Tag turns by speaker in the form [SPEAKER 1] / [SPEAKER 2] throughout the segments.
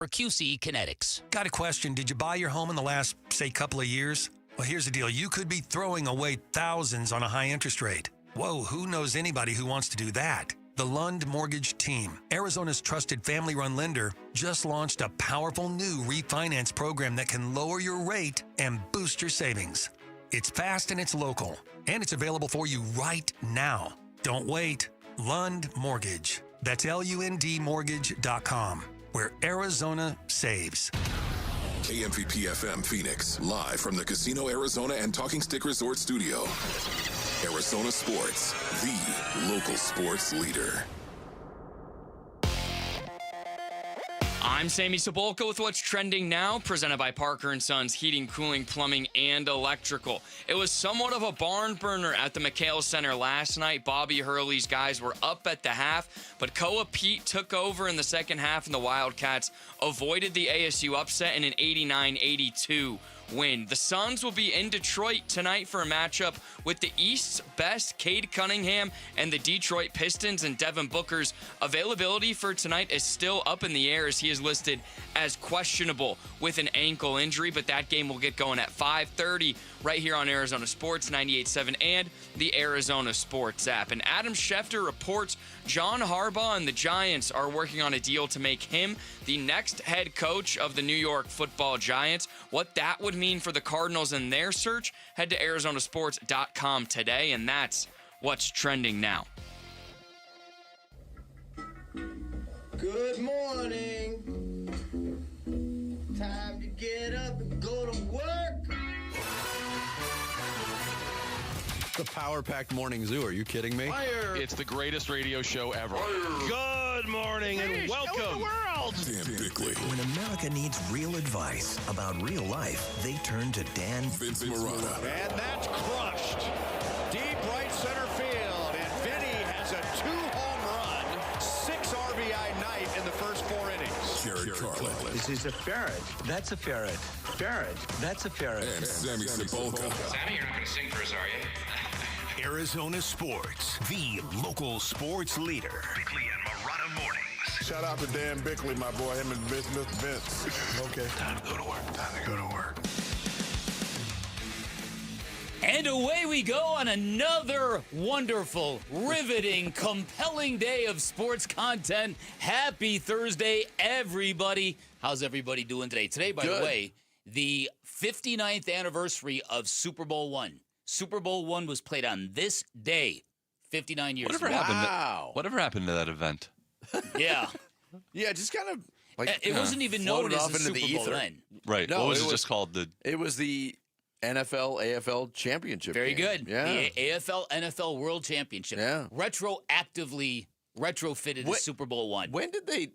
[SPEAKER 1] For QC Kinetics.
[SPEAKER 2] Got a question. Did you buy your home in the last, say, couple of years? Well, here's the deal. You could be throwing away thousands on a high interest rate. Whoa, who knows anybody who wants to do that? The Lund Mortgage Team, Arizona's trusted family-run lender, just launched a powerful new refinance program that can lower your rate and boost your savings. It's fast and it's local, and it's available for you right now. Don't wait. Lund Mortgage. That's LUNDmortgage.com, where Arizona saves.
[SPEAKER 3] KMVP FM Phoenix, live from the Casino Arizona and Talking Stick Resort Studio. Arizona Sports, the local sports leader.
[SPEAKER 4] I'm Sammy Cebulka with what's trending now, presented by Parker & Sons Heating, Cooling, Plumbing, and Electrical. It was somewhat of a barn burner at the McHale Center last night. Bobby Hurley's guys were up at the half, but Koa Pete took over in the second half, and the Wildcats avoided the ASU upset in an 89-82 win. The Suns will be in Detroit tonight for a matchup with the East's best, Cade Cunningham, and the Detroit Pistons, and Devin Booker's availability for tonight is still up in the air as he is listed as questionable with an ankle injury, but that game will get going at 5:30 right here on Arizona Sports 98.7 and the Arizona Sports app. And Adam Schefter reports John Harbaugh and the Giants are working on a deal to make him the next head coach of the New York Football Giants. What that would mean for the Cardinals in their search, head to arizonasports.com today, and that's what's trending now.
[SPEAKER 5] Good morning. Time to get up and go to work.
[SPEAKER 6] The power-packed morning zoo. Are you kidding me?
[SPEAKER 7] Fire. It's the greatest radio show ever.
[SPEAKER 6] Fire. Good morning and welcome.
[SPEAKER 7] Show the world.
[SPEAKER 3] Dan Bickley.
[SPEAKER 8] When America needs real advice about real life, they turn to Dan
[SPEAKER 3] Vince Marotta.
[SPEAKER 6] And that's crushed. Deep right center field. And Vinny has a 2-home run, 6 RBI night in the first 4 innings.
[SPEAKER 3] Jared Carlin.
[SPEAKER 9] This is a ferret. That's a ferret. Ferret. That's a ferret.
[SPEAKER 3] And Sammy Cebulka.
[SPEAKER 10] Sammy, you're not going to sing for us, are you?
[SPEAKER 8] Arizona Sports, the local sports leader. Bickley and Marotta mornings.
[SPEAKER 11] Shout out to Dan Bickley, my boy, him and Mr. Vince. Okay.
[SPEAKER 8] Time to go to work. Time to go to work.
[SPEAKER 1] And away we go on another wonderful, riveting, compelling day of sports content. Happy Thursday, everybody. How's everybody doing today? Today, by the way, the 59th anniversary of Super Bowl I. Super Bowl I was played on this day 59 years ago.
[SPEAKER 7] Whatever happened to that event?
[SPEAKER 1] Yeah.
[SPEAKER 6] Yeah, just kind of like
[SPEAKER 1] it wasn't even known as the
[SPEAKER 6] into
[SPEAKER 1] Super Bowl then.
[SPEAKER 7] Right.
[SPEAKER 6] No,
[SPEAKER 7] what was it just called?
[SPEAKER 6] It was the NFL, AFL championship.
[SPEAKER 1] Very
[SPEAKER 6] game.
[SPEAKER 1] good.
[SPEAKER 6] Yeah.
[SPEAKER 1] The AFL, NFL World Championship.
[SPEAKER 6] Yeah.
[SPEAKER 1] Retroactively retrofitted as Super Bowl I.
[SPEAKER 6] When did they?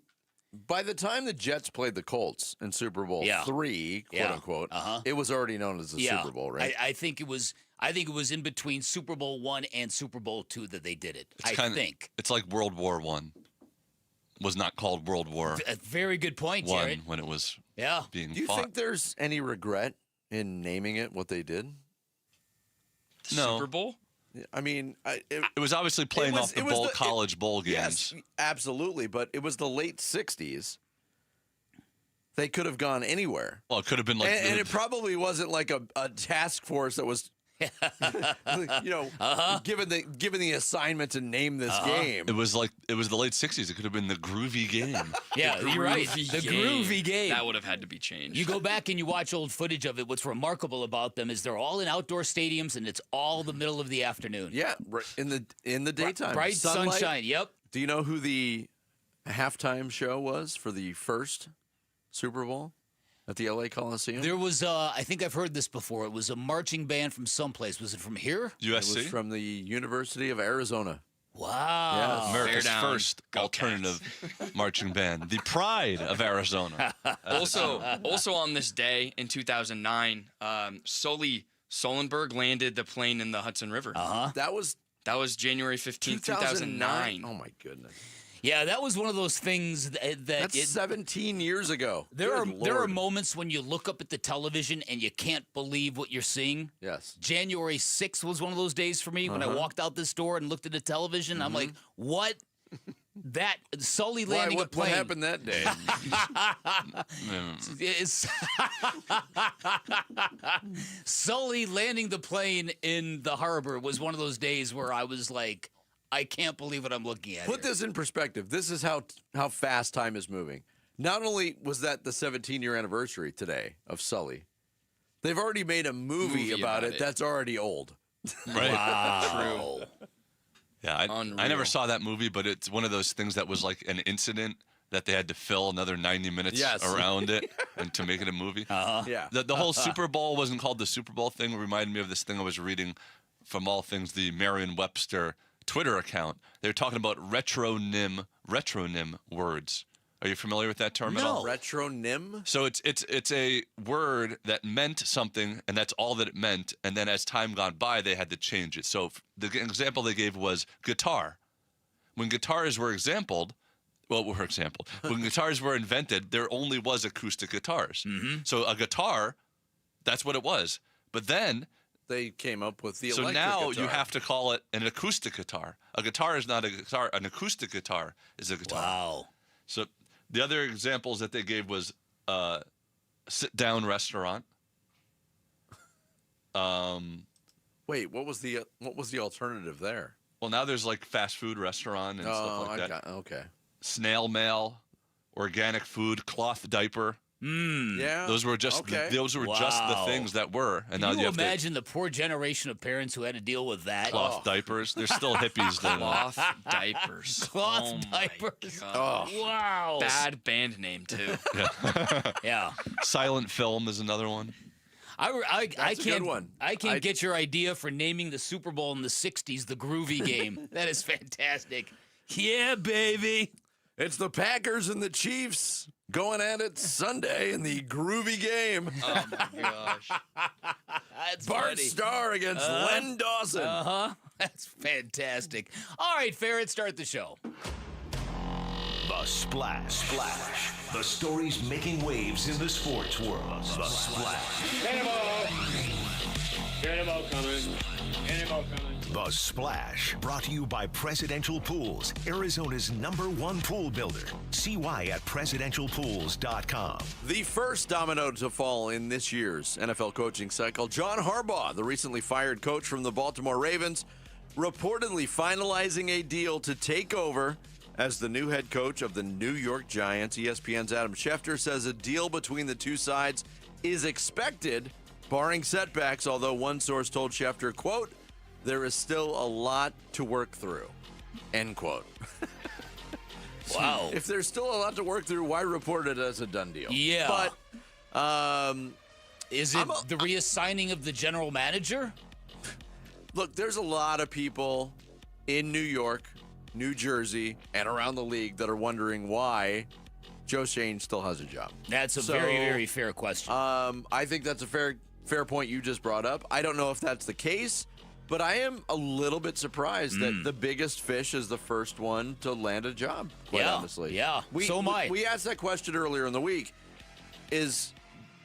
[SPEAKER 6] By the time the Jets played the Colts in Super Bowl III, quote unquote, it was already known as the Super Bowl, right?
[SPEAKER 1] I think it was. I think it was in between Super Bowl I and Super Bowl II that they did it. I think
[SPEAKER 7] it's like World War I. Was not called World War.
[SPEAKER 1] A very good point, Jared.
[SPEAKER 7] When it was being
[SPEAKER 6] Do you
[SPEAKER 7] fought.
[SPEAKER 6] think there's any regret in naming it what they did?
[SPEAKER 7] No.
[SPEAKER 4] Super Bowl?
[SPEAKER 6] I mean,
[SPEAKER 7] it was obviously playing off the college bowl games.
[SPEAKER 6] Yes, absolutely. But it was the late 60s. They could have gone anywhere.
[SPEAKER 7] Well, it could have been like...
[SPEAKER 6] And it probably wasn't like a task force that was... given the assignment to name this game.
[SPEAKER 7] It was the late 60s. It could have been the groovy game.
[SPEAKER 1] Yeah, you're right. The groovy game.
[SPEAKER 4] That would have had to be changed.
[SPEAKER 1] You go back and you watch old footage of it. What's remarkable about them is they're all in outdoor stadiums and it's all the middle of the afternoon.
[SPEAKER 6] Yeah, in the daytime.
[SPEAKER 1] Bright
[SPEAKER 6] Sunlight.
[SPEAKER 1] sunshine. Yep.
[SPEAKER 6] Do you know who the halftime show was for the first Super Bowl? At the L.A. Coliseum?
[SPEAKER 1] There was, I think I've heard this before. It was a marching band from someplace. Was it from here?
[SPEAKER 7] USC?
[SPEAKER 6] It was from the University of Arizona.
[SPEAKER 1] Wow.
[SPEAKER 6] Yes.
[SPEAKER 7] America's first alternative marching band. The pride of Arizona.
[SPEAKER 4] Also on this day in 2009, Sully Sullenberg landed the plane in the Hudson River.
[SPEAKER 6] That was
[SPEAKER 4] January 15th, 2009.
[SPEAKER 6] Oh, my goodness.
[SPEAKER 1] Yeah, that was one of those things
[SPEAKER 6] That's 17 years ago.
[SPEAKER 1] There are moments when you look up at the television and you can't believe what you're seeing.
[SPEAKER 6] Yes.
[SPEAKER 1] January 6th was one of those days for me when I walked out this door and looked at the television. I'm like, what that Sully landing a plane.
[SPEAKER 12] What happened that day?
[SPEAKER 1] Sully landing the plane in the harbor was one of those days where I was like, I can't believe what I'm looking at.
[SPEAKER 12] Put this in perspective. This is how fast time is moving. Not only was that the 17-year anniversary today of Sully, they've already made a movie about it that's already old.
[SPEAKER 7] Right.
[SPEAKER 1] Wow.
[SPEAKER 7] True. Yeah, I never saw that movie, but it's one of those things that was like an incident that they had to fill another 90 minutes around it and to make it a movie.
[SPEAKER 12] Yeah.
[SPEAKER 7] The whole Super Bowl wasn't called the Super Bowl thing. It reminded me of this thing I was reading from all things the Merriam-Webster Twitter account. They were talking about retronym words. Are you familiar with that term at all?
[SPEAKER 12] Retronym?
[SPEAKER 7] So it's a word that meant something, and that's all that it meant. And then as time gone by, they had to change it. So the example they gave was guitar. When guitars were when guitars were invented, there only was acoustic guitars.
[SPEAKER 1] Mm-hmm.
[SPEAKER 7] So a guitar, that's what it was. But then
[SPEAKER 12] they came up with the
[SPEAKER 7] so
[SPEAKER 12] electric
[SPEAKER 7] now
[SPEAKER 12] guitar.
[SPEAKER 7] you have to call it an acoustic guitar. A guitar is not a guitar. An acoustic guitar is a guitar.
[SPEAKER 1] Wow.
[SPEAKER 7] So the other examples that they gave was sit-down restaurant.
[SPEAKER 12] Wait, what was the alternative there?
[SPEAKER 7] Well, now there's like fast food restaurant and stuff like that.
[SPEAKER 12] Okay.
[SPEAKER 7] Snail mail, organic food, cloth diaper.
[SPEAKER 12] Yeah.
[SPEAKER 7] Those were just just the things that were. And now
[SPEAKER 1] Can
[SPEAKER 7] you
[SPEAKER 1] you
[SPEAKER 7] have
[SPEAKER 1] imagine the poor generation of parents who had to deal with that?
[SPEAKER 7] cloth diapers. They're still hippies then.
[SPEAKER 4] Cloth diapers.
[SPEAKER 1] Cloth diapers.
[SPEAKER 4] God.
[SPEAKER 1] Wow.
[SPEAKER 4] Bad band name, too.
[SPEAKER 1] Yeah.
[SPEAKER 7] Silent film is another one.
[SPEAKER 1] I
[SPEAKER 12] That's a
[SPEAKER 1] can't.
[SPEAKER 12] good one.
[SPEAKER 1] I can't get your idea for naming the Super Bowl in the '60s the Groovy Game. That is fantastic. Yeah, baby.
[SPEAKER 12] It's the Packers and the Chiefs going at it Sunday in the Groovy Game.
[SPEAKER 4] Oh, my gosh.
[SPEAKER 1] That's
[SPEAKER 12] Bart
[SPEAKER 1] funny.
[SPEAKER 12] Starr against Len Dawson.
[SPEAKER 1] That's fantastic. All right, Ferret, start the show.
[SPEAKER 8] The Splash. The stories making waves in the sports world. The Splash.
[SPEAKER 5] Get him out coming.
[SPEAKER 8] The Splash, brought to you by Presidential Pools, Arizona's #1 pool builder. See why at presidentialpools.com.
[SPEAKER 12] The first domino to fall in this year's NFL coaching cycle, John Harbaugh, the recently fired coach from the Baltimore Ravens, reportedly finalizing a deal to take over as the new head coach of the New York Giants. ESPN's Adam Schefter says a deal between the two sides is expected, barring setbacks, although one source told Schefter, quote, there is still a lot to work through, end quote.
[SPEAKER 1] Wow.
[SPEAKER 12] If there's still a lot to work through, why report it as a done deal?
[SPEAKER 1] Yeah.
[SPEAKER 12] But
[SPEAKER 1] is it the reassigning of the general manager?
[SPEAKER 12] Look, there's a lot of people in New York, New Jersey, and around the league that are wondering why Joe Schoen still has a job.
[SPEAKER 1] That's a very, very fair question.
[SPEAKER 12] I think that's a fair point you just brought up. I don't know if that's the case, but I am a little bit surprised that the biggest fish is the first one to land a job, quite honestly.
[SPEAKER 1] Yeah, so am I.
[SPEAKER 12] We asked that question earlier in the week. Does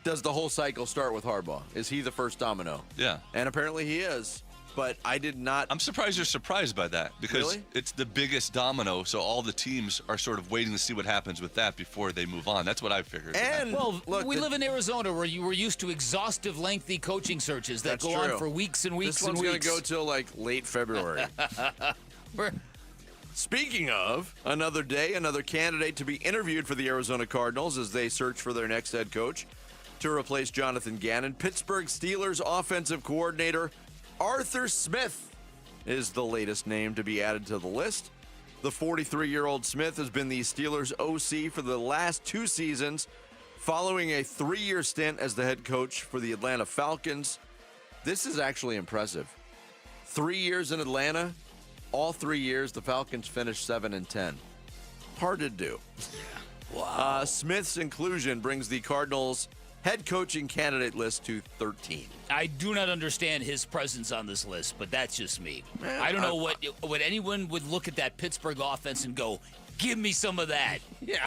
[SPEAKER 12] the whole cycle start with Harbaugh? Is he the first domino?
[SPEAKER 7] Yeah.
[SPEAKER 12] And apparently he is. But I did not.
[SPEAKER 7] I'm surprised you're surprised by that because
[SPEAKER 12] Really?
[SPEAKER 7] it's the biggest domino, so all the teams are sort of waiting to see what happens with that before they move on. That's what I figured.
[SPEAKER 12] And
[SPEAKER 1] well,
[SPEAKER 12] look,
[SPEAKER 1] we live in Arizona where you were used to exhaustive, lengthy coaching searches that
[SPEAKER 12] That's
[SPEAKER 1] go
[SPEAKER 12] true.
[SPEAKER 1] on for weeks and weeks
[SPEAKER 12] this
[SPEAKER 1] and
[SPEAKER 12] one's
[SPEAKER 1] weeks.
[SPEAKER 12] going to go till like late February. Speaking of, another day, another candidate to be interviewed for the Arizona Cardinals as they search for their next head coach to replace Jonathan Gannon. Pittsburgh Steelers offensive coordinator Arthur Smith is the latest name to be added to the list. The 43-year-old Smith has been the Steelers' OC for the last 2 seasons, following a 3-year stint as the head coach for the Atlanta Falcons. This is actually impressive. 3 years in Atlanta, all 3 years the Falcons finished 7-10. Hard to do. Wow. Smith's inclusion brings the Cardinals' head coaching candidate list to 13.
[SPEAKER 1] I do not understand his presence on this list, but that's just me. I don't know what anyone would look at that Pittsburgh offense and go, give me some of that.
[SPEAKER 12] Yeah.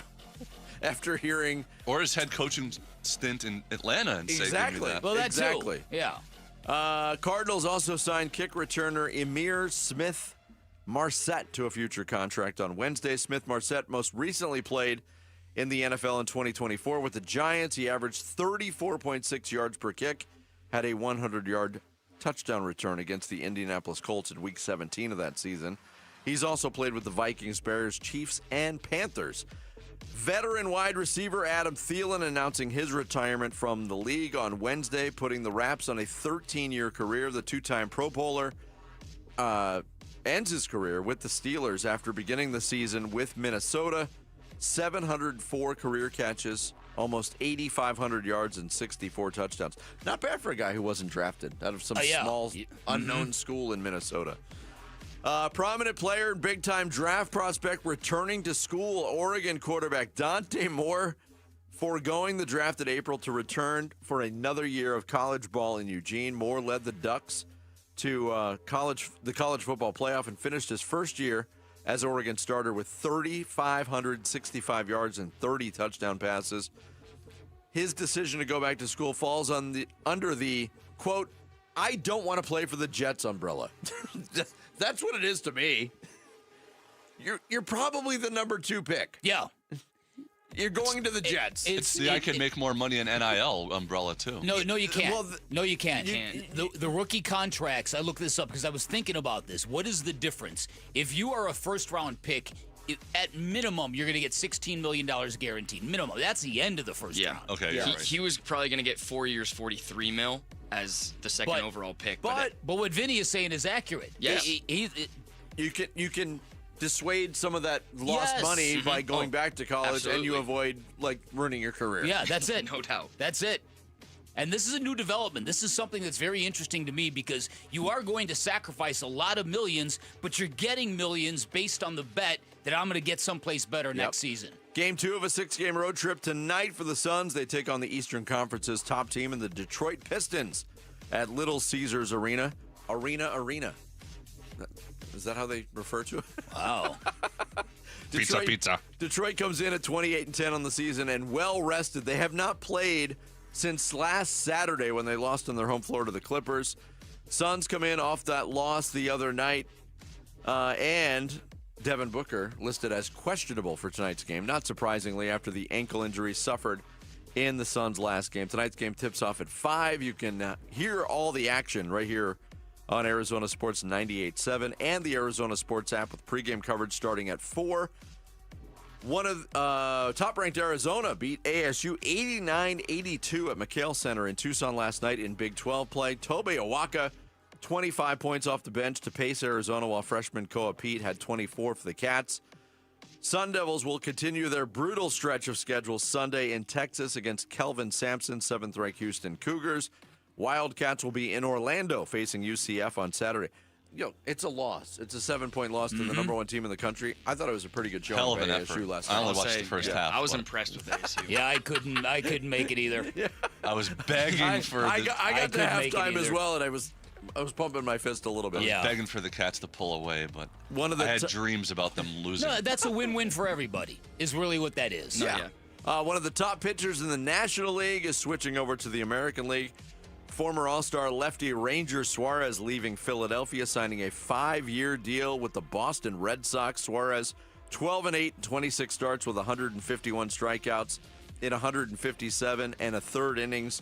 [SPEAKER 12] After hearing.
[SPEAKER 7] Or his head coaching stint in Atlanta and say, give me that.
[SPEAKER 1] Well, that
[SPEAKER 12] exactly.
[SPEAKER 1] too. Yeah.
[SPEAKER 12] Cardinals also signed kick returner Emir Smith Marset to a future contract on Wednesday. Smith-Marset most recently played in the NFL in 2024 with the Giants. He averaged 34.6 yards per kick, had a 100-yard touchdown return against the Indianapolis Colts in Week 17 of that season. He's also played with the Vikings, Bears, Chiefs, and Panthers. Veteran wide receiver Adam Thielen announcing his retirement from the league on Wednesday, putting the wraps on a 13-year career. The two-time Pro Bowler ends his career with the Steelers after beginning the season with Minnesota. 704 career catches, almost 8,500 yards, and 64 touchdowns. Not bad for a guy who wasn't drafted out of some small, unknown school in Minnesota. Prominent player and big-time draft prospect returning to school, Oregon quarterback Dante Moore foregoing the draft in April to return for another year of college ball in Eugene. Moore led the Ducks to the college football playoff and finished his first year as Oregon starter with 3,565 yards and 30 touchdown passes. His decision to go back to school falls under the, quote, I don't want to play for the Jets umbrella. That's what it is to me. You're probably the number 2 pick.
[SPEAKER 1] Yeah.
[SPEAKER 12] You're going to the Jets.
[SPEAKER 7] I can make more money in NIL umbrella, too.
[SPEAKER 1] No, you can't.
[SPEAKER 12] Well,
[SPEAKER 1] no, you can't. The rookie contracts, I looked this up because I was thinking about this. What is the difference? If you are a first-round pick, at minimum, you're going to get $16 million guaranteed. Minimum. That's the end of the first round.
[SPEAKER 7] Okay.
[SPEAKER 4] Yeah. He was probably going to get 4 years, $43 million as the second overall pick.
[SPEAKER 1] But what Vinny is saying is accurate.
[SPEAKER 4] Yes.
[SPEAKER 12] You can dissuade some of that lost money by going back to college,
[SPEAKER 4] absolutely.
[SPEAKER 12] and you avoid ruining your career.
[SPEAKER 1] Yeah, that's it.
[SPEAKER 4] No doubt.
[SPEAKER 1] That's it. And this is a new development. This is something that's very interesting to me because you are going to sacrifice a lot of millions, but you're getting millions based on the bet that I'm going to get someplace better next season.
[SPEAKER 12] Game 2 of a 6-game road trip tonight for the Suns. They take on the Eastern Conference's top team in the Detroit Pistons at Little Caesars Arena. Arena. Is that how they refer to it?
[SPEAKER 1] Wow.
[SPEAKER 7] Pizza.
[SPEAKER 12] Detroit comes in at 28-10 on the season and well rested. They have not played since last Saturday when they lost on their home floor to the Clippers. Suns come in off that loss the other night, and Devin Booker listed as questionable for tonight's game, not surprisingly after the ankle injury suffered in the Suns' last game. Tonight's game tips off at 5. You can hear all the action right here on Arizona Sports 98.7 and the Arizona Sports app with pregame coverage starting at 4. One of top-ranked Arizona beat ASU 89-82 at McHale Center in Tucson last night in Big 12 play. Tobe Awaka, 25 points off the bench to pace Arizona, while freshman Koa Pete had 24 for the Cats. Sun Devils will continue their brutal stretch of schedule Sunday in Texas against Kelvin Sampson, 7th-ranked Houston Cougars. Wildcats will be in Orlando facing UCF on Saturday. It's a loss. It's a 7-point loss to the number 1 team in the country. I thought it was a pretty good showing
[SPEAKER 7] Hell of
[SPEAKER 12] by
[SPEAKER 7] an
[SPEAKER 12] ASU
[SPEAKER 7] effort.
[SPEAKER 12] last
[SPEAKER 7] I
[SPEAKER 12] night.
[SPEAKER 7] only watched the first half.
[SPEAKER 4] I was impressed with ASU.
[SPEAKER 1] Yeah, I couldn't make it either.
[SPEAKER 7] I was begging for
[SPEAKER 12] I got to
[SPEAKER 1] couldn't make it
[SPEAKER 12] halftime as
[SPEAKER 1] either.
[SPEAKER 12] well, and I was pumping my fist a little bit.
[SPEAKER 1] Yeah.
[SPEAKER 7] begging for the Cats to pull away, but I had dreams about them losing.
[SPEAKER 1] No, that's a win-win for everybody, is really what that is.
[SPEAKER 12] Yeah. One of the top pitchers in the National League is switching over to the American League. Former All-Star lefty Ranger Suarez leaving Philadelphia, signing a 5-year deal with the Boston Red Sox. Suarez, 12-8, 26 starts with 151 strikeouts in 157 and a third innings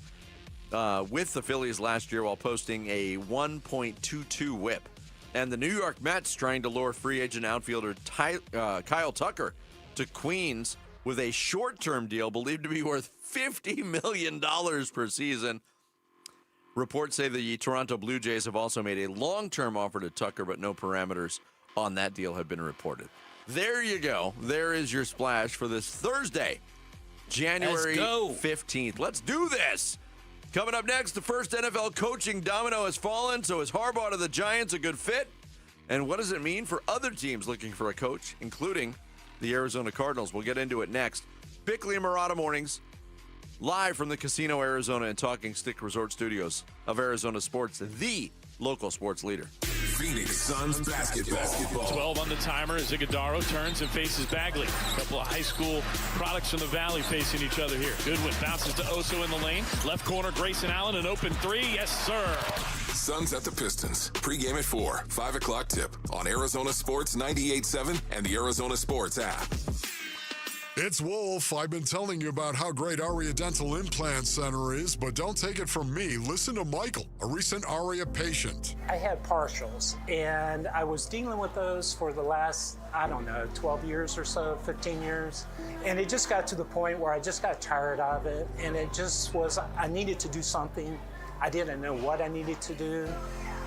[SPEAKER 12] with the Phillies last year, while posting a 1.22 whip. And the New York Mets trying to lure free agent outfielder Kyle Tucker to Queens with a short-term deal believed to be worth $50 million per season. Reports say the Toronto Blue Jays have also made a long-term offer to Tucker, but no parameters on that deal have been reported. There you go. There is your splash for this Thursday, January 15th. Let's do this. Coming up next, the first NFL coaching domino has fallen, so is Harbaugh to the Giants a good fit? And what does it mean for other teams looking for a coach, including the Arizona Cardinals? We'll get into it next. Bickley and Murata Mornings, live from the Casino Arizona and Talking Stick Resort Studios of Arizona Sports, the local sports leader.
[SPEAKER 3] Phoenix Suns basketball.
[SPEAKER 13] 12 on the timer as Iguodaro turns and faces Bagley. A couple of high school products from the Valley facing each other here. Goodwin bounces to Oso in the lane. Left corner, Grayson Allen, an open 3. Yes, sir.
[SPEAKER 3] Suns at the Pistons. Pre-game at 4, 5 o'clock tip on Arizona Sports 98.7 and the Arizona Sports app.
[SPEAKER 14] It's Wolf. I've been telling you about how great Aria Dental Implant Center is, but don't take it from me. Listen to Michael, a recent Aria patient.
[SPEAKER 15] I had partials, and I was dealing with those for the last, 12 years or so, 15 years. And it just got to the point where I just got tired of it, and it just was, I needed to do something. I didn't know what I needed to do.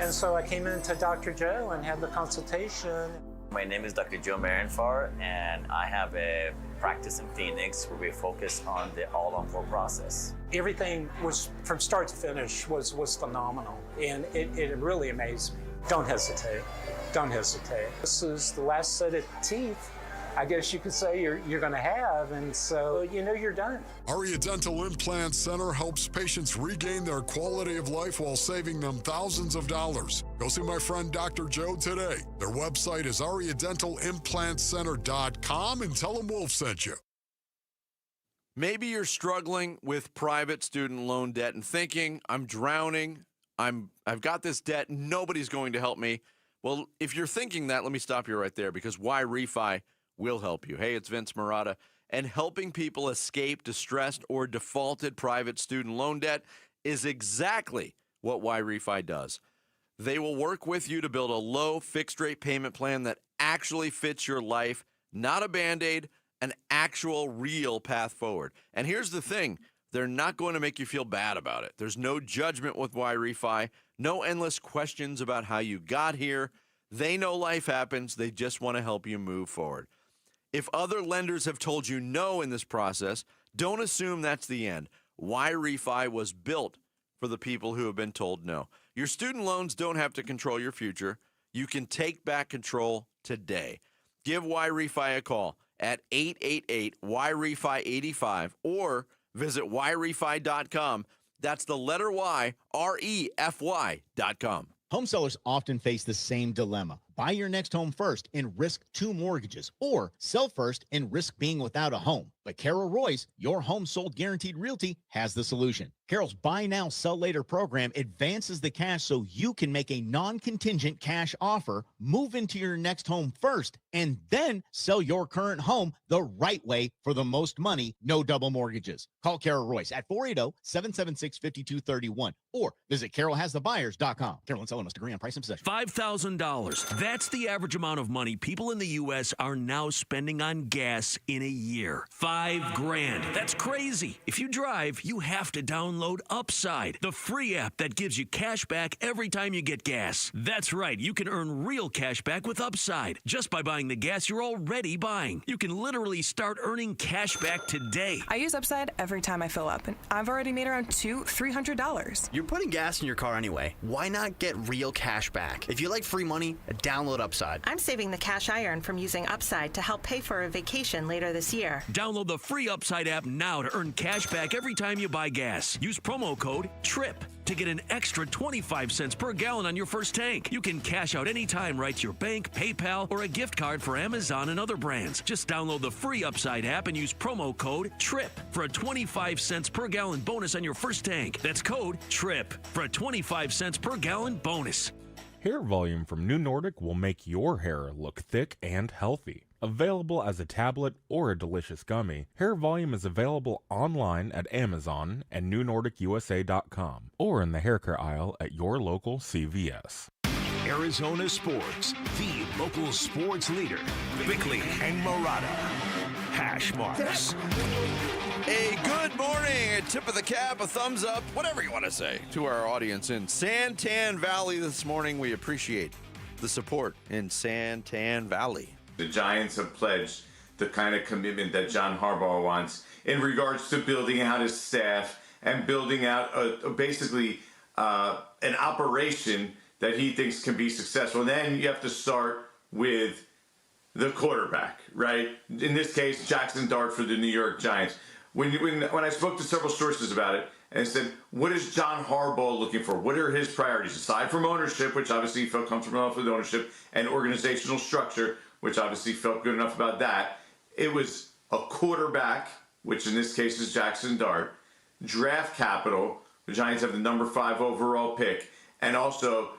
[SPEAKER 15] And so I came into Dr. Joe and had the consultation.
[SPEAKER 16] My name is Dr. Joe Marinfar, and I have a practice in Phoenix where we focus on the all-on-4 process.
[SPEAKER 15] Everything was, from start to finish, was phenomenal, and it really amazed me. Don't hesitate. Don't hesitate. This is the last set of teeth, I guess you could say, you're going to have, and so you're done.
[SPEAKER 14] Aria Dental Implant Center helps patients regain their quality of life while saving them thousands of dollars. Go see my friend Dr. Joe today. Their website is ariadentalimplantcenter.com and tell them Wolf sent you.
[SPEAKER 12] Maybe you're struggling with private student loan debt and thinking, I'm drowning, I've got this debt, nobody's going to help me. Well, if you're thinking that, let me stop you right there, because Why Refi will help you. Hey, it's Vince Marotta, and helping people escape distressed or defaulted private student loan debt is exactly what Why Refi does. They will work with you to build a low fixed rate payment plan that actually fits your life, not a Band-Aid, an actual real path forward. And here's the thing, they're not going to make you feel bad about it. There's no judgment with Why Refi, no endless questions about how you got here. They know life happens. They just want to help you move forward. If other lenders have told you no in this process, don't assume that's the end. Why Refi was built for the people who have been told no. Your student loans don't have to control your future. You can take back control today. Give Why Refi a call at 888-WHY-REFI-85 or visit whyrefi.com. That's the letter Y, REFY.com.
[SPEAKER 17] Home sellers often face the same dilemma. Buy your next home first and risk 2 mortgages, or sell first and risk being without a home. But Carol Royce, your home sold guaranteed realty, has the solution. Carol's Buy Now, Sell Later program advances the cash so you can make a non-contingent cash offer, move into your next home first, and then sell your current home the right way for the most money, no double mortgages. Call Carol Royce at 480-776-5231 or visit carolhasthebuyers.com. Carol and seller must agree on price and possession.
[SPEAKER 18] $5,000. That's the average amount of money people in the U.S. are now spending on gas in a year. $5,000. That's crazy. If you drive, you have to download Upside, the free app that gives you cash back every time you get gas. That's right. You can earn real cash back with Upside just by buying the gas you're already buying. You can literally start earning cash back today.
[SPEAKER 19] I use Upside every time I fill up, and I've already made around $200-$300.
[SPEAKER 20] You're putting gas in your car anyway. Why not get real cash back? If you like free money, download Upside.
[SPEAKER 21] I'm saving the cash I earn from using Upside to help pay for a vacation later this year.
[SPEAKER 18] Download the free Upside app now to earn cash back every time you buy gas. Use promo code TRIP to get an extra 25 cents per gallon on your first tank. You can cash out anytime right to your bank, PayPal, or a gift card for Amazon and other brands. Just download the free Upside app and use promo code TRIP for a 25 cents per gallon bonus on your first tank. That's code TRIP for a 25 cents per gallon bonus.
[SPEAKER 22] Hair Volume from New Nordic will make your hair look thick and healthy. Available as a tablet or a delicious gummy, Hair Volume is available online at Amazon and NewNordicUSA.com or in the hair care aisle at your local CVS.
[SPEAKER 8] Arizona Sports, the local sports leader. Bickley and Marotta. Hash marks.
[SPEAKER 12] A good morning, a tip of the cap, a thumbs up, whatever you want to say, to our audience in Santan Valley this morning. We appreciate the support in Santan Valley.
[SPEAKER 23] The Giants have pledged the kind of commitment that John Harbaugh wants in regards to building out his staff and building out basically an operation that he thinks can be successful. And then you have to start with the quarterback, right? In this case, Jackson Dart for the New York Giants. When I spoke to several sources about it and said, what is John Harbaugh looking for? What are his priorities? Aside from ownership, which obviously he felt comfortable enough with ownership, and organizational structure, which obviously felt good enough about that, it was a quarterback, which in this case is Jackson Dart, draft capital. The Giants have the number 5 overall pick, and also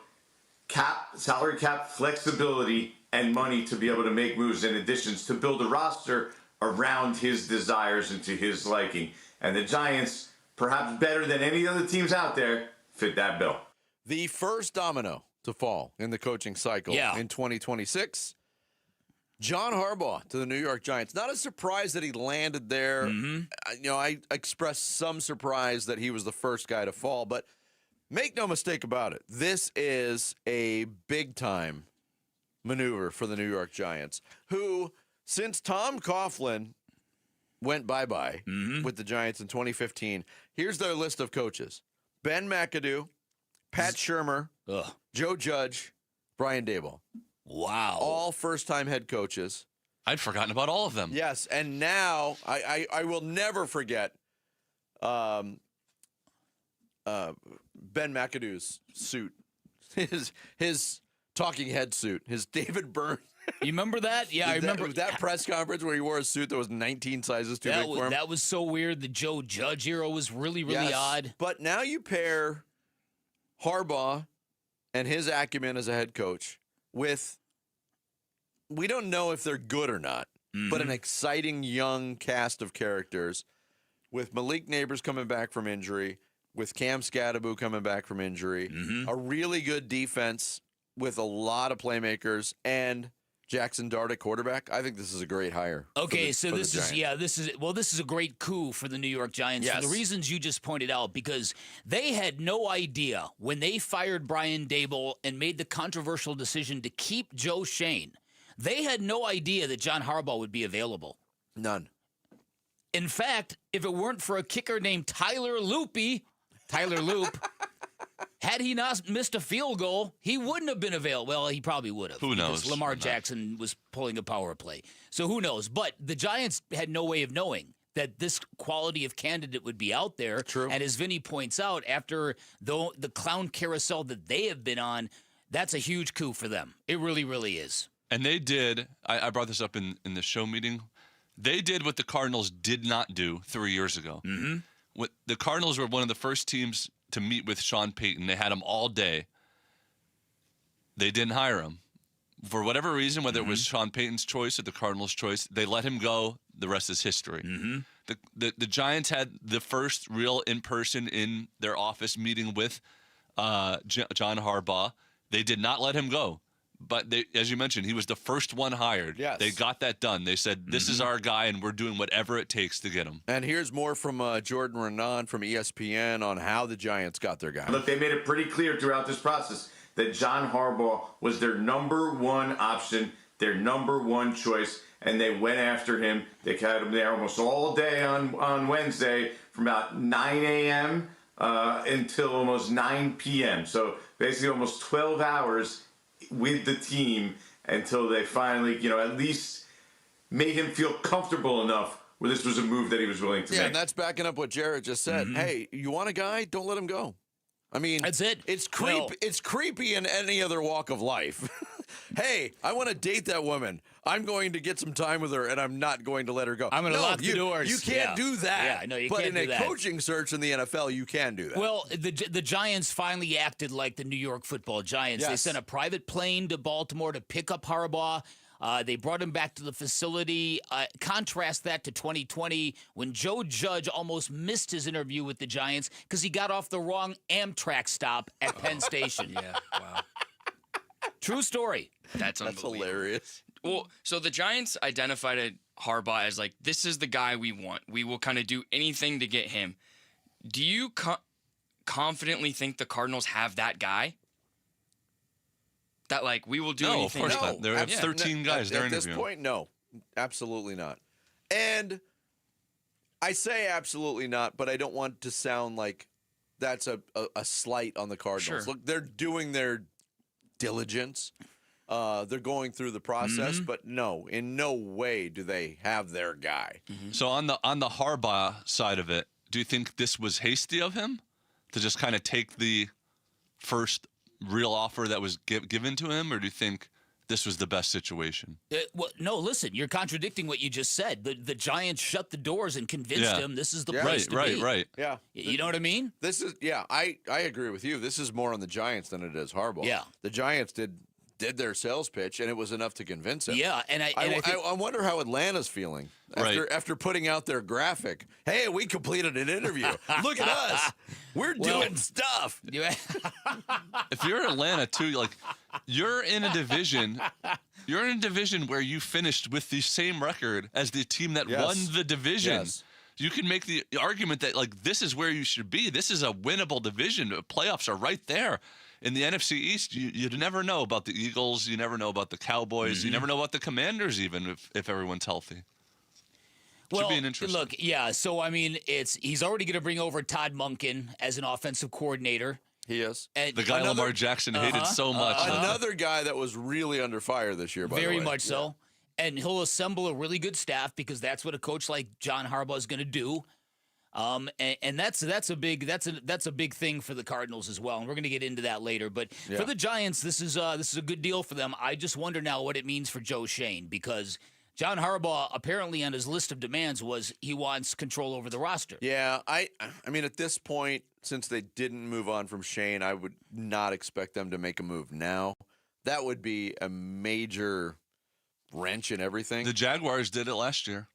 [SPEAKER 23] salary cap flexibility and money to be able to make moves and additions to build a roster around his desires and to his liking. And the Giants, perhaps better than any other teams out there, fit that bill.
[SPEAKER 12] The first domino to fall in the coaching cycle in 2026. John Harbaugh to the New York Giants. Not a surprise that he landed there. I expressed some surprise that he was the first guy to fall, but make no mistake about it. This is a big-time maneuver for the New York Giants, who, since Tom Coughlin went bye-bye with the Giants in 2015, here's their list of coaches. Ben McAdoo, Pat Shurmur, Joe Judge, Brian Daboll.
[SPEAKER 1] Wow.
[SPEAKER 12] All first-time head coaches.
[SPEAKER 7] I'd forgotten about all of them.
[SPEAKER 12] Yes, and now I will never forget Ben McAdoo's suit, his talking head suit, his David Byrne.
[SPEAKER 1] You remember that? Yeah, I remember
[SPEAKER 12] that press conference where he wore a suit that was 19 sizes too big for him.
[SPEAKER 1] That was so weird. The Joe Judge era was really, really odd.
[SPEAKER 12] But now you pair Harbaugh and his acumen as a head coach with, we don't know if they're good or not, but an exciting young cast of characters with Malik Neighbors coming back from injury, with Cam Scadaboo coming back from injury, a really good defense with a lot of playmakers, and Jackson Dart at quarterback. I think this is a great hire.
[SPEAKER 1] Okay, so this is a great coup for the New York Giants for the reasons you just pointed out, because they had no idea when they fired Brian Daboll and made the controversial decision to keep Joe Shane. They had no idea that John Harbaugh would be available.
[SPEAKER 12] None.
[SPEAKER 1] In fact, if it weren't for a kicker named Tyler Loop, had he not missed a field goal, he wouldn't have been available. Well, he probably would have.
[SPEAKER 7] Who knows?
[SPEAKER 1] Because Lamar Jackson was pulling a power play. So who knows? But the Giants had no way of knowing that this quality of candidate would be out there.
[SPEAKER 12] True.
[SPEAKER 1] And as Vinny points out, after the clown carousel that they have been on, that's a huge coup for them. It really, really is.
[SPEAKER 7] And they did, I brought this up in the show meeting, they did what the Cardinals did not do 3 years ago. The Cardinals were one of the first teams to meet with Sean Payton. They had him all day. They didn't hire him. For whatever reason, whether it was Sean Payton's choice or the Cardinals' choice, they let him go. The rest is history. The Giants had the first real in-person in their office meeting with John Harbaugh. They did not let him go. But as you mentioned, he was the first one hired.
[SPEAKER 12] Yes.
[SPEAKER 7] They got that done. They said, this is our guy, and we're doing whatever it takes to get him.
[SPEAKER 12] And here's more from Jordan Renan from ESPN on how the Giants got their guy.
[SPEAKER 23] Look, they made it pretty clear throughout this process that John Harbaugh was their number one option, their number one choice, and they went after him. They had him there almost all day on Wednesday from about 9 a.m. Until almost 9 p.m. So basically almost 12 hours with the team until they finally, at least made him feel comfortable enough where this was a move that he was willing to make.
[SPEAKER 12] Yeah, and that's backing up what Jared just said. Hey, you want a guy? Don't let him go. I mean,
[SPEAKER 1] that's it.
[SPEAKER 12] It's creepy in any other walk of life. Hey, I want to date that woman. I'm going to get some time with her, and I'm not going to let her go.
[SPEAKER 1] I'm going to lock the doors.
[SPEAKER 12] You can't do that.
[SPEAKER 1] Yeah, no, you
[SPEAKER 12] but
[SPEAKER 1] can't do that.
[SPEAKER 12] But in a coaching search in the NFL, you can do that.
[SPEAKER 1] Well, the Giants finally acted like the New York Football Giants.
[SPEAKER 12] Yes.
[SPEAKER 1] They sent a private plane to Baltimore to pick up Harbaugh. They brought him back to the facility. Contrast that to 2020 when Joe Judge almost missed his interview with the Giants because he got off the wrong Amtrak stop at Penn Station.
[SPEAKER 4] Wow.
[SPEAKER 1] True story.
[SPEAKER 4] That's unbelievable.
[SPEAKER 12] Hilarious.
[SPEAKER 4] Well, so the Giants identified Harbaugh as like, this is the guy we want. We will kind of do anything to get him. Do you confidently think the Cardinals have that guy? That, like, we will do anything.
[SPEAKER 7] No, of course not. There are 13 guys they're interviewing.
[SPEAKER 12] At this point, no. Absolutely not. And I say absolutely not, but I don't want to sound like that's a slight on the Cardinals.
[SPEAKER 4] Sure.
[SPEAKER 12] Look, they're doing their diligence. They're going through the process, but no, in no way do they have their guy.
[SPEAKER 7] So on the Harbaugh side of it, do you think this was hasty of him to just kind of take the first real offer that was given to him, or do you think this was the best situation.
[SPEAKER 1] Well, no, listen, you're contradicting what you just said. The Giants shut the doors and convinced him this is the place to be.
[SPEAKER 7] Right.
[SPEAKER 12] Yeah.
[SPEAKER 1] You know what I mean?
[SPEAKER 12] This is, I agree with you. This is more on the Giants than it is Harbaugh.
[SPEAKER 1] Yeah.
[SPEAKER 12] The Giants did their sales pitch, and it was enough to convince him.
[SPEAKER 1] Yeah, and
[SPEAKER 12] I wonder how Atlanta's feeling after putting out their graphic. Hey, we completed an interview. Look at us. We're doing stuff.
[SPEAKER 7] If you're Atlanta too, like you're in a division where you finished with the same record as the team that won the division.
[SPEAKER 12] Yes.
[SPEAKER 7] You can make the argument that like this is where you should be. This is a winnable division. Playoffs are right there. In the NFC East, you never know about the Eagles. You never know about the Cowboys. You never know about the Commanders, even if everyone's healthy. Should be an interesting.
[SPEAKER 1] Look, so I mean, he's already going to bring over Todd Monken as an offensive coordinator.
[SPEAKER 12] He is.
[SPEAKER 1] And
[SPEAKER 7] the guy Lamar Jackson hated so much.
[SPEAKER 12] Another guy that was really under fire this year, by the way.
[SPEAKER 1] Very much so. And he'll assemble a really good staff because that's what a coach like John Harbaugh is going to do. And that's a big thing for the Cardinals as well, and we're going to get into that later. But for the Giants, this is a good deal for them. I just wonder now what it means for Joe Schoen, because John Harbaugh apparently on his list of demands was he wants control over the roster.
[SPEAKER 12] Yeah, I mean at this point, since they didn't move on from Schoen, I would not expect them to make a move now. That would be a major wrench in everything.
[SPEAKER 7] The Jaguars did it last year.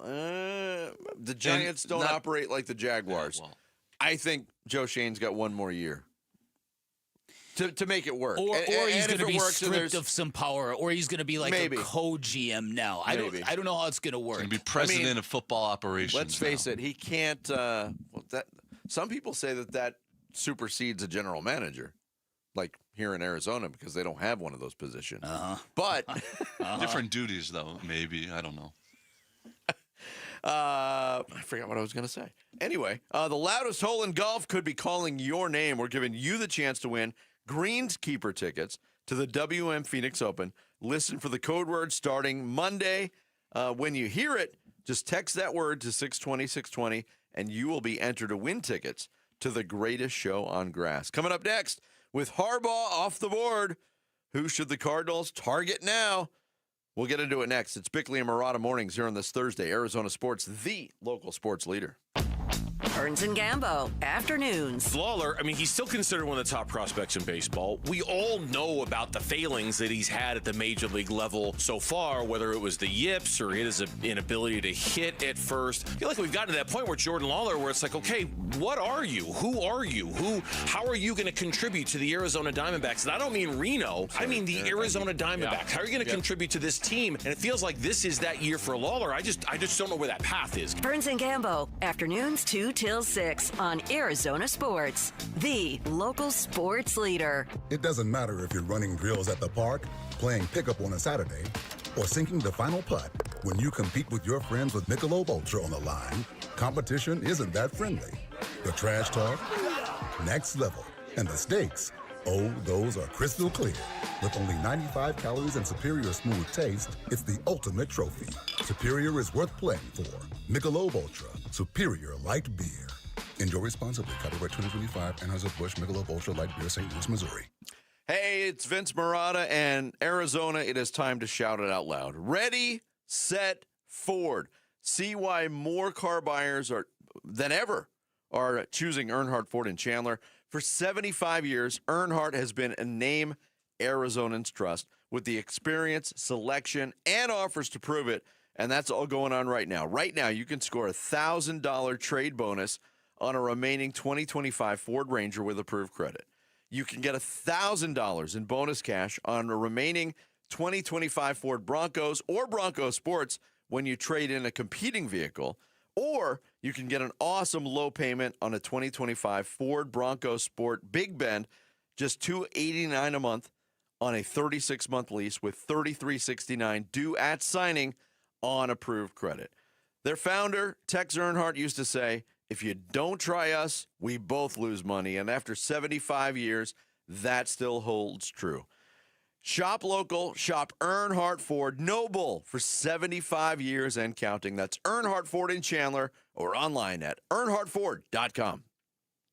[SPEAKER 12] The Giants don't operate like the Jaguars.
[SPEAKER 7] Yeah, well.
[SPEAKER 12] I think Joe Schoen's got one more year to make it work.
[SPEAKER 1] Or he's going to be stripped of some power, or he's going to be like a co-GM now. I don't know how it's going to work.
[SPEAKER 7] He's going to be president of football operations.
[SPEAKER 12] Let's face it, he can't. Some people say that supersedes a general manager, like here in Arizona, because they don't have one of those positions. But
[SPEAKER 7] different duties, though. Maybe, I don't know.
[SPEAKER 12] I forgot what I was going to say. Anyway, the loudest hole in golf could be calling your name. We're giving you the chance to win Greenskeeper tickets to the WM Phoenix Open. Listen for the code word starting Monday. When you hear it, just text that word to 620-620, and you will be entered to win tickets to the greatest show on grass. Coming up next, with Harbaugh off the board, who should the Cardinals target now? We'll get into it next. It's Bickley and Murata Mornings here on this Thursday. Arizona Sports, the local sports leader.
[SPEAKER 2] Burns and Gambo, afternoons.
[SPEAKER 9] Lawler, I mean, he's still considered one of the top prospects in baseball. We all know about the failings that he's had at the major league level so far, whether it was the yips or his inability to hit at first. I feel like we've gotten to that point where Jordan Lawler, where it's like, okay, what are you? Who are you? How are you going to contribute to the Arizona Diamondbacks? And I don't mean Reno. I mean the Arizona Diamondbacks. How are you going to contribute to this team? And it feels like this is that year for Lawler. I just don't know where that path is.
[SPEAKER 2] Burns and Gambo, afternoons 2 till 6 on Arizona Sports, the local sports leader.
[SPEAKER 10] It doesn't matter if you're running drills at the park, playing pickup on a Saturday, or sinking the final putt. When you compete with your friends with Michelob Ultra on the line, competition isn't that friendly. The trash talk, next level, and the stakes, oh, those are crystal clear. With only 95 calories and superior smooth taste, it's the ultimate trophy. Superior is worth playing for. Michelob Ultra, superior light beer. Enjoy responsibly. Copyright 2025, Anheuser-Busch Michelob Ultra Light Beer, St. Louis, Missouri.
[SPEAKER 12] Hey, it's Vince Murata and Arizona. It is time to shout it out loud. Ready, set, Ford. See why more car buyers than ever are choosing Earnhardt Ford in Chandler. For 75 years, Earnhardt has been a name Arizonans trust with the experience, selection, and offers to prove it. And that's all going on right now. Right now, you can score a $1,000 trade bonus on a remaining 2025 Ford Ranger with approved credit. You can get $1,000 in bonus cash on a remaining 2025 Ford Broncos or Bronco Sports when you trade in a competing vehicle. Or you can get an awesome low payment on a 2025 Ford Bronco Sport Big Bend, just $289 a month on a 36-month lease with $33.69 due at signing on approved credit. Their founder, Tex Earnhardt, used to say, if you don't try us, we both lose money. And after 75 years, that still holds true. Shop local, shop Earnhardt Ford, Noble for 75 years and counting. That's Earnhardt Ford in Chandler or online at earnhardtford.com.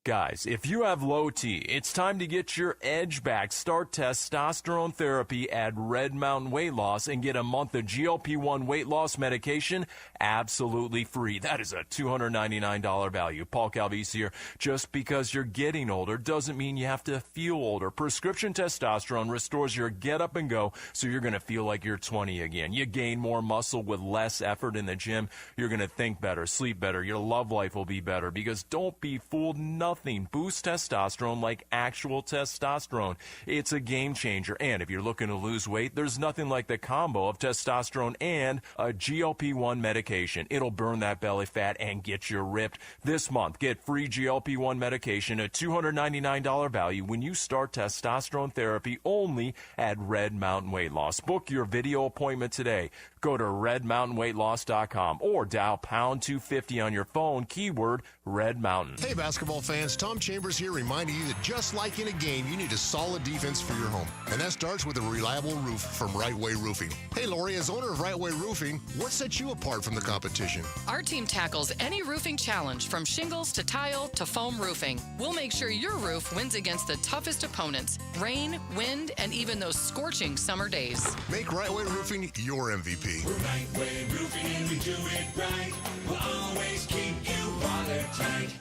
[SPEAKER 5] Guys, if you have low T, it's time to get your edge back. Start testosterone therapy at Red Mountain Weight Loss and get a month of GLP-1 weight loss medication absolutely free. That is a $299 value. Paul Calvisi here. Just because you're getting older doesn't mean you have to feel older. Prescription testosterone restores your get up and go, so you're going to feel like you're 20 again. You gain more muscle with less effort in the gym. You're going to think better, sleep better. Your love life will be better, because don't be fooled. Nothing boosts testosterone like actual testosterone. It's a game changer. And if you're looking to lose weight, there's nothing like the combo of testosterone and a GLP-1 medication. It'll burn that belly fat and get you ripped. This month, get free GLP-1 medication, a $299 value when you start testosterone therapy only at Red Mountain Weight Loss. Book your video appointment today. Go to redmountainweightloss.com or dial pound 250 on your phone, keyword Red Mountain.
[SPEAKER 6] Hey, basketball fans, Tom Chambers here reminding you that just like in a game, you need a solid defense for your home. And that starts with a reliable roof from Right Way Roofing. Hey, Lori, as owner of Right Way Roofing, what sets you apart from the competition?
[SPEAKER 11] Our team tackles any roofing challenge, from shingles to tile to foam roofing. We'll make sure your roof wins against the toughest opponents: rain, wind, and even those scorching summer days.
[SPEAKER 6] Make Right Way Roofing your MVP.
[SPEAKER 24] We're Right Way Roofing and we do it right. We'll always keep you watertight.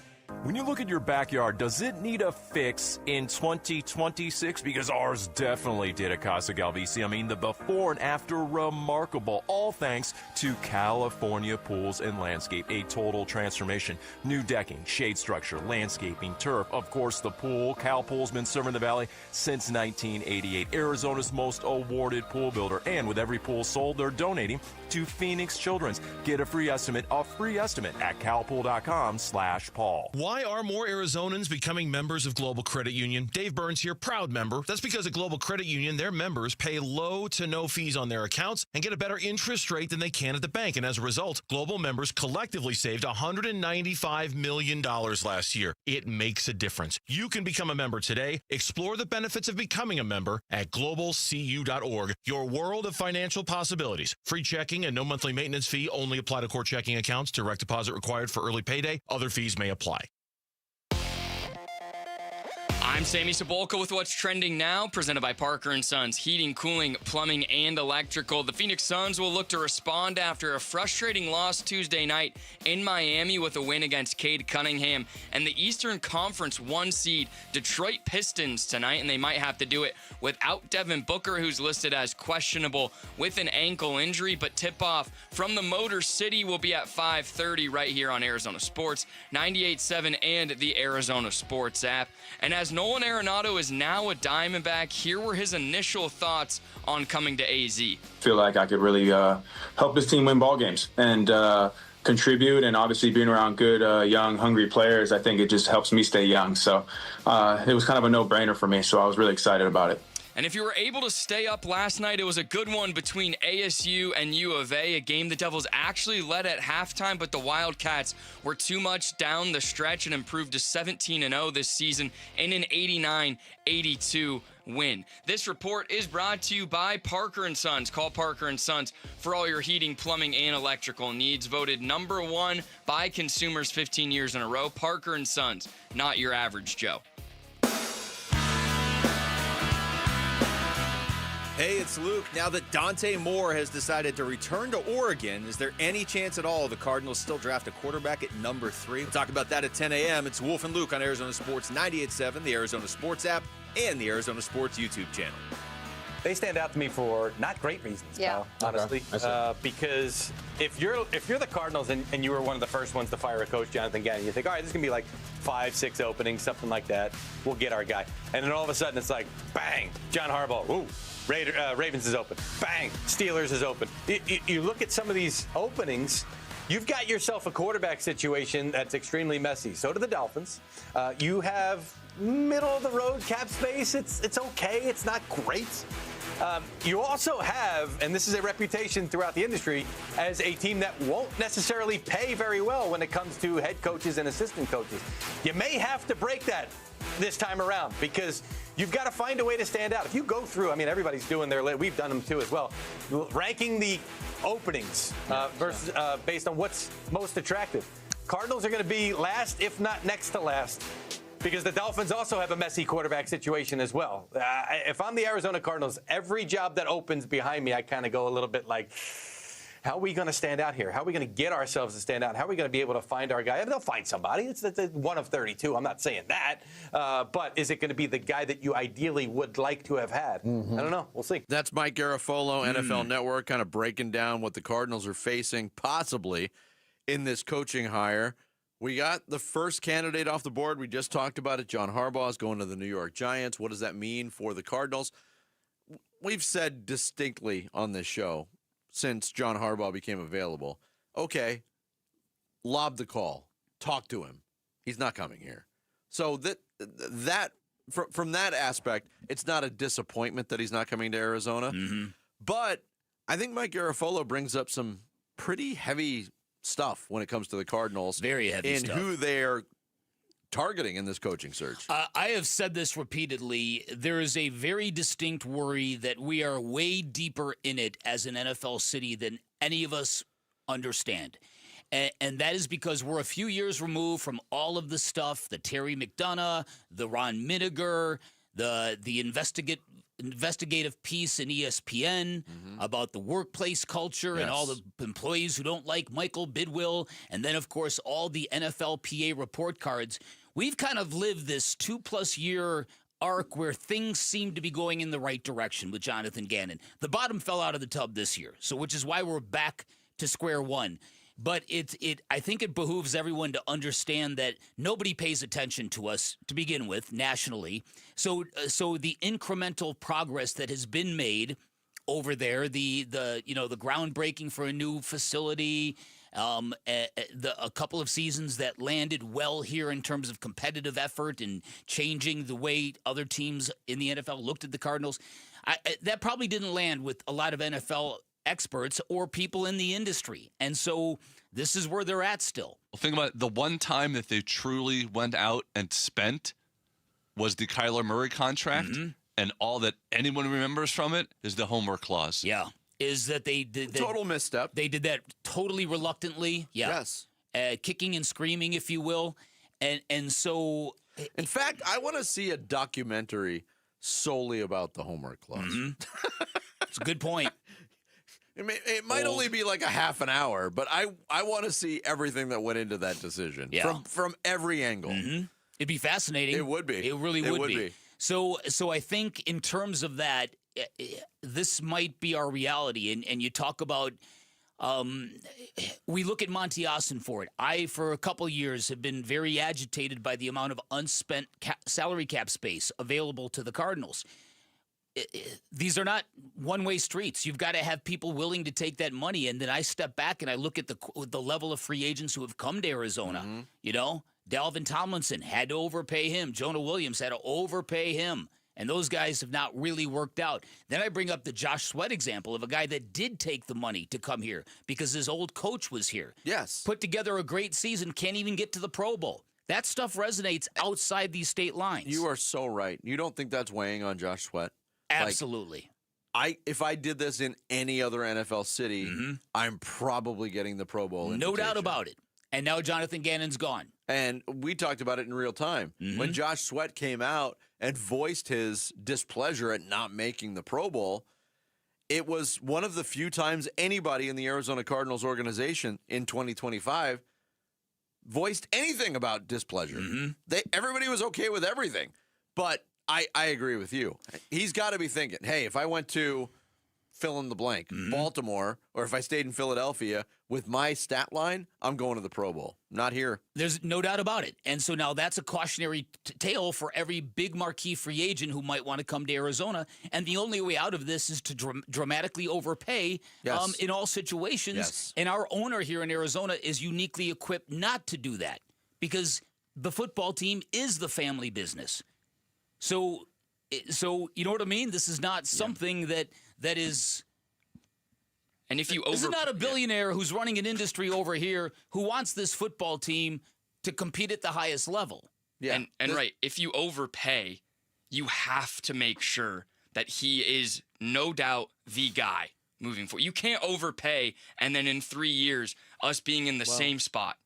[SPEAKER 5] When you look at your backyard, does it need a fix in 2026? Because ours definitely did at Casa Galvisi. I mean, the before and after, remarkable. All thanks to California Pools and Landscape. A total transformation. New decking, shade structure, landscaping, turf. Of course, the pool. Cal Pool's been serving the Valley since 1988. Arizona's most awarded pool builder. And with every pool sold, they're donating to Phoenix Children's. Get a free estimate at calpool.com/Paul.
[SPEAKER 25] Why are more Arizonans becoming members of Global Credit Union? Dave Burns here, proud member. That's because at Global Credit Union, their members pay low to no fees on their accounts and get a better interest rate than they can at the bank. And as a result, Global members collectively saved $195 million last year. It makes a difference. You can become a member today. Explore the benefits of becoming a member at globalcu.org. Your world of financial possibilities. Free checking and no monthly maintenance fee only apply to core checking accounts. Direct deposit required for early payday. Other fees may apply.
[SPEAKER 4] I'm Sammy Cebulka with what's trending now, presented by Parker & Sons Heating, Cooling, Plumbing, and Electrical. The Phoenix Suns will look to respond after a frustrating loss Tuesday night in Miami with a win against Cade Cunningham and the Eastern Conference 1 seed Detroit Pistons tonight, and they might have to do it without Devin Booker, who's listed as questionable with an ankle injury. But tip-off from the Motor City will be at 5:30 right here on Arizona Sports, 98.7, and the Arizona Sports app. And as Nolan Arenado is now a Diamondback, here were his initial thoughts on coming to AZ.
[SPEAKER 26] Feel like I could really help this team win ball games and contribute, and obviously being around good, young, hungry players, I think it just helps me stay young. So it was kind of a no-brainer for me, so I was really excited about it.
[SPEAKER 4] And if you were able to stay up last night, it was a good one between ASU and U of A, a game the Devils actually led at halftime, but the Wildcats were too much down the stretch and improved to 17-0 this season in an 89-82 win. This report is brought to you by Parker & Sons. Call Parker & Sons for all your heating, plumbing, and electrical needs. Voted number 1 by consumers 15 years in a row. Parker & Sons, not your average Joe.
[SPEAKER 27] Hey, it's Luke. Now that Dante Moore has decided to return to Oregon, is there any chance at all the Cardinals still draft a quarterback at number 3? We'll talk about that at 10 a.m. It's Wolf and Luke on Arizona Sports 98.7, the Arizona Sports app, and the Arizona Sports YouTube channel.
[SPEAKER 28] They stand out to me for not great reasons, Kyle, honestly. Because if you're the Cardinals and you were one of the first ones to fire a coach, Jonathan Gannon, you think, all right, this is going to be like 5-6 openings, something like that. We'll get our guy. And then all of a sudden it's like, bang, John Harbaugh, ooh. Ravens is open. Bang, Steelers is open. You look at some of these openings, you've got yourself a quarterback situation that's extremely messy. So do the Dolphins. You have middle-of-the-road cap space. It's okay. It's not great. You also have, and this is a reputation throughout the industry, as a team that won't necessarily pay very well when it comes to head coaches and assistant coaches. You may have to break that this time around because you've got to find a way to stand out. If you go through, I mean, everybody's doing their list. We've done them too as well. Ranking the openings versus based on what's most attractive. Cardinals are going to be last, if not next to last, because the Dolphins also have a messy quarterback situation as well. If I'm the Arizona Cardinals, every job that opens behind me, I kind of go a little bit like, how are we going to stand out here? How are we going to get ourselves to stand out? How are we going to be able to find our guy? I mean, they'll find somebody. It's one of 32. I'm not saying that. But is it going to be the guy that you ideally would like to have had? I don't know. We'll see.
[SPEAKER 12] That's Mike Garafolo, NFL Network, kind of breaking down what the Cardinals are facing possibly in this coaching hire. We got the first candidate off the board. We just talked about it. John Harbaugh is going to the New York Giants. What does that mean for the Cardinals? We've said distinctly on this show, since John Harbaugh became available, okay, lob the call, talk to him. He's not coming here. So from that aspect, it's not a disappointment that he's not coming to Arizona. But I think Mike Garafolo brings up some pretty heavy stuff when it comes to the Cardinals.
[SPEAKER 1] Very heavy stuff.
[SPEAKER 12] And who they're targeting in this coaching search.
[SPEAKER 1] I have said this repeatedly. There is a very distinct worry that we are way deeper in it as an NFL city than any of us understand. And that is because we're a few years removed from all of the stuff, the Terry McDonough, the Ron Miniger, the investigative piece in ESPN about the workplace culture and all the employees who don't like Michael Bidwill, and then, of course, all the NFLPA report cards. We've kind of lived this 2+ year arc where things seem to be going in the right direction with Jonathan Gannon. The bottom fell out of the tub this year, so which is why we're back to square one. But I think it behooves everyone to understand that nobody pays attention to us to begin with nationally. So the incremental progress that has been made over there, the groundbreaking for a new facility, a couple of seasons that landed well here in terms of competitive effort and changing the way other teams in the NFL looked at the Cardinals, that probably didn't land with a lot of NFL experts or people in the industry. And so this is where they're at still.
[SPEAKER 7] Well, think about it. The one time that they truly went out and spent was the Kyler Murray contract, and all that anyone remembers from it is the homework clause.
[SPEAKER 1] Yeah. Is that they did
[SPEAKER 12] total misstep.
[SPEAKER 1] They did that totally reluctantly. Yeah.
[SPEAKER 12] Yes.
[SPEAKER 1] Kicking and screaming, if you will. And so
[SPEAKER 12] in fact, I want to see a documentary solely about the homework clause.
[SPEAKER 1] It's a good point.
[SPEAKER 12] It might only be like a half an hour, but I want to see everything that went into that decision from every angle.
[SPEAKER 1] It'd be fascinating.
[SPEAKER 12] It would be.
[SPEAKER 1] It really would be. So I think in terms of that, this might be our reality. And you talk about, we look at Monty Ossenfort. I, for a couple years, have been very agitated by the amount of unspent salary cap space available to the Cardinals. These are not one-way streets. You've got to have people willing to take that money. And then I step back and I look at the level of free agents who have come to Arizona. You know, Dalvin Tomlinson had to overpay him. Jonah Williams had to overpay him. And those guys have not really worked out. Then I bring up the Josh Sweat example of a guy that did take the money to come here because his old coach was here.
[SPEAKER 12] Yes.
[SPEAKER 1] Put together a great season, can't even get to the Pro Bowl. That stuff resonates outside these state lines.
[SPEAKER 12] You are so right. You don't think that's weighing on Josh Sweat?
[SPEAKER 1] Absolutely.
[SPEAKER 12] If I did this in any other NFL city, I'm probably getting the Pro Bowl invitation.
[SPEAKER 1] No doubt about it. And now Jonathan Gannon's gone.
[SPEAKER 12] And we talked about it in real time. When Josh Sweat came out and voiced his displeasure at not making the Pro Bowl, it was one of the few times anybody in the Arizona Cardinals organization in 2025 voiced anything about displeasure. Everybody was okay with everything. But I agree with you. He's got to be thinking, hey, if I went to fill in the blank, Baltimore, or if I stayed in Philadelphia with my stat line, I'm going to the Pro Bowl. Not here.
[SPEAKER 1] There's no doubt about it. And so now that's a cautionary tale for every big marquee free agent who might want to come to Arizona. And the only way out of this is to dramatically overpay in all situations.
[SPEAKER 12] Yes.
[SPEAKER 1] And our owner here in Arizona is uniquely equipped not to do that because the football team is the family business. So you know what I mean? This is not something that is.
[SPEAKER 4] And if you
[SPEAKER 1] this is not a billionaire who's running an industry over here who wants this football team to compete at the highest level.
[SPEAKER 12] Yeah.
[SPEAKER 4] And right, if you overpay, you have to make sure that he is no doubt the guy moving forward. You can't overpay and then in 3 years us being in the same spot.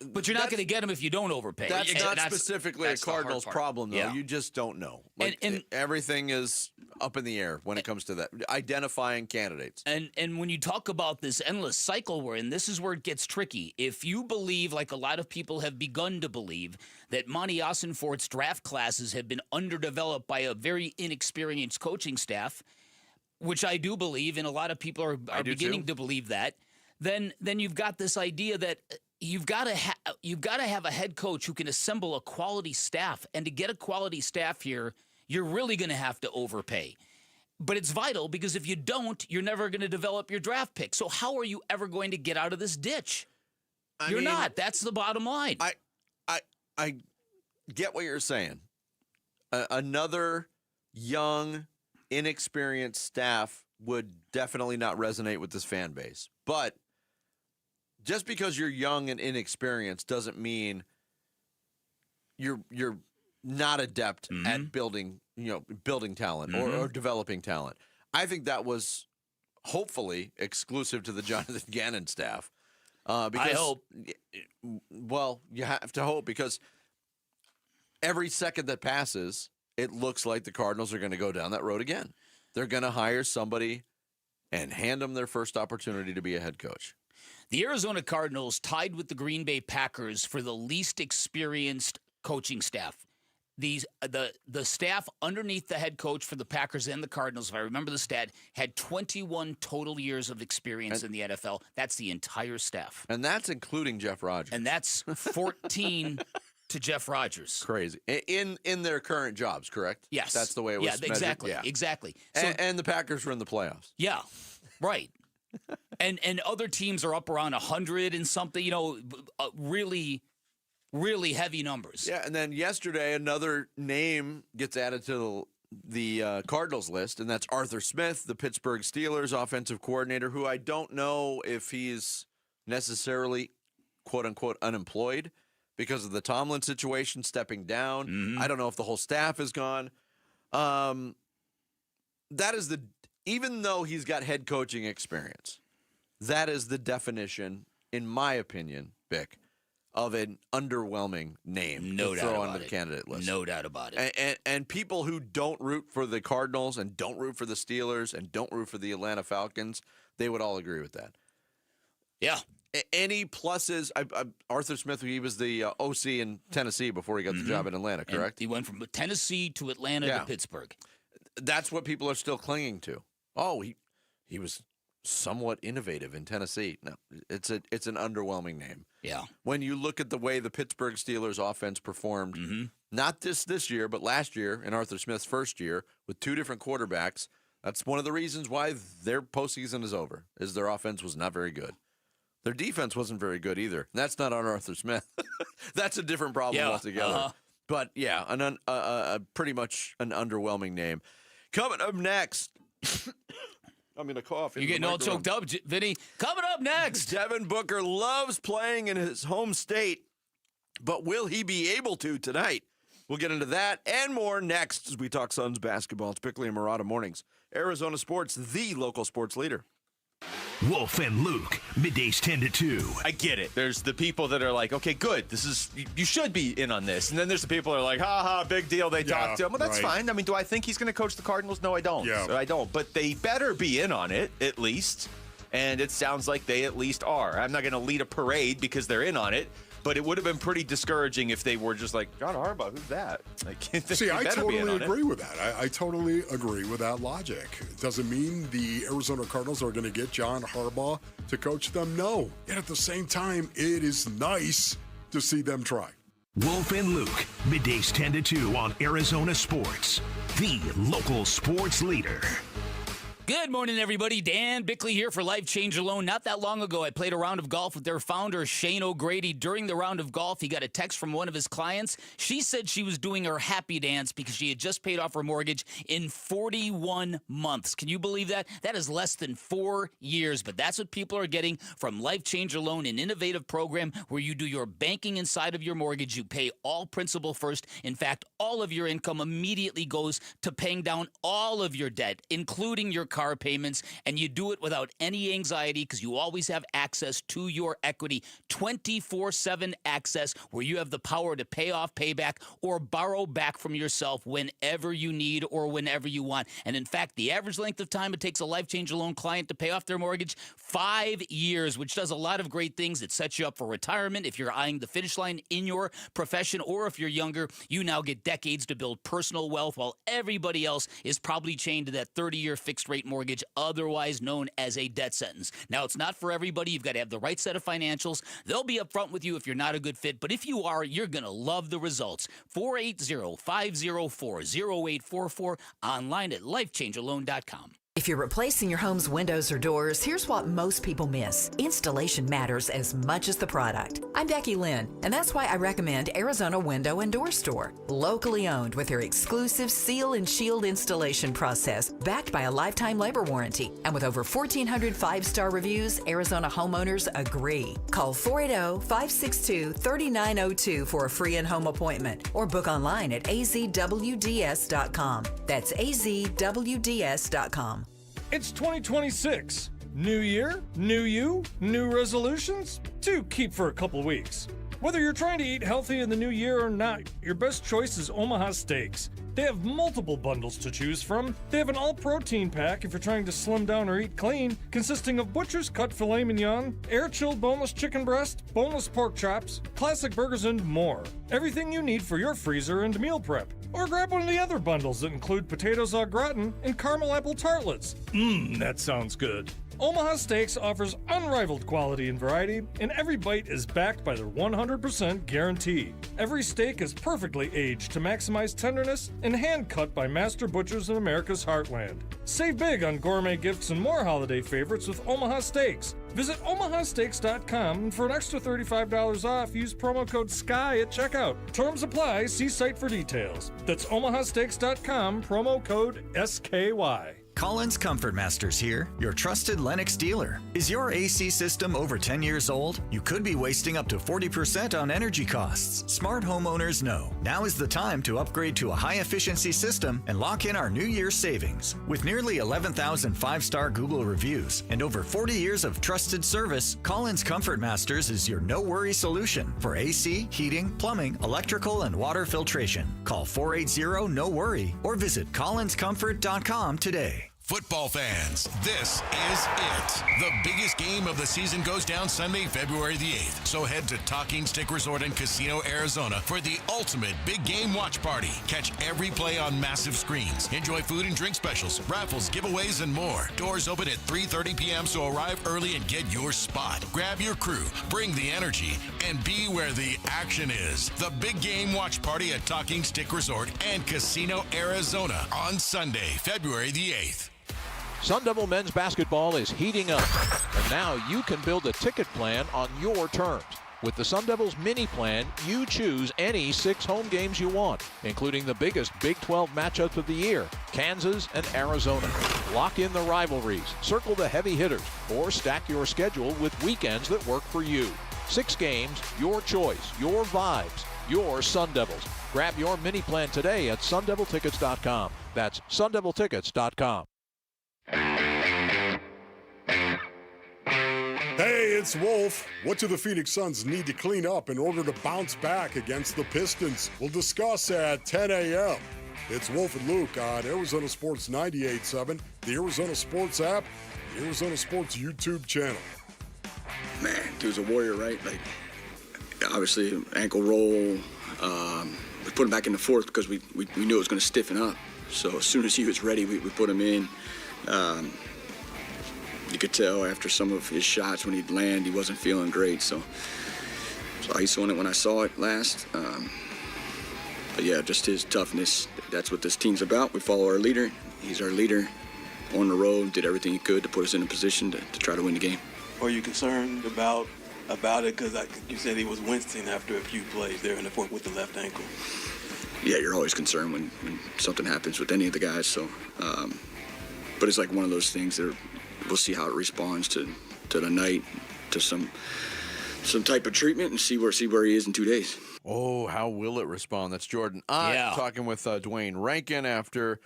[SPEAKER 1] But you're not going to get them if you don't overpay.
[SPEAKER 12] That's not specifically a Cardinals problem, though.
[SPEAKER 1] Yeah.
[SPEAKER 12] You just don't know.
[SPEAKER 1] And
[SPEAKER 12] everything is up in the air when it comes to that. Identifying candidates.
[SPEAKER 1] And when you talk about this endless cycle we're in, this is where it gets tricky. If you believe, like a lot of people have begun to believe, that Monty Ossenfort's draft classes have been underdeveloped by a very inexperienced coaching staff, which I do believe, and a lot of people are beginning to believe that, then you've got this idea that you've got to have a head coach who can assemble a quality staff, and to get a quality staff here, you're really going to have to overpay. But it's vital, because if you don't, you're never going to develop your draft pick. So how are you ever going to get out of this ditch? You're not. That's the bottom line.
[SPEAKER 12] I get what you're saying. Another young, inexperienced staff would definitely not resonate with this fan base. But just because you're young and inexperienced doesn't mean you're not adept at building talent or developing talent. I think that was hopefully exclusive to the Jonathan Gannon staff. Because,
[SPEAKER 1] I hope.
[SPEAKER 12] Well, you have to hope, because every second that passes, it looks like the Cardinals are going to go down that road again. They're going to hire somebody and hand them their first opportunity to be a head coach.
[SPEAKER 1] The Arizona Cardinals tied with the Green Bay Packers for the least experienced coaching staff. The staff underneath the head coach for the Packers and the Cardinals, if I remember the stat, had 21 total years of experience in the NFL. That's the entire staff.
[SPEAKER 12] And that's including Jeff Rodgers.
[SPEAKER 1] And that's 14 to Jeff Rodgers.
[SPEAKER 12] Crazy. In their current jobs, correct?
[SPEAKER 1] Yes.
[SPEAKER 12] That's the way it was measured.
[SPEAKER 1] Exactly.
[SPEAKER 12] Yeah.
[SPEAKER 1] Exactly. So,
[SPEAKER 12] And the Packers were in the playoffs.
[SPEAKER 1] Yeah, right. and other teams are up around 100 and something, really, really heavy numbers.
[SPEAKER 12] Yeah, and then yesterday another name gets added to the Cardinals list, and that's Arthur Smith, the Pittsburgh Steelers offensive coordinator, who I don't know if he's necessarily, quote-unquote, unemployed because of the Tomlin situation, stepping down. I don't know if the whole staff is gone. That is even though he's got head coaching experience, that is the definition, in my opinion, Vic, of an underwhelming name
[SPEAKER 1] No
[SPEAKER 12] to
[SPEAKER 1] doubt
[SPEAKER 12] throw
[SPEAKER 1] about
[SPEAKER 12] onto the
[SPEAKER 1] it.
[SPEAKER 12] candidate list.
[SPEAKER 1] No doubt about it.
[SPEAKER 12] And people who don't root for the Cardinals and don't root for the Steelers and don't root for the Atlanta Falcons, they would all agree with that.
[SPEAKER 1] Yeah.
[SPEAKER 12] Any pluses? Arthur Smith, he was the OC in Tennessee before he got the job in Atlanta, correct?
[SPEAKER 1] And he went from Tennessee to Atlanta to Pittsburgh.
[SPEAKER 12] That's what people are still clinging to. Oh, he was somewhat innovative in Tennessee. No, it's an underwhelming name.
[SPEAKER 1] Yeah.
[SPEAKER 12] When you look at the way the Pittsburgh Steelers offense performed, not this year, but last year in Arthur Smith's first year with two different quarterbacks, that's one of the reasons why their postseason is over, is their offense was not very good. Their defense wasn't very good either. And that's not on Arthur Smith. That's a different problem altogether. But yeah, pretty much an underwhelming name. Coming up next, I'm going to cough.
[SPEAKER 1] You're getting all choked up, Vinny. Coming up next,
[SPEAKER 12] Devin Booker loves playing in his home state, but will he be able to tonight? We'll get into that and more next as we talk Suns basketball. It's Bickley and Murata Mornings. Arizona Sports, the local sports leader.
[SPEAKER 8] Wolf and Luke, middays 10 to 2.
[SPEAKER 27] I get it. There's the people that are like, okay, good. You should be in on this. And then there's the people that are like, ha ha, big deal. They talk to him. Well, that's fine. I mean, do I think he's going to coach the Cardinals? No, I don't.
[SPEAKER 3] Yeah.
[SPEAKER 27] I don't. But they better be in on it, at least. And it sounds like they at least are. I'm not going to lead a parade because they're in on it. But it would have been pretty discouraging if they were just like, John Harbaugh, who's that? Like,
[SPEAKER 3] See, I totally agree with that. I totally agree with that logic. It doesn't mean the Arizona Cardinals are going to get John Harbaugh to coach them. No. Yet at the same time, it is nice to see them try.
[SPEAKER 8] Wolf and Luke, middays 10 to 2 on Arizona Sports, the local sports leader.
[SPEAKER 1] Good morning, everybody. Dan Bickley here for Life Change Alone. Not that long ago, I played a round of golf with their founder, Shane O'Grady. During the round of golf, he got a text from one of his clients. She said she was doing her happy dance because she had just paid off her mortgage in 41 months. Can you believe that? That is less than 4 years, but that's what people are getting from Life Change Alone, an innovative program where you do your banking inside of your mortgage. You pay all principal first. In fact, all of your income immediately goes to paying down all of your debt, including your car car payments, and you do it without any anxiety because you always have access to your equity, 24/7 access where you have the power to pay off, pay back, or borrow back from yourself whenever you need or whenever you want. And in fact, the average length of time it takes a Life Changer loan client to pay off their mortgage, 5 years, which does a lot of great things. It sets you up for retirement if you're eyeing the finish line in your profession, or if you're younger, you now get decades to build personal wealth while everybody else is probably chained to that 30-year fixed rate mortgage, otherwise known as a debt sentence. Now, it's not for everybody. You've got to have the right set of financials. They'll be upfront with you if you're not a good fit, but if you are, you're going to love the results. 480-504-0844, online at lifechangerloan.com.
[SPEAKER 13] If you're replacing your home's windows or doors, here's what most people miss. Installation matters as much as the product. I'm Becky Lynn, and that's why I recommend Arizona Window and Door Store. Locally owned with their exclusive seal and shield installation process, backed by a lifetime labor warranty. And with over 1,400 five-star reviews, Arizona homeowners agree. Call 480-562-3902 for a free in-home appointment, or book online at azwds.com. That's azwds.com.
[SPEAKER 14] It's 2026. New year, new you, new resolutions to keep for a couple weeks. Whether you're trying to eat healthy in the new year or not, your best choice is Omaha Steaks. They have multiple bundles to choose from. They have an all-protein pack if you're trying to slim down or eat clean, consisting of butcher's cut filet mignon, air-chilled boneless chicken breast, boneless pork chops, classic burgers, and more. Everything you need for your freezer and meal prep. Or grab one of the other bundles that include potatoes au gratin and caramel apple tartlets. That sounds good. Omaha Steaks offers unrivaled quality and variety, and every bite is backed by their 100% guarantee. Every steak is perfectly aged to maximize tenderness and hand-cut by master butchers in America's heartland. Save big on gourmet gifts and more holiday favorites with Omaha Steaks. Visit omahasteaks.com, and for an extra $35 off, use promo code SKY at checkout. Terms apply. See site for details. That's omahasteaks.com, promo code SKY.
[SPEAKER 15] Collins Comfort Masters here, your trusted Lennox dealer. Is your AC system over 10 years old? You could be wasting up to 40% on energy costs. Smart homeowners know now is the time to upgrade to a high-efficiency system and lock in our New Year's savings. With nearly 11,000 five-star Google reviews and over 40 years of trusted service, Collins Comfort Masters is your no-worry solution for AC, heating, plumbing, electrical, and water filtration. Call 480-NO-WORRY or visit collinscomfort.com today.
[SPEAKER 16] Football fans, this is it. The biggest game of the season goes down Sunday, February the 8th. So head to Talking Stick Resort and Casino, Arizona for the ultimate big game watch party. Catch every play on massive screens. Enjoy food and drink specials, raffles, giveaways, and more. Doors open at 3:30 p.m., so arrive early and get your spot. Grab your crew, bring the energy, and be where the action is. The big game watch party at Talking Stick Resort and Casino, Arizona on Sunday, February the 8th.
[SPEAKER 17] Sun Devil men's basketball is heating up, and now you can build a ticket plan on your terms. With the Sun Devils mini plan, you choose any 6 home games you want, including the biggest Big 12 matchups of the year, Kansas and Arizona. Lock in the rivalries, circle the heavy hitters, or stack your schedule with weekends that work for you. 6 games, your choice, your vibes, your Sun Devils. Grab your mini plan today at sundeviltickets.com. That's sundeviltickets.com.
[SPEAKER 3] Hey, it's Wolf. What do the Phoenix Suns need to clean up in order to bounce back against the Pistons? We'll discuss at 10 a.m. It's Wolf and Luke on Arizona Sports 98.7, the Arizona Sports app, the Arizona Sports YouTube channel.
[SPEAKER 19] Man, dude's a warrior, right? Like, obviously, ankle roll. We put him back in the fourth because we knew it was going to stiffen up. So as soon as he was ready, we put him in. You could tell after some of his shots when he'd land, he wasn't feeling great. So ice on it when I saw it last. But yeah, just his toughness. That's what this team's about. We follow our leader. He's our leader on the road, did everything he could to put us in a position to try to win the game.
[SPEAKER 20] Are you concerned about it? Because you said he was wincing after a few plays there in the fourth with the left ankle.
[SPEAKER 19] Yeah, you're always concerned when something happens with any of the guys. So, but it's like one of those things that we'll see how it responds to the night, to some type of treatment, and see where he is in 2 days.
[SPEAKER 12] Oh, how will it respond? That's Jordan Ott talking with Dwayne Rankin after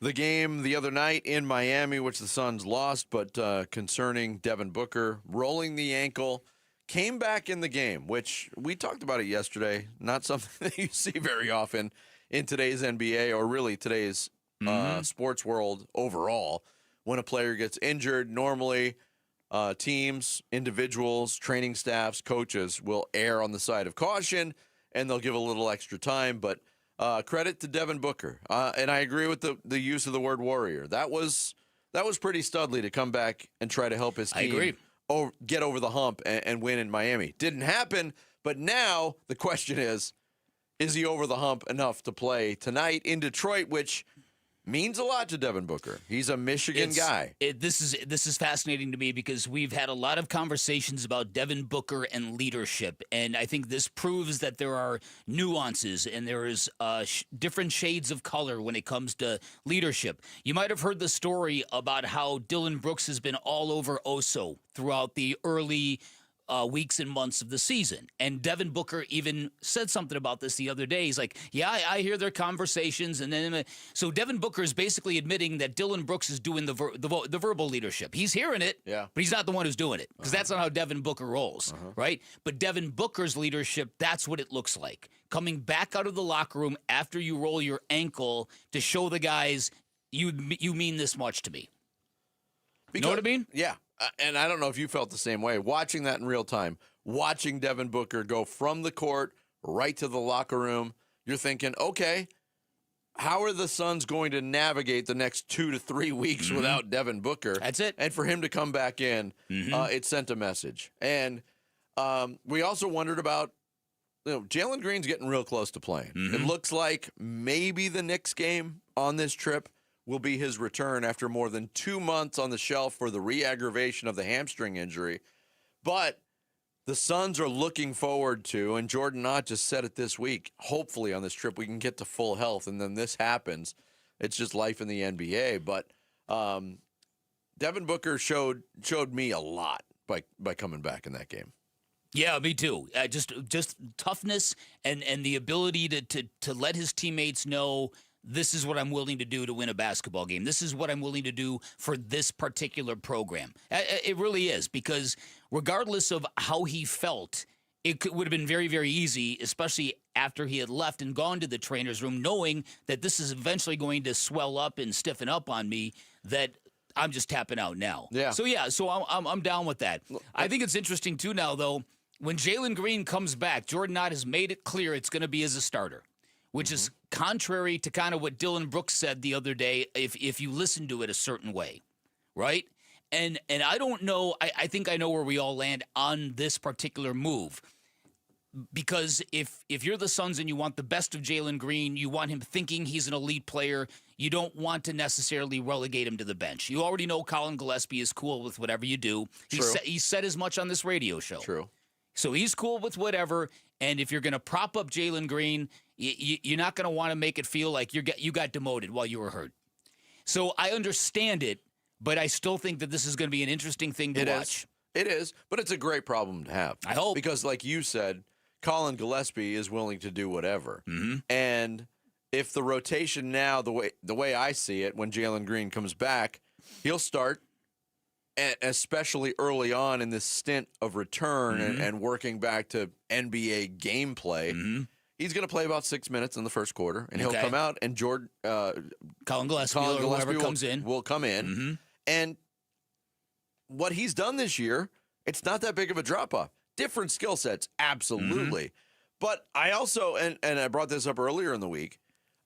[SPEAKER 12] The game the other night in Miami, which the Suns lost, but concerning Devin Booker rolling the ankle, came back in the game, which we talked about it yesterday. Not something that you see very often in today's NBA or really today's sports world overall. When a player gets injured, normally teams, individuals, training staffs, coaches will err on the side of caution, and they'll give a little extra time. But credit to Devin Booker. And I agree with the use of the word warrior. That was pretty studly to come back and try to help his team get over the hump and win in Miami. Didn't happen, but now the question is he over the hump enough to play tonight in Detroit, which means a lot to Devin Booker. He's a Michigan guy.
[SPEAKER 1] This is fascinating to me because we've had a lot of conversations about Devin Booker and leadership, and I think this proves that there are nuances and there is different shades of color when it comes to leadership. You might have heard the story about how Dillon Brooks has been all over Oso throughout the early weeks and months of the season. And Devin Booker even said something about this the other day. He's like, yeah, I hear their conversations. And then, so Devin Booker is basically admitting that Dillon Brooks is doing the verbal leadership. He's hearing it, but he's not the one who's doing it because that's not how Devin Booker rolls, right? But Devin Booker's leadership, that's what it looks like. Coming back out of the locker room after you roll your ankle to show the guys you mean this much to me. You know what I mean?
[SPEAKER 12] Yeah. And I don't know if you felt the same way. Watching that in real time, watching Devin Booker go from the court right to the locker room, you're thinking, okay, how are the Suns going to navigate the next 2 to 3 weeks without Devin Booker?
[SPEAKER 1] That's it.
[SPEAKER 12] And for him to come back in, it sent a message. And we also wondered about, Jalen Green's getting real close to playing. It looks like maybe the Knicks game on this trip will be his return after more than 2 months on the shelf for the re-aggravation of the hamstring injury. But the Suns are looking forward to, and Jordan Knott just said it this week, hopefully on this trip we can get to full health, and then this happens. It's just life in the NBA. But Devin Booker showed me a lot by coming back in that game.
[SPEAKER 1] Yeah, me too. Just toughness and the ability to let his teammates know this is what I'm willing to do to win a basketball game. This is what I'm willing to do for this particular program. It really is, because regardless of how he felt, it would have been very, very easy, especially after he had left and gone to the trainer's room, knowing that this is eventually going to swell up and stiffen up on me, that I'm just tapping out now. So I'm down with that. I think it's interesting, too, now, though, when Jalen Green comes back, Jordan Knott has made it clear it's going to be as a starter, which is contrary to kind of what Dillon Brooks said the other day, if you listen to it a certain way, right? And I don't know, I think I know where we all land on this particular move. Because if you're the Suns and you want the best of Jalen Green, you want him thinking he's an elite player, you don't want to necessarily relegate him to the bench. You already know Colin Gillespie is cool with whatever you do. He said as much on this radio show.
[SPEAKER 12] True.
[SPEAKER 1] So he's cool with whatever, and if you're going to prop up Jalen Green, you're not going to want to make it feel like you got demoted while you were hurt. So I understand it, but I still think that this is going to be an interesting thing to watch.
[SPEAKER 12] It is, but it's a great problem to have.
[SPEAKER 1] I hope.
[SPEAKER 12] Because like you said, Colin Gillespie is willing to do whatever. And if the rotation now, the way I see it, when Jalen Green comes back, he'll start, especially early on in this stint of return and working back to NBA gameplay. He's going to play about 6 minutes in the first quarter, and he'll come out, and
[SPEAKER 1] Colin Gillespie or whoever comes in
[SPEAKER 12] will come in. And what he's done this year, it's not that big of a drop-off. Different skill sets, absolutely. But I also, and I brought this up earlier in the week,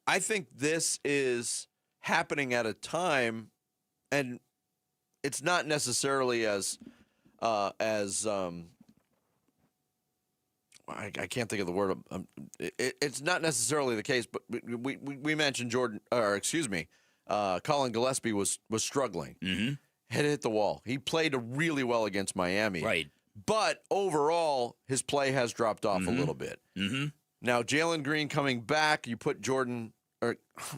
[SPEAKER 12] I think this is happening at a time, and it's not necessarily as I can't think of the word. It's not necessarily the case, but we mentioned Colin Gillespie was struggling. Had hit the wall. He played really well against Miami.
[SPEAKER 1] Right.
[SPEAKER 12] But overall, his play has dropped off a little bit. Now, Jalen Green coming back, you put Jordan.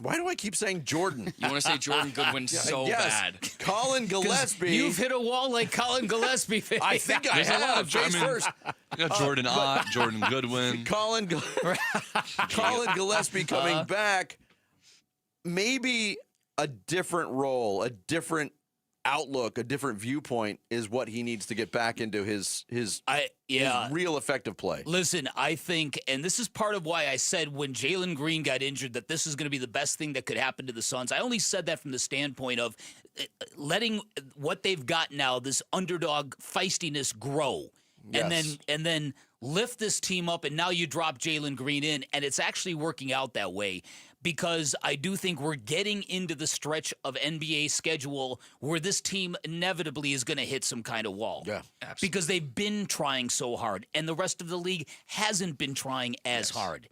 [SPEAKER 12] Why do I keep saying Jordan?
[SPEAKER 4] You want to say Jordan Goodwin bad.
[SPEAKER 12] Colin Gillespie.
[SPEAKER 1] You've hit a wall like Colin Gillespie.
[SPEAKER 12] I think I have. A lot of first.
[SPEAKER 7] You got Jordan Ott, Jordan Goodwin.
[SPEAKER 12] Colin Gillespie coming back. Maybe a different role, a different outlook, a different viewpoint is what he needs to get back into his real effective play.
[SPEAKER 1] Listen, I think, and this is part of why I said when Jalen Green got injured that this is going to be the best thing that could happen to the Suns. I only said that from the standpoint of letting what they've got now, this underdog feistiness, grow.
[SPEAKER 12] Yes.
[SPEAKER 1] And then lift this team up, and now you drop Jalen Green in, and it's actually working out that way because I do think we're getting into the stretch of NBA schedule where this team inevitably is going to hit some kind of wall.
[SPEAKER 12] Yeah,
[SPEAKER 1] absolutely. Because they've been trying so hard, and the rest of the league hasn't been trying as hard.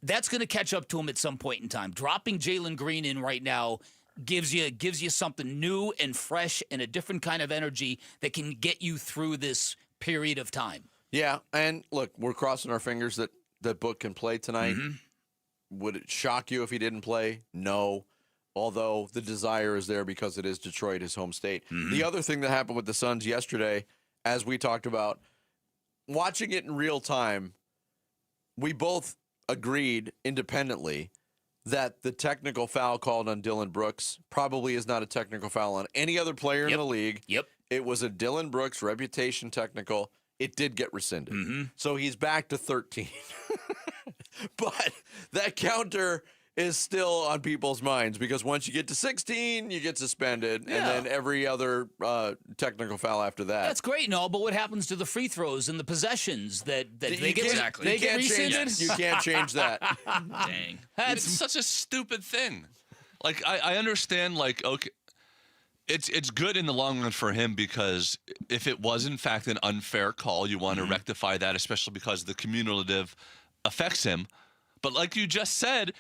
[SPEAKER 1] That's going to catch up to them at some point in time. Dropping Jalen Green in right now gives you something new and fresh and a different kind of energy that can get you through this period of time.
[SPEAKER 12] Yeah, and look, we're crossing our fingers that Book can play tonight.
[SPEAKER 1] Mm-hmm.
[SPEAKER 12] Would it shock you if he didn't play? No. Although the desire is there because it is Detroit, his home state.
[SPEAKER 1] Mm-hmm.
[SPEAKER 12] The other thing that happened with the Suns yesterday, as we talked about, watching it in real time, we both agreed independently that the technical foul called on Dillon Brooks probably is not a technical foul on any other player in the league.
[SPEAKER 1] Yep.
[SPEAKER 12] It was a Dillon Brooks reputation technical. It did get rescinded.
[SPEAKER 1] Mm-hmm.
[SPEAKER 12] So he's back to 13. But that counter is still on people's minds because once you get to 16, you get suspended, and then every other technical foul after that.
[SPEAKER 1] That's great and all, but what happens to the free throws and the possessions that they get rescinded?
[SPEAKER 12] You can't change that.
[SPEAKER 7] Dang. It's such a stupid thing. Like, I understand, like, okay, it's good in the long run for him because if it was, in fact, an unfair call, you want to rectify that, especially because the cumulative affects him. But like you just said,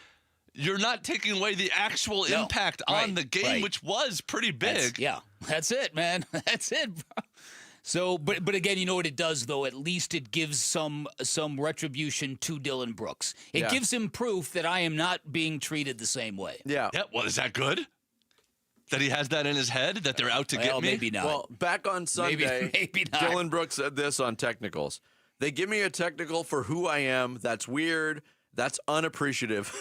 [SPEAKER 7] you're not taking away the actual impact on the game, which was pretty big.
[SPEAKER 1] That's it, man. That's it, bro. So, but again, you know what it does, though? At least it gives some retribution to Dillon Brooks. It gives him proof that I am not being treated the same way.
[SPEAKER 12] Yeah.
[SPEAKER 7] Well, is that good? That he has that in his head, that they're out to get me?
[SPEAKER 1] Maybe not.
[SPEAKER 12] Well, back on Sunday,
[SPEAKER 1] maybe not.
[SPEAKER 12] Dillon Brooks said this on technicals. They give me a technical for who I am. That's weird. That's unappreciative.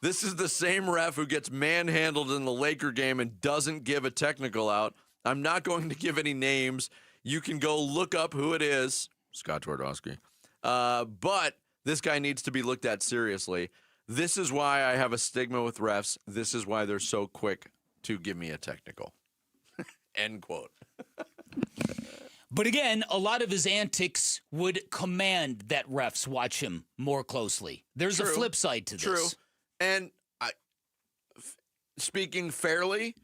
[SPEAKER 12] This is the same ref who gets manhandled in the Laker game and doesn't give a technical out. I'm not going to give any names. You can go look up who it is. Scott Twardowski. But this guy needs to be looked at seriously. This is why I have a stigma with refs. This is why they're so quick to give me a technical. End quote.
[SPEAKER 1] But again, a lot of his antics would command that refs watch him more closely. There's a flip side to this.
[SPEAKER 12] True. And speaking fairly,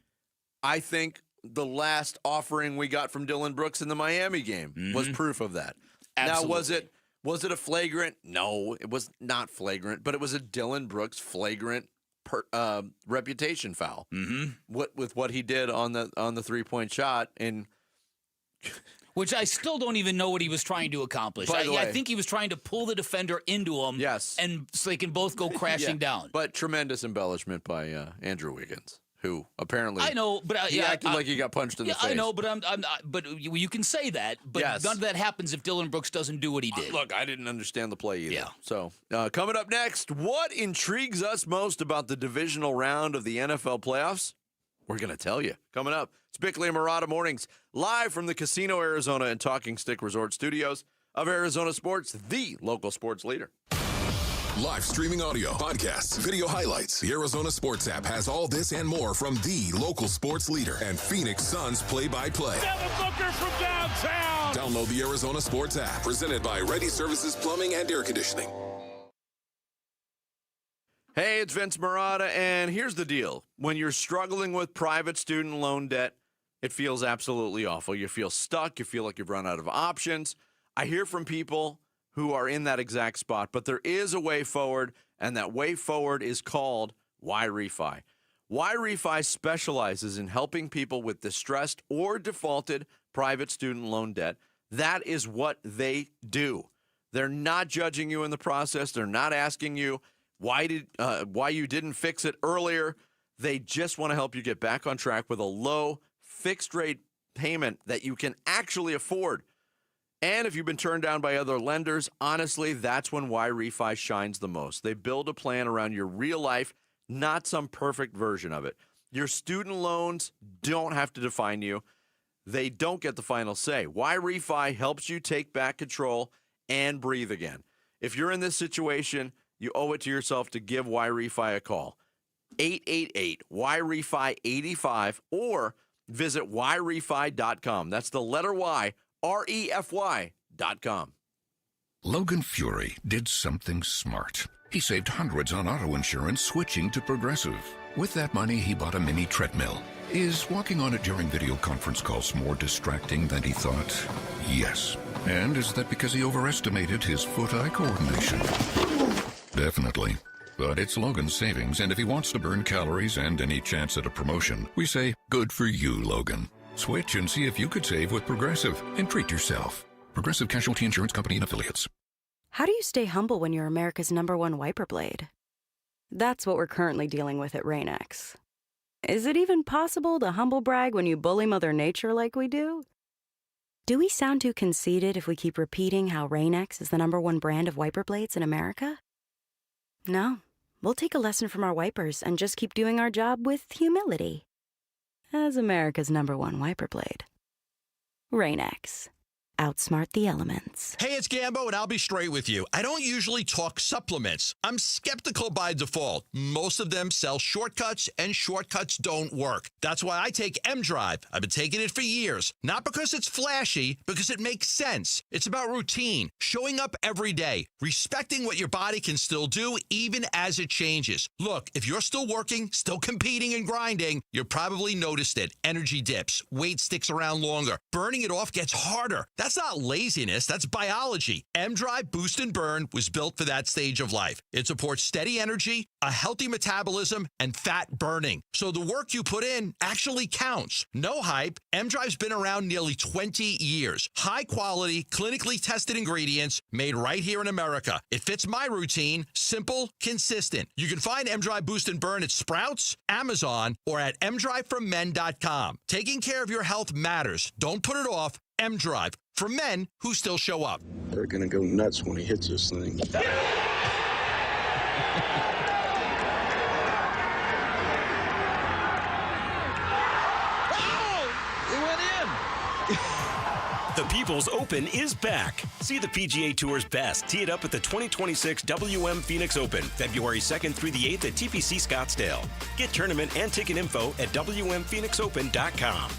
[SPEAKER 12] I think the last offering we got from Dillon Brooks in the Miami game was proof of that.
[SPEAKER 1] Absolutely.
[SPEAKER 12] Now, was it a flagrant? No, it was not flagrant, but it was a Dillon Brooks flagrant reputation foul. With what he did on the 3-point shot, and
[SPEAKER 1] which I still don't even know what he was trying to accomplish. I think he was trying to pull the defender into him.
[SPEAKER 12] Yes,
[SPEAKER 1] and so they can both go crashing down.
[SPEAKER 12] But tremendous embellishment by Andrew Wiggins, who apparently
[SPEAKER 1] I know, but
[SPEAKER 12] he acted like he got punched in the face.
[SPEAKER 1] I know, but but you can say that, but none of that happens if Dillon Brooks doesn't do what he did.
[SPEAKER 12] Look, I didn't understand the play either. Yeah. So coming up next, what intrigues us most about the divisional round of the NFL playoffs? We're going to tell you. Coming up, it's Bickley and Murata Mornings, live from the Casino Arizona and Talking Stick Resort Studios of Arizona Sports, the local sports leader.
[SPEAKER 16] Live streaming audio, podcasts, video highlights. The Arizona Sports app has all this and more from the local sports leader and Phoenix Suns play-by-play.
[SPEAKER 24] Devin Booker from downtown.
[SPEAKER 16] Download the Arizona Sports app, presented by Ready Services Plumbing and Air Conditioning.
[SPEAKER 12] Hey, it's Vince Murata, and here's the deal. When you're struggling with private student loan debt, it feels absolutely awful. You feel stuck. You feel like you've run out of options. I hear from people who are in that exact spot, but there is a way forward, and that way forward is called YRefi. YRefi specializes in helping people with distressed or defaulted private student loan debt. That is what they do. They're not judging you in the process. They're not asking you why you didn't fix it earlier. They just want to help you get back on track with a low fixed rate payment that you can actually afford. And if you've been turned down by other lenders, honestly, that's when YRefi shines the most. They build a plan around your real life, not some perfect version of it. Your student loans don't have to define you. They don't get the final say. Y-Refi helps you take back control and breathe again. If you're in this situation, you owe it to yourself to give Y-Refi a call. 888-Y-REFI-85 or visit YREFI.com. That's the letter Y, REFY.com.
[SPEAKER 2] Logan Fury did something smart. He saved hundreds on auto insurance switching to Progressive. With that money, he bought a mini treadmill. Is walking on it during video conference calls more distracting than he thought? Yes. And is that because he overestimated his foot-eye coordination? Definitely. But it's Logan's savings, and if he wants to burn calories and any chance at a promotion, we say, good for you, Logan. Switch and see if you could save with Progressive and treat yourself. Progressive Casualty Insurance Company and Affiliates.
[SPEAKER 9] How do you stay humble when you're America's #1 wiper blade? That's what we're currently dealing with at Rain-X. Is it even possible to humble brag when you bully Mother Nature like we do? Do we sound too conceited if we keep repeating how Rain-X is the #1 brand of wiper blades in America? No, we'll take a lesson from our wipers and just keep doing our job with humility. As America's #1 wiper blade. Rain-X. Outsmart the elements.
[SPEAKER 10] Hey, it's Gambo, and I'll be straight with you. I don't usually talk supplements. I'm skeptical by default. Most of them sell shortcuts, and shortcuts don't work. That's why I take M-Drive. I've been taking it for years. Not because it's flashy, because it makes sense. It's about routine, showing up every day, respecting what your body can still do even as it changes. Look, if you're still working, still competing and grinding, you probably noticed it. Energy dips, weight sticks around longer, burning it off gets harder. That's not laziness, that's biology. M-Drive Boost and Burn was built for that stage of life. It supports steady energy, a healthy metabolism, and fat burning. So the work you put in actually counts. No hype, M-Drive's been around nearly 20 years. High quality, clinically tested ingredients made right here in America. It fits my routine, simple, consistent. You can find M-Drive Boost and Burn at Sprouts, Amazon, or at mdriveformen.com. Taking care of your health matters. Don't put it off. M-Drive, for men who still show up.
[SPEAKER 19] They're going to go nuts when he hits this thing.
[SPEAKER 11] The People's Open is back. See the PGA Tour's best tee it up at the 2026 WM Phoenix Open, February 2nd through the 8th at TPC Scottsdale. Get tournament and ticket info at WMPhoenixOpen.com.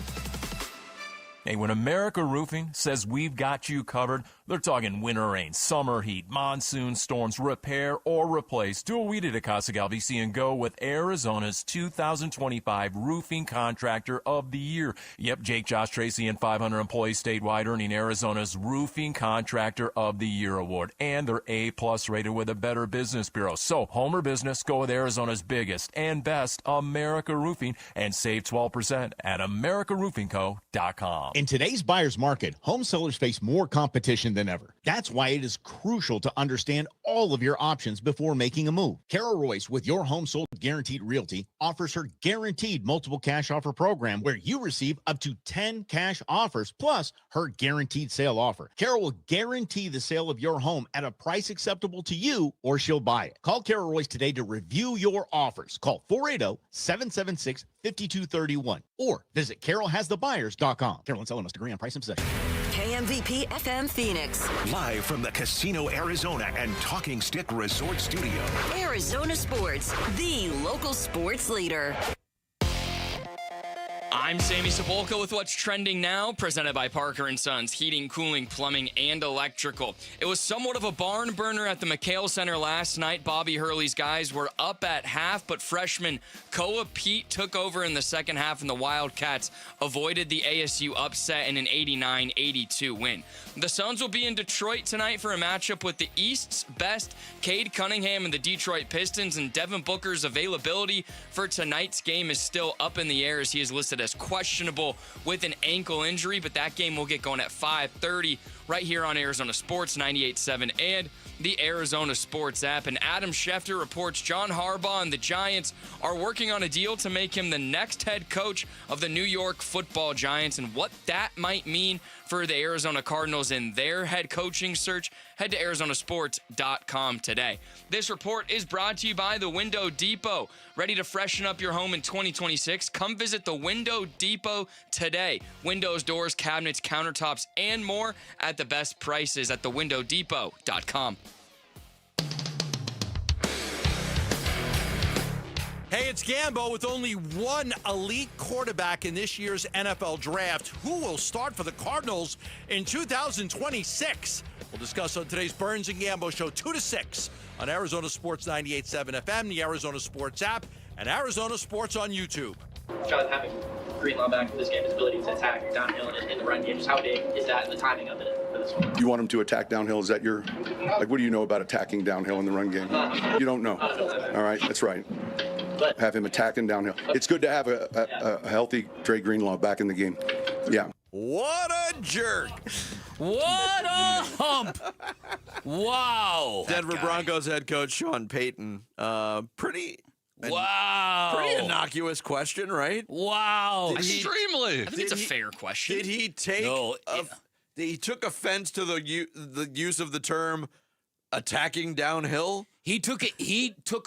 [SPEAKER 5] Hey, when America Roofing says we've got you covered, they're talking winter rain, summer heat, monsoon storms, repair or replace. Do what we did at Casa Galvisi and go with Arizona's 2025 Roofing Contractor of the Year. Yep, Jake, Josh, Tracy, and 500 employees statewide earning Arizona's Roofing Contractor of the Year award. And they're A-plus rated with a Better Business Bureau. So, home or business, go with Arizona's biggest and best, America Roofing, and save 12% at AmericaRoofingCo.com.
[SPEAKER 18] In today's buyer's market, home sellers face more competition than ever. That's why it is crucial to understand all of your options before making a move. Carol Royce with Your Home Sold Guaranteed Realty offers her guaranteed multiple cash offer program where you receive up to 10 cash offers plus her guaranteed sale offer. Carol will guarantee the sale of your home at a price acceptable to you or she'll buy it. Call Carol Royce today to review your offers. Call 480-776-5231 or visit carolhasthebuyers.com. Carol and seller must agree on price and possession.
[SPEAKER 21] KMVP FM Phoenix.
[SPEAKER 8] Live from the Casino Arizona and Talking Stick Resort Studio.
[SPEAKER 21] Arizona Sports, the local sports leader.
[SPEAKER 4] I'm Sammy Sepulka with what's trending now, presented by Parker & Sons, heating, cooling, plumbing, and electrical. It was somewhat of a barn burner at the McHale Center last night. Bobby Hurley's guys were up at half, but freshman Koa Pete took over in the second half, and the Wildcats avoided the ASU upset in an 89-82 win. The Suns will be in Detroit tonight for a matchup with the East's best, Cade Cunningham and the Detroit Pistons, and Devin Booker's availability for tonight's game is still up in the air as he is listed as questionable with an ankle injury, but that game will get going at 5:30 right here on Arizona Sports 98.7 and the Arizona Sports app. And Adam Schefter reports John Harbaugh and the Giants are working on a deal to make him the next head coach of the New York Football Giants. And what that might mean for the Arizona Cardinals in their head coaching search, head to arizonasports.com today. This report is brought to you by the Window Depot. Ready to freshen up your home in 2026? Come visit the Window Depot today. Windows, doors, cabinets, countertops, and more at the best prices at thewindowdepot.com.
[SPEAKER 10] Hey, it's Gambo with only one elite quarterback in this year's NFL draft. Who will start for the Cardinals in 2026? We'll discuss on today's Burns and Gambo show 2 to 6 on Arizona Sports 98.7 FM, the Arizona Sports app, and Arizona Sports on YouTube.
[SPEAKER 6] John, having Greenlaw back for this game, his ability to attack downhill in the run game, just how big is that and the timing of it for this one?
[SPEAKER 13] You want him to attack downhill? Is that your, like, what do you know about attacking downhill in the run game? You don't know. All right, that's right. Have him attacking downhill. It's good to have a healthy Dre Greenlaw back in the game. Yeah.
[SPEAKER 12] What a jerk.
[SPEAKER 1] What a hump. Wow.
[SPEAKER 12] Denver Broncos head coach Sean Payton. Pretty innocuous question, right?
[SPEAKER 1] Wow.
[SPEAKER 4] Extremely. I think it's a fair question.
[SPEAKER 12] Did he take he took offense to the use of the term attacking downhill?
[SPEAKER 1] He took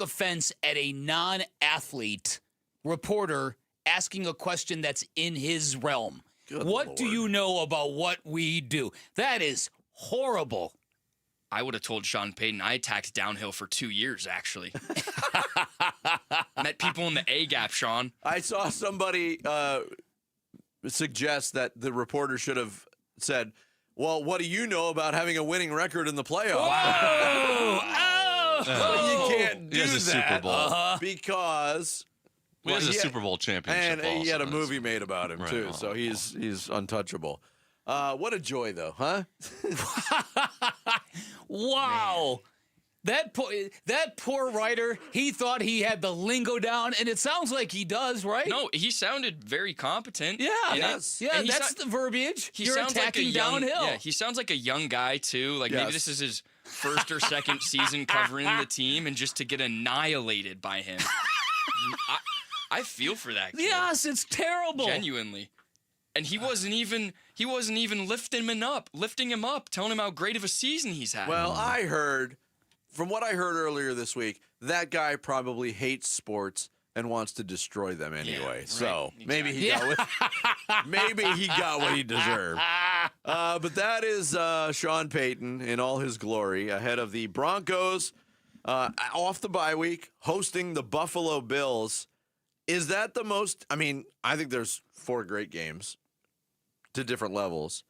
[SPEAKER 1] offense at a non-athlete reporter asking a question that's in his realm. What do you know about what we do? That is horrible.
[SPEAKER 4] I would have told Sean Payton I attacked downhill for 2 years, actually. Met people in the A gap, Sean.
[SPEAKER 12] I saw somebody suggest that the reporter should have said, well, what do you know about having a winning record in the playoffs? You can't do
[SPEAKER 7] he has a
[SPEAKER 12] that
[SPEAKER 7] Super Bowl.
[SPEAKER 12] Because
[SPEAKER 7] he has a Super Bowl championship.
[SPEAKER 12] And he had a
[SPEAKER 7] also.
[SPEAKER 12] movie made about him,
[SPEAKER 7] Right.
[SPEAKER 12] too, so he's untouchable. What a joy, though, huh?
[SPEAKER 1] Wow. That poor writer, he thought he had the lingo down, and it sounds like he does, right?
[SPEAKER 4] No, he sounded very competent.
[SPEAKER 1] Yeah,
[SPEAKER 12] yes.
[SPEAKER 1] Yeah, that's the verbiage.
[SPEAKER 4] He
[SPEAKER 1] You're
[SPEAKER 4] sounds
[SPEAKER 1] attacking
[SPEAKER 4] like a young,
[SPEAKER 1] downhill.
[SPEAKER 4] Yeah, he sounds like a young guy, too. Like, maybe
[SPEAKER 12] Yes.
[SPEAKER 4] this is his first or second season covering the team, and just to get annihilated by him. I feel for that kid.
[SPEAKER 1] Yes, it's terrible.
[SPEAKER 4] Genuinely. And he wasn't even lifting him up, telling him how great of a season he's had.
[SPEAKER 12] Well, from what I heard earlier this week, that guy probably hates sports and wants to destroy them anyway.
[SPEAKER 4] right.
[SPEAKER 12] So maybe he
[SPEAKER 1] Yeah.
[SPEAKER 12] got what he deserved. But that is Sean Payton in all his glory ahead of the Broncos off the bye week, hosting the Buffalo Bills. Is that the most? I mean, I think there's 4 great games to different levels.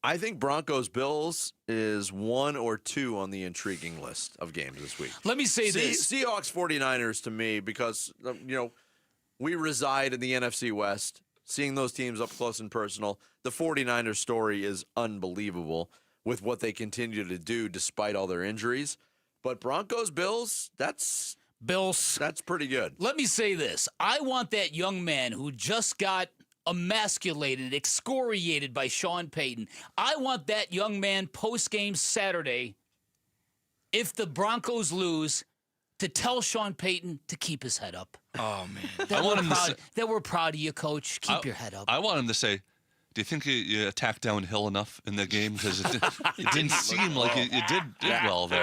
[SPEAKER 12] I think Broncos-Bills is 1 or 2 on the intriguing list of games this week.
[SPEAKER 1] Let me say this.
[SPEAKER 12] Seahawks-49ers to me, because, we reside in the NFC West. Seeing those teams up close and personal, the 49ers story is unbelievable with what they continue to do despite all their injuries. But Broncos-Bills, that's pretty good.
[SPEAKER 1] Let me say this. I want that young man who just got emasculated, excoriated by Sean Payton. I want that young man post-game Saturday, if the Broncos lose, to tell Sean Payton to keep his head up.
[SPEAKER 4] Oh, man.
[SPEAKER 1] That we're proud of you, Coach. Keep your head up.
[SPEAKER 7] I want him to say, do you think you attacked downhill enough in the game? Because it didn't seem like you did well there.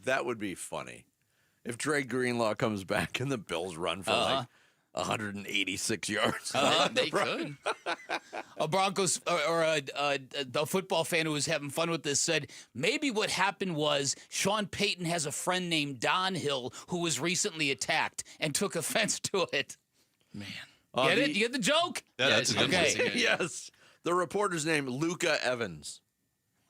[SPEAKER 12] That would be funny. If Dre Greenlaw comes back and the Bills run for 186 yards.
[SPEAKER 4] They could.
[SPEAKER 1] A Broncos or a football fan who was having fun with this said maybe what happened was Sean Payton has a friend named Don Hill who was recently attacked and took offense to it.
[SPEAKER 4] Man.
[SPEAKER 1] Get it? You get the joke?
[SPEAKER 7] Yeah, that's a good one.
[SPEAKER 12] Yes. The reporter's name, Luca Evans.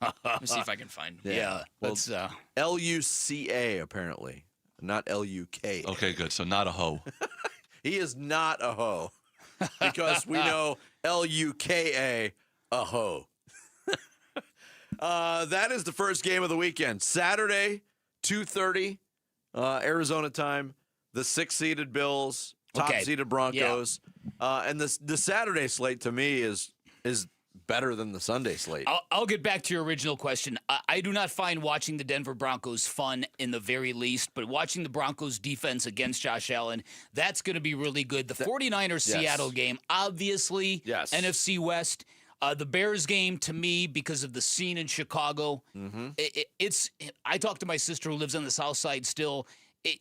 [SPEAKER 4] Let me see if I can find him.
[SPEAKER 1] Yeah. That's
[SPEAKER 12] Luca, apparently. Not Luka.
[SPEAKER 7] Okay, good. So not a hoe.
[SPEAKER 12] He is not a hoe. Because we know Luka, a hoe. That is the first game of the weekend. Saturday, 2:30, Arizona time. The 6-seeded Bills, top-seeded Broncos. And the Saturday slate to me is better than the Sunday slate.
[SPEAKER 1] I'll get back to your original question. I do not find watching the Denver Broncos fun in the very least, but watching the Broncos defense against Josh Allen, that's going to be really good. The 49ers-Seattle game, obviously, NFC West. The Bears game, to me, because of the scene in Chicago, I talked to my sister who lives on the South Side still.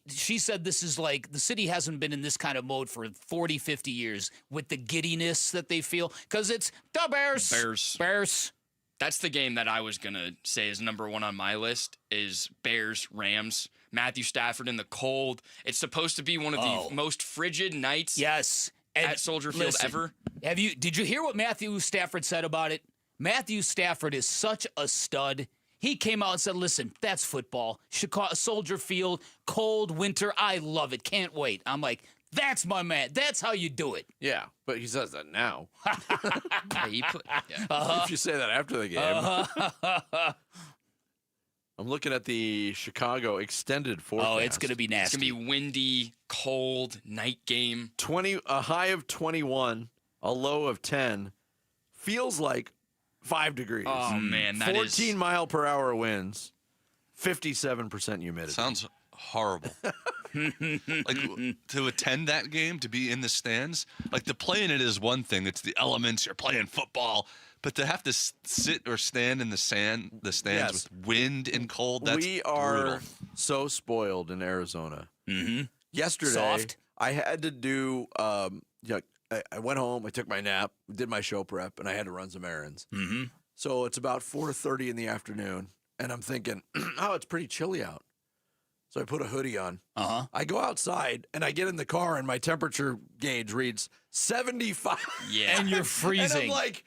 [SPEAKER 1] She said this is like the city hasn't been in this kind of mode for 40, 50 years with the giddiness that they feel because it's the Bears. Bears.
[SPEAKER 4] That's the game that I was going to say is number one on my list is Bears-Rams. Matthew Stafford in the cold. It's supposed to be one of the most frigid nights at Soldier Field ever.
[SPEAKER 1] Did you hear what Matthew Stafford said about it? Matthew Stafford is such a stud. He came out and said, listen, that's football. Chicago, Soldier Field, cold, winter. I love it. Can't wait. I'm like, that's my man. That's how you do it.
[SPEAKER 12] Yeah, but he says that now. If you say that after the game. I'm looking at the Chicago extended forecast.
[SPEAKER 1] Oh, it's going to be nasty.
[SPEAKER 4] It's going to be windy, cold, night game.
[SPEAKER 12] A high of 21, a low of 10. Feels like 5 degrees.
[SPEAKER 4] Oh, man, that
[SPEAKER 12] 14 mile per hour winds, 57% humidity.
[SPEAKER 7] Sounds horrible. Like, to attend that game, to be in the stands, like, to play in it is one thing. It's the elements. You're playing football. But to have to sit or stand in the stands with wind and cold, that's
[SPEAKER 12] we are
[SPEAKER 7] brutal.
[SPEAKER 12] So spoiled in Arizona.
[SPEAKER 1] Mm-hmm.
[SPEAKER 12] Yesterday, I had to do I went home, I took my nap, did my show prep, and I had to run some errands.
[SPEAKER 1] Mm-hmm.
[SPEAKER 12] So it's about 4:30 in the afternoon, and I'm thinking, oh, it's pretty chilly out. So I put a hoodie on. I go outside, and I get in the car, and my temperature gauge reads 75.
[SPEAKER 1] Yeah. And you're freezing.
[SPEAKER 12] And I'm like,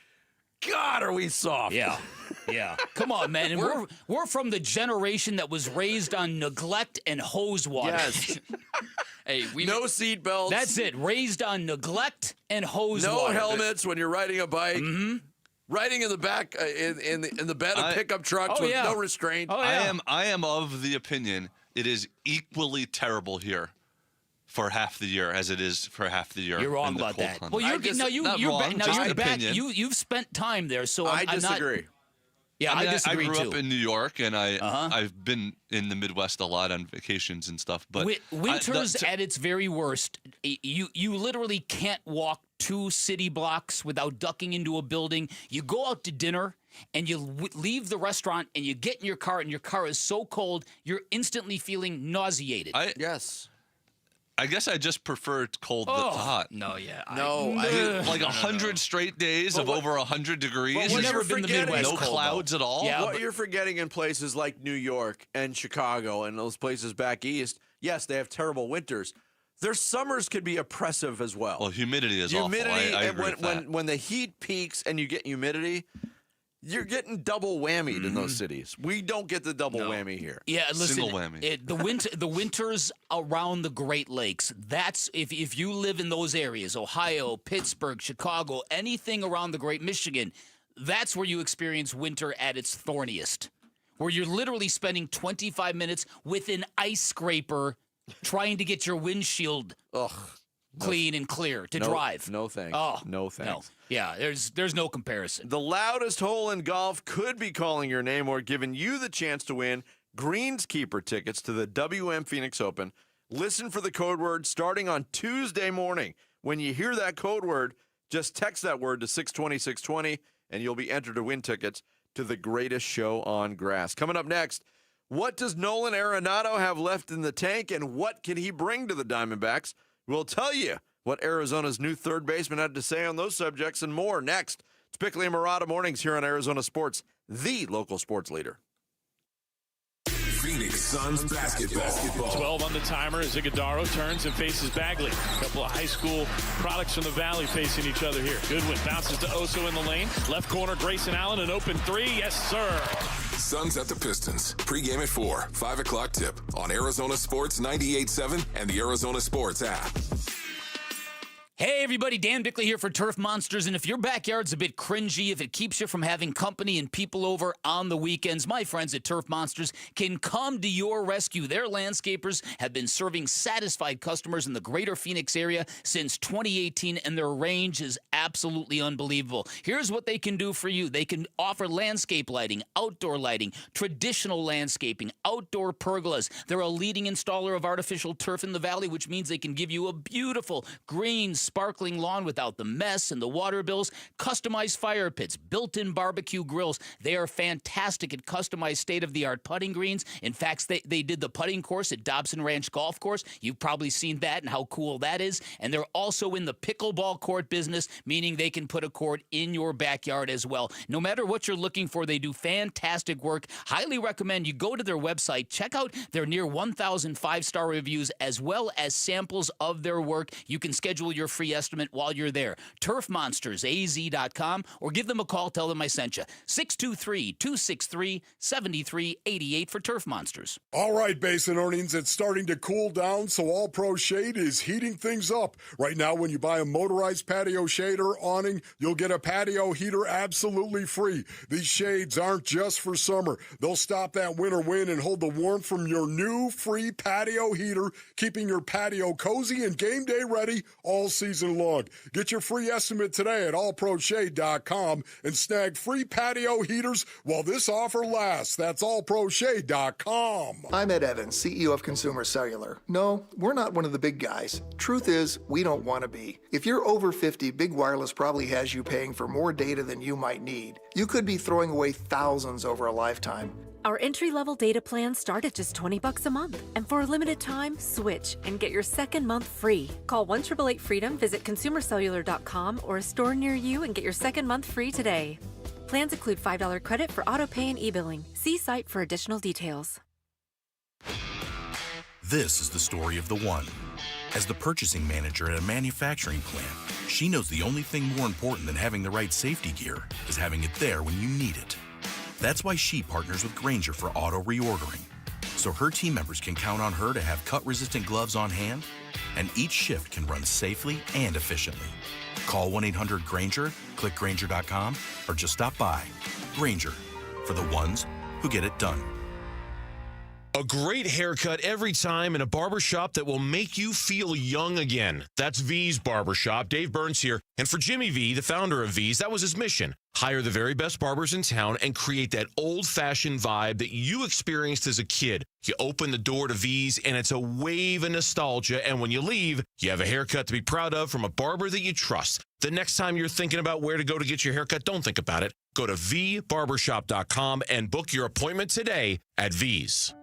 [SPEAKER 12] God, are we soft?
[SPEAKER 1] Yeah. Come on, man. And we're from the generation that was raised on neglect and hose water.
[SPEAKER 12] Yes.
[SPEAKER 4] Hey,
[SPEAKER 12] no seatbelts.
[SPEAKER 1] That's it. Raised on neglect and hose
[SPEAKER 12] no
[SPEAKER 1] water.
[SPEAKER 12] No helmets when you're riding a bike.
[SPEAKER 1] Mm-hmm.
[SPEAKER 12] Riding in the back in the bed of pickup trucks with no restraint.
[SPEAKER 7] I am of the opinion it is equally terrible here for half the year as it is for half the year.
[SPEAKER 1] You're wrong
[SPEAKER 7] in the
[SPEAKER 1] about
[SPEAKER 7] cold
[SPEAKER 1] that.
[SPEAKER 7] climate.
[SPEAKER 1] You've spent time there, so
[SPEAKER 12] I disagree.
[SPEAKER 1] I disagree
[SPEAKER 7] I grew
[SPEAKER 1] too.
[SPEAKER 7] up in New York, and I've been in the Midwest a lot on vacations and stuff. But
[SPEAKER 1] winter's at its very worst. You literally can't walk 2 city blocks without ducking into a building. You go out to dinner, and you leave the restaurant, and you get in your car, and your car is so cold, you're instantly feeling nauseated.
[SPEAKER 12] Yes.
[SPEAKER 7] I guess I just prefer cold to hot.
[SPEAKER 4] No, yeah.
[SPEAKER 7] Like 100 straight days of over 100 degrees.
[SPEAKER 12] But
[SPEAKER 1] never been the Midwest
[SPEAKER 7] no
[SPEAKER 1] cold,
[SPEAKER 7] clouds at all.
[SPEAKER 1] Yeah,
[SPEAKER 12] what you're forgetting in places like New York and Chicago and those places back east, yes, they have terrible winters. Their summers can be oppressive as well.
[SPEAKER 7] Well, humidity is awful. I agree with that.
[SPEAKER 12] When the heat peaks and you get humidity, you're getting double whammied in those cities. We don't get the double whammy here.
[SPEAKER 1] Yeah, listen,
[SPEAKER 7] single whammy.
[SPEAKER 1] The winters around the Great Lakes. That's if you live in those areas, Ohio, Pittsburgh, Chicago, anything around the Great Michigan, that's where you experience winter at its thorniest, where you're literally spending 25 minutes with an ice scraper trying to get your windshield clean and clear to drive.
[SPEAKER 12] No thanks.
[SPEAKER 1] Oh,
[SPEAKER 12] no thanks.
[SPEAKER 1] No. Yeah, there's no comparison.
[SPEAKER 12] The loudest hole in golf could be calling your name or giving you the chance to win Greenskeeper tickets to the WM Phoenix Open. Listen for the code word starting on Tuesday morning. When you hear that code word, just text that word to 620-620, and you'll be entered to win tickets to the greatest show on grass. Coming up next, what does Nolan Arenado have left in the tank, and what can he bring to the Diamondbacks? We'll tell you what Arizona's new third baseman had to say on those subjects and more next. It's Bickley and Murata Mornings here on Arizona Sports, the local sports leader.
[SPEAKER 16] Phoenix Suns basketball.
[SPEAKER 14] 12 on the timer as Iguodaro turns and faces Bagley. A couple of high school products from the Valley facing each other here. Goodwin bounces to Oso in the lane. Left corner, Grayson Allen, an open three. Yes, sir.
[SPEAKER 16] Suns at the Pistons. Pre-game at 4. 5 o'clock tip on Arizona Sports 98.7 and the Arizona Sports app.
[SPEAKER 1] Hey everybody, Dan Bickley here for Turf Monsters, and if your backyard's a bit cringy, if it keeps you from having company and people over on the weekends, my friends at Turf Monsters can come to your rescue. Their landscapers have been serving satisfied customers in the greater Phoenix area since 2018, and their range is absolutely unbelievable. Here's what they can do for you. They can offer landscape lighting, outdoor lighting, traditional landscaping, outdoor pergolas. They're a leading installer of artificial turf in the valley, which means they can give you a beautiful green, sparkling lawn without the mess and the water bills, customized fire pits, built-in barbecue grills. They are fantastic at customized state-of-the-art putting greens. In fact, they did the putting course at Dobson Ranch Golf Course. You've probably seen that and how cool that is. And they're also in the pickleball court business, meaning they can put a court in your backyard as well. No matter what you're looking for, they do fantastic work. Highly recommend you go to their website, check out their near 1,000 five-star reviews, as well as samples of their work. You can schedule your free estimate while you're there. TurfMonstersAZ.com, or give them a call. Tell them I sent you. 623-263-7388 for Turf Monsters.
[SPEAKER 3] All right, Basin Earnings, it's starting to cool down, so All Pro Shade is heating things up. Right now, when you buy a motorized patio shade or awning, you'll get a patio heater absolutely free. These shades aren't just for summer. They'll stop that winter wind and hold the warmth from your new free patio heater, keeping your patio cozy and game day ready all season long. Get your free estimate today at allproshade.com and snag free patio heaters while this offer lasts. That's allproshade.com.
[SPEAKER 15] I'm Ed Evans, CEO of Consumer Cellular. No, we're not one of the big guys. Truth is, we don't want to be. If you're over 50, Big Wireless probably has you paying for more data than you might need. You could be throwing away thousands over a lifetime.
[SPEAKER 17] Our entry-level data plans start at just $20 a month. And for a limited time, switch and get your second month free. Call 1-888-FREEDOM, visit consumercellular.com or a store near you and get your second month free today. Plans include $5 credit for auto pay and e-billing. See site for additional details.
[SPEAKER 22] This is the story of the one. As the purchasing manager at a manufacturing plant, she knows the only thing more important than having the right safety gear is having it there when you need it. That's why she partners with Grainger for auto reordering, so her team members can count on her to have cut-resistant gloves on hand, and each shift can run safely and efficiently. Call 1-800-GRAINGER, click Grainger.com, or just stop by. Grainger, for the ones who get it done.
[SPEAKER 23] A great haircut every time in a barbershop that will make you feel young again. That's V's Barbershop. Dave Burns here. And for Jimmy V, the founder of V's, that was his mission. Hire the very best barbers in town and create that old-fashioned vibe that you experienced as a kid. You open the door to V's, and it's a wave of nostalgia. And when you leave, you have a haircut to be proud of from a barber that you trust. The next time you're thinking about where to go to get your haircut, don't think about it. Go to vbarbershop.com and book your appointment today at V's.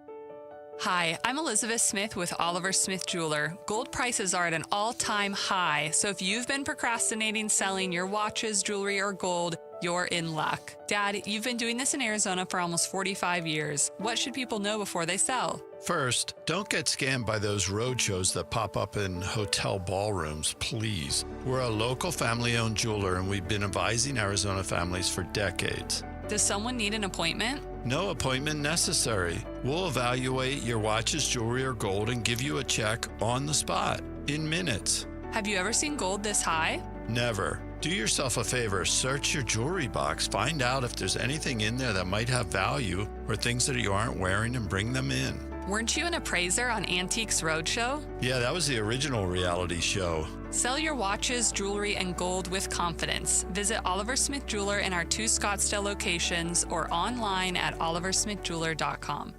[SPEAKER 25] Hi, I'm Elizabeth Smith with Oliver Smith Jeweler. Gold prices are at an all-time high, so if you've been procrastinating selling your watches, jewelry, or gold, you're in luck. Dad, you've been doing this in Arizona for almost 45 years. What should people know before they sell?
[SPEAKER 26] First, don't get scammed by those roadshows that pop up in hotel ballrooms, please. We're a local family-owned jeweler, and we've been advising Arizona families for decades.
[SPEAKER 25] Does someone need an appointment?
[SPEAKER 26] No appointment necessary. We'll evaluate your watches, jewelry, or gold and give you a check on the spot in minutes.
[SPEAKER 25] Have you ever seen gold this high?
[SPEAKER 26] Never. Do yourself a favor, search your jewelry box, find out if there's anything in there that might have value or things that you aren't wearing, and bring them in.
[SPEAKER 25] Weren't you an appraiser on Antiques Roadshow?
[SPEAKER 26] Yeah, that was the original reality show.
[SPEAKER 25] Sell your watches, jewelry, and gold with confidence. Visit Oliver Smith Jeweler in our 2 Scottsdale locations or online at oliversmithjeweler.com.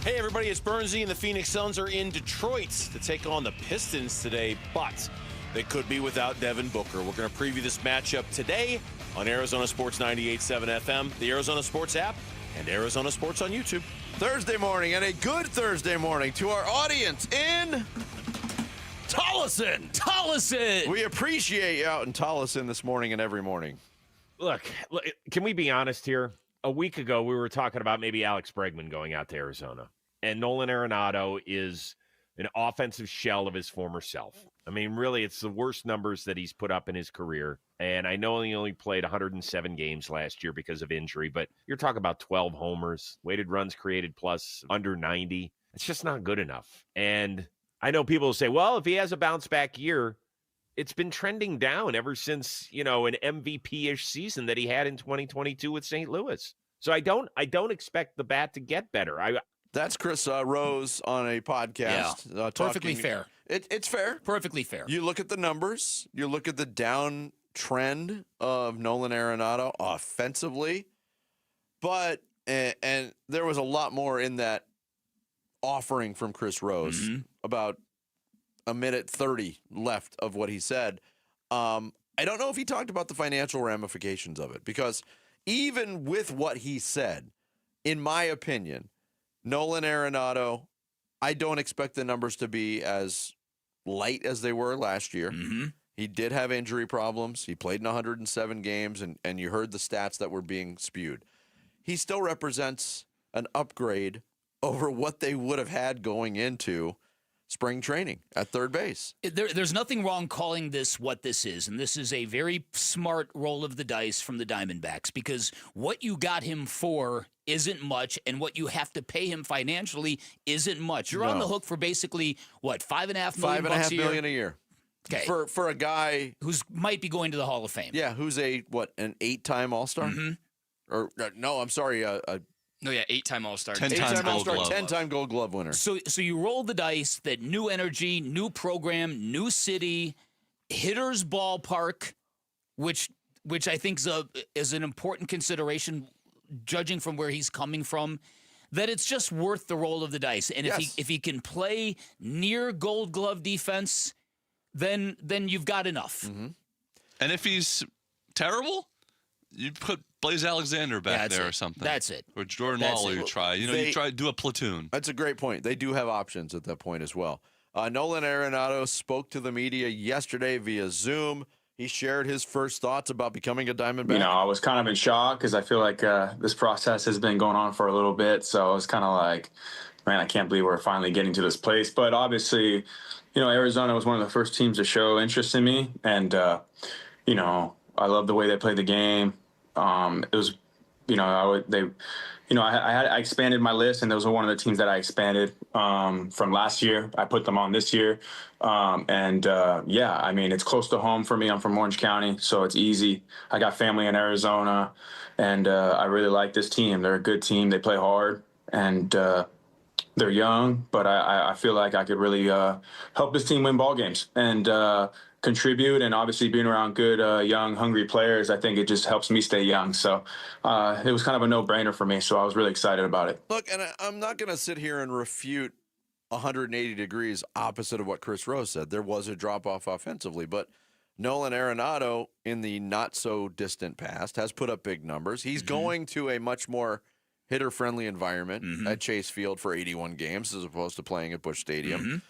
[SPEAKER 23] Hey everybody, it's Burnsy, and the Phoenix Suns are in Detroit to take on the Pistons today, but they could be without Devin Booker. We're going to preview this matchup today on Arizona Sports 98.7 FM, the Arizona Sports app, and Arizona Sports on YouTube.
[SPEAKER 12] Thursday morning, and a good Thursday morning to our audience in
[SPEAKER 1] Tolleson.
[SPEAKER 12] We appreciate you out in Tolleson this morning and every morning.
[SPEAKER 27] Look, can we be honest here? A week ago, we were talking about maybe Alex Bregman going out to Arizona, and Nolan Arenado is an offensive shell of his former self. I mean, really, it's the worst numbers that he's put up in his career. And I know he only played 107 games last year because of injury, but you're talking about 12 homers, weighted runs created plus under 90. It's just not good enough. And I know people will say, well, if he has a bounce back year, it's been trending down ever since, an MVP-ish season that he had in 2022 with St. Louis. So I don't expect the bat to get better.
[SPEAKER 12] That's Chris Rose on a podcast.
[SPEAKER 1] Yeah. Perfectly fair.
[SPEAKER 12] It's fair.
[SPEAKER 1] Perfectly fair.
[SPEAKER 12] You look at the numbers. You look at the downtrend of Nolan Arenado offensively. But, and there was a lot more in that offering from Chris Rose, about a minute 30 left of what he said. I don't know if he talked about the financial ramifications of it, because even with what he said, in my opinion, Nolan Arenado, I don't expect the numbers to be as light as they were last year. He did have injury problems. He played in 107 games, and you heard the stats that were being spewed. He still represents an upgrade over what they would have had going into spring training at third base.
[SPEAKER 1] There's nothing wrong calling this what this is, and this is a very smart roll of the dice from the Diamondbacks, because what you got him for isn't much, and what you have to pay him financially isn't much. You're on the hook for basically, what, $5.5 million
[SPEAKER 12] $5.5 million a year.
[SPEAKER 1] Okay.
[SPEAKER 12] For a guy
[SPEAKER 1] who's might be going to the Hall of Fame.
[SPEAKER 12] Yeah, who's an 8-time All-Star? Or no, I'm sorry,
[SPEAKER 4] No, yeah, 8-time All-Star.
[SPEAKER 12] 10-time All-Star, 10-time Gold Glove winner.
[SPEAKER 1] So you roll the dice that new energy, new program, new city, hitter's ballpark, which I think is an important consideration, judging from where he's coming from, that it's just worth the roll of the dice. And if he can play near Gold Glove defense, then you've got enough.
[SPEAKER 7] And if he's terrible, you put Blaze Alexander back there or something.
[SPEAKER 1] That's it.
[SPEAKER 7] Or Jordan Lawler, you try. You try to do a platoon.
[SPEAKER 12] That's a great point. They do have options at that point as well. Nolan Arenado spoke to the media yesterday via Zoom. He shared his first thoughts about becoming a Diamondback.
[SPEAKER 2] I was kind of in shock because I feel like this process has been going on for a little bit. So I was kind of like, man, I can't believe we're finally getting to this place. But obviously, Arizona was one of the first teams to show interest in me. And, I love the way they played the game. It was, I expanded my list, and those were one of the teams that I expanded from last year. I put them on this year. It's close to home for me. I'm from Orange County, so it's easy. I got family in Arizona, and I really like this team. They're a good team. They play hard, and they're young, but I feel like I could really help this team win ball games and contribute. And obviously being around good, young, hungry players, I think it just helps me stay young. So it was kind of a no-brainer for me. So I was really excited about it.
[SPEAKER 12] Look, and I'm not going to sit here and refute 180 degrees opposite of what Chris Rose said. There was a drop-off offensively, but Nolan Arenado in the not-so-distant past has put up big numbers. He's going to a much more hitter-friendly environment at Chase Field for 81 games as opposed to playing at Busch Stadium.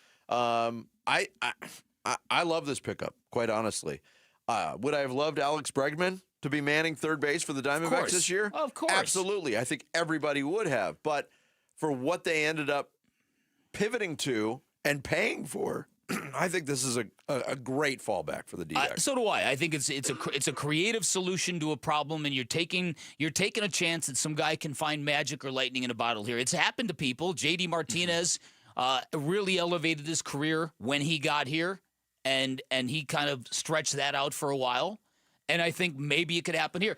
[SPEAKER 12] I love this pickup, quite honestly. Would I have loved Alex Bregman to be manning third base for the Diamondbacks this year?
[SPEAKER 1] Of course.
[SPEAKER 12] Absolutely. I think everybody would have. But for what they ended up pivoting to and paying for, I think this is a great fallback for the D-backs.
[SPEAKER 1] So do I. I think it's a creative solution to a problem, and you're taking a chance that some guy can find magic or lightning in a bottle here. It's happened to people. J.D. Martinez really elevated his career when he got here, and he kind of stretched that out for a while. And I think maybe it could happen here.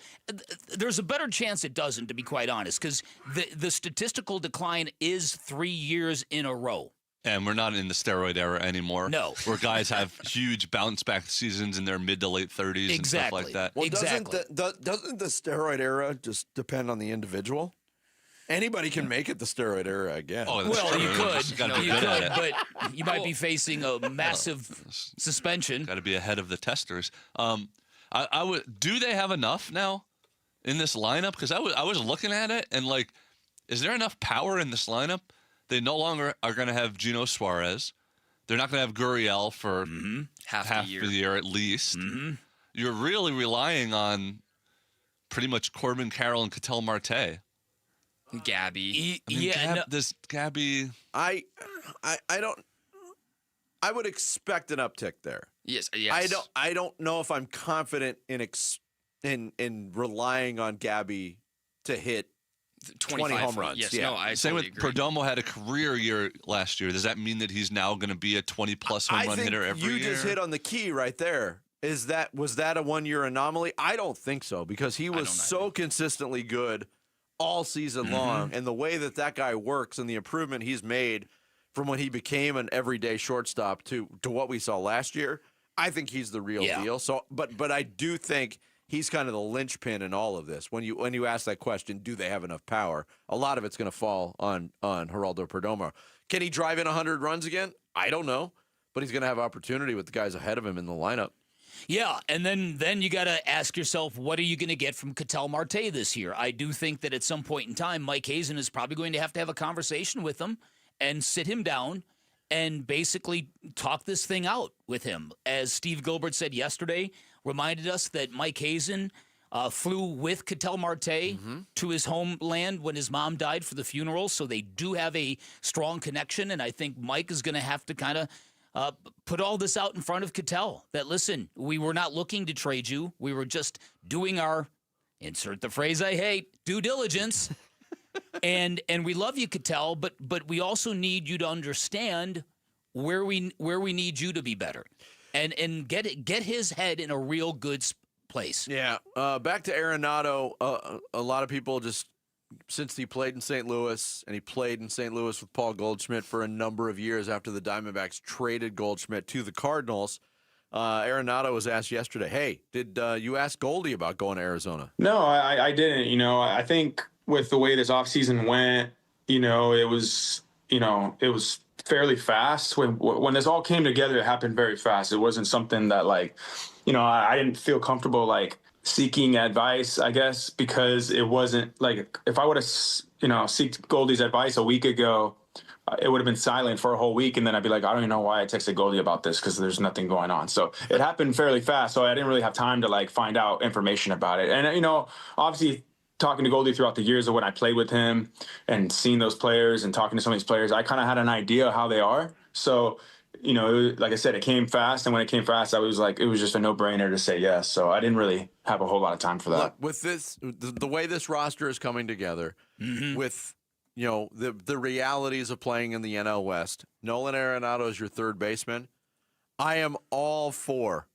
[SPEAKER 1] There's a better chance it doesn't, to be quite honest, because the statistical decline is 3 years in a row.
[SPEAKER 7] And we're not in the steroid era anymore.
[SPEAKER 1] No.
[SPEAKER 7] Where guys have huge bounce-back seasons in their mid to late 30s and stuff like that.
[SPEAKER 12] Well, doesn't the steroid era just depend on the suspension? Anybody can make it the steroid era again.
[SPEAKER 1] Oh, well, you could, but you might be facing a massive suspension.
[SPEAKER 7] Got to be ahead of the testers. I would. Do they have enough now in this lineup? Because I was looking at it and like, is there enough power in this lineup? They no longer are going to have Gino Suarez. They're not going to have Gurriel for half the year at least. You're really relying on pretty much Corbin Carroll and Ketel Marte.
[SPEAKER 4] Gabby.
[SPEAKER 7] This Gabby.
[SPEAKER 12] I don't. I would expect an uptick there.
[SPEAKER 4] Yes.
[SPEAKER 12] I don't know if I'm confident in relying on Gabby to hit 20 home runs.
[SPEAKER 4] Yes,
[SPEAKER 12] yeah.
[SPEAKER 4] no, I
[SPEAKER 7] Same
[SPEAKER 4] totally
[SPEAKER 7] with
[SPEAKER 4] agree.
[SPEAKER 7] Perdomo had a career year last year. Does that mean that he's now going to be a 20-plus home run hitter every year?
[SPEAKER 12] You just hit on the key right there. Was that a one-year anomaly? I don't think so, because he was so consistently good all season long, and the way that guy works and the improvement he's made from when he became an everyday shortstop to what we saw last year, I think he's the real deal. So, but I do think he's kind of the linchpin in all of this. When you ask that question, do they have enough power? A lot of it's going to fall on Geraldo Perdomo. Can he drive in 100 runs again? I don't know, but he's going to have opportunity with the guys ahead of him in the lineup.
[SPEAKER 1] Yeah, and then you got to ask yourself, what are you going to get from Ketel Marte this year? I do think that at some point in time, Mike Hazen is probably going to have a conversation with him and sit him down and basically talk this thing out with him. As Steve Gilbert said yesterday, reminded us that Mike Hazen flew with Ketel Marte to his homeland when his mom died for the funeral, so they do have a strong connection, and I think Mike is going to have to kind of put all this out in front of Ketel, that, listen, we were not looking to trade you. We were just doing our, insert the phrase I hate, due diligence. and we love you, Ketel, but we also need you to understand where we need you to be better. And get his head in a real good place.
[SPEAKER 12] Yeah. Back to Arenado. A lot of people just, since he played in St. Louis, and he played in St. Louis with Paul Goldschmidt for a number of years after the Diamondbacks traded Goldschmidt to the Cardinals, Arenado was asked yesterday, hey, did you ask Goldie about going to Arizona?
[SPEAKER 2] No, I didn't. I think with the way this offseason went, it was fairly fast. When this all came together, it happened very fast. It wasn't something that I didn't feel comfortable seeking advice, I guess, because it wasn't if I would have, seeked Goldie's advice a week ago, it would have been silent for a whole week. And then I'd be like, I don't even know why I texted Goldie about this, because there's nothing going on. So it happened fairly fast. So I didn't really have time to find out information about it. And, obviously talking to Goldie throughout the years of when I played with him and seeing those players and talking to some of these players, I kind of had an idea of how they are. So, like I said, it came fast. And when it came fast, I was it was just a no-brainer to say yes. So I didn't really have a whole lot of time for that.
[SPEAKER 12] Look, with this, the way this roster is coming together, with, the realities of playing in the NL West, Nolan Arenado is your third baseman. I am all for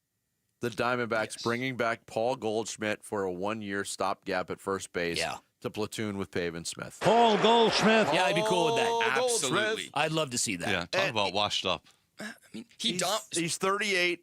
[SPEAKER 12] the Diamondbacks bringing back Paul Goldschmidt for a one-year stopgap at first base to platoon with Pavin Smith.
[SPEAKER 14] Paul Goldschmidt.
[SPEAKER 1] Yeah, I'd be cool with that.
[SPEAKER 4] Absolutely.
[SPEAKER 1] I'd love to see that.
[SPEAKER 7] Yeah, talk about washed up.
[SPEAKER 4] I mean,
[SPEAKER 12] he's 38.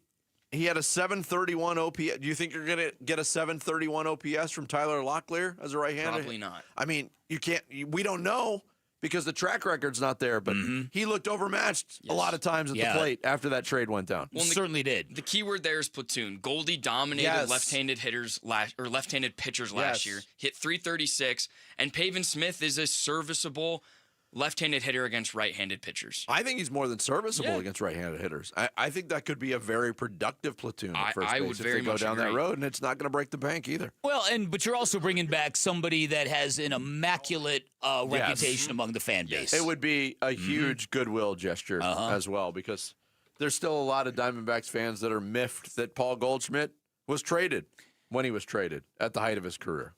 [SPEAKER 12] He had a 731 OPS. Do you think you're going to get a 731 OPS from Tyler Locklear as a right-hander?
[SPEAKER 4] Probably not.
[SPEAKER 12] I mean, you can't. We don't know, because the track record's not there, but he looked overmatched a lot of times at the plate after that trade went down.
[SPEAKER 1] Well, certainly did.
[SPEAKER 4] The key word there is platoon. Goldie dominated left-handed pitchers last year. Hit 336, and Pavin Smith is a serviceable left-handed hitter against right-handed pitchers.
[SPEAKER 12] I think he's more than serviceable against right-handed hitters. I think that could be a very productive platoon at first base
[SPEAKER 4] would
[SPEAKER 12] if
[SPEAKER 4] very
[SPEAKER 12] they go
[SPEAKER 4] much
[SPEAKER 12] down
[SPEAKER 4] agree.
[SPEAKER 12] that road, and it's not going to break the bank either.
[SPEAKER 1] Well, but you're also bringing back somebody that has an immaculate reputation among the fan base.
[SPEAKER 12] It would be a huge goodwill gesture as well, because there's still a lot of Diamondbacks fans that are miffed that Paul Goldschmidt was traded when he was traded at the height of his career.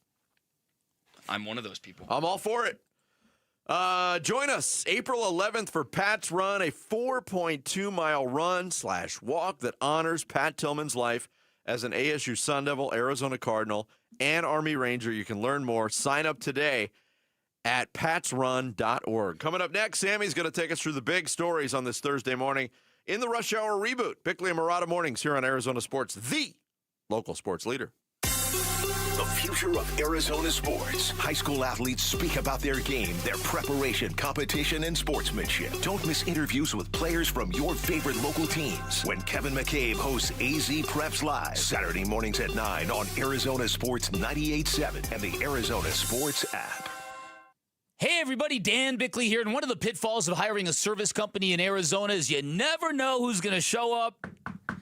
[SPEAKER 4] I'm one of those people.
[SPEAKER 12] I'm all for it. Join us April 11th for Pat's Run, a 4.2-mile run/walk that honors Pat Tillman's life as an ASU Sun Devil, Arizona Cardinal, and Army Ranger. You can learn more. Sign up today at patsrun.org. Coming up next, Sammy's going to take us through the big stories on this Thursday morning in the Rush Hour Reboot. Bickley and Murata Mornings here on Arizona Sports, the local sports leader.
[SPEAKER 8] The future of Arizona sports. High school athletes speak about their game, their preparation, competition, and sportsmanship. Don't miss interviews with players from your favorite local teams when Kevin McCabe hosts AZ Preps Live, Saturday mornings at 9 on Arizona Sports 98.7 and the Arizona Sports app.
[SPEAKER 1] Hey everybody, Dan Bickley here, and one of the pitfalls of hiring a service company in Arizona is you never know who's going to show up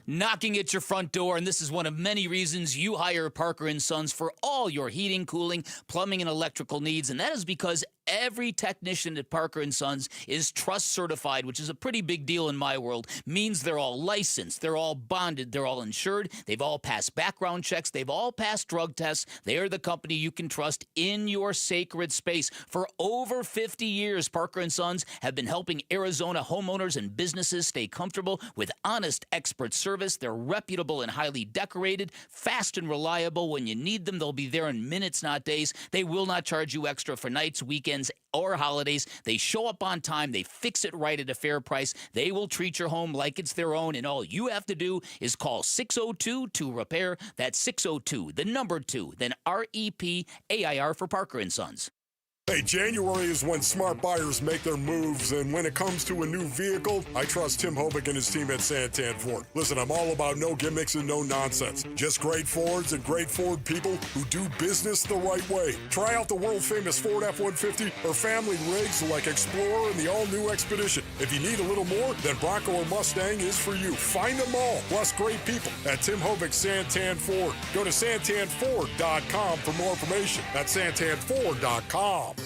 [SPEAKER 1] knocking at your front door, and this is one of many reasons you hire Parker & Sons for all your heating, cooling, plumbing, and electrical needs, and that is because every technician at Parker & Sons is trust certified, which is a pretty big deal in my world. Means they're all licensed, they're all bonded, they're all insured, they've all passed background checks, they've all passed drug tests. They are the company you can trust in your sacred space. For over 50 years, Parker & Sons have been helping Arizona homeowners and businesses stay comfortable with honest expert service. They're reputable and highly decorated, fast and reliable. When you need them, they'll be there in minutes, not days. They will not charge you extra for nights, weekends, or holidays. They show up on time. They fix it right at a fair price. They will treat your home like it's their own, and all you have to do is call 602-2-REPAIR. That's 602, the number 2, then REPAIR for Parker & Sons.
[SPEAKER 3] Hey, January is when smart buyers make their moves, and when it comes to a new vehicle, I trust Tim Hobick and his team at Santan Ford. Listen, I'm all about no gimmicks and no nonsense. Just great Fords and great Ford people who do business the right way. Try out the world-famous Ford F-150 or family rigs like Explorer and the all-new Expedition. If you need a little more, then Bronco or Mustang is for you. Find them all, plus great people at Tim Hobick Santan Ford. Go to santanford.com for more information. That's santanford.com.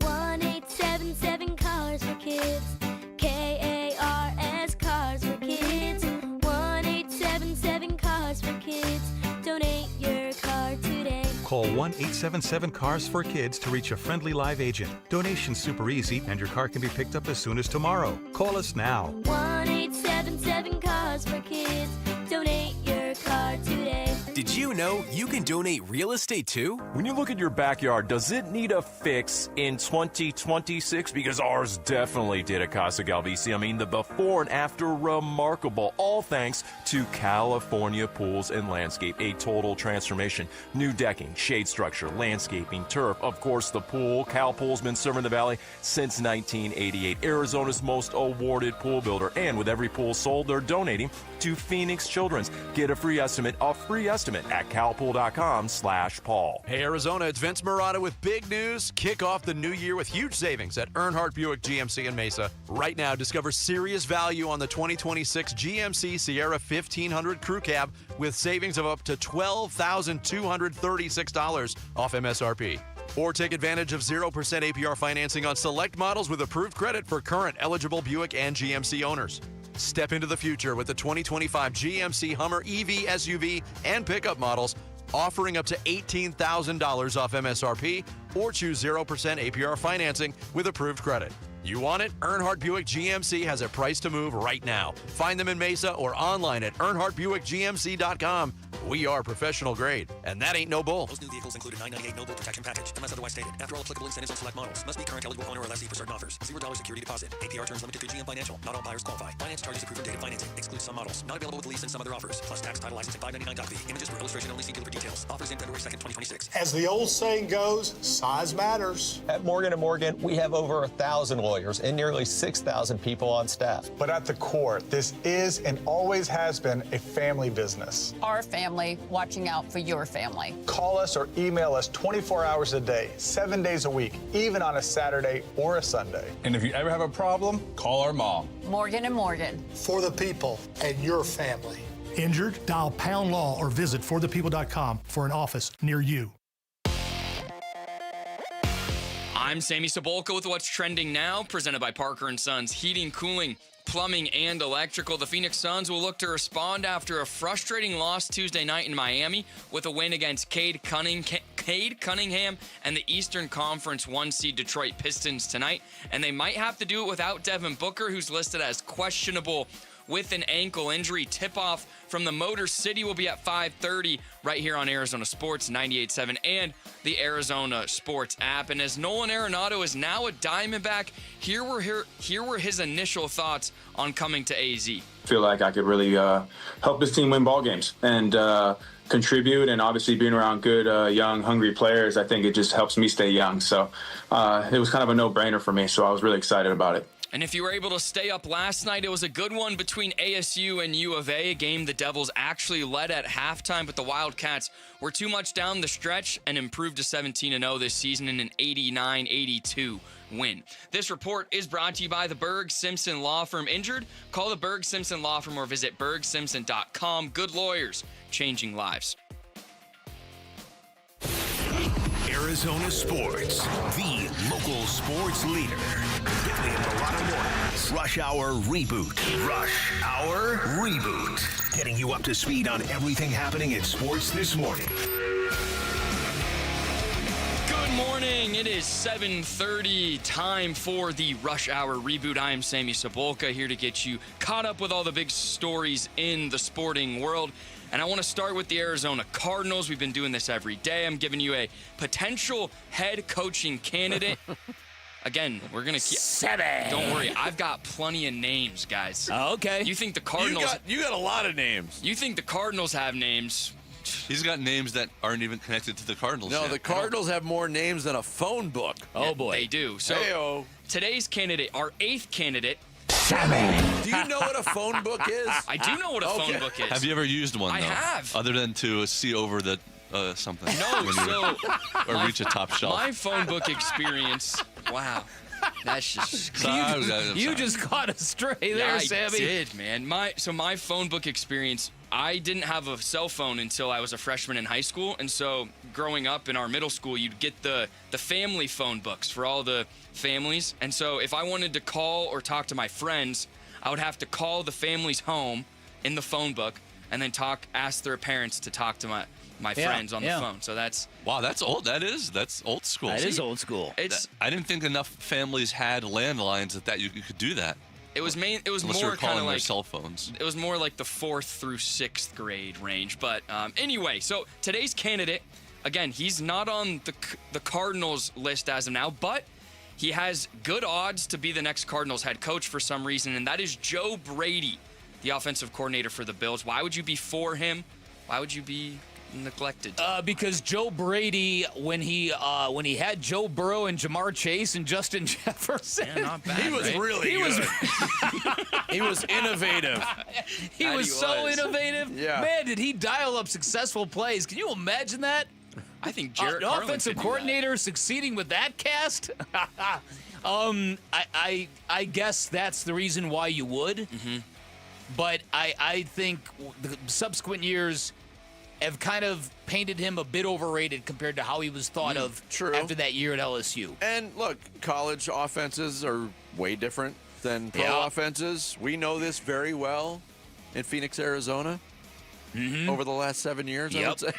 [SPEAKER 5] 1-877 Cars for Kids. KARS Cars for Kids. 1-877 Cars for Kids. Donate your car today.
[SPEAKER 9] Call 1-877-CARS for Kids to reach a friendly live agent. Donation's super easy, and your car can be picked up as soon as tomorrow. Call us now.
[SPEAKER 5] 1-877 Cars for Kids. Donate your car today.
[SPEAKER 11] Did you know you can donate real estate too? When you look at your backyard, does it need a fix in 2026? Because ours definitely did at Casa Galvisi. I mean, the before and after, remarkable. All thanks to California Pools and Landscape. A total transformation. New decking, shade structure, landscaping, turf. Of course, the pool. Cal Pool's been serving the Valley since 1988. Arizona's most awarded pool builder. And with every pool sold, they're donating to Phoenix Children's. Get a free estimate at calpool.com/Paul.
[SPEAKER 12] Hey, Arizona, it's Vince Marotta with big news. Kick off the new year with huge savings at Earnhardt Buick GMC in Mesa. Right now, discover serious value on the 2026 GMC Sierra 1500 Crew Cab with savings of up to $12,236 off MSRP. Or take advantage of 0% APR financing on select models with approved credit for current eligible Buick and GMC owners. Step into the future with the 2025 GMC Hummer EV, SUV, and pickup models, offering up to $18,000 off MSRP, or choose 0% APR financing with approved credit. You want it? Earnhardt Buick GMC has a price to move right now. Find them in Mesa or online at EarnhardtBuickGMC.com. We are professional grade, and that ain't no bull.
[SPEAKER 18] Most new vehicles include a $998 no bill protection package, unless otherwise stated. After all applicable incentives on select models, must be current eligible owner or lessee for certain offers. $0 security deposit. APR terms limited through GM Financial. Not all buyers qualify. Finance charges approved for dated financing. Excludes some models. Not available with lease and some other offers. Plus tax, title, licensing, $599.fee. Images for illustration only. See dealer for details. Offers in February 2nd, 2026.
[SPEAKER 19] As the old saying goes, size matters.
[SPEAKER 20] At Morgan & Morgan, we have over 1,000 lawyers and nearly 6,000 people on staff.
[SPEAKER 19] But at the core, this is and always has been a family business.
[SPEAKER 24] Our family watching out for your family.
[SPEAKER 19] Call us or email us 24 hours a day, 7 days a week, even on a Saturday or a Sunday.
[SPEAKER 28] And if you ever have a problem, call our mom.
[SPEAKER 24] Morgan & Morgan.
[SPEAKER 19] For the people and your family.
[SPEAKER 29] Injured? Dial Pound Law or visit forthepeople.com for an office near you.
[SPEAKER 4] I'm Sammy Sabolka with What's Trending Now, presented by Parker & Sons Heating, Cooling, Plumbing, and Electrical. The Phoenix Suns will look to respond after a frustrating loss Tuesday night in Miami with a win against Cade Cunningham and the Eastern Conference 1 seed Detroit Pistons tonight. And they might have to do it without Devin Booker, who's listed as questionable with an ankle injury. Tip-off from the Motor City will be at 5:30 right here on Arizona Sports 98.7 and the Arizona Sports app. And as Nolan Arenado is now a Diamondback, here were his initial thoughts on coming to AZ.
[SPEAKER 2] I feel like I could really help this team win ball games and contribute, and obviously being around good, young, hungry players, I think it just helps me stay young. So it was kind of a no-brainer for me, so I was really excited about it.
[SPEAKER 4] And if you were able to stay up last night, it was a good one between ASU and U of A, a game the Devils actually led at halftime, but the Wildcats were too much down the stretch and improved to 17-0 this season in an 89-82 win. This report is brought to you by the Berg Simpson Law Firm. Injured? Call the Berg Simpson Law Firm or visit bergsimpson.com. Good lawyers, changing lives.
[SPEAKER 8] Arizona sports, the local sports leader. Daily and Mulatto mornings. Rush Hour Reboot. Rush Hour Reboot. Getting you up to speed on everything happening in sports this morning.
[SPEAKER 4] Good morning. It is 7:30. Time for the Rush Hour Reboot. I am Sammy Sabolka, here to get you caught up with all the big stories in the sporting world. And I want to start with the Arizona Cardinals. We've been doing this every day. I'm giving you a potential head coaching candidate. Again, we're going to keep...
[SPEAKER 1] 7.
[SPEAKER 4] Don't worry. I've got plenty of names, guys.
[SPEAKER 1] Okay.
[SPEAKER 4] You think the Cardinals...
[SPEAKER 12] You got a lot of names.
[SPEAKER 4] You think the Cardinals have names...
[SPEAKER 7] He's got names that aren't even connected to the Cardinals.
[SPEAKER 12] No,
[SPEAKER 7] yet.
[SPEAKER 12] the Cardinals have more names than a phone book.
[SPEAKER 1] Oh, boy.
[SPEAKER 4] They do. So
[SPEAKER 12] Hey-o.
[SPEAKER 4] today's candidate, our 8th candidate...
[SPEAKER 1] 7.
[SPEAKER 12] Do you know what a phone book is?
[SPEAKER 4] I do know what a phone book is.
[SPEAKER 7] Have you ever used one, though?
[SPEAKER 4] I have.
[SPEAKER 7] Other than to see over the something.
[SPEAKER 4] No,
[SPEAKER 7] when you- or reach a top shelf.
[SPEAKER 4] My phone book experience... Wow. That's just...
[SPEAKER 1] You just caught us straight there, Sammy.
[SPEAKER 4] I did, man. My phone book experience, I didn't have a cell phone until I was a freshman in high school. And so growing up in our middle school, you'd get the family phone books for all the families. And so if I wanted to call or talk to my friends, I would have to call the family's home in the phone book and then ask their parents to talk to my friends on the phone. So that's...
[SPEAKER 7] Wow, that's old. That's old school.
[SPEAKER 1] That is old school.
[SPEAKER 7] I didn't think enough families had landlines that you could do that.
[SPEAKER 4] It was
[SPEAKER 7] Unless
[SPEAKER 4] more
[SPEAKER 7] you were
[SPEAKER 4] kind
[SPEAKER 7] calling
[SPEAKER 4] of
[SPEAKER 7] their
[SPEAKER 4] like
[SPEAKER 7] cell phones.
[SPEAKER 4] It was more like the 4th through 6th grade range. But anyway, so today's candidate, again, he's not on the Cardinals list as of now, but he has good odds to be the next Cardinals head coach for some reason, and that is Joe Brady, the offensive coordinator for the Bills. Why would you be for him? Why would you be neglected?
[SPEAKER 1] Because Joe Brady, when he had Joe Burrow and Jamar Chase and Justin Jefferson,
[SPEAKER 4] not bad.
[SPEAKER 12] He was really good. He was innovative.
[SPEAKER 1] He was so innovative.
[SPEAKER 12] Yeah.
[SPEAKER 1] Man, did he dial up successful plays? Can you imagine that?
[SPEAKER 4] I think Jarrett
[SPEAKER 1] An
[SPEAKER 4] Carlin
[SPEAKER 1] offensive
[SPEAKER 4] could do
[SPEAKER 1] coordinator succeeding with that cast? I guess that's the reason why you would.
[SPEAKER 4] Mm-hmm.
[SPEAKER 1] But I think the subsequent years have kind of painted him a bit overrated compared to how he was thought of after that year at LSU.
[SPEAKER 12] And look, college offenses are way different than pro offenses. We know this very well in Phoenix, Arizona. Over the last 7 years, I would say.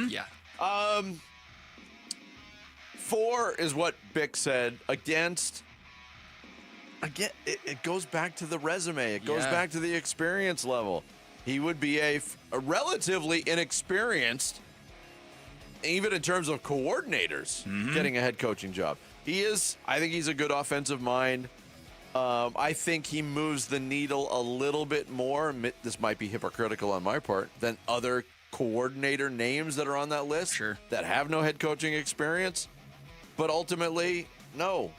[SPEAKER 4] Yeah.
[SPEAKER 12] 4 is what Bick said. Again, it goes back to the resume. It goes back to the experience level. He would be a relatively inexperienced, even in terms of coordinators, getting a head coaching job. I think he's a good offensive mind. I think he moves the needle a little bit more. This might be hypocritical on my part than other coordinator names that are on that list that have no head coaching experience. But ultimately, no.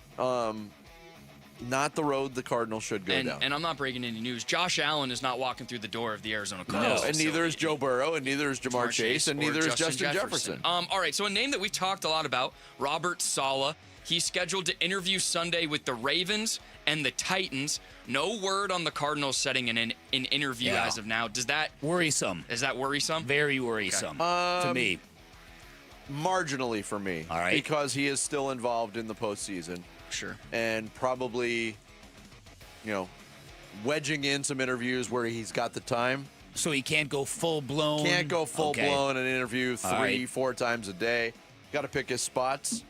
[SPEAKER 12] Not the road the Cardinals should go down.
[SPEAKER 4] And I'm not breaking any news. Josh Allen is not walking through the door of the Arizona Cardinals.
[SPEAKER 12] No, and neither is Joe Burrow, and neither is Jamar Chase, and neither is Justin Jefferson.
[SPEAKER 4] All right, so a name that we've talked a lot about, Robert Saleh. He's scheduled to interview Sunday with the Ravens and the Titans. No word on the Cardinals setting an interview as of now. Does that...
[SPEAKER 1] Worrisome.
[SPEAKER 4] Is that worrisome?
[SPEAKER 1] Very worrisome to me.
[SPEAKER 12] Marginally for me.
[SPEAKER 1] All right.
[SPEAKER 12] Because he is still involved in the postseason.
[SPEAKER 4] Sure.
[SPEAKER 12] And probably, wedging in some interviews where he's got the time.
[SPEAKER 1] So he can't go full-blown?
[SPEAKER 12] Can't go full-blown and interview 3-4 times a day. Got to pick his spots.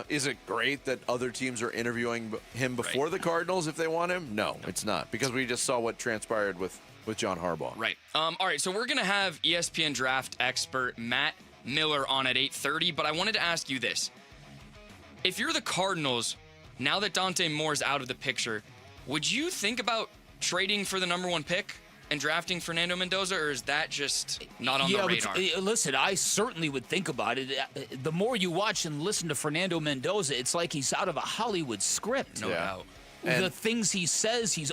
[SPEAKER 12] Is it great that other teams are interviewing him before the Cardinals if they want him? No, it's not. Because we just saw what transpired with John Harbaugh.
[SPEAKER 4] Right. All right, so we're going to have ESPN draft expert Matt Miller on at 8:30, but I wanted to ask you this. If you're the Cardinals, now that Dante Moore's out of the picture, would you think about trading for the number 1 pick and drafting Fernando Mendoza, or is that just not on the radar?
[SPEAKER 1] Listen, I certainly would think about it. The more you watch and listen to Fernando Mendoza, it's like he's out of a Hollywood script.
[SPEAKER 4] No doubt.
[SPEAKER 1] The things he says, he's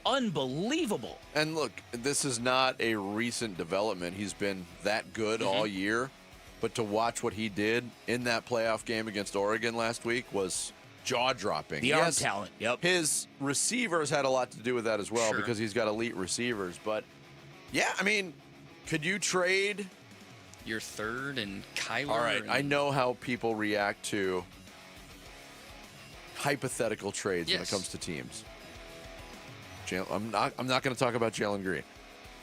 [SPEAKER 1] unbelievable.
[SPEAKER 12] And look, this is not a recent development. He's been that good all year. But to watch what he did in that playoff game against Oregon last week was jaw-dropping.
[SPEAKER 1] The arm talent, yep.
[SPEAKER 12] His receivers had a lot to do with that as well because he's got elite receivers. But, yeah, I mean, could you trade
[SPEAKER 4] your third and Kyler.
[SPEAKER 12] All right, I know how people react to hypothetical trades when it comes to teams. I'm not going to talk about Jalen Green.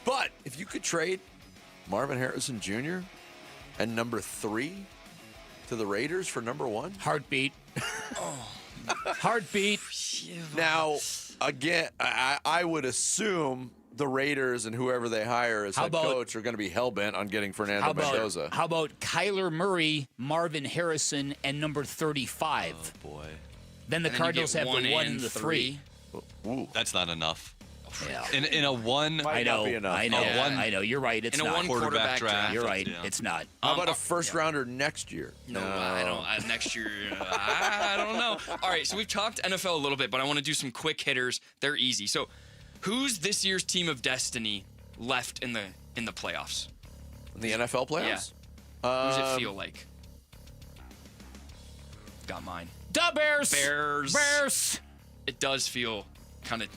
[SPEAKER 12] But if you could trade Marvin Harrison Jr. and number 3 to the Raiders for number 1?
[SPEAKER 1] Heartbeat. Heartbeat.
[SPEAKER 12] Now, again, I would assume the Raiders and whoever they hire as head coach are going to be hell-bent on getting Fernando Mendoza.
[SPEAKER 1] How about Kyler Murray, Marvin Harrison, and number 35?
[SPEAKER 7] Oh, boy.
[SPEAKER 1] Then the Cardinals have the 1 and the 3.
[SPEAKER 12] Ooh.
[SPEAKER 7] That's not enough.
[SPEAKER 1] Yeah.
[SPEAKER 7] In a one,
[SPEAKER 12] Might not be enough.
[SPEAKER 1] I know. You're right. It's
[SPEAKER 4] in
[SPEAKER 1] not.
[SPEAKER 4] a one quarterback draft.
[SPEAKER 1] You're right. It's not.
[SPEAKER 12] How about a first-rounder next year?
[SPEAKER 4] No, I don't. Next year, I don't know. All right, so we've talked NFL a little bit, but I want to do some quick hitters. They're easy. So, who's this year's team of destiny left in the playoffs?
[SPEAKER 12] The NFL playoffs?
[SPEAKER 4] Yeah. Who does it feel like? Got mine.
[SPEAKER 1] The Bears.
[SPEAKER 4] Bears. It does feel kind of.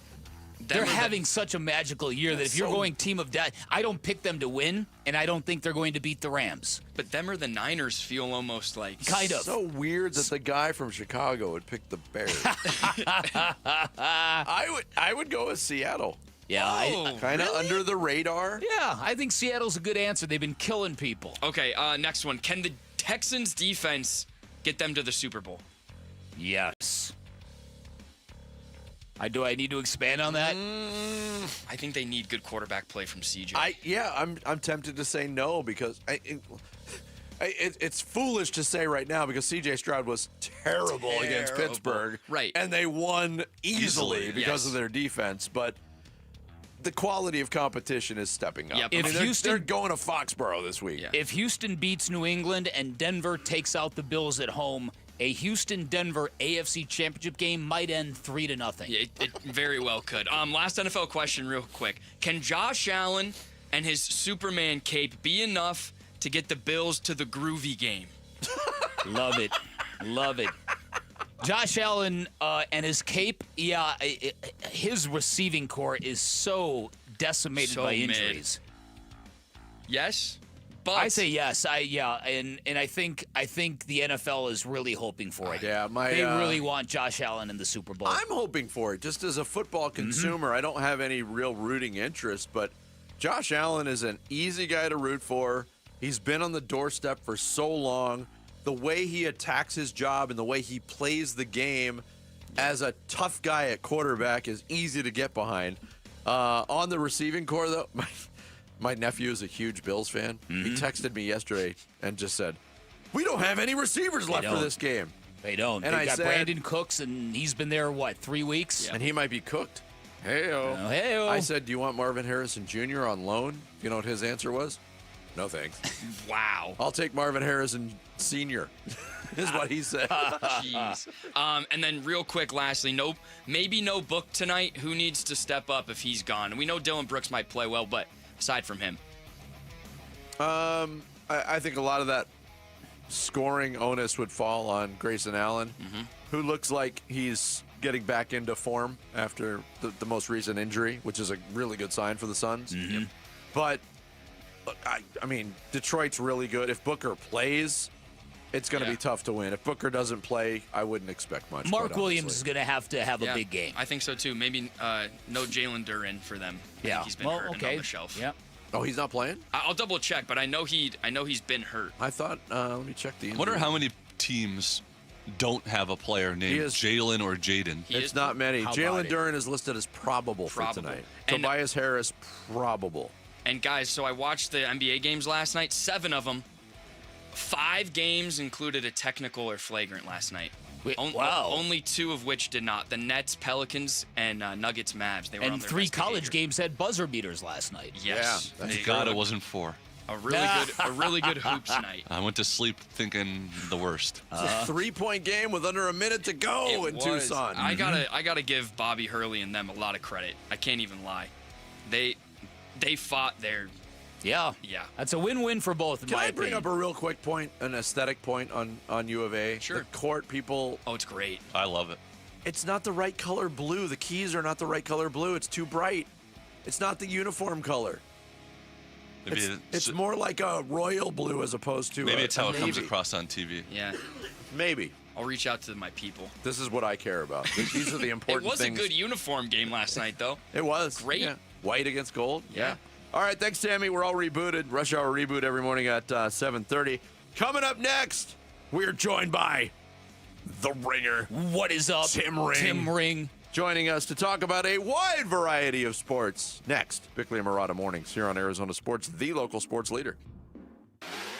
[SPEAKER 1] They're having such a magical year that if you're going team of death, I don't pick them to win, and I don't think they're going to beat the Rams.
[SPEAKER 4] But them or the Niners feel almost like
[SPEAKER 1] kind of.
[SPEAKER 12] So weird that the guy from Chicago would pick the Bears. I would go with Seattle.
[SPEAKER 1] Yeah,
[SPEAKER 12] kind of under the radar.
[SPEAKER 1] Yeah, I think Seattle's a good answer. They've been killing people.
[SPEAKER 4] Okay, next one. Can the Texans defense get them to the Super Bowl?
[SPEAKER 1] Yes. Do I need to expand on that?
[SPEAKER 4] I think they need good quarterback play from CJ.
[SPEAKER 12] I'm tempted to say no because it's foolish to say right now because CJ Stroud was terrible against Pittsburgh.
[SPEAKER 4] Right.
[SPEAKER 12] And they won easily because of their defense. But the quality of competition is stepping up.
[SPEAKER 4] Yep.
[SPEAKER 1] If
[SPEAKER 12] they're going to Foxborough this week.
[SPEAKER 4] Yeah.
[SPEAKER 1] If Houston beats New England and Denver takes out the Bills at home, a Houston-Denver AFC Championship game might end 3-0.
[SPEAKER 4] Yeah, it very well could. Last NFL question real quick. Can Josh Allen and his Superman cape be enough to get the Bills to the groovy game?
[SPEAKER 1] Love it. Love it. Josh Allen and his cape, his receiving core is so decimated by injuries.
[SPEAKER 4] Yes? But
[SPEAKER 1] I say yes. And I think the NFL is really hoping for it.
[SPEAKER 12] Yeah,
[SPEAKER 1] they really want Josh Allen in the Super Bowl.
[SPEAKER 12] I'm hoping for it. Just as a football consumer, I don't have any real rooting interest, but Josh Allen is an easy guy to root for. He's been on the doorstep for so long. The way he attacks his job and the way he plays the game as a tough guy at quarterback is easy to get behind. On the receiving core, though, my nephew is a huge Bills fan. He texted me yesterday and just said, "We don't have any receivers left for this game."
[SPEAKER 1] They don't.
[SPEAKER 12] And
[SPEAKER 1] They've got Brandon Cooks, and he's been there, 3 weeks?
[SPEAKER 12] And he might be cooked. Hey-o.
[SPEAKER 1] Hey-o.
[SPEAKER 12] I said, "Do you want Marvin Harrison Jr. on loan?" You know what his answer was? No, thanks.
[SPEAKER 4] Wow.
[SPEAKER 12] I'll take Marvin Harrison Sr. is what he said.
[SPEAKER 4] Jeez. And then real quick, lastly, maybe no Book tonight. Who needs to step up if he's gone? We know Dylan Brooks might play well, but aside from him?
[SPEAKER 12] I think a lot of that scoring onus would fall on Grayson Allen, who looks like he's getting back into form after the most recent injury, which is a really good sign for the Suns. But, look, I mean, Detroit's really good. If Booker plays, it's going to be tough to win. If Booker doesn't play, I wouldn't expect much.
[SPEAKER 1] Mark Williams is going to have a big game.
[SPEAKER 4] I think so, too. Maybe no Jalen Duren for them. I think he's been hurt and on the shelf.
[SPEAKER 1] Yeah.
[SPEAKER 12] Oh, he's not playing?
[SPEAKER 4] I'll double check, but I know he's been hurt.
[SPEAKER 12] I thought. Let me check the injury.
[SPEAKER 7] I wonder how many teams don't have a player named Jalen or Jaden.
[SPEAKER 12] It's not many. Jalen Duren is listed as probable for tonight. And Tobias Harris, probable.
[SPEAKER 4] And guys, so I watched the NBA games last night. 7 of them. 5 games included a technical or flagrant last night.
[SPEAKER 1] Wow.
[SPEAKER 4] Only 2 of which did not. The Nets, Pelicans, and Nuggets, Mavs. They were on
[SPEAKER 1] and
[SPEAKER 4] their
[SPEAKER 1] 3
[SPEAKER 4] best
[SPEAKER 1] college
[SPEAKER 4] behavior.
[SPEAKER 1] games had buzzer beaters last night.
[SPEAKER 4] Yes.
[SPEAKER 7] Yeah, thank God it wasn't 4.
[SPEAKER 4] A really good hoops night.
[SPEAKER 7] I went to sleep thinking the worst.
[SPEAKER 12] It's a 3-point game with under a minute to go in Tucson.
[SPEAKER 4] I gotta give Bobby Hurley and them a lot of credit. I can't even lie. They fought their.
[SPEAKER 1] Yeah. That's a win-win for both.
[SPEAKER 12] Can I bring up a real quick point, an aesthetic point on U of A?
[SPEAKER 4] Sure.
[SPEAKER 12] The court people.
[SPEAKER 4] Oh, it's great.
[SPEAKER 7] I love it.
[SPEAKER 12] It's not the right color blue. The keys are not the right color blue. It's too bright. It's not the uniform color.
[SPEAKER 7] Maybe
[SPEAKER 12] It's more like a royal blue as opposed to
[SPEAKER 7] maybe it's how it comes
[SPEAKER 12] navy.
[SPEAKER 7] across on TV.
[SPEAKER 4] Yeah.
[SPEAKER 12] Maybe.
[SPEAKER 4] I'll reach out to my people.
[SPEAKER 12] This is what I care about. These are the important
[SPEAKER 4] It was
[SPEAKER 12] things.
[SPEAKER 4] a good uniform game last night, though.
[SPEAKER 12] It was.
[SPEAKER 4] Great.
[SPEAKER 12] Yeah. White against gold.
[SPEAKER 4] Yeah.
[SPEAKER 12] All right, thanks, Tammy. We're all rebooted. Rush Hour Reboot every morning at 7:30. Coming up next, we're joined by The Ringer.
[SPEAKER 1] What is up?
[SPEAKER 12] Tim Ring.
[SPEAKER 1] Tim Ring.
[SPEAKER 12] Joining us to talk about a wide variety of sports. Next, Bickley and Murata Mornings here on Arizona Sports, the local sports leader.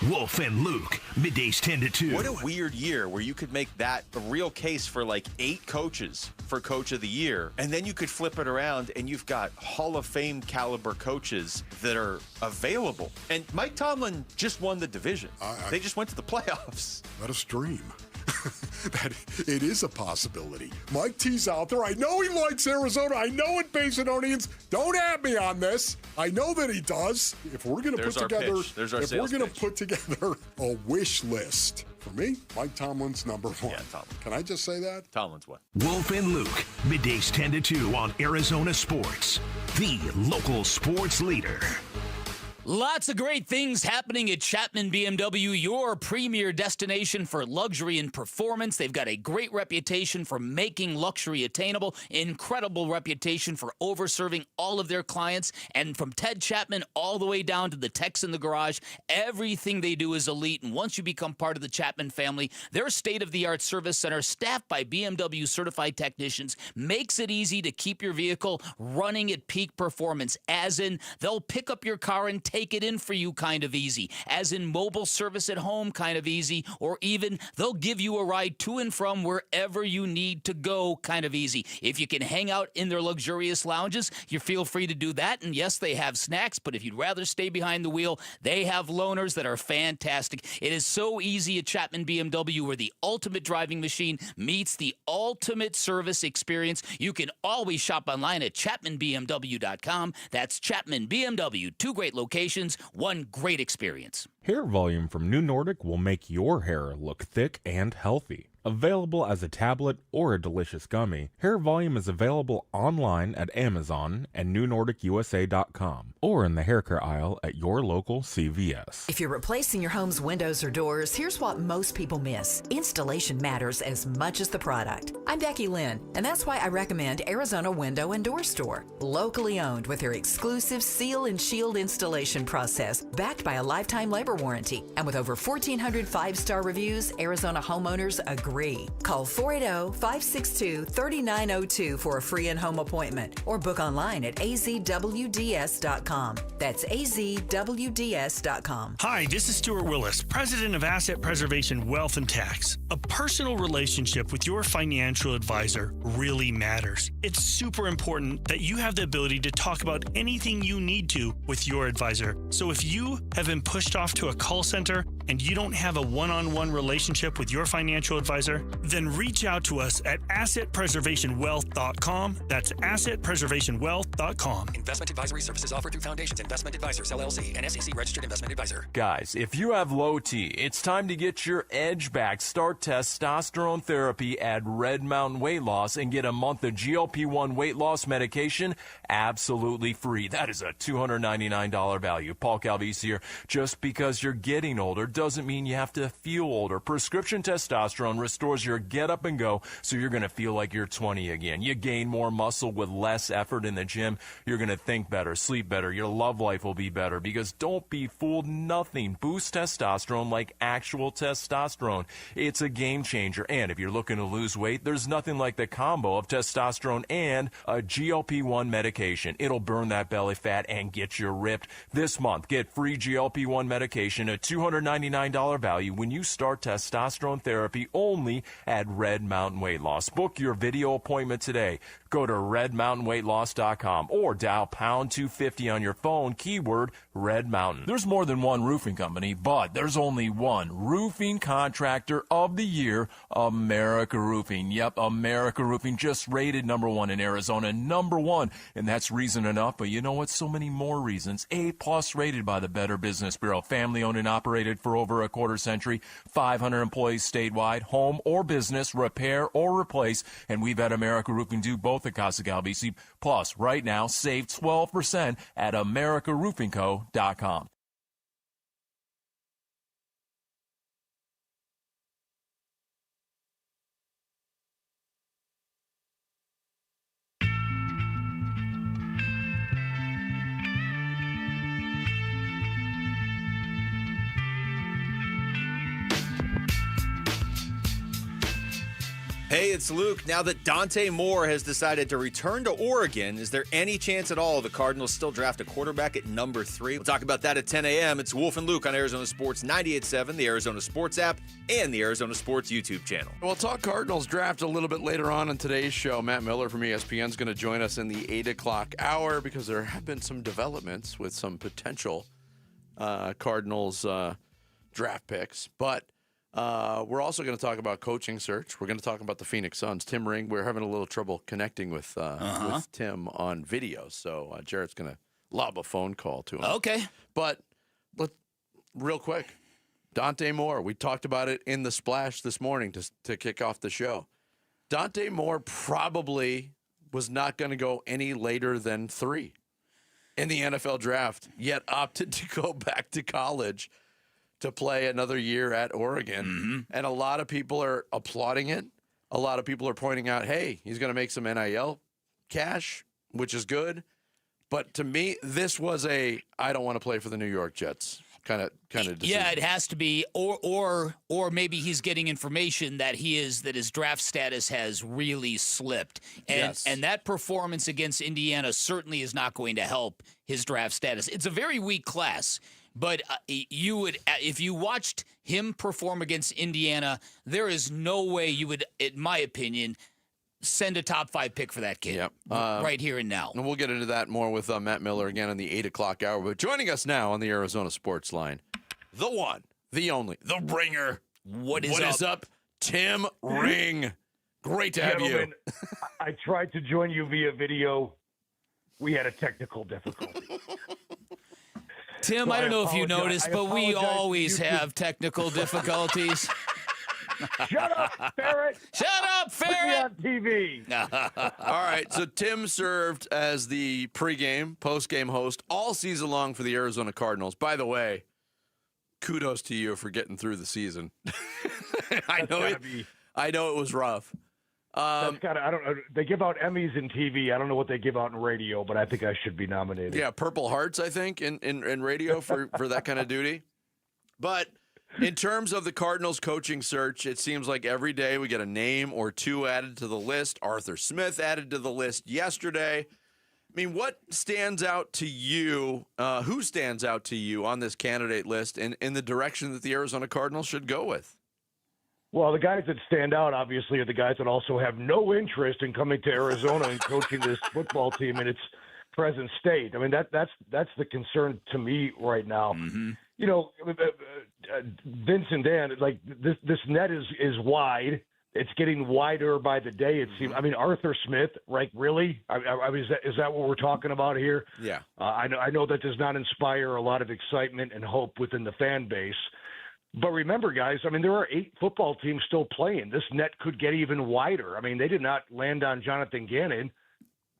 [SPEAKER 6] Wolf and Luke, middays 10 to 2.
[SPEAKER 10] What a weird year where you could make that a real case for like 8 coaches for Coach of the Year, and then you could flip it around and you've got Hall of Fame caliber coaches that are available. And Mike Tomlin just won the division. They just went to the playoffs.
[SPEAKER 3] Let us dream. That it is a possibility. Mike T's out there. I know he likes Arizona. I know it, Basinonians. Don't at me on this. I know that he does. If we're going to put together, if we're going to put together a wish list, for me, Mike Tomlin's number 1.
[SPEAKER 10] Yeah, Tomlin.
[SPEAKER 3] Can I just say that?
[SPEAKER 10] Tomlin's one.
[SPEAKER 6] Wolf and Luke, middays 10 to 2 on Arizona Sports, the local sports leader.
[SPEAKER 1] Lots of great things happening at Chapman BMW, your premier destination for luxury and performance. They've got a great reputation for making luxury attainable, incredible reputation for overserving all of their clients, and from Ted Chapman all the way down to the techs in the garage, everything they do is elite. And once you become part of the Chapman family, their state-of-the-art service center, staffed by BMW certified technicians, makes it easy to keep your vehicle running at peak performance, as in they'll pick up your car and take it in for you kind of easy, as in mobile service at home kind of easy, or even they'll give you a ride to and from wherever you need to go kind of easy. If you can hang out in their luxurious lounges, you feel free to do that. And yes, they have snacks, but if you'd rather stay behind the wheel, they have loaners that are fantastic. It is so easy at Chapman BMW, where the ultimate driving machine meets the ultimate service experience. You can always shop online at ChapmanBMW.com. That's Chapman BMW. 2 great locations, 1 great experience.
[SPEAKER 13] Hair Volume from New Nordic will make your hair look thick and healthy. Available as a tablet or a delicious gummy, Hair Volume is available online at Amazon and NewNordicUSA.com, or in the hair care aisle at your local CVS.
[SPEAKER 15] If you're replacing your home's windows or doors, here's what most people miss. Installation matters as much as the product. I'm Becky Lynn, and that's why I recommend Arizona Window and Door Store. Locally owned with their exclusive seal and shield installation process, backed by a lifetime labor warranty. And with over 1,400 5-star reviews, Arizona homeowners agree. Call 480-562-3902 for a free in-home appointment, or book online at azwds.com. That's azwds.com.
[SPEAKER 16] Hi, this is Stuart Willis, President of Asset Preservation Wealth and Tax. A personal relationship with your financial advisor really matters. It's super important that you have the ability to talk about anything you need to with your advisor. So if you have been pushed off to a call center and you don't have a one-on-one relationship with your financial advisor, then reach out to us at assetpreservationwealth.com. That's assetpreservationwealth.com.
[SPEAKER 18] Investment advisory services offered through Foundations Investment Advisors, LLC, an SEC registered investment advisor.
[SPEAKER 11] Guys, if you have low T, it's time to get your edge back. Start testosterone therapy at Red Mountain Weight Loss and get a month of GLP-1 weight loss medication absolutely free. That is a $299 value. Paul Calvisi here. Just because you're getting older doesn't mean you have to feel older. Prescription testosterone restores your get up and go, so you're going to feel like you're 20 again. You gain more muscle with less effort in the gym. You're going to think better, sleep better. Your love life will be better, because don't be fooled. Nothing boosts testosterone like actual testosterone. It's a game changer. And if you're looking to lose weight, there's nothing like the combo of testosterone and a GLP-1 medication. It'll burn that belly fat and get you ripped. This month, get free GLP-1 medication, a $299 value when you start testosterone therapy only at Red Mountain Weight Loss. Book your video appointment today. Go to redmountainweightloss.com or dial pound 250 on your phone, keyword Red Mountain. There's more than one roofing company, but there's only one roofing contractor of the year, America Roofing. Yep, America Roofing, just rated #1 in Arizona, #1. And that's reason enough, but you know what? So many more reasons. A+ rated by the Better Business Bureau. Family owned and operated for over a quarter century. 500 employees statewide, home or business, repair or replace. And we've had America Roofing do both at Casa Galvisi. Plus, right now, save 12% at AmericaRoofingCo.com. SportsRadio.com.
[SPEAKER 10] Hey, it's Luke. Now that Dante Moore has decided to return to Oregon, is there any chance at all the Cardinals still draft a quarterback at number 3? We'll talk about that at 10 a.m. It's Wolf and Luke on Arizona Sports 98.7, the Arizona Sports app, and the Arizona Sports YouTube channel.
[SPEAKER 12] We'll talk Cardinals draft a little bit later on in today's show. Matt Miller from ESPN is going to join us in the 8 o'clock hour because there have been some developments with some potential Cardinals draft picks. But we're also going to talk about coaching search. We're going to talk about the Phoenix Suns. Tim Ring, we're having a little trouble connecting with Tim on video, so Jarrett's going to lob a phone call to him.
[SPEAKER 1] Okay.
[SPEAKER 12] But real quick, Dante Moore, we talked about it in the Splash this morning to kick off the show. Dante Moore probably was not going to go any later than 3 in the NFL draft, yet opted to go back to college to play another year at Oregon. And a lot of people are applauding it. A lot of people are pointing out, hey, he's going to make some NIL cash, which is good. But to me, this was I don't want to play for the New York Jets kind of decision.
[SPEAKER 1] Yeah, it has to be, or maybe he's getting information that his draft status has really slipped, and that performance against Indiana certainly is not going to help his draft status. It's a very weak class. But you would, if you watched him perform against Indiana, there is no way you would, in my opinion, send a top 5 pick for that kid right here and now.
[SPEAKER 12] And we'll get into that more with Matt Miller again in the 8 o'clock hour. But joining us now on the Arizona Sports Line, the one, the only, the ringer.
[SPEAKER 1] What is
[SPEAKER 12] up? Tim Ring. Great to have you.
[SPEAKER 9] I tried to join you via video. We had a technical difficulty.
[SPEAKER 1] Tim,
[SPEAKER 9] So
[SPEAKER 1] I don't know if you
[SPEAKER 9] apologize.
[SPEAKER 1] noticed, but we always have technical difficulties.
[SPEAKER 9] Shut up, Ferret!
[SPEAKER 1] Shut up, Ferret!
[SPEAKER 9] Put me on TV.
[SPEAKER 12] All right, so Tim served as the pregame, postgame host all season long for the Arizona Cardinals. By the way, kudos to you for getting through the season. I know it was rough.
[SPEAKER 9] That's I don't know. They give out Emmys in TV. I don't know what they give out in radio, but I think I should be nominated.
[SPEAKER 12] Yeah, Purple Hearts, I think, in radio for that kind of duty. But in terms of the Cardinals coaching search, it seems like every day we get a name or two added to the list. Arthur Smith added to the list yesterday. I mean, what stands out to you? Who stands out to you on this candidate list in the direction that the Arizona Cardinals should go with?
[SPEAKER 9] Well, the guys that stand out, obviously, are the guys that also have no interest in coming to Arizona and coaching this football team in its present state. I mean, that's the concern to me right now. You know, Vince and Dan, like this net is wide. It's getting wider by the day, it seems. I mean, Arthur Smith, like, really? I mean, is that what we're talking about here?
[SPEAKER 12] Yeah.
[SPEAKER 9] I know that does not inspire a lot of excitement and hope within the fan base. But remember, guys, I mean, there are 8 football teams still playing. This net could get even wider. I mean, they did not land on Jonathan Gannon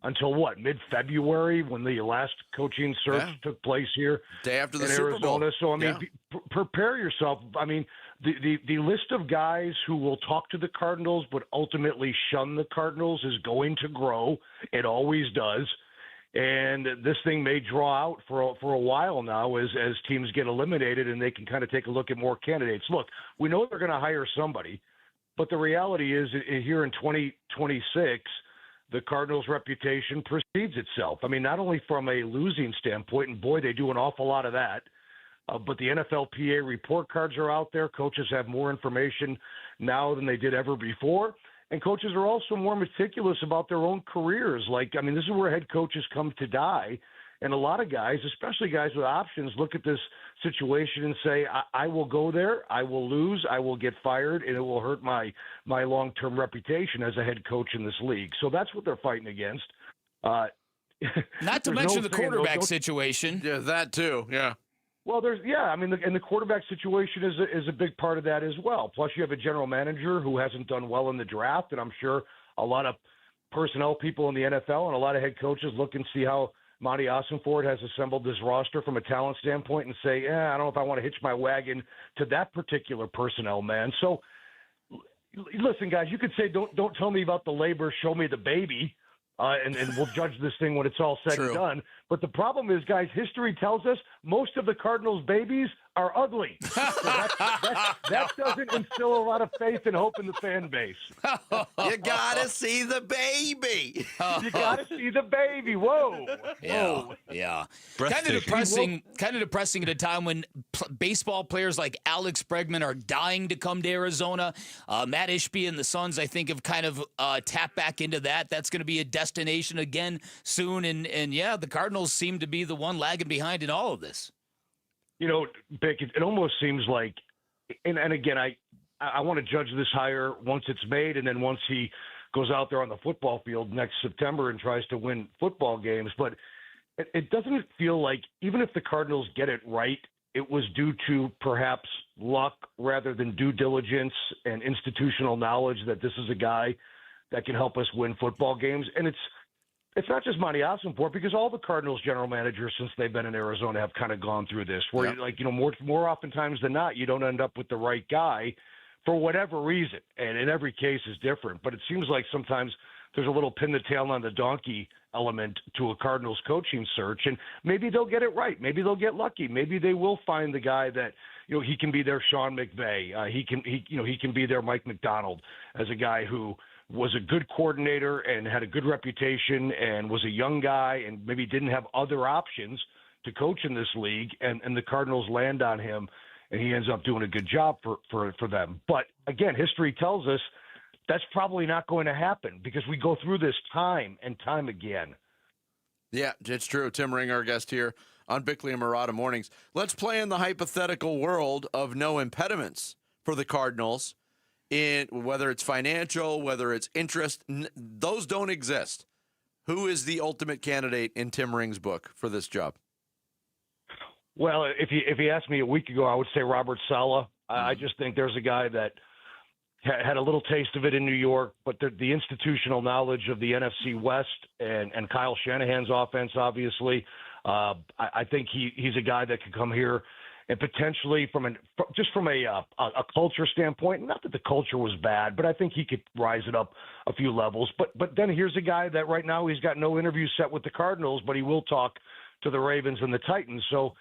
[SPEAKER 9] until, mid-February when the last coaching search took place here.
[SPEAKER 12] Day after the
[SPEAKER 9] in
[SPEAKER 12] Super Bowl.
[SPEAKER 9] Arizona. So, I mean, prepare yourself. I mean, the list of guys who will talk to the Cardinals but ultimately shun the Cardinals is going to grow. It always does. And this thing may draw out for a while now as teams get eliminated and they can kind of take a look at more candidates. Look, we know they're going to hire somebody, but the reality is here in 2026, the Cardinals' reputation precedes itself. I mean, not only from a losing standpoint, and boy, they do an awful lot of that, but the NFLPA report cards are out there. Coaches have more information now than they did ever before. And coaches are also more meticulous about their own careers. Like, I mean, this is where head coaches come to die. And a lot of guys, especially guys with options, look at this situation and say, I will go there, I will lose, I will get fired, and it will hurt my long-term reputation as a head coach in this league. So that's what they're fighting against.
[SPEAKER 1] Not to mention the quarterback situation.
[SPEAKER 12] Yeah, that too, yeah.
[SPEAKER 9] Well, and the quarterback situation is a big part of that as well. Plus, you have a general manager who hasn't done well in the draft, and I'm sure a lot of personnel people in the NFL and a lot of head coaches look and see how Monty Ossenford has assembled this roster from a talent standpoint and say, I don't know if I want to hitch my wagon to that particular personnel, man. So, listen, guys, you could say, don't tell me about the labor, show me the baby, and we'll judge this thing when it's all said and done. But the problem is, guys, history tells us most of the Cardinals' babies are ugly. So that doesn't instill a lot of faith and hope in the fan base.
[SPEAKER 12] You got to see the baby.
[SPEAKER 9] You got to see the baby. Whoa.
[SPEAKER 1] Yeah. Kind of depressing at a time when baseball players like Alex Bregman are dying to come to Arizona. Matt Ishbia and the Suns, I think, have kind of tapped back into that. That's going to be a destination again soon. And yeah, the Cardinals seem to be the one lagging behind in all of this.
[SPEAKER 9] You know, Bick, it almost seems like, and again, I want to judge this hire once it's made, and then once he goes out there on the football field next September and tries to win football games. But it doesn't feel like, even if the Cardinals get it right, it was due to perhaps luck rather than due diligence and institutional knowledge that this is a guy that can help us win football games. And it's not just Monty Ossenfort, because all the Cardinals general managers since they've been in Arizona have kind of gone through this, where more oftentimes than not, you don't end up with the right guy for whatever reason. And in every case is different. But it seems like sometimes there's a little pin the tail on the donkey element to a Cardinals coaching search. And maybe they'll get it right. Maybe they'll get lucky. Maybe they will find the guy that, he can be their Sean McVay. He can be their Mike McDonald, as a guy who was a good coordinator and had a good reputation and was a young guy and maybe didn't have other options to coach in this league, and the Cardinals land on him, and he ends up doing a good job for them. But again, history tells us that's probably not going to happen, because we go through this time and time again.
[SPEAKER 12] Yeah, it's true. Tim Ring, our guest here on Bickley and Marotta Mornings. Let's play in the hypothetical world of no impediments for the Cardinals. In whether it's financial, whether it's interest, those don't exist. Who is the ultimate candidate in Tim Ring's book for this job?
[SPEAKER 9] Well, if you asked me a week ago, I would say Robert Saleh. I just think there's a guy that had a little taste of it in New York, but the institutional knowledge of the NFC West and Kyle Shanahan's offense, obviously, I think he's a guy that could come here and potentially from a culture standpoint, not that the culture was bad, but I think he could rise it up a few levels. But then here's a guy that right now he's got no interview set with the Cardinals, but he will talk to the Ravens and the Titans. So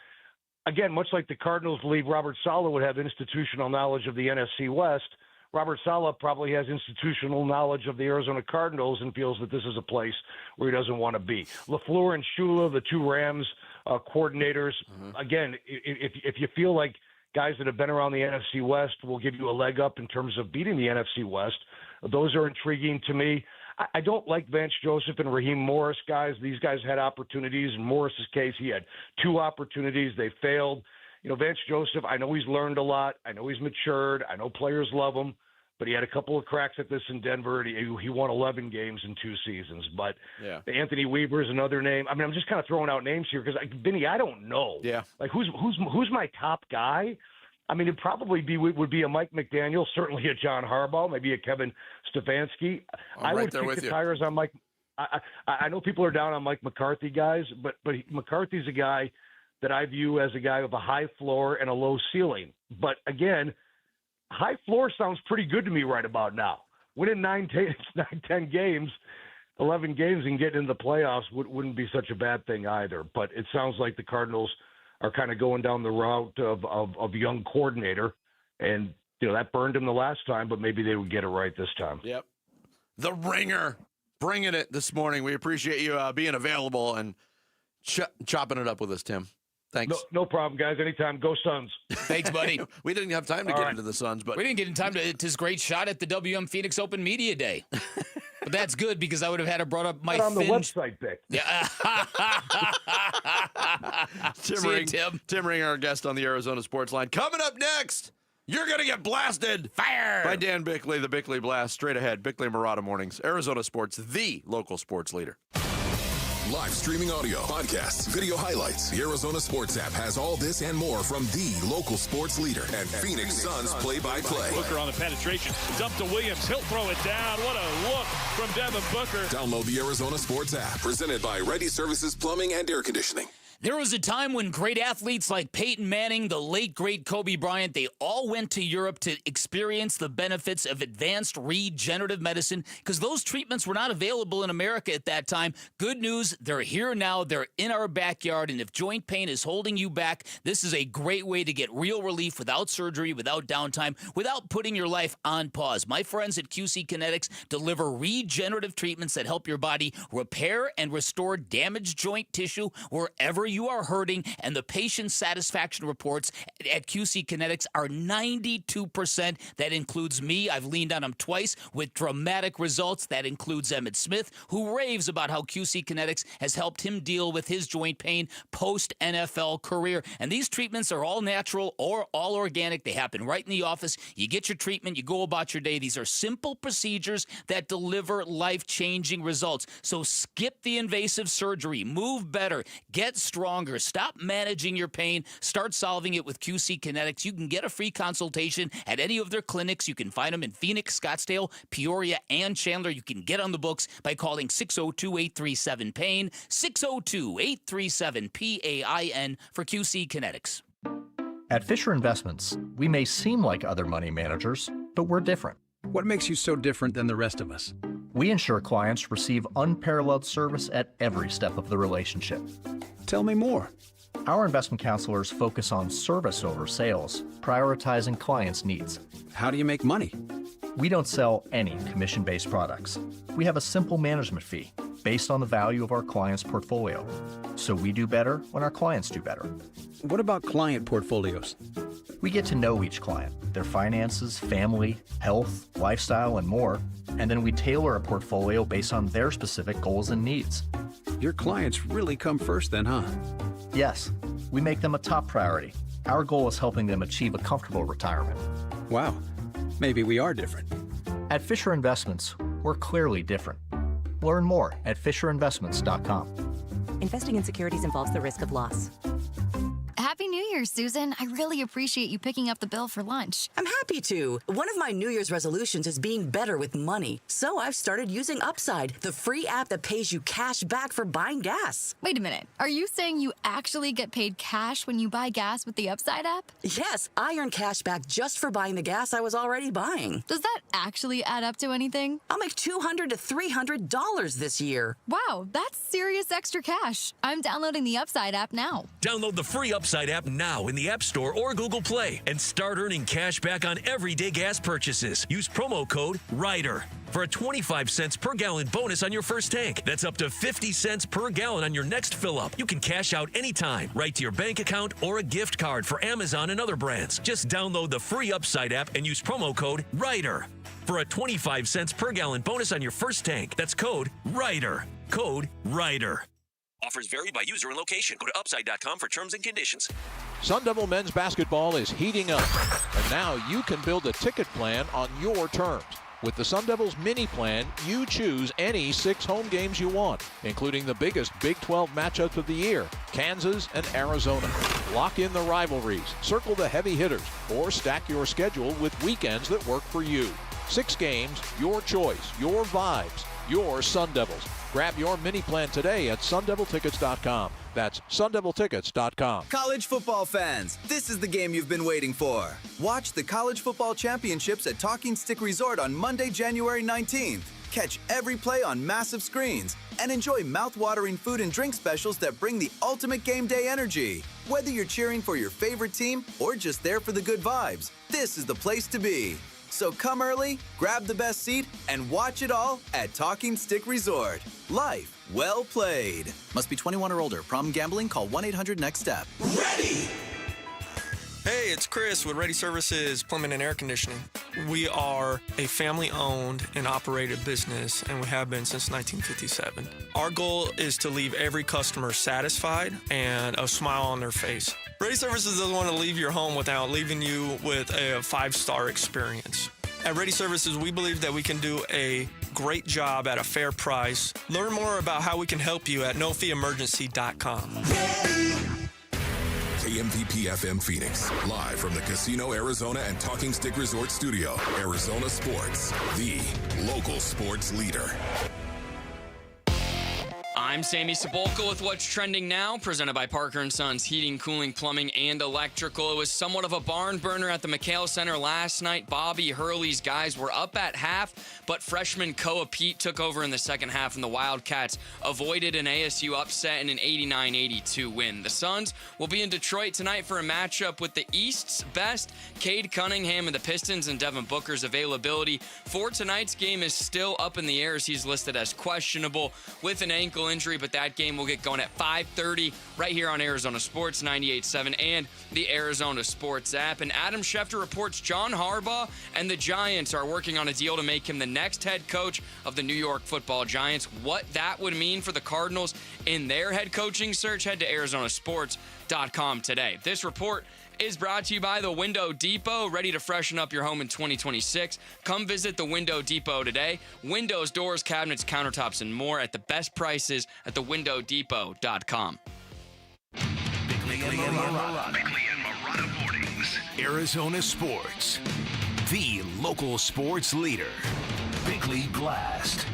[SPEAKER 9] again, much like the Cardinals believe Robert Saleh would have institutional knowledge of the NFC West, Robert Saleh probably has institutional knowledge of the Arizona Cardinals and feels that this is a place where he doesn't want to be. LaFleur and Shula, the two Rams coordinators, again, if you feel like guys that have been around the NFC West will give you a leg up in terms of beating the NFC West, those are intriguing to me. I don't like Vance Joseph and Raheem Morris, guys. These guys had opportunities. In Morris's case, he had two opportunities. They failed. Vance Joseph, I know he's learned a lot. I know he's matured. I know players love him, but he had a couple of cracks at this in Denver. He won 11 games in 2 seasons. But Anthony Weaver is another name. I mean, I'm just kind of throwing out names here because, Vinny, I don't know.
[SPEAKER 12] Yeah.
[SPEAKER 9] Like, who's my top guy? I mean, it probably would be a Mike McDaniel, certainly a John Harbaugh, maybe a Kevin Stefanski. I would kick the tires on Mike. I know people are down on Mike McCarthy, guys, but McCarthy's a guy that I view as a guy with a high floor and a low ceiling. But again, high floor sounds pretty good to me right about now. Winning 10 games, 11 games, and getting into the playoffs wouldn't be such a bad thing either. But it sounds like the Cardinals are kind of going down the route of young coordinator, and that burned him the last time, but maybe they would get it right this time.
[SPEAKER 12] Yep. The Ringer, bringing it this morning. We appreciate you being available and chopping it up with us, Tim. Thanks.
[SPEAKER 9] No problem, guys. Anytime. Go Suns.
[SPEAKER 1] Thanks, buddy.
[SPEAKER 12] We didn't have time to get into the Suns, but
[SPEAKER 1] we didn't get in time to his great shot at the WM Phoenix Open Media Day. But that's good because I would have had to brought up my
[SPEAKER 9] on the website, Vic.
[SPEAKER 1] Yeah.
[SPEAKER 12] Tim Ring, our guest on the Arizona Sports Line. Coming up next, you're going to get blasted.
[SPEAKER 1] Fire.
[SPEAKER 12] By Dan Bickley, the Bickley Blast. Straight ahead, Bickley and Marotta Mornings. Arizona Sports, the local sports leader.
[SPEAKER 5] Live streaming audio, podcasts, video highlights. The Arizona Sports app has all this and more from the local sports leader and Phoenix Suns play-by-play.
[SPEAKER 14] Booker on the penetration. Dump to Williams. He'll throw it down. What a look from Devin Booker.
[SPEAKER 5] Download the Arizona Sports app, presented by Ready Services Plumbing and Air Conditioning.
[SPEAKER 1] There was a time when great athletes like Peyton Manning, the late, great Kobe Bryant, they all went to Europe to experience the benefits of advanced regenerative medicine because those treatments were not available in America at that time. Good news, they're here now. They're in our backyard, and if joint pain is holding you back, this is a great way to get real relief without surgery, without downtime, without putting your life on pause. My friends at QC Kinetics deliver regenerative treatments that help your body repair and restore damaged joint tissue wherever you are hurting, and the patient satisfaction reports at QC Kinetics are 92%. That includes me. I've leaned on them twice with dramatic results. That includes Emmett Smith, who raves about how QC Kinetics has helped him deal with his joint pain post-NFL career. And these treatments are all natural or all organic. They happen right in the office. You get your treatment, you go about your day. These are simple procedures that deliver life-changing results. So skip the invasive surgery, move better, get stronger, stop managing your pain, start solving it with QC Kinetics. You can get a free consultation at any of their clinics. You can find them in Phoenix, Scottsdale, Peoria, and Chandler. You can get on the books by calling 602-837-PAIN, 602-837-PAIN for QC Kinetics.
[SPEAKER 17] At Fisher Investments, we may seem like other money managers, but we're different.
[SPEAKER 21] What makes you so different than the rest of us?
[SPEAKER 17] We ensure clients receive unparalleled service at every step of the relationship.
[SPEAKER 21] Tell me more.
[SPEAKER 17] Our investment counselors focus on service over sales, prioritizing clients' needs.
[SPEAKER 21] How do you make money?
[SPEAKER 17] We don't sell any commission-based products. We have a simple management fee based on the value of our clients' portfolio. So we do better when our clients do better.
[SPEAKER 21] What about client portfolios?
[SPEAKER 17] We get to know each client, their finances, family, health, lifestyle, and more, and then we tailor a portfolio based on their specific goals and needs.
[SPEAKER 21] Your clients really come first then, huh?
[SPEAKER 17] Yes, we make them a top priority. Our goal is helping them achieve a comfortable retirement.
[SPEAKER 21] Wow, maybe we are different.
[SPEAKER 17] At Fisher Investments, we're clearly different. Learn more at FisherInvestments.com.
[SPEAKER 22] Investing in securities involves the risk of loss.
[SPEAKER 23] Happy New Year, Susan. I really appreciate you picking up the bill for lunch.
[SPEAKER 25] I'm happy to. One of my New Year's resolutions is being better with money. So I've started using Upside, the free app that pays you cash back for buying gas.
[SPEAKER 23] Wait a minute. Are you saying you actually get paid cash when you buy gas with the Upside app?
[SPEAKER 25] Yes, I earn cash back just for buying the gas I was already buying.
[SPEAKER 23] Does that actually add up to anything?
[SPEAKER 25] I'll make $200 to $300 this year.
[SPEAKER 23] Wow, that's serious extra cash. I'm downloading the Upside app now.
[SPEAKER 28] Download the free Upside app now in the App Store or Google Play and start earning cash back on everyday gas purchases. Use promo code RIDER for a 25 cents per gallon bonus on your first tank. That's up to 50 cents per gallon on your next fill up. You can cash out anytime, right to your bank account or a gift card for Amazon and other brands. Just download the free Upside app and use promo code RIDER for a 25 cents per gallon bonus on your first tank. That's code RIDER. Code RIDER. Offers vary by user and location. Go to upside.com for terms and conditions.
[SPEAKER 29] Sun Devil men's basketball is heating up, and now you can build a ticket plan on your terms. With the Sun Devils mini plan, you choose any 6 home games you want, including the biggest Big 12 matchups of the year, Kansas and Arizona. Lock in the rivalries, circle the heavy hitters, or stack your schedule with weekends that work for you. 6 games, your choice, your vibes, your Sun Devils. Grab your mini plan today at sundeviltickets.com. That's sundeviltickets.com.
[SPEAKER 26] College football fans, this is the game you've been waiting for. Watch the College Football Championships at Talking Stick Resort on Monday, January 19th. Catch every play on massive screens and enjoy mouth-watering food and drink specials that bring the ultimate game day energy. Whether you're cheering for your favorite team or just there for the good vibes, this is the place to be. So come early, grab the best seat, and watch it all at Talking Stick Resort. Life well played. Must be 21 or older. Problem gambling? Call 1-800-NEXT-STEP.
[SPEAKER 27] Ready! Hey, it's Chris with Ready Services Plumbing and Air Conditioning. We are a family-owned and operated business, and we have been since 1957. Our goal is to leave every customer satisfied and a smile on their face. Ready Services doesn't want to leave your home without leaving you with a 5-star experience. At Ready Services, we believe that we can do a great job at a fair price. Learn more about how we can help you at nofeeemergency.com.
[SPEAKER 5] KMVP FM Phoenix, live from the Casino Arizona and Talking Stick Resort Studio. Arizona Sports, the local sports leader.
[SPEAKER 2] I'm Sammy Cebulka with What's Trending Now, presented by Parker & Sons Heating, Cooling, Plumbing, and Electrical. It was somewhat of a barn burner at the McHale Center last night. Bobby Hurley's guys were up at half, but freshman Koa Pete took over in the second half, and the Wildcats avoided an ASU upset in an 89-82 win. The Suns will be in Detroit tonight for a matchup with the East's best. Cade Cunningham and the Pistons, and Devin Booker's availability for tonight's game is still up in the air as he's listed as questionable with an ankle injury, but that game will get going at 5:30 right here on Arizona Sports 98.7 and the Arizona Sports app. And Adam Schefter reports John Harbaugh and the Giants are working on a deal to make him the next head coach of the New York Football Giants. What that would mean for the Cardinals in their head coaching search, head to arizonasports.com today. This report is brought to you by the Window Depot. Ready to freshen up your home in 2026? Come visit the Window Depot today. Windows, doors, cabinets, countertops, and more at the best prices at thewindowdepot.com.
[SPEAKER 3] Bickley and Marotta mornings. Arizona Sports, the local sports leader. Bickley Blast.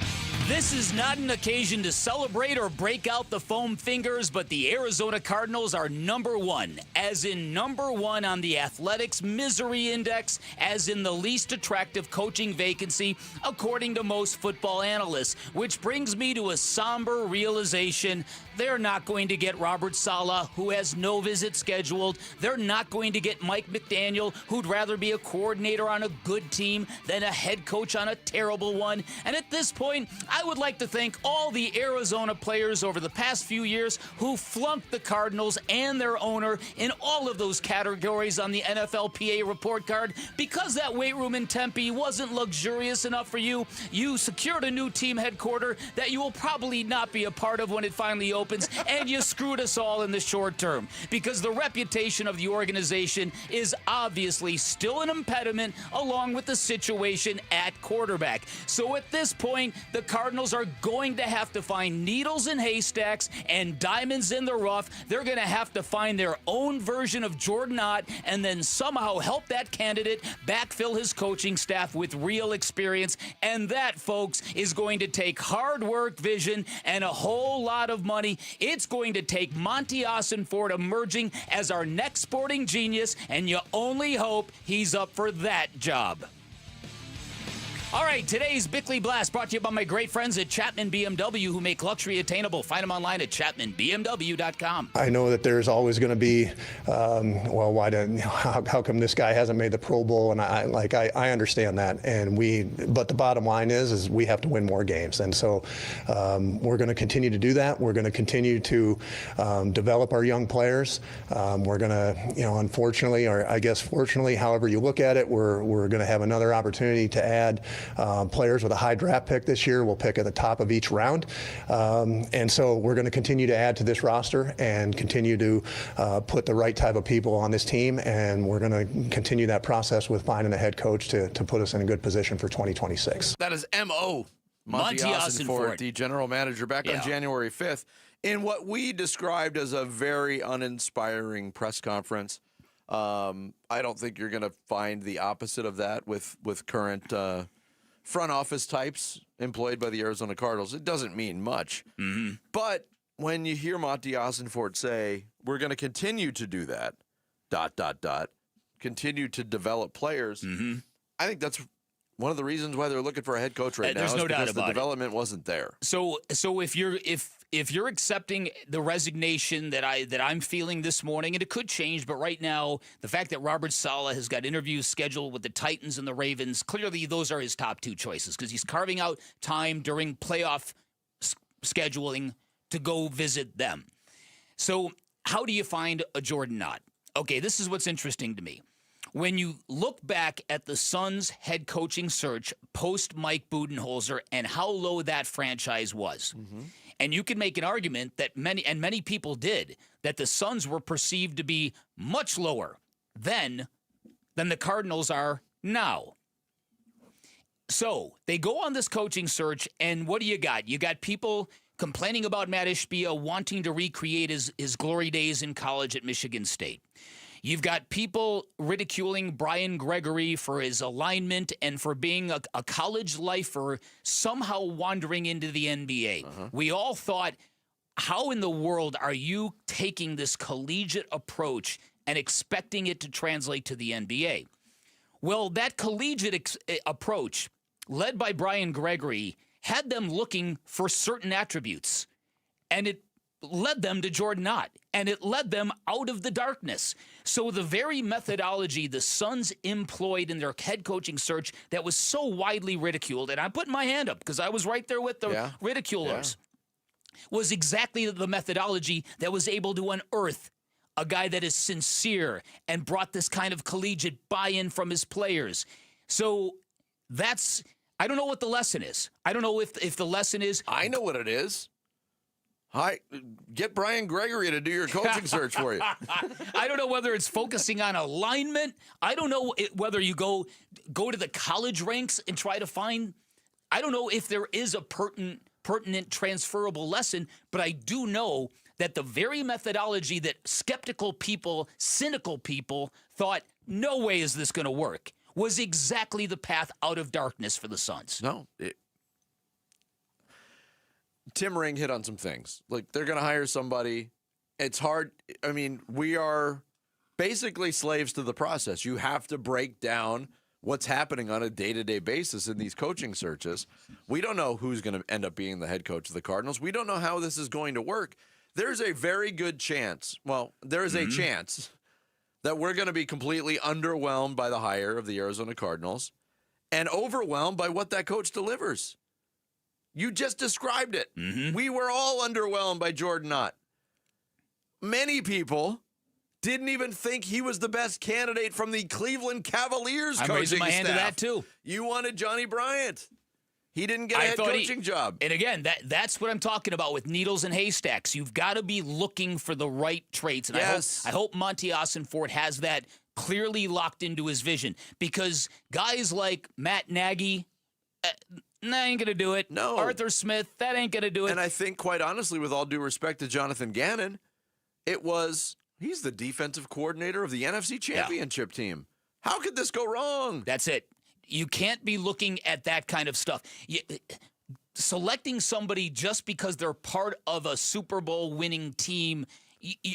[SPEAKER 1] This is not an occasion to celebrate or break out the foam fingers, but the Arizona Cardinals are number one, as in number one on the Athletics Misery Index, as in the least attractive coaching vacancy, according to most football analysts, which brings me to a somber realization. They're not going to get Robert Saleh, who has no visit scheduled. They're not going to get Mike McDaniel, who'd rather be a coordinator on a good team than a head coach on a terrible one. And at this point, I would like to thank all the Arizona players over the past few years who flunked the Cardinals and their owner in all of those categories on the NFLPA report card. Because that weight room in Tempe wasn't luxurious enough for you, you secured a new team headquarters that you will probably not be a part of when it finally opens, and you screwed us all in the short term. Because the reputation of the organization is obviously still an impediment, along with the situation at quarterback. So at this point, the Cardinals are going to have to find needles in haystacks and diamonds in the rough. They're going to have to find their own version of Jordan Ott and then somehow help that candidate backfill his coaching staff with real experience. And that, folks, is going to take hard work, vision, and a whole lot of money. It's going to take Monty Ossenfort emerging as our next sporting genius, and you only hope he's up for that job. All right, today's Bickley Blast brought to you by my great friends at Chapman BMW, who make luxury attainable. Find them online at chapmanbmw.com.
[SPEAKER 4] I know that there's always going to be, how come this guy hasn't made the Pro Bowl? And I understand that. But the bottom line is we have to win more games. And so we're going to continue to do that. We're going to continue to develop our young players. We're going to, unfortunately, or I guess fortunately, however you look at it, we're going to have another opportunity to add players with a high draft pick this year. We'll pick at the top of each round. And so we're going to continue to add to this roster and continue to put the right type of people on this team. And we're going to continue that process with finding a head coach to put us in a good position for 2026.
[SPEAKER 12] That is M.O. Monty Ossenfort, the general manager, back on January 5th, in what we described as a very uninspiring press conference. I don't think you're going to find the opposite of that with current front office types employed by the Arizona Cardinals. It doesn't mean much. Mm-hmm. But when you hear Monty Ossenfort say, we're going to continue to do that, ... continue to develep players, I think that's one of the reasons why they're looking for a head coach right now.
[SPEAKER 1] There's no doubt about
[SPEAKER 12] the development wasn't there.
[SPEAKER 1] So if you're accepting the resignation that I'm feeling this morning, and it could change, but right now, the fact that Robert Saleh has got interviews scheduled with the Titans and the Ravens, clearly those are his top two choices because he's carving out time during playoff scheduling to go visit them. So how do you find a Jordan Ott? Okay, this is what's interesting to me. When you look back at the Suns' head coaching search post Mike Budenholzer and how low that franchise was, and you can make an argument that many people did, that the Suns were perceived to be much lower then than the Cardinals are now. So they go on this coaching search, and what do you got? You got people complaining about Matt Ishbia wanting to recreate his glory days in college at Michigan State. You've got people ridiculing Brian Gregory for his alignment and for being a college lifer somehow wandering into the NBA. We all thought, how in the world are you taking this collegiate approach and expecting it to translate to the NBA? Well, that collegiate approach, led by Brian Gregory, had them looking for certain attributes, and it led them to Jordan Knott, and it led them out of the darkness. So the very methodology the Suns employed in their head coaching search that was so widely ridiculed, and I'm putting my hand up because I was right there with the ridiculers, was exactly the methodology that was able to unearth a guy that is sincere and brought this kind of collegiate buy-in from his players. So that's, I don't know what the lesson is. I don't know if the lesson is.
[SPEAKER 12] I know what it is. Hi, get Brian Gregory to do your coaching search for you.
[SPEAKER 1] I don't know whether it's focusing on alignment. I don't know whether you go to the college ranks and try to find. I don't know if there is a pertinent transferable lesson, but I do know that the very methodology that skeptical people, cynical people thought, no way is this going to work, was exactly the path out of darkness for the Suns.
[SPEAKER 12] No. Tim Ring hit on some things. Like, they're going to hire somebody. It's hard. I mean, we are basically slaves to the process. You have to break down what's happening on a day-to-day basis in these coaching searches. We don't know who's going to end up being the head coach of the Cardinals. We don't know how this is going to work. There's a very good chance, there is a chance that we're going to be completely underwhelmed by the hire of the Arizona Cardinals and overwhelmed by what that coach delivers. You just described it. We were all underwhelmed by Jordan Knott. Many people didn't even think he was the best candidate from the Cleveland Cavaliers coaching staff.
[SPEAKER 1] I'm raising my hand to that, too.
[SPEAKER 12] You wanted Johnny Bryant. He didn't get a head coaching job.
[SPEAKER 1] And again, that's what I'm talking about with needles and haystacks. You've got to be looking for the right traits. And I hope Monty Ossenfort has that clearly locked into his vision. Because guys like Matt Nagy, that ain't going to do it.
[SPEAKER 12] No.
[SPEAKER 1] Arthur Smith, that ain't going to do it.
[SPEAKER 12] And I think, quite honestly, with all due respect to Jonathan Gannon, he's the defensive coordinator of the NFC Championship team. How could this go wrong?
[SPEAKER 1] That's it. You can't be looking at that kind of stuff. Selecting somebody just because they're part of a Super Bowl winning team,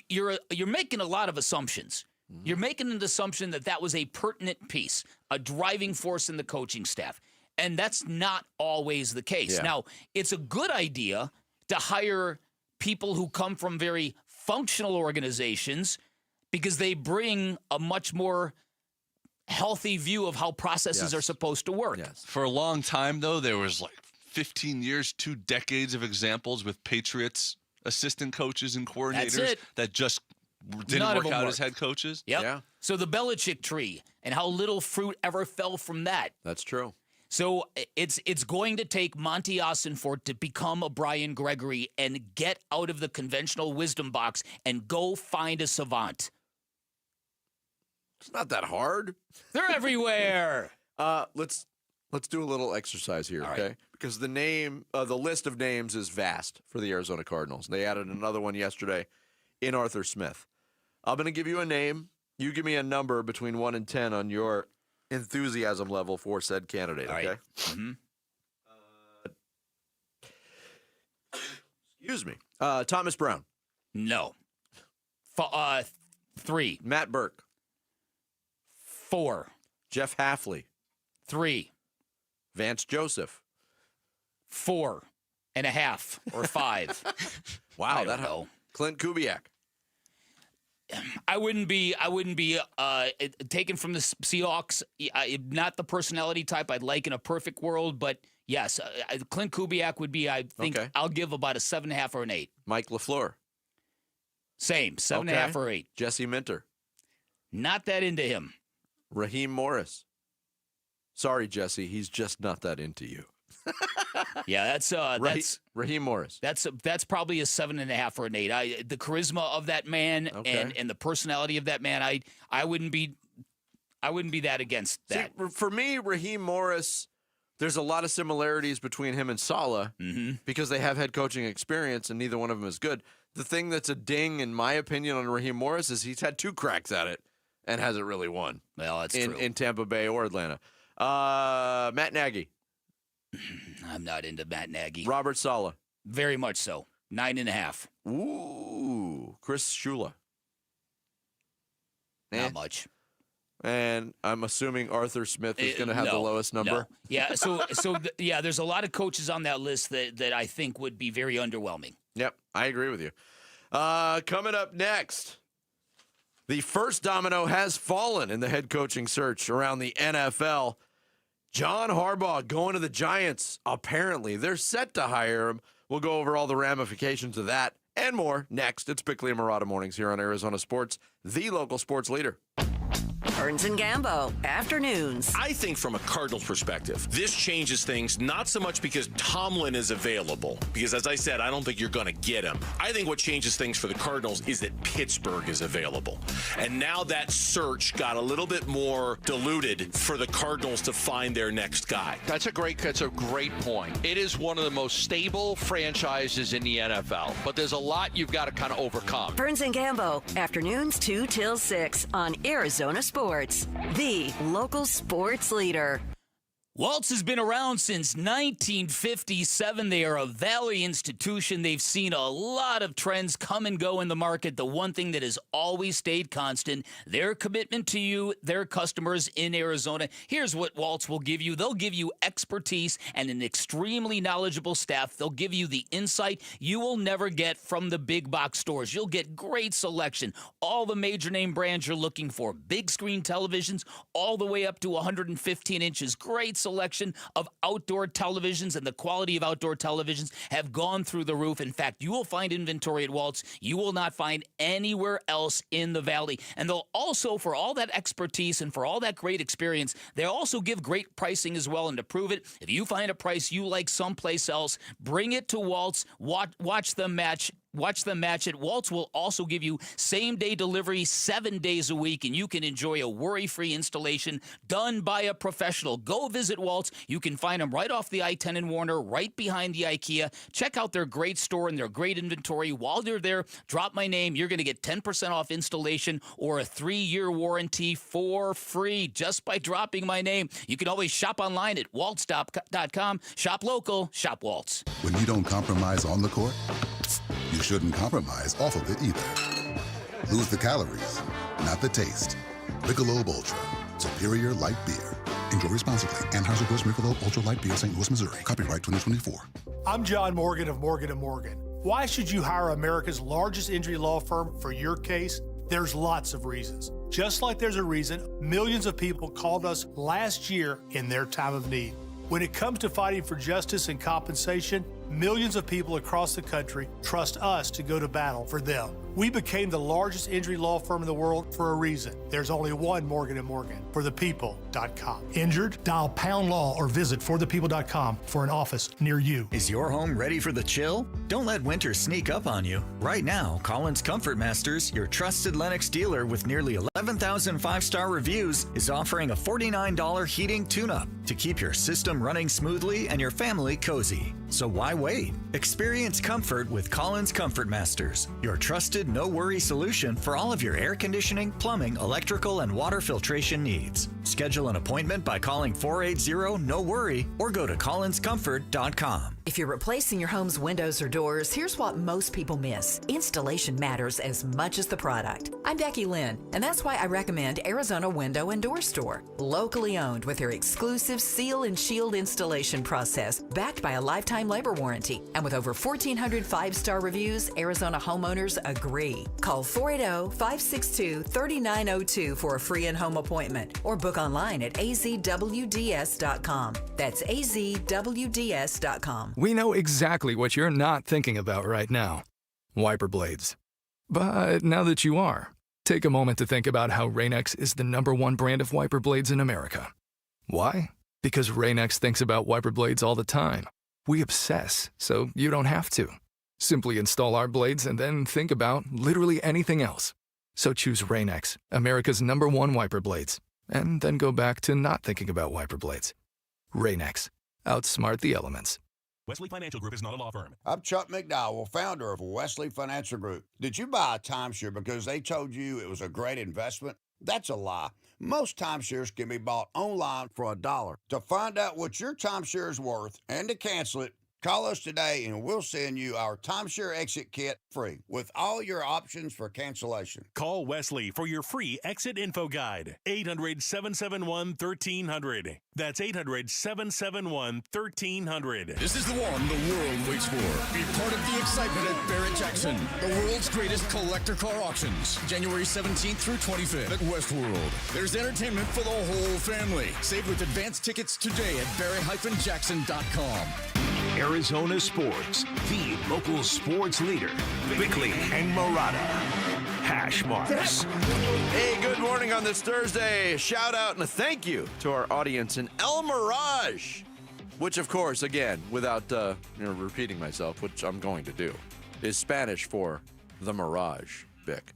[SPEAKER 1] you're making a lot of assumptions. You're making an assumption that was a pertinent piece, a driving force in the coaching staff. And that's not always the case.
[SPEAKER 12] Yeah.
[SPEAKER 1] Now, it's a good idea to hire people who come from very functional organizations because they bring a much more healthy view of how processes are supposed to work.
[SPEAKER 6] For a long time, though, there was like 15 years, 2 decades of examples with Patriots assistant coaches and coordinators that just didn't work out as head coaches.
[SPEAKER 1] Yep. Yeah. So the Belichick tree and how little fruit ever fell from that.
[SPEAKER 12] That's true.
[SPEAKER 1] So it's going to take Monty Ossenfort to become a Brian Gregory and get out of the conventional wisdom box and go find a savant.
[SPEAKER 12] It's not that hard.
[SPEAKER 1] They're everywhere.
[SPEAKER 12] Let's do a little exercise here, okay? Right. Because the list of names is vast for the Arizona Cardinals. They added another one yesterday in Arthur Smith. I'm going to give you a name. You give me a number between 1 and 10 on your enthusiasm level for said candidate, okay?
[SPEAKER 1] Right. Mm-hmm.
[SPEAKER 12] Excuse me. Thomas Brown.
[SPEAKER 1] No. 3.
[SPEAKER 12] Matt Burke.
[SPEAKER 1] 4.
[SPEAKER 12] Jeff Hafley.
[SPEAKER 1] 3.
[SPEAKER 12] Vance Joseph.
[SPEAKER 1] 4.5 or 5.
[SPEAKER 12] Wow, that helped. Clint Kubiak.
[SPEAKER 1] I wouldn't be taken from the Seahawks. Not the personality type I'd like in a perfect world, but yes, Clint Kubiak would be. I think I'll give about a 7.5 or an 8.
[SPEAKER 12] Mike LaFleur.
[SPEAKER 1] Same 7.5 or 8.
[SPEAKER 12] Jesse Minter.
[SPEAKER 1] Not that into him.
[SPEAKER 12] Raheem Morris. Sorry, Jesse, he's just not that into you.
[SPEAKER 1] Yeah, that's
[SPEAKER 12] Raheem Morris.
[SPEAKER 1] That's probably a 7.5 or an 8. The charisma of that man and the personality of that man, I wouldn't be that against that.
[SPEAKER 12] See, for me, Raheem Morris there's a lot of similarities between him and Saleh because they have head coaching experience and neither one of them is good. The thing that's a ding, in my opinion, on Raheem Morris is he's had 2 cracks at it and hasn't really won.
[SPEAKER 1] Well, that's true.
[SPEAKER 12] In Tampa Bay or Atlanta. Matt Nagy.
[SPEAKER 1] I'm not into Matt Nagy.
[SPEAKER 12] Robert Saleh.
[SPEAKER 1] Very much so. 9.5.
[SPEAKER 12] Ooh. Chris Shula.
[SPEAKER 1] Not much.
[SPEAKER 12] And I'm assuming Arthur Smith is going to have the lowest number.
[SPEAKER 1] No. Yeah, yeah, there's a lot of coaches on that list that I think would be very underwhelming.
[SPEAKER 12] Yep, I agree with you. Coming up next, the first domino has fallen in the head coaching search around the NFL. John Harbaugh going to the Giants. Apparently, they're set to hire him. We'll go over all the ramifications of that and more next. It's Bickley and Murata Mornings here on Arizona Sports, the local sports leader.
[SPEAKER 25] Burns and Gambo, afternoons.
[SPEAKER 7] I think from a Cardinals perspective, this changes things not so much because Tomlin is available, because as I said, I don't think you're going to get him. I think what changes things for the Cardinals is that Pittsburgh is available. And now that search got a little bit more diluted for the Cardinals to find their next guy.
[SPEAKER 29] That's a great point. It is one of the most stable franchises in the NFL, but there's a lot you've got to kind of overcome.
[SPEAKER 25] Burns and Gambo, afternoons 2 till 6 on Arizona Sports, the local sports leader.
[SPEAKER 1] Waltz has been around since 1957. They are a Valley institution. They've seen a lot of trends come and go in the market. The one thing that has always stayed constant, their commitment to you, their customers in Arizona. Here's what Waltz will give you. They'll give you expertise and an extremely knowledgeable staff. They'll give you the insight you will never get from the big box stores. You'll get great selection, all the major name brands you're looking for, big screen televisions, all the way up to 115 inches. Great selection of outdoor televisions, and the quality of outdoor televisions have gone through the roof. In fact, you will find inventory at Waltz you will not find anywhere else in the Valley. And they'll also, for all that expertise and for all that great experience, they'll also give great pricing as well. And to prove it, if you find a price you like someplace else, bring it to Waltz, watch them match. Watch them match it. Waltz will also give you same-day delivery 7 days a week, and you can enjoy a worry-free installation done by a professional. Go visit Waltz. You can find them right off the I-10 in Warner, right behind the IKEA. Check out their great store and their great inventory. While you're there, drop my name. You're going to get 10% off installation or a 3-year warranty for free just by dropping my name. You can always shop online at waltz.com. Shop local. Shop Waltz.
[SPEAKER 8] When you don't compromise on the court, you shouldn't compromise off of it either. Lose the calories, not the taste. Michelob Ultra, superior light beer. Enjoy responsibly. Anheuser-Busch Michelob Ultra Light Beer, St. Louis, Missouri. Copyright 2024.
[SPEAKER 13] I'm John Morgan of Morgan & Morgan. Why should you hire America's largest injury law firm for your case? There's lots of reasons. Just like there's a reason millions of people called us last year in their time of need. When it comes to fighting for justice and compensation, millions of people across the country trust us to go to battle for them. We became the largest injury law firm in the world for a reason. There's only one Morgan & Morgan, forthepeople.com. Injured? Dial pound law or visit forthepeople.com for an office near you.
[SPEAKER 15] Is your home ready for the chill? Don't let winter sneak up on you. Right now, Collins Comfort Masters, your trusted Lennox dealer with nearly 11,000 five-star reviews, is offering a $49 heating tune-up to keep your system running smoothly and your family cozy. So why wait? Experience comfort with Collins Comfort Masters, your trusted no-worry solution for all of your air conditioning, plumbing, electrical, and water filtration needs. Schedule an appointment by calling 480-NO-WORRY or go to collinscomfort.com.
[SPEAKER 25] If you're replacing your home's windows or doors, here's what most people miss. Installation matters as much as the product. I'm Becky Lynn, and that's why I recommend Arizona Window and Door Store. Locally owned with their exclusive seal and shield installation process, backed by a lifetime labor warranty. And with over 1,400 five-star reviews, Arizona homeowners agree. Call 480-562-3902 for a free in-home appointment or book online at azwds.com. That's azwds.com.
[SPEAKER 16] We know exactly what you're not thinking about right now. Wiper blades. But now that you are, take a moment to think about how Rain-X is the #1 brand of wiper blades in America. Why? Because Rain-X thinks about wiper blades all the time. We obsess, so you don't have to. Simply install our blades and then think about literally anything else. So choose Rain-X, America's #1 wiper blades, and then go back to not thinking about wiper blades. Rain-X, outsmart the elements.
[SPEAKER 9] Wesley Financial Group is not a law firm.
[SPEAKER 10] I'm Chuck McDowell, founder of Wesley Financial Group. Did you buy a timeshare because they told you it was a great investment? That's a lie. Most timeshares can be bought online for $1. To find out what your timeshare is worth and to cancel it, call us today and we'll send you our timeshare exit kit free with all your options for cancellation.
[SPEAKER 9] Call Wesley for your free exit info guide. 800-771-1300. That's 800-771-1300.
[SPEAKER 11] This is the one the world waits for. Be part of the excitement at Barrett-Jackson, the world's greatest collector car auctions. January 17th through 25th at Westworld. There's entertainment for the whole family. Save with advanced tickets today at barrett-jackson.com.
[SPEAKER 3] Arizona Sports, the local sports leader. Bickley and Murata. Hash marks.
[SPEAKER 12] Hey, good morning on this Thursday. A shout out and a thank you to our audience in El Mirage, which, of course, again, without repeating myself, which I'm going to do, is Spanish for the Mirage, Vic.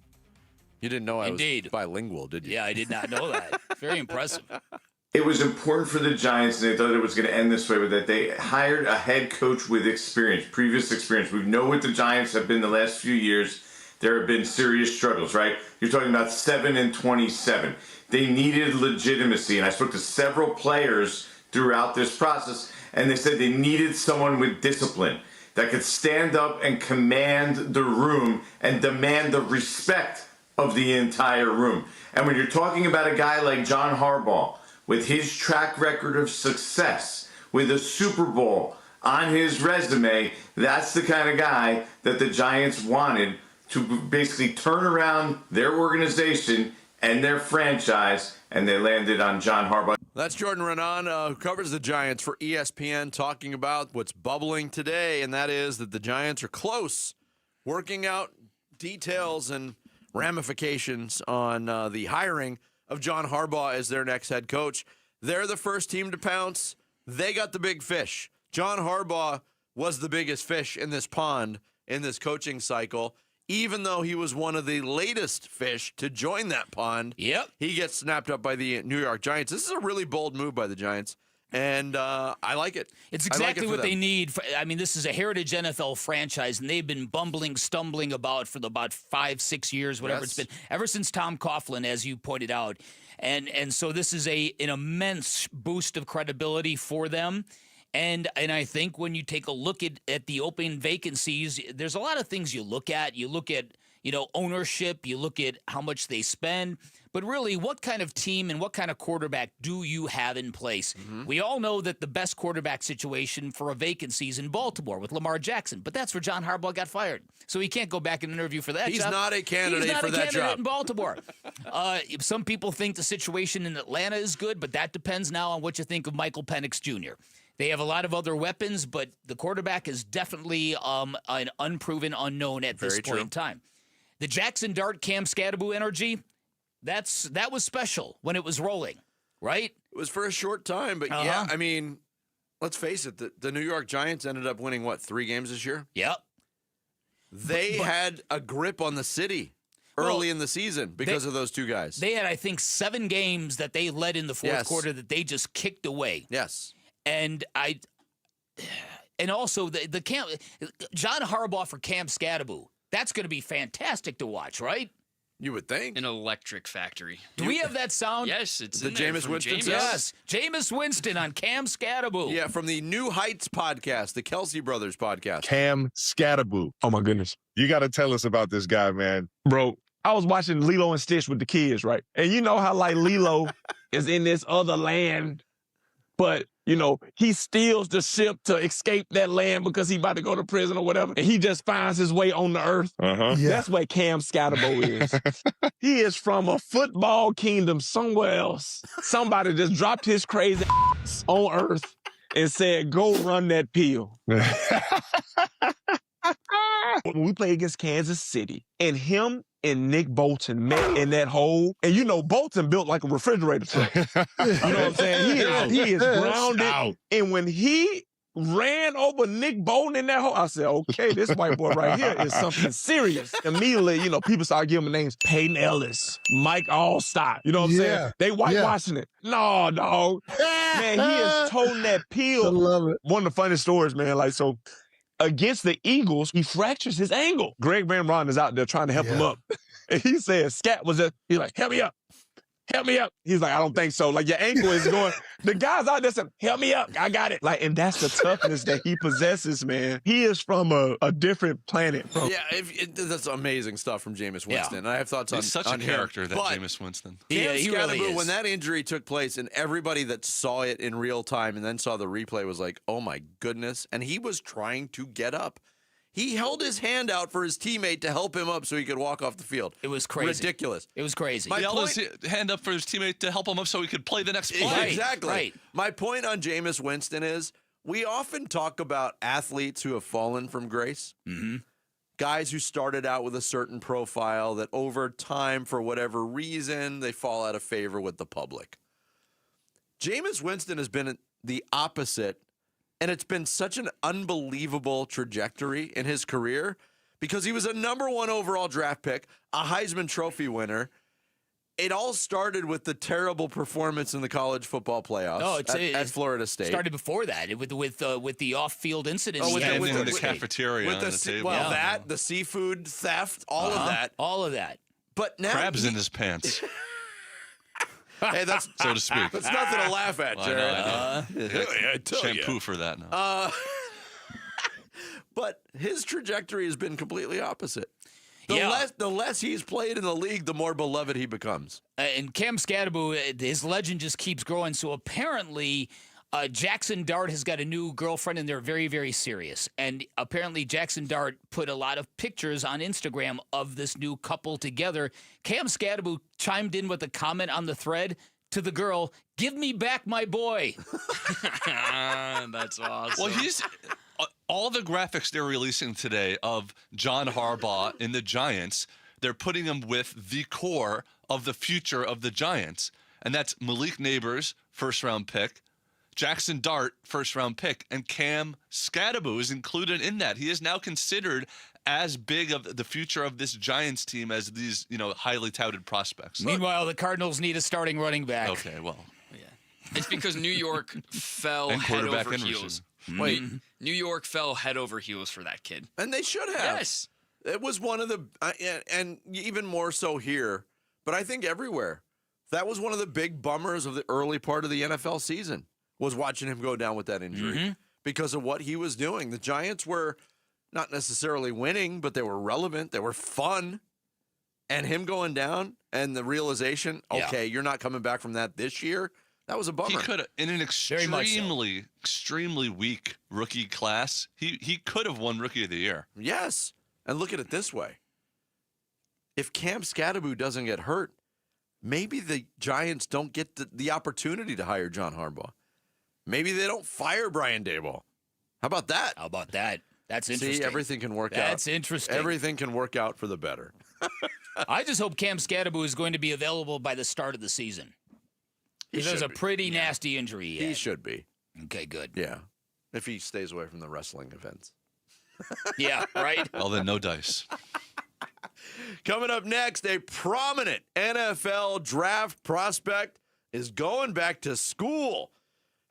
[SPEAKER 12] You didn't know I was bilingual, did you?
[SPEAKER 1] Yeah, I did not know that. Very impressive.
[SPEAKER 14] It was important for the Giants, and they thought it was going to end this way, but that they hired a head coach with experience, previous experience. We know what the Giants have been the last few years. There have been serious struggles, right? You're talking about 7-27. They needed legitimacy, and I spoke to several players throughout this process, and they said they needed someone with discipline that could stand up and command the room and demand the respect of the entire room. And when you're talking about a guy like John Harbaugh, with his track record of success, with a Super Bowl on his resume, that's the kind of guy that the Giants wanted to basically turn around their organization and their franchise, and they landed on John Harbaugh.
[SPEAKER 12] That's Jordan Renan, who covers the Giants for ESPN, talking about what's bubbling today, and that is that the Giants are close, working out details and ramifications on the hiring of John Harbaugh as their next head coach. They're the first team to pounce. They got the big fish. John Harbaugh was the biggest fish in this pond in this coaching cycle. Even though he was one of the latest fish to join that pond, he gets snapped up by the New York Giants. This is a really bold move by the Giants, and I like it.
[SPEAKER 1] It's exactly what they need. This is a heritage NFL franchise, and they've been stumbling about for about 5-6 years, whatever it's been, ever since Tom Coughlin, as you pointed out. And so this is an immense boost of credibility for them. And I think when you take a look at the open vacancies, there's a lot of things you look at. You look at, ownership. You look at how much they spend. But really, what kind of team and what kind of quarterback do you have in place? Mm-hmm. We all know that the best quarterback situation for a vacancy is in Baltimore with Lamar Jackson. But that's where John Harbaugh got fired. So he can't go back and interview for that job.
[SPEAKER 12] He's not a candidate for that job.
[SPEAKER 1] In Baltimore. Some people think the situation in Atlanta is good, but that depends now on what you think of Michael Penix Jr. They have a lot of other weapons, but the quarterback is definitely an unproven unknown at this point in time. The Jackson Dart Cam Scadaboo energy, that was special when it was rolling, right?
[SPEAKER 12] It was for a short time, but let's face it, the New York Giants ended up winning, 3 games this year?
[SPEAKER 1] Yep.
[SPEAKER 12] They had a grip on the city early in the season because of those two guys.
[SPEAKER 1] They had, I think, 7 games that they led in the fourth quarter that they just kicked away.
[SPEAKER 12] Yes.
[SPEAKER 1] And also the John Harbaugh for Cam Scadaboo. That's going to be fantastic to watch, right?
[SPEAKER 12] You would think.
[SPEAKER 2] An electric factory.
[SPEAKER 1] Do we have that sound?
[SPEAKER 2] Yes, it's
[SPEAKER 12] the Jameis Winston sound.
[SPEAKER 1] Yes, Jameis Winston on Cam Scadaboo.
[SPEAKER 12] Yeah, from the New Heights podcast, the Kelsey Brothers podcast.
[SPEAKER 18] Cam Scadaboo. Oh my goodness, you got to tell us about this guy, man, bro. I was watching Lilo and Stitch with the kids, right? And you know how Lilo is in this other land, but he steals the ship to escape that land because he about to go to prison or whatever. And he just finds his way on the earth. Uh-huh. Yeah. That's where Cam Scadaboo is. He is from a football kingdom somewhere else. Somebody just dropped his crazy ass on earth and said, go run that pill. When we played against Kansas City, and him and Nick Bolton met in that hole, and Bolton built like a refrigerator truck. You know what I'm saying? He is grounded. And when he ran over Nick Bolton in that hole. I said, okay, this white boy right here is something serious. Immediately, people started giving him names. Peyton Ellis, Mike Allstott. You know what I'm saying? They whitewashing it. No, dog. Man, he is toting that pill.
[SPEAKER 17] I love it.
[SPEAKER 18] One of the funniest stories, man. So against the Eagles, he fractures his ankle. Greg Van Ron is out there trying to help him up. And he said, Scat was he's like, help me up. Help me up. He's like, I don't think so. Like, your ankle is going. The guy's out there saying, help me up. I got it. And that's the toughness that he possesses, man. He is from a different planet.
[SPEAKER 12] Yeah, that's amazing stuff from Jameis Winston.
[SPEAKER 6] Yeah.
[SPEAKER 12] I have thoughts on
[SPEAKER 6] He's such
[SPEAKER 12] on
[SPEAKER 6] a character, that Jameis Winston.
[SPEAKER 12] Yeah,
[SPEAKER 1] he really is.
[SPEAKER 12] When that injury took place and everybody that saw it in real time and then saw the replay was like, oh, my goodness. And he was trying to get up. He held his hand out for his teammate to help him up so he could walk off the field.
[SPEAKER 1] It was crazy.
[SPEAKER 12] Ridiculous.
[SPEAKER 1] It was crazy.
[SPEAKER 6] He held his hand up for his teammate to help him up so he could play the next play.
[SPEAKER 12] Right, exactly. Right. My point on Jameis Winston is we often talk about athletes who have fallen from grace.
[SPEAKER 1] Mm-hmm.
[SPEAKER 12] Guys who started out with a certain profile that over time, for whatever reason, they fall out of favor with the public. Jameis Winston has been the opposite. And it's been such an unbelievable trajectory in his career because he was a #1 overall draft pick, a Heisman Trophy winner. It all started with the terrible performance in the college football playoffs at Florida State.
[SPEAKER 1] Started before that with the off-field incidents.
[SPEAKER 6] With the cafeteria on the table.
[SPEAKER 12] Well, the seafood theft, all of that. But now
[SPEAKER 6] crabs in his pants.
[SPEAKER 12] Hey, that's
[SPEAKER 6] so to speak.
[SPEAKER 12] That's nothing to laugh at, Jared.
[SPEAKER 6] I tell shampoo for that now.
[SPEAKER 12] But his trajectory has been completely opposite. The less he's played in the league, the more beloved he becomes.
[SPEAKER 1] And Cam Scadaboo, his legend just keeps growing. So apparently, Jackson Dart has got a new girlfriend, and they're very, very serious. And apparently, Jackson Dart put a lot of pictures on Instagram of this new couple together. Cam Scadaboo chimed in with a comment on the thread to the girl, "Give me back my boy."
[SPEAKER 2] That's awesome.
[SPEAKER 6] Well, he's all the graphics they're releasing today of John Harbaugh in the Giants. They're putting him with the core of the future of the Giants, and that's Malik Neighbors, first-round pick. Jackson Dart, first-round pick, and Cam Scadaboo is included in that. He is now considered as big of the future of this Giants team as these, highly touted prospects.
[SPEAKER 1] Meanwhile, the Cardinals need a starting running back.
[SPEAKER 6] Okay, well.
[SPEAKER 2] Yeah. It's because New York fell
[SPEAKER 6] and
[SPEAKER 2] head over
[SPEAKER 6] Henderson.
[SPEAKER 2] heels.
[SPEAKER 12] Wait.
[SPEAKER 2] New York fell head over heels for that kid.
[SPEAKER 12] And they should have.
[SPEAKER 2] Yes.
[SPEAKER 12] It was one of the, and even more so here, but I think everywhere. That was one of the big bummers of the early part of the NFL season, was watching him go down with that injury because of what he was doing. The Giants were not necessarily winning, but they were relevant. They were fun. And him going down and the realization, okay, you're not coming back from that this year, that was a bummer.
[SPEAKER 6] He could have, in an extremely weak rookie class, he could have won Rookie of the Year.
[SPEAKER 12] Yes. And look at it this way. If Cam Scadaboo doesn't get hurt, maybe the Giants don't get the opportunity to hire John Harbaugh. Maybe they don't fire Brian Daboll. How about that?
[SPEAKER 1] That's interesting.
[SPEAKER 12] See, everything can work out.
[SPEAKER 1] That's interesting.
[SPEAKER 12] Everything can work out for the better.
[SPEAKER 1] I just hope Cam Scadaboo is going to be available by the start of the season. There's a pretty nasty injury.
[SPEAKER 12] He should be.
[SPEAKER 1] Okay, good.
[SPEAKER 12] Yeah. If he stays away from the wrestling events.
[SPEAKER 1] Yeah, right?
[SPEAKER 6] Well, then no dice.
[SPEAKER 12] Coming up next, a prominent NFL draft prospect is going back to school.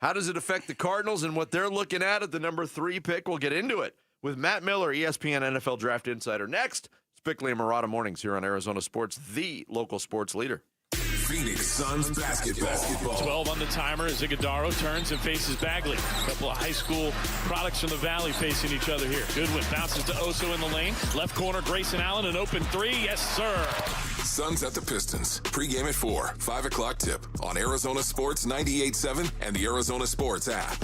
[SPEAKER 12] How does it affect the Cardinals and what they're looking at the number 3 pick? We'll get into it with Matt Miller, ESPN NFL Draft Insider. Next, it's Bickley and Murata Mornings here on Arizona Sports, the local sports leader.
[SPEAKER 5] Phoenix Suns basketball.
[SPEAKER 19] 12 on the timer as Iguodaro turns and faces Bagley. A couple of high school products from the Valley facing each other here. Goodwin bounces to Oso in the lane. Left corner, Grayson Allen, an open 3. Yes, sir.
[SPEAKER 5] Suns at the Pistons. Pre-game at 4. 5 o'clock tip on Arizona Sports 98.7 and the Arizona Sports app.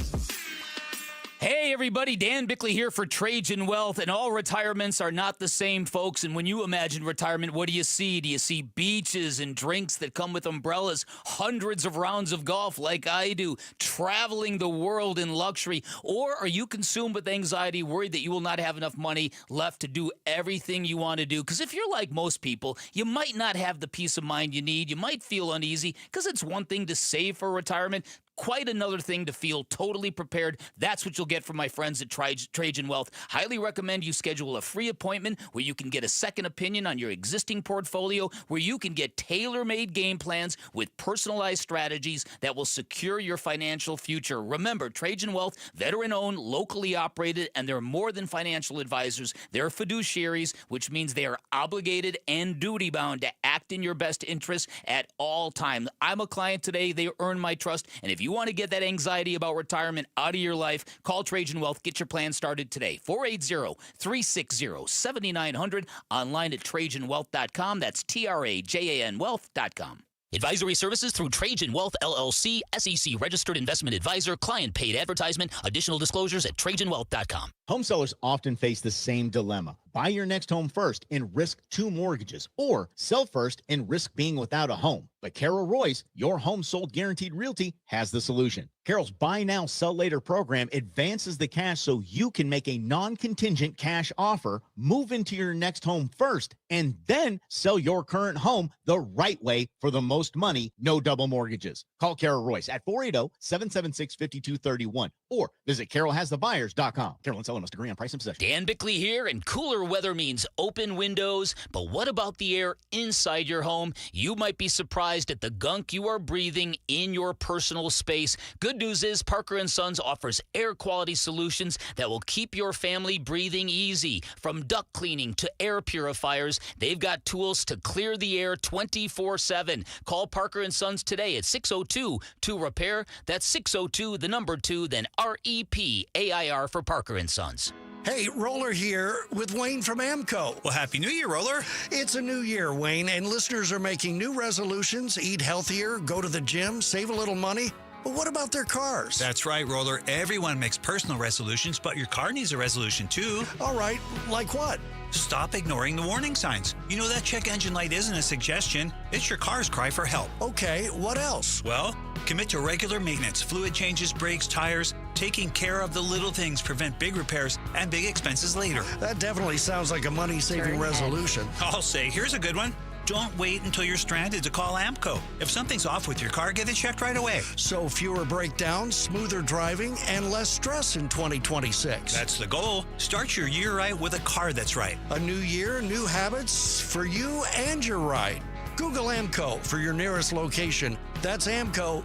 [SPEAKER 1] Hey, everybody. Dan Bickley here for Trajan Wealth. And all retirements are not the same, folks. And when you imagine retirement, what do you see? Do you see beaches and drinks that come with umbrellas, hundreds of rounds of golf like I do, traveling the world in luxury? Or are you consumed with anxiety, worried that you will not have enough money left to do everything you want to do? Because if you're like most people, you might not have the peace of mind you need. You might feel uneasy because it's one thing to save for retirement. quite another thing to feel totally prepared. That's what you'll get from my friends at Trajan Wealth. Highly recommend you schedule a free appointment where you can get a second opinion on your existing portfolio, where you can get tailor-made game plans with personalized strategies that will secure your financial future. Remember, Trajan Wealth, veteran-owned, locally operated, and they're more than financial advisors. They're fiduciaries, which means they are obligated and duty-bound to act in your best interest at all times. I'm a client today. They earn my trust. And if you want to get that anxiety about retirement out of your life, call Trajan Wealth. Get your plan started today. 480-360-7900. Online at TrajanWealth.com. That's TRAJAN Wealth.com. Advisory services through Trajan Wealth, LLC, SEC registered investment advisor, client paid advertisement. Additional disclosures at TrajanWealth.com.
[SPEAKER 17] Home sellers often face the same dilemma. Buy your next home first and risk 2 mortgages, or sell first and risk being without a home. But Carol Royce, your home sold guaranteed realty, has the solution. Carol's Buy Now, Sell Later program advances the cash so you can make a non-contingent cash offer, move into your next home first, and then sell your current home the right way for the most money, no double mortgages. Call Carol Royce at 480-776-5231 or visit carolhasthebuyers.com. Carol and seller must agree on price and possession.
[SPEAKER 1] Dan Bickley here, and cooler weather means open windows. But what about the air inside your home? You might be surprised at the gunk you are breathing in your personal space. Good news is Parker & Sons offers air quality solutions that will keep your family breathing easy. From duct cleaning to air purifiers, they've got tools to clear the air 24/7. Call Parker & Sons today at 602-2REPAIR. That's 602, the number 2, then REPAIR for Parker & Sons.
[SPEAKER 20] Hey, Roller here with Wayne from AMCO.
[SPEAKER 21] Well, Happy New Year, Roller.
[SPEAKER 20] It's a new year, Wayne, and listeners are making new resolutions, eat healthier, go to the gym, save a little money. But what about their cars?
[SPEAKER 21] That's right, Roller. Everyone makes personal resolutions, but your car needs a resolution, too.
[SPEAKER 20] All right, like what?
[SPEAKER 21] Stop ignoring the warning signs. You know that check engine light isn't a suggestion. It's your car's cry for help.
[SPEAKER 20] Okay, what else?
[SPEAKER 21] Well, commit to regular maintenance, fluid changes, brakes, tires. Taking care of the little things prevent big repairs and big expenses later.
[SPEAKER 20] That definitely sounds like a money-saving resolution.
[SPEAKER 21] I'll say, here's a good one. Don't wait until you're stranded to call AMCO. If something's off with your car, get it checked right away.
[SPEAKER 20] So fewer breakdowns, smoother driving, and less stress in 2026.
[SPEAKER 21] That's the goal. Start your year right with a car that's right.
[SPEAKER 20] A new year, new habits for you and your ride. Google AMCO for your nearest location. That's AMCO,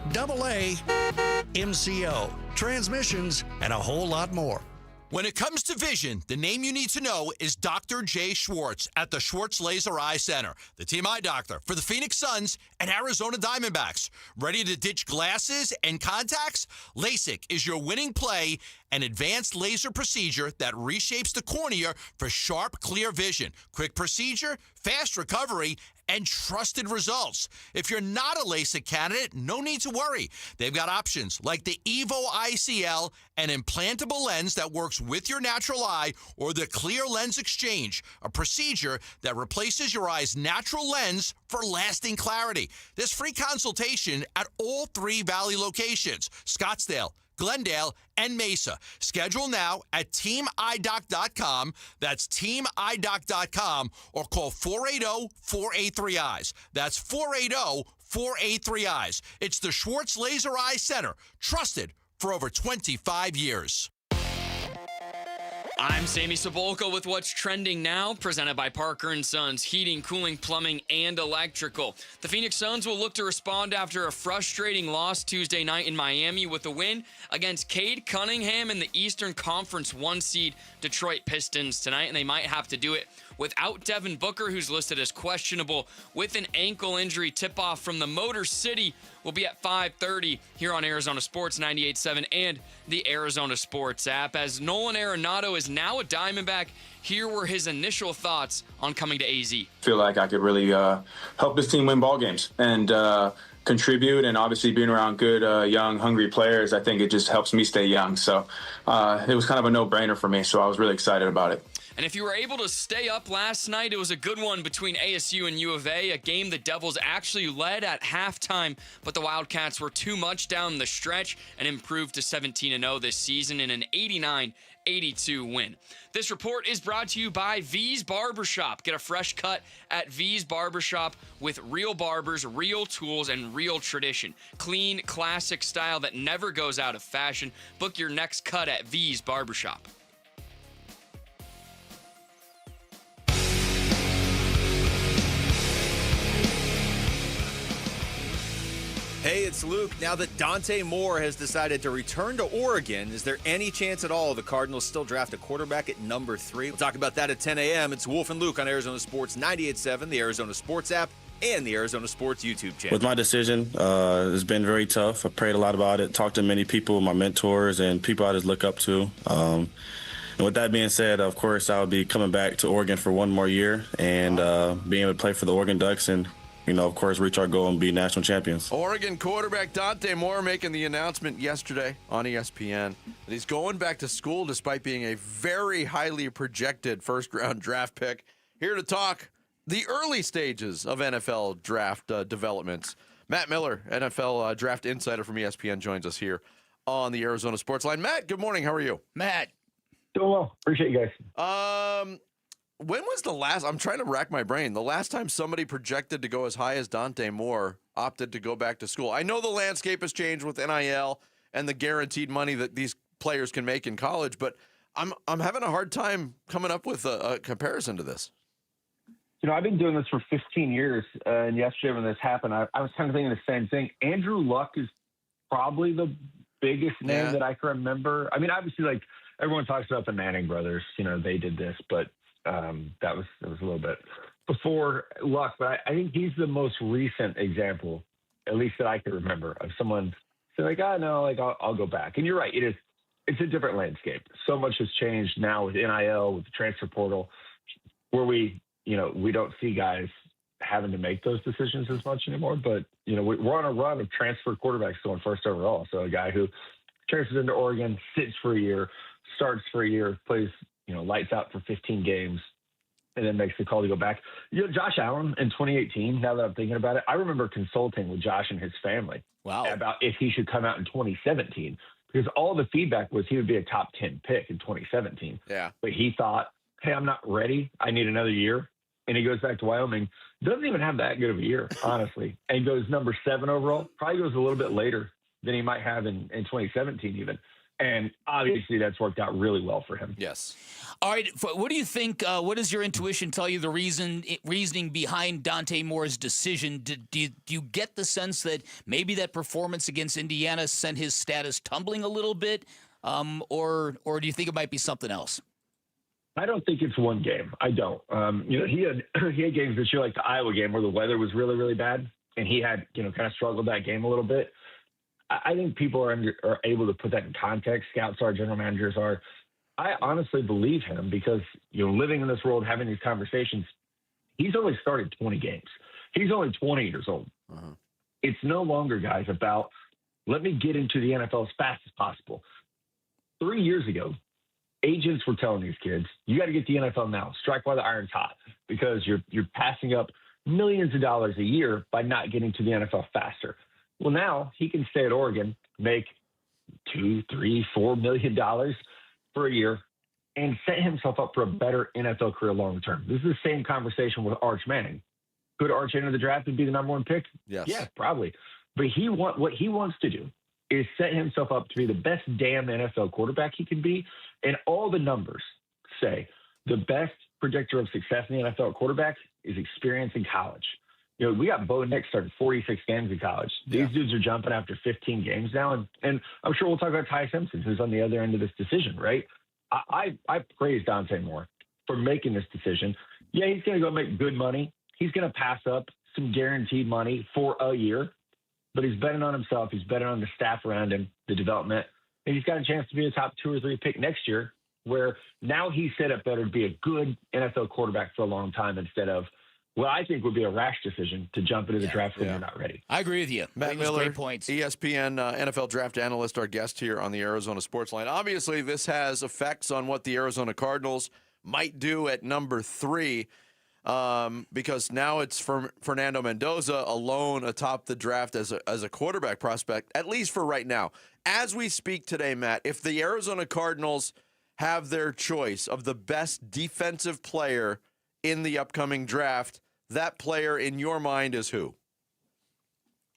[SPEAKER 20] AAMCO. Transmissions and a whole lot more.
[SPEAKER 22] When it comes to vision, the name you need to know is Dr. Jay Schwartz at the Schwartz Laser Eye Center, the team eye doctor for the Phoenix Suns and Arizona Diamondbacks. Ready to ditch glasses and contacts? LASIK is your winning play, an advanced laser procedure that reshapes the cornea for sharp, clear vision. Quick procedure, fast recovery, and trusted results. If you're not a LASIK candidate, no need to worry. They've got options like the Evo ICL, an implantable lens that works with your natural eye, or the Clear Lens Exchange, a procedure that replaces your eye's natural lens for lasting clarity. There's free consultation at all 3 Valley locations, Scottsdale, Glendale, and Mesa. Schedule now at teamidoc.com. That's teamidoc.com, or call 480-483-EYES. That's 480-483-EYES. It's the Schwartz Laser Eye Center, trusted for over 25 years.
[SPEAKER 2] I'm Sammy Cebulka with what's trending now, presented by Parker & Sons, heating, cooling, plumbing, and electrical. The Phoenix Suns will look to respond after a frustrating loss Tuesday night in Miami with a win against Cade Cunningham in the Eastern Conference 1 seed Detroit Pistons tonight, and they might have to do it without Devin Booker, who's listed as questionable with an ankle injury. Tip-off from the Motor City will be at 5:30 here on Arizona Sports 98.7 and the Arizona Sports app. As Nolan Arenado is now a Diamondback, here were his initial thoughts on coming to AZ.
[SPEAKER 23] Feel like I could really help this team win ball games and contribute, and obviously being around good, young, hungry players, I think it just helps me stay young. So it was kind of a no-brainer for me, so I was really excited about it.
[SPEAKER 2] And if you were able to stay up last night, it was a good one between ASU and U of A, a game the Devils actually led at halftime, but the Wildcats were too much down the stretch and improved to 17-0 this season in an 82 win. This report is brought to you by V's Barbershop. Get a fresh cut at V's Barbershop with real barbers, real tools, and real tradition. Clean, classic style that never goes out of fashion. Book your next cut at V's Barbershop.
[SPEAKER 4] Hey, it's Luke. Now that Dante Moore has decided to return to Oregon, is there any chance at all the Cardinals still draft a quarterback at number 3? We'll talk about that at 10 a.m. It's Wolf and Luke on Arizona Sports 98.7, the Arizona Sports app, and the Arizona Sports YouTube channel.
[SPEAKER 7] With my decision, it's been very tough. I prayed a lot about it, talked to many people, my mentors, and people I just look up to. And with that being said, of course, I'll be coming back to Oregon for one more year and being able to play for the Oregon Ducks and, of course, reach our goal and be national champions.
[SPEAKER 12] Oregon quarterback Dante Moore making the announcement yesterday on ESPN that he's going back to school despite being a very highly projected first-round draft pick. Here to talk the early stages of NFL draft developments. Matt Miller, NFL draft insider from ESPN, joins us here on the Arizona Sports Line. Matt, good morning. How are you?
[SPEAKER 1] Matt.
[SPEAKER 8] Doing well. Appreciate you guys.
[SPEAKER 12] When was the last, I'm trying to rack my brain, the last time somebody projected to go as high as Dante Moore opted to go back to school? I know the landscape has changed with NIL and the guaranteed money that these players can make in college, but I'm having a hard time coming up with a comparison to this.
[SPEAKER 8] I've been doing this for 15 years, and yesterday when this happened, I was kind of thinking the same thing. Andrew Luck is probably the biggest name that I can remember. I mean, obviously, like, everyone talks about the Manning brothers. They did this, but that was a little bit before Luck. But I think he's the most recent example, at least that I can remember, of someone saying, like, I'll go back. And you're right. It's a different landscape. So much has changed now with NIL, with the transfer portal, where we don't see guys having to make those decisions as much anymore. But, we're on a run of transfer quarterbacks going first overall. So a guy who transfers into Oregon, sits for a year, starts for a year, plays, lights out for 15 games, and then makes the call to go back. Josh Allen in 2018, now that I'm thinking about it, I remember consulting with Josh and his family about if he should come out in 2017, because all the feedback was he would be a top 10 pick in 2017.
[SPEAKER 12] Yeah.
[SPEAKER 8] But he thought, hey, I'm not ready. I need another year. And he goes back to Wyoming. Doesn't even have that good of a year, honestly. And goes number 7 overall. Probably goes a little bit later than he might have in 2017 even. And obviously that's worked out really well for him.
[SPEAKER 12] Yes.
[SPEAKER 1] All right. What do you think? What does your intuition tell you the reasoning behind Dante Moore's decision? Do you get the sense that maybe that performance against Indiana sent his status tumbling a little bit? Or do you think it might be something else?
[SPEAKER 8] I don't think it's one game. I don't. He had games this year, like the Iowa game, where the weather was really, really bad, and he had, kind of struggled that game a little bit. I think people are able to put that in context. Scouts are, general managers are. I honestly believe him because, living in this world, having these conversations, he's only started 20 games. He's only 20 years old.
[SPEAKER 12] Uh-huh.
[SPEAKER 8] It's no longer, guys, about let me get into the NFL as fast as possible. 3 years ago, agents were telling these kids, you got to get the NFL now. Strike while the iron's hot, because you're passing up millions of dollars a year by not getting to the NFL faster. Well, now he can stay at Oregon, make $2, $3, $4 million for a year, and set himself up for a better NFL career long term. This is the same conversation with Arch Manning. Could Arch enter the draft and be the number 1 pick?
[SPEAKER 12] Yes.
[SPEAKER 8] Yeah, probably. But what he wants to do is set himself up to be the best damn NFL quarterback he can be. And all the numbers say the best predictor of success in the NFL quarterback is experience in college. We got Bo Nix starting 46 games in college. These dudes are jumping after 15 games now. And I'm sure we'll talk about Ty Simpson, who's on the other end of this decision, right? I praise Dante Moore for making this decision. Yeah, he's going to go make good money. He's going to pass up some guaranteed money for a year, but he's betting on himself. He's betting on the staff around him, the development. And he's got a chance to be a top 2 or 3 pick next year, where now he's set up better to be a good NFL quarterback for a long time instead of what I think would be a rash decision to jump into the draft when you're not ready.
[SPEAKER 1] I agree with you.
[SPEAKER 12] Matt Miller, great points. ESPN NFL draft analyst, our guest here on the Arizona Sports Line. Obviously, this has effects on what the Arizona Cardinals might do at number 3, because now it's Fernando Mendoza alone atop the draft as a quarterback prospect, at least for right now. As we speak today, Matt, if the Arizona Cardinals have their choice of the best defensive player in the upcoming draft, that player in your mind is who?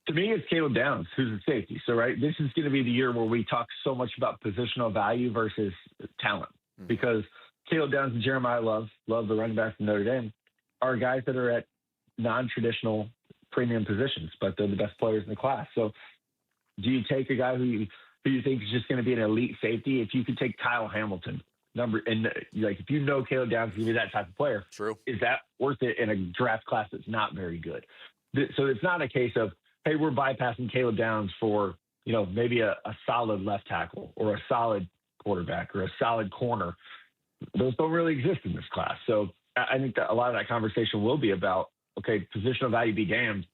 [SPEAKER 8] To me, it's Caleb Downs, who's a safety. So, right, this is going to be the year where we talk so much about positional value versus talent, because Caleb Downs and Jeremiah Love the running back from Notre Dame, are guys that are at non-traditional premium positions, but they're the best players in the class. So do you take a guy who you think is just going to be an elite safety? If you could take Kyle Hamilton, if you know Caleb Downs is going to be that type of player,
[SPEAKER 12] true, is
[SPEAKER 8] that worth it in a draft class that's not very good? So it's not a case of, hey, we're bypassing Caleb Downs for, maybe a solid left tackle or a solid quarterback or a solid corner. Those don't really exist in this class. So I think that a lot of that conversation will be about, okay, positional value be damned.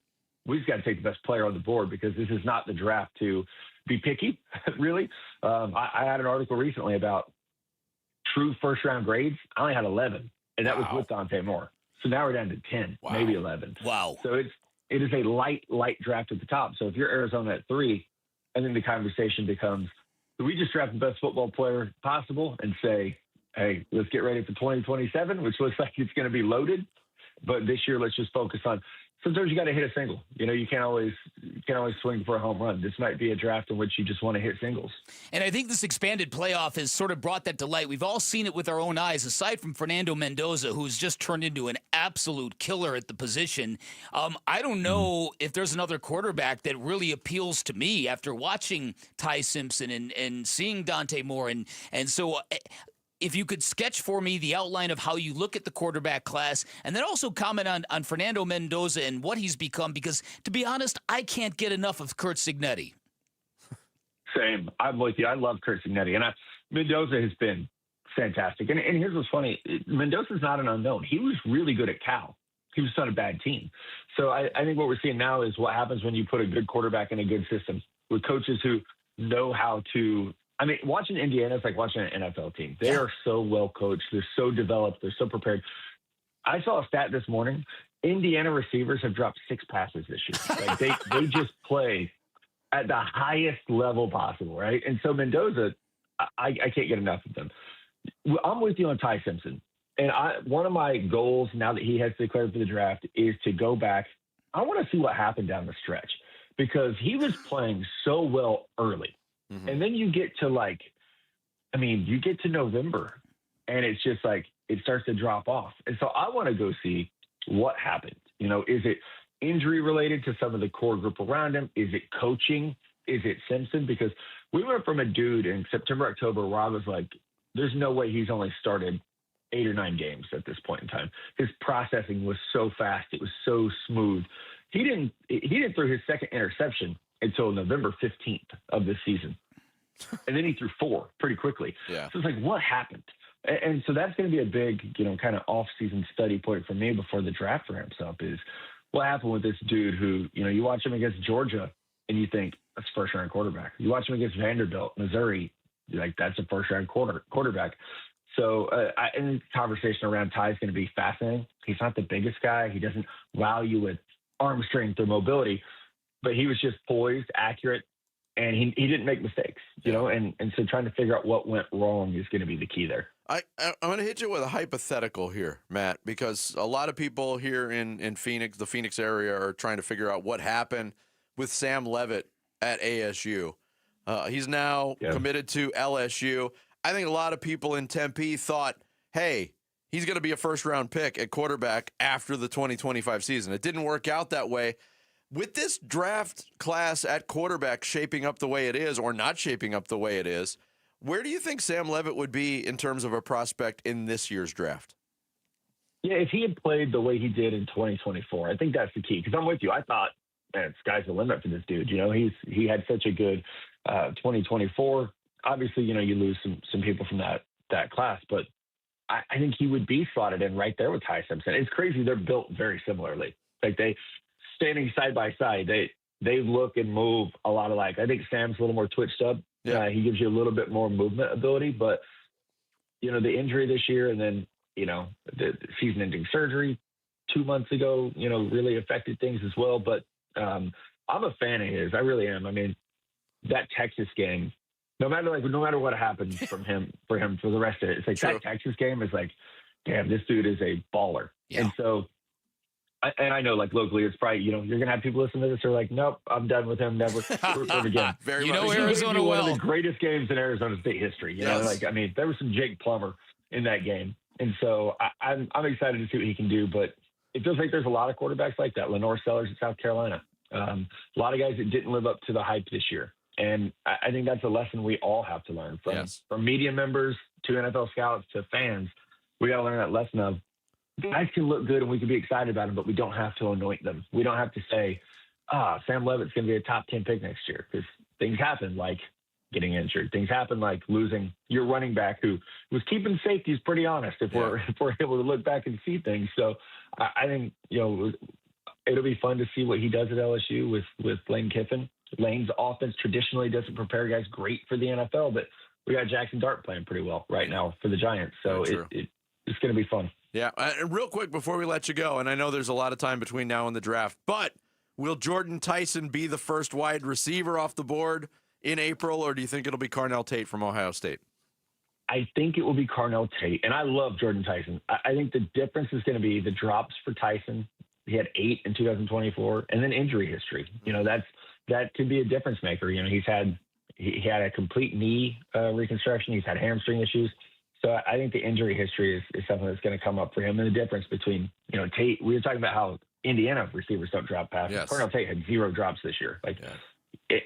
[SPEAKER 8] We just got to take the best player on the board, because this is not the draft to be picky, really. I had an article recently about true first-round grades. I only had 11, and that was with Dante Moore. So now we're down to 10, maybe 11.
[SPEAKER 1] Wow.
[SPEAKER 8] So it is a light draft at the top. So if you're Arizona at 3, I think the conversation becomes, do we just draft the best football player possible and say, hey, let's get ready for 2027, which looks like it's going to be loaded. But this year, let's just focus on, sometimes you got to hit a single. You can't always swing for a home run. This might be a draft in which you just want to hit singles.
[SPEAKER 1] And I think this expanded playoff has sort of brought that to light. We've all seen it with our own eyes, aside from Fernando Mendoza, who's just turned into an absolute killer at the position. I don't know if there's another quarterback that really appeals to me after watching Ty Simpson and seeing Dante Moore. And so if you could sketch for me the outline of how you look at the quarterback class, and then also comment on Fernando Mendoza and what he's become, because, to be honest, I can't get enough of Curt Cignetti.
[SPEAKER 8] Same. I'm with you. I love Curt Cignetti. And Mendoza has been fantastic. And here's what's funny. Mendoza's not an unknown. He was really good at Cal. He was on a bad team. So I think what we're seeing now is what happens when you put a good quarterback in a good system with coaches who know how to – watching Indiana is like watching an NFL team. They are so well coached. They're so developed. They're so prepared. I saw a stat this morning. Indiana receivers have dropped 6 passes this year. Like they just play at the highest level possible, right? And so Mendoza, I can't get enough of them. I'm with you on Ty Simpson. And one of my goals now that he has declared for the draft is to go back. I want to see what happened down the stretch, because he was playing so well early. Mm-hmm. And then you get to you get to November and it's just like it starts to drop off. And so I want to go see what happened. Is it injury related to some of the core group around him? Is it coaching? Is it Simpson? Because we went from a dude in September, October where I was like, there's no way he's only started 8 or 9 games at this point in time. His processing was so fast. It was so smooth. He didn't throw his second interception until November 15th of this season. And then he threw 4 pretty quickly. Yeah. So it's like, what happened? And so that's going to be a big, kind of off-season study point for me before the draft ramps up, is what happened with this dude who, you watch him against Georgia and you think that's a first-round quarterback. You watch him against Vanderbilt, Missouri, you're like, that's a first-round quarterback. So I think the conversation around Ty is going to be fascinating. He's not the biggest guy. He doesn't wow you with arm strength or mobility, but he was just poised, accurate, and he didn't make mistakes, and so trying to figure out what went wrong is going to be the key there.
[SPEAKER 12] I'm going to hit you with a hypothetical here, Matt, because a lot of people here in Phoenix, the Phoenix area, are trying to figure out what happened with Sam Leavitt at ASU. He's now committed to LSU. I think a lot of people in Tempe thought, hey, he's going to be a first-round pick at quarterback after the 2025 season. It didn't work out that way. With this draft class at quarterback shaping up the way it is, or not shaping up the way it is, where do you think Sam Leavitt would be in terms of a prospect in this year's draft?
[SPEAKER 8] Yeah, if he had played the way he did in 2024, I think that's the key. Because I'm with you. I thought, man, sky's the limit for this dude. He had such a good 2024. Obviously, you lose some people from that class, but I think he would be slotted in right there with Ty Simpson. It's crazy. They're built very similarly. Like standing side by side, they look and move a lot alike. I think Sam's a little more twitched up. Yeah. He gives you a little bit more movement ability, but the injury this year and then, the season-ending surgery 2 months ago, really affected things as well. But I'm a fan of his. I really am. I mean, that Texas game, No matter what happens for him for the rest of it. It's like that Texas game is like, damn, this dude is a baller.
[SPEAKER 1] Yeah.
[SPEAKER 8] And so, I know like locally it's probably, you're going to have people listen to this who are like, nope, I'm done with him. Never again.
[SPEAKER 1] You know Arizona
[SPEAKER 8] one
[SPEAKER 1] well.
[SPEAKER 8] of the greatest games in Arizona State history. You know, there was some Jake Plummer in that game. And so I'm excited to see what he can do, but it feels like there's a lot of quarterbacks like that. Lenore Sellers at South Carolina. A lot of guys that didn't live up to the hype this year. And I think that's a lesson we all have to learn from media members to NFL scouts to fans. We got to learn that lesson of guys can look good and we can be excited about them, but we don't have to anoint them. We don't have to say, Sam Levitt's going to be a top 10 pick next year, because things happen like getting injured. Things happen like losing your running back who was keeping safeties pretty honest if we're able to look back and see things. So I think, it'll be fun to see what he does at LSU with Lane Kiffin. Lane's offense traditionally doesn't prepare guys great for the NFL, but we got Jackson Dart playing pretty well right now for the Giants. So it's going to be fun.
[SPEAKER 12] Yeah. And real quick before we let you go, and I know there's a lot of time between now and the draft, but will Jordan Tyson be the first wide receiver off the board in April, or do you think it'll be Carnell Tate from Ohio State?
[SPEAKER 8] I think it will be Carnell Tate, and I love Jordan Tyson. I think the difference is going to be the drops for Tyson. He had 8 in 2024, and then injury history. That could be a difference maker. He had a complete knee reconstruction. He's had hamstring issues. So I think the injury history is something that's going to come up for him. And the difference between, Tate, we were talking about how Indiana receivers don't drop passes.
[SPEAKER 12] Yes.
[SPEAKER 8] Carnell Tate had 0 drops this year.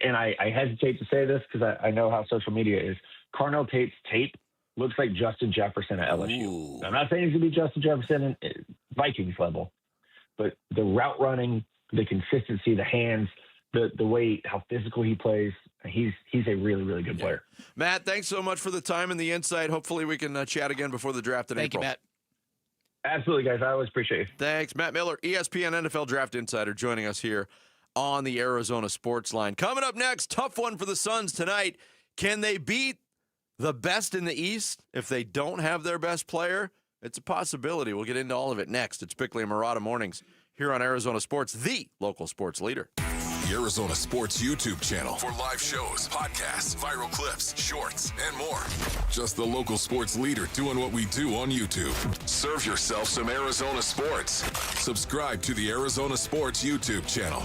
[SPEAKER 8] And I hesitate to say this because I know how social media is. Carnell Tate's tape looks like Justin Jefferson at LSU.
[SPEAKER 1] Ooh.
[SPEAKER 8] I'm not saying he's going to be Justin Jefferson at Vikings level, but the route running, the consistency, the hands, the way, how physical he plays, he's a really, really good player.
[SPEAKER 12] Matt, thanks so much for the time and the insight. Hopefully we can chat again before the draft in April.
[SPEAKER 1] Thank you, Matt.
[SPEAKER 8] Absolutely, guys. I always appreciate it.
[SPEAKER 12] Thanks. Matt Miller, ESPN NFL Draft Insider, joining us here on the Arizona Sports Line. Coming up next, tough one for the Suns tonight. Can they beat the best in the East if they don't have their best player? It's a possibility. We'll get into all of it next. It's Bickley and Murata Mornings here on Arizona Sports, the local sports leader.
[SPEAKER 5] The Arizona Sports YouTube channel for live shows, podcasts, viral clips, shorts, and more. Just the local sports leader doing what we do on YouTube. Serve yourself some Arizona sports. Subscribe to the Arizona Sports YouTube channel.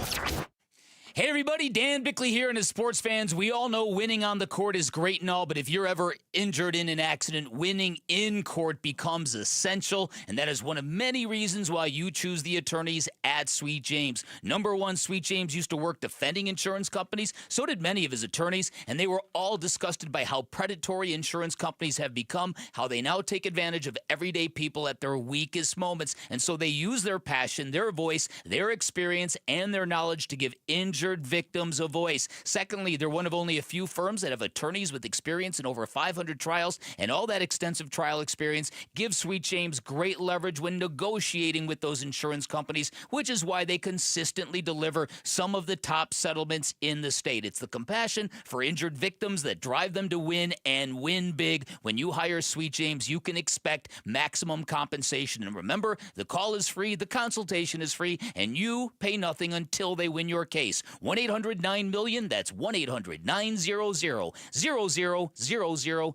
[SPEAKER 1] Hey everybody, Dan Bickley here, and as sports fans, we all know winning on the court is great and all, but if you're ever injured in an accident, winning in court becomes essential, and that is one of many reasons why you choose the attorneys at Sweet James. Number one, Sweet James used to work defending insurance companies, so did many of his attorneys, and they were all disgusted by how predatory insurance companies have become, how they now take advantage of everyday people at their weakest moments, and so they use their passion, their voice, their experience, and their knowledge to give injured victims a voice. Secondly, they're one of only a few firms that have attorneys with experience in over 500 trials, and all that extensive trial experience gives Sweet James great leverage when negotiating with those insurance companies, which is why they consistently deliver some of the top settlements in the state. It's the compassion for injured victims that drive them to win and win big. When you hire Sweet James, you can expect maximum compensation. And remember, the call is free, the consultation is free, and you pay nothing until they win your case. 1-800-9-MILLION. That's 1-800-900-0000.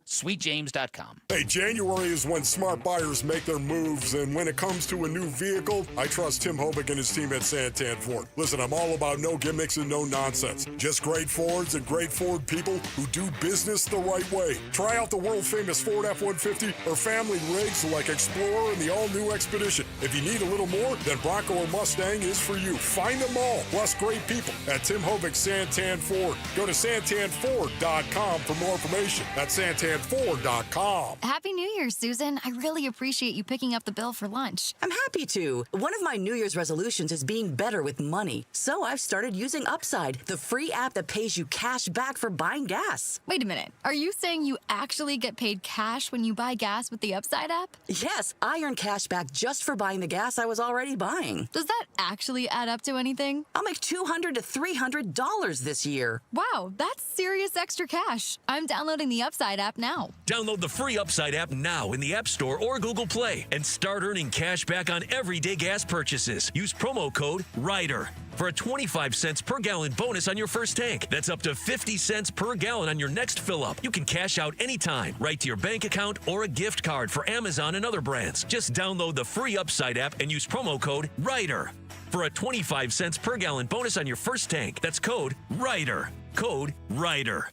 [SPEAKER 1] SweetJames.com.
[SPEAKER 13] Hey, January is when smart buyers make their moves, and when it comes to a new vehicle, I trust Tim Hovick and his team at Santan Ford. Listen, I'm all about no gimmicks and no nonsense. Just great Fords and great Ford people who do business the right way. Try out the world-famous Ford F-150 or family rigs like Explorer and the all-new Expedition. If you need a little more, then Bronco or Mustang is for you. Find them all, plus great people at Tim Hovick Santan Ford. Go to santanford.com for more information. That's santanford.com.
[SPEAKER 15] Happy New Year, Susan. I really appreciate you picking up the bill for lunch.
[SPEAKER 16] I'm happy to. One of my New Year's resolutions is being better with money. So I've started using Upside, the free app that pays you cash back for buying gas.
[SPEAKER 15] Wait a minute. Are you saying you actually get paid cash when you buy gas with the Upside app?
[SPEAKER 16] Yes, I earn cash back just for buying the gas I was already buying.
[SPEAKER 15] Does that actually add up to anything?
[SPEAKER 16] I'll make $200 to $300 this year.
[SPEAKER 15] Wow, that's serious extra cash. I'm downloading the Upside app now.
[SPEAKER 9] Download the free Upside app now in the App Store or Google Play and start earning cash back on everyday gas purchases. Use promo code RIDER for a 25 cents per gallon bonus on your first tank. That's up to 50 cents per gallon on your next fill up. You can cash out anytime, right to your bank account or a gift card for Amazon and other brands. Just download the free Upside app and use promo code RIDER for a 25 cents per gallon bonus on your first tank. That's code RIDER. Code RIDER.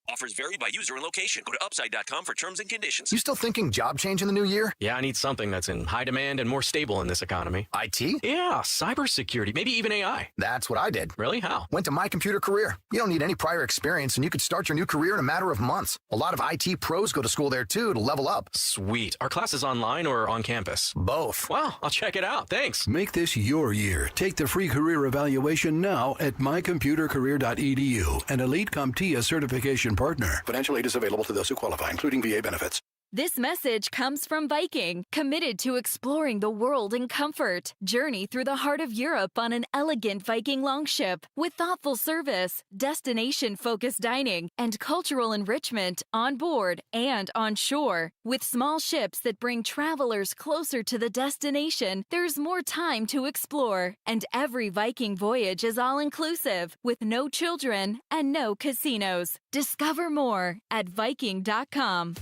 [SPEAKER 10] Offers vary by user and location. Go to upside.com for terms and conditions.
[SPEAKER 11] You still thinking job change in the new year?
[SPEAKER 24] Yeah, I need something that's in high demand and more stable in this economy.
[SPEAKER 11] IT?
[SPEAKER 24] Yeah, cybersecurity, maybe even AI.
[SPEAKER 11] That's what I did.
[SPEAKER 24] Really? How?
[SPEAKER 11] Went to My Computer Career. You don't need any prior experience, and you could start your new career in a matter of months. A lot of IT pros go to school there, too, to level up.
[SPEAKER 24] Sweet. Are classes online or on campus?
[SPEAKER 11] Both.
[SPEAKER 24] Wow, I'll check it out. Thanks.
[SPEAKER 25] Make this your year. Take the free career evaluation now at mycomputercareer.edu, an Elite CompTIA certification partner.
[SPEAKER 11] Financial aid is available to those who qualify, including VA benefits.
[SPEAKER 26] This message comes from Viking, committed to exploring the world in comfort. Journey through the heart of Europe on an elegant Viking longship with thoughtful service, destination-focused dining, and cultural enrichment on board and on shore. With small ships that bring travelers closer to the destination, there's more time to explore. And every Viking voyage is all-inclusive, with no children and no casinos. Discover more at Viking.com.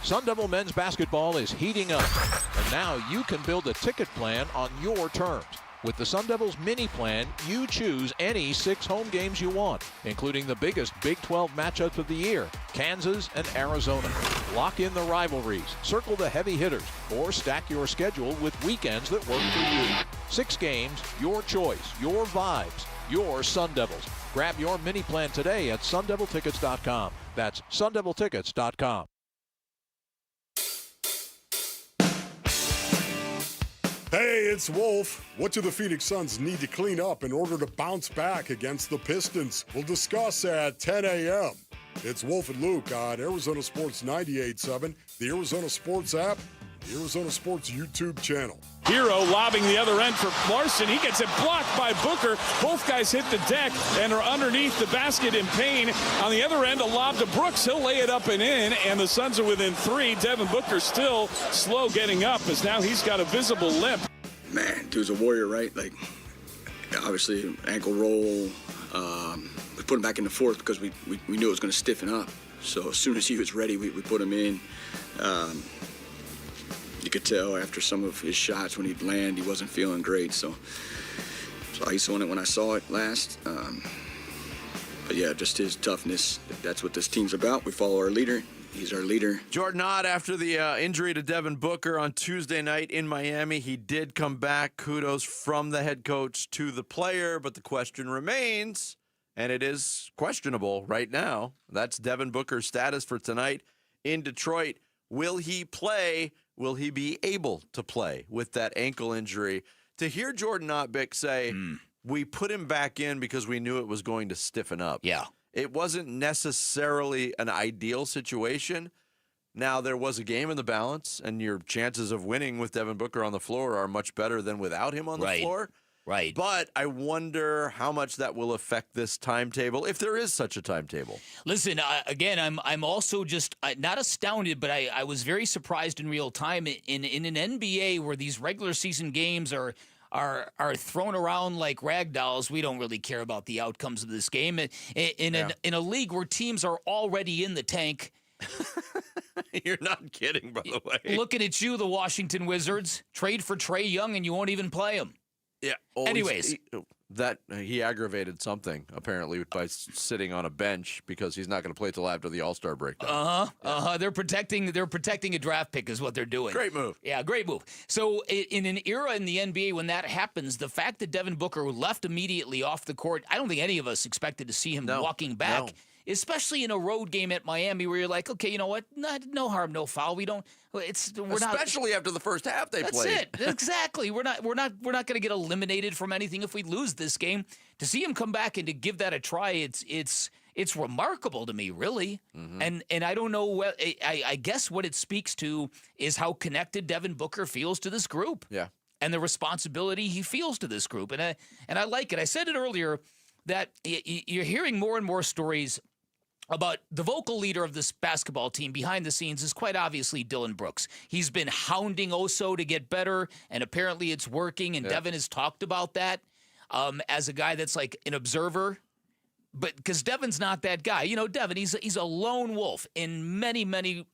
[SPEAKER 27] Sun Devil men's basketball is heating up, and now you can build a ticket plan on your terms. With the Sun Devils mini plan, you choose any 6 home games you want, including the biggest Big 12 matchups of the year, Kansas and Arizona. Lock in the rivalries, circle the heavy hitters, or stack your schedule with weekends that work for you. 6 games, your choice, your vibes, your Sun Devils. Grab your mini plan today at sundeviltickets.com. That's sundeviltickets.com.
[SPEAKER 13] Hey, it's Wolf. What do the Phoenix Suns need to clean up in order to bounce back against the Pistons? We'll discuss at 10 a.m. It's Wolf and Luke on Arizona Sports 98.7, the Arizona Sports app, the Arizona Sports YouTube channel.
[SPEAKER 19] Hero lobbing the other end for Larson. He gets it blocked by Booker. Both guys hit the deck and are underneath the basket in pain. On the other end, a lob to Brooks. He'll lay it up and in, and the Suns are within 3. Devin Booker still slow getting up as now he's got a visible limp.
[SPEAKER 28] Man, dude's a warrior, right? Like, obviously, ankle roll. We put him back in the fourth because we knew it was going to stiffen up. So as soon as he was ready, we put him in. You could tell after some of his shots when he'd land, he wasn't feeling great. So I saw it when I saw it last. But yeah, just his toughness. That's what this team's about. We follow our leader. He's our leader.
[SPEAKER 12] Jordan Ott, after the injury to Devin Booker on Tuesday night in Miami, he did come back. Kudos from the head coach to the player, but the question remains, and it is questionable right now. That's Devin Booker's status for tonight in Detroit. Will he play? Will he be able to play with that ankle injury? To hear Jordan Ott say, we put him back in because we knew it was going to stiffen up.
[SPEAKER 1] Yeah.
[SPEAKER 12] It wasn't necessarily an ideal situation. Now, there was a game in the balance, and your chances of winning with Devin Booker on the floor are much better than without him on the floor.
[SPEAKER 1] Right.
[SPEAKER 12] But I wonder how much that will affect this timetable, if there is such a timetable.
[SPEAKER 1] Listen, again, I'm also just not astounded, but I was very surprised in real time in an NBA where these regular season games are thrown around like rag dolls. We don't really care about the outcomes of this game. In a league where teams are already in the tank.
[SPEAKER 12] You're not kidding, by the way.
[SPEAKER 1] Looking at you, the Washington Wizards. Trade for Trae Young and you won't even play him.
[SPEAKER 12] Yeah.
[SPEAKER 1] Anyways.
[SPEAKER 12] He aggravated something, apparently, by sitting on a bench because he's not going to play till after the All-Star break.
[SPEAKER 1] They're protecting a draft pick is what they're doing.
[SPEAKER 12] Great move.
[SPEAKER 1] Yeah, great move. So in an era in the NBA when that happens, the fact that Devin Booker left immediately off the court, I don't think any of us expected to see him walking back.
[SPEAKER 12] No.
[SPEAKER 1] Especially in a road game at Miami where you're like, okay, you know what? No harm, no foul.
[SPEAKER 12] Especially after the first half they played.
[SPEAKER 1] That's it. Exactly. We're not going to get eliminated from anything if we lose this game. To see him come back and to give that a try, it's remarkable to me, really. Mm-hmm. And I don't know what I guess what it speaks to is how connected Devin Booker feels to this group.
[SPEAKER 12] Yeah.
[SPEAKER 1] And the responsibility he feels to this group. And I like it. I said it earlier. that you're hearing more and more stories about the vocal leader of this basketball team behind the scenes is quite obviously Dylan Brooks. He's been hounding Oso to get better, and apparently it's working, and Devin has talked about that as a guy that's like an observer. But because Devin's not that guy. You know, Devin, he's a lone wolf in many, many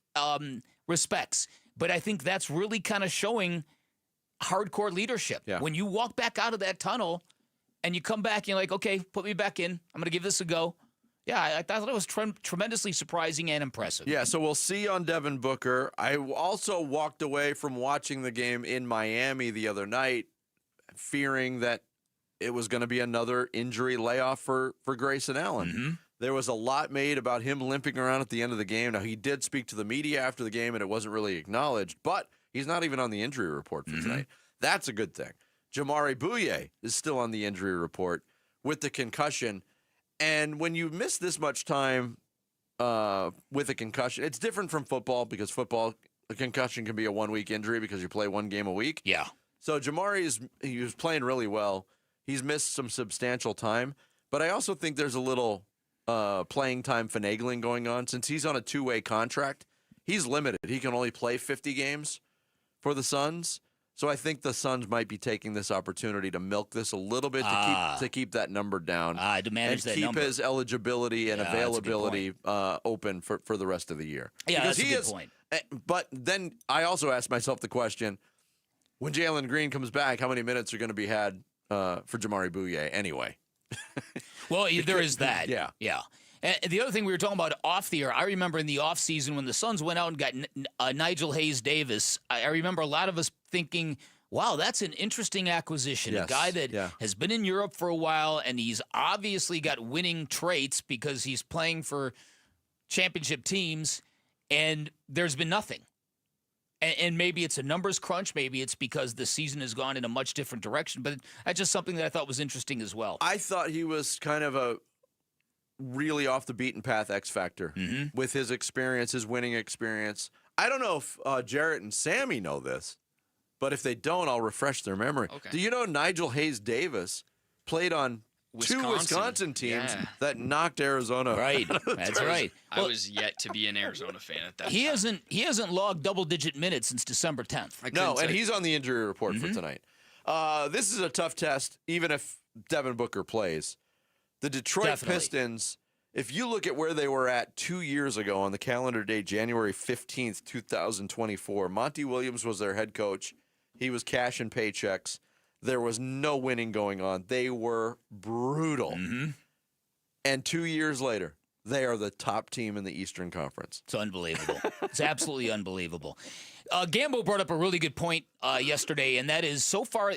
[SPEAKER 1] respects. But I think that's really kind of showing hardcore leadership. Yeah. When you walk back out of that tunnel and you come back and you're like, okay, put me back in. I'm going to give this a go. Yeah, I thought it was tremendously surprising and impressive.
[SPEAKER 12] Yeah, so we'll see on Devin Booker. I also walked away from watching the game in Miami the other night fearing that it was going to be another injury layoff for Grayson Allen.
[SPEAKER 1] Mm-hmm.
[SPEAKER 12] There was a lot made about him limping around at the end of the game. Now, he did speak to the media after the game, and it wasn't really acknowledged, but he's not even on the injury report for tonight. That's a good thing. Jamari Bouye is still on the injury report with the concussion. And when you miss this much time with a concussion, it's different from football because football, a concussion can be a one-week injury because you play one game a week.
[SPEAKER 1] Yeah.
[SPEAKER 12] So Jamari he was playing really well. He's missed some substantial time. But I also think there's a little playing time finagling going on. Since he's on a two-way contract, he's limited. He can only play 50 games for the Suns. So I think the Suns might be taking this opportunity to milk this a little bit to keep that number down.
[SPEAKER 1] To manage that
[SPEAKER 12] keep
[SPEAKER 1] number.
[SPEAKER 12] his eligibility and availability open for the rest of the year.
[SPEAKER 1] Yeah,
[SPEAKER 12] because
[SPEAKER 1] that's a good point.
[SPEAKER 12] But then I also asked myself the question, when Jalen Green comes back, how many minutes are going to be had for Jamari Bouye anyway?
[SPEAKER 1] Well, there is that.
[SPEAKER 12] Yeah.
[SPEAKER 1] Yeah. And the other thing we were talking about off the air, I remember in the offseason when the Suns went out and got Nigel Hayes-Davis, I remember a lot of us thinking, wow, that's an interesting acquisition.
[SPEAKER 12] Yes.
[SPEAKER 1] A guy that has been in Europe for a while, and he's obviously got winning traits because he's playing for championship teams, and there's been nothing. And maybe it's a numbers crunch. Maybe it's because the season has gone in a much different direction. But that's just something that I thought was interesting as well.
[SPEAKER 12] I thought he was kind of a really off the beaten path X factor with his experience, his winning experience. I don't know if Jarrett and Sammy know this, but if they don't, I'll refresh their memory.
[SPEAKER 2] Okay.
[SPEAKER 12] Do you know Nigel Hayes-Davis played on two Wisconsin teams that knocked Arizona?
[SPEAKER 1] Right, that's right.
[SPEAKER 2] I was yet to be an Arizona fan at that
[SPEAKER 1] He
[SPEAKER 2] time.
[SPEAKER 1] hasn't logged double-digit minutes since December 10th.
[SPEAKER 12] No, and he's on the injury report for tonight. This is a tough test, even if Devin Booker plays. The Detroit Pistons, if you look at where they were at 2 years ago on the calendar date, January 15th, 2024, Monty Williams was their head coach. He was cashing paychecks. There was no winning going on. They were brutal. And 2 years later, they are the top team in the Eastern Conference.
[SPEAKER 1] It's unbelievable. It's absolutely unbelievable. Gambo brought up a really good point yesterday, and that is so far,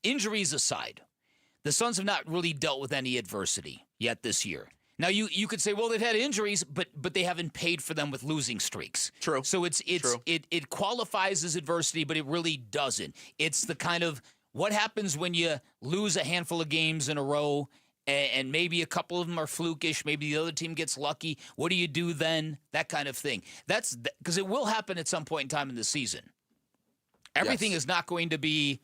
[SPEAKER 1] injuries aside, the Suns have not really dealt with any adversity yet this year. Now, you could say, well, they've had injuries, but they haven't paid for them with losing streaks.
[SPEAKER 12] True.
[SPEAKER 1] So it qualifies as adversity, but it really doesn't. It's the kind of what happens when you lose a handful of games in a row, and maybe a couple of them are flukish. Maybe the other team gets lucky. What do you do then? That kind of thing. That's because it will happen at some point in time in the season. Everything is not going to be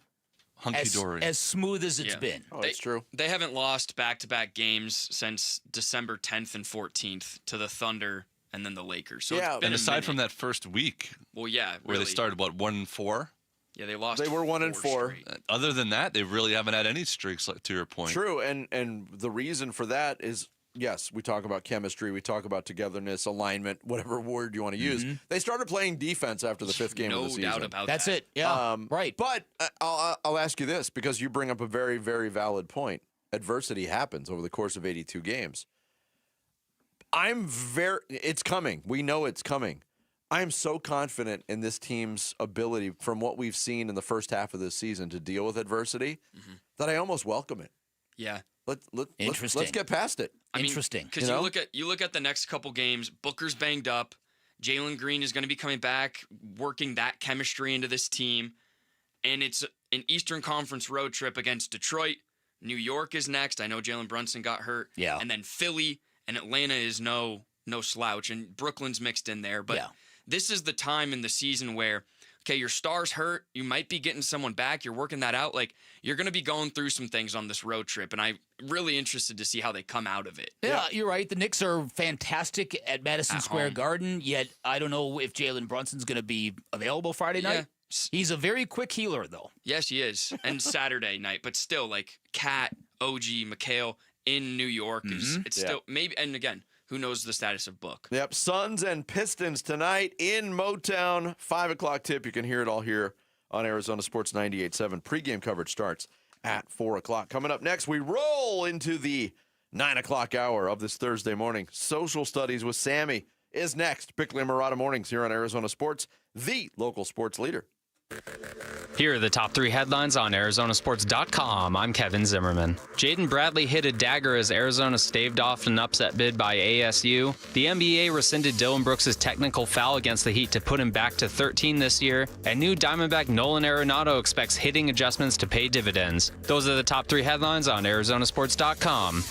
[SPEAKER 1] as smooth as it's been.
[SPEAKER 12] Oh, that's true.
[SPEAKER 2] They haven't lost back-to-back games since December 10th and 14th to the Thunder and then the Lakers. So it's been
[SPEAKER 3] and aside from that first week,
[SPEAKER 2] where
[SPEAKER 3] they started 1-4.
[SPEAKER 2] Yeah, they lost.
[SPEAKER 12] They were 1-4.
[SPEAKER 3] Other than that, they really haven't had any streaks, like, to your point.
[SPEAKER 12] True, and the reason for that is, yes, we talk about chemistry, we talk about togetherness, alignment, whatever word you want to use. They started playing defense after the fifth game of the season.
[SPEAKER 2] No doubt about
[SPEAKER 1] that. That's it.
[SPEAKER 12] Yeah, right. But I'll ask you this, because you bring up a very, very valid point. Adversity happens over the course of 82 games. It's coming. We know it's coming. I'm so confident in this team's ability from what we've seen in the first half of this season to deal with adversity that I almost welcome it.
[SPEAKER 2] Yeah.
[SPEAKER 12] Let's get past it.
[SPEAKER 1] Interesting.
[SPEAKER 2] Because you look at the next couple games, Booker's banged up. Jalen Green is going to be coming back, working that chemistry into this team. And it's an Eastern Conference road trip against Detroit. New York is next. I know Jalen Brunson got hurt.
[SPEAKER 1] Yeah.
[SPEAKER 2] And then Philly and Atlanta is no slouch. And Brooklyn's mixed in there. But this is the time in the season where, okay, your star's hurt. You might be getting someone back. You're working that out. Like, you're going to be going through some things on this road trip, and I'm really interested to see how they come out of it.
[SPEAKER 1] Yeah, you're right. The Knicks are fantastic at Madison Square
[SPEAKER 2] home.
[SPEAKER 1] Garden, yet I don't know if Jalen Brunson's going to be available Friday night. He's a very quick healer, though.
[SPEAKER 2] Yes, he is. And Saturday night, but still, like, Cat, OG, McHale in New York is still maybe. And again, who knows the status of Book?
[SPEAKER 12] Yep, Suns and Pistons tonight in Motown. 5 o'clock tip. You can hear it all here on Arizona Sports 98.7. Pregame coverage starts at 4 o'clock. Coming up next, we roll into the 9 o'clock hour of this Thursday morning. Social Studies with Sammy is next. Bickley and Murata mornings here on Arizona Sports, the local sports leader.
[SPEAKER 6] Here are the top 3 headlines on Arizonasports.com. I'm Kevin Zimmerman. Jaden Bradley hit a dagger as Arizona staved off an upset bid by ASU. The NBA rescinded Dylan Brooks' technical foul against the Heat to put him back to 13 this year. And new Diamondback Nolan Arenado expects hitting adjustments to pay dividends. Those are the top 3 headlines on Arizonasports.com.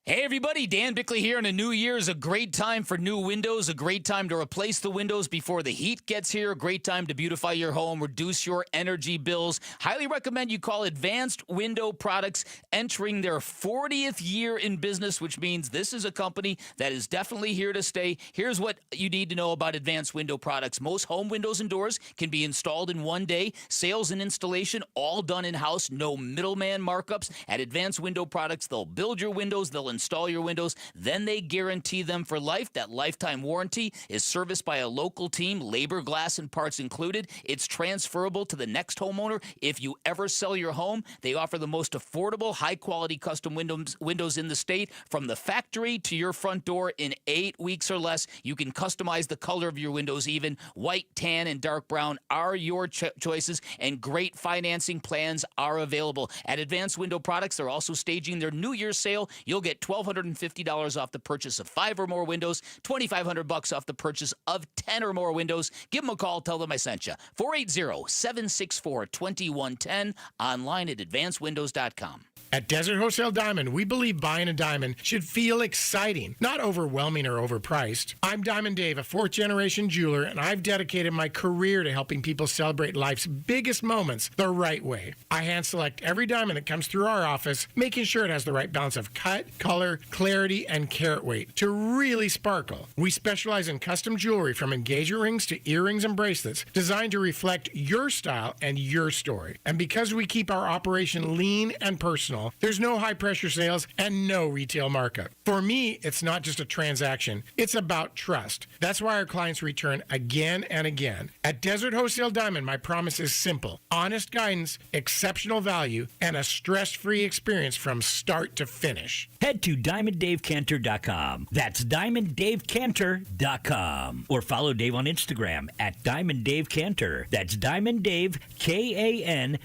[SPEAKER 1] Hey everybody, Dan Bickley here, and a new year is a great time for new windows, a great time to replace the windows before the heat gets here, a great time to beautify your home, reduce your energy bills. Highly recommend you call Advanced Window Products, entering their 40th year in business, which means this is a company that is definitely here to stay. Here's what you need to know about Advanced Window Products. Most home windows and doors can be installed in one day. Sales and installation all done in-house, no middleman markups. At Advanced Window Products, they'll build your windows, they'll install your windows, then they guarantee them for life. That lifetime warranty is serviced by a local team, labor, glass, and parts included. It's transferable to the next homeowner. If you ever sell your home, they offer the most affordable, high-quality custom windows in the state. From the factory to your front door in 8 weeks or less, you can customize the color of your windows even. White, tan, and dark brown are your choices, and great financing plans are available. At Advanced Window Products, they're also staging their New Year's sale. You'll get $1,250 off the purchase of 5 or more windows, $2,500 off the purchase of 10 or more windows. Give them a call. Tell them I sent you. 480-764-2110. Online at advancedwindows.com.
[SPEAKER 14] At Desert Wholesale Diamond, we believe buying a diamond should feel exciting, not overwhelming or overpriced. I'm Diamond Dave, a 4th-generation jeweler, and I've dedicated my career to helping people celebrate life's biggest moments the right way. I hand-select every diamond that comes through our office, making sure it has the right balance of cut, color, clarity, and carat weight to really sparkle. We specialize in custom jewelry from engagement rings to earrings and bracelets designed to reflect your style and your story. And because we keep our operation lean and personal, there's no high-pressure sales and no retail markup. For me, it's not just a transaction. It's about trust. That's why our clients return again and again. At Desert Wholesale Diamond, my promise is simple. Honest guidance, exceptional value, and a stress-free experience from start to finish.
[SPEAKER 17] Head to DiamondDaveCantor.com. That's DiamondDaveCantor.com. Or follow Dave on Instagram at DiamondDaveCantor. That's DiamondDave, K-A-N-T-O-R.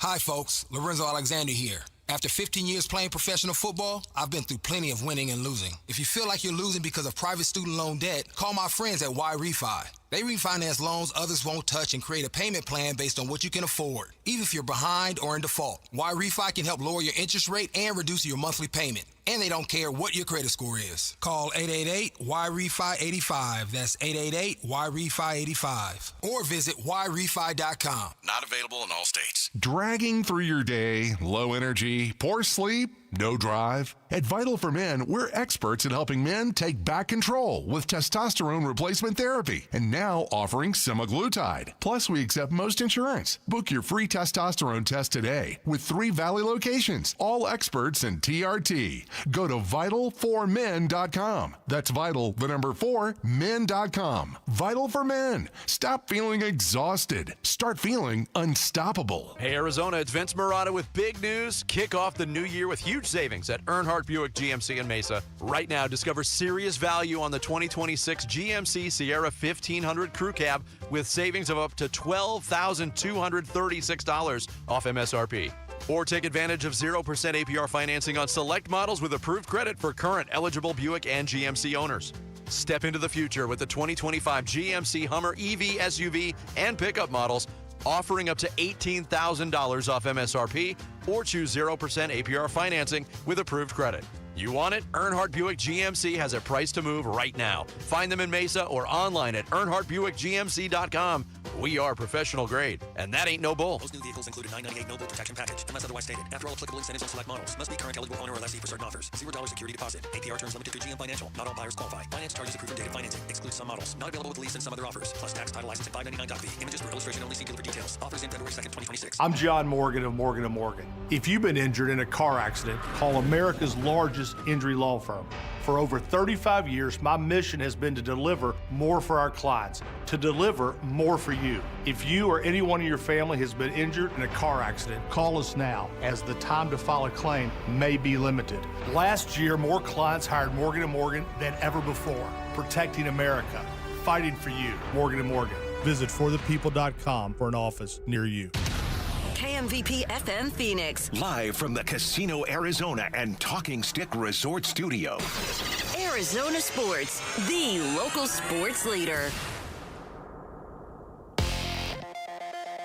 [SPEAKER 18] Hi, folks. Lorenzo Alexander here. After 15 years playing professional football, I've been through plenty of winning and losing. If you feel like you're losing because of private student loan debt, call my friends at Y-Refi. They refinance loans others won't touch and create a payment plan based on what you can afford, even if you're behind or in default. Y-Refi can help lower your interest rate and reduce your monthly payment. And they don't care what your credit score is. Call 888-Y-REFI-85. That's 888-Y-REFI-85. Or visit YRefi.com.
[SPEAKER 5] Not available in all states. Dragging through your day, low energy, poor sleep, no drive. At Vital for Men, we're experts in helping men take back control with testosterone replacement therapy, and now offering semaglutide. Plus, we accept most insurance. Book your free testosterone test today with 3 Valley locations, all experts in TRT. Go to vital4men.com. That's vital, the number 4, men.com. Vital for Men. Stop feeling exhausted. Start feeling unstoppable.
[SPEAKER 12] Hey, Arizona, it's Vince Murata with big news. Kick off the new year with huge savings at Earnhardt Buick GMC in Mesa. Right now, discover serious value on the 2026 GMC Sierra 1500 Crew Cab with savings of up to $12,236 off MSRP. Or take advantage of 0% APR financing on select models with approved credit for current eligible Buick and GMC owners. Step into the future with the 2025 GMC Hummer EV, SUV, and pickup models, offering up to $18,000 off MSRP, or choose 0% APR financing with approved credit. You want it? Earnhardt Buick GMC has a price to move right now. Find them in Mesa or online at EarnhardtBuickGMC.com. We are professional grade, and that ain't no bull.
[SPEAKER 10] Most new vehicles include a $998 no-bill protection package, unless otherwise stated. After all applicable incentives on select models, must be current eligible owner or lessee for certain offers. $0 security deposit. APR terms limited through GM Financial. Not all buyers qualify. Finance charges approved and dated financing. Excludes some models. Not available with lease and some other offers. Plus tax, title, license, and $599 fee. Images for illustration only. See dealer for details. Offers in February 2nd, 2026.
[SPEAKER 4] I'm John Morgan of Morgan & Morgan. If you've been injured in a car accident, call America's largest injury law firm. For over 35 years, my mission has been to deliver more for our clients, to deliver more for you. If you or anyone in your family has been injured in a car accident, call us now, as the time to file a claim may be limited. Last year, more clients hired Morgan & Morgan than ever before, protecting America, fighting for you. Morgan & Morgan. Visit forthepeople.com for an office near you.
[SPEAKER 7] KMVP FM Phoenix.
[SPEAKER 8] Live from the Casino Arizona and Talking Stick Resort Studio.
[SPEAKER 7] Arizona Sports, the local sports leader.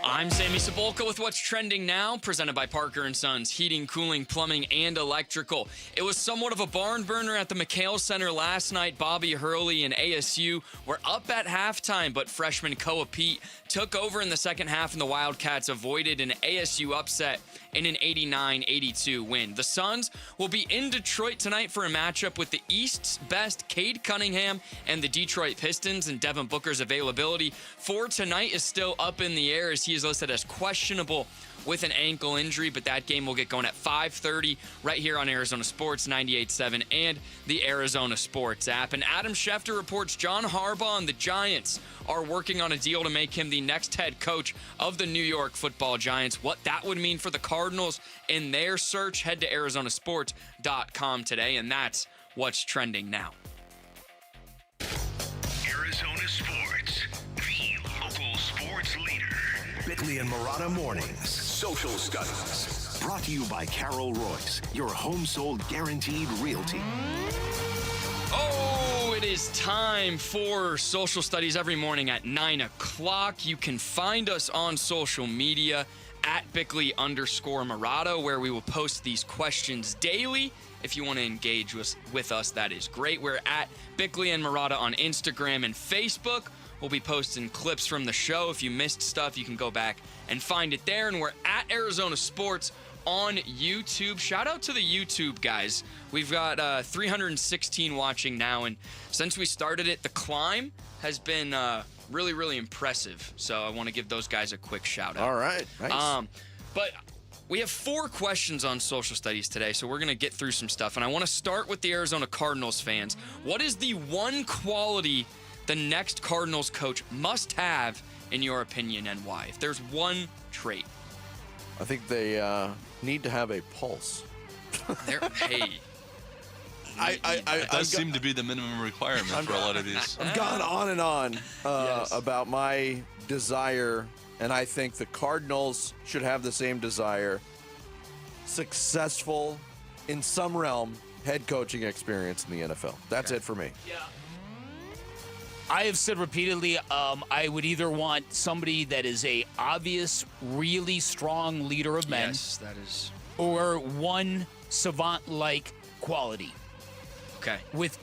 [SPEAKER 2] I'm Sammy Cebulka with what's trending now, presented by Parker & Sons, heating, cooling, plumbing, and electrical. It was somewhat of a barn burner at the McHale Center last night. Bobby Hurley and ASU were up at halftime, but freshman Koa Pete took over in the second half, and the Wildcats avoided an ASU upset in an 89-82 win. The Suns will be in Detroit tonight for a matchup with the East's best Cade Cunningham and the Detroit Pistons, and Devin Booker's availability for tonight is still up in the air as he is listed as questionable with an ankle injury, but that game will get going at 5:30 right here on Arizona Sports 98.7 and the Arizona Sports app. And Adam Schefter reports John Harbaugh and the Giants are working on a deal to make him the next head coach of the New York Football Giants. What that would mean for the Cardinals in their search, head to arizonasports.com today, and that's what's trending now.
[SPEAKER 8] Arizona Sports, the local sports leader. Bickley and Murata Mornings. Social Studies. Brought to you by Carol Royce, your home sold guaranteed realty.
[SPEAKER 2] Oh, it is time for Social Studies every morning at 9 o'clock. You can find us on social media at Bickley_Murata, where we will post these questions daily. If you want to engage with us, that is great. We're at Bickley and Murata on Instagram and Facebook. We'll be posting clips from the show. If you missed stuff, you can go back and find it there. And we're at Arizona Sports on YouTube. Shout out to the YouTube guys. We've got 316 watching now. And since we started it, the climb has been really, really impressive. So I want to give those guys a quick shout out.
[SPEAKER 12] All right. Nice.
[SPEAKER 2] But we have 4 questions on Social Studies today, so we're going to get through some stuff. And I want to start with the Arizona Cardinals fans. What is the one quality the next Cardinals coach must have, in your opinion, and why? If there's one trait.
[SPEAKER 12] I think they need to have a pulse.
[SPEAKER 2] Hey.
[SPEAKER 3] That does seem to be the minimum requirement for a lot of these.
[SPEAKER 12] I've gone on and on about my desire, and I think the Cardinals should have the same desire. Successful, in some realm, head coaching experience in the NFL. That's it for me.
[SPEAKER 1] Yeah. I have said repeatedly, I would either want somebody that is a obvious, really strong leader of men.
[SPEAKER 2] Yes, that is.
[SPEAKER 1] Or one savant-like quality.
[SPEAKER 2] Okay.
[SPEAKER 1] With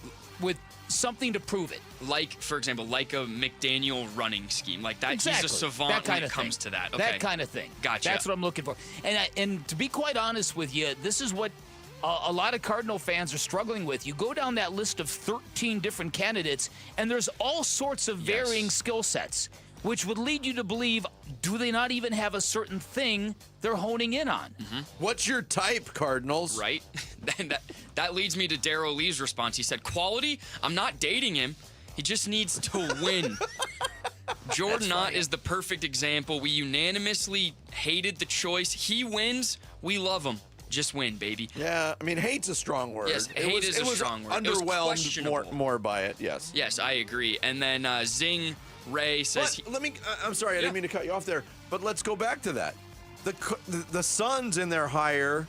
[SPEAKER 1] something to prove it.
[SPEAKER 2] Like, for example, like a McDaniel running scheme. Like that,
[SPEAKER 1] exactly.
[SPEAKER 2] He's a savant when it comes to that. Okay.
[SPEAKER 1] That kind of thing.
[SPEAKER 2] Gotcha.
[SPEAKER 1] That's what I'm looking for. And to be quite honest with you, this is what a lot of Cardinal fans are struggling with. You go down that list of 13 different candidates, and there's all sorts of varying skill sets, which would lead you to believe, do they not even have a certain thing they're honing in on?
[SPEAKER 2] Mm-hmm.
[SPEAKER 12] What's your type, Cardinals?
[SPEAKER 2] Right. that leads me to Darryl Lee's response. He said, quality? I'm not dating him. He just needs to win. Jordan Knott is the perfect example. We unanimously hated the choice. He wins. We love him. Just win, baby.
[SPEAKER 12] Yeah, I mean, hate's a strong word.
[SPEAKER 2] Yes, hate is a strong word.
[SPEAKER 12] Underwhelmed more by it, yes.
[SPEAKER 2] Yes, I agree. And then Zing Ray says...
[SPEAKER 12] I'm sorry, I didn't mean to cut you off there, but let's go back to that. The Suns in their hire,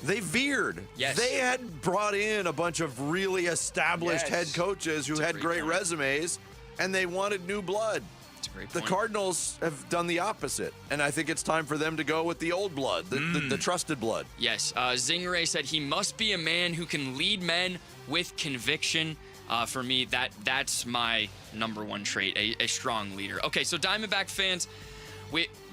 [SPEAKER 12] they veered.
[SPEAKER 2] Yes.
[SPEAKER 12] They had brought in a bunch of really established head coaches who had great resumes, and they wanted new blood. the Cardinals have done the opposite, and I think it's time for them to go with the old blood, the trusted blood.
[SPEAKER 2] Yes, Zingray said he must be a man who can lead men with conviction. For me, that's my number one trait, a strong leader. Okay, so Diamondback fans,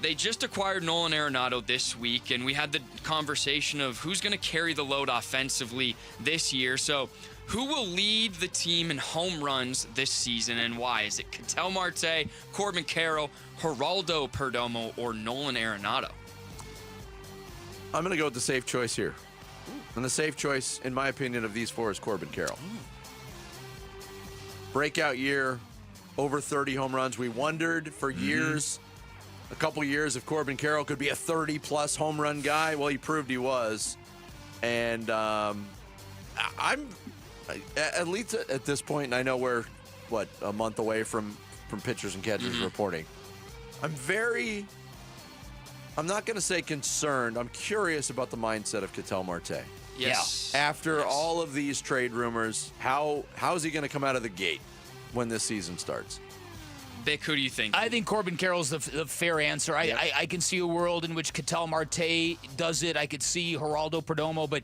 [SPEAKER 2] they just acquired Nolan Arenado this week, and we had the conversation of who's going to carry the load offensively this year. So who will lead the team in home runs this season, and why? Is it Ketel Marte, Corbin Carroll, Geraldo Perdomo, or Nolan Arenado?
[SPEAKER 12] I'm going to go with the safe choice here. And the safe choice, in my opinion, of these four is Corbin Carroll. Breakout year, over 30 home runs. We wondered for years, a couple years, if Corbin Carroll could be a 30-plus home run guy. Well, he proved he was. And I'm, at least at this point, and I know we're, a month away from pitchers and catchers reporting. I'm not going to say concerned. I'm curious about the mindset of Ketel Marte.
[SPEAKER 2] Yes.
[SPEAKER 12] After all of these trade rumors, how's he going to come out of the gate when this season starts?
[SPEAKER 2] Vic, who do you think?
[SPEAKER 1] I think Corbin Carroll's the fair answer. I can see a world in which Ketel Marte does it. I could see Geraldo Perdomo, but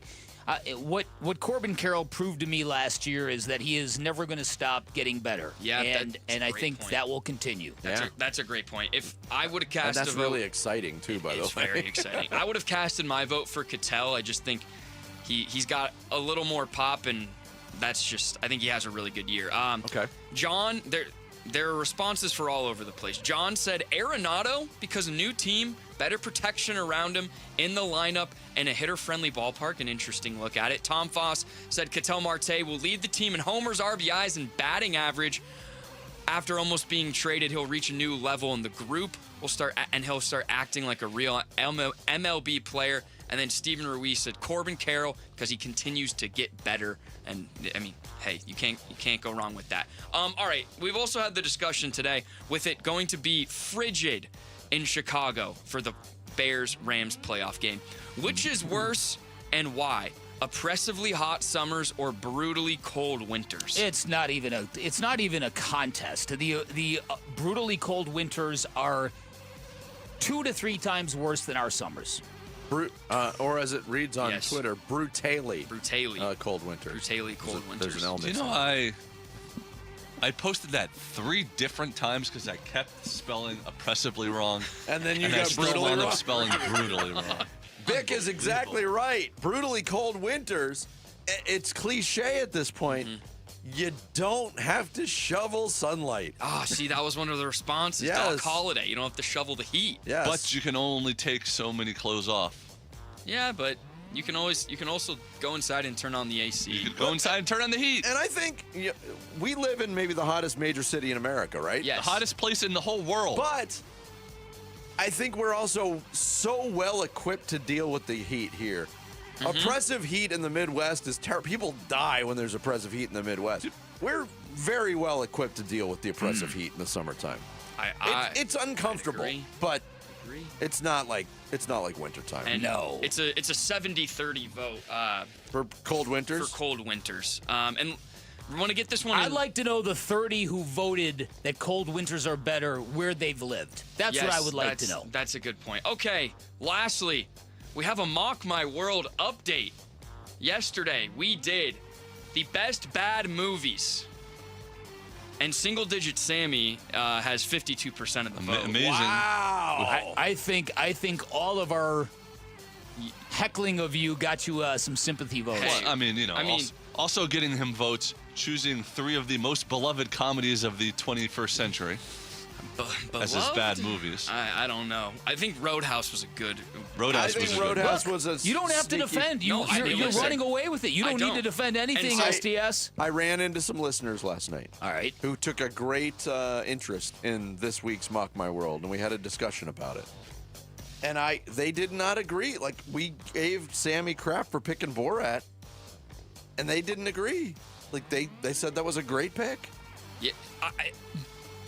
[SPEAKER 1] what Corbin Carroll proved to me last year is that he is never going to stop getting better.
[SPEAKER 2] Yeah,
[SPEAKER 1] and I think that will continue.
[SPEAKER 2] That's a great point. If I would have cast
[SPEAKER 12] that's
[SPEAKER 2] a vote,
[SPEAKER 12] really exciting too, by the way.
[SPEAKER 2] It's very exciting. I would have casted my vote for Ketel. I just think he's got a little more pop, and I think he has a really good year.
[SPEAKER 12] Okay.
[SPEAKER 2] John, there are responses for all over the place. John said Arenado because a new team, better protection around him in the lineup, and a hitter-friendly ballpark. An interesting look at it. Tom Foss said Ketel Marte will lead the team in homers, RBIs, and batting average. After almost being traded, he'll reach a new level in the group. He'll start acting like a real MLB player. And then Steven Ruiz said Corbin Carroll because he continues to get better. And I mean, hey, you can't go wrong with that. All right, we've also had the discussion today with it going to be frigid in Chicago for the Bears-Rams playoff game. Which is worse and why? Oppressively hot summers or brutally cold winters?
[SPEAKER 1] It's not even a contest. The brutally cold winters are 2 to 3 times worse than our summers.
[SPEAKER 12] Or as it reads on Twitter, brutally cold winters.
[SPEAKER 2] Brutally cold winters.
[SPEAKER 12] There's an element.
[SPEAKER 3] Do you know I posted that 3 different times because I kept spelling oppressively wrong.
[SPEAKER 12] And then you
[SPEAKER 3] got
[SPEAKER 12] got brutally
[SPEAKER 3] wound
[SPEAKER 12] wrong.
[SPEAKER 3] up spelling brutally wrong.
[SPEAKER 12] Vic is exactly right. Brutally cold winters. It's cliche at this point. You don't have to shovel sunlight.
[SPEAKER 2] See, that was one of the responses.
[SPEAKER 12] Yes.
[SPEAKER 2] Doc Holliday. You don't have to shovel the heat.
[SPEAKER 12] Yes.
[SPEAKER 3] But you can only take so many clothes off.
[SPEAKER 2] Yeah, but you can also go inside and turn on the AC.
[SPEAKER 3] You can go inside and turn on the heat.
[SPEAKER 12] And I think we live in maybe the hottest major city in America, right?
[SPEAKER 2] Yes.
[SPEAKER 3] The hottest place in the whole world.
[SPEAKER 12] But I think we're also so well equipped to deal with the heat here. Oppressive heat in the Midwest is terrible. People die when there's oppressive heat in the Midwest. We're very well equipped to deal with the oppressive heat in the summertime. It's uncomfortable, but it's not like wintertime.
[SPEAKER 2] And it's a 70-30 vote
[SPEAKER 12] for cold winters.
[SPEAKER 2] For cold winters, and we want to get this one.
[SPEAKER 1] I'd like to know the 30 who voted that cold winters are better where they've lived. That's what I would like to know.
[SPEAKER 2] That's a good point. Okay, lastly, we have a Mock My World update. Yesterday, we did the best bad movies. And Single Digit Sammy has 52% of the vote.
[SPEAKER 3] Amazing.
[SPEAKER 12] Wow.
[SPEAKER 1] I think all of our heckling of you got you some sympathy votes.
[SPEAKER 2] Hey,
[SPEAKER 3] well, also getting him votes, choosing 3 of the most beloved comedies of the 21st century. As his bad movies.
[SPEAKER 2] I don't know. I think Roadhouse was a good.
[SPEAKER 12] Roadhouse was a.
[SPEAKER 1] You don't have to defend. You're running away with it. You don't need to defend anything, STS.
[SPEAKER 12] I ran into some listeners last night.
[SPEAKER 1] All right.
[SPEAKER 12] Who took a great interest in this week's Mock My World, and we had a discussion about it. And they did not agree. Like, we gave Sammy crap for picking Borat, and they didn't agree. Like, they said that was a great pick.
[SPEAKER 2] Yeah.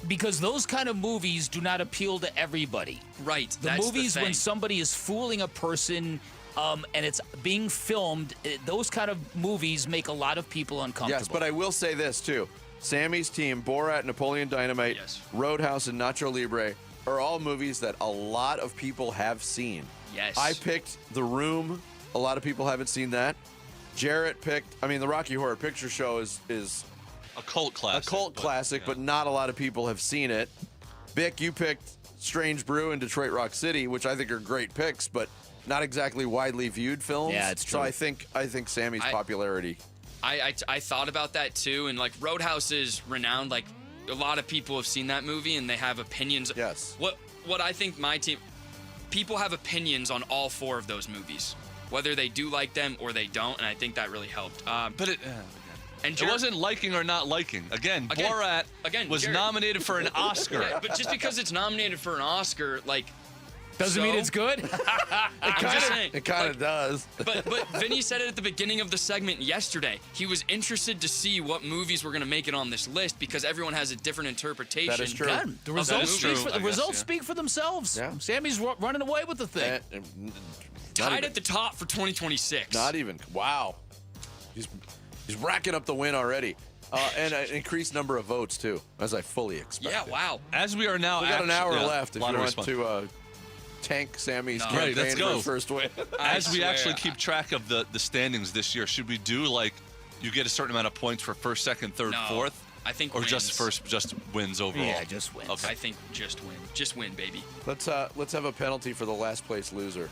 [SPEAKER 1] Because those kind of movies do not appeal to everybody.
[SPEAKER 2] Right.
[SPEAKER 1] The movies when somebody is fooling a person and it's being filmed, those kind of movies make a lot of people uncomfortable.
[SPEAKER 12] Yes, but I will say this, too. Sammy's Team, Borat, Napoleon Dynamite, Roadhouse, and Nacho Libre are all movies that a lot of people have seen.
[SPEAKER 2] Yes.
[SPEAKER 12] I picked The Room. A lot of people haven't seen that. Jarrett picked, the Rocky Horror Picture Show is
[SPEAKER 3] a cult classic.
[SPEAKER 12] But not a lot of people have seen it. Vic, you picked Strange Brew and Detroit Rock City, which I think are great picks, but not exactly widely viewed films.
[SPEAKER 1] Yeah, it's true.
[SPEAKER 12] So I think Sammy's popularity.
[SPEAKER 2] I thought about that too, and like Roadhouse is renowned. Like a lot of people have seen that movie and they have opinions.
[SPEAKER 12] Yes.
[SPEAKER 2] What I think my team, people have opinions on all 4 of those movies, whether they do like them or they don't, and I think that really helped.
[SPEAKER 3] But it wasn't liking or not liking. Again, Borat was nominated for an Oscar.
[SPEAKER 2] Yeah, but just because it's nominated for an Oscar, like,
[SPEAKER 1] doesn't mean it's good.
[SPEAKER 12] It kind of does.
[SPEAKER 2] But Vinny said it at the beginning of the segment yesterday. He was interested to see what movies were going to make it on this list because everyone has a different interpretation.
[SPEAKER 12] That is true.
[SPEAKER 1] God, the results speak for themselves.
[SPEAKER 12] Yeah.
[SPEAKER 1] Sammy's running away with the thing.
[SPEAKER 2] Tied at the top for 2026.
[SPEAKER 12] Not even. Wow. He's racking up the win already. And an increased number of votes, too, as I fully expected.
[SPEAKER 2] Yeah, wow.
[SPEAKER 3] As we are now...
[SPEAKER 12] We got an hour left if you want
[SPEAKER 3] to...
[SPEAKER 12] to tank Sammy's campaign
[SPEAKER 3] let's go.
[SPEAKER 12] for first win.
[SPEAKER 3] As we actually keep track of the standings this year, should we do, like, you get a certain amount of points for first, second, third, fourth?
[SPEAKER 2] I think
[SPEAKER 3] Or
[SPEAKER 2] wins.
[SPEAKER 3] just wins overall?
[SPEAKER 1] Yeah, just wins.
[SPEAKER 3] Okay.
[SPEAKER 2] I think just win. Just win, baby.
[SPEAKER 12] Let's have a penalty for the last place loser.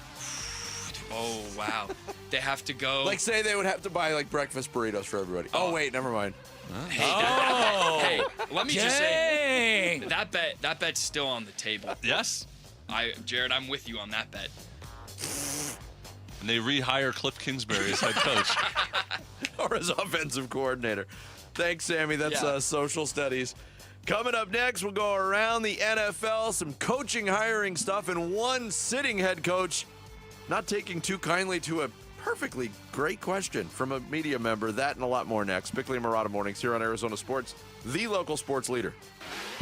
[SPEAKER 2] Oh, wow. They have to go...
[SPEAKER 12] Like, say they would have to buy, like, breakfast burritos for everybody. Oh, wait, never mind.
[SPEAKER 2] Hey, let me just say, that bet's still on the table.
[SPEAKER 3] Yes?
[SPEAKER 2] Jared, I'm with you on that bet.
[SPEAKER 3] And they rehire Cliff Kingsbury as head coach.
[SPEAKER 12] Or as offensive coordinator. Thanks, Sammy. That's social studies. Coming up next, we'll go around the NFL, some coaching hiring stuff, and one sitting head coach not taking too kindly to a perfectly great question from a media member. That and a lot more next. Bickley and Murata Mornings here on Arizona Sports, the local sports leader.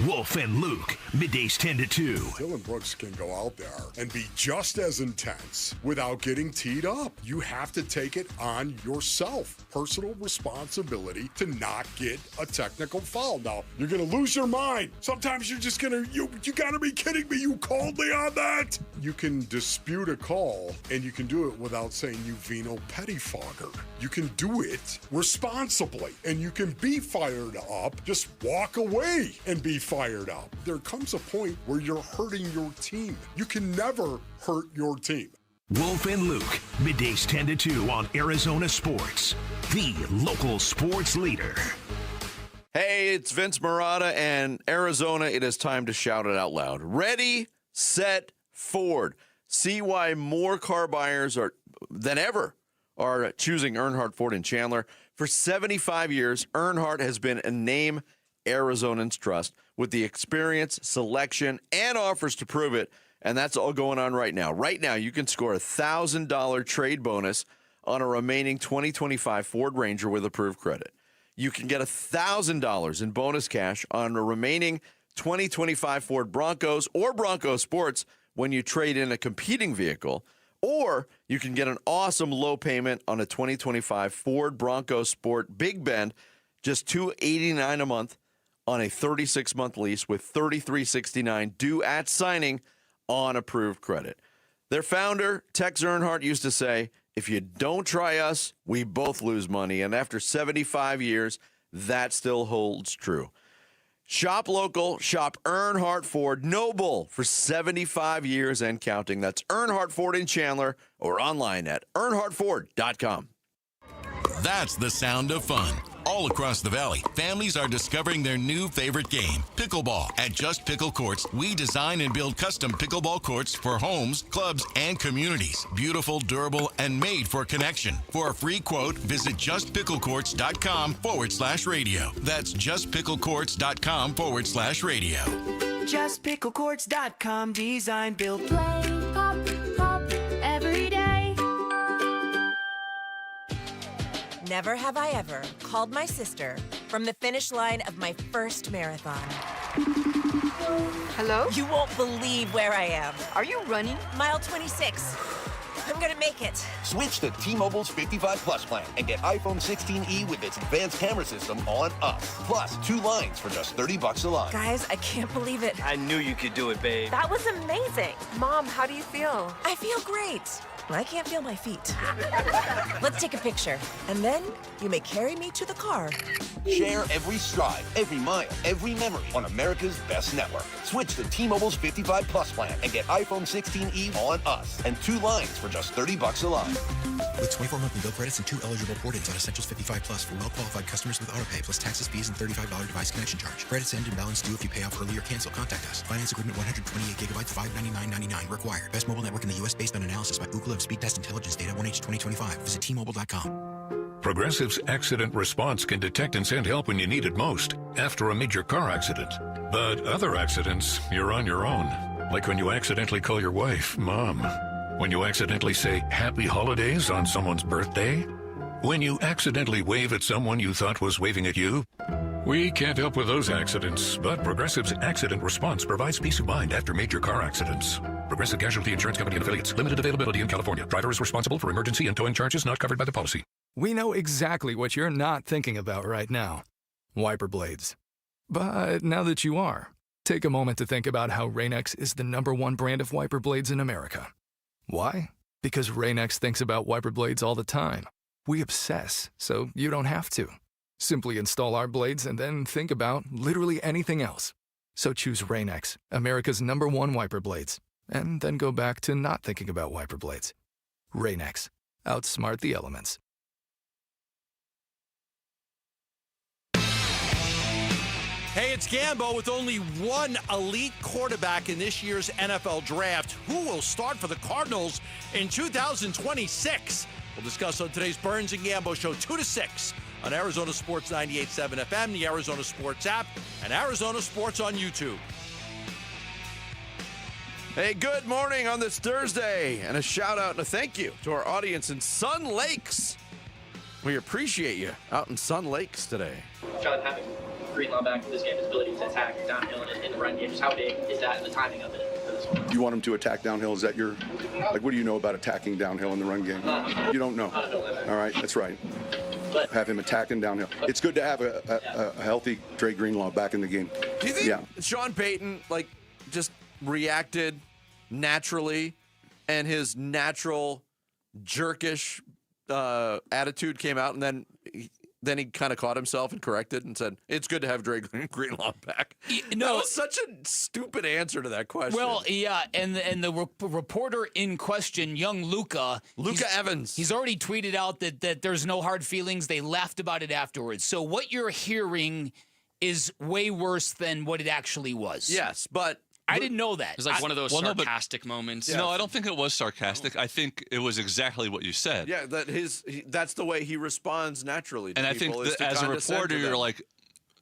[SPEAKER 8] Wolf and Luke, middays 10 to 2.
[SPEAKER 13] Dylan Brooks can go out there and be just as intense without getting teed up. You have to take it on yourself. Personal responsibility to not get a technical foul. Now, you're going to lose your mind. Sometimes you're just going to, you got to be kidding me. You called me on that. You can dispute a call, and you can do it without saying you veno pettifogger. You can do it responsibly, and you can be fired up. Just walk away and be fired up. There comes a point where you're hurting your team. You can never hurt your team.
[SPEAKER 8] Wolf and Luke, middays 10 to 2 on Arizona Sports, the local sports leader.
[SPEAKER 12] Hey, it's Vince Murata and Arizona. It is time to shout it out loud. Ready, set, Ford. See why more car buyers than ever are choosing Earnhardt Ford in Chandler. For 75 years, Earnhardt has been a name Arizonans trust with the experience, selection, and offers to prove it. And that's all going on right now. Right now, you can score a $1,000 trade bonus on a remaining 2025 Ford Ranger with approved credit. You can get $1,000 in bonus cash on a remaining 2025 Ford Broncos or Bronco Sports when you trade in a competing vehicle. Or you can get an awesome low payment on a 2025 Ford Bronco Sport Big Bend, just $289 a month on a 36-month lease with $33.69 due at signing on approved credit. Their founder, Tex Earnhardt, used to say, if you don't try us, we both lose money. And after 75 years, that still holds true. Shop local, shop Earnhardt Ford Noble for 75 years and counting. That's Earnhardt Ford in Chandler or online at earnhardtford.com.
[SPEAKER 9] That's the sound of fun. All across the valley, families are discovering their new favorite game, pickleball. At Just Pickle Courts, we design and build custom pickleball courts for homes, clubs, and communities. Beautiful, durable, and made for connection. For a free quote, visit justpicklecourts.com/radio. That's justpicklecourts.com/radio.
[SPEAKER 15] Justpicklecourts.com, design, build, play, pop, pop, every day.
[SPEAKER 16] Never have I ever called my sister from the finish line of my first marathon. Hello? You won't believe where I am. Are you running? Mile 26. I'm gonna make it.
[SPEAKER 11] Switch to T-Mobile's 55 Plus plan and get iPhone 16e with its advanced camera system on us. Plus, 2 lines for just $30 a line.
[SPEAKER 16] Guys, I can't believe it.
[SPEAKER 20] I knew you could do it, babe.
[SPEAKER 16] That was amazing. Mom, how do you feel? I feel great. I can't feel my feet. Let's take a picture. And then you may carry me to the car.
[SPEAKER 11] Share every stride, every mile, every memory on America's best network. Switch to T-Mobile's 55 Plus plan and get iPhone 16e on us and 2 lines for just $30 a line.
[SPEAKER 21] With 24 monthly bill credits and 2 eligible port-ins on Essentials 55 Plus for well-qualified customers with autopay plus taxes, fees, and $35 device connection charge. Credits end and balance due if you pay off early or cancel. Contact us. Finance agreement 128 gigabytes, $599.99 required. Best mobile network in the U.S. based on analysis by Ookla of Speed Test Intelligence data 1H 2025. Visit T-Mobile.com.
[SPEAKER 22] Progressive's accident response can detect and send help when you need it most, after a major car accident. But other accidents, you're on your own. Like when you accidentally call your wife Mom. When you accidentally say Happy Holidays on someone's birthday. When you accidentally wave at someone you thought was waving at you. We can't help with those accidents, but Progressive's accident response provides peace of mind after major car accidents. Progressive Casualty Insurance Company and Affiliates. Limited availability in California. Driver is responsible for emergency and towing charges not covered by the policy.
[SPEAKER 23] We know exactly what you're not thinking about right now. Wiper blades. But now that you are, take a moment to think about how Rain-X is the #1 brand of wiper blades in America. Why? Because Rain-X thinks about wiper blades all the time. We obsess, so you don't have to. Simply install our blades and then think about literally anything else. So choose Rain-X, America's #1 wiper blades, and then go back to not thinking about wiper blades. Rain-X. Outsmart the elements.
[SPEAKER 24] Hey, it's Gambo with only one elite quarterback in this year's NFL draft. Who will start for the Cardinals in 2026? We'll discuss on today's Burns and Gambo show 2 to 6 on Arizona Sports 98.7 FM, the Arizona Sports app, and Arizona Sports on YouTube.
[SPEAKER 12] Hey, good morning on this Thursday, and a shout out and a thank you to our audience in Sun Lakes. We appreciate you out in Sun Lakes today.
[SPEAKER 25] John, having Greenlaw back for this game, his ability to attack downhill and in the run game, just how big is that and the timing of it for this one?
[SPEAKER 26] You want him to attack downhill? Is that your, like, what do you know about attacking downhill in the run game? You don't know. All right, that's right. But have him attacking downhill. It's good to have a healthy Dre Greenlaw back in the game.
[SPEAKER 12] Do you think Sean Payton, like, just reacted naturally and his natural jerkish attitude came out, and then he kind of caught himself and corrected and said, it's good to have Dre Greenlaw back? No, that was such a stupid answer to that question.
[SPEAKER 1] Well, yeah, and the reporter in question, young Luca
[SPEAKER 12] Evans,
[SPEAKER 1] he's already tweeted out that there's no hard feelings. They laughed about it afterwards. So what you're hearing is way worse than what it actually was.
[SPEAKER 12] Yes, but
[SPEAKER 1] I didn't know that.
[SPEAKER 2] It was like one of those sarcastic moments.
[SPEAKER 3] No, I don't think it was sarcastic. I think it was exactly what you said.
[SPEAKER 12] Yeah, that's the way he responds naturally to
[SPEAKER 3] and I
[SPEAKER 12] people,
[SPEAKER 3] think that as a reporter, you're like,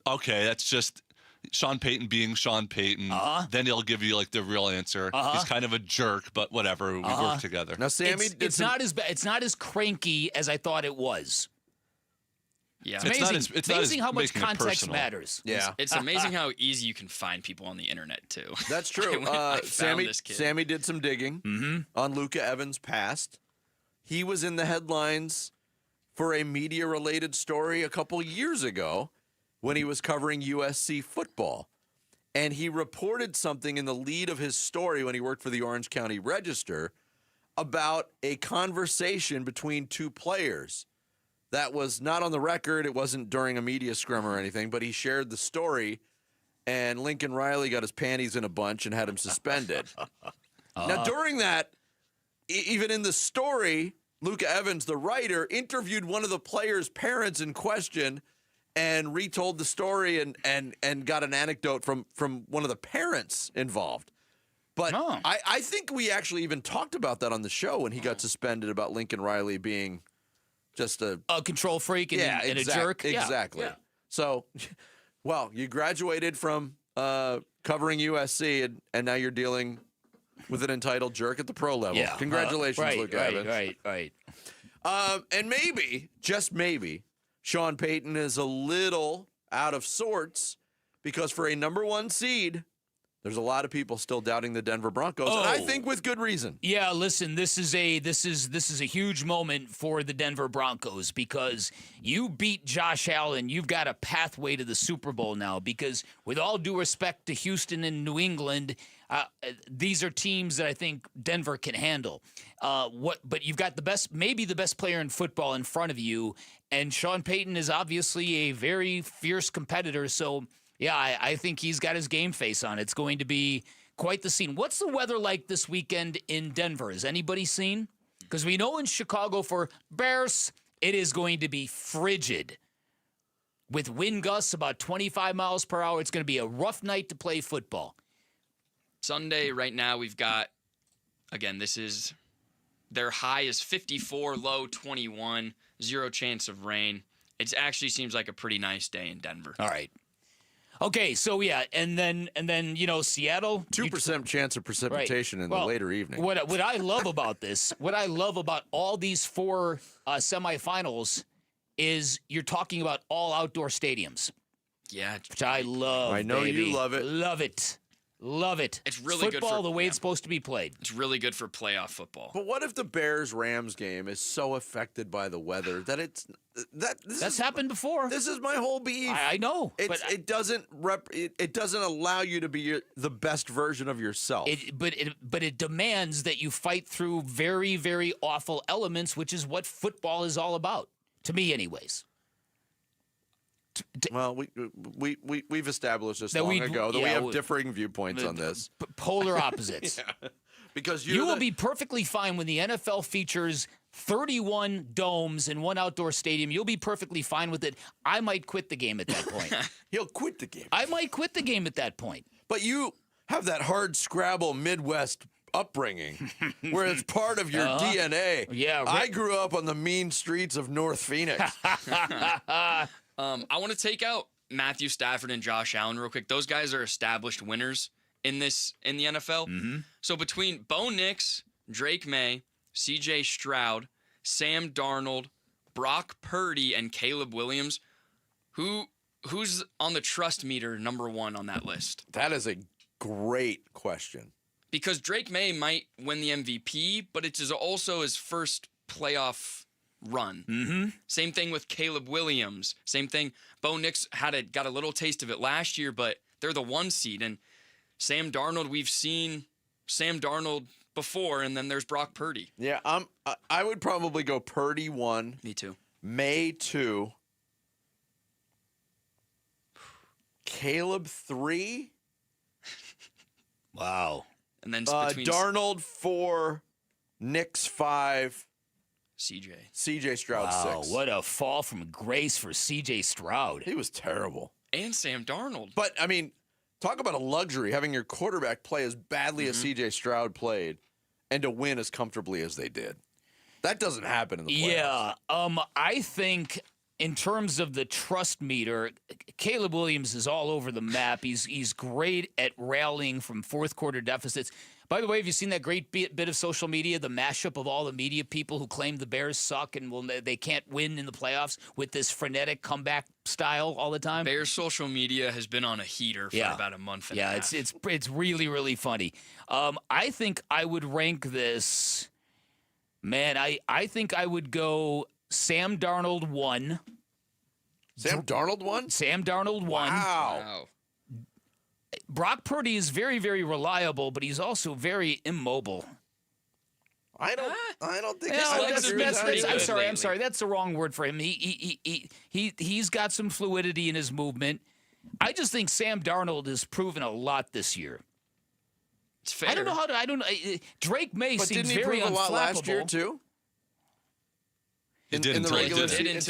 [SPEAKER 3] okay, that's just Sean Payton being Sean Payton. Then he'll give you like the real answer. He's kind of a jerk, but whatever. We work together.
[SPEAKER 12] Now, Sammy,
[SPEAKER 1] it's not as bad. It's not as cranky as I thought it was.
[SPEAKER 2] Yeah,
[SPEAKER 1] it's amazing how much context matters.
[SPEAKER 12] Yeah,
[SPEAKER 2] it's amazing how easy you can find people on the internet too.
[SPEAKER 12] That's true. Sammy did some digging on Luca Evans' past. He was in the headlines for a media-related story a couple years ago when he was covering USC football, and he reported something in the lead of his story when he worked for the Orange County Register about a conversation between two players. That was not on the record. It wasn't during a media scrum or anything, but he shared the story, and Lincoln Riley got his panties in a bunch and had him suspended. Now, during that, even in the story, Luca Evans, the writer, interviewed one of the players' parents in question and retold the story and got an anecdote from one of the parents involved. But I think we actually even talked about that on the show when he got suspended, about Lincoln Riley being just a
[SPEAKER 1] control freak and a jerk.
[SPEAKER 12] Exactly.
[SPEAKER 1] Yeah.
[SPEAKER 12] So, well, you graduated from covering USC, and now you're dealing with an entitled jerk at the pro level.
[SPEAKER 1] Yeah.
[SPEAKER 12] Congratulations, Luke Evans.
[SPEAKER 1] Right.
[SPEAKER 12] And maybe, just maybe, Sean Payton is a little out of sorts because for a #1 seed, There's a lot of people still doubting the Denver Broncos, and I think with good reason.
[SPEAKER 1] Yeah, listen, this is a huge moment for the Denver Broncos because you beat Josh Allen, you've got a pathway to the Super Bowl now. Because with all due respect to Houston and New England, these are teams that I think Denver can handle. But you've got maybe the best player in football in front of you, and Sean Payton is obviously a very fierce competitor. So. Yeah, I think he's got his game face on. It's going to be quite the scene. What's the weather like this weekend in Denver? Has anybody seen? Because we know in Chicago for Bears, it is going to be frigid. With wind gusts about 25 miles per hour, it's going to be a rough night to play football.
[SPEAKER 2] Sunday, right now, we've got, again, their high is 54, low 21, 0 chance of rain. It actually seems like a pretty nice day in Denver.
[SPEAKER 1] All right. Okay, so yeah, and then Seattle
[SPEAKER 12] 2% chance of precipitation in the later evening.
[SPEAKER 1] What I love about this, what I love about all these 4 semifinals, is you're talking about all outdoor stadiums.
[SPEAKER 2] Yeah,
[SPEAKER 1] which I love.
[SPEAKER 12] I know
[SPEAKER 1] baby.
[SPEAKER 12] you love it.
[SPEAKER 1] Love it. Love it.
[SPEAKER 2] It's really
[SPEAKER 1] football
[SPEAKER 2] good for
[SPEAKER 1] the way it's supposed to be played.
[SPEAKER 2] It's really good for playoff football.
[SPEAKER 12] But what if the Bears-Rams game is so affected by the weather that that's
[SPEAKER 1] happened before?
[SPEAKER 12] This is my whole beef.
[SPEAKER 1] I know, but
[SPEAKER 12] it doesn't allow you to be the best version of yourself.
[SPEAKER 1] But it demands that you fight through very, very awful elements, which is what football is all about, to me, anyways.
[SPEAKER 12] Well, we've established this long ago that we have differing viewpoints on this.
[SPEAKER 1] Polar opposites.
[SPEAKER 12] Yeah. Because
[SPEAKER 1] you will be perfectly fine when the NFL features 31 domes in one outdoor stadium. You'll be perfectly fine with it. I might quit the game at that point.
[SPEAKER 12] He'll quit the game.
[SPEAKER 1] I might quit the game at that point.
[SPEAKER 12] But you have that hard scrabble Midwest upbringing where it's part of your DNA.
[SPEAKER 1] Yeah,
[SPEAKER 12] I grew up on the mean streets of North Phoenix.
[SPEAKER 2] I want to take out Matthew Stafford and Josh Allen real quick. Those guys are established winners in the NFL.
[SPEAKER 1] Mm-hmm.
[SPEAKER 2] So between Bo Nix, Drake May, C.J. Stroud, Sam Darnold, Brock Purdy, and Caleb Williams, who's on the trust meter number 1 on that list?
[SPEAKER 12] That is a great question.
[SPEAKER 2] Because Drake May might win the MVP, but it's also his first playoff run.
[SPEAKER 1] Mm-hmm.
[SPEAKER 2] Same thing with Caleb Williams. Same thing. Bo Nix got a little taste of it last year, but they're the 1 seed. And Sam Darnold, we've seen Sam Darnold before, and then there's Brock Purdy.
[SPEAKER 12] Yeah, I would probably go Purdy 1.
[SPEAKER 2] Me too.
[SPEAKER 12] May 2. Caleb 3.
[SPEAKER 1] Wow.
[SPEAKER 2] And then
[SPEAKER 12] Darnold 4. Nix 5. CJ Stroud 6.
[SPEAKER 1] What a fall from grace for CJ Stroud.
[SPEAKER 12] He was terrible.
[SPEAKER 2] And Sam Darnold.
[SPEAKER 12] But, I mean, talk about a luxury, having your quarterback play as badly as CJ Stroud played and to win as comfortably as they did. That doesn't happen in the playoffs.
[SPEAKER 1] Yeah. I think in terms of the trust meter, Caleb Williams is all over the map. He's great at rallying from fourth quarter deficits. By the way, have you seen that great bit of social media, the mashup of all the media people who claim the Bears suck and they can't win in the playoffs with this frenetic comeback style all the time?
[SPEAKER 2] Bears social media has been on a heater for about a month and a half.
[SPEAKER 1] Yeah, it's really, really funny. I think I would rank this, man, I think I would go Sam Darnold 1.
[SPEAKER 12] Sam Darnold 1?
[SPEAKER 1] Sam Darnold 1.
[SPEAKER 12] Wow.
[SPEAKER 1] Brock Purdy is very, very reliable, but he's also very immobile.
[SPEAKER 12] I don't think
[SPEAKER 1] I'm sorry. That's the wrong word for him. He's got some fluidity in his movement. I just think Sam Darnold has proven a lot this year.
[SPEAKER 2] It's fair.
[SPEAKER 1] I don't know how to. I don't know. Drake May
[SPEAKER 12] but
[SPEAKER 1] seems
[SPEAKER 12] didn't he
[SPEAKER 1] very
[SPEAKER 12] prove a lot
[SPEAKER 1] unflappable.
[SPEAKER 12] last year too?
[SPEAKER 3] He did
[SPEAKER 12] until he didn't.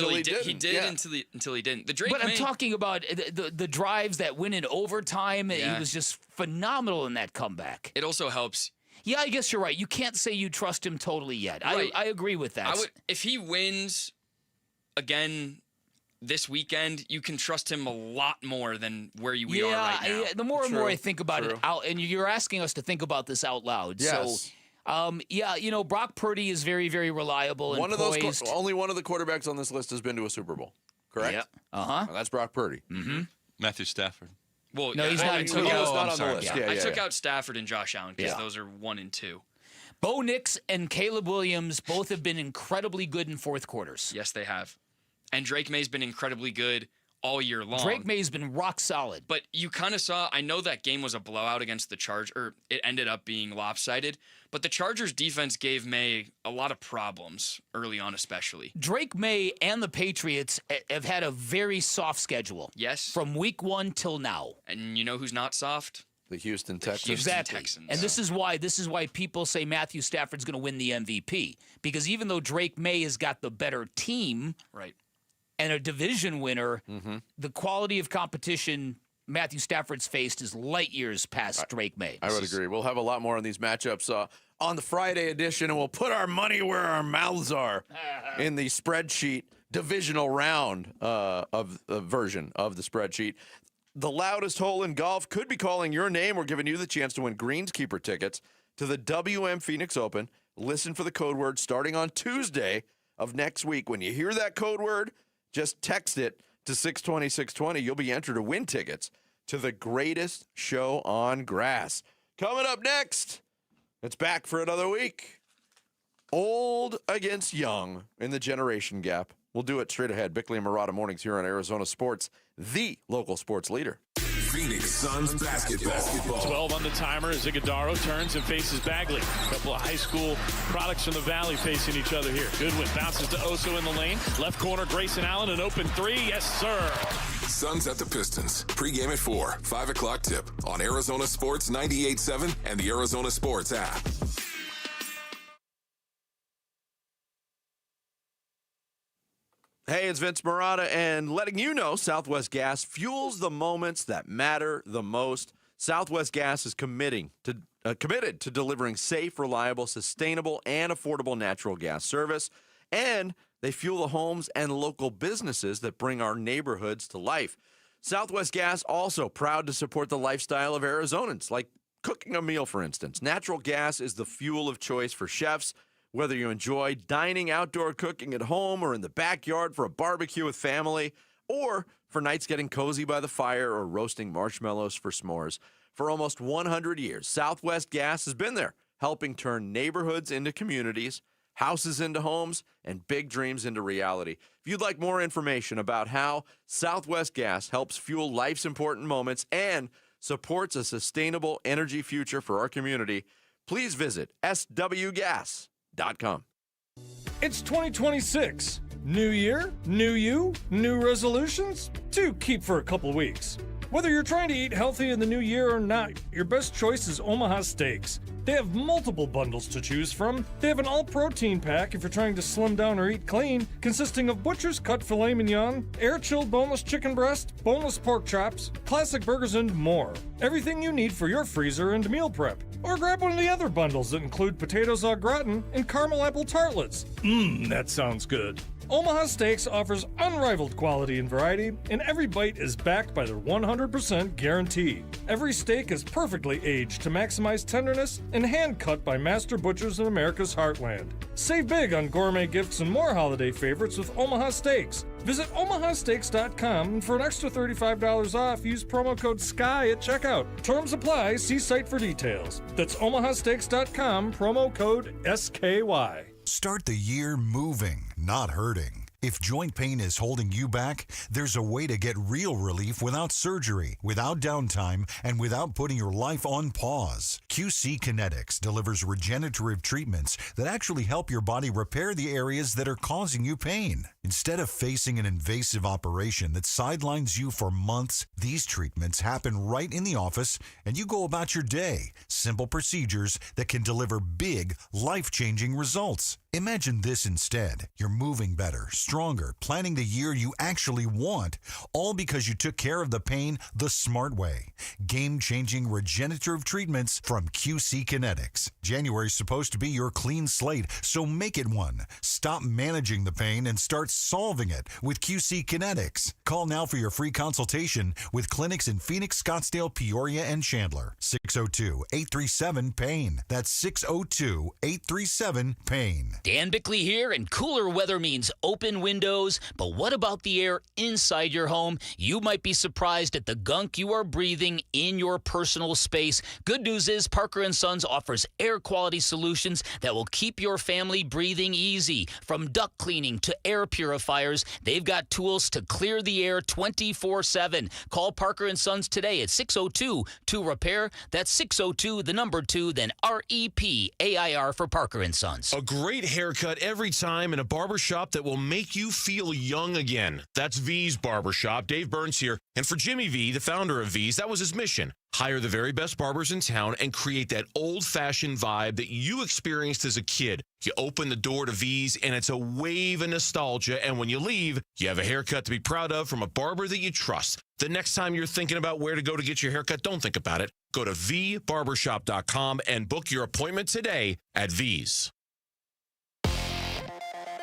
[SPEAKER 2] Until he didn't. The Drake
[SPEAKER 1] but
[SPEAKER 2] May,
[SPEAKER 1] I'm talking about the drives that win in overtime.
[SPEAKER 2] Yeah.
[SPEAKER 1] He was just phenomenal in that comeback.
[SPEAKER 2] It also helps.
[SPEAKER 1] Yeah, I guess you're right. You can't say you trust him totally yet.
[SPEAKER 2] Right.
[SPEAKER 1] I agree with that.
[SPEAKER 2] If he wins again this weekend, you can trust him a lot more than where we are right now.
[SPEAKER 1] The more and more I think about it, and you're asking us to think about this out loud.
[SPEAKER 12] Yes.
[SPEAKER 1] So, Brock Purdy is very, very reliable and poised.
[SPEAKER 12] Only one of the quarterbacks on this list has been to a Super Bowl, correct?
[SPEAKER 1] Yeah. Uh-huh.
[SPEAKER 12] That's Brock Purdy.
[SPEAKER 1] Mm-hmm.
[SPEAKER 3] Matthew Stafford.
[SPEAKER 2] Well,
[SPEAKER 1] No, he's not in two.
[SPEAKER 12] He's
[SPEAKER 1] Oh,
[SPEAKER 12] not
[SPEAKER 1] I'm
[SPEAKER 12] on
[SPEAKER 1] sorry.
[SPEAKER 12] the list.
[SPEAKER 1] Yeah.
[SPEAKER 12] Yeah,
[SPEAKER 2] I took out Stafford and Josh Allen because those are 1 and 2.
[SPEAKER 1] Bo Nix and Caleb Williams both have been incredibly good in fourth quarters.
[SPEAKER 2] Yes, they have. And Drake May's been incredibly good all year long.
[SPEAKER 1] Drake May's been rock solid.
[SPEAKER 2] But you kind of saw, I know that game was a blowout against the Chargers, or it ended up being lopsided, but the Chargers defense gave May a lot of problems early on, especially.
[SPEAKER 1] Drake May and the Patriots have had a very soft schedule.
[SPEAKER 2] Yes.
[SPEAKER 1] From week 1 till now.
[SPEAKER 2] And you know who's not soft?
[SPEAKER 12] The Houston Texans.
[SPEAKER 1] Exactly.
[SPEAKER 2] Texans.
[SPEAKER 1] And this is why people say Matthew Stafford's going to win the MVP, because even though Drake May has got the better team,
[SPEAKER 2] right,
[SPEAKER 1] and a division winner, the quality of competition Matthew Stafford's faced is light years past Drake May.
[SPEAKER 12] I would agree. We'll have a lot more on these matchups on the Friday edition, and we'll put our money where our mouths are in the spreadsheet divisional round of the version of the spreadsheet. The loudest hole in golf could be calling your name. We're giving you the chance to win Greenskeeper tickets to the WM Phoenix Open. Listen for the code word starting on Tuesday of next week. When you hear that code word, just text it to 620 620. You'll be entered to win tickets to the greatest show on grass. Coming up next, it's back for another week. Old against young in the generation gap. We'll do it straight ahead. Bickley and Murata mornings here on Arizona Sports, the local sports leader.
[SPEAKER 5] Phoenix Suns basketball.
[SPEAKER 6] 12 on the timer as Iguodaro turns and faces Bagley. A couple of high school products from the Valley facing each other here. Goodwin bounces to Oso in the lane. Left corner, Grayson Allen, an open three. Yes, sir.
[SPEAKER 5] Suns at the Pistons. Pre-game at 4. 5 o'clock tip on Arizona Sports 98.7 and the Arizona Sports app.
[SPEAKER 12] Hey, it's Vince Murata, and letting you know Southwest Gas fuels the moments that matter the most. Southwest Gas is committed to delivering safe, reliable, sustainable, and affordable natural gas service, and they fuel the homes and local businesses that bring our neighborhoods to life. Southwest Gas also proud to support the lifestyle of Arizonans, like cooking a meal, for instance. Natural gas is the fuel of choice for chefs. Whether you enjoy dining, outdoor cooking at home, or in the backyard for a barbecue with family, or for nights getting cozy by the fire or roasting marshmallows for s'mores. For almost 100 years, Southwest Gas has been there, helping turn neighborhoods into communities, houses into homes, and big dreams into reality. If you'd like more information about how Southwest Gas helps fuel life's important moments and supports a sustainable energy future for our community, please visit swgas.com.
[SPEAKER 14] It's 2026. New year, new you, new resolutions to keep for a couple weeks. Whether you're trying to eat healthy in the new year or not, your best choice is Omaha Steaks. They have multiple bundles to choose from. They have an all-protein pack if you're trying to slim down or eat clean, consisting of butcher's cut filet mignon, air-chilled boneless chicken breast, boneless pork chops, classic burgers, and more. Everything you need for your freezer and meal prep. Or grab one of the other bundles that include potatoes au gratin and caramel apple tartlets. That sounds good. Omaha Steaks offers unrivaled quality and variety, and every bite is backed by their 100% guarantee. Every steak is perfectly aged to maximize tenderness and hand-cut by master butchers in America's heartland. Save big on gourmet gifts and more holiday favorites with Omaha Steaks. Visit omahasteaks.com, and for an extra $35 off, use promo code SKY at checkout. Terms apply. See site for details. That's omahasteaks.com, promo code SKY.
[SPEAKER 17] Start the year moving, not hurting. If joint pain is holding you back, there's a way to get real relief without surgery, without downtime, and without putting your life on pause. QC Kinetics delivers regenerative treatments that actually help your body repair the areas that are causing you pain. Instead of facing an invasive operation that sidelines you for months, these treatments happen right in the office and you go about your day. Simple procedures that can deliver big, life-changing results. Imagine this instead. You're moving better, stronger, planning the year you actually want, all because you took care of the pain the smart way. Game-changing regenerative treatments from QC Kinetics. January's supposed to be your clean slate, so make it one. Stop managing the pain and start solving it with QC Kinetics. Call now for your free consultation with clinics in Phoenix, Scottsdale, Peoria, and Chandler. 602-837-PAIN. That's 602-837-PAIN.
[SPEAKER 1] Dan Bickley here, and cooler weather means open windows. But what about the air inside your home? You might be surprised at the gunk you are breathing in your personal space. Good news is Parker & Sons offers air quality solutions that will keep your family breathing easy. From duct cleaning to air purifiers, they've got tools to clear the air 24/7. Call Parker & Sons today at 602-2REPAIR. That's 602, the number 2, then REPAIR for Parker & Sons.
[SPEAKER 4] A great haircut every time in a barbershop that will make you feel young again. That's V's Barbershop. Dave Burns here. And for Jimmy V, the founder of V's, that was his mission. Hire the very best barbers in town and create that old-fashioned vibe that you experienced as a kid. You open the door to V's, and it's a wave of nostalgia. And when you leave, you have a haircut to be proud of from a barber that you trust. The next time you're thinking about where to go to get your haircut, don't think about it. Go to vbarbershop.com and book your appointment today at V's.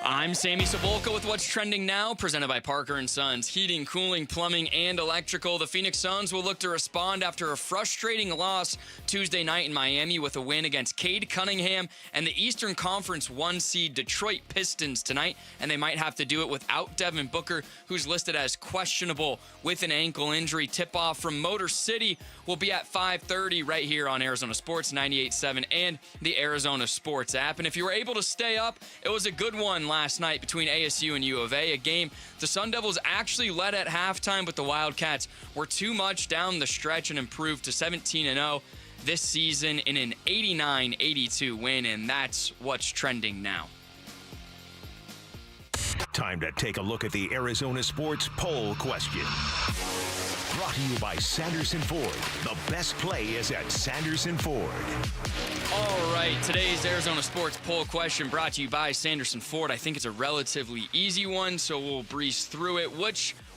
[SPEAKER 2] I'm Sammy Cebulka with What's Trending Now, presented by Parker & Sons. Heating, cooling, plumbing, and electrical. The Phoenix Suns will look to respond after a frustrating loss Tuesday night in Miami with a win against Cade Cunningham and the Eastern Conference 1 seed Detroit Pistons tonight. And they might have to do it without Devin Booker, who's listed as questionable with an ankle injury. Tip-off from Motor City will be at 5:30 right here on Arizona Sports 98.7 and the Arizona Sports app. And if you were able to stay up, it was a good one last night between ASU and U of A, a game the Sun Devils actually led at halftime, but the Wildcats were too much down the stretch and improved to 17-0 this season in an 89-82 win, and that's what's trending now.
[SPEAKER 8] Time to take a look at the Arizona Sports Poll Question. Brought to you by Sanderson Ford. The best play is at Sanderson Ford.
[SPEAKER 2] All right, today's Arizona Sports Poll Question brought to you by Sanderson Ford. I think it's a relatively easy one, so we'll breeze through it.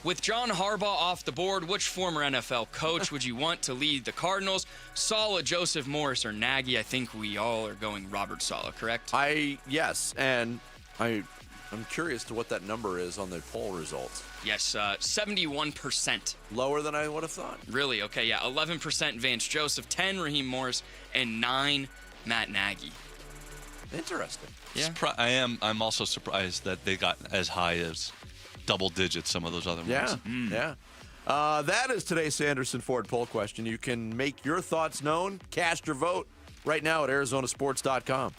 [SPEAKER 2] With John Harbaugh off the board, which former NFL coach would you want to lead the Cardinals? Saleh, Joseph Morris, or Nagy? I think we all are going Robert Saleh, correct?
[SPEAKER 12] Yes, and I'm curious to what that number is on the poll results.
[SPEAKER 2] Yes, 71%.
[SPEAKER 12] Lower than I would have thought.
[SPEAKER 2] Really? Okay, yeah. 11% Vance Joseph, 10 Raheem Morris, and 9 Matt Nagy.
[SPEAKER 12] Interesting.
[SPEAKER 3] Yeah. I'm also surprised that they got as high as double digits, some of those other ones.
[SPEAKER 12] Yeah. That is today's Sanderson Ford poll question. You can make your thoughts known, cast your vote right now at ArizonaSports.com.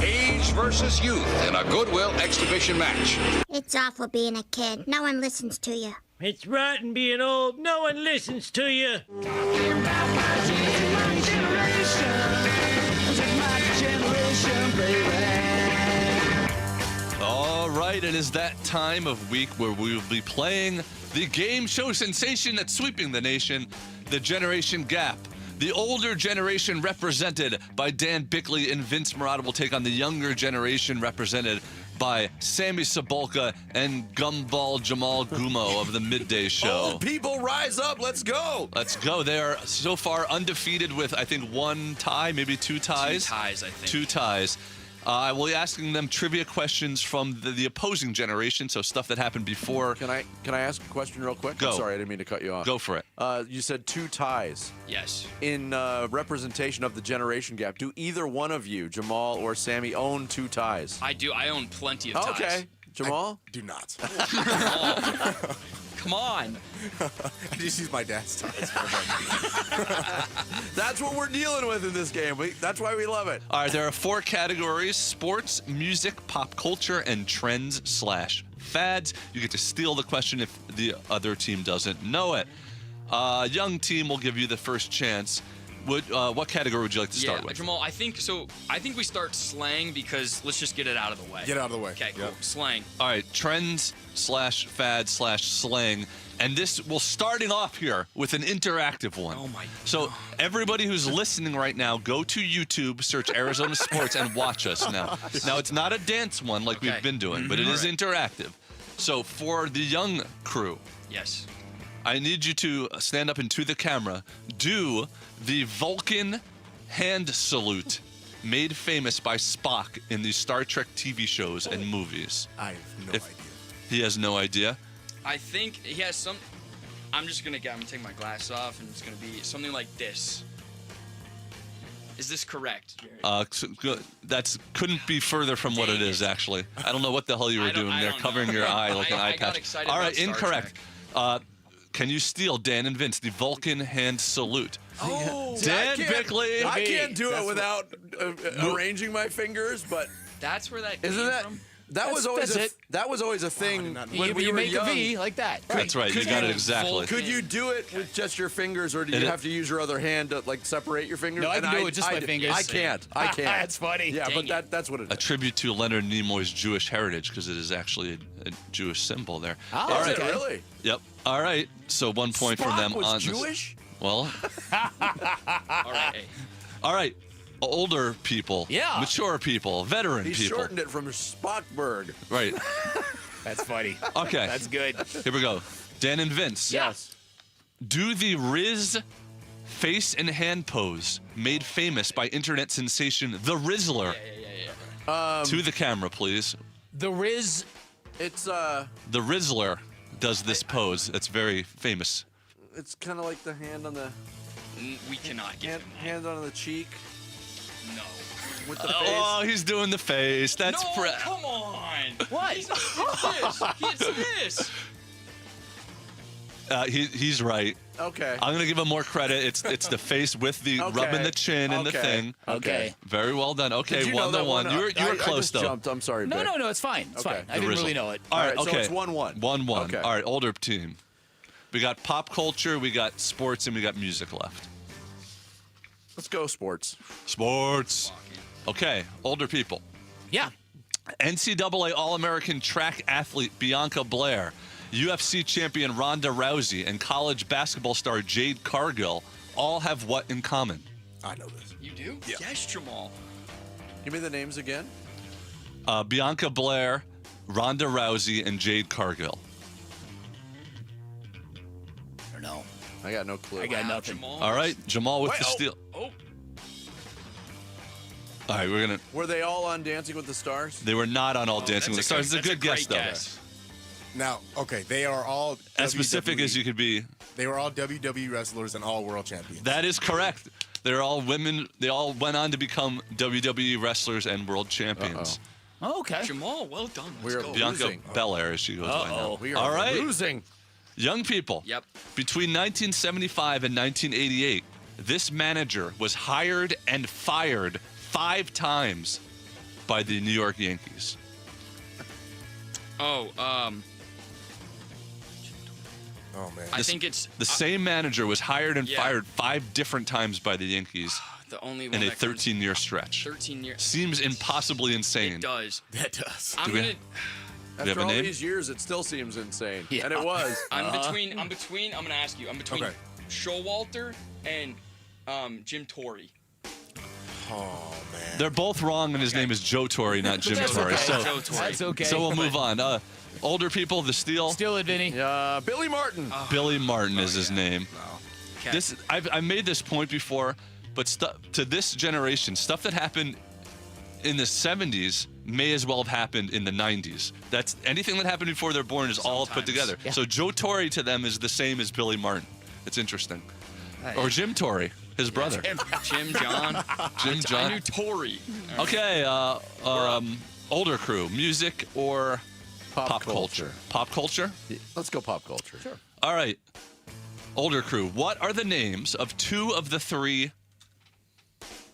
[SPEAKER 7] Age versus youth in a Goodwill exhibition match.
[SPEAKER 10] It's awful being a kid. No one listens to you.
[SPEAKER 18] It's rotten being old. No one listens to you.
[SPEAKER 3] All right, it is that time of week where we will be playing the game show sensation that's sweeping the nation, the Generation Gap. The older generation represented by Dan Bickley and Vince Marotta will take on the younger generation represented by Sammy Cebulka and Gumball Jamal Gumo of the Midday Show.
[SPEAKER 12] Old people rise up. Let's go.
[SPEAKER 3] Let's go. They are so far undefeated with, I think, one tie, maybe two ties.
[SPEAKER 2] 2 ties, I think.
[SPEAKER 3] 2 ties. I will be asking them trivia questions from the opposing generation, so stuff that happened before.
[SPEAKER 12] Can I ask a question real quick?
[SPEAKER 3] Go.
[SPEAKER 12] I'm sorry, I didn't mean to cut you off.
[SPEAKER 3] Go for it.
[SPEAKER 12] You said 2 ties.
[SPEAKER 2] Yes.
[SPEAKER 12] In representation of the generation gap, do either one of you, Jamal or Sammy, own 2 ties?
[SPEAKER 2] I do. I own plenty of ties.
[SPEAKER 12] Okay. Jamal?
[SPEAKER 19] I do not.
[SPEAKER 2] Come on.
[SPEAKER 19] I just use my dad's ties.
[SPEAKER 12] That's what we're dealing with in this game. That's why we love it.
[SPEAKER 3] All right, there are 4 categories: sports, music, pop culture, and trends/fads. You get to steal the question if the other team doesn't know it. Young team will give you the first chance. What category would you like to start with?
[SPEAKER 2] Jamal, I think we start slang because let's just get it out of the way.
[SPEAKER 19] Get it out of the way.
[SPEAKER 2] Okay, cool. Slang.
[SPEAKER 3] All right, trends/fad/slang. And this will starting off here with an interactive one.
[SPEAKER 2] Oh my God.
[SPEAKER 3] So everybody who's listening right now, go to YouTube, search Arizona Sports, and watch us now. Now, it's not a dance one like we've been doing, but it is interactive. So for the young crew.
[SPEAKER 2] Yes.
[SPEAKER 3] I need you to stand up into the camera, do the Vulcan hand salute made famous by Spock in the Star Trek TV shows and movies.
[SPEAKER 19] I have no idea.
[SPEAKER 3] He has no idea?
[SPEAKER 2] I think he has some. I'm gonna take my glasses off, and it's gonna be something like this. Is this correct?
[SPEAKER 3] That's couldn't be further from what it is, actually. I don't know what the hell you were doing there, covering your eye like an eye patch. All right, incorrect. Can you steal, Dan and Vince, the Vulcan hand salute?
[SPEAKER 12] Oh,
[SPEAKER 3] Dan Bickley.
[SPEAKER 12] I can't do it without arranging my fingers, but
[SPEAKER 2] that's where that
[SPEAKER 12] isn't
[SPEAKER 2] came
[SPEAKER 12] that.
[SPEAKER 2] from?
[SPEAKER 12] That was always a thing when we
[SPEAKER 1] you
[SPEAKER 12] were
[SPEAKER 1] make
[SPEAKER 12] young.
[SPEAKER 1] a V like that.
[SPEAKER 3] That's right. You got it exactly.
[SPEAKER 12] Could you do it with just your fingers, or do you have to use your other hand to like separate your fingers?
[SPEAKER 1] No, I can do it with just my fingers.
[SPEAKER 12] I can't.
[SPEAKER 1] That's funny.
[SPEAKER 12] Yeah, but that's what it is.
[SPEAKER 3] A tribute to Leonard Nimoy's Jewish heritage, because it is actually a Jewish symbol there.
[SPEAKER 12] Oh,
[SPEAKER 3] All right.
[SPEAKER 12] Really?
[SPEAKER 3] Yep. All right. So 1 point for them
[SPEAKER 12] was
[SPEAKER 3] on
[SPEAKER 12] Jewish?
[SPEAKER 3] this. Well.
[SPEAKER 2] All right.
[SPEAKER 3] All right. Older people, mature people, veteran
[SPEAKER 12] He
[SPEAKER 3] people.
[SPEAKER 12] shortened it from Spockberg.
[SPEAKER 3] Right.
[SPEAKER 1] That's funny.
[SPEAKER 3] Okay.
[SPEAKER 1] That's good.
[SPEAKER 3] Here we go. Dan and Vince.
[SPEAKER 12] Yes.
[SPEAKER 3] Do the Riz face and hand pose made famous by internet sensation The Rizzler. To the camera, please.
[SPEAKER 1] The Riz.
[SPEAKER 12] It's
[SPEAKER 3] The Rizzler does this pose. It's very famous.
[SPEAKER 12] It's kind of like the hand on the.
[SPEAKER 2] We cannot get
[SPEAKER 12] hand on the cheek.
[SPEAKER 2] No.
[SPEAKER 12] With the face.
[SPEAKER 3] Oh, he's doing the face. That's
[SPEAKER 2] no, come on.
[SPEAKER 1] What?
[SPEAKER 2] He's this. It's this.
[SPEAKER 3] He's right.
[SPEAKER 12] Okay.
[SPEAKER 3] I'm gonna give him more credit. It's the face with the rubbing the chin and the thing.
[SPEAKER 1] Okay.
[SPEAKER 3] Very well done. Okay,
[SPEAKER 12] Did you know
[SPEAKER 3] 1-1.
[SPEAKER 12] that
[SPEAKER 3] You were close
[SPEAKER 12] I just
[SPEAKER 3] though.
[SPEAKER 12] Jumped. I'm sorry. Vic.
[SPEAKER 1] No, it's fine. It's fine. I didn't really know it.
[SPEAKER 3] All right,
[SPEAKER 12] so
[SPEAKER 3] okay.
[SPEAKER 12] it's 1-1.
[SPEAKER 3] 1-1.
[SPEAKER 12] Okay.
[SPEAKER 3] All right, older team. We got pop culture, we got sports, and we got music left.
[SPEAKER 12] Let's go sports.
[SPEAKER 3] Sports. Okay, older people.
[SPEAKER 1] Yeah.
[SPEAKER 3] NCAA All-American track athlete Bianca Blair, UFC champion Ronda Rousey, and college basketball star Jade Cargill all have what in common?
[SPEAKER 19] I know this.
[SPEAKER 2] You do?
[SPEAKER 3] Yeah.
[SPEAKER 2] Yes, Jamal.
[SPEAKER 12] Give me the names again.
[SPEAKER 3] Bianca Blair, Ronda Rousey, and Jade Cargill.
[SPEAKER 1] I don't know.
[SPEAKER 12] I got no clue.
[SPEAKER 1] I got nothing.
[SPEAKER 2] Jamal.
[SPEAKER 3] All right, Jamal with the steal.
[SPEAKER 2] Oh.
[SPEAKER 3] All right, we're gonna.
[SPEAKER 12] Were they all on Dancing with the Stars?
[SPEAKER 3] They were not on All Dancing with the Stars. It's a good guess, though.
[SPEAKER 19] Now, okay, they are all
[SPEAKER 3] As specific as you could be.
[SPEAKER 19] They were all WWE wrestlers and all world champions.
[SPEAKER 3] That is correct. They're all women. They all went on to become WWE wrestlers and world champions.
[SPEAKER 1] Oh, okay.
[SPEAKER 2] Jamal, well done.
[SPEAKER 12] We're
[SPEAKER 2] Let's go.
[SPEAKER 3] Bianca
[SPEAKER 12] losing.
[SPEAKER 3] Belair, as she goes by now.
[SPEAKER 12] We are
[SPEAKER 3] all right.
[SPEAKER 12] losing.
[SPEAKER 3] Young people.
[SPEAKER 2] Yep.
[SPEAKER 3] Between 1975 and 1988, this manager was hired and fired 5 times by the New York Yankees.
[SPEAKER 2] Oh,
[SPEAKER 19] Oh, man.
[SPEAKER 2] I think it's
[SPEAKER 3] The same manager was hired and
[SPEAKER 2] Yeah.
[SPEAKER 3] fired 5 different times by the Yankees
[SPEAKER 2] the only one
[SPEAKER 3] in a
[SPEAKER 2] that comes-
[SPEAKER 3] 13-year stretch.
[SPEAKER 2] 13 years.
[SPEAKER 3] Seems impossibly insane.
[SPEAKER 2] It does.
[SPEAKER 19] That does.
[SPEAKER 2] I'm
[SPEAKER 3] Do we-
[SPEAKER 2] gonna.
[SPEAKER 3] Do we have
[SPEAKER 12] After
[SPEAKER 3] a
[SPEAKER 12] all
[SPEAKER 3] name?
[SPEAKER 12] these years, it still seems insane.
[SPEAKER 1] Yeah.
[SPEAKER 12] And it was.
[SPEAKER 2] I'm between. I'm gonna ask you. I'm between
[SPEAKER 19] Okay.
[SPEAKER 2] Showalter and Jim Torre.
[SPEAKER 19] Oh, man.
[SPEAKER 3] They're both wrong, and his name is Joe Torre, not Jim
[SPEAKER 1] That's
[SPEAKER 3] Torre.
[SPEAKER 1] okay.
[SPEAKER 3] So,
[SPEAKER 2] Joe Torre.
[SPEAKER 1] That's okay.
[SPEAKER 3] so we'll move on. Older people, the steal.
[SPEAKER 1] Steal it, Vinny.
[SPEAKER 12] Billy Martin.
[SPEAKER 3] Billy Martin is his name.
[SPEAKER 2] Okay.
[SPEAKER 3] This I've made this point before, but to this generation, stuff that happened in the 70s may as well have happened in the 90s. That's anything that happened before they're born is all put together.
[SPEAKER 1] Yeah.
[SPEAKER 3] So Joe Torre to them is the same as Billy Martin. It's interesting. Or Jim Torre, his brother.
[SPEAKER 2] Jim John.
[SPEAKER 3] Jim
[SPEAKER 2] I
[SPEAKER 3] John.
[SPEAKER 2] knew Torre.
[SPEAKER 3] Okay, older crew, music or pop culture? Pop culture?
[SPEAKER 12] Let's go pop culture. Sure.
[SPEAKER 3] All right. Older crew, what are the names of 2 of the 3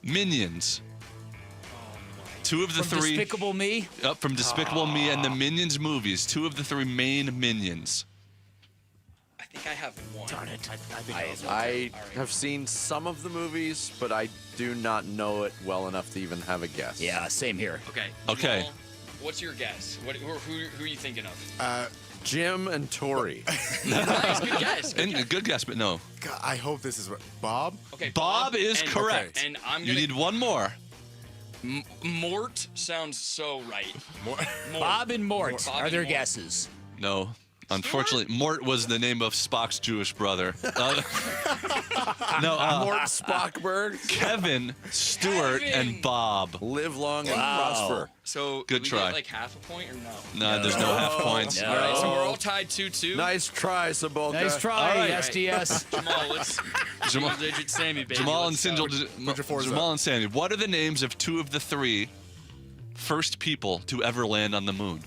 [SPEAKER 3] Minions? 2 of the
[SPEAKER 1] From
[SPEAKER 3] 3
[SPEAKER 1] Despicable Me.
[SPEAKER 3] from Despicable Me and the Minions movies. 2 of the 3 main Minions.
[SPEAKER 2] I think I have one.
[SPEAKER 1] Darn it.
[SPEAKER 12] I have seen some of the movies, but I do not know it well enough to even have a guess.
[SPEAKER 1] Yeah, same here.
[SPEAKER 2] Okay.
[SPEAKER 3] Okay.
[SPEAKER 2] Jamal, what's your guess? Who are you thinking of?
[SPEAKER 12] Jim and Tori.
[SPEAKER 2] Nice, good guess.
[SPEAKER 3] Good guess, but no.
[SPEAKER 19] God, I hope this is Bob.
[SPEAKER 2] Okay.
[SPEAKER 3] Bob is
[SPEAKER 2] and-
[SPEAKER 3] correct.
[SPEAKER 2] And I'm
[SPEAKER 3] You
[SPEAKER 2] gonna.
[SPEAKER 3] need one more.
[SPEAKER 2] Mort sounds so right. Mort.
[SPEAKER 1] Bob and Mort
[SPEAKER 2] Bob
[SPEAKER 1] are
[SPEAKER 2] and
[SPEAKER 1] their
[SPEAKER 2] Mort.
[SPEAKER 1] guesses.
[SPEAKER 3] No. Unfortunately, Mort was the name of Spock's Jewish brother.
[SPEAKER 12] Mort Spockberg,
[SPEAKER 3] Kevin, Stuart, and Bob.
[SPEAKER 12] Live long and prosper.
[SPEAKER 2] So
[SPEAKER 3] good
[SPEAKER 2] we
[SPEAKER 3] try.
[SPEAKER 2] Get like half a point or no?
[SPEAKER 3] No, there's no half points.
[SPEAKER 2] All right, so we're all tied 2-2.
[SPEAKER 12] Nice try, Sabolka.
[SPEAKER 1] Nice try,
[SPEAKER 3] All right.
[SPEAKER 1] SDS.
[SPEAKER 2] Jamal, let's
[SPEAKER 3] Jamal,
[SPEAKER 2] digit Sammy, baby.
[SPEAKER 3] Jamal and
[SPEAKER 2] Let's go.
[SPEAKER 3] Jamal and Sammy. What are the names of two of the three first people to ever land on the moon?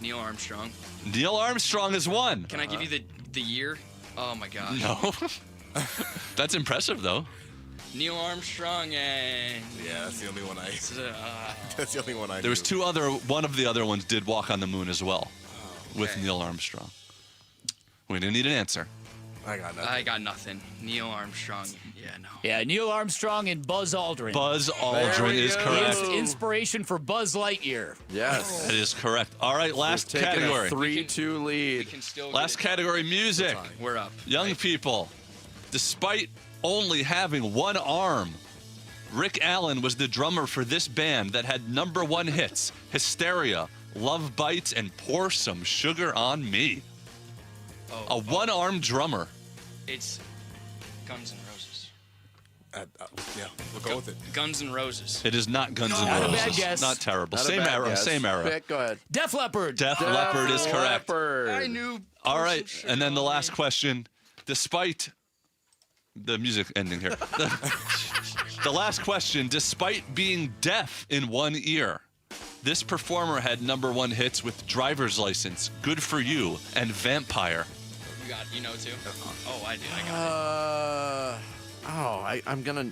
[SPEAKER 2] Neil Armstrong.
[SPEAKER 3] Neil Armstrong is one.
[SPEAKER 2] Can I give you the year? Oh my gosh.
[SPEAKER 3] No. That's impressive, though.
[SPEAKER 2] Neil Armstrong and
[SPEAKER 19] Yeah, that's the only one I. That's the only one I.
[SPEAKER 3] There was one of the other ones did walk on the moon as well, with Neil Armstrong. We didn't need an answer.
[SPEAKER 2] I got nothing. Neil Armstrong. Yeah, no.
[SPEAKER 1] Yeah, Neil Armstrong and Buzz Aldrin.
[SPEAKER 3] Buzz Aldrin is correct.
[SPEAKER 1] Inspiration for Buzz Lightyear.
[SPEAKER 12] Yes.
[SPEAKER 3] That is correct. All right, last
[SPEAKER 12] We've taken
[SPEAKER 3] category.
[SPEAKER 12] a 3-2 lead.
[SPEAKER 2] We can still
[SPEAKER 3] Last category, music.
[SPEAKER 2] We're up.
[SPEAKER 3] Young people. Despite only having one arm, Rick Allen was the drummer for this band that had #1 hits, Hysteria, Love Bites, and Pour Some Sugar on Me. A one-armed drummer.
[SPEAKER 2] It's Guns N' Roses.
[SPEAKER 19] Yeah, we'll go with it.
[SPEAKER 2] Guns N' Roses.
[SPEAKER 3] It is not Guns N'
[SPEAKER 1] Not a
[SPEAKER 3] Roses.
[SPEAKER 1] bad guess.
[SPEAKER 3] Not terrible.
[SPEAKER 12] Not a
[SPEAKER 3] Same
[SPEAKER 12] bad
[SPEAKER 3] era.
[SPEAKER 12] guess.
[SPEAKER 3] Same era.
[SPEAKER 12] Pick, go ahead.
[SPEAKER 1] Def Leppard.
[SPEAKER 3] Def Leppard is correct.
[SPEAKER 2] I knew.
[SPEAKER 3] All right, and then the last question. Despite the music ending here, the last question. Despite being deaf in one ear, this performer had #1 hits with Driver's License, Good For You, and Vampire.
[SPEAKER 2] You know too? Oh, I do. I got it.
[SPEAKER 12] I'm gonna.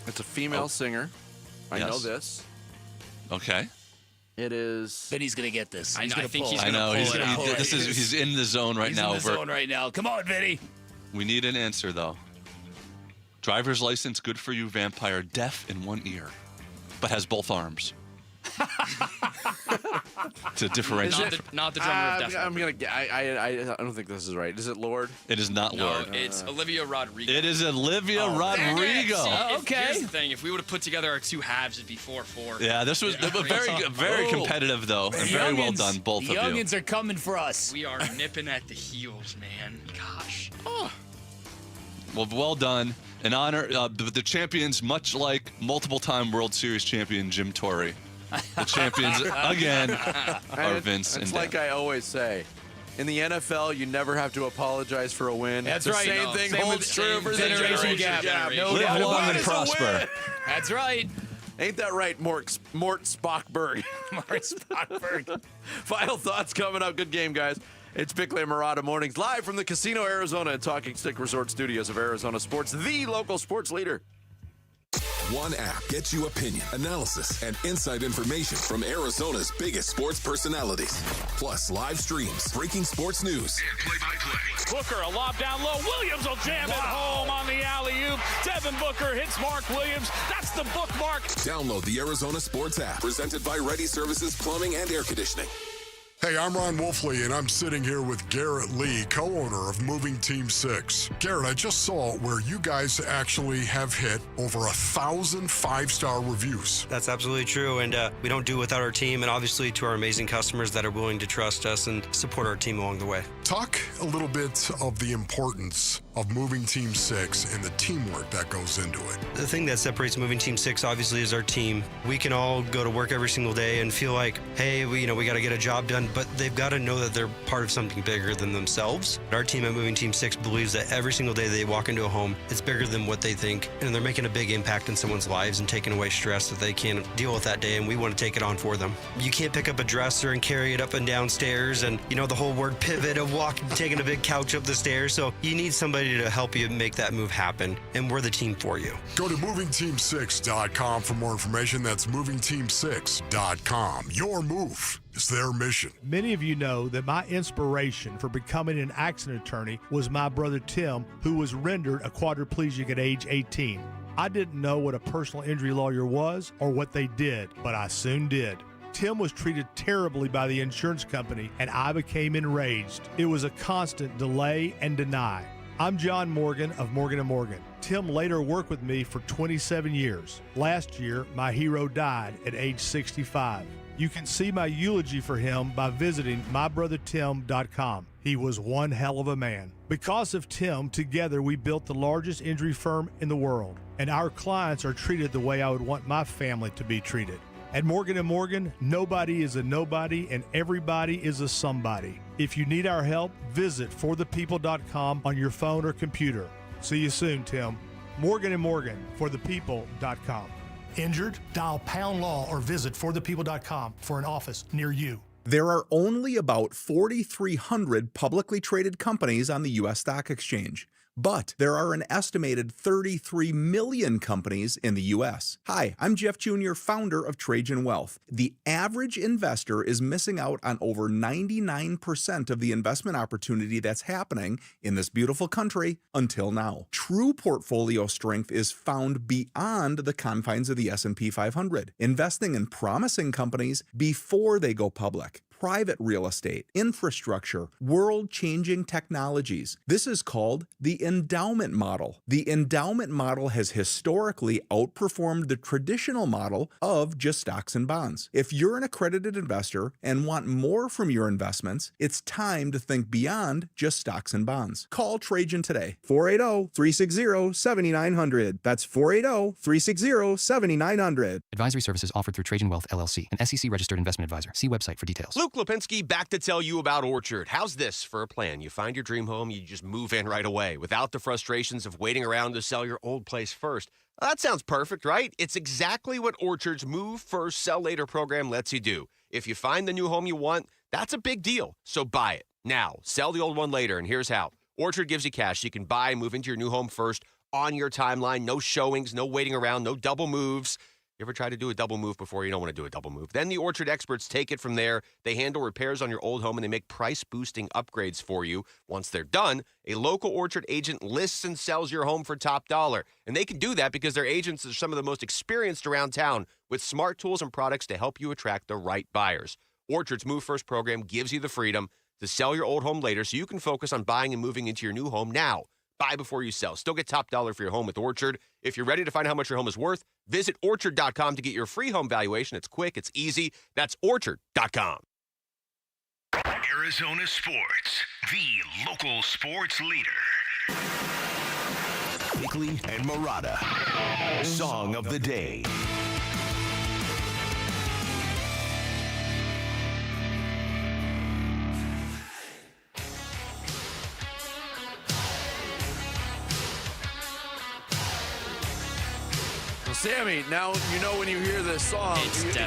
[SPEAKER 12] It's a female singer. I know this.
[SPEAKER 3] Okay.
[SPEAKER 12] It is.
[SPEAKER 1] Vinny's gonna get this.
[SPEAKER 2] I
[SPEAKER 1] gonna
[SPEAKER 2] think
[SPEAKER 1] pull
[SPEAKER 2] he's
[SPEAKER 1] it.
[SPEAKER 2] gonna
[SPEAKER 3] I know.
[SPEAKER 2] pull it out.
[SPEAKER 3] He's in the zone right
[SPEAKER 1] He's
[SPEAKER 3] now.
[SPEAKER 1] in the zone right now. Come on, Vinny.
[SPEAKER 3] We need an answer though. Driver's License, Good For You, Vampire, deaf in one ear, but has both arms. To differentiate.
[SPEAKER 2] Not the drummer of Def
[SPEAKER 12] I'm
[SPEAKER 2] Leppard.
[SPEAKER 12] gonna. I don't think this is right. Is it Lord?
[SPEAKER 3] It is not
[SPEAKER 2] No,
[SPEAKER 3] Lord.
[SPEAKER 2] it's Olivia Rodrigo.
[SPEAKER 3] It is Olivia Rodrigo.
[SPEAKER 2] See, here's the thing. If we would have put together our two halves, it'd be 4-4.
[SPEAKER 3] Yeah, this was very competitive though, and very well done, both
[SPEAKER 1] The
[SPEAKER 3] of you.
[SPEAKER 1] youngins are coming for us.
[SPEAKER 2] We are nipping at the heels, man. Gosh.
[SPEAKER 3] Well done. In honor, the champions, much like multiple-time World Series champion Jim Torrey. The champions again are Vince and
[SPEAKER 12] It's
[SPEAKER 3] Dan.
[SPEAKER 12] like I always say. In the NFL, you never have to apologize for a win.
[SPEAKER 1] That's
[SPEAKER 12] the
[SPEAKER 1] right.
[SPEAKER 12] Same
[SPEAKER 1] No,
[SPEAKER 12] thing
[SPEAKER 1] same
[SPEAKER 12] holds
[SPEAKER 1] with-
[SPEAKER 12] true
[SPEAKER 1] same
[SPEAKER 12] for the
[SPEAKER 1] generation
[SPEAKER 12] generation
[SPEAKER 1] gap. No
[SPEAKER 3] Live
[SPEAKER 1] doubt
[SPEAKER 3] long
[SPEAKER 1] about
[SPEAKER 3] and
[SPEAKER 1] it.
[SPEAKER 3] prosper.
[SPEAKER 1] That's right.
[SPEAKER 12] Ain't that right, Mort Spockberg?
[SPEAKER 1] Mort Spockberg.
[SPEAKER 12] Final thoughts coming up. Good game, guys. It's Bickley and Murata Mornings, live from the Casino Arizona and Talking Stick Resort Studios of Arizona Sports, the local sports leader.
[SPEAKER 5] One app gets you opinion, analysis, and inside information from Arizona's biggest sports personalities. Plus live streams, breaking sports news, and play-by-play.
[SPEAKER 6] Booker, a lob down low. Williams will jam it home on the alley-oop. Devin Booker hits Mark Williams. That's the bookmark.
[SPEAKER 5] Download the Arizona Sports app, presented by Ready Services Plumbing and Air Conditioning.
[SPEAKER 9] Hey, I'm Ron Wolfley, and I'm sitting here with Garrett Lee, co-owner of Moving Team 6. Garrett, I just saw where you guys actually have hit over 1,000 five-star reviews.
[SPEAKER 11] That's absolutely true, and we don't do it without our team, and obviously to our amazing customers that are willing to trust us and support our team along the way.
[SPEAKER 9] Talk a little bit of the importance of Moving Team 6 and the teamwork that goes into it.
[SPEAKER 11] The thing that separates Moving Team 6 obviously is our team. We can all go to work every single day and feel like, hey, we got to get a job done, but they've got to know that they're part of something bigger than themselves. Our team at Moving Team 6 believes that every single day they walk into a home, it's bigger than what they think, and they're making a big impact in someone's lives and taking away stress that they can't deal with that day, and we want to take it on for them. You can't pick up a dresser and carry it up and down stairs, and the whole word pivot of taking a big couch up the stairs, so you need somebody to help you make that move happen, and we're the team for you.
[SPEAKER 9] Go to movingteam6.com for more information. That's movingteam6.com. Your move is their mission.
[SPEAKER 13] Many of you know that my inspiration for becoming an accident attorney was my brother Tim, who was rendered a quadriplegic at age 18. I didn't know what a personal injury lawyer was or what they did, but I soon did. Tim was treated terribly by the insurance company, and I became enraged. It was a constant delay and deny. I'm John Morgan of Morgan & Morgan. Tim later worked with me for 27 years. Last year, my hero died at age 65. You can see my eulogy for him by visiting mybrothertim.com. He was one hell of a man. Because of Tim, together we built the largest injury firm in the world, and our clients are treated the way I would want my family to be treated. At Morgan & Morgan, nobody is a nobody and everybody is a somebody. If you need our help, visit forthepeople.com on your phone or computer. See you soon, Tim. Morgan & Morgan, forthepeople.com.
[SPEAKER 15] Injured? Dial #law or visit forthepeople.com for an office near you.
[SPEAKER 16] There are only about 4,300 publicly traded companies on the U.S. stock exchange, but there are an estimated 33 million companies in the U.S. Hi, I'm Jeff Jr., founder of Trajan Wealth. The average investor is missing out on over 99% of the investment opportunity that's happening in this beautiful country until now. True portfolio strength is found beyond the confines of the S&P 500, investing in promising companies before they go public. Private real estate, infrastructure, world-changing technologies. This is called the endowment model. The endowment model has historically outperformed the traditional model of just stocks and bonds. If you're an accredited investor and want more from your investments, it's time to think beyond just stocks and bonds. Call Trajan today. 480-360-7900. That's 480-360-7900.
[SPEAKER 20] Advisory services offered through Trajan Wealth, LLC, an SEC-registered investment advisor. See website for details.
[SPEAKER 21] Luke Lipinski back to tell you about Orchard. How's this for a plan? You find your dream home, you just move in right away without the frustrations of waiting around to sell your old place first. Well, that sounds perfect, right? It's exactly what Orchard's Move First, Sell Later program lets you do. If you find the new home you want, that's a big deal. So buy it now, sell the old one later, and here's how. Orchard gives you cash so you can buy and move into your new home first on your timeline. No showings, no waiting around, no double moves. You ever try to do a double move before? You don't want to do a double move. Then the Orchard experts take it from there. They handle repairs on your old home, and they make price-boosting upgrades for you. Once they're done, a local Orchard agent lists and sells your home for top dollar. And they can do that because their agents are some of the most experienced around town with smart tools and products to help you attract the right buyers. Orchard's Move First program gives you the freedom to sell your old home later so you can focus on buying and moving into your new home now. Buy before you sell. Still get top dollar for your home with Orchard. If you're ready to find out how much your home is worth, visit Orchard.com to get your free home valuation. It's quick, it's easy. That's Orchard.com.
[SPEAKER 8] Arizona Sports, the local sports leader. Bickley and Murata, Song of the Day.
[SPEAKER 12] Sammy, now you know when you hear this song,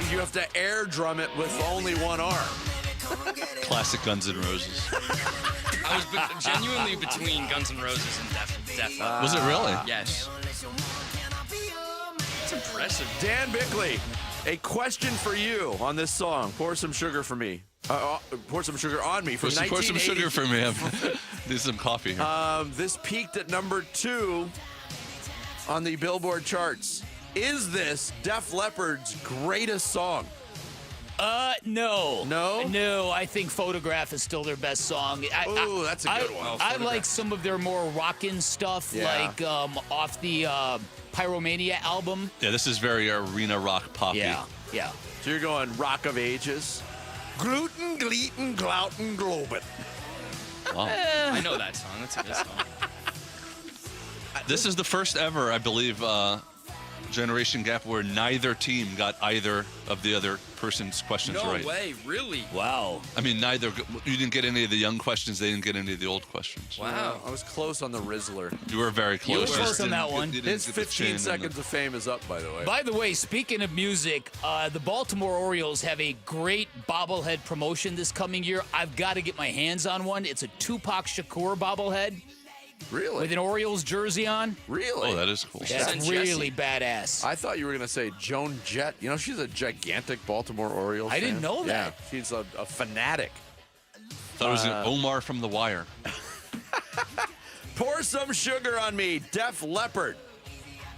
[SPEAKER 12] you have to air drum it with only one arm.
[SPEAKER 3] Classic Guns N' Roses.
[SPEAKER 2] I was genuinely between Guns N' Roses and Def Leppard.
[SPEAKER 3] Was it really?
[SPEAKER 2] Yes. It's impressive.
[SPEAKER 12] Dan Bickley, a question for you on this song. Pour some sugar for me. Pour some sugar on me.
[SPEAKER 3] Pour some sugar for me. Need some coffee here.
[SPEAKER 12] This peaked at number 2 on the Billboard charts. Is this Def Leppard's greatest song?
[SPEAKER 1] No.
[SPEAKER 12] No?
[SPEAKER 1] No, I think Photograph is still their best song.
[SPEAKER 12] Ooh, that's a good one.
[SPEAKER 1] I like some of their more rockin' stuff, like off the Pyromania album.
[SPEAKER 3] Yeah, this is very arena rock poppy.
[SPEAKER 1] Yeah.
[SPEAKER 12] So you're going Rock of Ages. Gluten, gleeten, glouten, globin.
[SPEAKER 3] Wow.
[SPEAKER 2] I know that song. That's a good song.
[SPEAKER 3] This is the first ever, I believe, generation gap where neither team got either of the other person's questions right.
[SPEAKER 2] No way, really?
[SPEAKER 1] Wow.
[SPEAKER 3] I mean, you didn't get any of the young questions, they didn't get any of the old questions.
[SPEAKER 12] Wow. I was close on the Rizzler.
[SPEAKER 3] You were very close.
[SPEAKER 1] You were close on that one.
[SPEAKER 12] His 15 seconds of fame is up, by the way.
[SPEAKER 1] By the way, speaking of music, the Baltimore Orioles have a great bobblehead promotion this coming year. I've got to get my hands on one. It's a Tupac Shakur bobblehead.
[SPEAKER 12] Really?
[SPEAKER 1] With an Orioles jersey on?
[SPEAKER 12] Really?
[SPEAKER 3] Oh, that is cool.
[SPEAKER 1] That's really badass.
[SPEAKER 12] I thought you were going to say Joan Jett. You know, she's a gigantic Baltimore Orioles
[SPEAKER 1] I
[SPEAKER 12] fan.
[SPEAKER 1] didn't know that.
[SPEAKER 12] Yeah, she's a fanatic.
[SPEAKER 3] Thought it was Omar from The Wire.
[SPEAKER 12] Pour some sugar on me, Def Leppard.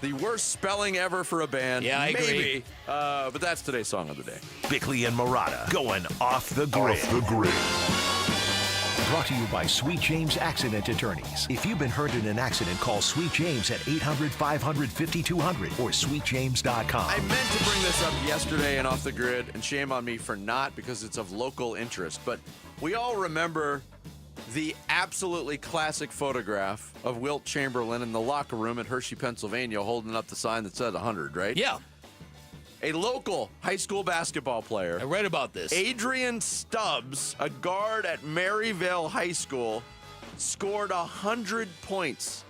[SPEAKER 12] The worst spelling ever for a band.
[SPEAKER 1] Yeah, I agree.
[SPEAKER 12] Maybe. But that's today's song of the day.
[SPEAKER 8] Bickley and Murata going off the grid. Off the grid. Brought to you by Sweet James Accident Attorneys. If you've been hurt in an accident, call Sweet James at 800-500-5200 or sweetjames.com.
[SPEAKER 12] I meant to bring this up yesterday and off the grid, and shame on me for not because it's of local interest. But we all remember the absolutely classic photograph of Wilt Chamberlain in the locker room in Hershey, Pennsylvania, holding up the sign that said 100, right?
[SPEAKER 1] Yeah.
[SPEAKER 12] A local high school basketball player.
[SPEAKER 1] I read about this.
[SPEAKER 12] Adrian Stubbs, a guard at Maryvale High School, scored 100 points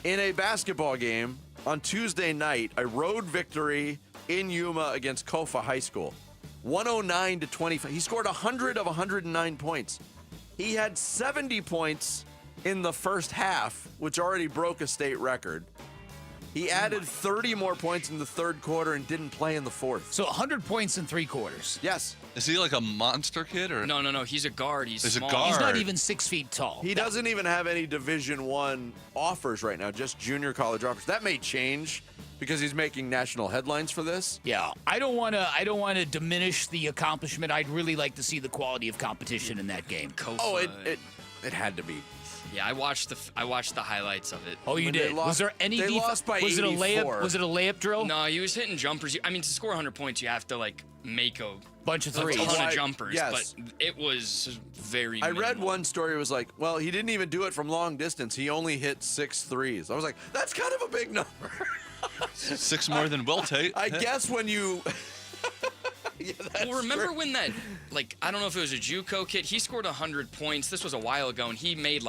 [SPEAKER 12] in a basketball game on Tuesday night, a road victory in Yuma against Kofa High School. 109-25. He scored 100 of 109 points. He had 70 points in the first half, which already broke a state record. He added 30 more points in the third quarter and didn't play in the fourth.
[SPEAKER 1] So 100 points in 3 quarters.
[SPEAKER 12] Yes.
[SPEAKER 3] Is he like a monster kid or?
[SPEAKER 2] No. He's a guard. He's
[SPEAKER 3] a
[SPEAKER 2] small.
[SPEAKER 3] guard.
[SPEAKER 1] He's not even 6 feet tall.
[SPEAKER 12] He doesn't even have any Division I offers right now, just junior college offers. That may change because he's making national headlines for this.
[SPEAKER 1] Yeah, I don't want to diminish the accomplishment. I'd really like to see the quality of competition in that game.
[SPEAKER 12] Oh, it had to be.
[SPEAKER 2] Yeah, I watched the highlights of it.
[SPEAKER 1] Oh, you did. Was there any?
[SPEAKER 12] They lost by
[SPEAKER 1] was
[SPEAKER 12] 84.
[SPEAKER 1] it a layup? Was it a layup drill?
[SPEAKER 2] No, he was hitting jumpers. I mean, to score 100 points, you have to make a
[SPEAKER 1] bunch of threes,
[SPEAKER 2] a ton of jumpers.
[SPEAKER 12] Yes.
[SPEAKER 2] But it was very.
[SPEAKER 12] I
[SPEAKER 2] minimal.
[SPEAKER 12] read one story. It was like, well, he didn't even do it from long distance. He only hit 6 threes. I was like, that's kind of a big number.
[SPEAKER 3] 6 more than Wilt, hey?
[SPEAKER 12] I guess when you. Yeah,
[SPEAKER 2] well, remember when that, I don't know if it was a JUCO kid. He scored 100 points. This was a while ago, and he made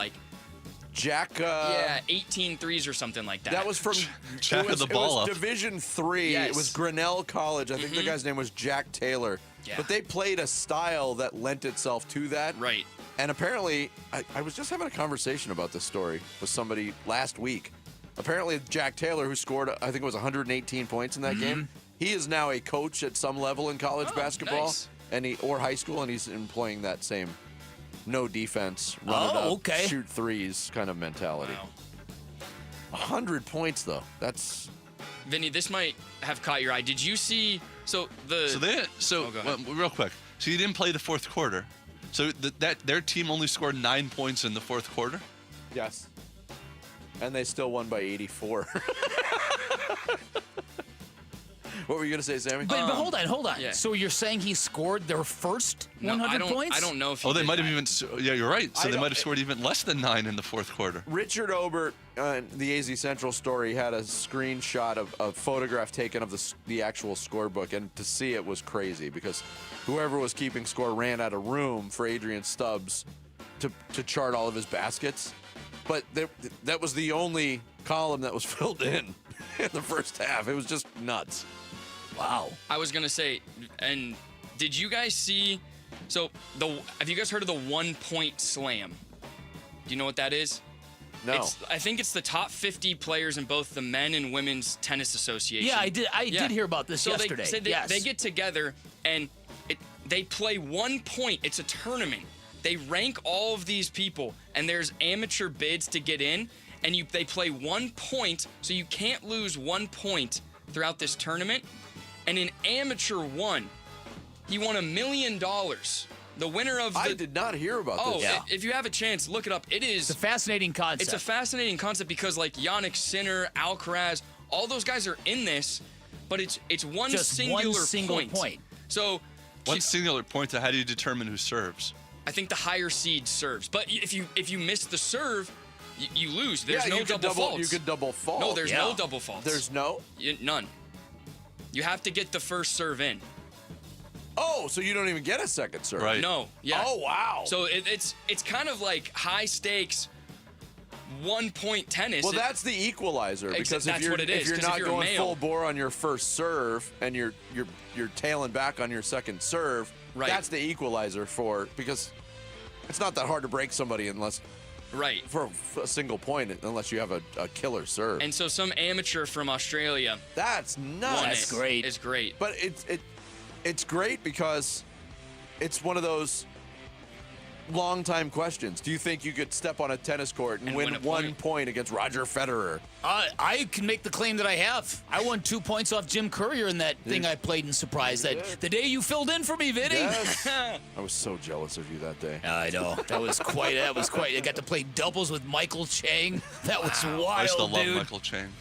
[SPEAKER 2] 18 threes or something like that.
[SPEAKER 12] That was from
[SPEAKER 3] Jack of the ball
[SPEAKER 12] it was
[SPEAKER 3] up.
[SPEAKER 12] Division III.
[SPEAKER 2] Yes.
[SPEAKER 12] It was Grinnell College. I think the guy's name was Jack Taylor.
[SPEAKER 2] Yeah.
[SPEAKER 12] But they played a style that lent itself to that.
[SPEAKER 2] Right.
[SPEAKER 12] And apparently, I was just having a conversation about this story with somebody last week. Apparently, Jack Taylor, who scored, I think it was 118 points in that game, he is now a coach at some level in college basketball
[SPEAKER 2] nice.
[SPEAKER 12] or high school, and he's employing that same no defense, run it up, shoot threes kind of mentality.
[SPEAKER 2] Wow.
[SPEAKER 12] 100 points, though. That's...
[SPEAKER 2] Vinny, this might have caught your eye. Did you see?
[SPEAKER 3] Real quick. So you didn't play the fourth quarter. So their team only scored 9 points in the fourth quarter?
[SPEAKER 12] Yes. And they still won by 84. What were you going to say, Sammy?
[SPEAKER 1] But hold on.
[SPEAKER 2] Yeah.
[SPEAKER 1] So you're saying he scored their first 100 points?
[SPEAKER 2] I don't know if he
[SPEAKER 3] they
[SPEAKER 2] did
[SPEAKER 3] might have
[SPEAKER 2] that.
[SPEAKER 3] even... Yeah, you're right. So they might have scored even less than 9 in the fourth quarter.
[SPEAKER 12] Richard Obert, the AZ Central story, had a screenshot of a photograph taken of the actual scorebook, and to see it was crazy because whoever was keeping score ran out of room for Adrian Stubbs to chart all of his baskets. But that was the only column that was filled in the first half. It was just nuts.
[SPEAKER 1] Wow.
[SPEAKER 2] I was gonna say, and did you guys see? So have you guys heard of the 1 point slam? Do you know what that is?
[SPEAKER 12] No.
[SPEAKER 2] I think it's the top 50 players in both the men and women's tennis association.
[SPEAKER 1] Yeah, I did hear about this yesterday.
[SPEAKER 2] They get together and they play 1 point. It's a tournament. They rank all of these people, and there's amateur bids to get in, and they play 1 point, so you can't lose 1 point throughout this tournament. And an amateur won. He won $1 million. The winner of
[SPEAKER 12] I did not hear about this.
[SPEAKER 2] If you have a chance, look it up.
[SPEAKER 1] It's a fascinating concept.
[SPEAKER 2] It's a fascinating concept because Yannick Sinner, Alcaraz, all those guys are in this, but it's one
[SPEAKER 1] just
[SPEAKER 2] singular
[SPEAKER 1] one single point.
[SPEAKER 2] So
[SPEAKER 3] one singular point. How do you determine who serves?
[SPEAKER 2] I think the higher seed serves. But if you miss the serve, you lose. There's no double faults.
[SPEAKER 12] You could double fault.
[SPEAKER 2] No, there's no double faults.
[SPEAKER 12] There's no?
[SPEAKER 2] None. You have to get the first serve in.
[SPEAKER 12] Oh, so you don't even get a second serve?
[SPEAKER 3] Right.
[SPEAKER 2] No. Yeah.
[SPEAKER 12] Oh, wow.
[SPEAKER 2] So it's kind of like high stakes 1 point tennis.
[SPEAKER 12] Well, that's the equalizer because
[SPEAKER 2] that's what it is,
[SPEAKER 12] if you're
[SPEAKER 2] 'cause
[SPEAKER 12] not
[SPEAKER 2] if you're a
[SPEAKER 12] going
[SPEAKER 2] male-
[SPEAKER 12] full bore on your first serve and you're tailing back on your second serve,
[SPEAKER 2] Right.
[SPEAKER 12] that's the equalizer because it's not that hard to break somebody unless for a single point unless you have a killer serve.
[SPEAKER 2] And so some amateur from Australia.
[SPEAKER 12] That's nuts.
[SPEAKER 2] That's great. It's great.
[SPEAKER 12] But it's great because it's one of those long-time questions. Do you think you could step on a tennis court and win 1 point against Roger Federer?
[SPEAKER 1] I can make the claim that I have. I won 2 points off Jim Courier in that thing I played in Surprise. That the day you filled in for me, Vinny.
[SPEAKER 12] Yes. I was so jealous of you that day.
[SPEAKER 1] I know. That was quite. I got to play doubles with Michael Chang. That was wild,
[SPEAKER 3] I still love
[SPEAKER 1] dude.
[SPEAKER 3] Michael Chang.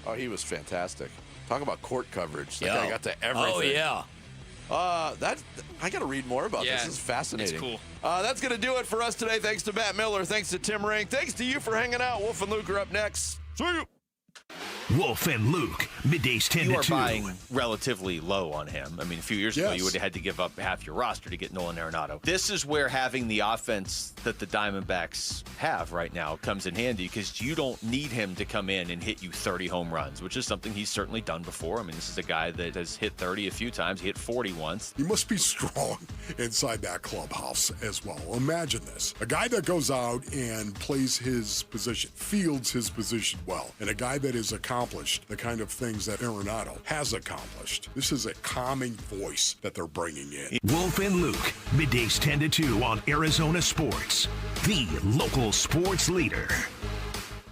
[SPEAKER 12] Oh, he was fantastic. Talk about court coverage. That guy got to everything.
[SPEAKER 1] Oh, yeah.
[SPEAKER 12] I got to read more about this. This is fascinating.
[SPEAKER 2] It's cool.
[SPEAKER 12] That's going to do it for us today. Thanks to Matt Miller. Thanks to Tim Ring. Thanks to you for hanging out. Wolf and Luke are up next. See you.
[SPEAKER 8] Wolf and Luke, middays 10
[SPEAKER 14] You
[SPEAKER 8] to
[SPEAKER 14] are
[SPEAKER 8] 2.
[SPEAKER 14] buying relatively low on him. I mean, a few years ago, you would have had to give up half your roster to get Nolan Arenado. This is where having the offense that the Diamondbacks have right now comes in handy, because you don't need him to come in and hit you 30 home runs, which is something he's certainly done before. I mean, this is a guy that has hit 30 a few times. He hit 40 once.
[SPEAKER 9] You must be strong inside that clubhouse as well. Imagine this. A guy that goes out and plays his position, fields his position well, and a guy that has accomplished the kind of things that Arenado has accomplished. This is a calming voice that they're bringing in.
[SPEAKER 8] Wolf and Luke, middays 10 to 2 on Arizona Sports, the local sports leader.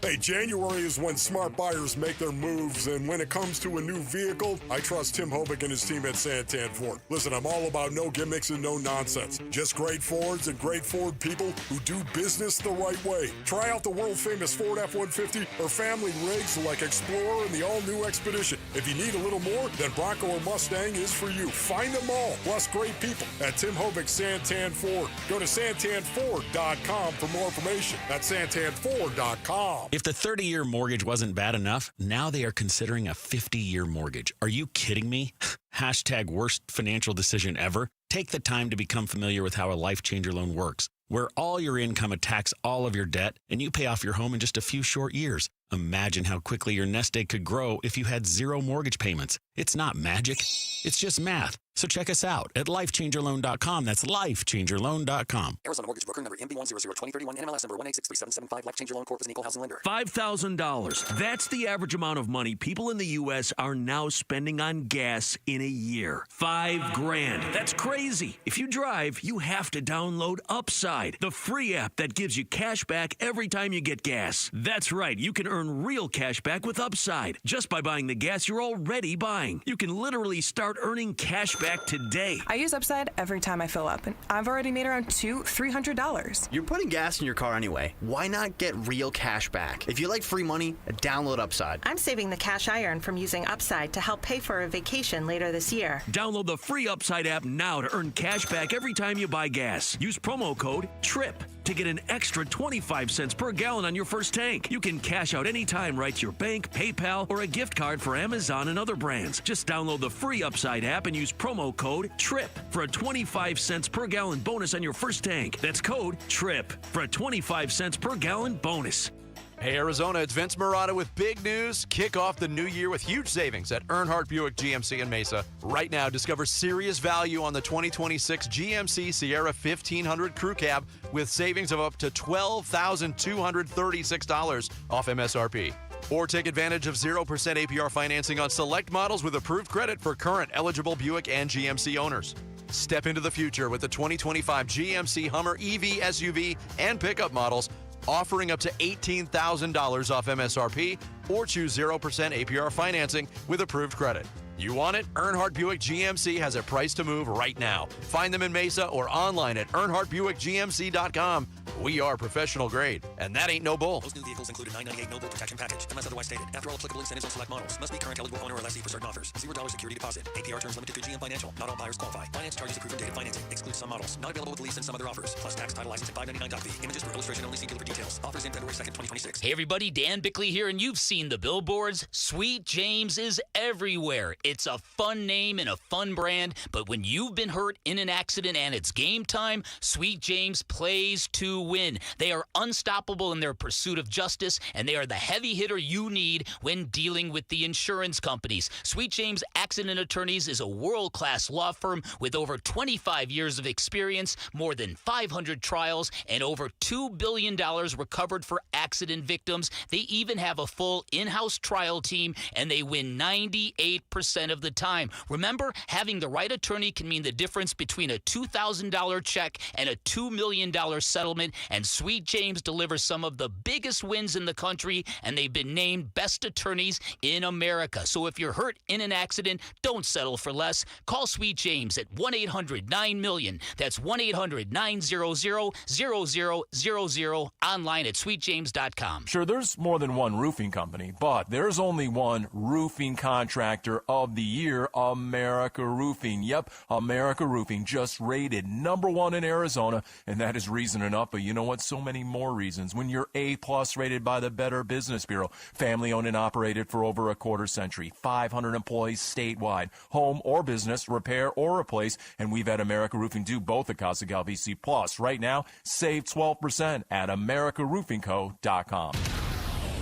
[SPEAKER 9] Hey, January is when smart buyers make their moves, and when it comes to a new vehicle, I trust Tim Hobick and his team at Santan Ford. Listen, I'm all about no gimmicks and no nonsense. Just great Fords and great Ford people who do business the right way. Try out the world-famous Ford F-150 or family rigs like Explorer and the all-new Expedition. If you need a little more, then Bronco or Mustang is for you. Find them all, plus great people at Tim Hobick Santan Ford. Go to santanford.com for more information. That's santanford.com.
[SPEAKER 22] If the 30-year mortgage wasn't bad enough, now they are considering a 50-year mortgage. Are you kidding me? Hashtag worst financial decision ever. Take the time to become familiar with how a Life Changer loan works, where all your income attacks all of your debt, and you pay off your home in just a few short years. Imagine how quickly your nest egg could grow if you had zero mortgage payments. It's not magic. It's just math. So check us out at lifechangerloan.com. That's lifechangerloan.com.
[SPEAKER 23] Arizona Mortgage Broker number MB1002031, NMLS number 1863775. Life Changer Loan Corp is an equal housing lender.
[SPEAKER 24] $5,000. That's the average amount of money people in the U.S. are now spending on gas in a year. $5,000. That's crazy. If you drive, you have to download Upside, the free app that gives you cash back every time you get gas. That's right. You can earn real cash back with Upside just by buying the gas you're already buying. You can literally start earning cash back today.
[SPEAKER 25] I use Upside every time I fill up, and I've already made around $300.
[SPEAKER 26] You're putting gas in your car anyway. Why not get real cash back? If you like free money, download Upside.
[SPEAKER 25] I'm saving the cash I earn from using Upside to help pay for a vacation later this year.
[SPEAKER 24] Download the free Upside app now to earn cash back every time you buy gas. Use promo code TRIP to get an extra 25 cents per gallon on your first tank. You can cash out anytime right to your bank, PayPal, or a gift card for Amazon and other brands. Just download the free Upside app and use promo code TRIP for a 25 cents per gallon bonus on your first tank. That's code TRIP for a 25 cents per gallon bonus.
[SPEAKER 12] Hey, Arizona, it's Vince Marotta with big news. Kick off the new year with huge savings at Earnhardt Buick GMC in Mesa. Right now, discover serious value on the 2026 GMC Sierra 1500 Crew Cab with savings of up to $12,236 off MSRP. Or take advantage of 0% APR financing on select models with approved credit for current eligible Buick and GMC owners. Step into the future with the 2025 GMC Hummer EV, SUV, and pickup models, offering up to $18,000 off MSRP, or choose 0% APR financing with approved credit. You want it? Earnhardt Buick GMC has a price to move right now. Find them in Mesa or online at EarnhardtBuickGMC.com. We are professional grade, and that ain't no bull.
[SPEAKER 23] Most new vehicles include a $998 no-bill protection package, unless otherwise stated. After all applicable incentives on select models, must be current eligible owner or lessee for certain offers. $0 security deposit. APR terms limited to GM Financial. Not all buyers qualify. Finance charges approved and dated financing. Excludes some models. Not available with lease and some other offers. Plus tax, title, license, and $599 fee. Images for illustration only. See dealer for details. Offers in February 2nd, 2026.
[SPEAKER 1] Hey everybody, Dan Bickley here, and you've seen the billboards. Sweet James is everywhere. It's a fun name and a fun brand, but when you've been hurt in an accident and it's game time, Sweet James plays to win. They are unstoppable in their pursuit of justice, and they are the heavy hitter you need when dealing with the insurance companies. Sweet James Accident Attorneys is a world-class law firm with over 25 years of experience, more than 500 trials, and over $2 billion recovered for accident victims. They even have a full in-house trial team, and they win 98% of the time. Remember, having the right attorney can mean the difference between a $2,000 check and a $2 million settlement. And Sweet James delivers some of the biggest wins in the country, and they've been named best attorneys in America. So if you're hurt in an accident, don't settle for less. Call Sweet James at 1-800-9-MILLION. That's 1-800-900-0000, online at sweetjames.com.
[SPEAKER 4] Sure, there's more than one roofing company, but there's only one roofing contractor of the year, America Roofing. Yep, America Roofing, just rated #1 in Arizona, and that is reason enough. But you know what? So many more reasons. When you're A+ rated by the Better Business Bureau, family owned and operated for over a quarter century, 500 employees statewide, home or business, repair or replace, and we've had America Roofing do both at Casa VC Plus. Right now, save 12% at AmericaRoofingCo.com.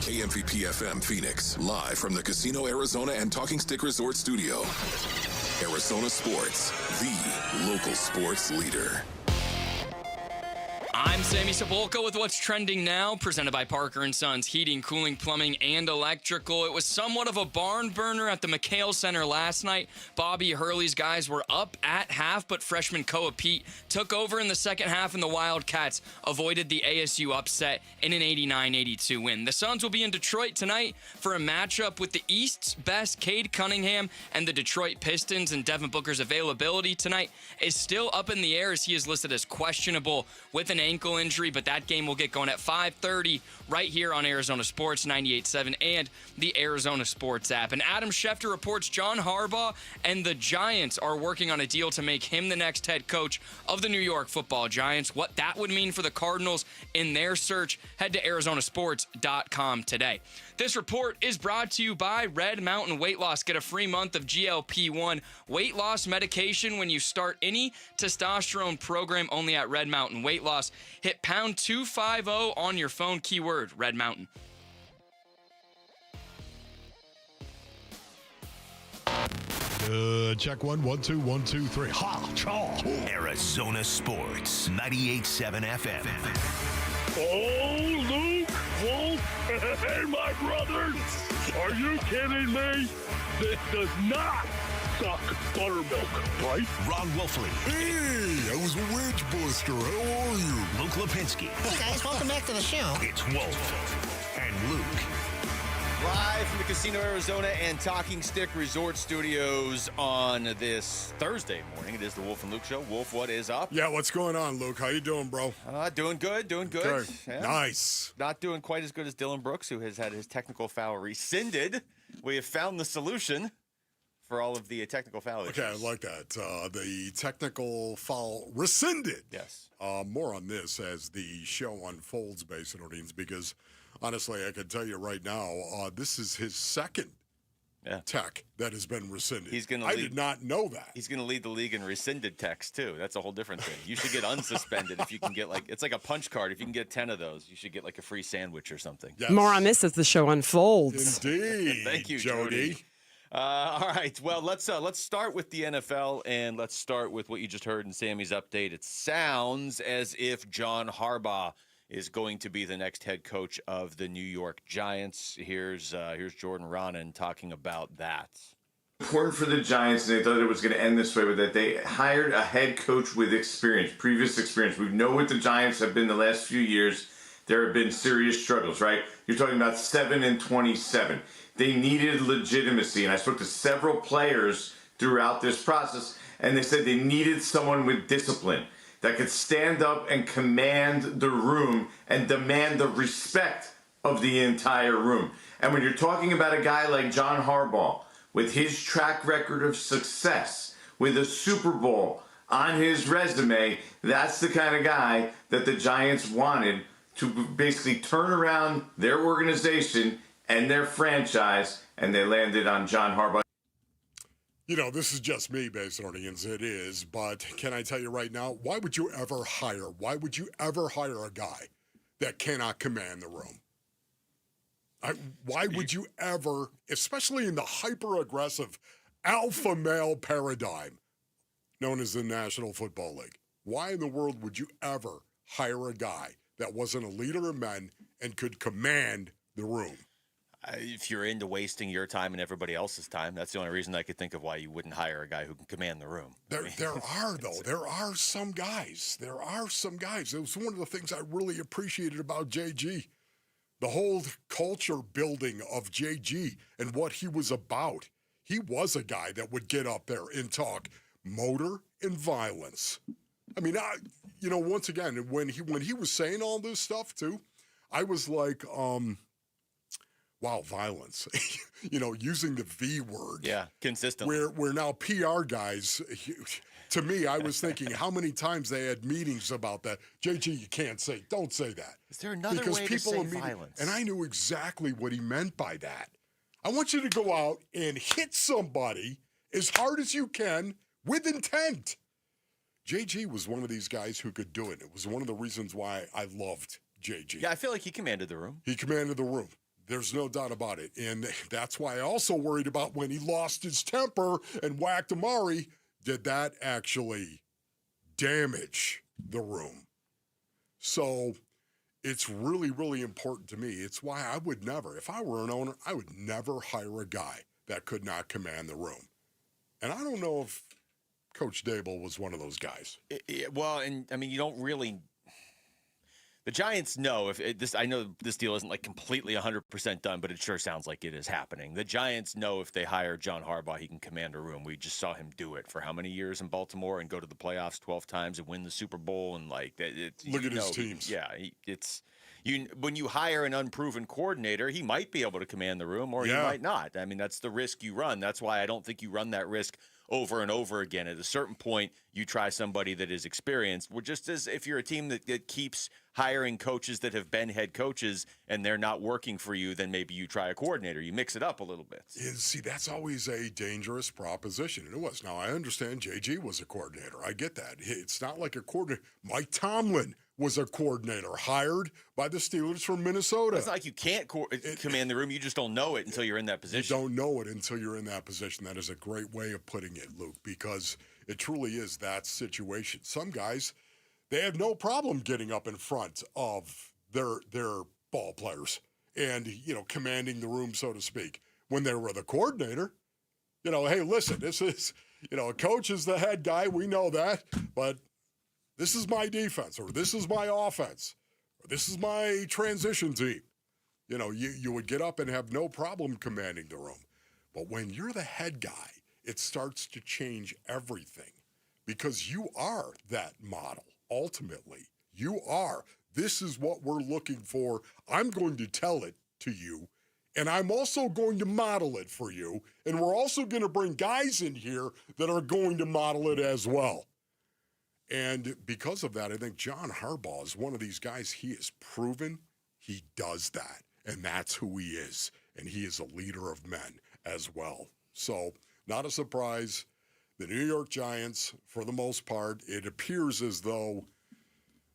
[SPEAKER 5] KMVP FM Phoenix, live from the Casino Arizona and Talking Stick Resort Studio. Arizona Sports, the local sports leader.
[SPEAKER 2] I'm Sammy Sepulka with what's trending now, presented by Parker & Sons Heating, Cooling, Plumbing, and Electrical. It was somewhat of a barn burner at the McHale Center last night. Bobby Hurley's guys were up at half, but freshman Koa Pete took over in the second half, and the Wildcats avoided the ASU upset in an 89-82 win. The Suns will be in Detroit tonight for a matchup with the East's best Cade Cunningham and the Detroit Pistons, and Devin Booker's availability tonight is still up in the air as he is listed as questionable with an ankle injury, but that game will get going at 5:30 right here on Arizona Sports 98.7 and the Arizona Sports app. And Adam Schefter reports John Harbaugh and the Giants are working on a deal to make him the next head coach of the New York Football Giants. What that would mean for the Cardinals in their search, head to arizonasports.com today. This report is brought to you by Red Mountain Weight Loss. Get a free month of GLP-1 weight loss medication when you start any testosterone program only at Red Mountain Weight Loss. Hit pound 250 on your phone, keyword Red Mountain.
[SPEAKER 7] Check 1, 1, 2, 1, 2, 3. Ha! Chaw!
[SPEAKER 8] Arizona Sports, 98.7 FM.
[SPEAKER 6] Oh, Luke, Wolf, hey, my brothers, are you kidding me? This does not suck buttermilk, right?
[SPEAKER 8] Ron Wolfley.
[SPEAKER 9] Hey, I was a wedge buster. How are you?
[SPEAKER 8] Luke Lipinski.
[SPEAKER 10] Hey, guys, welcome back to the show.
[SPEAKER 8] It's Wolf and Luke.
[SPEAKER 14] Live from the Casino Arizona and Talking Stick Resort Studios on this Thursday morning. It is the Wolf and Luke Show. Wolf, what is up?
[SPEAKER 9] Yeah, what's going on, Luke? How you doing, bro?
[SPEAKER 14] Doing good.
[SPEAKER 9] Okay.
[SPEAKER 14] Yeah.
[SPEAKER 9] Nice.
[SPEAKER 14] Not doing quite as good as Dylan Brooks, who has had his technical foul rescinded. We have found the solution for all of the technical foul issues.
[SPEAKER 9] Okay, I like that. The technical foul rescinded.
[SPEAKER 14] Yes.
[SPEAKER 9] More on this as the show unfolds, Basin Orleans, because honestly, I can tell you right now, this is his second tech that has been rescinded. I did not know that.
[SPEAKER 14] He's going to lead the league in rescinded techs, too. That's a whole different thing. You should get unsuspended if you can get, it's like a punch card. If you can get 10 of those, you should get, a free sandwich or something.
[SPEAKER 17] Yes. More on this as the show unfolds.
[SPEAKER 9] Indeed.
[SPEAKER 14] Thank you,
[SPEAKER 9] Jody.
[SPEAKER 14] All right. Well, let's start with the NFL, and let's start with what you just heard in Sammy's update. It sounds as if John Harbaugh is going to be the next head coach of the New York Giants. Here's Jordan Ronan talking about that.
[SPEAKER 18] Important for the Giants, and they thought it was going to end this way, but that they hired a head coach with experience, previous experience. We know what the Giants have been the last few years. There have been serious struggles, right? You're talking about 7-27. They needed legitimacy, and I spoke to several players throughout this process, and they said they needed someone with discipline that could stand up and command the room and demand the respect of the entire room. And when you're talking about a guy like John Harbaugh, with his track record of success, with a Super Bowl on his resume, that's the kind of guy that the Giants wanted to basically turn around their organization and their franchise, and they landed on John Harbaugh.
[SPEAKER 9] You know, this is just me, Basin Orleans, it is, but can I tell you right now, why would you ever hire a guy that cannot command the room? Why would you ever, especially in the hyper-aggressive alpha male paradigm known as the National Football League, why in the world would you ever hire a guy that wasn't a leader of men and could command the room?
[SPEAKER 14] If you're into wasting your time and everybody else's time, that's the only reason I could think of why you wouldn't hire a guy who can command the room.
[SPEAKER 9] There are some guys. There are some guys. It was one of the things I really appreciated about JG. The whole culture building of JG and what he was about. He was a guy that would get up there and talk motor and violence. I mean, once again, when he was saying all this stuff too, I was like, wow, violence. Using the V word.
[SPEAKER 14] Yeah, consistently.
[SPEAKER 9] Where now PR guys, to me, I was thinking how many times they had meetings about that. JG, you can't say, don't say that.
[SPEAKER 14] Is there another way to say violence?
[SPEAKER 9] And I knew exactly what he meant by that. I want you to go out and hit somebody as hard as you can with intent. JG was one of these guys who could do it. It was one of the reasons why I loved JG.
[SPEAKER 14] Yeah, I feel like he commanded the room.
[SPEAKER 9] He commanded the room. There's no doubt about it. And that's why I also worried about when he lost his temper and whacked Amari. Did that actually damage the room? So it's really, really important to me. It's why I would never, if I were an owner, I would never hire a guy that could not command the room. And I don't know if Coach Dable was one of those guys.
[SPEAKER 14] You don't really. The Giants know I know this deal isn't like completely 100% done, but it sure sounds like it is happening. The Giants know if they hire John Harbaugh, he can command a room. We just saw him do it for how many years in Baltimore and go to the playoffs 12 times and win the Super Bowl and look at
[SPEAKER 9] his teams.
[SPEAKER 14] When you hire an unproven coordinator, he might be able to command the room or he might not. I mean, that's the risk you run. That's why I don't think you run that risk over and over again. At a certain point, you try somebody that is experienced. Well, just as if you're a team that keeps hiring coaches that have been head coaches and they're not working for you, then maybe you try a coordinator. You mix it up a little bit.
[SPEAKER 9] See, that's always a dangerous proposition. And it was. Now, I understand JG was a coordinator. I get that. It's not like a coordinator. Mike Tomlin was a coordinator hired by the Steelers from Minnesota.
[SPEAKER 14] It's not like you can't command the room. You just don't know it until you're in that position.
[SPEAKER 9] You don't know it until you're in that position. That is a great way of putting it, Luke, because it truly is that situation. Some guys, they have no problem getting up in front of their ball players and, commanding the room, so to speak. When they were the coordinator, hey, listen, this is, a coach is the head guy. We know that, but this is my defense, or this is my offense, or this is my transition team. You would get up and have no problem commanding the room. But when you're the head guy, it starts to change everything because you are that model. Ultimately, you are. This is what we're looking for. I'm going to tell it to you, and I'm also going to model it for you. And we're also going to bring guys in here that are going to model it as well. And because of that, I think John Harbaugh is one of these guys. He has proven he does that, and that's who he is. And he is a leader of men as well. So not a surprise. The New York Giants, for the most part, it appears as though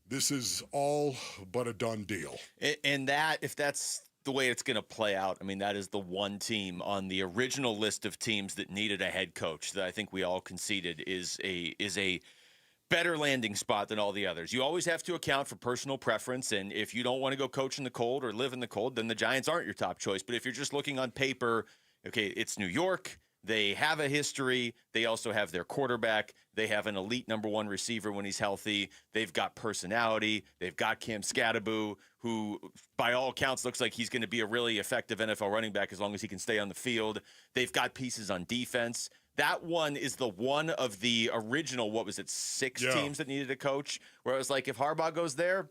[SPEAKER 9] this is all but a done deal.
[SPEAKER 14] And that, if that's the way it's going to play out, I mean, that is the one team on the original list of teams that needed a head coach that I think we all conceded is a better landing spot than all the others. You always have to account for personal preference, and if you don't want to go coach in the cold or live in the cold, then the Giants aren't your top choice. But if you're just looking on paper, okay, it's New York. They have a history. They also have their quarterback. They have an elite number one receiver when he's healthy. They've got personality. They've got Cam Scatterbo, who by all accounts looks like he's going to be a really effective NFL running back as long as he can stay on the field. They've got pieces on defense. That one is the one of the original, 6 teams that needed a coach, where it was like, if Harbaugh goes there,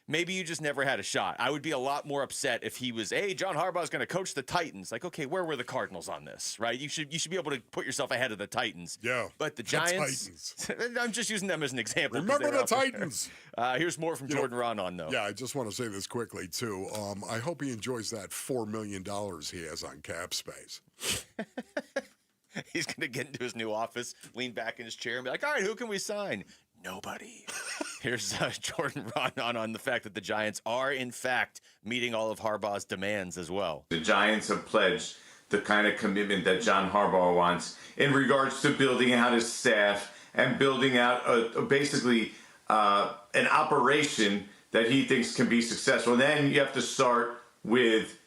[SPEAKER 14] maybe you just never had a shot. I would be a lot more upset if he was, hey, John Harbaugh's going to coach the Titans. Like, okay, where were the Cardinals on this, right? You should be able to put yourself ahead of the Titans.
[SPEAKER 9] Yeah.
[SPEAKER 14] But the Giants, I'm just using them as an example.
[SPEAKER 9] Remember the Titans.
[SPEAKER 14] Here's more from Jordan Ronan, though.
[SPEAKER 9] Yeah, I just want to say this quickly, too. I hope he enjoys that $4 million he has on cap space.
[SPEAKER 14] He's going to get into his new office, lean back in his chair, and be like, all right, who can we sign? Nobody. Here's Jordan Ronan on the fact that the Giants are, in fact, meeting all of Harbaugh's demands as well.
[SPEAKER 18] The Giants have pledged the kind of commitment that John Harbaugh wants in regards to building out his staff and building out basically an operation that he thinks can be successful. And then you have to start with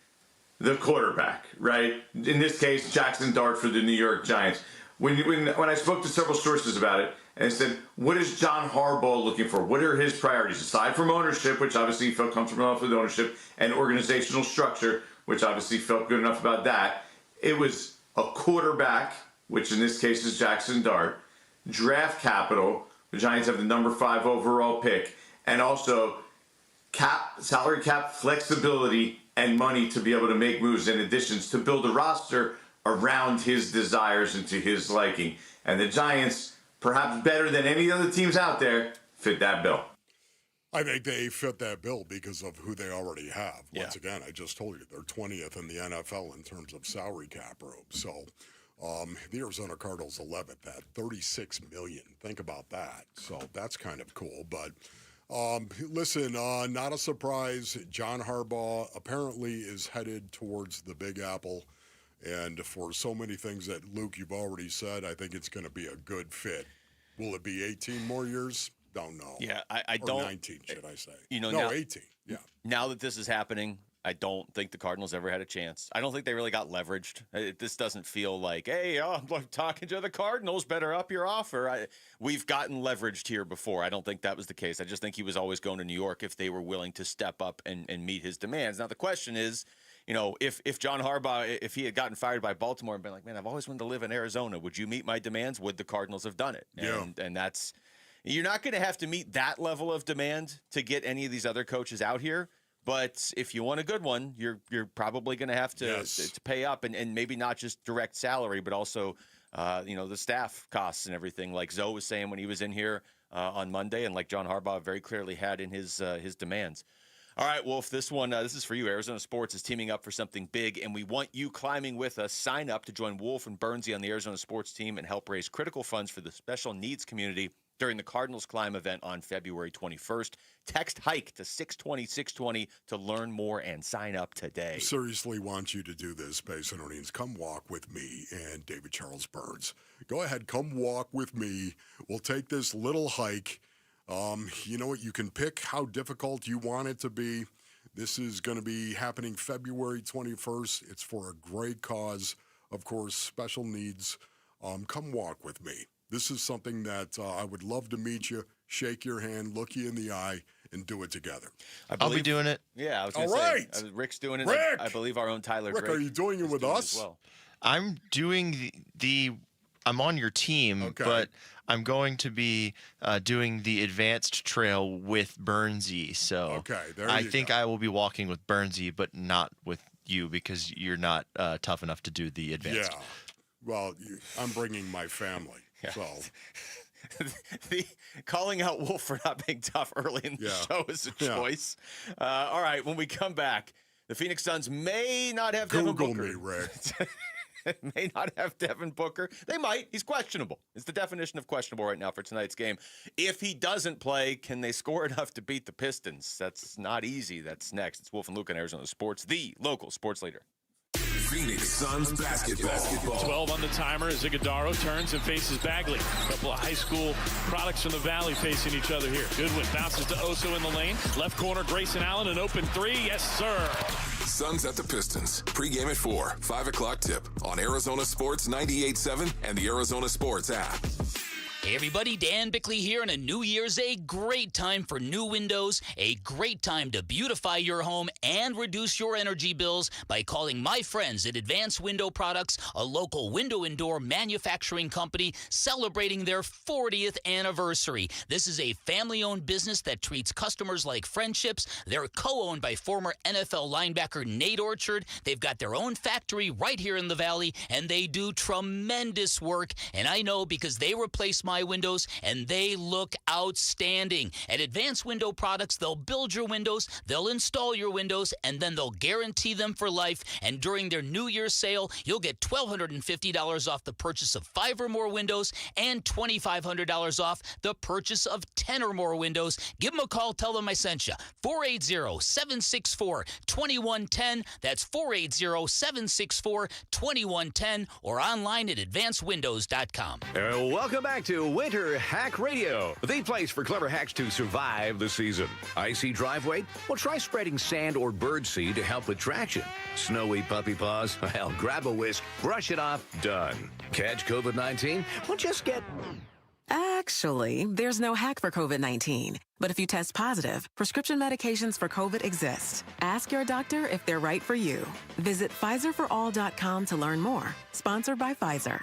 [SPEAKER 18] the quarterback, right? In this case, Jackson Dart for the New York Giants. When I spoke to several sources about it, and said, what is John Harbaugh looking for? What are his priorities? Aside from ownership, which obviously he felt comfortable enough with ownership, and organizational structure, which obviously felt good enough about that, it was a quarterback, which in this case is Jackson Dart, draft capital, the Giants have the number 5 overall pick, and also salary cap flexibility and money to be able to make moves and additions to build a roster around his desires and to his liking. And the Giants, perhaps better than any other teams out there, fit that bill.
[SPEAKER 9] I think they fit that bill because of who they already have. Once again, I just told you, they're 20th in the NFL in terms of salary cap room. So the Arizona Cardinals 11th at $36 million. Think about that. So that's kind of cool. But listen, not a surprise. John Harbaugh apparently is headed towards the Big Apple. And for so many things that, Luke, you've already said, I think it's going to be a good fit. Will it be 18 more years? Don't know.
[SPEAKER 14] Yeah, I
[SPEAKER 9] or
[SPEAKER 14] don't. 19,
[SPEAKER 9] should I say?
[SPEAKER 14] No,
[SPEAKER 9] now, 18. Yeah.
[SPEAKER 14] Now that this is happening, I don't think the Cardinals ever had a chance. I don't think they really got leveraged. This doesn't feel like, hey, I'm talking to the Cardinals, better up your offer. We've gotten leveraged here before. I don't think that was the case. I just think he was always going to New York if they were willing to step up and meet his demands. Now, the question is, if John Harbaugh, if he had gotten fired by Baltimore and been like, man, I've always wanted to live in Arizona, would you meet my demands? Would the Cardinals have done it? And that's, you're not going to have to meet that level of demand to get any of these other coaches out here. But if you want a good one, you're probably going to have to pay up and maybe not just direct salary, but also, the staff costs and everything. Like Zoe was saying when he was in here on Monday, and like John Harbaugh very clearly had in his demands. All right, Wolf, this one, this is for you. Arizona Sports is teaming up for something big, and we want you climbing with us. Sign up to join Wolf and Bernsey on the Arizona Sports team and help raise critical funds for the special needs community during the Cardinals Climb event on February 21st. Text HIKE to 620-620 to learn more and sign up today.
[SPEAKER 9] Seriously want you to do this, Space Internians. Come walk with me and David Charles Burns. Go ahead, come walk with me. We'll take this little hike. You know what? You can pick how difficult you want it to be. This is going to be happening February 21st. It's for a great cause, of course, special needs. Come walk with me. This is something that I would love to meet you, shake your hand, look you in the eye, and do it together.
[SPEAKER 10] I'll be doing it.
[SPEAKER 14] Yeah, I was going to say, Rick's doing it.
[SPEAKER 9] Rick!
[SPEAKER 14] I believe our own Tyler
[SPEAKER 9] Rick,
[SPEAKER 14] Drake
[SPEAKER 9] are you doing it with us?
[SPEAKER 14] well.
[SPEAKER 10] I'm doing I'm on your team, but I'm going to be doing the advanced trail with Bernsey. So I think I will be walking with Bernsey, but not with you because you're not tough enough to do the advanced.
[SPEAKER 9] Yeah. Well, I'm bringing my family. So
[SPEAKER 14] the calling out Wolf for not being tough early in the show is a choice. All right, when we come back, the Phoenix Suns may not have Devin Booker.
[SPEAKER 9] Google me, Rick.
[SPEAKER 14] May not have Devin Booker. They might. He's questionable. It's the definition of questionable right now for tonight's game. If he doesn't play, can they score enough to beat the Pistons? That's not easy. That's next. It's Wolf and Luke on Arizona Sports, the local sports leader.
[SPEAKER 5] Phoenix Suns basketball.
[SPEAKER 6] 12 on the timer as Iguodaro turns and faces Bagley. A couple of high school products from the Valley facing each other here. Goodwin bounces to Oso in the lane. Left corner, Grayson Allen, an open three. Yes, sir.
[SPEAKER 5] Suns at the Pistons. Pre-game at 4. 5 o'clock tip on Arizona Sports 98.7 and the Arizona Sports app.
[SPEAKER 1] Hey everybody, Dan Bickley here, and a New Year's a great time for new windows, a great time to beautify your home and reduce your energy bills by calling my friends at Advanced Window Products, a local window and door manufacturing company celebrating their 40th anniversary. This is a family-owned business that treats customers like friendships. They're co-owned by former NFL linebacker Nate Orchard. They've got their own factory right here in the Valley, and they do tremendous work, and I know because they replace my windows, and they look outstanding. At Advanced Window Products, they'll build your windows, they'll install your windows, and then they'll guarantee them for life. And during their New Year's sale, you'll get $1,250 off the purchase of 5 or more windows and $2,500 off the purchase of 10 or more windows. Give them a call. Tell them I sent you. 480-764-2110. That's 480-764-2110 or online at advancedwindows.com.
[SPEAKER 11] Welcome back to
[SPEAKER 8] to Winter Hack Radio, the place for clever hacks to survive the season. Icy driveway? Well, try spreading sand or birdseed to help with traction. Snowy puppy paws? Well, grab a whisk, brush it off, done. Catch COVID-19? Well, just get...
[SPEAKER 11] Actually, there's no hack for COVID-19. But if you test positive, prescription medications for COVID exist. Ask your doctor if they're right for you. Visit PfizerForAll.com to learn more. Sponsored by Pfizer.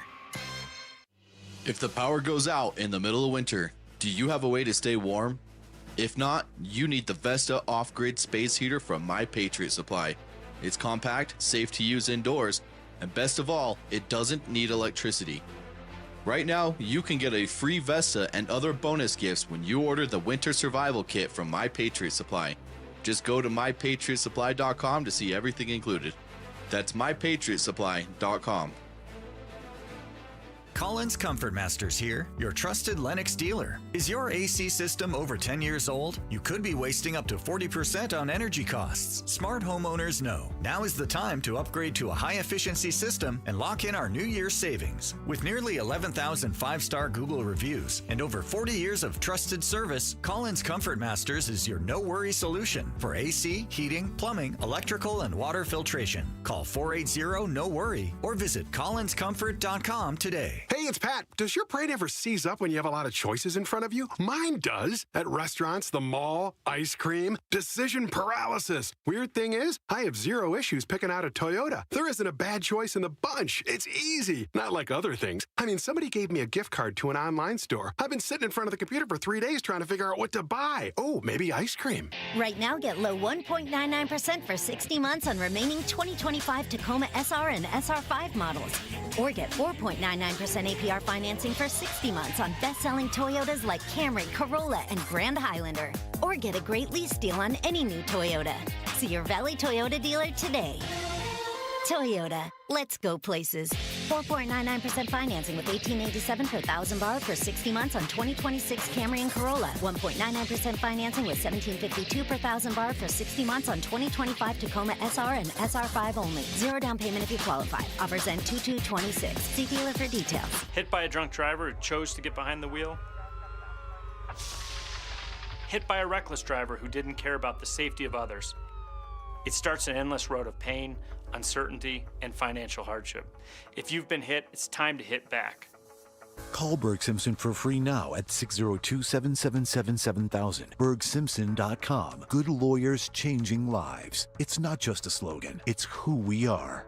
[SPEAKER 13] If the power goes out in the middle of winter, do you have a way to stay warm? If not, you need the Vesta off-grid space heater from My Patriot Supply. It's compact, safe to use indoors, and best of all, it doesn't need electricity. Right now, you can get a free Vesta and other bonus gifts when you order the Winter Survival Kit from My Patriot Supply. Just go to MyPatriotSupply.com to see everything included. That's MyPatriotSupply.com.
[SPEAKER 15] Collins Comfort Masters here, your trusted Lennox dealer. Is your AC system over 10 years old? You could be wasting up to 40% on energy costs. Smart homeowners know now is the time to upgrade to a high-efficiency system and lock in our New Year's savings. With nearly 11,000 five-star Google reviews and over 40 years of trusted service, Collins Comfort Masters is your no-worry solution for AC, heating, plumbing, electrical, and water filtration. Call 480-NO-WORRY or visit collinscomfort.com today.
[SPEAKER 16] Hey, it's Pat. Does your brain ever seize up when you have a lot of choices in front of you? Mine does. At restaurants, the mall, ice cream, decision paralysis. Weird thing is, I have zero issues picking out a Toyota. There isn't a bad choice in the bunch. It's easy. Not like other things. I mean, somebody gave me a gift card to an online store. I've been sitting in front of the computer for 3 days trying to figure out what to buy. Oh, maybe ice cream.
[SPEAKER 19] Right now, get low 1.99% for 60 months on remaining 2025 Tacoma SR and SR5 models. Or get 4.99% APR financing for 60 months on best-selling Toyotas like Camry, Corolla, and Grand Highlander. Or get a great lease deal on any new Toyota. See your Valley Toyota dealer today. Toyota, let's go places. 4.99% financing with $1,887 per thousand borrowed for 60 months on 2026 Camry and Corolla. 1.99% financing with $1,752 per thousand borrowed for 60 months on 2025 Tacoma SR and SR5 only. Zero down payment if you qualify. Offers end 2/2/26. See dealer for details.
[SPEAKER 20] Hit by a drunk driver who chose to get behind the wheel. Hit by a reckless driver who didn't care about the safety of others. It starts an endless road of pain, uncertainty, and financial hardship. If you've been hit, it's time to hit back.
[SPEAKER 27] Call Berg Simpson for free now at 602-777-7000. BergSimpson.com. Good lawyers changing lives. It's not just a slogan, it's who we are.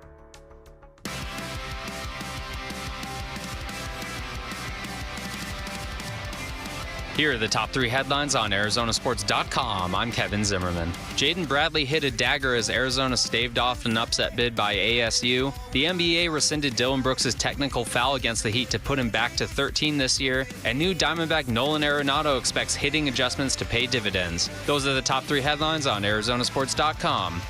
[SPEAKER 2] Here are the top 3 headlines on Arizonasports.com. I'm Kevin Zimmerman. Jaden Bradley hit a dagger as Arizona staved off an upset bid by ASU. The NBA rescinded Dylan Brooks' technical foul against the Heat to put him back to 13 this year. And new Diamondback Nolan Arenado expects hitting adjustments to pay dividends. Those are the top 3 headlines on Arizonasports.com.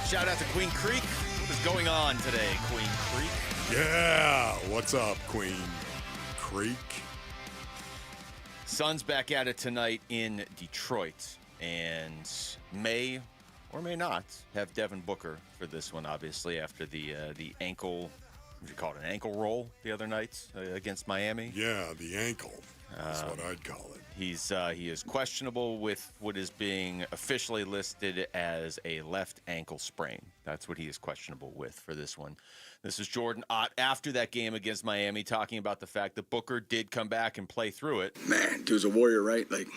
[SPEAKER 21] Shout out to Queen Creek. What is going on today, Queen Creek?
[SPEAKER 9] Yeah, what's up, Queen Creek?
[SPEAKER 21] Suns back at it tonight in Detroit, and may or may not have Devin Booker for this one, obviously, after the ankle, what do you call it, an ankle roll the other night against Miami?
[SPEAKER 9] Yeah, the ankle. That's what I'd call it.
[SPEAKER 21] He is questionable with what is being officially listed as a left ankle sprain. That's what he is questionable with for this one. This is Jordan Ott after that game against Miami talking about the fact that Booker did come back and play through it.
[SPEAKER 28] Man, dude's a warrior, right? Like,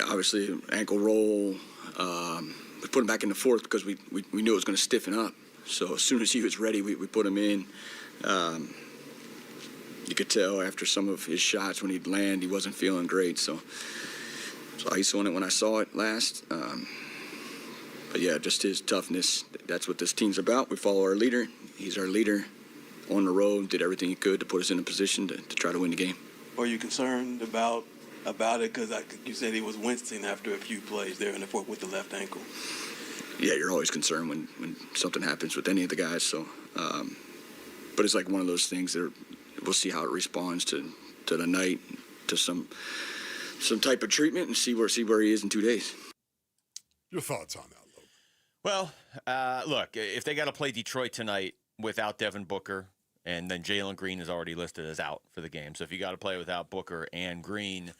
[SPEAKER 28] obviously, ankle roll. We put him back in the fourth because we knew it was going to stiffen up. So as soon as he was ready, we put him in. You could tell after some of his shots when he'd land, he wasn't feeling great. So ice on it when I saw it last. But yeah, just his toughness. That's what this team's about. We follow our leader. He's our leader on the road, did everything he could to put us in a position to try to win the game.
[SPEAKER 29] Are you concerned about it? Because you said he was wincing after a few plays there in the fourth with the left ankle.
[SPEAKER 28] Yeah, you're always concerned when something happens with any of the guys. So, but it's like one of those things that we'll see how it responds to the night, to some type of treatment, and see where he is in 2 days.
[SPEAKER 9] Your thoughts on that, Luke?
[SPEAKER 21] Well, look, if they got to play Detroit tonight without Devin Booker,
[SPEAKER 14] And then Jalen Green is already listed as out for the game. So if you got to play without Booker and Green,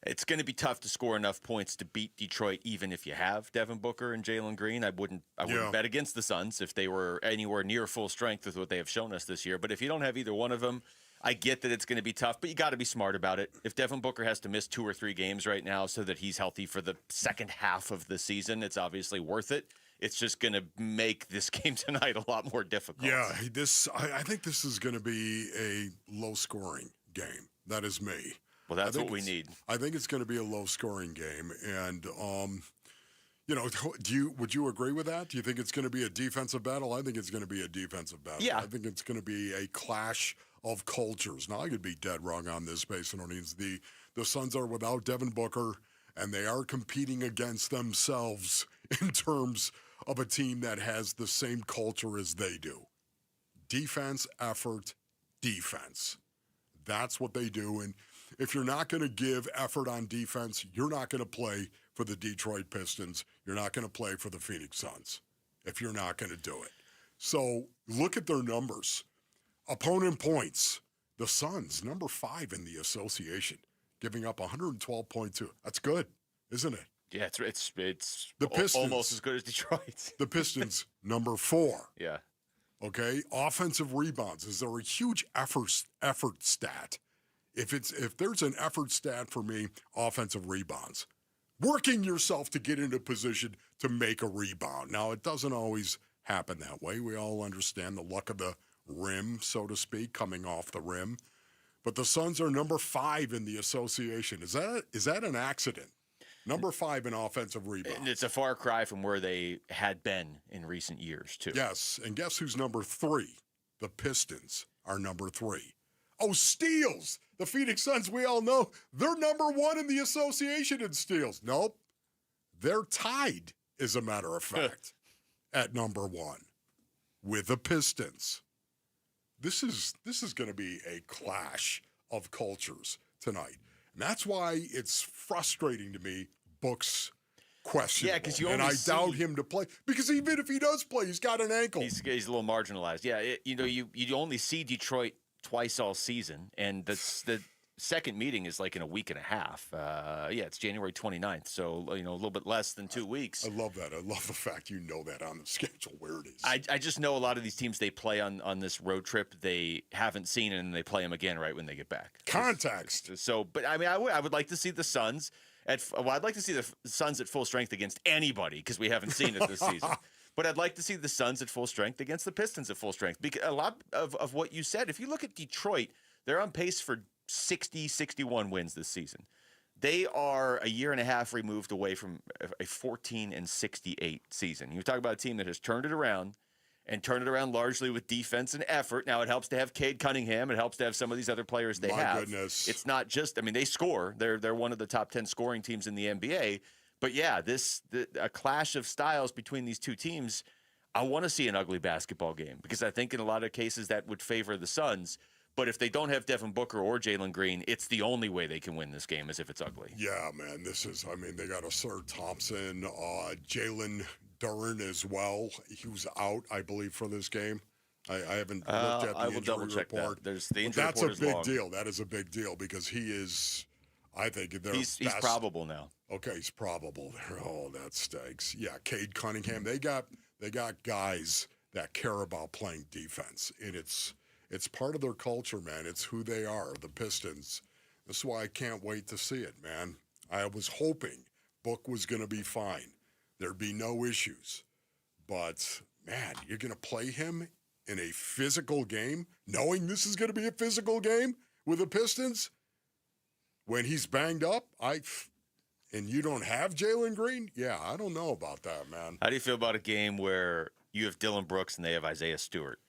[SPEAKER 14] it's going to be tough to score enough points to beat Detroit, even if you have Devin Booker and Jalen Green. I wouldn't bet against the Suns if they were anywhere near full strength with what they have shown us this year. But if you don't have either one of them, I get that it's going to be tough, but you got to be smart about it. If Devin Booker has to miss 2 or 3 games right now so that he's healthy for the second half of the season, it's obviously worth it. It's just going to make this game tonight a lot more difficult.
[SPEAKER 9] Yeah, I think this is going to be a low-scoring game. That is me.
[SPEAKER 14] Well, that's what we need.
[SPEAKER 9] I think it's going to be a low-scoring game, and would you agree with that? Do you think it's going to be a defensive battle? I think it's going to be a defensive battle.
[SPEAKER 14] Yeah.
[SPEAKER 9] I think it's going to be a clash of cultures. Now, I could be dead wrong on this based on the Suns are without Devin Booker, and they are competing against themselves in terms of a team that has the same culture as they do. Defense, effort, defense. That's what they do. And if you're not going to give effort on defense, you're not going to play for the Detroit Pistons. You're not going to play for the Phoenix Suns if you're not going to do it. So look at their numbers. Opponent points. The Suns, number 5 in the association, giving up 112.2. That's good, isn't it?
[SPEAKER 14] Yeah, it's
[SPEAKER 9] the Pistons,
[SPEAKER 14] almost as good as Detroit.
[SPEAKER 9] The Pistons, number 4.
[SPEAKER 14] Yeah.
[SPEAKER 9] Okay. Offensive rebounds. Is there a huge effort stat? If there's an effort stat for me, offensive rebounds. Working yourself to get into position to make a rebound. Now, it doesn't always happen that way. We all understand the luck of the rim, so to speak, coming off the rim. But the Suns are number 5 in the association. Is that an accident? Number 5 in offensive rebounds.
[SPEAKER 14] And it's a far cry from where they had been in recent years, too.
[SPEAKER 9] Yes, and guess who's number 3? The Pistons are number 3. Oh, steals. The Phoenix Suns, we all know, they're number 1 in the association in steals. Nope. They're tied, as a matter of fact, at number 1 with the Pistons. This is going to be a clash of cultures tonight. And that's why it's frustrating to me, Book's questionable.
[SPEAKER 14] Yeah, because
[SPEAKER 9] I doubt him to play. Because even if he does play, he's got an ankle.
[SPEAKER 14] He's a little marginalized. Yeah, you only see Detroit twice all season, and the second meeting is like in a week and a half. It's January 29th, so a little bit less than 2 weeks.
[SPEAKER 9] I love that. I love the fact you know that on the schedule where it is.
[SPEAKER 14] I just know a lot of these teams they play on this road trip, they haven't seen it, and they play them again right when they get back.
[SPEAKER 9] Context.
[SPEAKER 14] But I mean, I would like to see the Suns I'd like to see the Suns at full strength against anybody because we haven't seen it this season. But I'd like to see the Suns at full strength against the Pistons at full strength. Because a lot of what you said, if you look at Detroit, they're on pace for 60, 61 wins this season. They are a year and a half removed away from a 14-68 season. You talk about a team that has turned it around and turned it around largely with defense and effort. Now, it helps to have Cade Cunningham. It helps to have some of these other players they have. My
[SPEAKER 9] goodness.
[SPEAKER 14] It's not just, they score. They're one of the top 10 scoring teams in the NBA. But, yeah, a clash of styles between these two teams, I want to see an ugly basketball game because I think in a lot of cases that would favor the Suns. But if they don't have Devin Booker or Jalen Green, it's the only way they can win this game is if it's ugly.
[SPEAKER 9] Yeah, man, they got Asir Thompson, Jalen Duren as well. He was out, I believe, for this game. I haven't looked at the injury report.
[SPEAKER 14] There's the injury report is long.
[SPEAKER 9] That's a big deal. That is a big deal because he is, I think,
[SPEAKER 14] he's probable now.
[SPEAKER 9] Okay, he's probable. Oh, that stinks. Yeah, Cade Cunningham. They got guys that care about playing defense, and it's part of their culture, man. It's who they are, the Pistons. That's why I can't wait to see it, man. I was hoping Book was going to be fine. There'd be no issues. But, man, you're going to play him in a physical game, knowing this is going to be a physical game with the Pistons? When he's banged up, and you don't have Jalen Green? Yeah, I don't know about that, man.
[SPEAKER 14] How do you feel about a game where you have Dylan Brooks and they have Isaiah Stewart?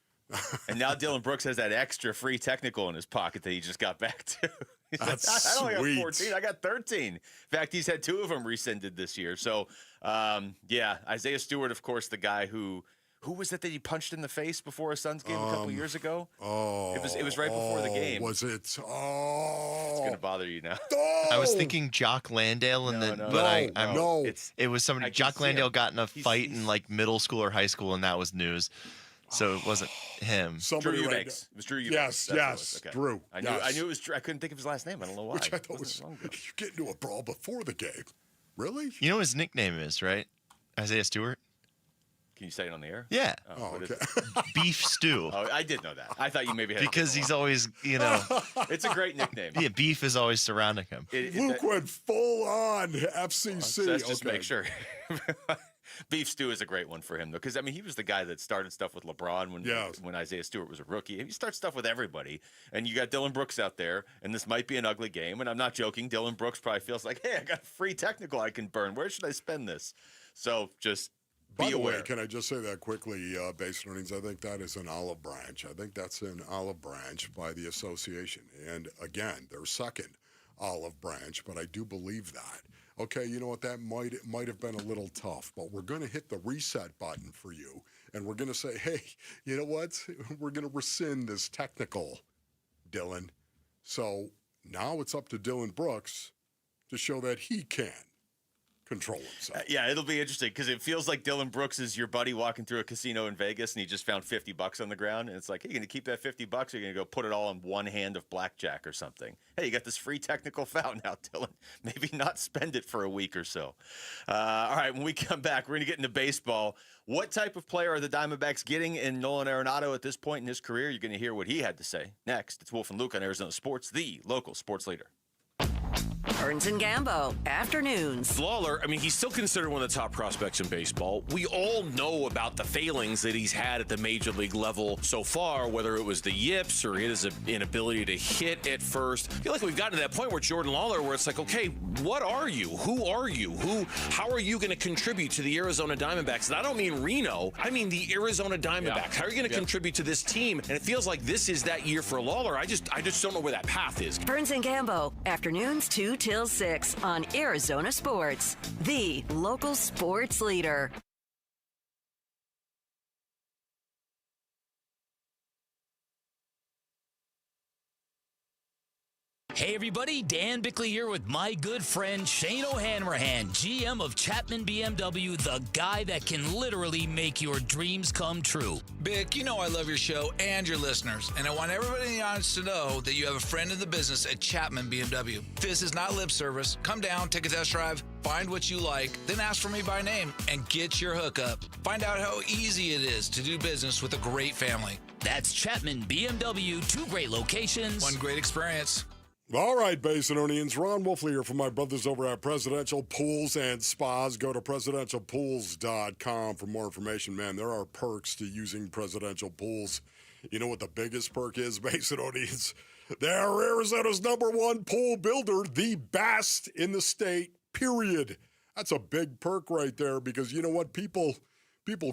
[SPEAKER 14] And now Dylan Brooks has that extra free technical in his pocket that he just got back to.
[SPEAKER 9] That's
[SPEAKER 14] I only
[SPEAKER 9] sweet.
[SPEAKER 14] got 14. I got 13. In fact, he's had 2 of them rescinded this year. So, Isaiah Stewart, of course, the guy who was it that he punched in the face before a Suns game a couple years ago?
[SPEAKER 9] Oh.
[SPEAKER 14] It was right before the game.
[SPEAKER 9] Was it? Oh.
[SPEAKER 14] It's going to bother you now.
[SPEAKER 9] Oh.
[SPEAKER 10] I was thinking Jock Landale, it was somebody. Jock Landale got in a fight in like middle school or high school, and that was news. So it wasn't him.
[SPEAKER 9] Somebody
[SPEAKER 14] Drew
[SPEAKER 9] right
[SPEAKER 14] Eubanks. It was Drew Eubanks.
[SPEAKER 9] Yes,
[SPEAKER 14] Okay.
[SPEAKER 9] Drew.
[SPEAKER 14] I knew it was Drew. I couldn't think of his last name. I don't know why.
[SPEAKER 9] Which I thought was, you get into a brawl before the game. Really?
[SPEAKER 10] You know what his nickname is, right? Isaiah Stewart?
[SPEAKER 14] Can you say it on the air?
[SPEAKER 10] Yeah.
[SPEAKER 9] Okay.
[SPEAKER 10] Beef stew.
[SPEAKER 14] Oh, I did know that. I thought you maybe had
[SPEAKER 10] Because he's always,
[SPEAKER 14] It's a great nickname.
[SPEAKER 10] Yeah, beef is always surrounding him.
[SPEAKER 9] Luke went full on FCC.
[SPEAKER 14] Let's just make sure. Beef stew is a great one for him, though, because, I mean, he was the guy that started stuff with LeBron when Isaiah Stewart was a rookie. He starts stuff with everybody, and you got Dylan Brooks out there, and this might be an ugly game, and I'm not joking. Dylan Brooks probably feels like, hey, I got a free technical I can burn. Where should I spend this? So just
[SPEAKER 9] By
[SPEAKER 14] be
[SPEAKER 9] the
[SPEAKER 14] aware.
[SPEAKER 9] way, can I just say that quickly, base earnings? I think that is an olive branch. I think that's an olive branch by the association. And again, their second olive branch, but I do believe that. Okay, you know what? That might have been a little tough, but we're going to hit the reset button for you, and we're going to say, hey, you know what? We're going to rescind this technical, Dylan. So now it's up to Dylan Brooks to show that he can control himself.
[SPEAKER 14] Yeah, it'll be interesting because it feels like Dylan Brooks is your buddy walking through a casino in Vegas and he just found $50 on the ground. And it's like, hey, you going to keep that $50 or you're going to go put it all in one hand of blackjack or something? Hey, you got this free technical foul now, Dylan. Maybe not spend it for a week or so. All right, when we come back, we're going to get into baseball. What type of player are the Diamondbacks getting in Nolan Arenado at this point in his career? You're going to hear what he had to say next. It's Wolf and Luke on Arizona Sports, the local sports leader.
[SPEAKER 3] Burns and Gambo, afternoons.
[SPEAKER 21] Lawler, I mean, he's still considered one of the top prospects in baseball. We all know about the failings that he's had at the major league level so far, whether it was the yips or his inability to hit at first. I feel like we've gotten to that point where Jordan Lawler, where it's like, okay, what are you? Who are you? How are you going to contribute to the Arizona Diamondbacks? And I don't mean Reno. I mean the Arizona Diamondbacks. Yeah. How are you going to contribute to this team? And it feels like this is that year for Lawler. I just don't know where that path is.
[SPEAKER 3] Burns and Gambo, afternoons 2 till 6 on Arizona Sports, the local sports leader.
[SPEAKER 1] Hey everybody, Dan Bickley here with my good friend Shane O'Hanrahan, GM of Chapman BMW, the guy that can literally make your dreams come true.
[SPEAKER 4] Bick, you know I love your show and your listeners, and I want everybody in the audience to know that you have a friend in the business at Chapman BMW. This is not lip service. Come down, take a test drive, find what you like, then ask for me by name and get your hookup. Find out how easy it is to do business with a great family.
[SPEAKER 1] That's Chapman BMW, 2 great locations,
[SPEAKER 4] 1 great experience.
[SPEAKER 9] All right, Basinonians, Ron Wolfley here from my brothers over at Presidential Pools and Spas. Go to presidentialpools.com for more information. Man, there are perks to using Presidential Pools. You know what the biggest perk is, Basinonians? They're Arizona's #1 pool builder, the best in the state, period. That's a big perk right there because you know what? People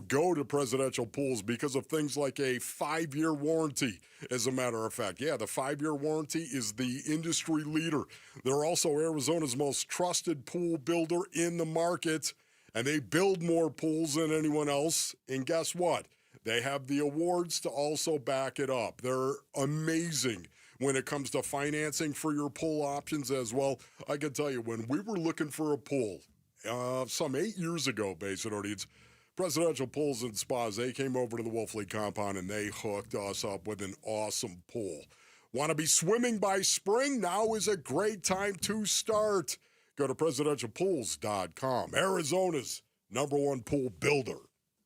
[SPEAKER 9] go to Presidential Pools because of things like a 5-year warranty, as a matter of fact. Yeah, the 5-year warranty is the industry leader. They're also Arizona's most trusted pool builder in the market, and they build more pools than anyone else. And guess what? They have the awards to also back it up. They're amazing when it comes to financing for your pool options as well. I can tell you, when we were looking for a pool some 8 years ago, basically, Presidential Pools and Spas, they came over to the Wolfley compound and they hooked us up with an awesome pool. Want to be swimming by spring? Now is a great time to start. Go to presidentialpools.com, Arizona's #1 pool builder.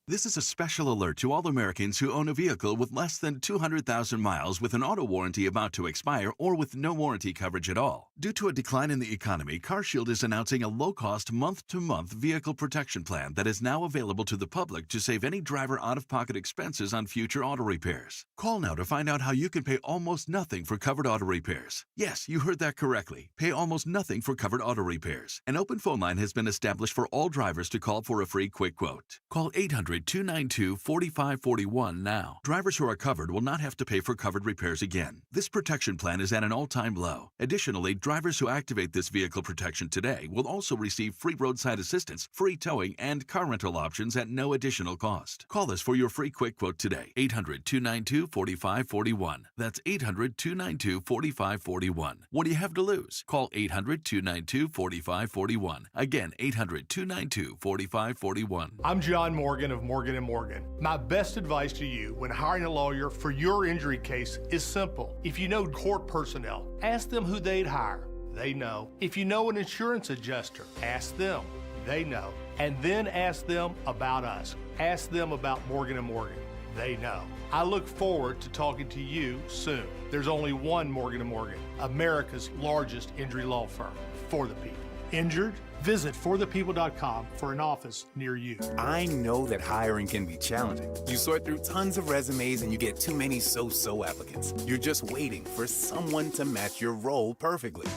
[SPEAKER 7] This is a special alert to all Americans who own a vehicle with less than 200,000 miles with an auto warranty about to expire or with no warranty coverage at all. Due to a decline in the economy, CarShield is announcing a low-cost month-to-month vehicle protection plan that is now available to the public to save any driver out-of-pocket expenses on future auto repairs. Call now to find out how you can pay almost nothing for covered auto repairs. Yes, you heard that correctly. Pay almost nothing for covered auto repairs. An open phone line has been established for all drivers to call for a free quick quote. Call 800-292-4541 now. Drivers who are covered will not have to pay for covered repairs again. This protection plan is at an all-time low. Additionally, drivers who activate this vehicle protection today will also receive free roadside assistance, free towing, and car rental options at no additional cost. Call us for your free quick quote today. 800-292-4541. That's 800-292-4541. What do you have to lose? Call 800-292-4541. Again, 800-292-4541.
[SPEAKER 12] I'm John Morgan of
[SPEAKER 6] Morgan & Morgan. My best advice to you when hiring a lawyer for your injury case is simple. If you know court personnel, ask them who they'd hire. They know. If you know an insurance adjuster, ask them. They know. And then ask them about us. Ask them about Morgan & Morgan. They know. I look forward to talking to you soon. There's only one Morgan & Morgan, America's largest injury law firm, for the people. Injured? Visit forthepeople.com for an office near you.
[SPEAKER 12] I know that hiring can be challenging. You sort through tons of resumes and you get too many so-so applicants. You're just waiting for someone to match your role perfectly.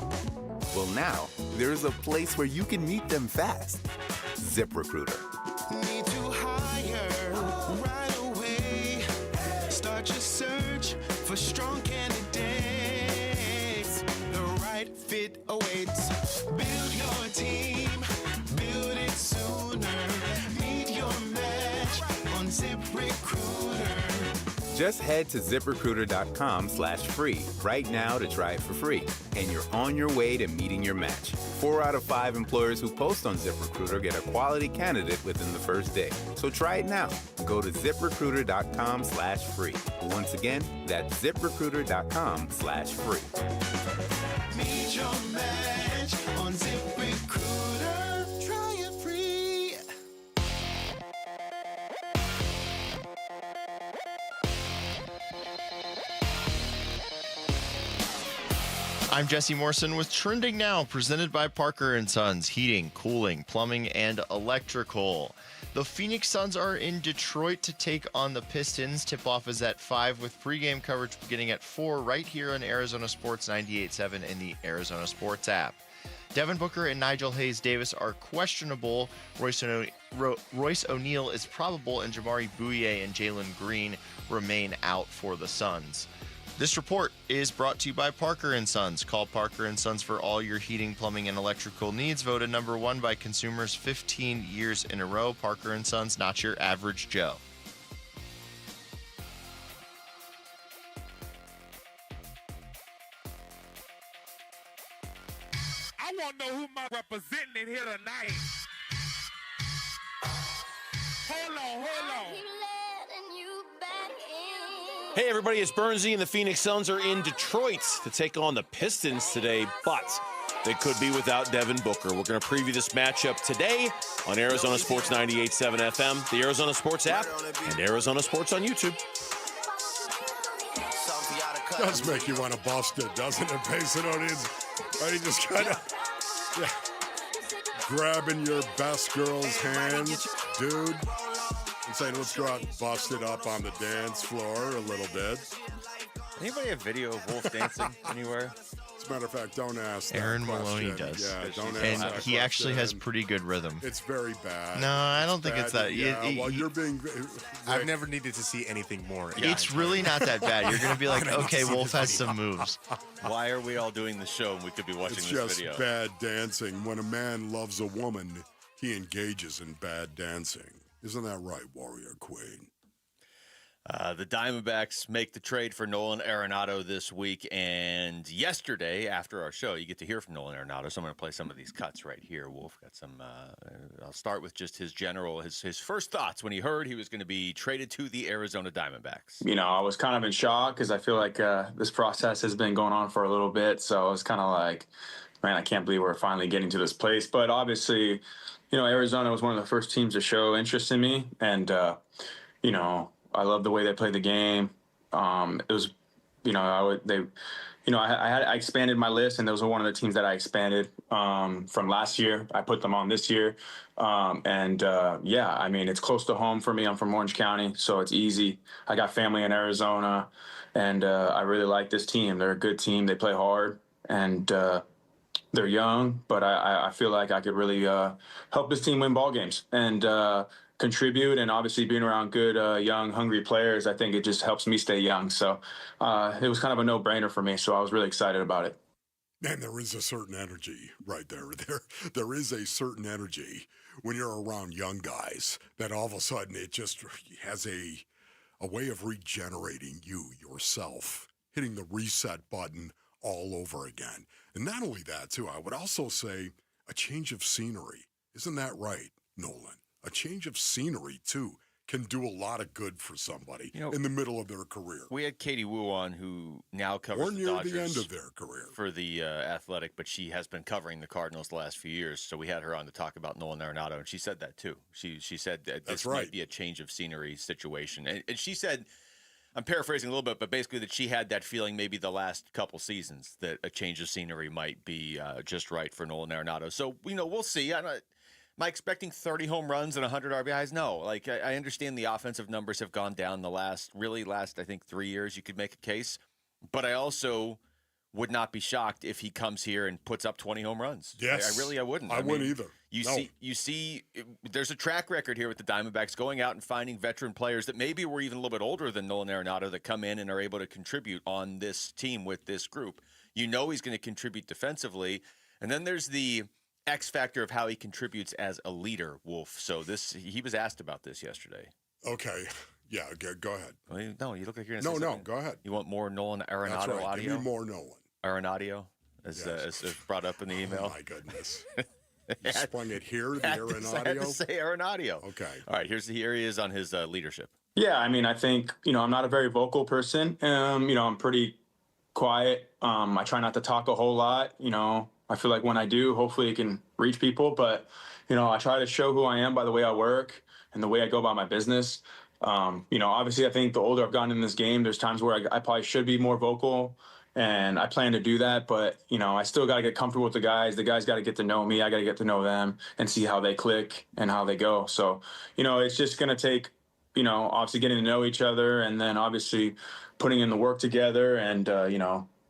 [SPEAKER 12] Well, now, there's a place where you can meet them fast. ZipRecruiter.
[SPEAKER 17] Need to hire right away. Start your search for strong candidates. The right fit awaits. Build your team. Build it sooner. Meet your match on ZipRecruiter.
[SPEAKER 12] Just head to ZipRecruiter.com/free right now to try it for free. And you're on your way to meeting your match. 4 out of 5 employers who post on ZipRecruiter get a quality candidate within the first day. So try it now. Go to ZipRecruiter.com/free. Once again, that's ZipRecruiter.com/free.
[SPEAKER 17] Meet your match on ZipRecruiter. Try it free.
[SPEAKER 10] I'm Jesse Morrison with Trending Now, presented by Parker & Sons, heating, cooling, plumbing, and electrical. The Phoenix Suns are in Detroit to take on the Pistons. Tip-off is at 5 with pregame coverage beginning at 4 right here on Arizona Sports 98.7 in the Arizona Sports app. Devin Booker and Nigel Hayes-Davis are questionable. Royce O'Neal is probable, and Jabari Bouye and Jalen Green remain out for the Suns. This report is brought to you by Parker & Sons. Call Parker & Sons for all your heating, plumbing, and electrical needs. Voted number 1 by consumers 15 years in a row. Parker & Sons, not your average Joe.
[SPEAKER 18] I want to know who my representing in here tonight. Hold on.
[SPEAKER 21] Hey everybody, it's Bernsey, and the Phoenix Suns are in Detroit to take on the Pistons today, but they could be without Devin Booker. We're going to preview this matchup today on Arizona Sports 98.7 FM, the Arizona Sports app, and Arizona Sports on YouTube.
[SPEAKER 9] Does make you want to bust it, doesn't it, Pacedonians? Are you just kind of grabbing your best girl's hands, dude? And saying, let's go out and bust it up on the dance floor a little bit.
[SPEAKER 14] Anybody have video of Wolf dancing anywhere?
[SPEAKER 9] As a matter of fact, don't ask
[SPEAKER 10] Aaron
[SPEAKER 9] that
[SPEAKER 10] Maloney
[SPEAKER 9] question.
[SPEAKER 10] does.
[SPEAKER 9] Yeah, don't ask
[SPEAKER 10] and
[SPEAKER 9] that
[SPEAKER 10] he
[SPEAKER 9] question.
[SPEAKER 10] actually has pretty good rhythm.
[SPEAKER 9] It's very bad.
[SPEAKER 10] No, I don't think it's that.
[SPEAKER 9] Yeah, well, you're being...
[SPEAKER 22] I've never needed to see anything more.
[SPEAKER 10] It's really not that bad. You're going to be like, okay, Wolf has some moves.
[SPEAKER 14] Why are we all doing the show and we could be watching
[SPEAKER 9] It's
[SPEAKER 14] this
[SPEAKER 9] just
[SPEAKER 14] video?
[SPEAKER 9] bad dancing. When a man loves a woman, he engages in bad dancing. Isn't that right, Warrior Queen?
[SPEAKER 14] The Diamondbacks make the trade for Nolan Arenado this week, and yesterday, after our show, you get to hear from Nolan Arenado, so I'm going to play some of these cuts right here. Wolf got some, I'll start with just his first thoughts when he heard he was going to be traded to the Arizona Diamondbacks.
[SPEAKER 23] You know, I was kind of in shock because I feel like this process has been going on for a little bit, so I was kind of like, man, I can't believe we're finally getting to this place. But obviously, you know, Arizona was one of the first teams to show interest in me, and, you know, I love the way they played the game. It was, you know, I expanded my list, and those were one of the teams that I expanded from last year. I put them on this year, yeah, I mean, it's close to home for me. I'm from Orange County, so it's easy. I got family in Arizona, and I really like this team. They're a good team. They play hard, and they're young, but I feel like I could really help this team win ball games and contribute. And obviously being around good, young, hungry players, I think it just helps me stay young. So it was kind of a no-brainer for me. So I was really excited about it.
[SPEAKER 9] And there is a certain energy right there. There is a certain energy when you're around young guys that all of a sudden it just has a way of regenerating yourself, hitting the reset button all over again. And not only that, too, I would also say a change of scenery. Isn't that right, Nolan? A change of scenery, too, can do a lot of good for somebody in the middle of their career.
[SPEAKER 14] We had Katie Wu on, who now covers
[SPEAKER 9] or
[SPEAKER 14] the
[SPEAKER 9] near
[SPEAKER 14] Dodgers
[SPEAKER 9] the end of their career
[SPEAKER 14] for the Athletic, but she has been covering the Cardinals the last few years. So we had her on to talk about Nolan Arenado, and she said that too. She said that this might be a change of scenery situation, and she said, I'm paraphrasing a little bit, but basically that she had that feeling maybe the last couple seasons that a change of scenery might be just right for Nolan Arenado. So, we'll see. Am I expecting 30 home runs and 100 RBIs? No. Like, I understand the offensive numbers have gone down the last, I think, 3 years. You could make a case. But I also would not be shocked if he comes here and puts up 20 home runs.
[SPEAKER 9] Yes.
[SPEAKER 14] I wouldn't.
[SPEAKER 9] I wouldn't either.
[SPEAKER 14] You see, there's a track record here with the Diamondbacks going out and finding veteran players that maybe were even a little bit older than Nolan Arenado that come in and are able to contribute on this team with this group. He's going to contribute defensively. And then there's the X factor of how he contributes as a leader, Wolf. So he was asked about this yesterday.
[SPEAKER 9] Okay. Yeah, go ahead.
[SPEAKER 14] Well, no, you look like you're going to say
[SPEAKER 9] No,
[SPEAKER 14] something.
[SPEAKER 9] go ahead.
[SPEAKER 14] You want more Nolan Arenado
[SPEAKER 9] That's right.
[SPEAKER 14] audio?
[SPEAKER 9] Give me more Nolan.
[SPEAKER 14] Arenado, as brought up in the email.
[SPEAKER 9] Oh, my goodness. You sprung it here, the
[SPEAKER 14] I had to say Arenado.
[SPEAKER 9] Okay.
[SPEAKER 14] All right, here he is on his leadership.
[SPEAKER 23] Yeah, I mean, I think, I'm not a very vocal person. I'm pretty quiet. I try not to talk a whole lot. I feel like when I do, hopefully it can reach people. But, I try to show who I am by the way I work and the way I go about my business. Obviously, I think the older I've gotten in this game, there's times where I probably should be more vocal. And I plan to do that, but, I still got to get comfortable with the guys. The guys got to get to know me. I got to get to know them and see how they click and how they go. So, it's just going to take, obviously getting to know each other and then obviously putting in the work together. And,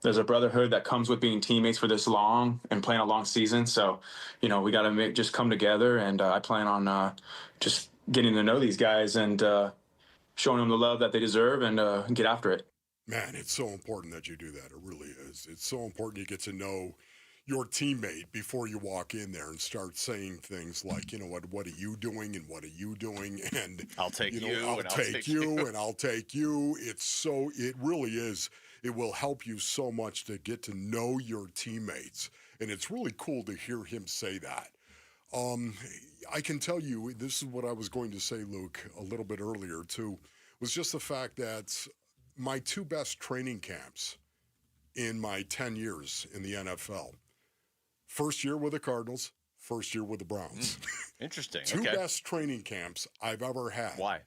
[SPEAKER 23] there's a brotherhood that comes with being teammates for this long and playing a long season. So, we got to just come together. And I plan on just getting to know these guys and showing them the love that they deserve and get after it.
[SPEAKER 9] Man, it's so important that you do that. It really is. It's so important you get to know your teammate before you walk in there and start saying things like, what are you doing and what are you doing? And
[SPEAKER 14] I'll take you,
[SPEAKER 9] I'll take you, and I'll take you. It really is. It will help you so much to get to know your teammates. And it's really cool to hear him say that. I can tell you, this is what I was going to say, Luke, a little bit earlier too, was just the fact that my two best training camps in my 10 years in the NFL. First year with the Cardinals, first year with the Browns.
[SPEAKER 14] Interesting.
[SPEAKER 9] Two best training camps I've ever had.
[SPEAKER 14] Why?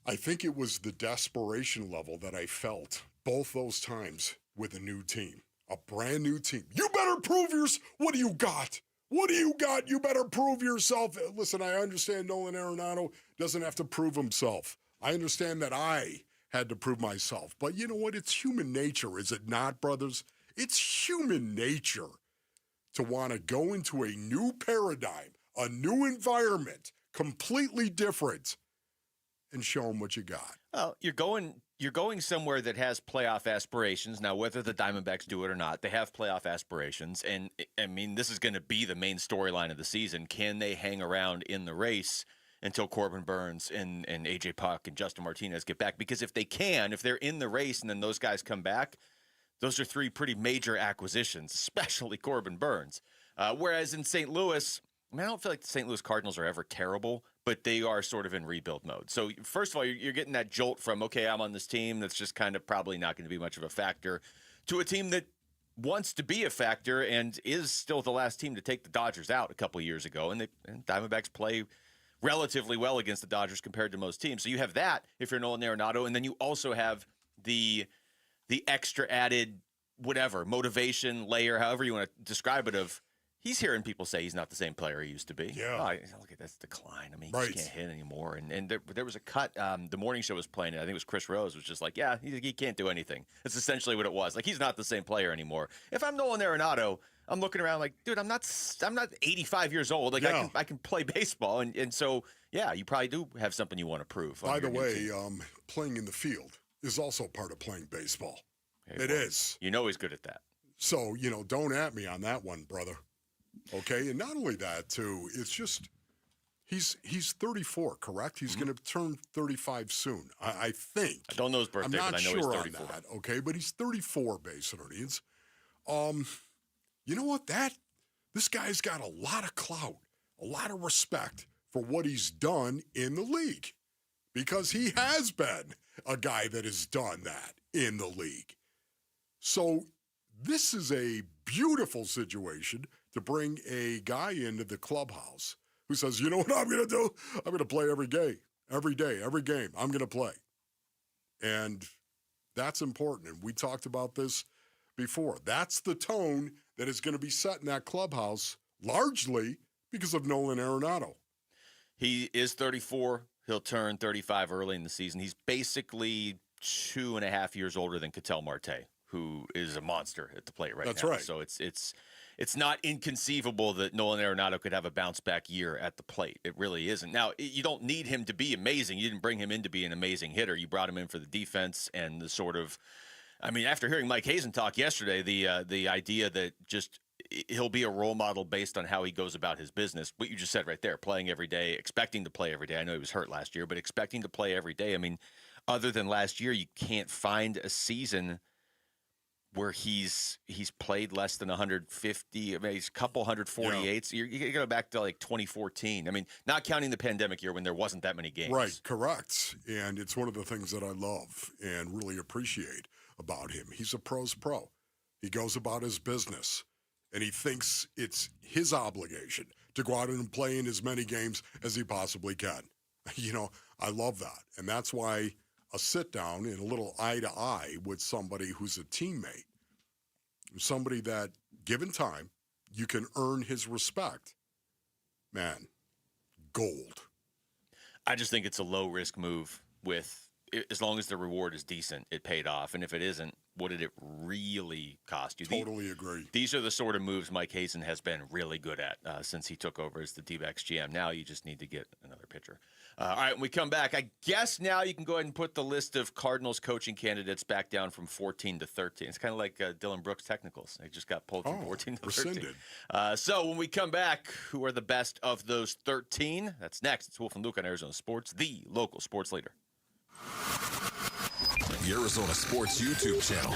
[SPEAKER 9] I think it was the desperation level that I felt both those times with a new team, a brand new team. You better prove yourself. What do you got? What do you got? You better prove yourself. Listen, I understand Nolan Arenado doesn't have to prove himself. I understand that I had to prove myself. But you know what? It's human nature, is it not, brothers? It's human nature to want to go into a new paradigm, a new environment, completely different, and show them what you got.
[SPEAKER 14] Well, you're going somewhere that has playoff aspirations. Now, whether the Diamondbacks do it or not, they have playoff aspirations. And, I mean, this is going to be the main storyline of the season. Can they hang around in the race until Corbin Burns and A.J. Puck and Justin Martinez get back? Because if they can, if they're in the race and then those guys come back, those are three pretty major acquisitions, especially Corbin Burns. Whereas in St. Louis, I don't feel like the St. Louis Cardinals are ever terrible, but they are sort of in rebuild mode. So first of all, you're getting that jolt from, okay, I'm on this team that's just kind of probably not going to be much of a factor, to a team that wants to be a factor and is still the last team to take the Dodgers out a couple of years ago. And Diamondbacks play relatively well against the Dodgers compared to most teams. So you have that if you're Nolan Arenado, and then you also have the extra added whatever motivation layer, however you want to describe it, of he's hearing people say he's not the same player he used to be.
[SPEAKER 9] Yeah.
[SPEAKER 14] Look at that's decline. I mean, he just can't hit anymore. And there was a cut. The morning show was playing it. I think it was Chris Rose was just like, yeah, he can't do anything. That's essentially what it was. Like, he's not the same player anymore. If I'm Nolan Arenado, I'm looking around like, dude, I'm not 85 years old. Like, yeah. I can play baseball. And so, yeah, you probably do have something you want to prove.
[SPEAKER 9] By the way, playing in the field is also part of playing baseball. It is.
[SPEAKER 14] You know he's good at that.
[SPEAKER 9] So, don't at me on that one, brother. Okay, and not only that, too, it's just he's 34, correct? He's going to turn 35 soon, I think.
[SPEAKER 14] I don't know his birthday,
[SPEAKER 9] I'm not
[SPEAKER 14] but I know
[SPEAKER 9] sure
[SPEAKER 14] he's 34.
[SPEAKER 9] On that, okay? But he's 34, base audience. You know what? This guy's got a lot of clout, a lot of respect for what he's done in the league. because he has been a guy that has done that in the league. So this is a beautiful situation to bring a guy into the clubhouse who says, you know what I'm going to do? I'm going to play every game, every day, every game. I'm going to play. And that's important. And we talked about this before. That's the tone that is going to be set in that clubhouse, largely because of Nolan Arenado.
[SPEAKER 14] He is 34. He'll turn 35 early in the season. He's basically 2.5 years older than Ketel Marte, who is a monster at the plate right now.
[SPEAKER 9] That's right.
[SPEAKER 14] So it's not inconceivable that Nolan Arenado could have a bounce-back year at the plate. It really isn't. Now, you don't need him to be amazing. You didn't bring him in to be an amazing hitter. You brought him in for the defense and the sort of – I mean, after hearing Mike Hazen talk yesterday, the idea that just he'll be a role model based on how he goes about his business, what you just said right there, playing every day, expecting to play every day. I know he was hurt last year, but expecting to play every day. I mean, other than last year, you can't find a season – where he's played less than 150, I mean, he's a couple 148s. Yeah. You go back to like 2014. I mean, not counting the pandemic year when there wasn't that many games.
[SPEAKER 9] Right, correct. And it's one of the things that I love and really appreciate about him. He's a pro's pro. He goes about his business, and he thinks it's his obligation to go out and play in as many games as he possibly can. You know, I love that. And that's why a sit-down and a little eye-to-eye with somebody who's a teammate, somebody that, given time, you can earn his respect. Man, gold.
[SPEAKER 14] I just think it's a low-risk move with, as long as the reward is decent, it paid off. And if it isn't, what did it really cost you?
[SPEAKER 9] Totally agree.
[SPEAKER 14] These are the sort of moves Mike Hazen has been really good at since he took over as the D-backs GM. Now you just need to get another pitcher. All right, when we come back, I guess now you can go ahead and put the list of Cardinals coaching candidates back down from 14 to 13. It's kind of like Dylan Brooks' technicals. They just got pulled from 14 to 13.
[SPEAKER 9] Rescinded.
[SPEAKER 14] So when we come back, who are the best of those 13? That's next. It's Wolf and Luke on Arizona Sports, the local sports leader.
[SPEAKER 5] The Arizona Sports YouTube channel.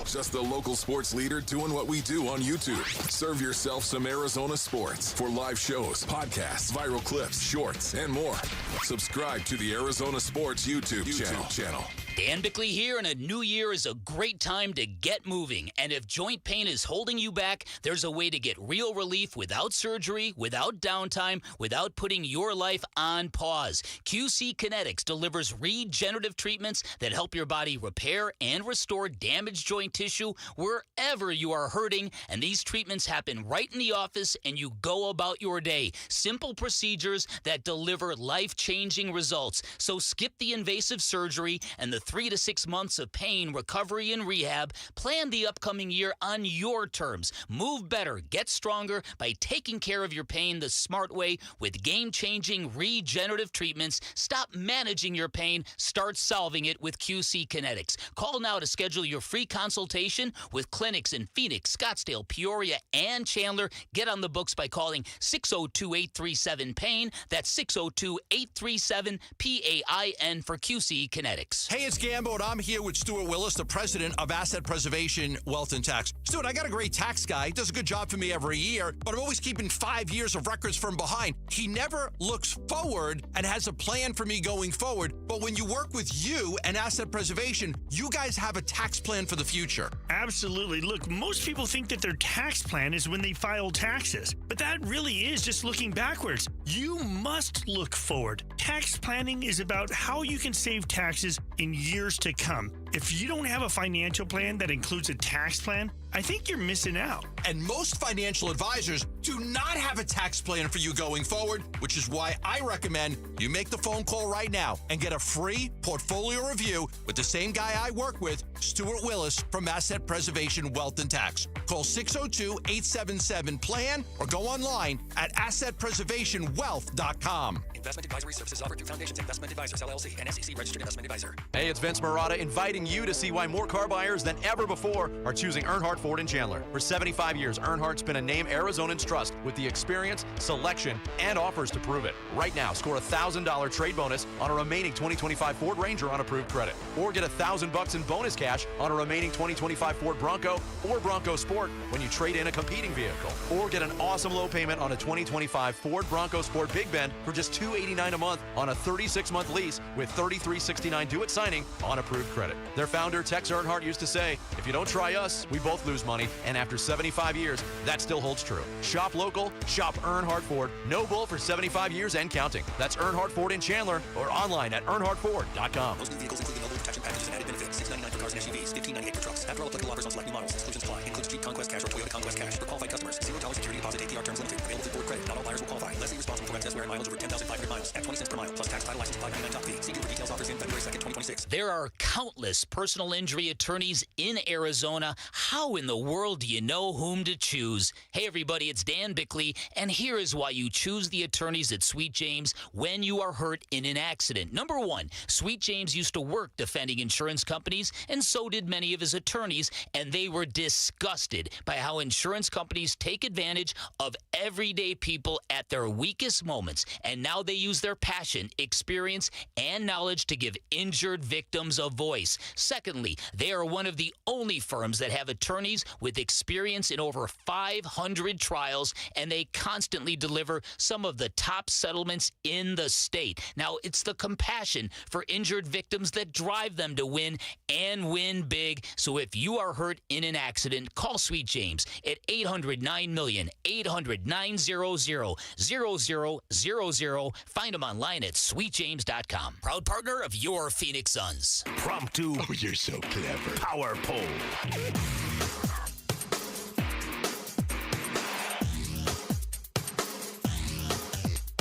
[SPEAKER 5] Just the local sports leader doing what we do on YouTube. Serve yourself some Arizona sports for live shows, podcasts, viral clips, shorts, and more. Subscribe to the Arizona Sports YouTube channel.
[SPEAKER 1] Dan Bickley here, and a new year is a great time to get moving. And if joint pain is holding you back, there's a way to get real relief without surgery, without downtime, without putting your life on pause. QC Kinetics delivers regenerative treatments that help your body repair and restore damaged joint tissue wherever you are hurting. And these treatments happen right in the office, and you go about your day. Simple procedures that deliver life-changing results. So skip the invasive surgery and the 3 to 6 months of pain, recovery, and rehab. Plan the upcoming year on your terms. Move better, get stronger by taking care of your pain the smart way with game-changing regenerative treatments. Stop managing your pain. Start solving it with QC Kinetics. Call now to schedule your free consultation with clinics in Phoenix, Scottsdale, Peoria, and Chandler. Get on the books by calling 602-837-PAIN. That's 602-837-PAIN for QC Kinetics.
[SPEAKER 8] Hey, it's Gambo, and I'm here with Stuart Willis, the president of Asset Preservation Wealth and Tax. Stuart, I got a great tax guy. He does a good job for me every year, but I'm always keeping 5 years of records from behind. He never looks forward and has a plan for me going forward. But when you work with you and Asset Preservation, you guys have a tax plan for the future.
[SPEAKER 11] Absolutely. Look, most people think that their tax plan is when they file taxes, but that really is just looking backwards. You must look forward. Tax planning is about how you can save taxes in years to come. If you don't have a financial plan that includes a tax plan, I think you're missing out.
[SPEAKER 8] And most financial advisors do not have a tax plan for you going forward, which is why I recommend you make the phone call right now and get a free portfolio review with the same guy I work with, Stuart Willis from Asset Preservation Wealth and Tax. Call 602-877-PLAN or go online at assetpreservationwealth.com.
[SPEAKER 13] Investment advisory services offered through Foundations Investment Advisors, LLC, and SEC registered investment advisor.
[SPEAKER 15] Hey, it's Vince Marotta inviting
[SPEAKER 13] inviting you to see why more car buyers than ever before are choosing Earnhardt Ford in Chandler. For 75 years, Earnhardt's been a name Arizonans trust with the experience, selection, and offers to prove it. Right now, score a $1,000 trade bonus on a remaining 2025 Ford Ranger on approved credit. Or get $1,000 in bonus cash on a remaining 2025 Ford Bronco or Bronco Sport when you trade in a competing vehicle. Or get an awesome low payment on a 2025 Ford Bronco Sport Big Bend for just $289 a month on a 36-month lease with $33.69 due at signing on approved credit. Their founder, Tex Earnhardt, used to say, if you don't try us, we both lose money. And after 75 years, that still holds true. Shop local, shop Earnhardt Ford. No bull for 75 years and counting. That's Earnhardt Ford in Chandler or online at earnhardtford.com.
[SPEAKER 15] Most new vehicles include mobile protection packages and added benefits. $699 for cars and SUVs, $1598 for trucks. After all applicable offers on select new models, exclusions apply. Includes Jeep Conquest Cash or Toyota Conquest Cash. For qualified customers, $0 security deposit, APR terms limited. Available through Ford credit. Not all buyers will qualify. Lessee responsible for excess wear and mileage over 10,500 miles at 20 cents per mile. Plus tax, title, license, $599 top fee. See dealer details. Offers in February 2nd, 2026.
[SPEAKER 1] There are countless personal injury attorneys in Arizona. How in the world do you know whom to choose? Hey, everybody, it's Dan Bickley, and here is why you choose the attorneys at Sweet James when you are hurt in an accident. Number one, Sweet James used to work defending insurance companies, and so did many of his attorneys, and they were disgusted by how insurance companies take advantage of everyday people at their weakest moments, and now they use their passion, experience, and knowledge to give injured victims a voice. Secondly, they are one of the only firms that have attorneys with experience in over 500 trials, and they constantly deliver some of the top settlements in the state. Now, it's the compassion for injured victims that drive them to win and win big. So if you are hurt in an accident, call Sweet James at 800-9-million, 800-900-0000. Find them online at sweetjames.com. Proud partner of your Phoenix Suns.
[SPEAKER 16] Promptu. Oh, you're so clever. Power pole.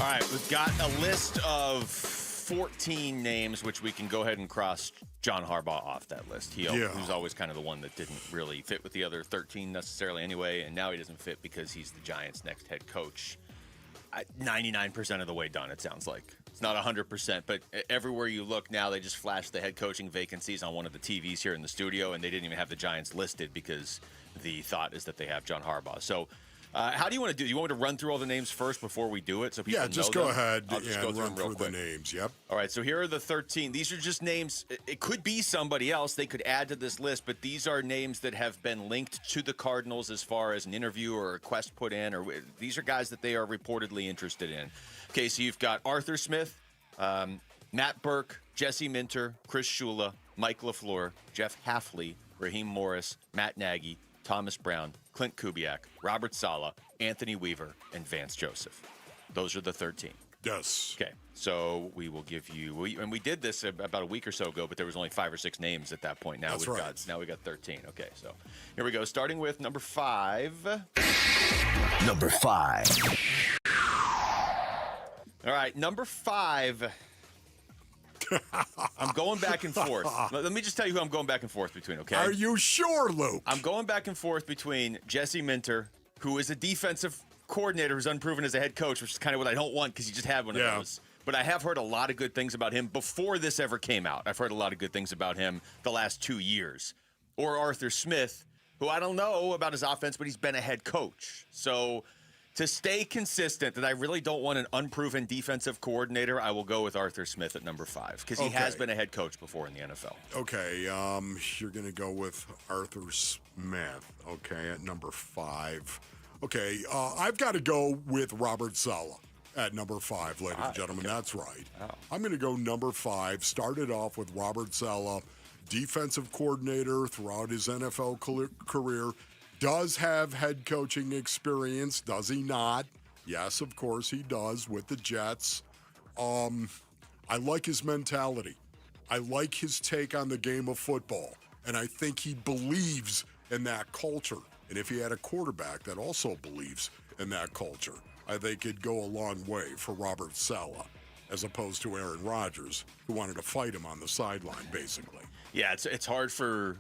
[SPEAKER 14] All right, we've got a list of 14 names, which we can go ahead and cross John Harbaugh off that list. He was always kind of the one that didn't really fit with the other 13 necessarily anyway, and now he doesn't fit because he's the Giants' next head coach. 99% of the way done, it sounds like. It's not 100%, but everywhere you look now, they just flash the head coaching vacancies on one of the TVs here in the studio, and they didn't even have the Giants listed because the thought is that they have John Harbaugh. So how do you want to do it? You want me to run through all the names first before we do it? So people
[SPEAKER 9] just
[SPEAKER 14] know
[SPEAKER 9] go
[SPEAKER 14] them?
[SPEAKER 9] ahead
[SPEAKER 14] I'll just go
[SPEAKER 9] run through
[SPEAKER 14] real quick.
[SPEAKER 9] the names. Yep.
[SPEAKER 14] All right, so here are the 13. These are just names. It could be somebody else they could add to this list, but these are names that have been linked to the Cardinals as far as an interview or a request put in, or these are guys that they are reportedly interested in. Okay, so you've got Arthur Smith, Matt Burke, Jesse Minter, Chris Shula, Mike LaFleur, Jeff Hafley, Raheem Morris, Matt Nagy, Thomas Brown, Clint Kubiak, Robert Saleh, Anthony Weaver, and Vance Joseph. Those are the 13.
[SPEAKER 9] Yes.
[SPEAKER 14] Okay, so we will give you, and we did this about a week or so ago, but there was only 5 or 6 names at that point. Now
[SPEAKER 9] That's
[SPEAKER 14] we've
[SPEAKER 9] right.
[SPEAKER 14] got 13. Okay, so here we go. Starting with number 5.
[SPEAKER 16] Number 5.
[SPEAKER 14] All right, number 5. I'm going back and forth. Let me just tell you who I'm going back and forth between, okay?
[SPEAKER 9] Are you sure, Luke?
[SPEAKER 14] I'm going back and forth between Jesse Minter, who is a defensive coordinator who's unproven as a head coach, which is kind of what I don't want because he just had one of those. But I have heard a lot of good things about him before this ever came out. I've heard a lot of good things about him the last 2 years. Or Arthur Smith, who I don't know about his offense, but he's been a head coach. So to stay consistent, that I really don't want an unproven defensive coordinator, I will go with Arthur Smith at number 5 because he has been a head coach before in the NFL.
[SPEAKER 9] Okay, you're going to go with Arthur Smith, okay, at number 5. Okay, I've got to go with Robert Saleh at number 5, ladies and gentlemen. Okay. That's right. Oh. I'm going to go number 5. Started off with Robert Saleh, defensive coordinator throughout his NFL career. Does have head coaching experience, does he not? Yes, of course he does with the Jets. I like his mentality. I like his take on the game of football. And I think he believes in that culture. And if he had a quarterback that also believes in that culture, I think it'd go a long way for Robert Saleh, as opposed to Aaron Rodgers, who wanted to fight him on the sideline, basically.
[SPEAKER 14] Yeah, it's hard for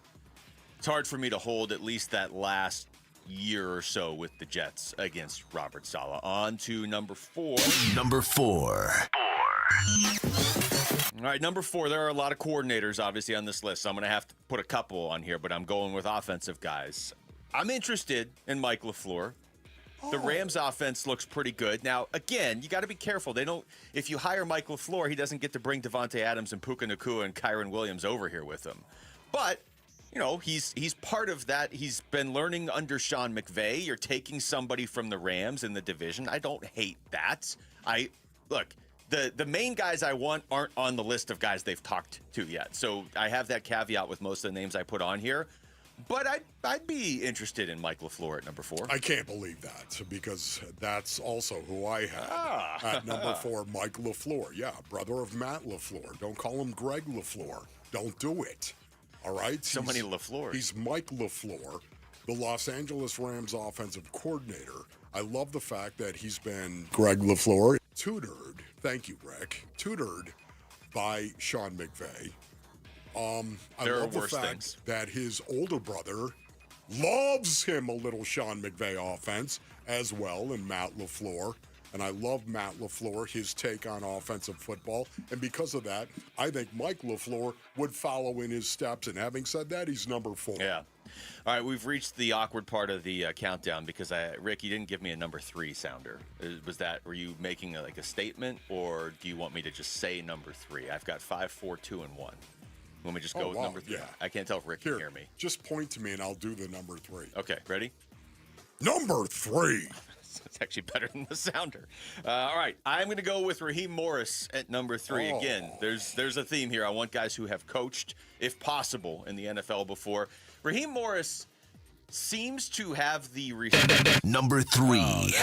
[SPEAKER 14] me to hold at least that last year or so with the Jets against Robert Saleh. On to number 4.
[SPEAKER 16] Number 4.
[SPEAKER 14] All right, number 4. There are a lot of coordinators, obviously, on this list, so I'm going to have to put a couple on here, but I'm going with offensive guys. I'm interested in Mike LaFleur. The Rams offense looks pretty good. Now, again, you got to be careful. If you hire Mike LaFleur, he doesn't get to bring Devontae Adams and Puka Nacua and Kyron Williams over here with him. But, he's part of that. He's been learning under Sean McVay. You're taking somebody from the Rams in the division. I don't hate that. Look, the main guys I want aren't on the list of guys they've talked to yet. So I have that caveat with most of the names I put on here. But I'd be interested in Mike LaFleur at number 4.
[SPEAKER 9] I can't believe that, because that's also who I had at number 4, Mike LaFleur. Yeah, brother of Matt LaFleur. Don't call him Greg LaFleur. Don't do it. All right?
[SPEAKER 14] So many LaFleurs.
[SPEAKER 9] He's Mike LaFleur, the Los Angeles Rams offensive coordinator. I love the fact that he's been Greg LaFleur tutored. Thank you, Rick. Tutored by Sean McVay. I love the fact that his older brother loves him a little Sean McVay offense as well, and Matt LaFleur. And I love Matt LaFleur, his take on offensive football. And because of that, I think Mike LaFleur would follow in his steps. And having said that, he's number 4.
[SPEAKER 14] Yeah. All right, we've reached the awkward part of the countdown because, Rick, you didn't give me a number 3 sounder. Were you making a statement, or do you want me to just say number 3? I've got 5, 4, 2, and 1. Let me just go with number 3. Yeah. I can't tell if Rick can hear me.
[SPEAKER 9] Just point to me and I'll do the number 3.
[SPEAKER 14] Okay, ready?
[SPEAKER 9] Number 3.
[SPEAKER 14] It's actually better than the sounder. All right, I'm going to go with Raheem Morris at number 3. Again, there's a theme here. I want guys who have coached, if possible, in the NFL before. Raheem Morris seems to have the respect.
[SPEAKER 16] Number 3.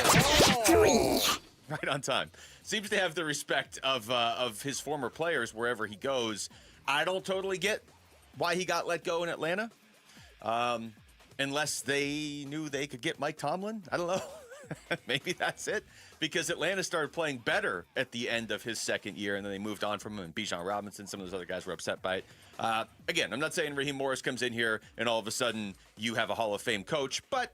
[SPEAKER 14] Right on time. Seems to have the respect of his former players wherever he goes. I don't totally get why he got let go in Atlanta, unless they knew they could get Mike Tomlin. I don't know. Maybe that's it, because Atlanta started playing better at the end of his second year, and then they moved on from him. And Bijan Robinson, some of those other guys were upset by it. Again, I'm not saying Raheem Morris comes in here and all of a sudden you have a Hall of Fame coach, but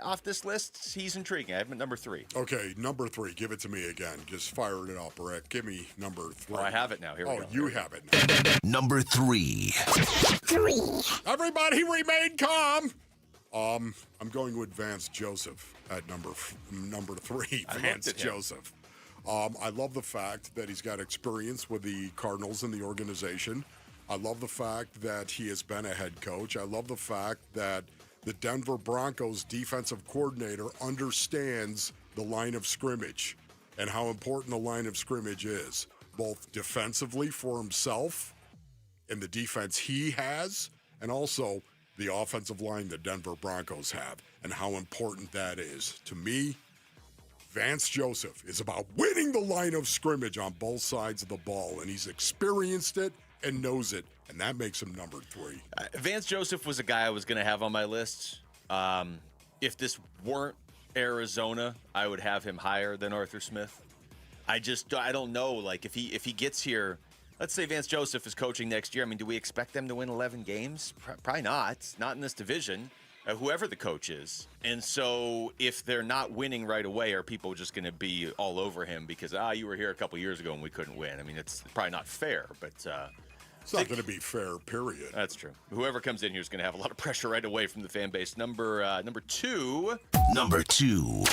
[SPEAKER 14] off this list, he's intriguing. I have him at number 3.
[SPEAKER 9] Okay, number 3. Give it to me again. Just fire it up, Rick. Give me number 3.
[SPEAKER 14] Oh, I have it now. Here we go.
[SPEAKER 9] You have it now.
[SPEAKER 16] Number 3.
[SPEAKER 9] Everybody remain calm. I'm going with Vance Joseph at number 3. Vance Joseph. I love the fact that he's got experience with the Cardinals and the organization. I love the fact that he has been a head coach. I love the fact that the Denver Broncos defensive coordinator understands the line of scrimmage and how important the line of scrimmage is, both defensively for himself and the defense he has, and also the offensive line the Denver Broncos have, and how important that is. To me, Vance Joseph is about winning the line of scrimmage on both sides of the ball, and he's experienced it and knows it, and that makes him number 3.
[SPEAKER 14] Vance Joseph was a guy I was going to have on my list. If this weren't Arizona, I would have him higher than Arthur Smith. I don't know, like, if he gets here. Let's say Vance Joseph is coaching next year. I mean, do we expect them to win 11 games? Probably not. Not in this division, whoever the coach is. And so if they're not winning right away, are people just going to be all over him because, you were here a couple years ago and we couldn't win? I mean, it's probably not fair, but...
[SPEAKER 9] it's not going to be fair, period.
[SPEAKER 14] That's true. Whoever comes in here is going to have a lot of pressure right away from the fan base. Number 2.
[SPEAKER 16] Number 2.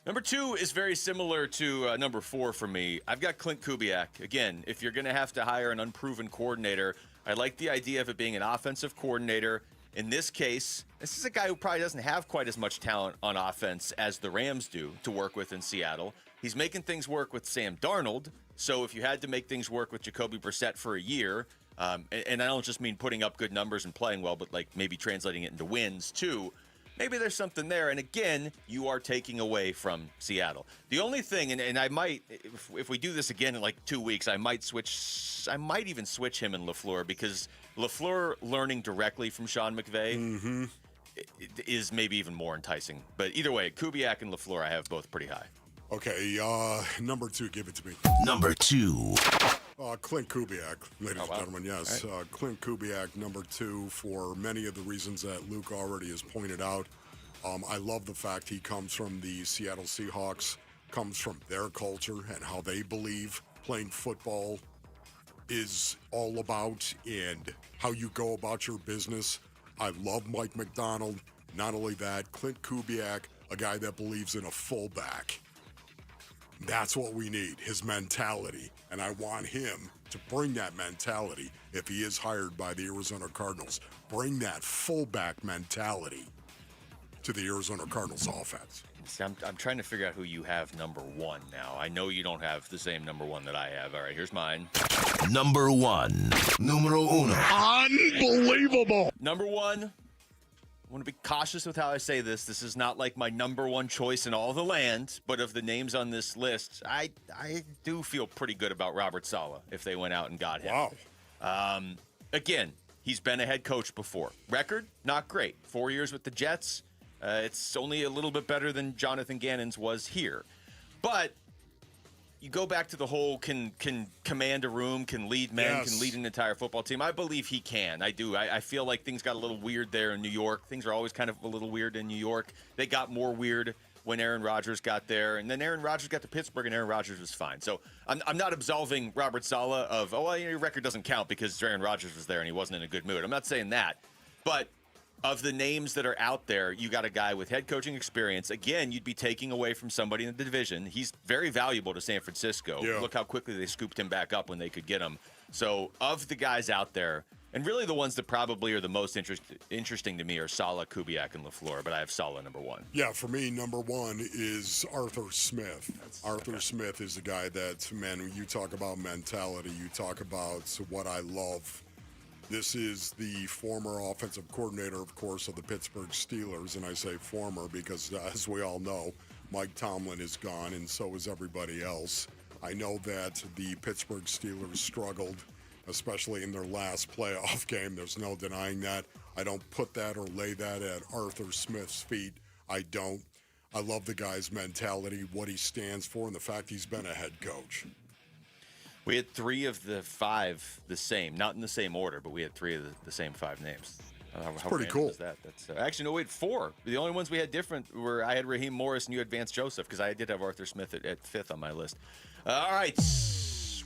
[SPEAKER 14] Number 2 is very similar to number 4 for me. I've got Clint Kubiak. Again, if you're going to have to hire an unproven coordinator, I like the idea of it being an offensive coordinator. In this case, this is a guy who probably doesn't have quite as much talent on offense as the Rams do to work with in Seattle. He's making things work with Sam Darnold. So if you had to make things work with Jacoby Brissett for a year, and I don't just mean putting up good numbers and playing well, but like maybe translating it into wins too, maybe there's something there. And again, you are taking away from Seattle. The only thing, and I might, if we do this again in like 2 weeks, I might even switch him and LaFleur, because LaFleur learning directly from Sean McVay is maybe even more enticing. But either way, Kubiak and LaFleur, I have both pretty high.
[SPEAKER 9] Okay, number 2, give it to me.
[SPEAKER 16] Number 2.
[SPEAKER 9] Clint Kubiak, ladies and gentlemen, yes. Right. Clint Kubiak, number 2, for many of the reasons that Luke already has pointed out. I love the fact he comes from the Seattle Seahawks, comes from their culture and how they believe playing football is all about and how you go about your business. I love Mike McDonald. Not only that, Clint Kubiak, a guy that believes in a fullback. That's what we need, his mentality. And I want him to bring that mentality if he is hired by the Arizona Cardinals. Bring that fullback mentality to the Arizona Cardinals offense.
[SPEAKER 14] See, I'm trying to figure out who you have number one now. I know you don't have the same number one that I have. All right, here's mine.
[SPEAKER 16] Number one. Numero uno.
[SPEAKER 9] Unbelievable.
[SPEAKER 14] Number one, I want to be cautious with how I say this. This is not like my number one choice in all the land, but of the names on this list, I do feel pretty good about Robert Saleh if they went out and got him.
[SPEAKER 9] Wow.
[SPEAKER 14] Again, he's been a head coach before. Record, not great. 4 years with the Jets. It's only a little bit better than Jonathan Gannon's was here. But you go back to the whole can command a room, can lead men, can lead an entire football team. I believe he can. I do. I feel like things got a little weird there in New York. Things are always kind of a little weird in New York. They got more weird when Aaron Rodgers got there. And then Aaron Rodgers got to Pittsburgh, and Aaron Rodgers was fine. So I'm not absolving Robert Saleh of, your record doesn't count because Aaron Rodgers was there and he wasn't in a good mood. I'm not saying that. But of the names that are out there, you got a guy with head coaching experience. Again, you'd be taking away from somebody in the division. He's very valuable to San Francisco.
[SPEAKER 9] Yeah.
[SPEAKER 14] Look how quickly they scooped him back up when they could get him. So of the guys out there, and really the ones that probably are the most interesting to me are Saleh, Kubiak, and LaFleur, but I have Saleh number one.
[SPEAKER 9] Yeah, for me, number one is Arthur Smith. Arthur Smith is the guy that, man, when you talk about mentality, you talk about what I love. This is the former offensive coordinator, of course, of the Pittsburgh Steelers, and I say former because, as we all know, Mike Tomlin is gone, and so is everybody else. I know that the Pittsburgh Steelers struggled, especially in their last playoff game. There's no denying that. I don't put that or lay that at Arthur Smith's feet. I don't. I love the guy's mentality, what he stands for, and the fact he's been a head coach.
[SPEAKER 14] We had 3 of the 5 the same, not in the same order, but we had 3 of the same 5 names.
[SPEAKER 9] That's pretty cool.
[SPEAKER 14] That's actually, no, we had 4. The only ones we had different were I had Raheem Morris and you had Vance Joseph, because I did have Arthur Smith at 5th on my list. All right,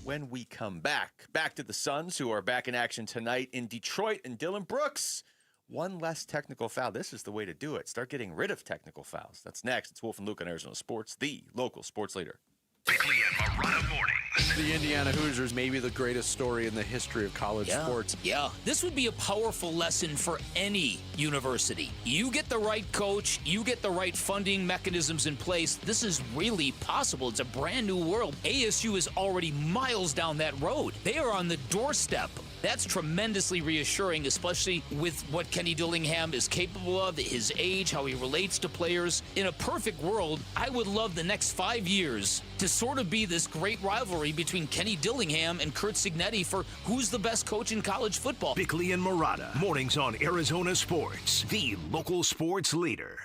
[SPEAKER 14] when we come back to the Suns, who are back in action tonight in Detroit, and Dylan Brooks. One less technical foul. This is the way to do it. Start getting rid of technical fouls. That's next. It's Wolf and Luke on Arizona Sports, the local sports leader.
[SPEAKER 16] Bickley and Morada mornings.
[SPEAKER 2] The Indiana Hoosiers may be the greatest story in the history of college sports.
[SPEAKER 1] Yeah, this would be a powerful lesson for any university. You get the right coach, you get the right funding mechanisms in place, this is really possible. It's a brand new world. ASU is already miles down that road. They are on the doorstep. That's tremendously reassuring, especially with what Kenny Dillingham is capable of, his age, how he relates to players. In a perfect world, I would love the next 5 years to sort of be this great rivalry between Kenny Dillingham and Curt Cignetti for who's the best coach in college football.
[SPEAKER 16] Bickley and Morada, mornings on Arizona Sports, the local sports leader.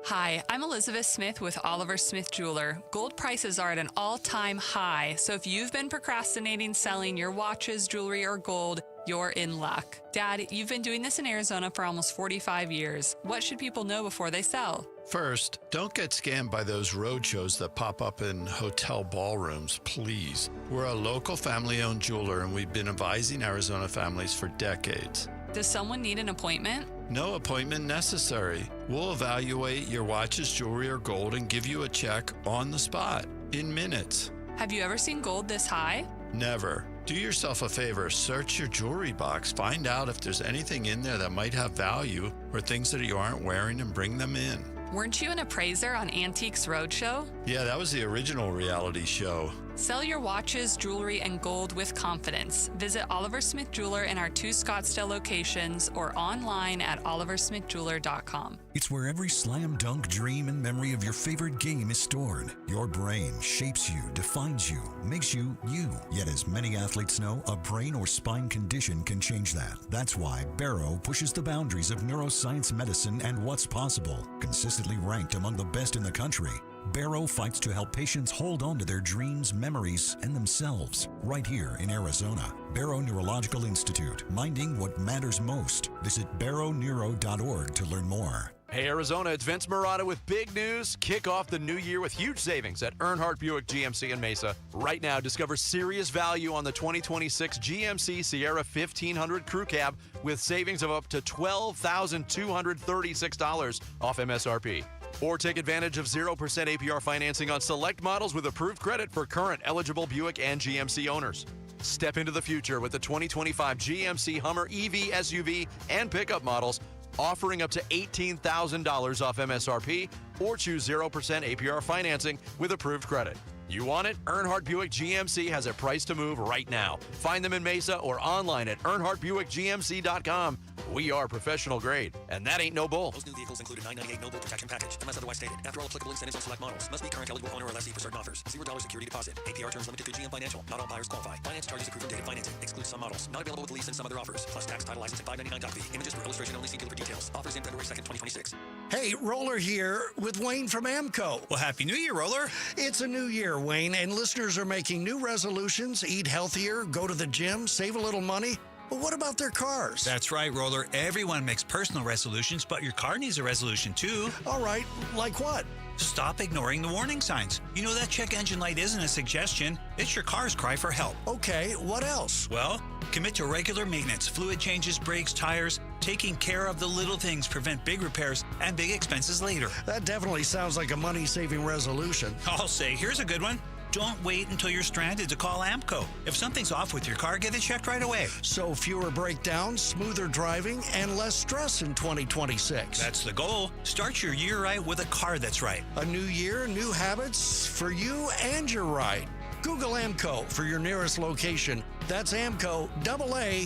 [SPEAKER 19] Hi, I'm Elizabeth Smith with Oliver Smith Jeweler. Gold prices are at an all-time high, so if you've been procrastinating selling your watches, jewelry, or gold, you're in luck. Dad, you've been doing this in Arizona for almost 45 years. What should people know before they sell?
[SPEAKER 20] First, don't get scammed by those roadshows that pop up in hotel ballrooms, please. We're a local family-owned jeweler, and we've been advising Arizona families for decades.
[SPEAKER 19] Does someone need an appointment?
[SPEAKER 20] No appointment necessary. We'll evaluate your watches, jewelry, or gold and give you a check on the spot in minutes.
[SPEAKER 19] Have you ever seen gold this high?
[SPEAKER 20] Never. Do yourself a favor, search your jewelry box, find out if there's anything in there that might have value or things that you aren't wearing, and bring them in.
[SPEAKER 19] Weren't you an appraiser on Antiques Roadshow?
[SPEAKER 20] Yeah, that was the original reality show.
[SPEAKER 19] Sell your watches, jewelry, and gold with confidence. Visit Oliver Smith Jeweler in our 2 Scottsdale locations or online at oliversmithjeweler.com.
[SPEAKER 24] It's where every slam dunk dream and memory of your favorite game is stored. Your brain shapes you, defines you, makes you you. Yet as many athletes know, a brain or spine condition can change that. That's why Barrow pushes the boundaries of neuroscience medicine and what's possible. Consistently ranked among the best in the country, Barrow fights to help patients hold on to their dreams, memories, and themselves. Right here in Arizona. Barrow Neurological Institute, minding what matters most. Visit barrowneuro.org to learn more.
[SPEAKER 13] Hey, Arizona, it's Vince Marotta with big news. Kick off the new year with huge savings at Earnhardt Buick GMC in Mesa. Right now, discover serious value on the 2026 GMC Sierra 1500 Crew Cab with savings of up to $12,236 off MSRP. Or take advantage of 0% APR financing on select models with approved credit for current eligible Buick and GMC owners. Step into the future with the 2025 GMC Hummer EV, SUV, and pickup models, offering up to $18,000 off MSRP, or choose 0% APR financing with approved credit. You want it? Earnhardt Buick GMC has a price to move right now. Find them in Mesa or online at EarnhardtBuickGMC.com. We are professional grade, and that ain't no bull.
[SPEAKER 15] Most new vehicles include a $998 no bill protection package, unless otherwise stated. After all applicable incentives on select models, must be current eligible owner or lessee for certain offers. $0 security deposit. APR terms limited through GM Financial. Not all buyers qualify. Finance charges accrue from dated financing. Excludes some models. Not available with lease and some other offers. Plus tax, title, license, and $599 fee. Images for illustration only. See dealer for details. Offers in February 2nd, 2026.
[SPEAKER 3] Hey, Roller here with Wayne from AMCO.
[SPEAKER 4] Well, Happy New Year, Roller.
[SPEAKER 3] It's a new year, Wayne, and listeners are making new resolutions, eat healthier, go to the gym, save a little money. But what about their cars?
[SPEAKER 4] That's right, Roller. Everyone makes personal resolutions, but your car needs a resolution too.
[SPEAKER 3] All right, like what?
[SPEAKER 4] Stop ignoring the warning signs. You know that check engine light isn't a suggestion. It's your car's cry for help.
[SPEAKER 3] Okay, what else?
[SPEAKER 4] Well, commit to regular maintenance, fluid changes, brakes, tires. Taking care of the little things prevent big repairs and big expenses later.
[SPEAKER 3] That definitely sounds like a money-saving resolution.
[SPEAKER 4] I'll say, here's a good one. Don't wait until you're stranded to call AMCO. If something's off with your car, get it checked right away.
[SPEAKER 3] So fewer breakdowns, smoother driving, and less stress in 2026.
[SPEAKER 4] That's the goal. Start your year right with a car that's right.
[SPEAKER 3] A new year, new habits for you and your ride. Google AMCO for your nearest location. That's AMCO, AA,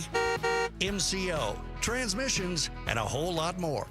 [SPEAKER 3] MCO, transmissions, and a whole lot more.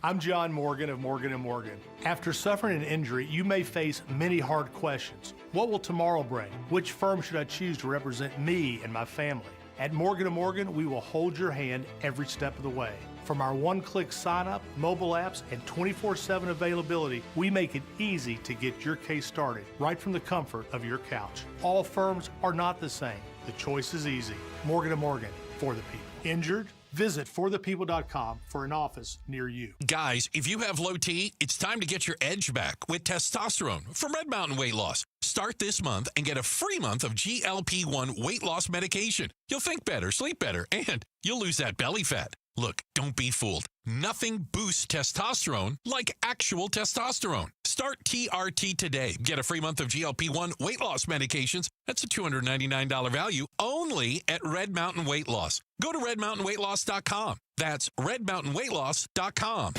[SPEAKER 6] I'm John Morgan of Morgan & Morgan. After suffering an injury, you may face many hard questions. What will tomorrow bring? Which firm should I choose to represent me and my family? At Morgan & Morgan, we will hold your hand every step of the way. From our one-click sign-up, mobile apps, and 24/7 availability, we make it easy to get your case started right from the comfort of your couch. All firms are not the same. The choice is easy. Morgan & Morgan, for the people. Injured? Visit forthepeople.com for an office near you.
[SPEAKER 7] Guys, if you have low T, it's time to get your edge back with testosterone from Red Mountain Weight Loss. Start this month and get a free month of GLP-1 weight loss medication. You'll think better, sleep better, and you'll lose that belly fat. Look, don't be fooled. Nothing boosts testosterone like actual testosterone. Start TRT today. Get a free month of GLP-1 weight loss medications. That's a $299 value only at Red Mountain Weight Loss. Go to redmountainweightloss.com. That's redmountainweightloss.com.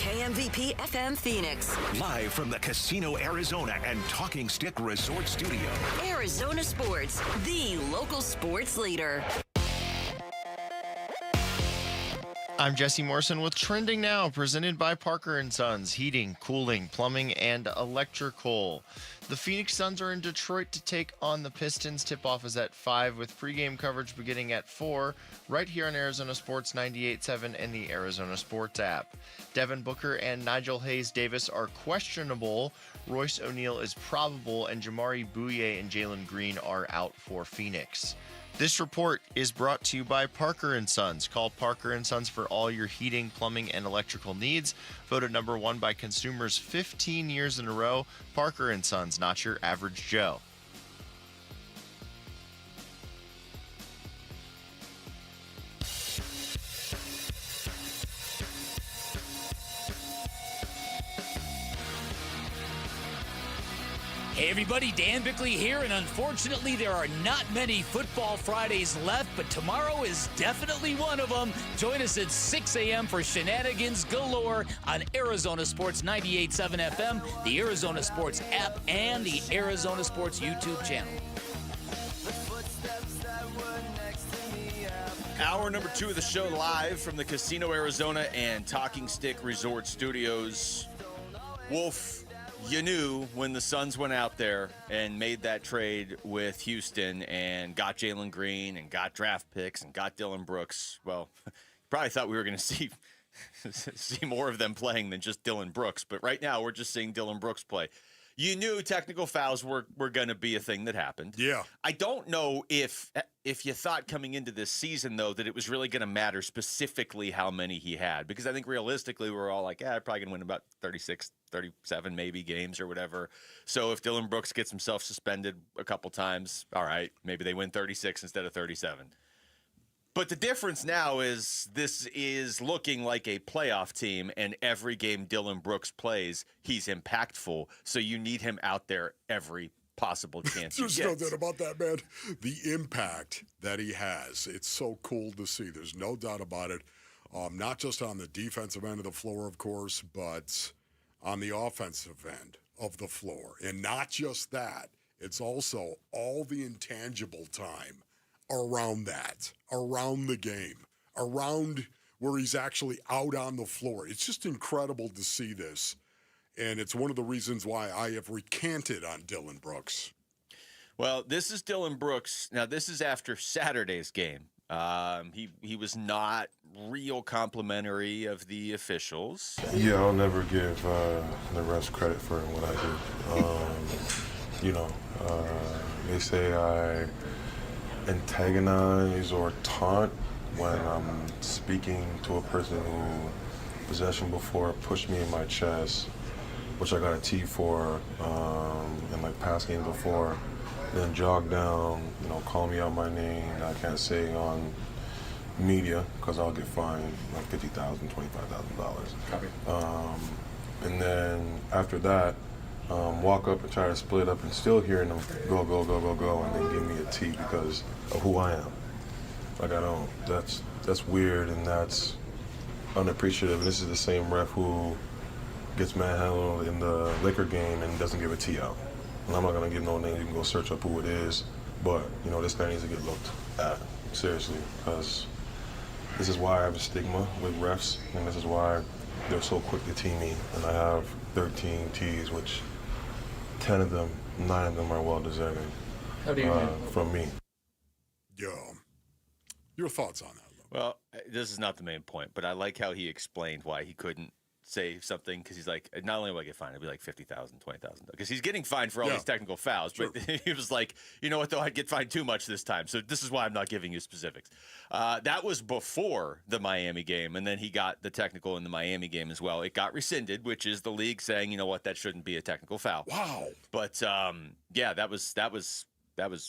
[SPEAKER 25] KMVP FM Phoenix.
[SPEAKER 16] Live from the Casino Arizona and Talking Stick Resort Studio.
[SPEAKER 25] Arizona Sports, the local sports leader.
[SPEAKER 10] I'm Jesse Morrison with Trending Now, presented by Parker & Sons, heating, cooling, plumbing, and electrical. The Phoenix Suns are in Detroit to take on the Pistons. Tip-off is at 5 with pregame coverage beginning at 4 right here on Arizona Sports 98.7 and the Arizona Sports app. Devin Booker and Nigel Hayes-Davis are questionable. Royce O'Neal is probable, and Jamari Bouye and Jalen Green are out for Phoenix. This report is brought to you by Parker & Sons. Call Parker & Sons for all your heating, plumbing, and electrical needs. Voted number 1 by consumers 15 years in a row. Parker & Sons, not your average Joe.
[SPEAKER 1] Hey everybody, Dan Bickley here, and unfortunately there are not many Football Fridays left, but tomorrow is definitely one of them. Join us at 6 a.m. for shenanigans galore on Arizona Sports 98.7 FM, the Arizona Sports app, and the Arizona Sports YouTube channel.
[SPEAKER 14] Hour number 2 of the show live from the Casino Arizona and Talking Stick Resort Studios. Wolf, you knew when the Suns went out there and made that trade with Houston and got Jalen Green and got draft picks and got Dylan Brooks. Well, you probably thought we were going to see more of them playing than just Dylan Brooks. But right now we're just seeing Dylan Brooks play. You knew technical fouls were going to be a thing that happened.
[SPEAKER 9] Yeah.
[SPEAKER 14] I don't know if you thought coming into this season, though, that it was really going to matter specifically how many he had. Because I think realistically, we're all like, I'm probably going to win about 36, 37 maybe games or whatever. So if Dylan Brooks gets himself suspended a couple times, all right, maybe they win 36 instead of 37. But the difference now is this is looking like a playoff team, and every game Dylan Brooks plays, he's impactful. So you need him out there every possible chance
[SPEAKER 9] There's no doubt about that, man. The impact that he has, it's so cool to see. There's no doubt about it. Not just on the defensive end of the floor, of course, but on the offensive end of the floor. And not just that, it's also all the intangible time around that, around the game, around where he's actually out on the floor. It's just incredible to see this, and it's one of the reasons why I have recanted on Dylan Brooks.
[SPEAKER 14] Well, this is Dylan Brooks. Now, this is after Saturday's game. He was not real complimentary of the officials.
[SPEAKER 12] Yeah, I'll never give the refs credit for what I do. They say I antagonize or taunt when I'm speaking to a person who possession before pushed me in my chest, which I got a T for in like past games before, then jog down, call me out my name that I can't say on media because I'll get fined like $50,000, $25,000. And then after that, walk up and try to split up and still hearing them go, and then give me a T because of who I am. Like that's weird and that's unappreciative. And this is the same ref who gets manhandled in the Laker game and doesn't give a T out. And I'm not gonna give no name. You can go search up who it is, but this guy needs to get looked at seriously because this is why I have a stigma with refs, and this is why they're so quick to tee me. And I have 13 T's, which 9 of them are well-deserving from me.
[SPEAKER 9] Yeah. Your thoughts on that?
[SPEAKER 14] Well, this is not the main point, but I like how he explained why he couldn't say something because he's like, not only will I get fined, it'll be like $50,000, $20,000 because he's getting fined for all these technical fouls. Sure. But he was like, you know what, though, I'd get fined too much this time. So this is why I'm not giving you specifics. That was before the Miami game, and then he got the technical in the Miami game as well. It got rescinded, which is the league saying, you know what, that shouldn't be a technical foul.
[SPEAKER 9] Wow.
[SPEAKER 14] But yeah, that was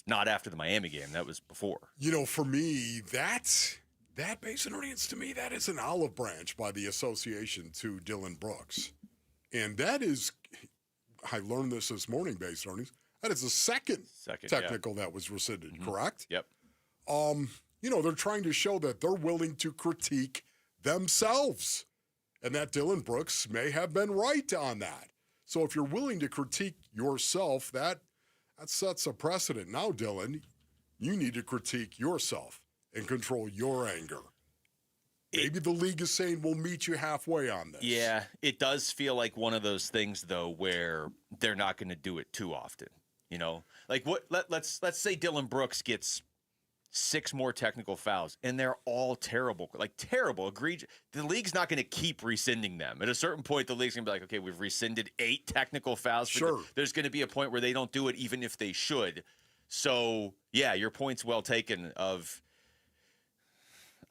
[SPEAKER 14] not after the Miami game. That was before.
[SPEAKER 9] For me, that Basin Orients, to me, that is an olive branch by the association to Dylan Brooks. And that is, I learned this morning, Basin Orients, that is the second technical that was rescinded, correct?
[SPEAKER 14] Yep.
[SPEAKER 9] They're trying to show that they're willing to critique themselves and that Dylan Brooks may have been right on that. So if you're willing to critique yourself, that sets a precedent. Now, Dylan, you need to critique yourself and control your anger. Maybe the league is saying we'll meet you halfway on this.
[SPEAKER 14] Yeah, it does feel like one of those things, though, where they're not going to do it too often. Like what? Let's say Dylan Brooks gets 6 more technical fouls, and they're all terrible, egregious. The league's not going to keep rescinding them. At a certain point, the league's going to be like, okay, we've rescinded 8 technical fouls.
[SPEAKER 9] Sure.
[SPEAKER 14] There's going to be a point where they don't do it, even if they should. So, yeah, your point's well taken.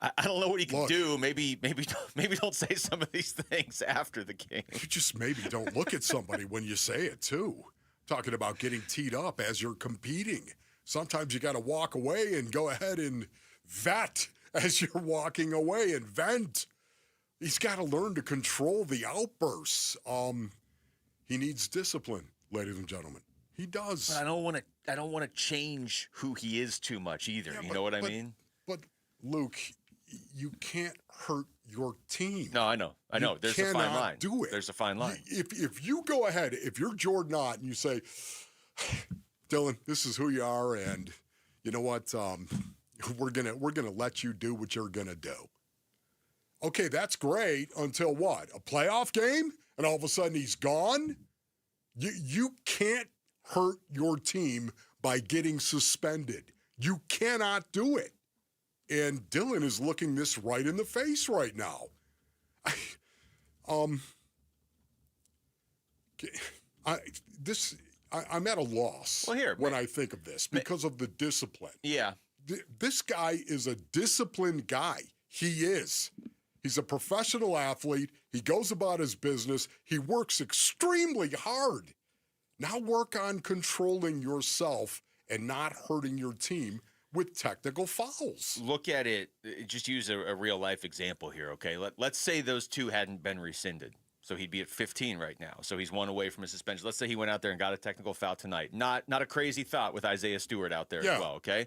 [SPEAKER 14] I don't know what he can do. Maybe don't say some of these things after the game.
[SPEAKER 9] You just maybe don't look at somebody when you say it too. Talking about getting teed up as you're competing. Sometimes you got to walk away and go ahead and vet as you're walking away and vent. He's got to learn to control the outbursts. He needs discipline, ladies and gentlemen. He does.
[SPEAKER 14] But I don't want to change who he is too much either.
[SPEAKER 9] Yeah,
[SPEAKER 14] you know what I mean?
[SPEAKER 9] But Luke, you can't hurt your team.
[SPEAKER 14] No, I know. There's a fine line.
[SPEAKER 9] Do it.
[SPEAKER 14] There's a fine line.
[SPEAKER 9] If you go ahead, if you're Jordan Ott and you say, Dylan, this is who you are, and you know what? We're gonna let you do what you're gonna do. Okay, that's great until what? A playoff game, and all of a sudden he's gone. You can't hurt your team by getting suspended. You cannot do it. And Dylan is looking this right in the face right now. I'm at a loss when I think of this because of the discipline.
[SPEAKER 14] Yeah.
[SPEAKER 9] This guy is a disciplined guy. He is. He's a professional athlete. He goes about his business. He works extremely hard. Now work on controlling yourself and not hurting your team with technical fouls.
[SPEAKER 14] Look at it. Just use a real life example here, okay? Let's say those two hadn't been rescinded. So he'd be at 15 right now. So he's one away from a suspension. Let's say he went out there and got a technical foul tonight. Not a crazy thought with Isaiah Stewart out there as well, okay?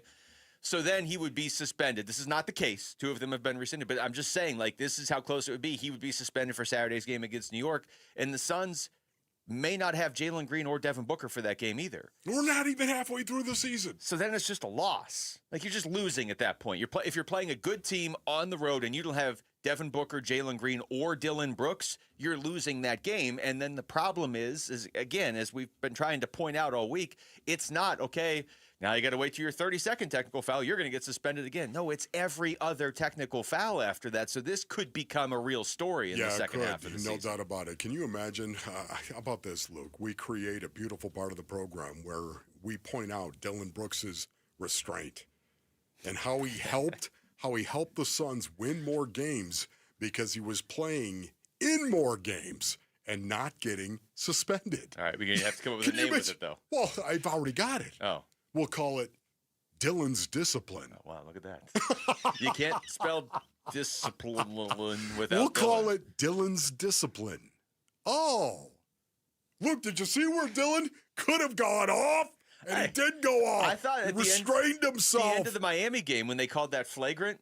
[SPEAKER 14] So then he would be suspended. This is not the case. Two of them have been rescinded. But I'm just saying, like, this is how close it would be. He would be suspended for Saturday's game against New York. And the Suns may not have Jalen Green or Devin Booker for that game either.
[SPEAKER 9] We're not even halfway through the season.
[SPEAKER 14] So then it's just a loss. Like, you're just losing at that point. If you're playing a good team on the road and you don't have Devin Booker, Jalen Green, or Dylan Brooks, you're losing that game. And then the problem is again, as we've been trying to point out all week, it's not, okay, now you got to wait till your 32nd technical foul. You're going to get suspended again. No, it's every other technical foul after that. So this could become a real story in the second half of the season.
[SPEAKER 9] No doubt about it. Can you imagine? How about this, Luke? We create a beautiful part of the program where we point out Dylan Brooks's restraint and how he helped the Suns win more games because he was playing in more games and not getting suspended.
[SPEAKER 14] All right, we're going to have to come up with a name with it, though.
[SPEAKER 9] Well, I've already got it.
[SPEAKER 14] Oh.
[SPEAKER 9] We'll call it Dylan's Discipline.
[SPEAKER 14] Oh, wow, look at that. You can't spell discipline without
[SPEAKER 9] We'll call it Dylan's Discipline. Oh. Look, did you see where Dylan could have gone off? And he did go off.
[SPEAKER 14] I thought
[SPEAKER 9] he restrained himself.
[SPEAKER 14] The end of the Miami game when they called that flagrant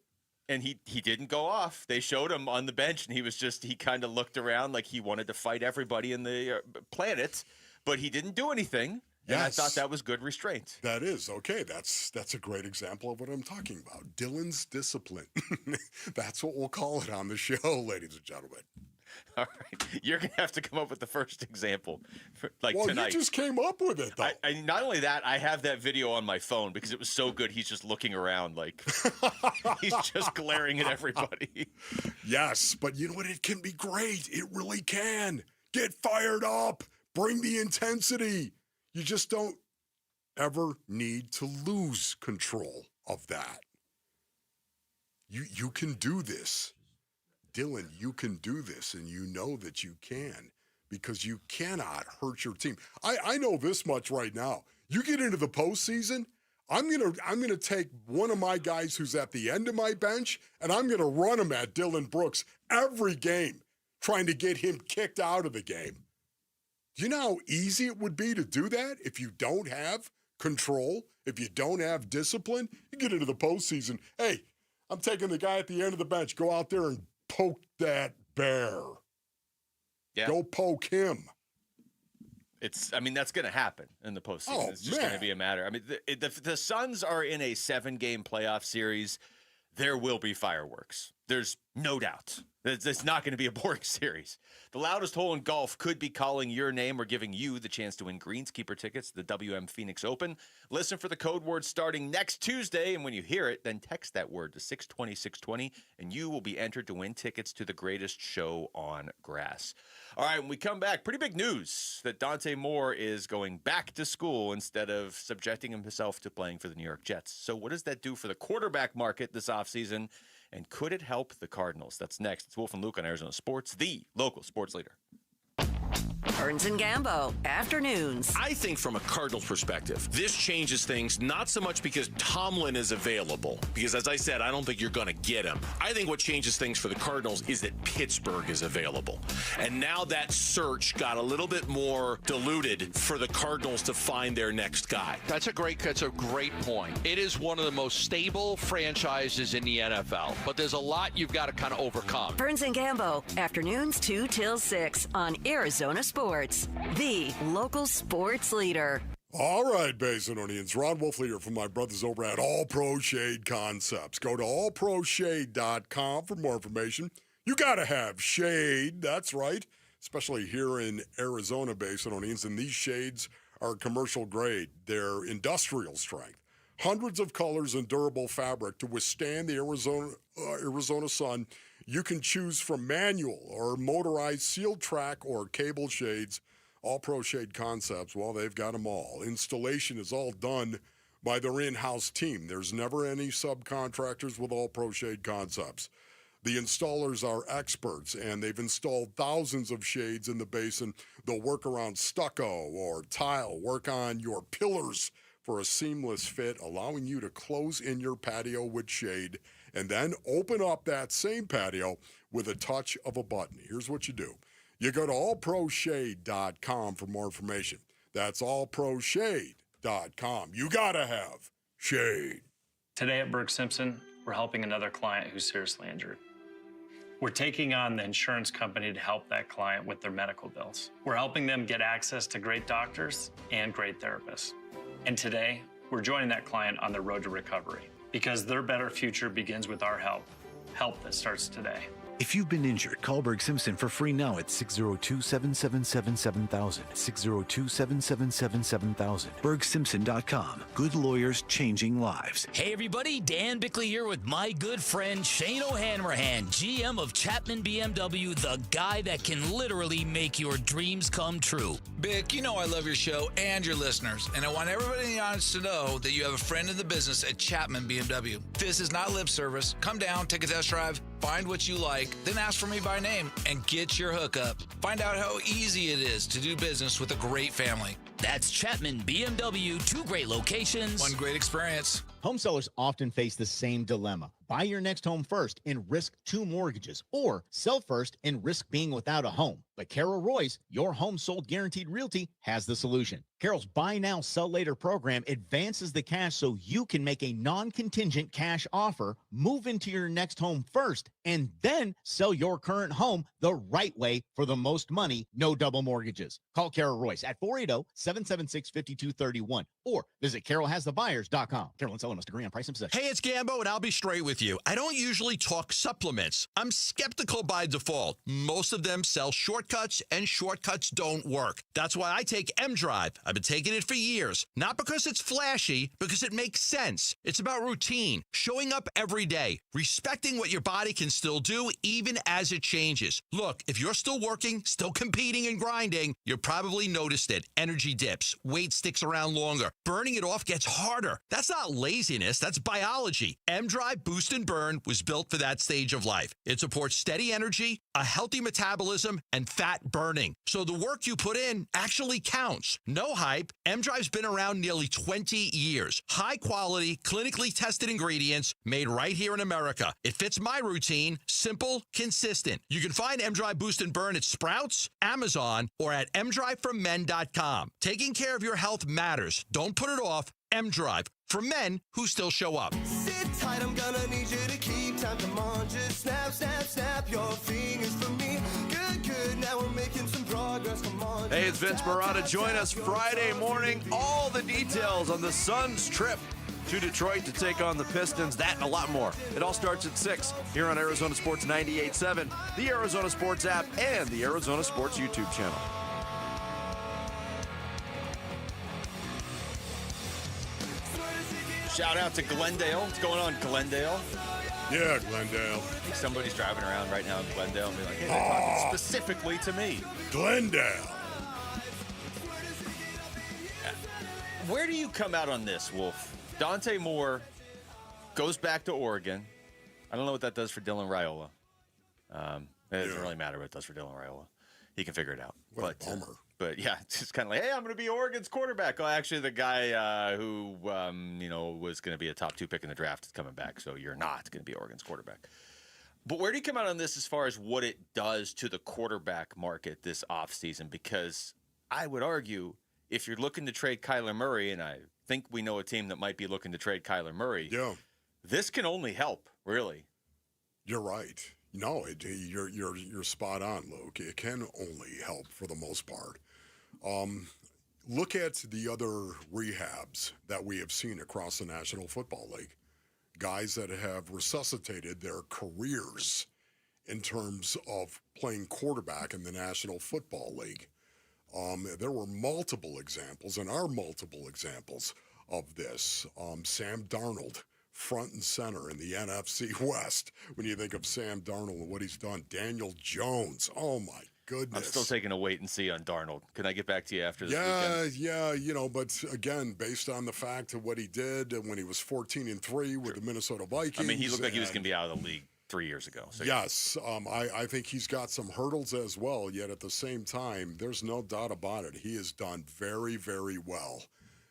[SPEAKER 14] and he didn't go off. They showed him on the bench and he kind of looked around like he wanted to fight everybody in the planet, but he didn't do anything. And I thought that was good restraint.
[SPEAKER 9] That is. Okay, that's a great example of what I'm talking about. Dylan's Discipline. That's what we'll call it on the show, ladies and gentlemen.
[SPEAKER 14] All right. You're going to have to come up with the first example tonight.
[SPEAKER 9] You just came up with it, though.
[SPEAKER 14] I not only that, I have that video on my phone because it was so good. He's just looking around like he's just glaring at everybody.
[SPEAKER 9] Yes, but you know what? It can be great. It really can. Get fired up. Bring the intensity. You just don't ever need to lose control of that. You can do this. Dylan, you can do this, and you know that you can because you cannot hurt your team. I know this much right now. You get into the postseason, I'm gonna take one of my guys who's at the end of my bench, and I'm gonna run him at Dylan Brooks every game, trying to get him kicked out of the game. Do you know how easy it would be to do that if you don't have control, if you don't have discipline? You get into the postseason, hey, I'm taking the guy at the end of the bench. Go out there and poke that bear.
[SPEAKER 14] Yeah.
[SPEAKER 9] Go poke him.
[SPEAKER 14] That's going to happen in the postseason. It's just going to be a matter. I mean, the Suns are in a 7-game playoff series. There will be fireworks. There's no doubt. It's not going to be a boring series. The loudest hole in golf could be calling your name or giving you the chance to win Greenskeeper tickets to the WM Phoenix Open. Listen for the code word starting next Tuesday, and when you hear it, then text that word to 620-620, and you will be entered to win tickets to the greatest show on grass. All right, when we come back, pretty big news that Dante Moore is going back to school instead of subjecting himself to playing for the New York Jets. So what does that do for the quarterback market this offseason? And could it help the Cardinals? That's next. It's Wolf and Luke on Arizona Sports, the local sports leader.
[SPEAKER 25] Burns and Gambo, afternoons.
[SPEAKER 7] I think from a Cardinals perspective, this changes things not so much because Tomlin is available, because as I said, I don't think you're going to get him. I think what changes things for the Cardinals is that Pittsburgh is available. And now that search got a little bit more diluted for the Cardinals to find their next guy.
[SPEAKER 8] That's a great point. It is one of the most stable franchises in the NFL, but there's a lot you've got to kind of overcome.
[SPEAKER 25] Burns and Gambo, afternoons 2 till 6 on Arizona Sports, the local sports leader.
[SPEAKER 9] All right, Basinonians. Ron Wolfleader from my brothers over at All Pro Shade Concepts. Go to allproshade.com for more information. You got to have shade, that's right, especially here in Arizona, Basinonians. And these shades are commercial grade. They're industrial strength. Hundreds of colors and durable fabric to withstand the Arizona sun. You can choose from manual or motorized sealed track or cable shades. All Pro Shade Concepts, well, they've got them all. Installation is all done by their in-house team. There's never any subcontractors with All Pro Shade Concepts. The installers are experts, and they've installed thousands of shades in the basin. They'll work around stucco or tile, work on your pillars for a seamless fit, allowing you to close in your patio with shade and then open up that same patio with a touch of a button. Here's what you do. You go to allproshade.com for more information. That's allproshade.com. You got to have shade.
[SPEAKER 17] Today at Berg Simpson, we're helping another client who's seriously injured. We're taking on the insurance company to help that client with their medical bills. We're helping them get access to great doctors and great therapists. And today, we're joining that client on the road to recovery because their better future begins with our help that starts today.
[SPEAKER 18] If you've been injured, call Berg Simpson for free now at 602-777-7000. 602-777-7000. BergSimpson.com. Good lawyers changing lives.
[SPEAKER 1] Hey everybody, Dan Bickley here with my good friend Shane O'Hanrahan, GM of Chapman BMW, the guy that can literally make your dreams come true.
[SPEAKER 21] Bick, you know I love your show and your listeners, and I want everybody in the audience to know that you have a friend in the business at Chapman BMW. This is not lip service. Come down, take a test drive, find what you like, then ask for me by name and get your hookup. Find out how easy it is to do business with a great family.
[SPEAKER 1] That's Chapman BMW, 2 great locations,
[SPEAKER 21] 1 great experience.
[SPEAKER 22] Home sellers often face the same dilemma. Buy your next home first and risk 2 mortgages, or sell first and risk being without a home. But Carol Royce, your home sold guaranteed realty, has the solution. Carol's Buy Now, Sell Later program advances the cash so you can make a non-contingent cash offer, move into your next home first, and then sell your current home the right way for the most money, no double mortgages. Call Carol Royce at 480-776-5231 or visit carolhasthebuyers.com. Carol and seller must agree on price and possession.
[SPEAKER 8] Hey, it's Gambo, and I'll be straight with you. I don't usually talk supplements. I'm skeptical by default. Most of them sell shortcuts, and shortcuts don't work. That's why I take M-Drive. I've been taking it for years. Not because it's flashy, because it makes sense. It's about routine, showing up every day, respecting what your body can still do even as it changes. Look, if you're still working, still competing and grinding, you probably noticed it. Energy dips, weight sticks around longer, burning it off gets harder. That's not laziness, that's biology. M-Drive Boost and Burn was built for that stage of life. It supports steady energy, a healthy metabolism, and fat burning. So the work you put in actually counts. No hype. M-Drive's been around nearly 20 years. High quality, clinically tested ingredients made right here in America. It fits my routine, simple, consistent. You can find M-Drive Boost and Burn at Sprouts, Amazon, or at mdriveformen.com. Taking care of your health matters. Don't put it off. M-Drive, for men who still show up.
[SPEAKER 23] Sit tight, I'm gonna need you to keep time. Come on, just snap, snap, snap your fingers for me. Good, good, now we're making some progress. Come on.
[SPEAKER 2] Hey, it's Vince Marotta. Join us Friday morning. All the details on the Suns' trip to Detroit to take on the Pistons. That and a lot more. It all starts at 6 here on Arizona Sports 98.7, the Arizona Sports app, and the Arizona Sports YouTube channel.
[SPEAKER 14] Shout out to Glendale. What's going on, Glendale?
[SPEAKER 9] Yeah, Glendale.
[SPEAKER 14] I think somebody's driving around right now in Glendale and be like, hey, they're talking specifically to me.
[SPEAKER 9] Glendale.
[SPEAKER 14] Where do you come out on this, Wolf? Dante Moore goes back to Oregon. I don't know what that does for Dylan Raiola. It doesn't really matter what it does for Dylan Raiola. He can figure it out.
[SPEAKER 9] What a bummer.
[SPEAKER 14] But yeah, it's just kind of like, hey, I'm going to be Oregon's quarterback. Oh, actually, the guy who was going to be a top 2 pick in the draft is coming back, so you're not going to be Oregon's quarterback. But where do you come out on this as far as what it does to the quarterback market this offseason? Because I would argue if you're looking to trade Kyler Murray, and I think we know a team that might be looking to trade Kyler Murray, this can only help, really.
[SPEAKER 9] You're right. No, you're spot on, Luke. It can only help for the most part. Look at the other rehabs that we have seen across the National Football League. Guys that have resuscitated their careers in terms of playing quarterback in the National Football League. There were multiple examples and are multiple examples of this. Sam Darnold, front and center in the NFC West. When you think of Sam Darnold and what he's done, Daniel Jones, oh my goodness.
[SPEAKER 14] I'm still taking a wait and see on Darnold. Can I get back to you after this weekend?
[SPEAKER 9] Yeah, but again, based on the fact of what he did when he was 14-3 with the Minnesota Vikings.
[SPEAKER 14] I mean, he looked like he was going to be out of the league 3 years ago. So
[SPEAKER 9] yes, I think he's got some hurdles as well, yet at the same time, there's no doubt about it. He has done very, very well.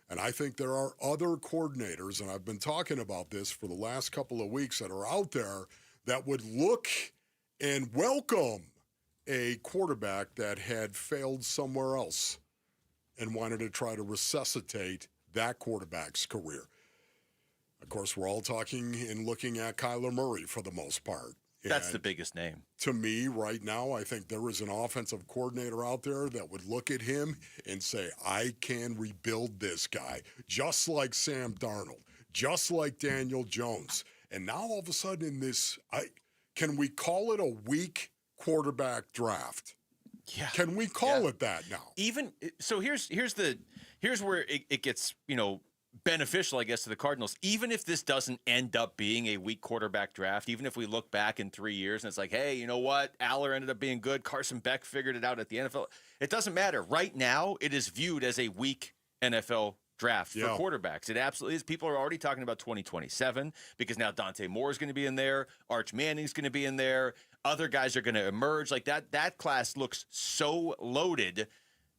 [SPEAKER 9] And I think there are other coordinators, and I've been talking about this for the last couple of weeks, that are out there that would look and welcome a quarterback that had failed somewhere else and wanted to try to resuscitate that quarterback's career. Of course, we're all talking and looking at Kyler Murray for the most part.
[SPEAKER 14] That's the biggest name.
[SPEAKER 9] To me, right now, I think there is an offensive coordinator out there that would look at him and say, I can rebuild this guy, just like Sam Darnold, just like Daniel Jones. And now all of a sudden in this, can we call it a weak quarterback draft?
[SPEAKER 14] Yeah.
[SPEAKER 9] Can we call it that now?
[SPEAKER 14] Even so, here's where it gets, beneficial, I guess, to the Cardinals. Even if this doesn't end up being a weak quarterback draft, even if we look back in 3 years and it's like, hey, you know what? Aller ended up being good. Carson Beck figured it out at the NFL. It doesn't matter. Right now, it is viewed as a weak NFL draft for quarterbacks. It absolutely is. People are already talking about 2027 because now Dante Moore is going to be in there. Arch Manning's going to be in there. Other guys are going to emerge. Like that class looks so loaded,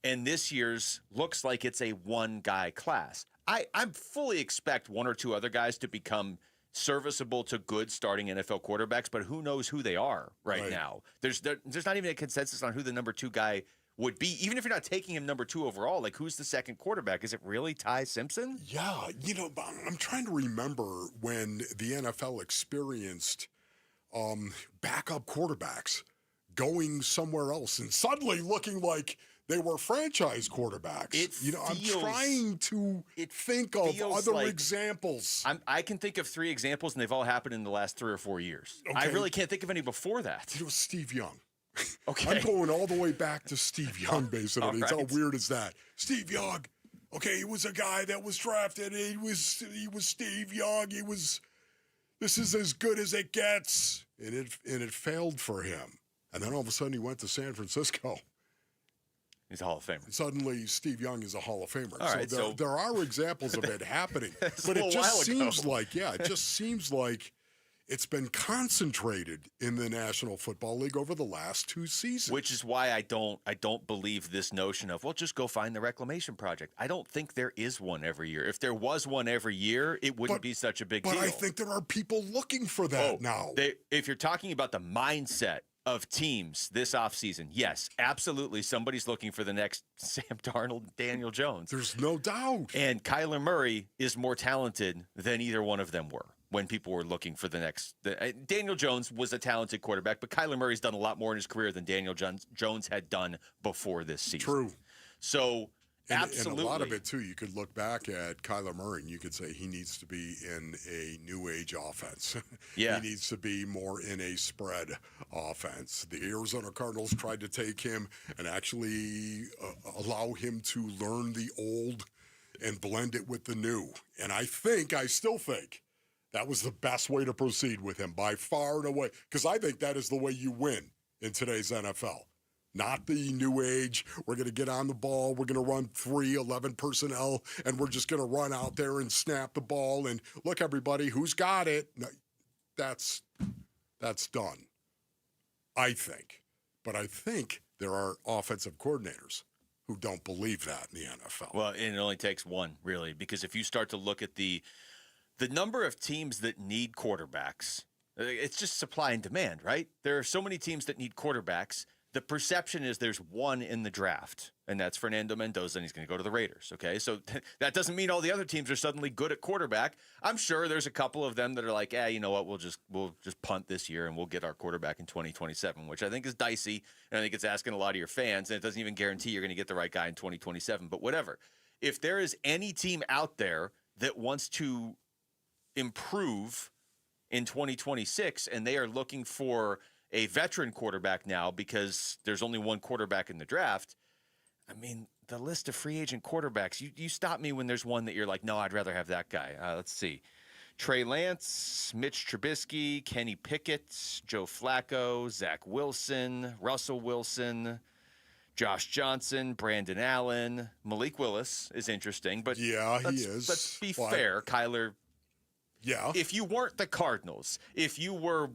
[SPEAKER 14] and this year's looks like it's a one-guy class. I fully expect one or two other guys to become serviceable to good starting NFL quarterbacks, but who knows who they are right now. There's not even a consensus on who the number 2 guy would be, even if you're not taking him number 2 overall. Like, who's the second quarterback? Is it really Ty Simpson?
[SPEAKER 9] Yeah, I'm trying to remember when the NFL experienced backup quarterbacks going somewhere else and suddenly looking like they were franchise quarterbacks. I'm trying to think of other examples.
[SPEAKER 14] I can think of 3 examples, and they've all happened in the last 3 or 4 years. Okay. I really can't think of any before that.
[SPEAKER 9] It was Steve Young.
[SPEAKER 14] Okay.
[SPEAKER 9] I'm going all the way back to Steve Young, basically. It's how weird is that? Steve Young. Okay, he was a guy that was drafted. He was Steve Young. This is as good as it gets. And it failed for him. And then all of a sudden he went to San Francisco.
[SPEAKER 14] He's a Hall of Famer.
[SPEAKER 9] And suddenly Steve Young is a Hall of Famer.
[SPEAKER 14] All right,
[SPEAKER 9] so there are examples of it happening. But it just seems like it's been concentrated in the National Football League over the last 2 seasons.
[SPEAKER 14] Which is why I don't believe this notion of, well, just go find the reclamation project. I don't think there is one every year. If there was one every year, it wouldn't be such a big deal.
[SPEAKER 9] But I think there are people looking for that now.
[SPEAKER 14] If you're talking about the mindset of teams this offseason, yes, absolutely. Somebody's looking for the next Sam Darnold, Daniel Jones.
[SPEAKER 9] There's no doubt.
[SPEAKER 14] And Kyler Murray is more talented than either one of them were when people were looking for the next. Daniel Jones was a talented quarterback, but Kyler Murray's done a lot more in his career than Daniel Jones had done before this season.
[SPEAKER 9] True.
[SPEAKER 14] So, absolutely.
[SPEAKER 9] And a lot of it, too, you could look back at Kyler Murray and you could say he needs to be in a new age offense.
[SPEAKER 14] Yeah.
[SPEAKER 9] He needs to be more in a spread offense. The Arizona Cardinals tried to take him and actually allow him to learn the old and blend it with the new. And I still think that was the best way to proceed with him by far and away. Because I think that is the way you win in today's NFL. Not the new age, we're going to get on the ball, we're going to run 11 personnel, and we're just going to run out there and snap the ball and look, everybody, who's got it? No, that's done, I think. But I think there are offensive coordinators who don't believe that in the NFL.
[SPEAKER 14] Well, and it only takes one, really, because if you start to look at the number of teams that need quarterbacks, it's just supply and demand, right? There are so many teams that need quarterbacks. The perception is there's one in the draft, and that's Fernando Mendoza, and he's going to go to the Raiders, okay? So that doesn't mean all the other teams are suddenly good at quarterback. I'm sure there's a couple of them that are like, you know what, we'll just punt this year, and we'll get our quarterback in 2027, which I think is dicey, and I think it's asking a lot of your fans, and it doesn't even guarantee you're going to get the right guy in 2027, but whatever. If there is any team out there that wants to improve in 2026, and they are looking for a veteran quarterback now because there's only one quarterback in the draft, I mean, the list of free agent quarterbacks, you stop me when there's one that you're like, no, I'd rather have that guy. Let's see. Trey Lance, Mitch Trubisky, Kenny Pickett, Joe Flacco, Zach Wilson, Russell Wilson, Josh Johnson, Brandon Allen, Malik Willis is interesting, but
[SPEAKER 9] he is.
[SPEAKER 14] Let's be fair, Kyler.
[SPEAKER 9] Yeah.
[SPEAKER 14] If you weren't the Cardinals, if you were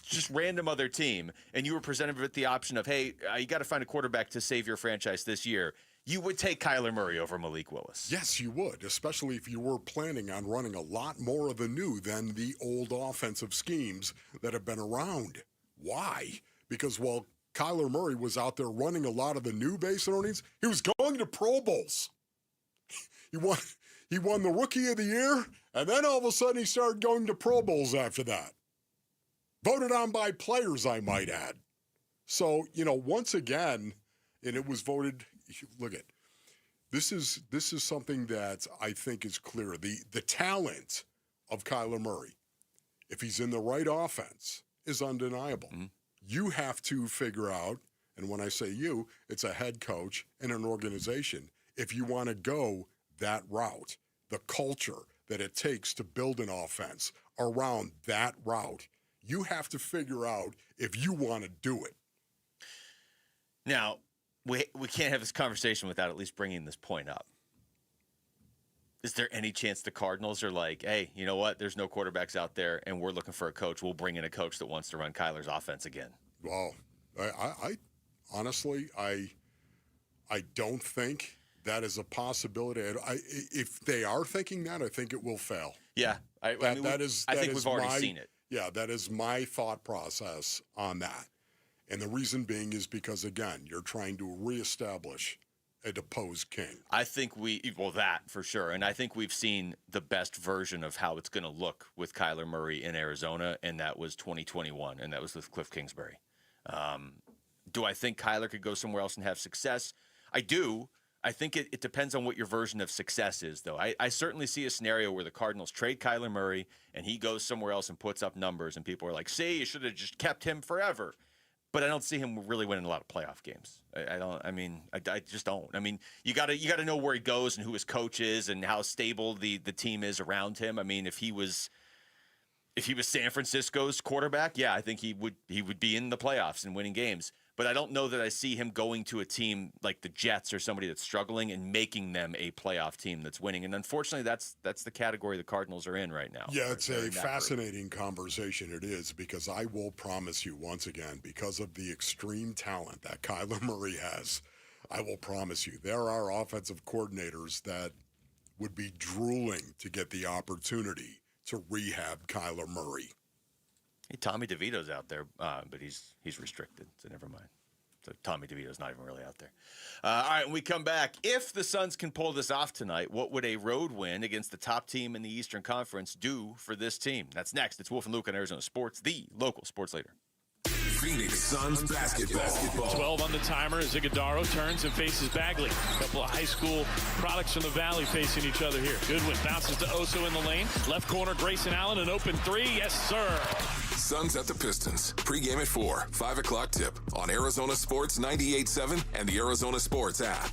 [SPEAKER 14] just random other team, and you were presented with the option of, hey, you got to find a quarterback to save your franchise this year, you would take Kyler Murray over Malik Willis.
[SPEAKER 9] Yes, you would, especially if you were planning on running a lot more of the new than the old offensive schemes that have been around. Why? Because while Kyler Murray was out there running a lot of the new base earnings, he was going to Pro Bowls. He won the Rookie of the Year, and then all of a sudden he started going to Pro Bowls after that. Voted on by players, I might add. So, once again, and it was voted, look at, this is something that I think is clear. The talent of Kyler Murray, if he's in the right offense, is undeniable. Mm-hmm. You have to figure out, and when I say you, it's a head coach and an organization, if you want to go that route, the culture that it takes to build an offense around that route, you have to figure out if you want to do it.
[SPEAKER 14] Now, we can't have this conversation without at least bringing this point up. Is there any chance the Cardinals are like, hey, you know what? There's no quarterbacks out there, and we're looking for a coach. We'll bring in a coach that wants to run Kyler's offense again.
[SPEAKER 9] Well, I honestly, I don't think that is a possibility. If they are thinking that, I think it will fail.
[SPEAKER 14] Yeah, I think we've already seen it.
[SPEAKER 9] Yeah, that is my thought process on that. And the reason being is because, again, you're trying to reestablish a deposed king.
[SPEAKER 14] I think that for sure. And I think we've seen the best version of how it's going to look with Kyler Murray in Arizona, and that was 2021, and that was with Cliff Kingsbury. Do I think Kyler could go somewhere else and have success? I do. I think it depends on what your version of success is, though. I certainly see a scenario where the Cardinals trade Kyler Murray and he goes somewhere else and puts up numbers, and people are like, see, you should have just kept him forever. But I don't see him really winning a lot of playoff games. I just don't. I mean, you got to know where he goes and who his coach is and how stable the team is around him. I mean, if he was San Francisco's quarterback, yeah, I think he would be in the playoffs and winning games. But I don't know that I see him going to a team like the Jets or somebody that's struggling and making them a playoff team that's winning. And unfortunately, that's the category the Cardinals are in right now.
[SPEAKER 9] Yeah, it's a fascinating conversation. It is, because I will promise you once again, because of the extreme talent that Kyler Murray has, I will promise you there are offensive coordinators that would be drooling to get the opportunity to rehab Kyler Murray.
[SPEAKER 14] Hey, Tommy DeVito's out there, but he's restricted, so never mind. So Tommy DeVito's not even really out there. All right, when we come back, if the Suns can pull this off tonight, what would a road win against the top team in the Eastern Conference do for this team? That's next. It's Wolf and Luke on Arizona Sports, the local sports leader.
[SPEAKER 16] Phoenix Suns basketball.
[SPEAKER 5] 12 on the timer as Iguodaro turns and faces Bagley. A couple of high school products from the Valley facing each other here. Goodwin bounces to Oso in the lane. Left corner, Grayson Allen, an open three. Yes, sir.
[SPEAKER 16] Suns at the Pistons. Pre-game at 4. 5 o'clock tip on Arizona Sports 98.7 and the Arizona Sports app.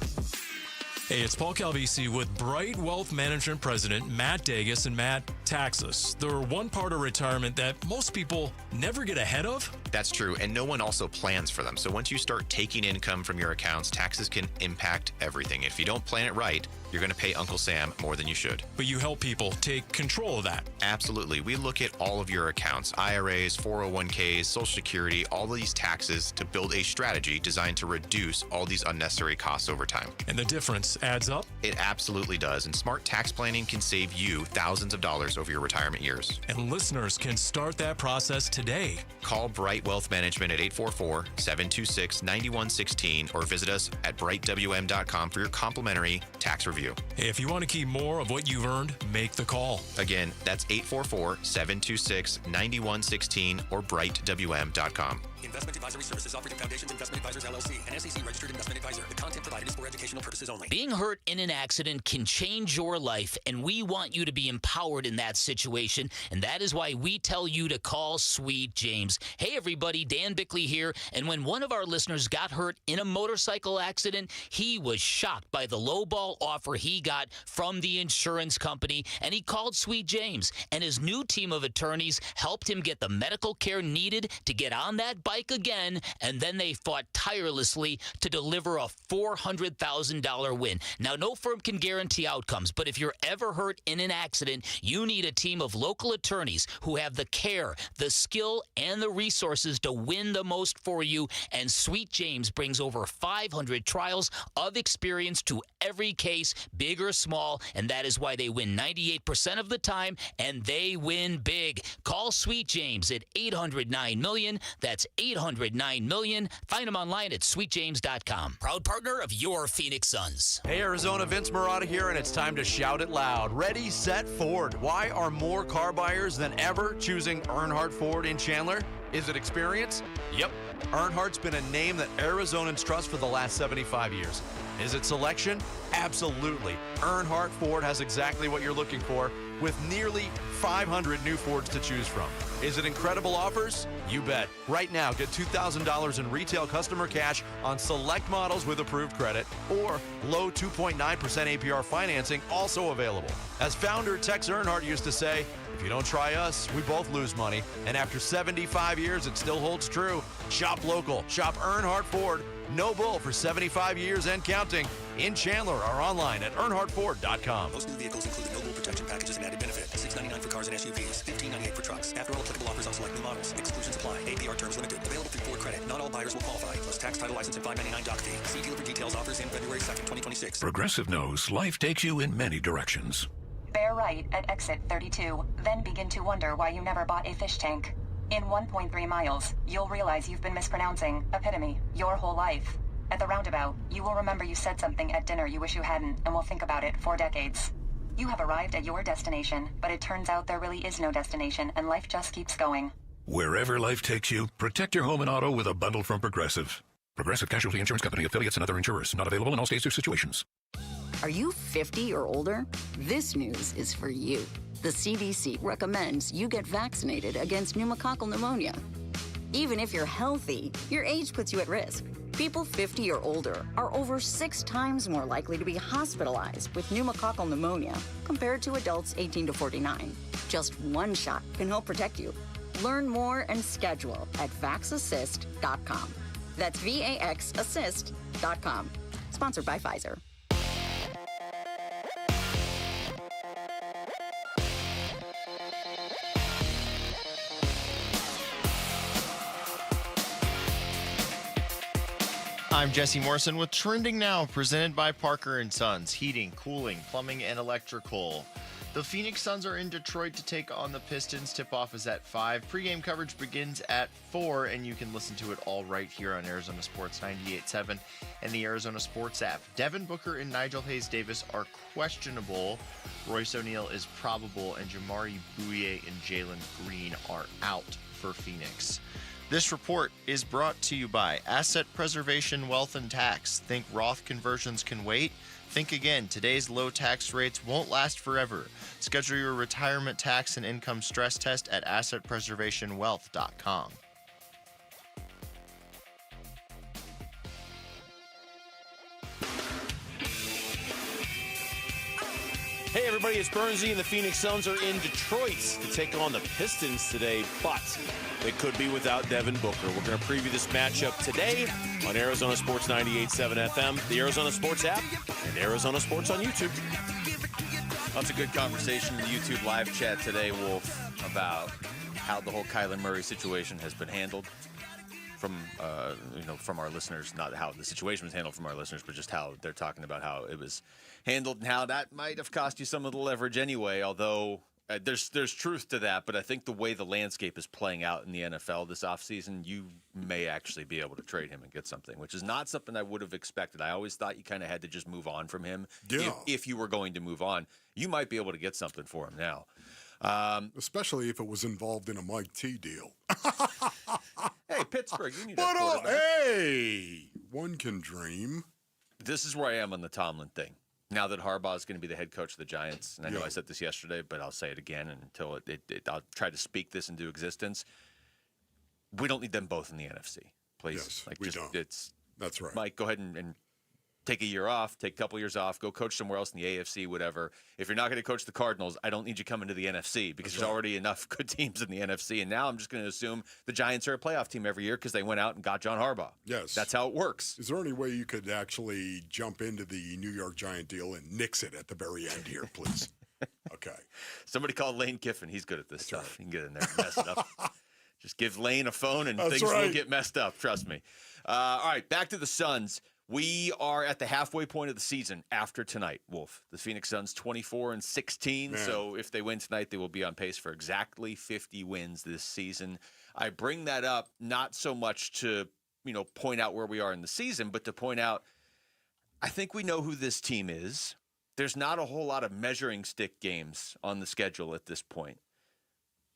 [SPEAKER 11] Hey, it's Paul Calvisi with Bright Wealth Management President Matt Dagas. And Matt, taxes. They're one part of retirement that most people never get ahead of.
[SPEAKER 19] That's true, and no one also plans for them. So once you start taking income from your accounts, taxes can impact everything. If you don't plan it right, you're going to pay Uncle Sam more than you should.
[SPEAKER 11] But you help people take control of that.
[SPEAKER 19] Absolutely. We look at all of your accounts, IRAs, 401ks, Social Security, all these taxes to build a strategy designed to reduce all these unnecessary costs over time.
[SPEAKER 11] And the difference adds up?
[SPEAKER 19] It absolutely does. And smart tax planning can save you thousands of dollars over your retirement years.
[SPEAKER 11] And listeners can start that process today.
[SPEAKER 19] Call Bright Wealth Management at 844-726-9116 or visit us at brightwm.com for your complimentary tax review.
[SPEAKER 11] Hey, if you want to keep more of what you've earned, make the call.
[SPEAKER 19] Again, that's 844-726-9116 or brightwm.com.
[SPEAKER 15] Investment advisory services offered through Foundations Investment Advisors, LLC, an SEC-registered investment advisor. The content provided is for for educational purposes only.
[SPEAKER 1] Being hurt in an accident can change your life, and we want you to be empowered in that situation, and that is why we tell you to call Sweet James. Hey, everybody, Dan Bickley here, and when one of our listeners got hurt in a motorcycle accident, he was shocked by the lowball offer he got from the insurance company, and he called Sweet James, and his new team of attorneys helped him get the medical care needed to get on that bike again, and then they fought tirelessly to deliver a $400,000 win. Now, no firm can guarantee outcomes, but if you're ever hurt in an accident, you need a team of local attorneys who have the care, the skill, and the resources to win the most for you, and Sweet James brings over 500 trials of experience to every case, big or small, and that is why they win 98% of the time, and they win big. Call Sweet James at 800-9-million. That's 800-9-million. Find them online at sweetjames.com. Proud partner of your Phoenix Suns.
[SPEAKER 2] Hey, Arizona, Vince Marotta here, and it's time to shout it loud. Ready, set, Ford. Why are more car buyers than ever choosing Earnhardt Ford in Chandler? Is it experience? Yep. Earnhardt's been a name that Arizonans trust for the last 75 years. Is it selection? Absolutely. Earnhardt Ford has exactly what you're looking for, with nearly 500 new Fords to choose from. Is it incredible offers? You bet. Right now, get $2,000 in retail customer cash on select models with approved credit, or low 2.9% APR financing also available. As founder Tex Earnhardt used to say, if you don't try us, we both lose money. And after 75 years, it still holds true. Shop local. Shop Earnhardt Ford. No bull for 75 years and counting. In Chandler or online at earnhardtford.com.
[SPEAKER 15] Most new vehicles include no bull protection packages and added benefit. $699 for cars and SUVs. $1598 for trucks. After all applicable offers on select new models. Exclusions apply. APR terms limited. Available through Ford Credit. Not all buyers will qualify. Plus tax, title, license, and $599 doc fee. See dealer for details. Offers in February 2nd, 2026.
[SPEAKER 3] Progressive knows life takes you in many directions.
[SPEAKER 4] Bear right at exit 32. Then begin to wonder why you never bought a fish tank. In 1.3 miles, you'll realize you've been mispronouncing epitome your whole life. At the roundabout, you will remember you said something at dinner you wish you hadn't, and will think about it for decades. You have arrived at your destination, but it turns out there really is no destination, and life just keeps going.
[SPEAKER 3] Wherever life takes you, protect your home and auto with a bundle from Progressive. Progressive Casualty Insurance Company, affiliates, and other insurers. Not available in all states or situations.
[SPEAKER 13] Are you 50 or older? This news is for you. The CDC recommends you get vaccinated against pneumococcal pneumonia. Even if you're healthy, your age puts you at risk. People 50 or older are over 6 times more likely to be hospitalized with pneumococcal pneumonia compared to adults 18 to 49. Just one shot can help protect you. Learn more and schedule at vaxassist.com. That's VAXassist.com. Sponsored by Pfizer.
[SPEAKER 10] I'm Jesse Morrison with Trending Now, presented by Parker & Sons, heating, cooling, plumbing, and electrical. The Phoenix Suns are in Detroit to take on the Pistons. Tip-off is at 5. Pre-game coverage begins at 4, and you can listen to it all right here on Arizona Sports 98.7 and the Arizona Sports app. Devin Booker and Nigel Hayes-Davis are questionable. Royce O'Neal is probable, and Jamari Bouye and Jalen Green are out for Phoenix. This report is brought to you by Asset Preservation Wealth and Tax. Think Roth conversions can wait? Think again. Today's low tax rates won't last forever. Schedule your retirement tax and income stress test at assetpreservationwealth.com.
[SPEAKER 20] Hey everybody, it's Burnsy, and the Phoenix Suns are in Detroit to take on the Pistons today, but they could be without Devin Booker. We're going to preview this matchup today on Arizona Sports 98.7 FM, the Arizona Sports app, and Arizona Sports on YouTube.
[SPEAKER 14] That's a good conversation in the YouTube live chat today, Wolf, about how the whole Kyler Murray situation has been handled from our listeners. Not how the situation was handled from our listeners, but just how they're talking about how it was handled and how that might have cost you some of the leverage anyway, although there's truth to that. But I think the way the landscape is playing out in the NFL this offseason, you may actually be able to trade him and get something, which is not something I would have expected. I always thought you kind of had to just move on from him if you were going to move on. You might be able to get something for him now.
[SPEAKER 9] Especially if it was involved in a Mike T deal.
[SPEAKER 14] Hey, Pittsburgh, you need
[SPEAKER 9] but
[SPEAKER 14] a quarterback.
[SPEAKER 9] hey, one can dream.
[SPEAKER 14] this is where I am on the Tomlin thing. Now that Harbaugh is going to be the head coach of the Giants, and I know I said this yesterday, but I'll say it again until I'll try to speak this into existence. We don't need them both in the NFC, please.
[SPEAKER 9] Yes, we don't. That's right.
[SPEAKER 14] Mike, go ahead and take a year off, take a couple years off, go coach somewhere else in the AFC, whatever. If you're not going to coach the Cardinals, I don't need you coming to the NFC because there's already enough good teams in the NFC. And now I'm just going to assume the Giants are a playoff team every year because they went out and got John Harbaugh.
[SPEAKER 9] Yes.
[SPEAKER 14] That's how it works.
[SPEAKER 9] Is there any way you could actually jump into the New York Giant deal and nix it at the very end here, please? Okay.
[SPEAKER 14] Somebody call Lane Kiffin. He's good at this stuff. Right. He can get in there and mess it up. Just give Lane a phone and things will get messed up. Trust me. All right, back to the Suns. We are at the halfway point of the season after tonight, Wolf. The Phoenix Suns 24-16. Man. So if they win tonight, they will be on pace for exactly 50 wins this season. I bring that up not so much to, point out where we are in the season, but to point out, I think we know who this team is. There's not a whole lot of measuring stick games on the schedule at this point.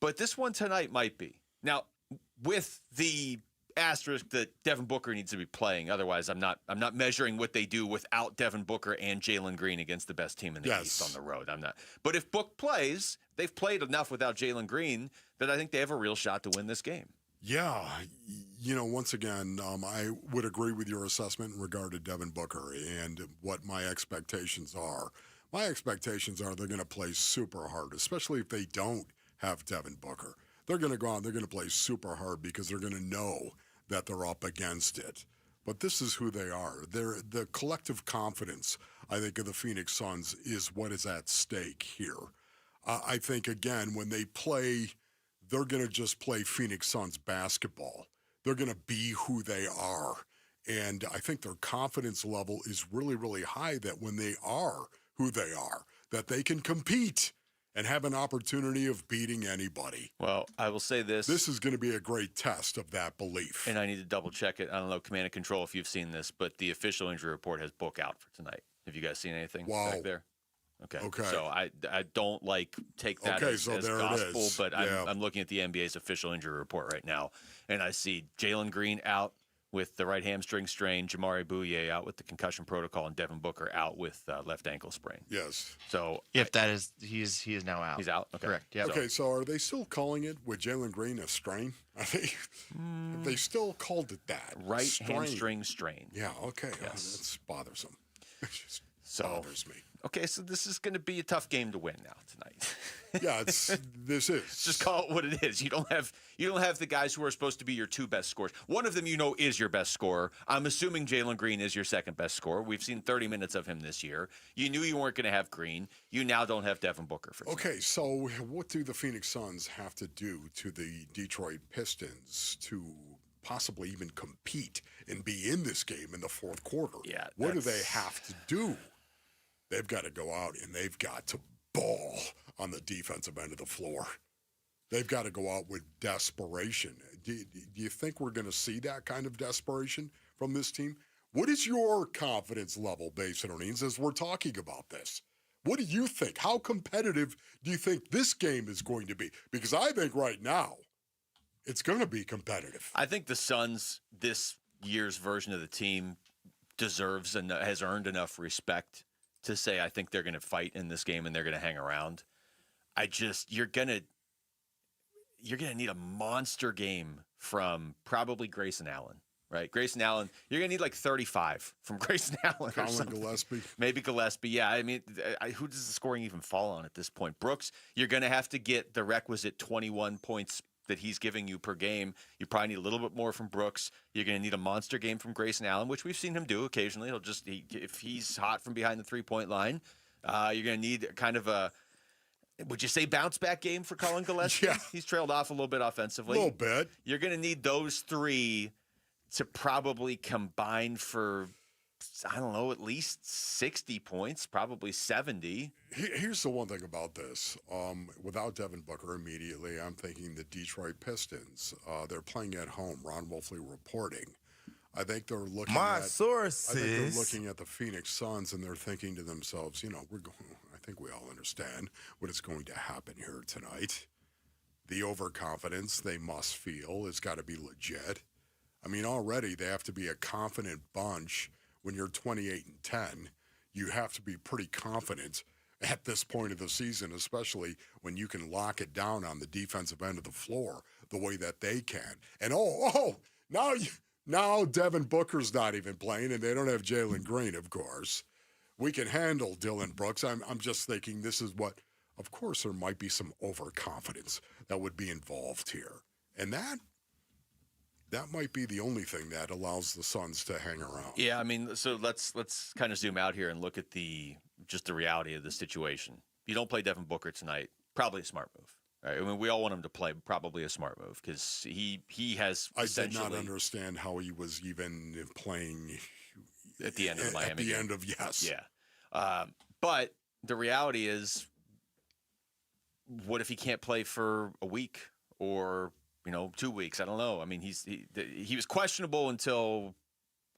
[SPEAKER 14] But this one tonight might be. Now, with the asterisk that Devin Booker needs to be playing. Otherwise, I'm not measuring what they do without Devin Booker and Jalen Green against the best team in the East on the road. I'm not. But if Book plays, they've played enough without Jalen Green that I think they have a real shot to win this game.
[SPEAKER 9] Yeah. Once again, I would agree with your assessment in regard to Devin Booker and what my expectations are. My expectations are they're going to play super hard, especially if they don't have Devin Booker. They're going to go out, they're going to play super hard because they're going to know that they're up against it. But this is who they are. The collective confidence, I think, of the Phoenix Suns is what is at stake here. I think, again, when they play, they're going to just play Phoenix Suns basketball. They're going to be who they are. And I think their confidence level is really, really high that when they are who they are, that they can compete and have an opportunity of beating anybody.
[SPEAKER 14] Well, I will say this.
[SPEAKER 9] This is going to be a great test of that belief.
[SPEAKER 14] And I need to double check it. I don't know, Command and Control, if you've seen this, but the official injury report has Book out for tonight. Have you guys seen anything back there? Okay. So I don't take that as gospel, but I'm looking at the NBA's official injury report right now, and I see Jalen Green out with the right hamstring strain, Jamari Bouye out with the concussion protocol, and Devin Booker out with left ankle sprain.
[SPEAKER 9] Yes.
[SPEAKER 14] So
[SPEAKER 10] he is now out.
[SPEAKER 14] He's out. Okay.
[SPEAKER 10] Correct. Yep.
[SPEAKER 9] Okay. So are they still calling it with Jalen Green a strain? They still called it that.
[SPEAKER 14] Right hamstring strain.
[SPEAKER 9] Yeah. Okay.
[SPEAKER 14] Yes.
[SPEAKER 9] That's bothersome. It just bothers me.
[SPEAKER 14] Okay, so this is going to be a tough game to win now tonight.
[SPEAKER 9] Yeah, this is.
[SPEAKER 14] Just call it what it is. You don't have the guys who are supposed to be your two best scorers. One of them is your best scorer. I'm assuming Jalen Green is your second best scorer. We've seen 30 minutes of him this year. You knew you weren't going to have Green. You now don't have Devin Booker for tonight.
[SPEAKER 9] Okay, so what do the Phoenix Suns have to do to the Detroit Pistons to possibly even compete and be in this game in the fourth quarter?
[SPEAKER 14] Yeah.
[SPEAKER 9] What do they have to do? They've got to go out and they've got to ball on the defensive end of the floor. They've got to go out with desperation. Do you think we're going to see that kind of desperation from this team? What is your confidence level, Babe Citronines, as we're talking about this? What do you think? How competitive do you think this game is going to be? Because I think right now it's going to be competitive.
[SPEAKER 14] I think the Suns, this year's version of the team, deserves and has earned enough respect to say I think they're going to fight in this game and they're going to hang around. You're going to need a monster game from probably Grayson Allen, right? Grayson Allen, you're going to need like 35 from Grayson Allen.
[SPEAKER 9] Colin Gillespie.
[SPEAKER 14] Maybe Gillespie. Yeah, I mean, who does the scoring even fall on at this point? Brooks, you're going to have to get the requisite 21 points that he's giving you per game. You probably need a little bit more from Brooks. You're going to need a monster game from Grayson Allen, which we've seen him do occasionally. If he's hot from behind the three-point line, you're going to need kind of a, would you say bounce back game for Colin Gillespie?
[SPEAKER 9] Yeah.
[SPEAKER 14] He's trailed off a little bit offensively.
[SPEAKER 9] A little bit.
[SPEAKER 14] You're going to need those three to probably combine for, I don't know, at least 60 points, probably 70.
[SPEAKER 9] Here's the one thing about this. Without Devin Booker immediately, I'm thinking the Detroit Pistons. They're playing at home. Ron Wolfley reporting. I think they're looking I think they're looking at the Phoenix Suns and they're thinking to themselves, I think we all understand what is going to happen here tonight. The overconfidence they must feel has got to be legit. I mean, already they have to be a confident bunch when you're 28-10, you have to be pretty confident at this point of the season, especially when you can lock it down on the defensive end of the floor the way that they can. And now Devin Booker's not even playing, and they don't have Jalen Green, of course. We can handle Dylan Brooks. I'm just thinking this is what, of course, there might be some overconfidence that would be involved here. And that might be the only thing that allows the Suns to hang around.
[SPEAKER 14] Yeah, I mean, so let's kind of zoom out here and look at the reality of the situation. You don't play Devin Booker tonight, probably a smart move. Right? I mean, we all want him to play, probably a smart move because he has.
[SPEAKER 9] I did not understand how he was even playing
[SPEAKER 14] at the end of the Miami
[SPEAKER 9] at the
[SPEAKER 14] game.
[SPEAKER 9] end of yes.
[SPEAKER 14] Yeah, but the reality is, what if he can't play for a week or 2 weeks? I don't know. I mean, he was questionable until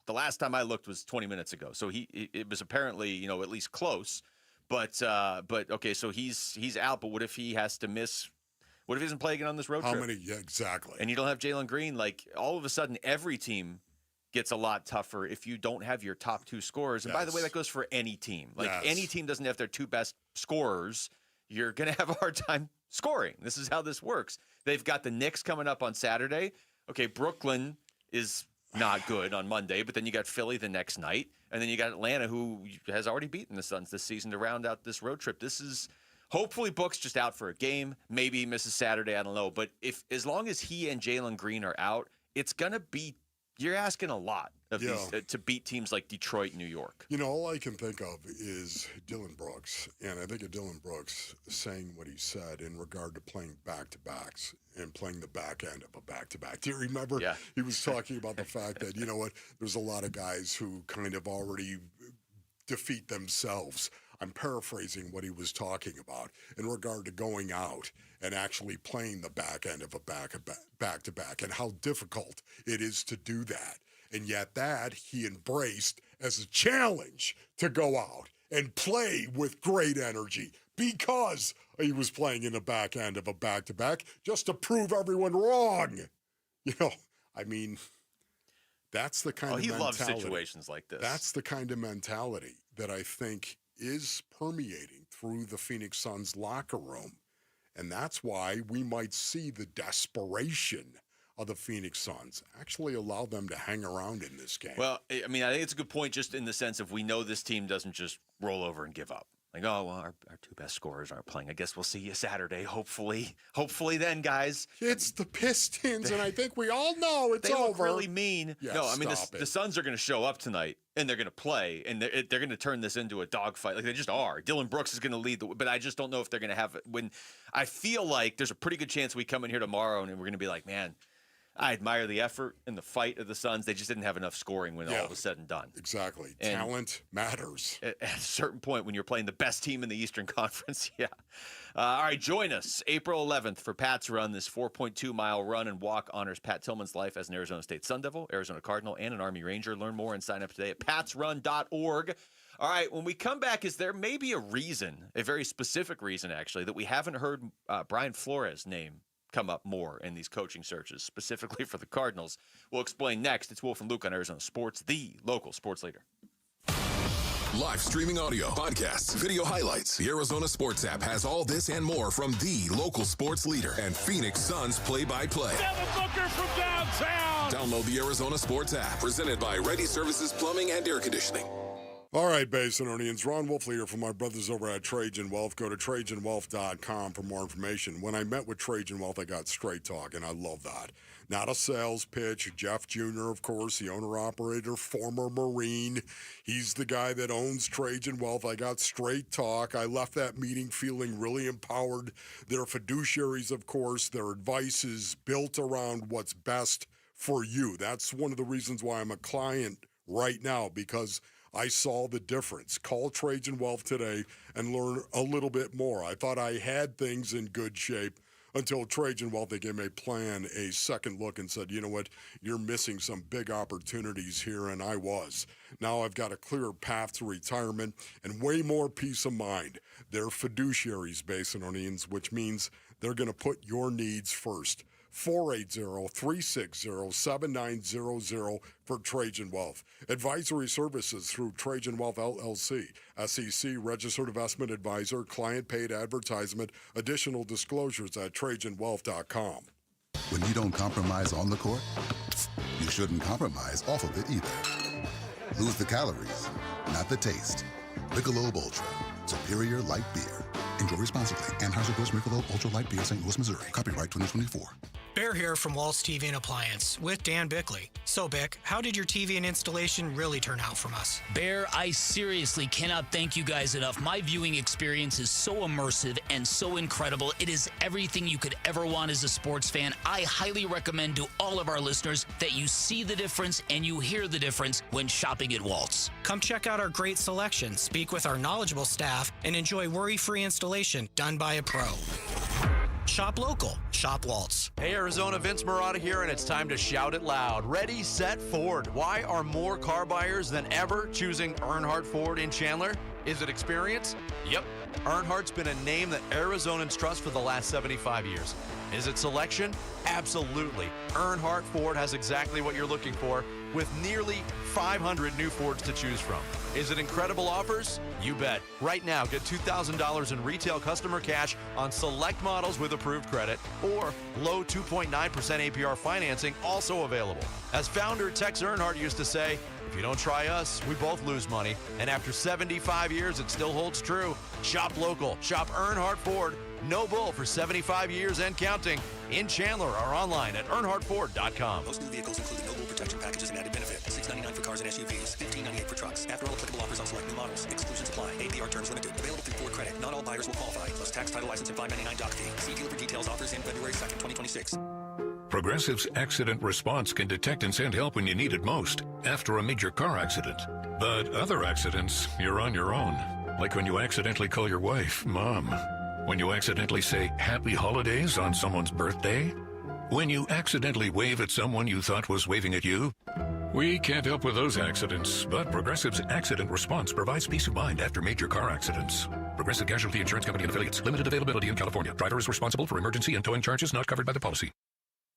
[SPEAKER 14] the last time I looked was 20 minutes ago. So it was apparently at least close. But okay, so he's out. But what if he has to miss? What if he doesn't play again on this road trip?
[SPEAKER 9] How many? Yeah, exactly.
[SPEAKER 14] And you don't have Jalen Green. Like all of a sudden, every team gets a lot tougher if you don't have your top two scorers. And by the way, that goes for any team. Like any team doesn't have their two best scorers, you're going to have a hard time scoring. This is how this works. They've got the Knicks coming up on Saturday. Okay, Brooklyn is not good on Monday, but then you got Philly the next night, and then you got Atlanta, who has already beaten the Suns this season to round out this road trip. This is hopefully Book's just out for a game. Maybe he misses Saturday. I don't know. But as long as he and Jalen Green are out, it's going to be – you're asking a lot of these to beat teams like Detroit, New York.
[SPEAKER 9] All I can think of is Dylan Brooks, and I think of Dylan Brooks saying what he said in regard to playing back-to-backs and playing the back end of a back-to-back. Do you remember?
[SPEAKER 14] Yeah.
[SPEAKER 9] He was talking about the fact that, there's a lot of guys who kind of already defeat themselves. I'm paraphrasing what he was talking about in regard to going out and actually playing the back end of a back-to-back and how difficult it is to do that. And yet that he embraced as a challenge to go out and play with great energy because he was playing in the back end of a back-to-back just to prove everyone wrong. I mean, that's the kind of mentality.
[SPEAKER 14] He loves situations like this.
[SPEAKER 9] That's the kind of mentality that I think is permeating through the Phoenix Suns locker room. And that's why we might see the desperation of the Phoenix Suns actually allow them to hang around in this game.
[SPEAKER 14] Well, I mean, I think it's a good point just in the sense of we know this team doesn't just roll over and give up. Like, oh, well, our two best scorers aren't playing. I guess we'll see you Saturday, hopefully. Hopefully then, guys.
[SPEAKER 9] It's the Pistons, and I think we all know it's over.
[SPEAKER 14] They look really mean.
[SPEAKER 9] Yeah,
[SPEAKER 14] no, I mean, the Suns are going to show up tonight, and they're going to play, and they're going to turn this into a dogfight. Like, they just are. Dylan Brooks is going to lead, but I just don't know if they're going to have it. When I feel like there's a pretty good chance we come in here tomorrow, and we're going to be like, man, I admire the effort and the fight of the Suns. They just didn't have enough scoring when all was said and done.
[SPEAKER 9] Exactly.
[SPEAKER 14] And
[SPEAKER 9] talent matters.
[SPEAKER 14] At a certain point when you're playing the best team in the Eastern Conference, all right, join us April 11th for Pat's Run. This 4.2-mile run and walk honors Pat Tillman's life as an Arizona State Sun Devil, Arizona Cardinal, and an Army Ranger. Learn more and sign up today at patsrun.org. All right, when we come back, is there maybe a reason, a very specific reason actually, that we haven't heard Brian Flores' name come up more in these coaching searches, specifically for the Cardinals? We'll explain next. It's Wolf and Luke on Arizona Sports, the local sports leader.
[SPEAKER 16] Live streaming audio, podcasts, video highlights. The Arizona Sports app has all this and more from the local sports leader and Phoenix Suns play-by-play.
[SPEAKER 5] Devin Booker from downtown.
[SPEAKER 16] Download the Arizona Sports app, presented by Ready Services Plumbing and Air Conditioning.
[SPEAKER 9] All right, Basinonians, Ron Wolfley here from my brothers over at Trajan Wealth. Go to TrajanWealth.com for more information. When I met with Trajan Wealth, I got straight talk, and I love that. Not a sales pitch. Jeff Jr., of course, the owner-operator, former Marine. He's the guy that owns Trajan Wealth. I got straight talk. I left that meeting feeling really empowered. They're fiduciaries, of course. Their advice is built around what's best for you. That's one of the reasons why I'm a client right now, because I saw the difference. Call Trajan Wealth today and learn a little bit more. I thought I had things in good shape until Trajan Wealth, they gave me a plan, a second look, and said, you know what, you're missing some big opportunities here, and I was. Now I've got a clearer path to retirement and way more peace of mind. They're fiduciaries, Basinonians, which means they're going to put your needs first. 480-360-7900 for Trajan Wealth. Advisory services through Trajan Wealth LLC, SEC registered investment advisor, client paid advertisement. Additional disclosures at TrajanWealth.com.
[SPEAKER 6] When you don't compromise on the court, you shouldn't compromise off of it either. Lose the calories, not the taste. Michelob Ultra, superior light beer. Enjoy responsibly. Anheuser-Busch Michelob Ultra Light Beer, St. Louis, Missouri. Copyright 2024.
[SPEAKER 7] Bear here from Waltz TV and Appliance with Dan Bickley. So, Bick, how did your TV and installation really turn out from us?
[SPEAKER 1] Bear, I seriously cannot thank you guys enough. My viewing experience is so immersive and so incredible. It is everything you could ever want as a sports fan. I highly recommend to all of our listeners that you see the difference and you hear the difference when shopping at Waltz.
[SPEAKER 7] Come check out our great selection, speak with our knowledgeable staff, and enjoy worry-free installation done by a pro. Shop local. Shop Waltz.
[SPEAKER 2] Hey, Arizona, Vince Marotta here, and it's time to shout it loud. Ready, set, Ford. Why are more car buyers than ever choosing Earnhardt Ford in Chandler? Is it experience? Yep. Earnhardt's been a name that Arizonans trust for the last 75 years. Is it selection? Absolutely. Earnhardt Ford has exactly what you're looking for, with nearly 500 new Fords to choose from. Is it incredible offers? You bet. Right now, get $2,000 in retail customer cash on select models with approved credit, or low 2.9% APR financing also available. As founder Tex Earnhardt used to say, if you don't try us, we both lose money. And after 75 years, it still holds true. Shop local. Shop Earnhardt Ford. No bull for 75 years and counting. In Chandler or online at earnhardtford.com.
[SPEAKER 15] Most new vehicles include no bull protection packages and added benefit. $699 for cars and SUVs. $1598 for trucks. After all applicable offers on select new models. Exclusions apply. APR terms limited. Available through Ford Credit. Not all buyers will qualify. Plus tax, title, license, and $599 doc fee. See dealer for details. Offers in February 2nd, 2026.
[SPEAKER 3] Progressive's Accident Response can detect and send help when you need it most, after a major car accident. But other accidents, you're on your own. Like when you accidentally call your wife Mom. When you accidentally say Happy Holidays on someone's birthday. When you accidentally wave at someone you thought was waving at you. We can't help with those accidents, but Progressive's Accident Response provides peace of mind after major car accidents. Progressive Casualty Insurance Company and Affiliates. Limited availability in California. Driver is responsible for emergency and towing charges not covered by the policy.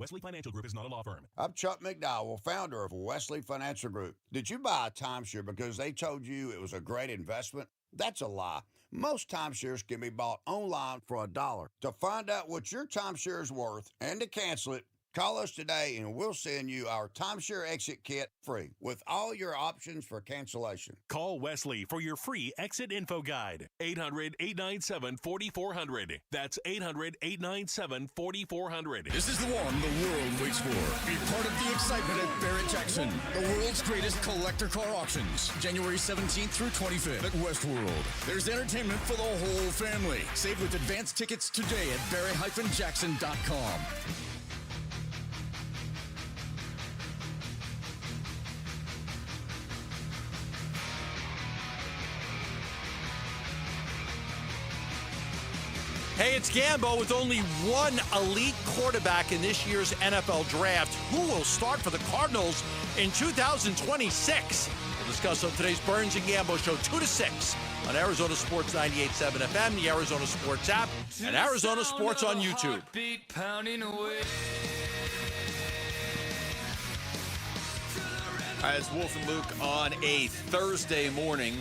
[SPEAKER 12] Wesley Financial Group is not a law firm.
[SPEAKER 24] I'm Chuck McDowell, founder of Wesley Financial Group. Did you buy a timeshare because they told you it was a great investment? That's a lie. Most timeshares can be bought online for $1. To find out what your timeshare is worth and to cancel it, call us today and we'll send you our timeshare exit kit free with all your options for cancellation.
[SPEAKER 12] Call Wesley for your free exit info guide. 800-897-4400. That's 800-897-4400.
[SPEAKER 25] This is the one the world waits for. Be part of the excitement at Barrett-Jackson, the world's greatest collector car auctions. January 17th through 25th at Westworld. There's entertainment for the whole family. Save with advanced tickets today at barrett-jackson.com.
[SPEAKER 8] Hey, it's Gambo with only one elite quarterback in this year's NFL draft. Who will start for the Cardinals in 2026? We'll discuss on today's Burns and Gambo Show 2 to 6 on Arizona Sports 98.7 FM, the Arizona Sports app, and Arizona Sports on YouTube.
[SPEAKER 1] All right, it's Wolf and Luke on a Thursday morning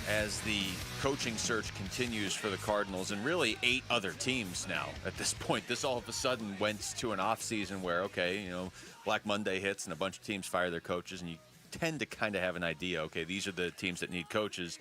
[SPEAKER 1] as the coaching search continues for the Cardinals and really 8 other teams now at this point. This all of a sudden went to an off season where, okay, you know, Black Monday hits and a bunch of teams fire their coaches, and you tend to kind of have an idea, okay, these are the teams that need coaches.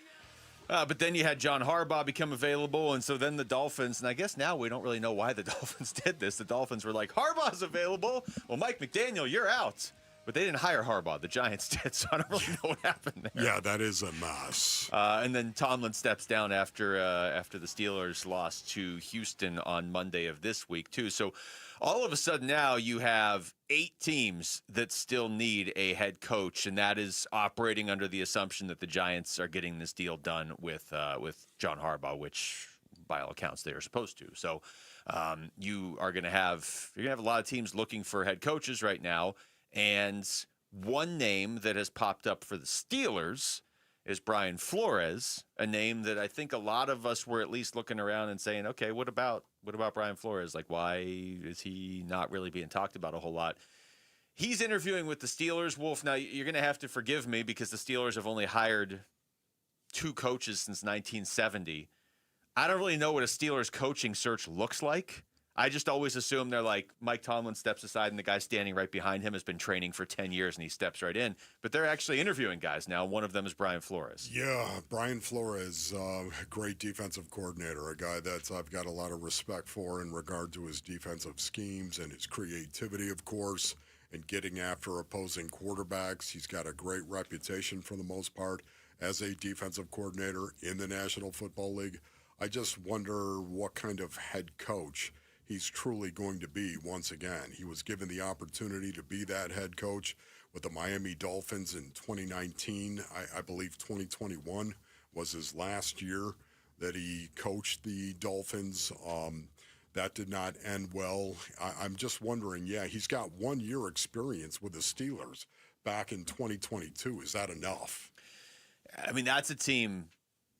[SPEAKER 1] But then you had John Harbaugh become available, and so then the Dolphins, and I guess now we don't really know why the Dolphins did this. The Dolphins were like, Harbaugh's available. Well, Mike McDaniel, you're out. But they didn't hire Harbaugh. The Giants did, so I don't really know what happened there.
[SPEAKER 9] Yeah, that is a mess.
[SPEAKER 1] And then Tomlin steps down after the Steelers lost to Houston on Monday of this week, too. So all of a sudden now you have 8 teams that still need a head coach, and that is operating under the assumption that the Giants are getting this deal done with John Harbaugh, which by all accounts they are supposed to. So you're going to have a lot of teams looking for head coaches right now. And one name that has popped up for the Steelers
[SPEAKER 14] is Brian Flores, a name that I think a lot of us were at least looking around and saying, okay, what about Brian Flores? Like, why is he not really being talked about a whole lot? He's interviewing with the Steelers, Wolf. Now, you're going to have to forgive me because the Steelers have only hired 2 coaches since 1970. I don't really know what a Steelers coaching search looks like. I just always assume they're like Mike Tomlin steps aside and the guy standing right behind him has been training for 10 years and he steps right in. But they're actually interviewing guys now. One of them is Brian Flores.
[SPEAKER 9] Yeah, Brian Flores, great defensive coordinator, a guy that I've got a lot of respect for in regard to his defensive schemes and his creativity, of course, and getting after opposing quarterbacks. He's got a great reputation for the most part as a defensive coordinator in the National Football League. I just wonder what kind of head coach he's truly going to be once again. He was given the opportunity to be that head coach with the Miami Dolphins in 2019. I believe 2021 was his last year that he coached the Dolphins. That did not end well. I'm just wondering, he's got 1 year experience with the Steelers back in 2022. Is that enough?
[SPEAKER 14] I mean, that's a team,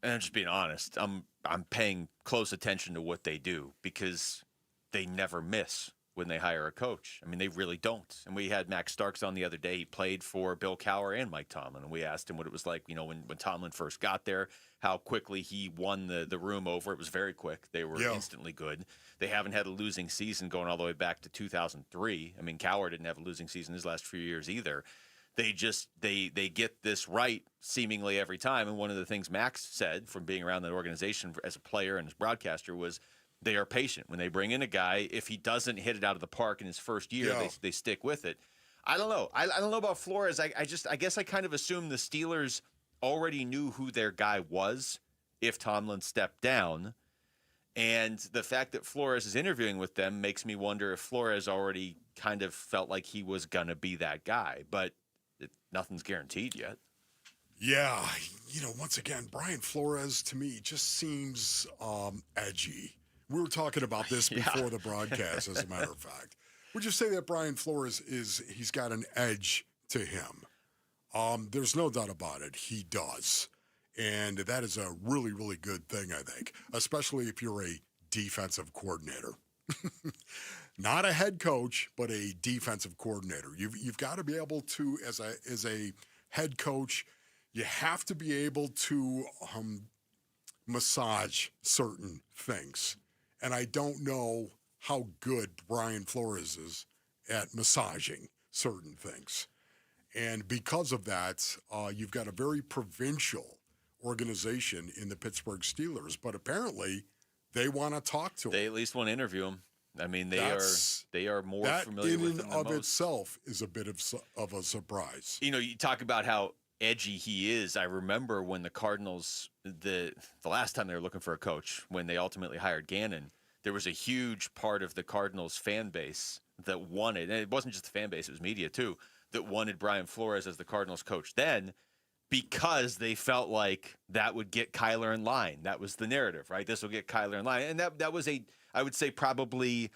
[SPEAKER 14] and I'm just being honest, I'm paying close attention to what they do because they never miss when they hire a coach. I mean, they really don't. And we had Max Starks on the other day. He played for Bill Cowher and Mike Tomlin, and we asked him what it was like, when Tomlin first got there, how quickly he won the room over. It was very quick. They were instantly good. They haven't had a losing season going all the way back to 2003. I mean, Cowher didn't have a losing season his last few years either. They just they get this right seemingly every time. And one of the things Max said from being around that organization as a player and as broadcaster was they are patient. When they bring in a guy, if he doesn't hit it out of the park in his first year, they stick with it. I don't know. I don't know about Flores. I guess I kind of assumed the Steelers already knew who their guy was if Tomlin stepped down. And the fact that Flores is interviewing with them makes me wonder if Flores already kind of felt like he was going to be that guy. But nothing's guaranteed yet.
[SPEAKER 9] Yeah. Once again, Brian Flores to me just seems edgy. We were talking about this before the broadcast, as a matter of fact. Would you say that Brian Flores he's got an edge to him? There's no doubt about it. He does. And that is a really, really good thing, I think, especially if you're a defensive coordinator. Not a head coach, but a defensive coordinator. You've got to be able to, as a head coach, you have to be able to massage certain things. And I don't know how good Brian Flores is at massaging certain things. And because of that, you've got a very provincial organization in the Pittsburgh Steelers. But apparently, they want to talk to him.
[SPEAKER 14] They at least want to interview him. I mean, they are more familiar with him than most.
[SPEAKER 9] That in and of itself is a bit of a surprise.
[SPEAKER 14] You talk about how edgy he is. I remember when the Cardinals, the last time they were looking for a coach, when they ultimately hired Gannon, there was a huge part of the Cardinals fan base that wanted, and it wasn't just the fan base, it was media too, that wanted Brian Flores as the Cardinals coach then because they felt like that would get Kyler in line. That was the narrative, right? This will get Kyler in line. And that was I would say probably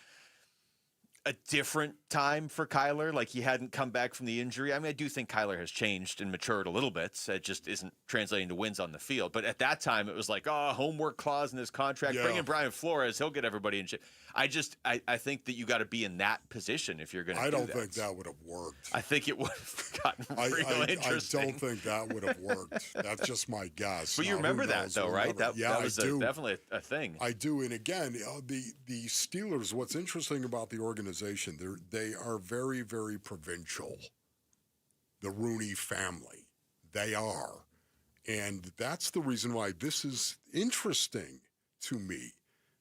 [SPEAKER 14] a different time for Kyler. Like he hadn't come back from the injury. I mean, I do think Kyler has changed and matured a little bit. It just isn't translating to wins on the field. But at that time, it was like, homework clause in his contract. Yeah. Bring in Brian Flores. He'll get everybody in shape. I think that you got to be in that position if you're going to do that.
[SPEAKER 9] I don't think that would have worked.
[SPEAKER 14] I think it would have gotten real interesting.
[SPEAKER 9] I don't think that would have worked. That's just my guess.
[SPEAKER 14] But you remember that, though, right? That was definitely a thing.
[SPEAKER 9] I do. And again, the Steelers, what's interesting about the organization, they are very, very provincial. The Rooney family. They are. And that's the reason why this is interesting to me.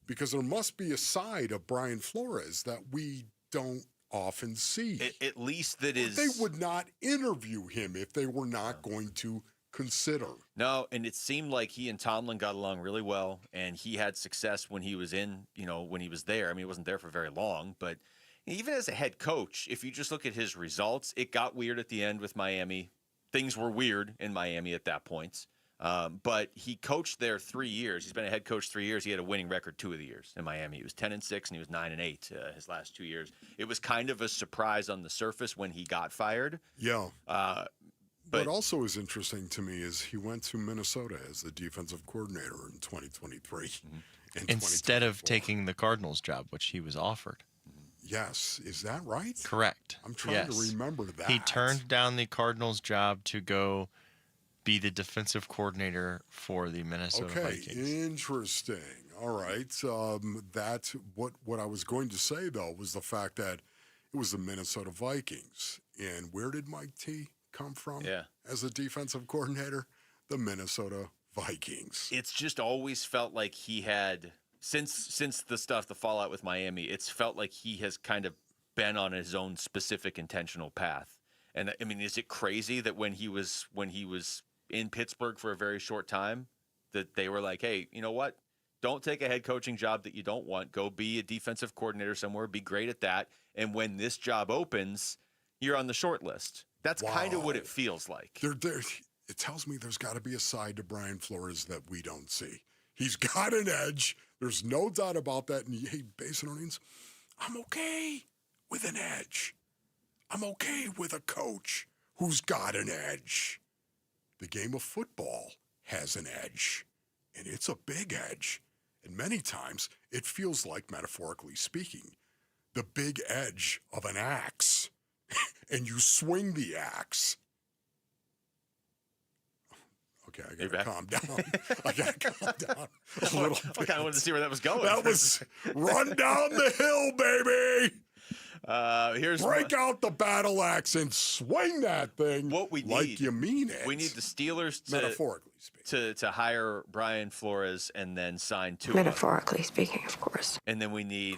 [SPEAKER 9] Because there must be a side of Brian Flores that we don't often see.
[SPEAKER 14] At least that is.
[SPEAKER 9] They would not interview him if they were not going to consider.
[SPEAKER 14] No, and it seemed like he and Tomlin got along really well, and he had success when he was when he was there. I mean, he wasn't there for very long, but even as a head coach, if you just look at his results, it got weird at the end with Miami. Things were weird in Miami at that point. But he coached there 3 years. He's been a head coach 3 years. He had a winning record 2 of the years in Miami. He was 10-6 and he was 9-8 his last 2 years. It was kind of a surprise on the surface when he got fired.
[SPEAKER 9] Yeah. What also is interesting to me is he went to Minnesota as the defensive coordinator in 2023.
[SPEAKER 10] Instead of taking the Cardinals job, which he was offered.
[SPEAKER 9] Yes. Is that right?
[SPEAKER 10] Correct.
[SPEAKER 9] I'm trying to remember that.
[SPEAKER 10] He turned down the Cardinals job to go be the defensive coordinator for the Minnesota Vikings.
[SPEAKER 9] Interesting. All right. That's what I was going to say, though, was the fact that it was the Minnesota Vikings. And where did Mike T come from as a defensive coordinator? The Minnesota Vikings.
[SPEAKER 1] It's just always felt like he had, since the fallout with Miami, it's felt like he has kind of been on his own specific intentional path. And I mean, is it crazy that when he was in Pittsburgh for a very short time, that they were like, hey, you know what? Don't take a head coaching job that you don't want. Go be a defensive coordinator somewhere. Be great at that. And when this job opens, you're on the short list. That's kind of what it feels like.
[SPEAKER 9] It tells me there's got to be a side to Brian Flores that we don't see. He's got an edge. There's no doubt about that. And hey, Basinonians, I'm okay with an edge. I'm okay with a coach who's got an edge. The game of football has an edge, and it's a big edge. And many times it feels like, metaphorically speaking, the big edge of an axe. And you swing the axe. Okay, I got to calm down. I got to calm down a little bit.
[SPEAKER 1] I kind of wanted to see where that was going.
[SPEAKER 9] That was run down the hill, baby.
[SPEAKER 1] Break
[SPEAKER 9] out the battle axe and swing that thing.
[SPEAKER 1] What we need,
[SPEAKER 9] like you mean it.
[SPEAKER 1] We need the Steelers
[SPEAKER 9] metaphorically
[SPEAKER 1] to hire Brian Flores and then sign Tua.
[SPEAKER 17] Metaphorically speaking, of course.
[SPEAKER 1] And then we need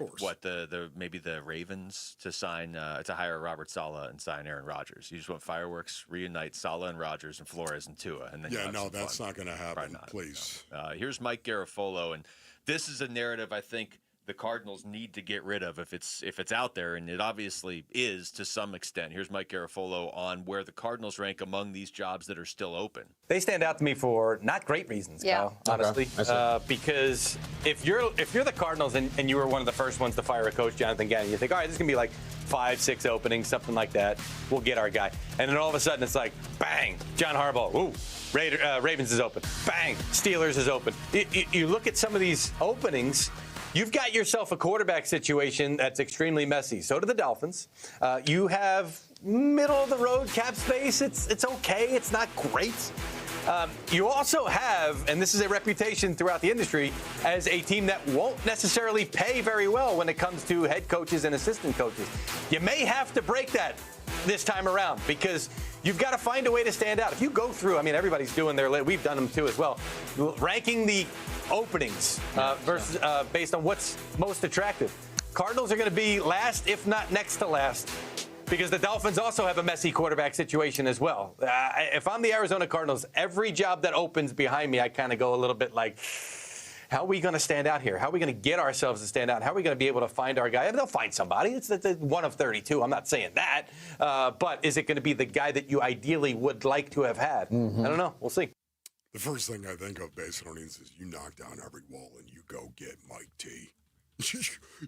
[SPEAKER 1] maybe the Ravens to sign to hire Robert Saleh and sign Aaron Rodgers. You just want fireworks, reunite Saleh and Rodgers and Flores and Tua, and then
[SPEAKER 9] that's not going to happen. Please.
[SPEAKER 1] No. Here's Mike Garafolo, and this is a narrative I think the Cardinals need to get rid of if it's out there, and it obviously is to some extent. Here's Mike Garafolo on where the Cardinals rank among these jobs that are still open.
[SPEAKER 18] They stand out to me for not great reasons, Kyle, honestly. Because if you're the Cardinals and you were one of the first ones to fire a coach, Jonathan Gannon, you think, all right, this is going to be like 5-6 openings, something like that. We'll get our guy. And then all of a sudden it's like, bang, John Harbaugh, ooh, Ravens is open. Bang, Steelers is open. You look at some of these openings, you've got yourself a quarterback situation that's extremely messy. So do the Dolphins. You have middle-of-the-road cap space. It's okay. It's not great. You also have, and this is a reputation throughout the industry, as a team that won't necessarily pay very well when it comes to head coaches and assistant coaches. You may have to break that this time around because you've got to find a way to stand out. If you go through, I mean, everybody's doing their list. We've done them too as well. Ranking the openings versus based on what's most attractive. Cardinals are going to be last, if not next to last, because the Dolphins also have a messy quarterback situation as well. If I'm the Arizona Cardinals, every job that opens behind me, I kind of go a little bit like, how are we going to stand out here? How are we going to get ourselves to stand out? How are we going to be able to find our guy? I mean, they'll find somebody. It's one of 32. I'm not saying that. But is it going to be the guy that you ideally would like to have had? I don't know. We'll see.
[SPEAKER 9] The first thing I think of, Basinonians, is you knock down every wall and you go get Mike T.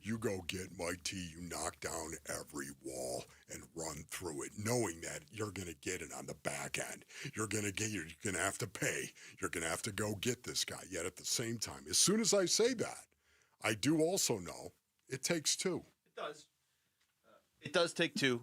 [SPEAKER 9] You go get Mike T. You knock down every wall and run through it, knowing that you're going to get it on the back end. You're going to have to pay. You're going to have to go get this guy. Yet at the same time, as soon as I say that, I do also know it takes two.
[SPEAKER 1] It does. It does take two.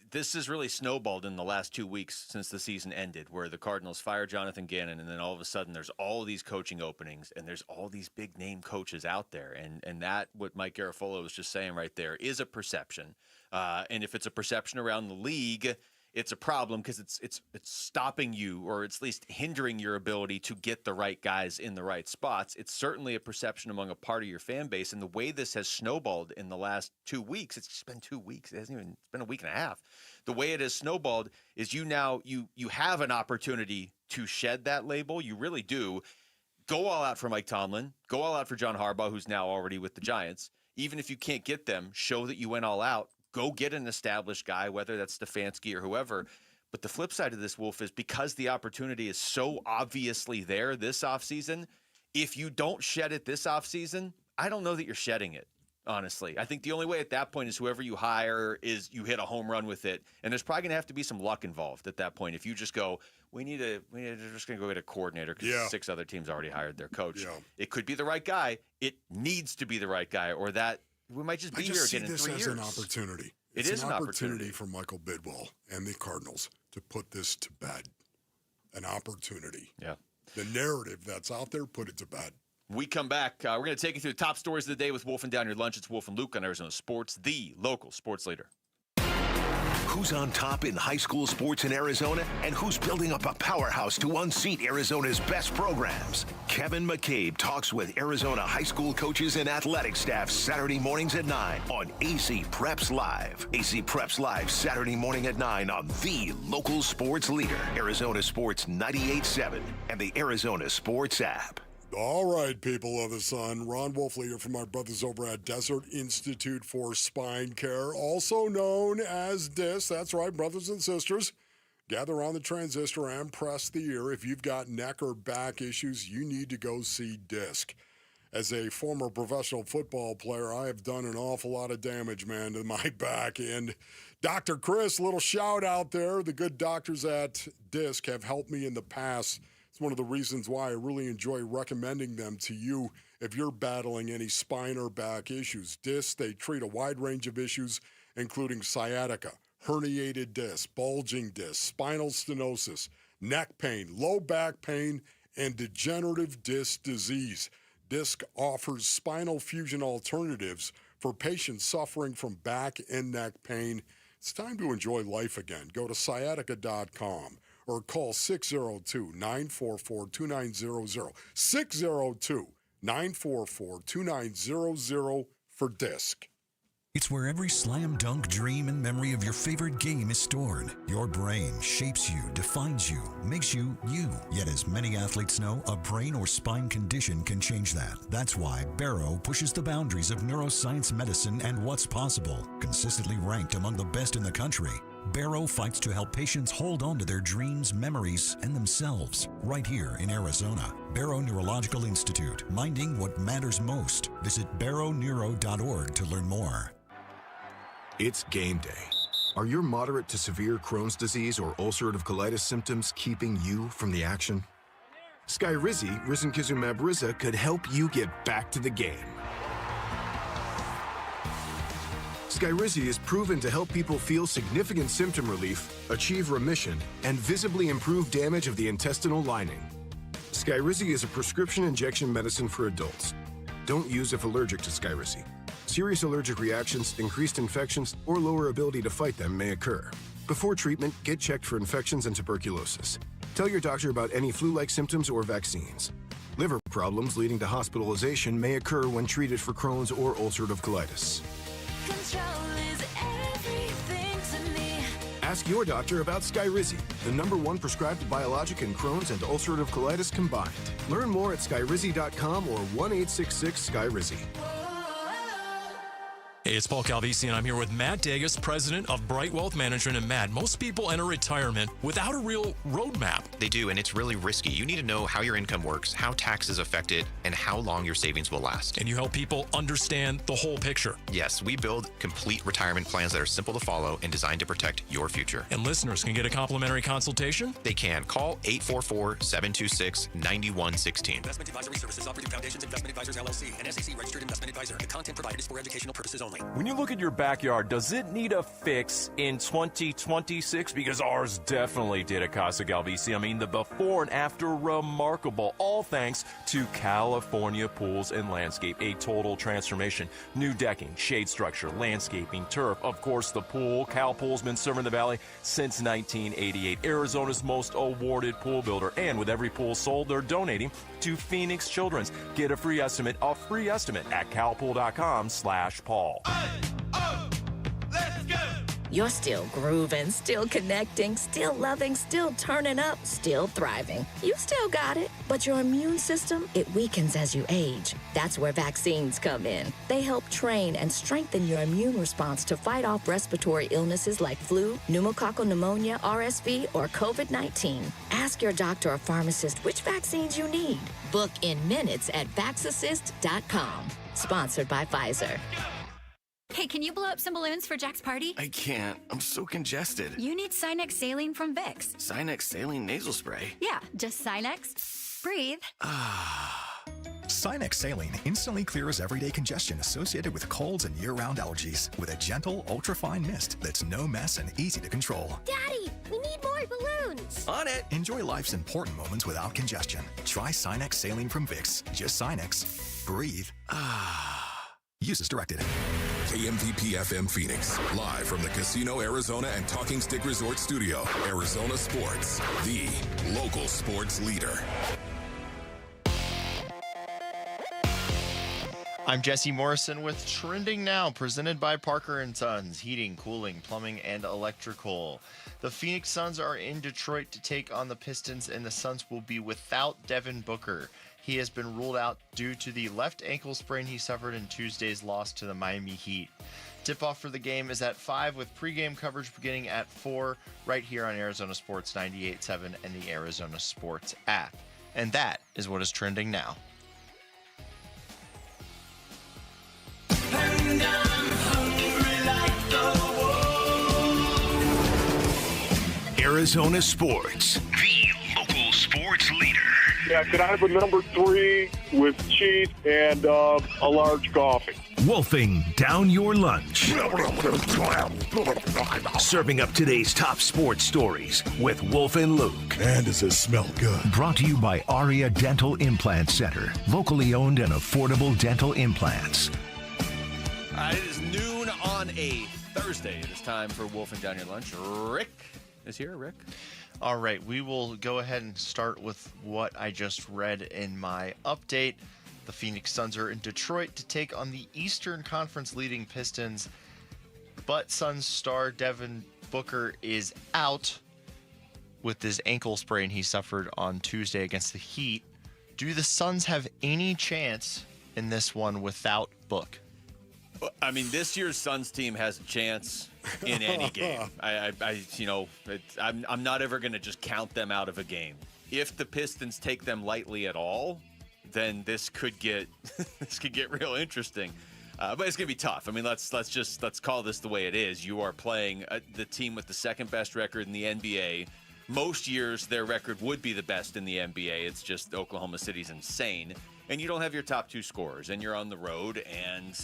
[SPEAKER 1] This has really snowballed in the last 2 weeks since the season ended, where the Cardinals fired Jonathan Gannon, and then all of a sudden there's all these coaching openings, and there's all these big-name coaches out there. And that, what Mike Garafolo was just saying right there, is a perception. And if it's a perception around the league, it's a problem because it's stopping you, or it's at least hindering your ability to get the right guys in the right spots. It's certainly a perception among a part of your fan base. And the way this has snowballed in the last 2 weeks, it's just been 2 weeks. It's been a week and a half. The way it has snowballed is you have an opportunity to shed that label. You really do. Go all out for Mike Tomlin. Go all out for John Harbaugh, who's now already with the Giants. Even if you can't get them, show that you went all out. Go get an established guy, whether that's Stefanski or whoever. But the flip side of this, Wolf, is because the opportunity is so obviously there this offseason, if you don't shed it this offseason, I don't know that you're shedding it
[SPEAKER 14] honestly. I think the only way at that point is whoever you hire is you hit a home run with it. And there's probably going to have to be some luck involved at that point. If you just go, we're just going to go get a coordinator because 6 other teams already hired their coach. Yeah. It could be the right guy. It needs to be the right guy, or that we might just be here again in 3 years.
[SPEAKER 9] I just see this as an opportunity.
[SPEAKER 14] It's
[SPEAKER 9] an opportunity for Michael Bidwell and the Cardinals to put this to bed. An opportunity.
[SPEAKER 14] Yeah.
[SPEAKER 9] The narrative that's out there, put it to bed.
[SPEAKER 14] We come back. We're going to take you through the top stories of the day with Wolf and Down Your Lunch. It's Wolf and Luke on Arizona Sports, the local sports leader.
[SPEAKER 11] Who's on top in high school sports in Arizona, and who's building up a powerhouse to unseat Arizona's best programs? Kevin McCabe talks with Arizona high school coaches and athletic staff Saturday mornings at 9 on AC Preps Live. AC Preps Live Saturday morning at 9 on the local sports leader, Arizona Sports 98.7 and the Arizona Sports app.
[SPEAKER 9] All right, people of the sun. Ron Wolfley here from my brothers over at Desert Institute for Spine Care, also known as DISC. That's right, brothers and sisters. Gather on the transistor and press the ear. If you've got neck or back issues, you need to go see DISC. As a former professional football player, I have done an awful lot of damage, man, to my back. And Dr. Chris, little shout out there. The good doctors at DISC have helped me in the past. It's one of the reasons why I really enjoy recommending them to you if you're battling any spine or back issues. DISC, they treat a wide range of issues, including sciatica, herniated disc, bulging disc, spinal stenosis, neck pain, low back pain, and degenerative disc disease. DISC offers spinal fusion alternatives for patients suffering from back and neck pain. It's time to enjoy life again. Go to sciatica.com. or call 602-944-2900. 602-944-2900 for DISC.
[SPEAKER 19] It's where every slam dunk dream and memory of your favorite game is stored. Your brain shapes you, defines you, makes you you. Yet as many athletes know, a brain or spine condition can change that. That's why Barrow pushes the boundaries of neuroscience medicine and what's possible. Consistently ranked among the best in the country, Barrow fights to help patients hold on to their dreams, memories, and themselves right here in Arizona. Barrow Neurological Institute, minding what matters most. Visit barrowneuro.org to learn more.
[SPEAKER 21] It's game day. Are your moderate to severe Crohn's disease or ulcerative colitis symptoms keeping you from the action? Skyrizi, risankizumab Riza, could help you get back to the game. Skyrizi is proven to help people feel significant symptom relief, achieve remission, and visibly improve damage of the intestinal lining. Skyrizi is a prescription injection medicine for adults. Don't use if allergic to Skyrizi. Serious allergic reactions, increased infections, or lower ability to fight them may occur. Before treatment, get checked for infections and tuberculosis. Tell your doctor about any flu-like symptoms or vaccines. Liver problems leading to hospitalization may occur when treated for Crohn's or ulcerative colitis.
[SPEAKER 22] Control is everything to me.
[SPEAKER 21] Ask your doctor about Skyrizi, the #1 prescribed biologic in Crohn's and ulcerative colitis combined. Learn more at skyrizi.com or 1-866-SKYRIZI.
[SPEAKER 23] Hey, it's Paul Calvisi, and I'm here with Matt Dagas, president of Bright Wealth Management. And Matt, most people enter retirement without a real roadmap.
[SPEAKER 26] They do, and it's really risky. You need to know how your income works, how taxes affect it, and how long your savings will last.
[SPEAKER 23] And you help people understand the whole picture.
[SPEAKER 26] Yes, we build complete retirement plans that are simple to follow and designed to protect your future.
[SPEAKER 23] And listeners can get a complimentary consultation?
[SPEAKER 26] They can. Call 844-726-9116.
[SPEAKER 15] Investment advisory services offered through Foundations Investment Advisors, LLC, an SEC-registered investment advisor. The content provided is for educational purposes only.
[SPEAKER 27] When you look at your backyard, does it need a fix in 2026? Because ours definitely did at Casa Galvisi. I mean, the before and after, remarkable. All thanks to California Pools and Landscape. A total transformation. New decking, shade structure, landscaping, turf. Of course, the pool. Cal Pool's been serving the Valley since 1988. Arizona's most awarded pool builder. And with every pool sold, they're donating to Phoenix Children's. Get a free estimate at calpool.com/Paul.
[SPEAKER 28] You're still grooving, still connecting, still loving, still turning up, still thriving. You still got it, but your immune system, it weakens as you age. That's where vaccines come in. They help train and strengthen your immune response to fight off respiratory illnesses like flu, pneumococcal pneumonia, RSV, or COVID-19. Ask your doctor or pharmacist which vaccines you need. Book in minutes at VaxAssist.com. Sponsored by Pfizer.
[SPEAKER 2] Hey, can you blow up some balloons for Jack's party?
[SPEAKER 4] I can't. I'm so congested.
[SPEAKER 2] You need Sinex Saline from Vicks.
[SPEAKER 4] Sinex Saline Nasal Spray.
[SPEAKER 2] Yeah, just Sinex. Breathe.
[SPEAKER 5] Sinex Saline instantly clears everyday congestion associated with colds and year-round allergies with a gentle, ultra-fine mist that's no mess and easy to control.
[SPEAKER 6] Daddy, we need more balloons.
[SPEAKER 4] On it.
[SPEAKER 5] Enjoy life's important moments without congestion. Try Sinex Saline from Vicks. Just Sinex. Breathe. Use as directed.
[SPEAKER 7] KMVP FM Phoenix, live from the Casino Arizona and Talking Stick Resort Studio. Arizona Sports, the local sports leader.
[SPEAKER 10] I'm Jesse Morrison with Trending Now, presented by Parker & Sons, heating, cooling, plumbing, and electrical. The Phoenix Suns are in Detroit to take on the Pistons, and the Suns will be without Devin Booker. He has been ruled out due to the left ankle sprain he suffered in Tuesday's loss to the Miami Heat. Tip-off for the game is at 5 with pregame coverage beginning at 4 right here on Arizona Sports 98.7 and the Arizona Sports app. And that is what is trending now.
[SPEAKER 13] And I'm hungry like the wolf.
[SPEAKER 11] Arizona Sports, the local sports leader.
[SPEAKER 16] Yeah, could I have a number 3 with cheese and a large coffee?
[SPEAKER 11] Wolfing down your lunch. Serving up today's top sports stories with Wolf and Luke.
[SPEAKER 20] And does it smell good?
[SPEAKER 11] Brought to you by Aria Dental Implant Center. Locally owned and affordable dental implants.
[SPEAKER 14] All right, it is noon on a Thursday. It is time for Wolfing Down Your Lunch. Rick is here. Rick?
[SPEAKER 10] All right, we will go ahead and start with what I just read in my update. The Phoenix Suns are in Detroit to take on the Eastern Conference leading Pistons, but Suns star Devin Booker is out with his ankle sprain he suffered on Tuesday against the Heat. Do the Suns have any chance in this one without Book?
[SPEAKER 14] I mean, this year's Suns team has a chance in any game. I'm not ever going to just count them out of a game. If the Pistons take them lightly at all, then this could get real interesting. But it's going to be tough. I mean, let's call this the way it is. You are playing the team with the second best record in the NBA. Most years, their record would be the best in the NBA. It's just Oklahoma City's insane, and you don't have your top 2 scorers, and you're on the road, and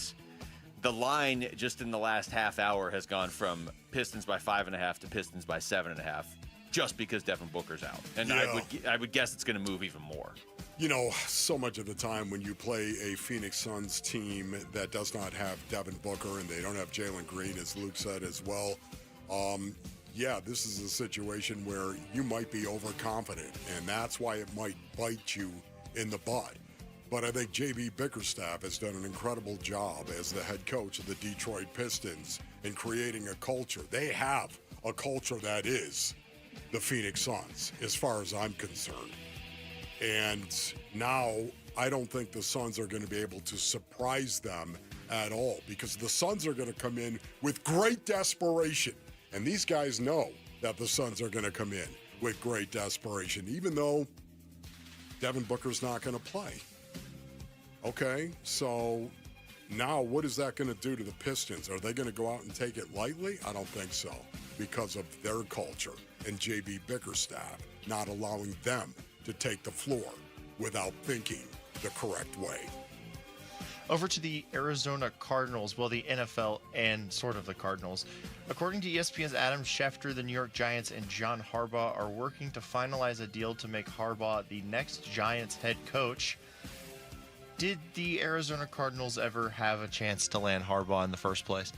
[SPEAKER 14] the line just in the last half hour has gone from Pistons by 5.5 to Pistons by 7.5, just because Devin Booker's out. And yeah. I would guess it's going to move even more.
[SPEAKER 9] You know, so much of the time when you play a Phoenix Suns team that does not have Devin Booker and they don't have Jalen Green, as Luke said as well, this is a situation where you might be overconfident, and that's why it might bite you in the butt. But I think J.B. Bickerstaff has done an incredible job as the head coach of the Detroit Pistons in creating a culture. They have a culture that is the Phoenix Suns, as far as I'm concerned. And now I don't think the Suns are going to be able to surprise them at all, because the Suns are going to come in with great desperation. And these guys know that the Suns are going to come in with great desperation, even though Devin Booker's not going to play. Okay, so now what is that going to do to the Pistons? Are they going to go out and take it lightly? I don't think so, because of their culture and J.B. Bickerstaff not allowing them to take the floor without thinking the correct way.
[SPEAKER 10] Over to the Arizona Cardinals, well, the NFL and sort of the Cardinals. According to ESPN's Adam Schefter, the New York Giants and John Harbaugh are working to finalize a deal to make Harbaugh the next Giants head coach. Did the Arizona Cardinals ever have a chance to land Harbaugh in the first place?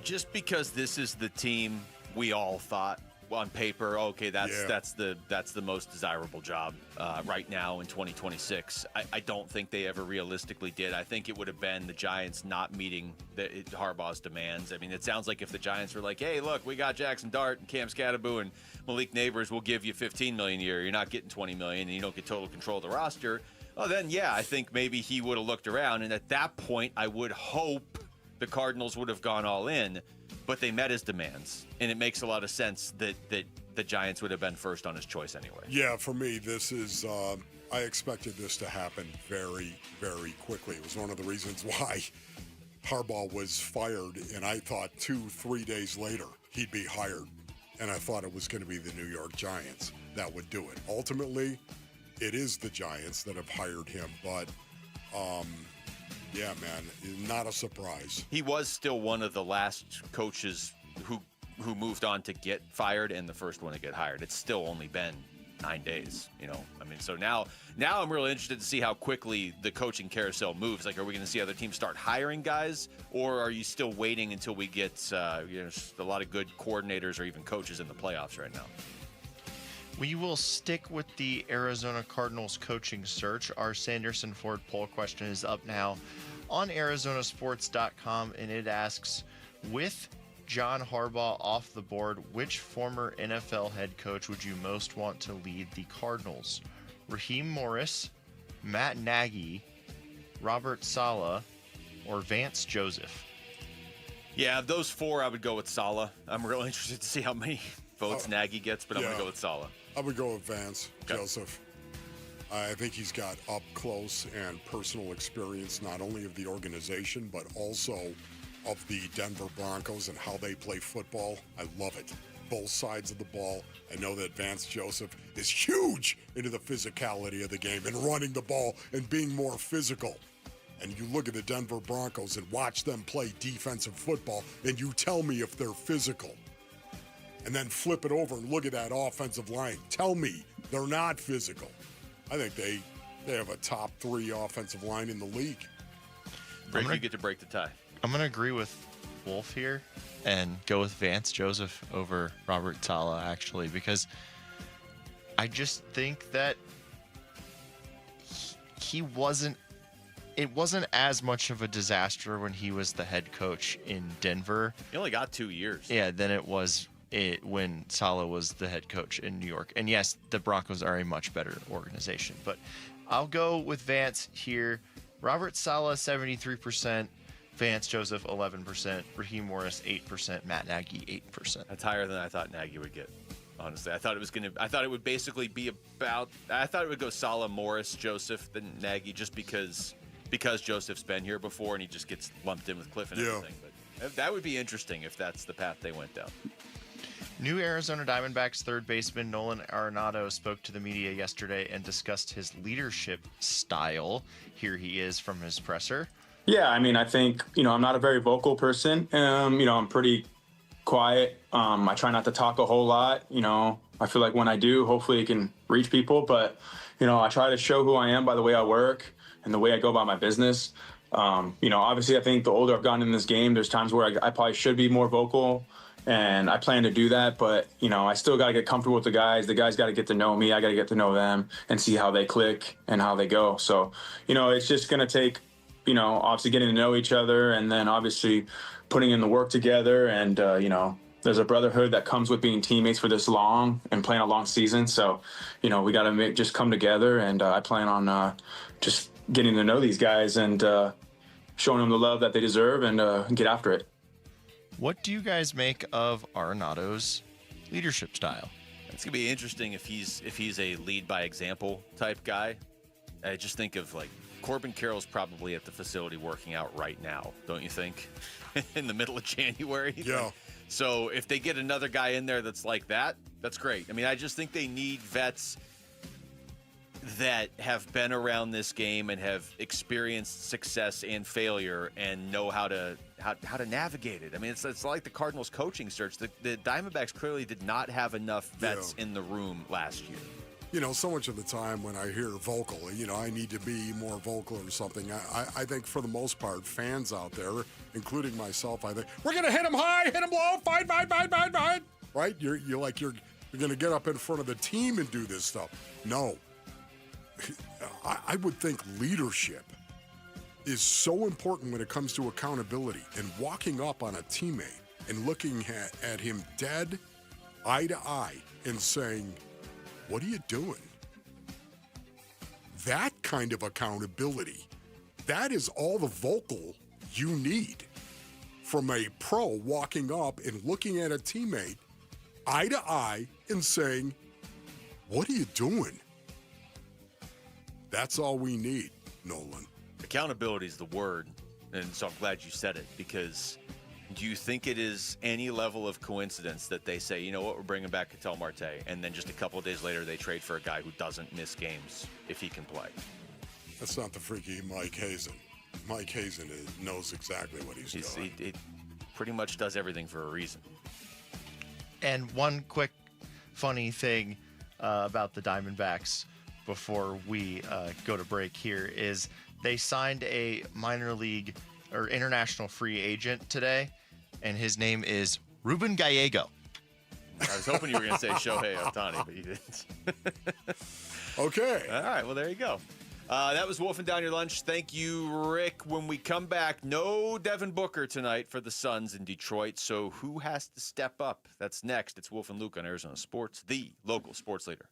[SPEAKER 14] Just because this is the team we all thought on paper, okay, that's the most desirable job right now in 2026. I don't think they ever realistically did. I think it would have been the Giants not meeting Harbaugh's demands. I mean, it sounds like if the Giants were like, hey, look, we got Jackson Dart and Cam Scatteraboo and Malik Neighbors, we'll give you $15 million a year. You're not getting $20 million, and you don't get total control of the roster. Oh, then, yeah, I think maybe he would have looked around, and at that point, I would hope the Cardinals would have gone all in, but they met his demands, and it makes a lot of sense that the Giants would have been first on his choice anyway.
[SPEAKER 9] Yeah, for me, this is I expected this to happen very, very quickly. It was one of the reasons why Harbaugh was fired, and I thought 2-3 days later he'd be hired. And I thought it was going to be the New York Giants that would do it. Ultimately, it is the Giants that have hired him, but yeah, man, not a surprise.
[SPEAKER 14] He was still one of the last coaches who moved on to get fired and the first one to get hired. It's still only been 9 days, you know. I mean, so now I'm really interested to see how quickly the coaching carousel moves. Like, are we going to see other teams start hiring guys, or are you still waiting until we get a lot of good coordinators or even coaches in the playoffs right now?
[SPEAKER 10] We will stick with the Arizona Cardinals coaching search. Our Sanderson Ford poll question is up now on ArizonaSports.com, and it asks, with John Harbaugh off the board, which former NFL head coach would you most want to lead the Cardinals? Raheem Morris, Matt Nagy, Robert Saleh, or Vance Joseph?
[SPEAKER 14] Yeah, of those four, I would go with Saleh. I'm really interested to see how many votes Nagy gets, but I'm going to go with Saleh.
[SPEAKER 9] I would go with Vance Joseph. I think he's got up close and personal experience, not only of the organization, but also of the Denver Broncos and how they play football. I love it. Both sides of the ball. I know that Vance Joseph is huge into the physicality of the game and running the ball and being more physical. And you look at the Denver Broncos and watch them play defensive football, and you tell me if they're physical. And then flip it over and look at that offensive line. Tell me they're not physical. I think they have a top 3 offensive line in the league.
[SPEAKER 14] You get to break the tie.
[SPEAKER 10] I'm going to agree with Wolf here and go with Vance Joseph over Robert Saleh, actually, because I just think that it wasn't as much of a disaster when he was the head coach in Denver.
[SPEAKER 14] He only got 2 years.
[SPEAKER 10] Yeah, than it was when Saleh was the head coach in New York. And yes, the Broncos are a much better organization, but I'll go with Vance here. Robert Saleh, 73%. Vance Joseph, 11%. Raheem Morris, 8%. Matt Nagy, 8%.
[SPEAKER 14] That's higher than I thought Nagy would get. Honestly, I thought it would basically be about. I thought it would go Saleh, Morris, Joseph, then Nagy, just because Joseph's been here before and he just gets lumped in with Cliff and everything. But that would be interesting if that's the path they went down.
[SPEAKER 10] New Arizona Diamondbacks third baseman Nolan Arenado spoke to the media yesterday and discussed his leadership style. Here he is from his presser.
[SPEAKER 3] Yeah, I mean, I think, I'm not a very vocal person. I'm pretty quiet. I try not to talk a whole lot. I feel like when I do, hopefully it can reach people. But, I try to show who I am by the way I work and the way I go about my business. Obviously, I think the older I've gotten in this game, there's times where I probably should be more vocal. And I plan to do that, but, I still got to get comfortable with the guys. The guys got to get to know me. I got to get to know them and see how they click and how they go. So, it's just going to take, obviously getting to know each other and then obviously putting in the work together. And, there's a brotherhood that comes with being teammates for this long and playing a long season. So, we got to just come together. And I plan on just getting to know these guys and showing them the love that they deserve and get after it.
[SPEAKER 10] What do you guys make of Arenado's leadership style?
[SPEAKER 14] It's gonna be interesting if he's a lead by example type guy. I just think of Corbin Carroll's probably at the facility working out right now, don't you think? In the middle of January.
[SPEAKER 9] Yeah.
[SPEAKER 14] So if they get another guy in there that's like that, that's great. I mean, I just think they need vets that have been around this game and have experienced success and failure and know how to navigate it. I mean, it's like the Cardinals coaching search. The Diamondbacks clearly did not have enough vets in the room last year.
[SPEAKER 9] So much of the time when I hear vocal, I need to be more vocal or something. I think for the most part, fans out there, including myself, I think, we're going to hit them high, hit them low, fight. Right? You're going to get up in front of the team and do this stuff. No. I would think leadership is so important when it comes to accountability and walking up on a teammate and looking at him dead eye to eye and saying, what are you doing? That kind of accountability, that is all the vocal you need from a pro walking up and looking at a teammate eye to eye and saying, what are you doing? That's all we need, Nolan.
[SPEAKER 14] Accountability is the word. And so I'm glad you said it, because do you think it is any level of coincidence that they say, you know what, we're bringing back Ketel Marte, and then just a couple of days later they trade for a guy who doesn't miss games if he can play?
[SPEAKER 9] That's not the freaky Mike Hazen. Mike Hazen knows exactly what he's doing.
[SPEAKER 14] He pretty much does everything for a reason.
[SPEAKER 10] And one quick funny thing about the Diamondbacks before we go to break here is they signed a minor league or international free agent today, and his name is Ruben Gallego.
[SPEAKER 14] I was hoping you were going to say Shohei Ohtani, but you didn't.
[SPEAKER 9] Okay.
[SPEAKER 14] All right, well, there you go. That was Wolfing Down Your Lunch. Thank you, Rick. When we come back, no Devin Booker tonight for the Suns in Detroit, so who has to step up? That's next. It's Wolf and Luke on Arizona Sports, the local sports leader.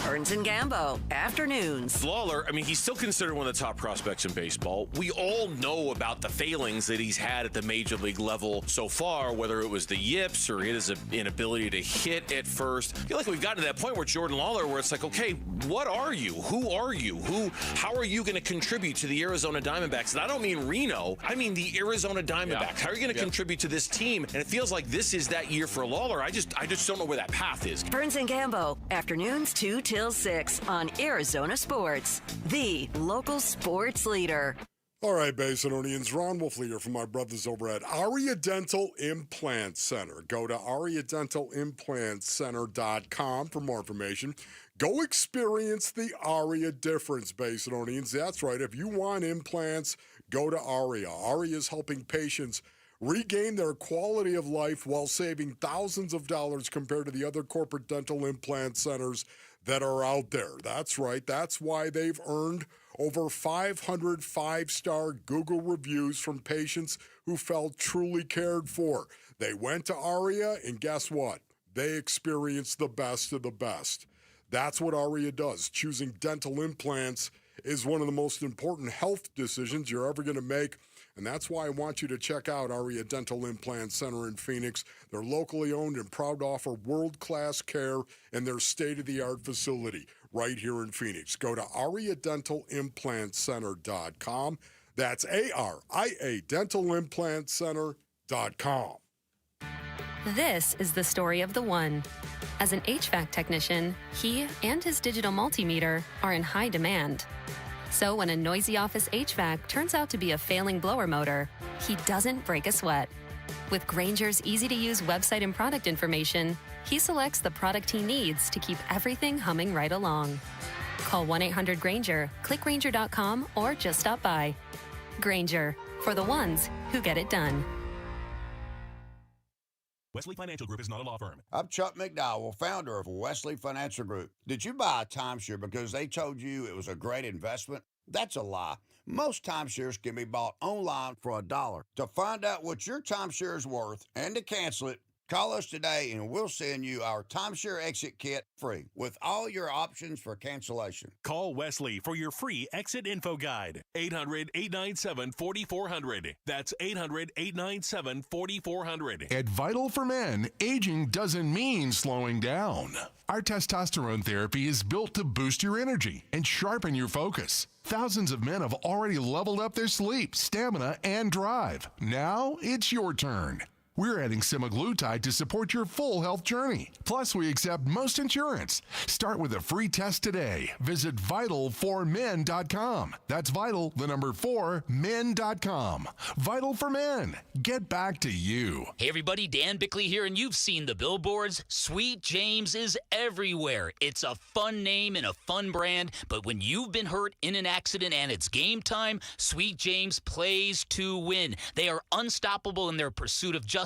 [SPEAKER 1] Burns and Gambo, afternoons.
[SPEAKER 8] Lawler, I mean, he's still considered one of the top prospects in baseball. We all know about the failings that he's had at the major league level so far, whether it was the yips or his inability to hit at first. I feel like we've gotten to that point where Jordan Lawler, where it's like, okay, what are you? Who are you? How are you going to contribute to the Arizona Diamondbacks? And I don't mean Reno. I mean the Arizona Diamondbacks. Yeah. How are you going to contribute to this team? And it feels like this is that year for Lawler. I just don't know where that path is.
[SPEAKER 1] Burns and Gambo, afternoons 2 till 6 on Arizona Sports, the local sports leader.
[SPEAKER 9] All right, Basinonians, Ron Wolfley here from my brothers over at Aria Dental Implant Center. Go to ariadentalimplantcenter.com for more information. Go experience the Aria difference, Basinonians. That's right. If you want implants, go to Aria. Aria is helping patients regain their quality of life while saving thousands of dollars compared to the other corporate dental implant centers that are out there. That's right. That's why they've earned over 500 five-star Google reviews from patients who felt truly cared for. They went to Aria, and guess what? They experienced the best of the best. That's what Aria does. Choosing dental implants is one of the most important health decisions you're ever going to make. And that's why I want you to check out Aria Dental Implant Center in Phoenix. They're locally owned and proud to offer world-class care in their state-of-the-art facility right here in Phoenix. Go to ariadentalimplantcenter.com. That's ARIA dentalimplantcenter.com.
[SPEAKER 12] This is the story of the one. As an HVAC technician, he and his digital multimeter are in high demand. So when a noisy office HVAC turns out to be a failing blower motor, he doesn't break a sweat. With Grainger's easy-to-use website and product information, he selects the product he needs to keep everything humming right along. Call 1-800-GRAINGER, click Grainger.com, or just stop by. Grainger, for the ones who get it done.
[SPEAKER 17] Wesley Financial Group is not a law firm.
[SPEAKER 18] I'm Chuck McDowell, founder of Wesley Financial Group. Did you buy a timeshare because they told you it was a great investment? That's a lie. Most timeshares can be bought online for $1. To find out what your timeshare is worth and to cancel it, call us today and we'll send you our timeshare exit kit free with all your options for cancellation.
[SPEAKER 17] Call Wesley for your free exit info guide. 800-897-4400. That's 800-897-4400.
[SPEAKER 20] At Vital for Men, aging doesn't mean slowing down. Our testosterone therapy is built to boost your energy and sharpen your focus. Thousands of men have already leveled up their sleep, stamina, and drive. Now it's your turn. We're adding semaglutide to support your full health journey. Plus, we accept most insurance. Start with a free test today. Visit vital4men.com. That's vital, the number 4, men.com. Vital for Men. Get back to you.
[SPEAKER 24] Hey everybody, Dan Bickley here, and you've seen the billboards. Sweet James is everywhere. It's a fun name and a fun brand, but when you've been hurt in an accident and it's game time, Sweet James plays to win. They are unstoppable in their pursuit of justice,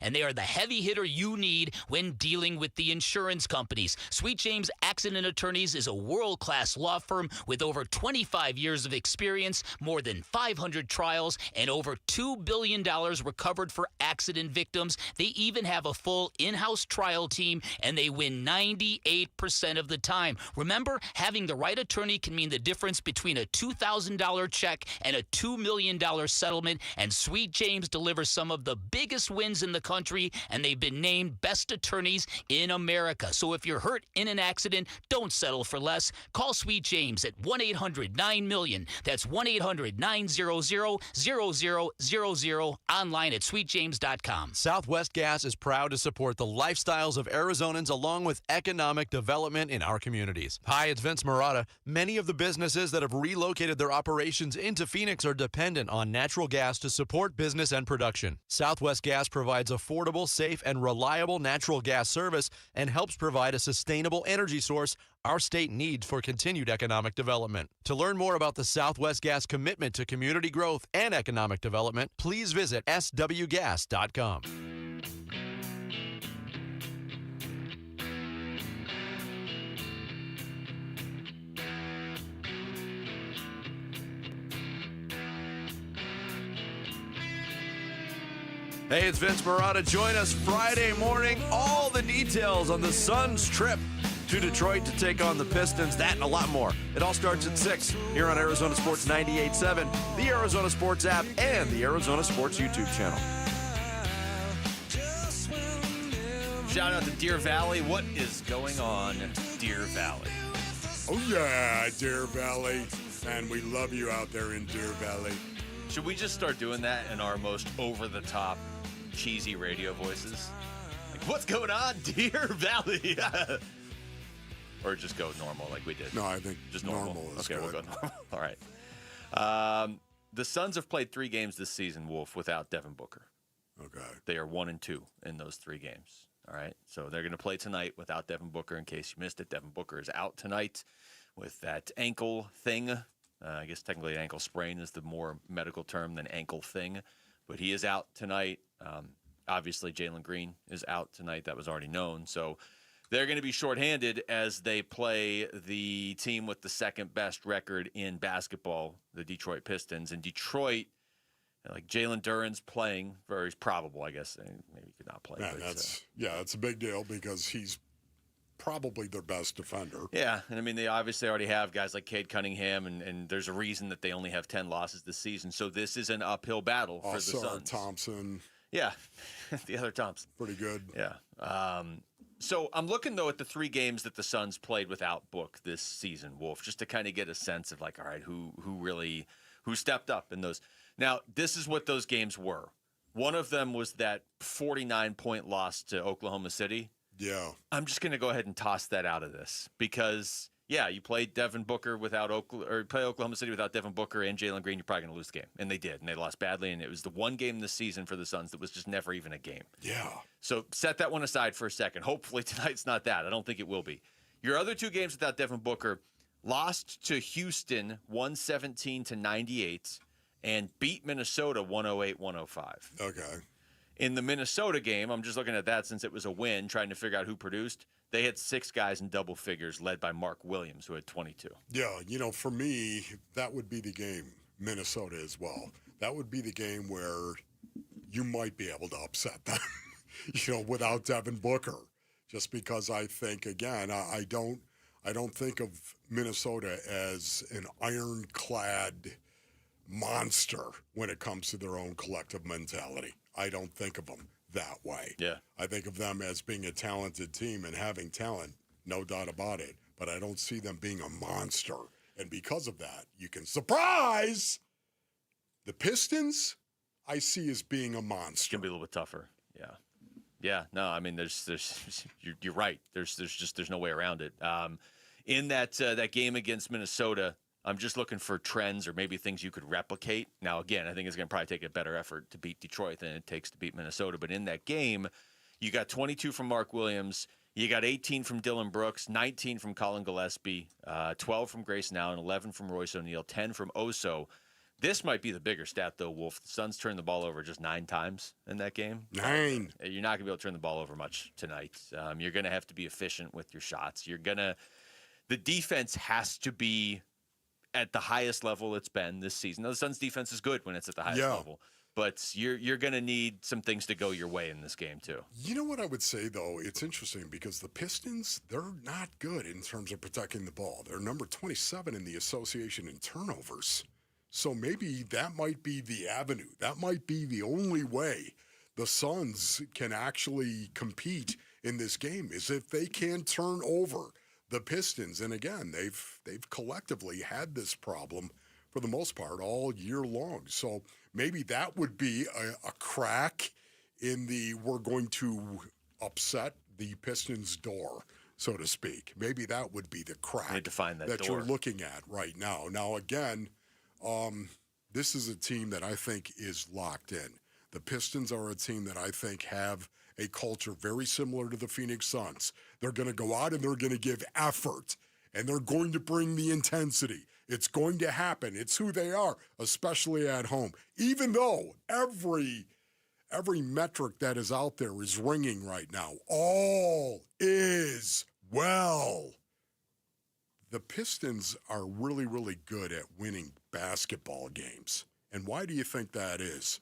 [SPEAKER 24] and they are the heavy hitter you need when dealing with the insurance companies. Sweet James Accident Attorneys is a world-class law firm with over 25 years of experience, more than 500 trials, and over $2 billion recovered for accident victims. They even have a full in-house trial team, and they win 98% of the time. Remember, having the right attorney can mean the difference between a $2,000 check and a $2 million settlement, and Sweet James delivers some of the biggest wins wins in the country, and they've been named best attorneys in America. So if you're hurt in an accident, don't settle for less. Call Sweet James at 1-800-9-MILLION. That's 1-800-900-0000, online at sweetjames.com.
[SPEAKER 15] Southwest Gas is proud to support the lifestyles of Arizonans along with economic development in our communities. Hi, it's Vince Marotta. Many of the businesses that have relocated their operations into Phoenix are dependent on natural gas to support business and production. Southwest Gas provides affordable, safe, and reliable natural gas service and helps provide a sustainable energy source our state needs for continued economic development. To learn more about the Southwest Gas commitment to community growth and economic development, please visit swgas.com.
[SPEAKER 19] Hey, it's Vince Marotta. Join us Friday morning. All the details on the Suns' trip to Detroit to take on the Pistons. That and a lot more. It all starts at 6 here on Arizona Sports 98.7, the Arizona Sports app, and the Arizona Sports YouTube channel.
[SPEAKER 14] Shout out to Deer Valley. What is going on, Deer Valley?
[SPEAKER 9] Oh, yeah, Deer Valley. Man, we love you out there in Deer Valley.
[SPEAKER 14] Should we just start doing that in our most over-the-top, cheesy radio voices? Like, what's going on, Deer Valley? Or just go normal like we did?
[SPEAKER 9] No, I think
[SPEAKER 14] just normal
[SPEAKER 9] is
[SPEAKER 14] okay,
[SPEAKER 9] good.
[SPEAKER 14] We'll go normal. All right. The Suns have played 3 games this season, Wolf, without Devin Booker.
[SPEAKER 9] Okay.
[SPEAKER 14] They are 1-2 in those 3 games. All right. So they're going to play tonight without Devin Booker. In case you missed it, Devin Booker is out tonight with that ankle thing. I guess technically ankle sprain is the more medical term than ankle thing. But he is out tonight. Obviously, Jalen Green is out tonight. That was already known. So they're going to be shorthanded as they play the team with the second best record in basketball, the Detroit Pistons. And Detroit, like Jalen Duren's playing, very probable, I guess. Maybe he could not play.
[SPEAKER 9] Yeah, that's a big deal because he's probably their best defender.
[SPEAKER 14] Yeah, and I mean, they obviously already have guys like Cade Cunningham, and there's a reason that they only have 10 losses this season. So this is an uphill battle for the Suns.
[SPEAKER 9] Thompson.
[SPEAKER 14] Yeah, the other Thompson.
[SPEAKER 9] Pretty good.
[SPEAKER 14] Yeah. So I'm looking, though, at the 3 games that the Suns played without Book this season, Wolf, just to kind of get a sense of, like, all right, who stepped up in those. Now, this is what those games were. One of them was that 49-point loss to Oklahoma City.
[SPEAKER 9] Yeah.
[SPEAKER 14] I'm just going to go ahead and toss that out of this because, yeah, you played Devin Booker play Oklahoma City without Devin Booker and Jalen Green, you're probably going to lose the game. And they did, and they lost badly, and it was the one game this season for the Suns that was just never even a game.
[SPEAKER 9] Yeah.
[SPEAKER 14] So set that one aside for a second. Hopefully tonight's not that. I don't think it will be. Your other 2 games without Devin Booker, lost to Houston 117-98 and beat Minnesota 108-105.
[SPEAKER 9] Okay.
[SPEAKER 14] In the Minnesota game, I'm just looking at that since it was a win, trying to figure out who produced. They had 6 guys in double figures, led by Mark Williams, who had 22.
[SPEAKER 9] Yeah, for me, that would be the game, Minnesota as well. That would be the game where you might be able to upset them, without Devin Booker. Just because I think, again, I don't think of Minnesota as an ironclad monster when it comes to their own collective mentality. I don't think of them that way.
[SPEAKER 14] Yeah.
[SPEAKER 9] I think of them as being a talented team and having talent, no doubt about it. But I don't see them being a monster. And because of that, you can surprise the Pistons. I see as being a monster.
[SPEAKER 14] It's gonna be a little bit tougher. Yeah. Yeah. No, I mean, there's you're right. There's no way around it. In that game against Minnesota, I'm just looking for trends or maybe things you could replicate. Now, again, I think it's going to probably take a better effort to beat Detroit than it takes to beat Minnesota. But in that game, you got 22 from Mark Williams. You got 18 from Dylan Brooks, 19 from Colin Gillespie, 12 from Grayson Allen, 11 from Royce O'Neal, 10 from Oso. This might be the bigger stat, though, Wolf. The Suns turned the ball over just 9 times in that game.
[SPEAKER 9] 9.
[SPEAKER 14] You're not going to be able to turn the ball over much tonight. You're going to have to be efficient with your shots. The defense has to be at the highest level it's been this season. Now, the Suns' defense is good when it's at the highest level, but you're going to need some things to go your way in this game too.
[SPEAKER 9] You know what I would say, though? It's interesting because the Pistons, they're not good in terms of protecting the ball. They're number 27 in the association in turnovers. So maybe that might be the avenue. That might be the only way the Suns can actually compete in this game is if they can turn over the Pistons. And again, they've collectively had this problem for the most part all year long. So maybe that would be a crack in the we're going to upset the Pistons door, so to speak. Maybe that would be the crack that you're looking at right now. Now, again, this is a team that I think is locked in. The Pistons are a team that I think have a culture very similar to the Phoenix Suns. They're going to go out and they're going to give effort, and they're going to bring the intensity. It's going to happen. It's who they are, especially at home. Even though every metric that is out there is ringing right now, all is well. The Pistons are really, really good at winning basketball games. And why do you think that is?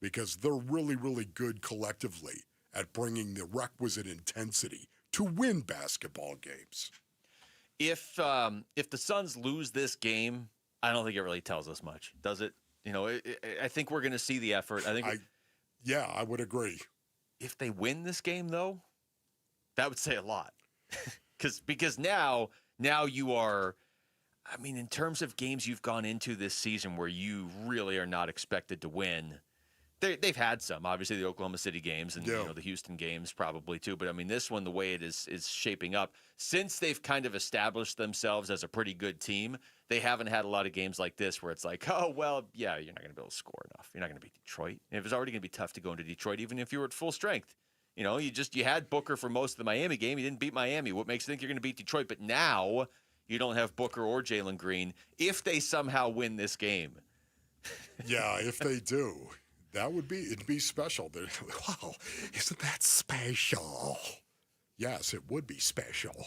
[SPEAKER 9] Because they're really, really good collectively at bringing the requisite intensity to win basketball games.
[SPEAKER 14] If the Suns lose this game, I don't think it really tells us much, does it? I think we're going to see the effort. I would agree. If they win this game, though, that would say a lot. Because now you are, in terms of games you've gone into this season where you really are not expected to win, they've had some. Obviously, the Oklahoma City games and the Houston games probably too. But this one, the way it is shaping up, since they've kind of established themselves as a pretty good team, they haven't had a lot of games like this where it's like, oh, well, yeah, you're not going to be able to score enough. You're not going to beat Detroit. And it was already going to be tough to go into Detroit, even if you were at full strength. You had Booker for most of the Miami game. You didn't beat Miami. What makes you think you're going to beat Detroit? But now you don't have Booker or Jalen Green if they somehow win this game.
[SPEAKER 9] Yeah, if they do. It'd be special. Wow, isn't that special? Yes, it would be special.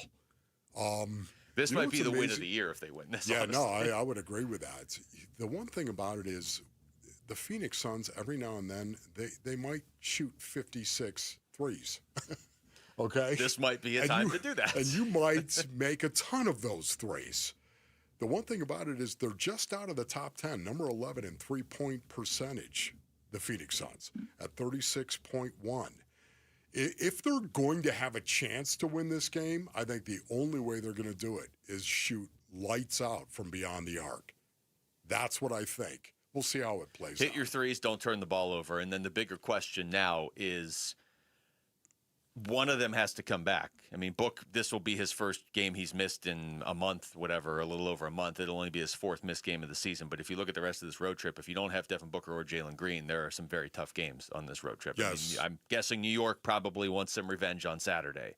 [SPEAKER 14] This might be the win of the year if they win this.
[SPEAKER 9] Yeah,
[SPEAKER 14] honestly.
[SPEAKER 9] I would agree with that. The one thing about it is the Phoenix Suns, every now and then, they might shoot 56 threes. Okay?
[SPEAKER 14] This might be a time to do that.
[SPEAKER 9] And you might make a ton of those threes. The one thing about it is they're just out of the top 10, number 11 in three-point percentage. The Phoenix Suns at 36.1. If they're going to have a chance to win this game, I think the only way they're going to do it is shoot lights out from beyond the arc. That's what I think. We'll see how it plays out.
[SPEAKER 14] Hit your threes, don't turn the ball over. And then the bigger question now is one of them has to come back. Book, this will be his first game he's missed in a month, whatever, a little over a month. It'll only be his fourth missed game of the season. But if you look at the rest of this road trip, if you don't have Devin Booker or Jalen Green, there are some very tough games on this road trip.
[SPEAKER 9] Yes.
[SPEAKER 14] I'm guessing New York probably wants some revenge on Saturday.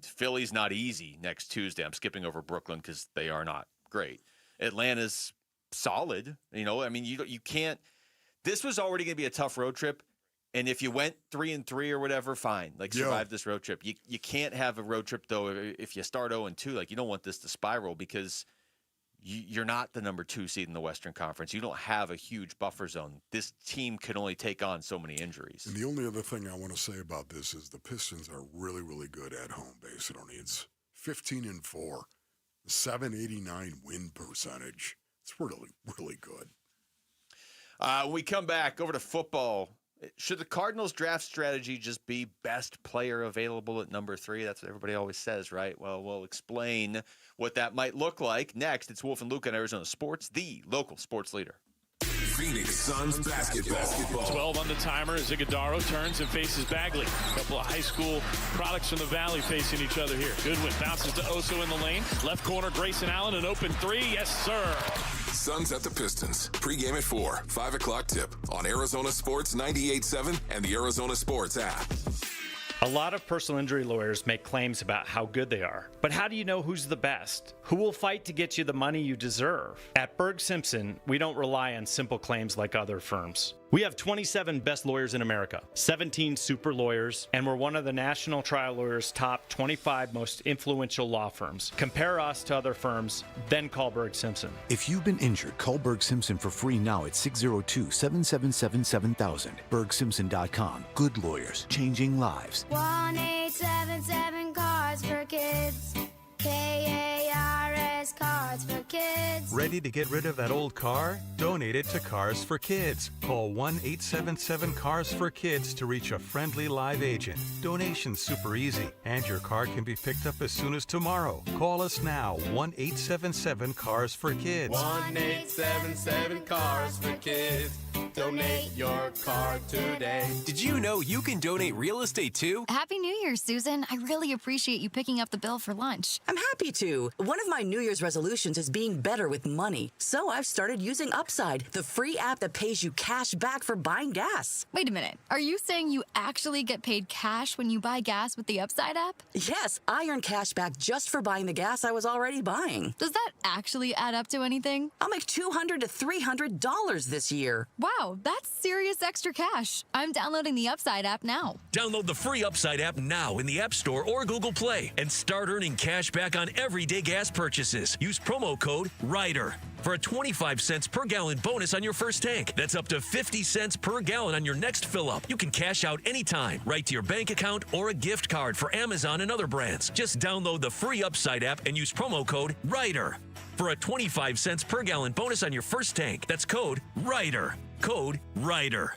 [SPEAKER 14] Philly's not easy next Tuesday. I'm skipping over Brooklyn because they are not great. Atlanta's solid. You can't. This was already going to be a tough road trip. And if you went 3-3 or whatever, fine. Survive this road trip. You can't have a road trip, though, if you start 0-2. You don't want this to spiral because you're not the number 2 seed in the Western Conference. You don't have a huge buffer zone. This team can only take on so many injuries.
[SPEAKER 9] And the only other thing I want to say about this is the Pistons are really, really good at home, basically. It's 15-4, 789 win percentage. It's really, really good.
[SPEAKER 14] When we come back over to football, should the Cardinals draft strategy just be best player available at number 3? That's what everybody always says, right? Well, we'll explain what that might look like. Next, it's Wolf and Luke on Arizona Sports, the local sports leader.
[SPEAKER 7] Phoenix Suns basketball.
[SPEAKER 2] 12 on the timer as Iguodaro turns and faces Bagley. A couple of high school products from the Valley facing each other here. Goodwin bounces to Oso in the lane. Left corner, Grayson Allen, an open 3. Yes, sir.
[SPEAKER 7] Suns at the Pistons. Pre-game at 4. 5 o'clock tip on Arizona Sports 98.7 and the Arizona Sports app.
[SPEAKER 21] A lot of personal injury lawyers make claims about how good they are. But how do you know who's the best? Who will fight to get you the money you deserve? At Berg Simpson, we don't rely on simple claims like other firms. We have 27 best lawyers in America, 17 super lawyers, and we're one of the National Trial Lawyers' top 25 most influential law firms. Compare us to other firms, then call Berg Simpson.
[SPEAKER 22] If you've been injured, call Berg Simpson for free now at 602-777-7000. BergSimpson.com. Good lawyers, changing lives.
[SPEAKER 6] 1-877 Cards for Kids. KARS Cards for Kids.
[SPEAKER 4] Ready to get rid of that old car? Donate it to Cars for Kids. Call 1-877-CARS-FOR-KIDS to reach a friendly live agent. Donation's super easy, and your car can be picked up as soon as tomorrow. Call us now, 1-877-CARS-FOR-KIDS.
[SPEAKER 5] 1-877-CARS-FOR-KIDS. Donate your car today.
[SPEAKER 13] Did you know you can donate real estate too?
[SPEAKER 23] Happy New Year, Susan. I really appreciate you picking up the bill for lunch.
[SPEAKER 25] I'm happy to. One of my New Year's resolutions is being better with money. So I've started using Upside, the free app that pays you cash back for buying gas.
[SPEAKER 23] Wait a minute. Are you saying you actually get paid cash when you buy gas with the Upside app?
[SPEAKER 25] Yes, I earn cash back just for buying the gas I was already buying.
[SPEAKER 23] Does that actually add up to anything?
[SPEAKER 25] I'll make $200 to $300 this year.
[SPEAKER 23] Wow, that's serious extra cash. I'm downloading the Upside app now.
[SPEAKER 26] Download the free Upside app now in the App Store or Google Play and start earning cash back on everyday gas purchases. Use promo code RIDER for a 25 cents per gallon bonus on your first tank. That's up to 50 cents per gallon on your next fill up. You can cash out anytime, right to your bank account or a gift card for Amazon and other brands. Just download the free Upside app and use promo code RIDER for a 25 cents per gallon bonus on your first tank. That's code RIDER. Code RIDER.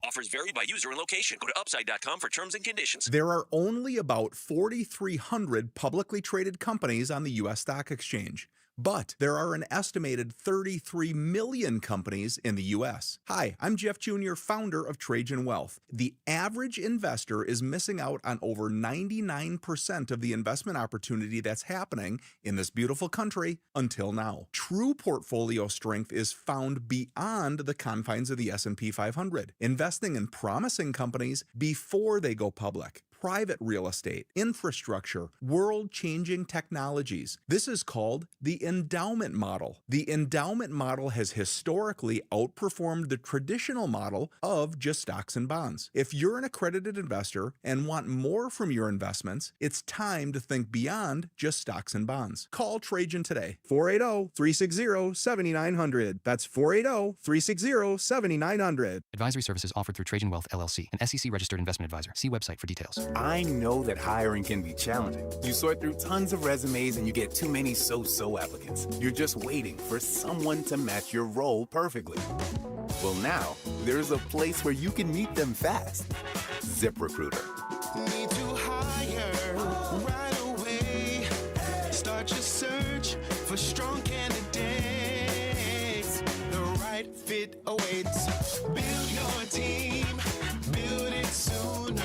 [SPEAKER 26] Offers vary by user and location. Go to upside.com for terms and conditions.
[SPEAKER 27] There are only about 4,300 publicly traded companies on the U.S. stock exchange. But there are an estimated 33 million companies in the U.S. Hi, I'm Jeff Jr., founder of Trajan Wealth. The average investor is missing out on over 99% of the investment opportunity that's happening in this beautiful country until now. True portfolio strength is found beyond the confines of the S&P 500, investing in promising companies before they go public. Private real estate, infrastructure, world-changing technologies. This is called the endowment model. The endowment model has historically outperformed the traditional model of just stocks and bonds. If you're an accredited investor and want more from your investments, it's time to think beyond just stocks and bonds. Call Trajan today. 480-360-7900. That's 480-360-7900.
[SPEAKER 28] Advisory services offered through Trajan Wealth, LLC, an SEC-registered investment advisor. See website for details.
[SPEAKER 29] I know that hiring can be challenging. You sort through tons of resumes and you get too many so-so applicants. You're just waiting for someone to match your role perfectly. Well, now, there's a place where you can meet them fast. ZipRecruiter.
[SPEAKER 5] Need to hire right away. Start your search for strong candidates. The right fit awaits. Build your team. Build it sooner.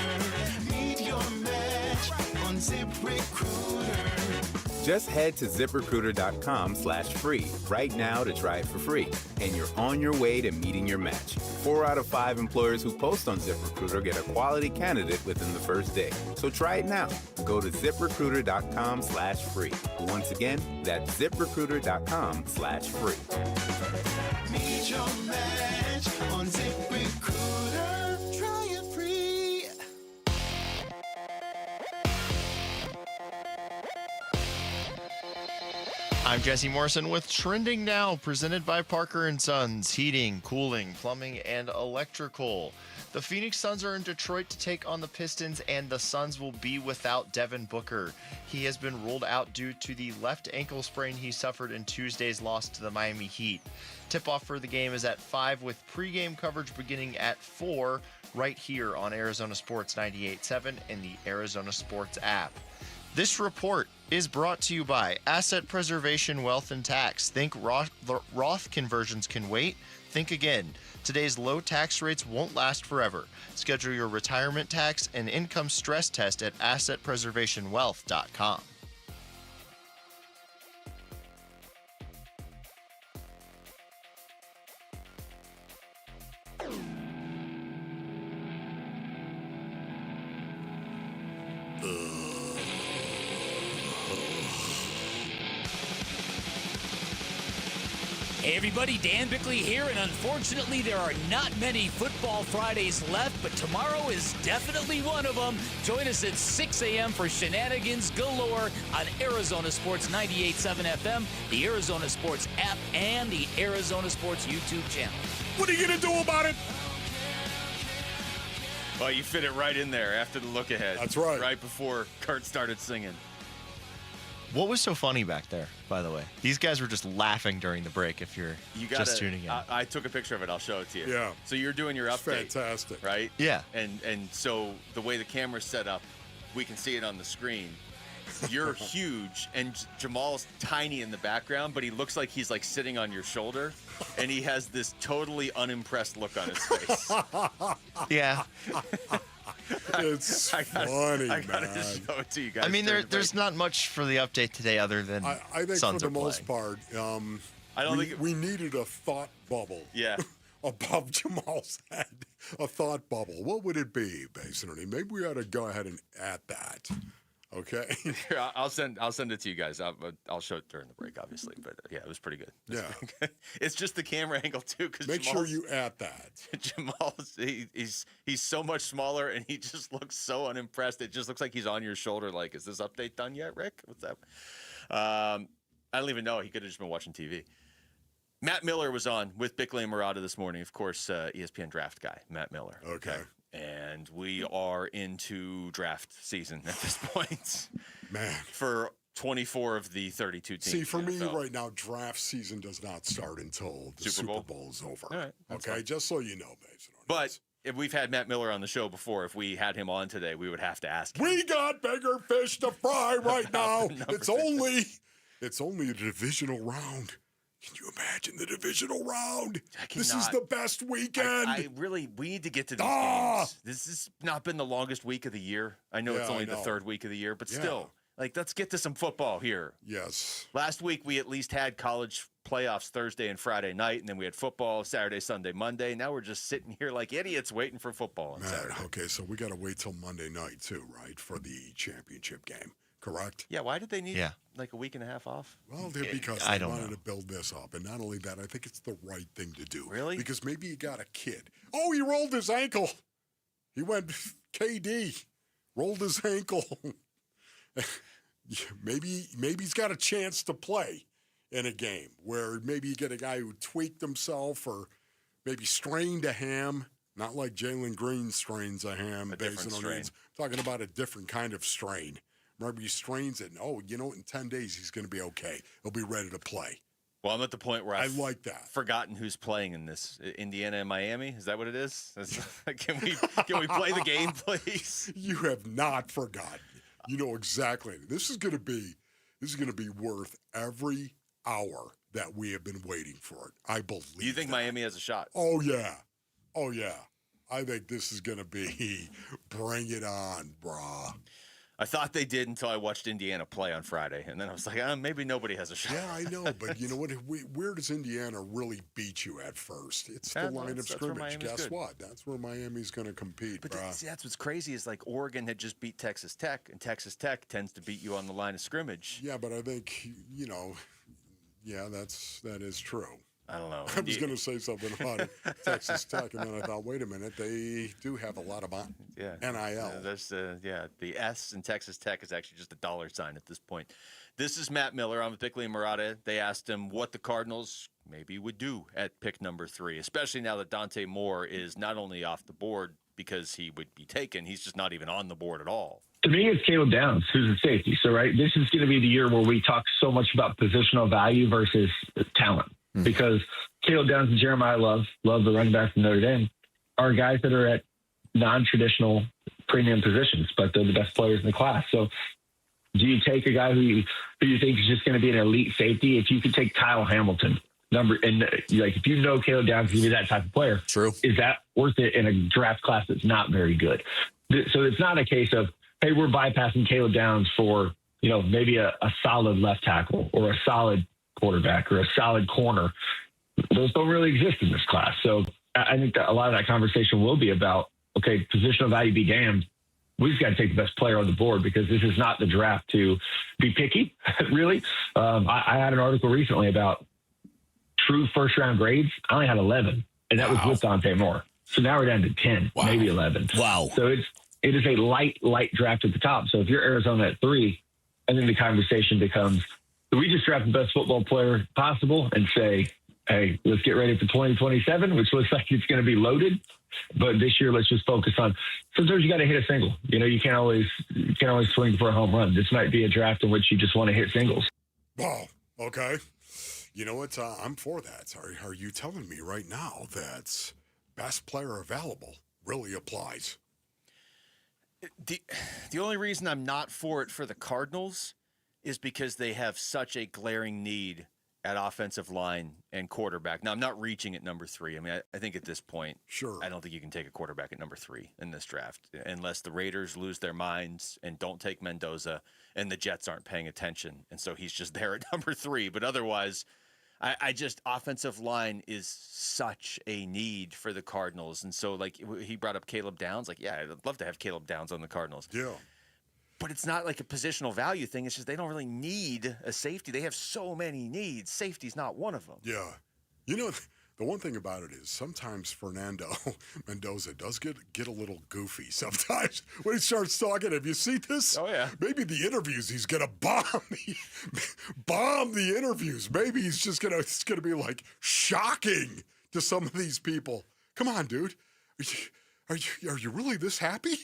[SPEAKER 5] On ZipRecruiter.
[SPEAKER 29] Just head to ZipRecruiter.com/free right now to try it for free. And you're on your way to meeting your match. 4 out of 5 employers who post on ZipRecruiter get a quality candidate within the first day. So try it now. Go to ZipRecruiter.com/free. Once again, that's ZipRecruiter.com/free.
[SPEAKER 5] Meet your match on ZipRecruiter. Try it free.
[SPEAKER 10] I'm Jesse Morrison with Trending Now, presented by Parker & Sons, heating, cooling, plumbing, and electrical. The Phoenix Suns are in Detroit to take on the Pistons, and the Suns will be without Devin Booker. He has been ruled out due to the left ankle sprain he suffered in Tuesday's loss to the Miami Heat. Tip-off for the game is at 5 with pregame coverage beginning at 4 right here on Arizona Sports 98.7 and the Arizona Sports app. This report is brought to you by Asset Preservation Wealth and Tax. Think Roth conversions can wait? Think again. Today's low tax rates won't last forever. Schedule your retirement tax and income stress test at AssetPreservationWealth.com.
[SPEAKER 24] Hey everybody, Dan Bickley here, and unfortunately there are not many Football Fridays left, but tomorrow is definitely one of them. Join us at 6 a.m. for shenanigans galore on Arizona Sports 98.7 FM, the Arizona Sports app, and the Arizona Sports YouTube channel.
[SPEAKER 19] What are you going to do about it?
[SPEAKER 14] Well, you fit it right in there after the look ahead.
[SPEAKER 19] That's right.
[SPEAKER 14] Right before Kurt started singing.
[SPEAKER 10] What was so funny back there, by the way? These guys were just laughing during the break if you're just tuning in.
[SPEAKER 14] I took a picture of it. I'll show it to you.
[SPEAKER 9] Yeah.
[SPEAKER 14] So you're doing your update.
[SPEAKER 9] Fantastic.
[SPEAKER 14] Right?
[SPEAKER 10] Yeah.
[SPEAKER 14] And so the way the camera's set up, we can see it on the screen. You're huge, and Jamal's tiny in the background, but he looks like he's like sitting on your shoulder, and he has this totally unimpressed look on his face.
[SPEAKER 10] Yeah.
[SPEAKER 9] It's funny,
[SPEAKER 14] I gotta
[SPEAKER 9] man.
[SPEAKER 14] just show it to you guys.
[SPEAKER 10] I mean, there's not much for the update today other than
[SPEAKER 9] I think
[SPEAKER 10] Suns
[SPEAKER 9] for the
[SPEAKER 10] are
[SPEAKER 9] most
[SPEAKER 10] playing.
[SPEAKER 9] part,
[SPEAKER 14] I don't think
[SPEAKER 9] we needed a thought bubble.
[SPEAKER 14] Yeah.
[SPEAKER 9] Above Jamal's head, a thought bubble. What would it be, basically? Maybe we ought to go ahead and add that. Okay.
[SPEAKER 14] Here, I'll send it to you guys. I'll show it during the break, obviously. But yeah, it was pretty good.
[SPEAKER 9] Yeah.
[SPEAKER 14] It's just the camera angle too, because
[SPEAKER 9] Make sure you add that.
[SPEAKER 14] Jamal's he's so much smaller, and he just looks so unimpressed. It just looks like he's on your shoulder. Like, is this update done yet, Rick? What's that? I don't even know. He could have just been watching TV. Matt Miller was on with Bickley and Murata this morning. Of course, ESPN draft guy, Matt Miller.
[SPEAKER 9] Okay.
[SPEAKER 14] And we are into draft season at this point.
[SPEAKER 9] Man.
[SPEAKER 14] For 24 of the 32 teams.
[SPEAKER 9] See, for me right now, draft season does not start until the Super Bowl is over.
[SPEAKER 14] All right.
[SPEAKER 9] Okay,
[SPEAKER 14] fine.
[SPEAKER 9] just so you know, Mason.
[SPEAKER 14] But if we've had Matt Miller on the show before, if we had him on today, we would have to ask him.
[SPEAKER 9] We got bigger fish to fry right now. It's only the divisional round. Can you imagine the divisional round? This is the best weekend.
[SPEAKER 14] We need to get to these games. This has not been the longest week of the year. I know it's only the third week of the year, but still, let's get to some football here.
[SPEAKER 9] Yes.
[SPEAKER 14] Last week, we at least had college playoffs Thursday and Friday night, and then we had football Saturday, Sunday, Monday. Now we're just sitting here like idiots waiting for football on Saturday.
[SPEAKER 9] Okay, so we got to wait till Monday night too, right, for the championship game. Correct?
[SPEAKER 14] Yeah, why did they need like a week and a half off?
[SPEAKER 9] Well, because they wanted to build this up. And not only that, I think it's the right thing to do.
[SPEAKER 14] Really?
[SPEAKER 9] Because maybe you got a kid. Oh, he rolled his ankle. He went KD. Rolled his ankle. maybe he's got a chance to play in a game where maybe you get a guy who tweaked himself or maybe strained a ham. Not like Jalen Green strains a ham.
[SPEAKER 14] A different strain.
[SPEAKER 9] I'm talking about a different kind of strain. Remember, he strains it, and in 10 days he's going to be okay. He'll be ready to play.
[SPEAKER 14] Well, I'm at the point where
[SPEAKER 9] I like that.
[SPEAKER 14] Forgotten who's playing in this. Indiana and Miami? Is that what it is? Can we play the game, please?
[SPEAKER 9] You have not forgotten. You know exactly. This is going to be worth every hour that we have been waiting for it. I believe.
[SPEAKER 14] You think Miami has a shot?
[SPEAKER 9] Oh yeah. I think this is going to be bring it on, brah.
[SPEAKER 14] I thought they did until I watched Indiana play on Friday, and then I was like, maybe nobody has a shot.
[SPEAKER 9] Yeah, I know, but you know what? Where does Indiana really beat you at first? It's the line of scrimmage. Guess what? That's where Miami's going to compete,
[SPEAKER 14] but
[SPEAKER 9] brah.
[SPEAKER 14] That's what's crazy is like Oregon had just beat Texas Tech, and Texas Tech tends to beat you on the line of scrimmage.
[SPEAKER 9] Yeah, but I think, that is true.
[SPEAKER 14] I don't know.
[SPEAKER 9] I was going to say something about Texas Tech, and then I thought, wait a minute, they do have a lot of NIL.
[SPEAKER 14] There's the S in Texas Tech is actually just a dollar sign at this point. This is Matt Miller. I'm with Bickley and Murata. They asked him what the Cardinals maybe would do at pick number 3, especially now that Dante Moore is not only off the board because he would be taken, he's just not even on the board at all.
[SPEAKER 1] To me, it's Caleb Downs, who's a safety. So, right, this is going to be the year where we talk so much about positional value versus talent. Because Caleb Downs and Jeremiah Love the running back from Notre Dame, are guys that are at non-traditional premium positions, but they're the best players in the class. So do you take a guy who you think is just going to be an elite safety? If you could take Kyle Hamilton, if you know Caleb Downs is going to be that type of player, is that worth it in a draft class that's not very good? So it's not a case of, hey, we're bypassing Caleb Downs for, maybe a solid left tackle or a solid quarterback or a solid corner. Those don't really exist in this class. So I think that a lot of that conversation will be about, okay, positional value be damned. We just got to take the best player on the board because this is not the draft to be picky, really. I had an article recently about true first-round grades. I only had 11, and that was with Dante Moore. So now we're down to 10, maybe 11.
[SPEAKER 3] Wow.
[SPEAKER 1] So it is a light draft at the top. So if you're Arizona at 3, and then the conversation becomes, do we just draft the best football player possible and say, hey, let's get ready for 2027, which looks like it's going to be loaded. But this year, let's just focus on. Sometimes you got to hit a single. You can't always swing for a home run. This might be a draft in which you just want to hit singles.
[SPEAKER 9] Oh, okay. You know what? I'm for that. Are you telling me right now that best player available really applies?
[SPEAKER 14] The only reason I'm not for it for the Cardinals is because they have such a glaring need at offensive line and quarterback. Now, I'm not reaching at number 3. I mean, I think at this point,
[SPEAKER 9] sure,
[SPEAKER 14] I don't think you can take a quarterback at number 3 in this draft unless the Raiders lose their minds and don't take Mendoza and the Jets aren't paying attention. And so he's just there at number 3. But otherwise, I just offensive line is such a need for the Cardinals. And so, like, he brought up Caleb Downs. Like, yeah, I'd love to have Caleb Downs on the Cardinals.
[SPEAKER 9] Yeah.
[SPEAKER 14] But it's not like a positional value thing. It's just they don't really need a safety. They have so many needs. Safety's not one of them.
[SPEAKER 9] Yeah. You know, the one thing about it is sometimes Fernando Mendoza does get a little goofy sometimes when he starts talking. Have you seen this?
[SPEAKER 14] Oh, yeah.
[SPEAKER 9] Maybe the interviews, he's going to bomb the interviews. Maybe it's going to be like shocking to some of these people. Come on, dude. Are you really this happy?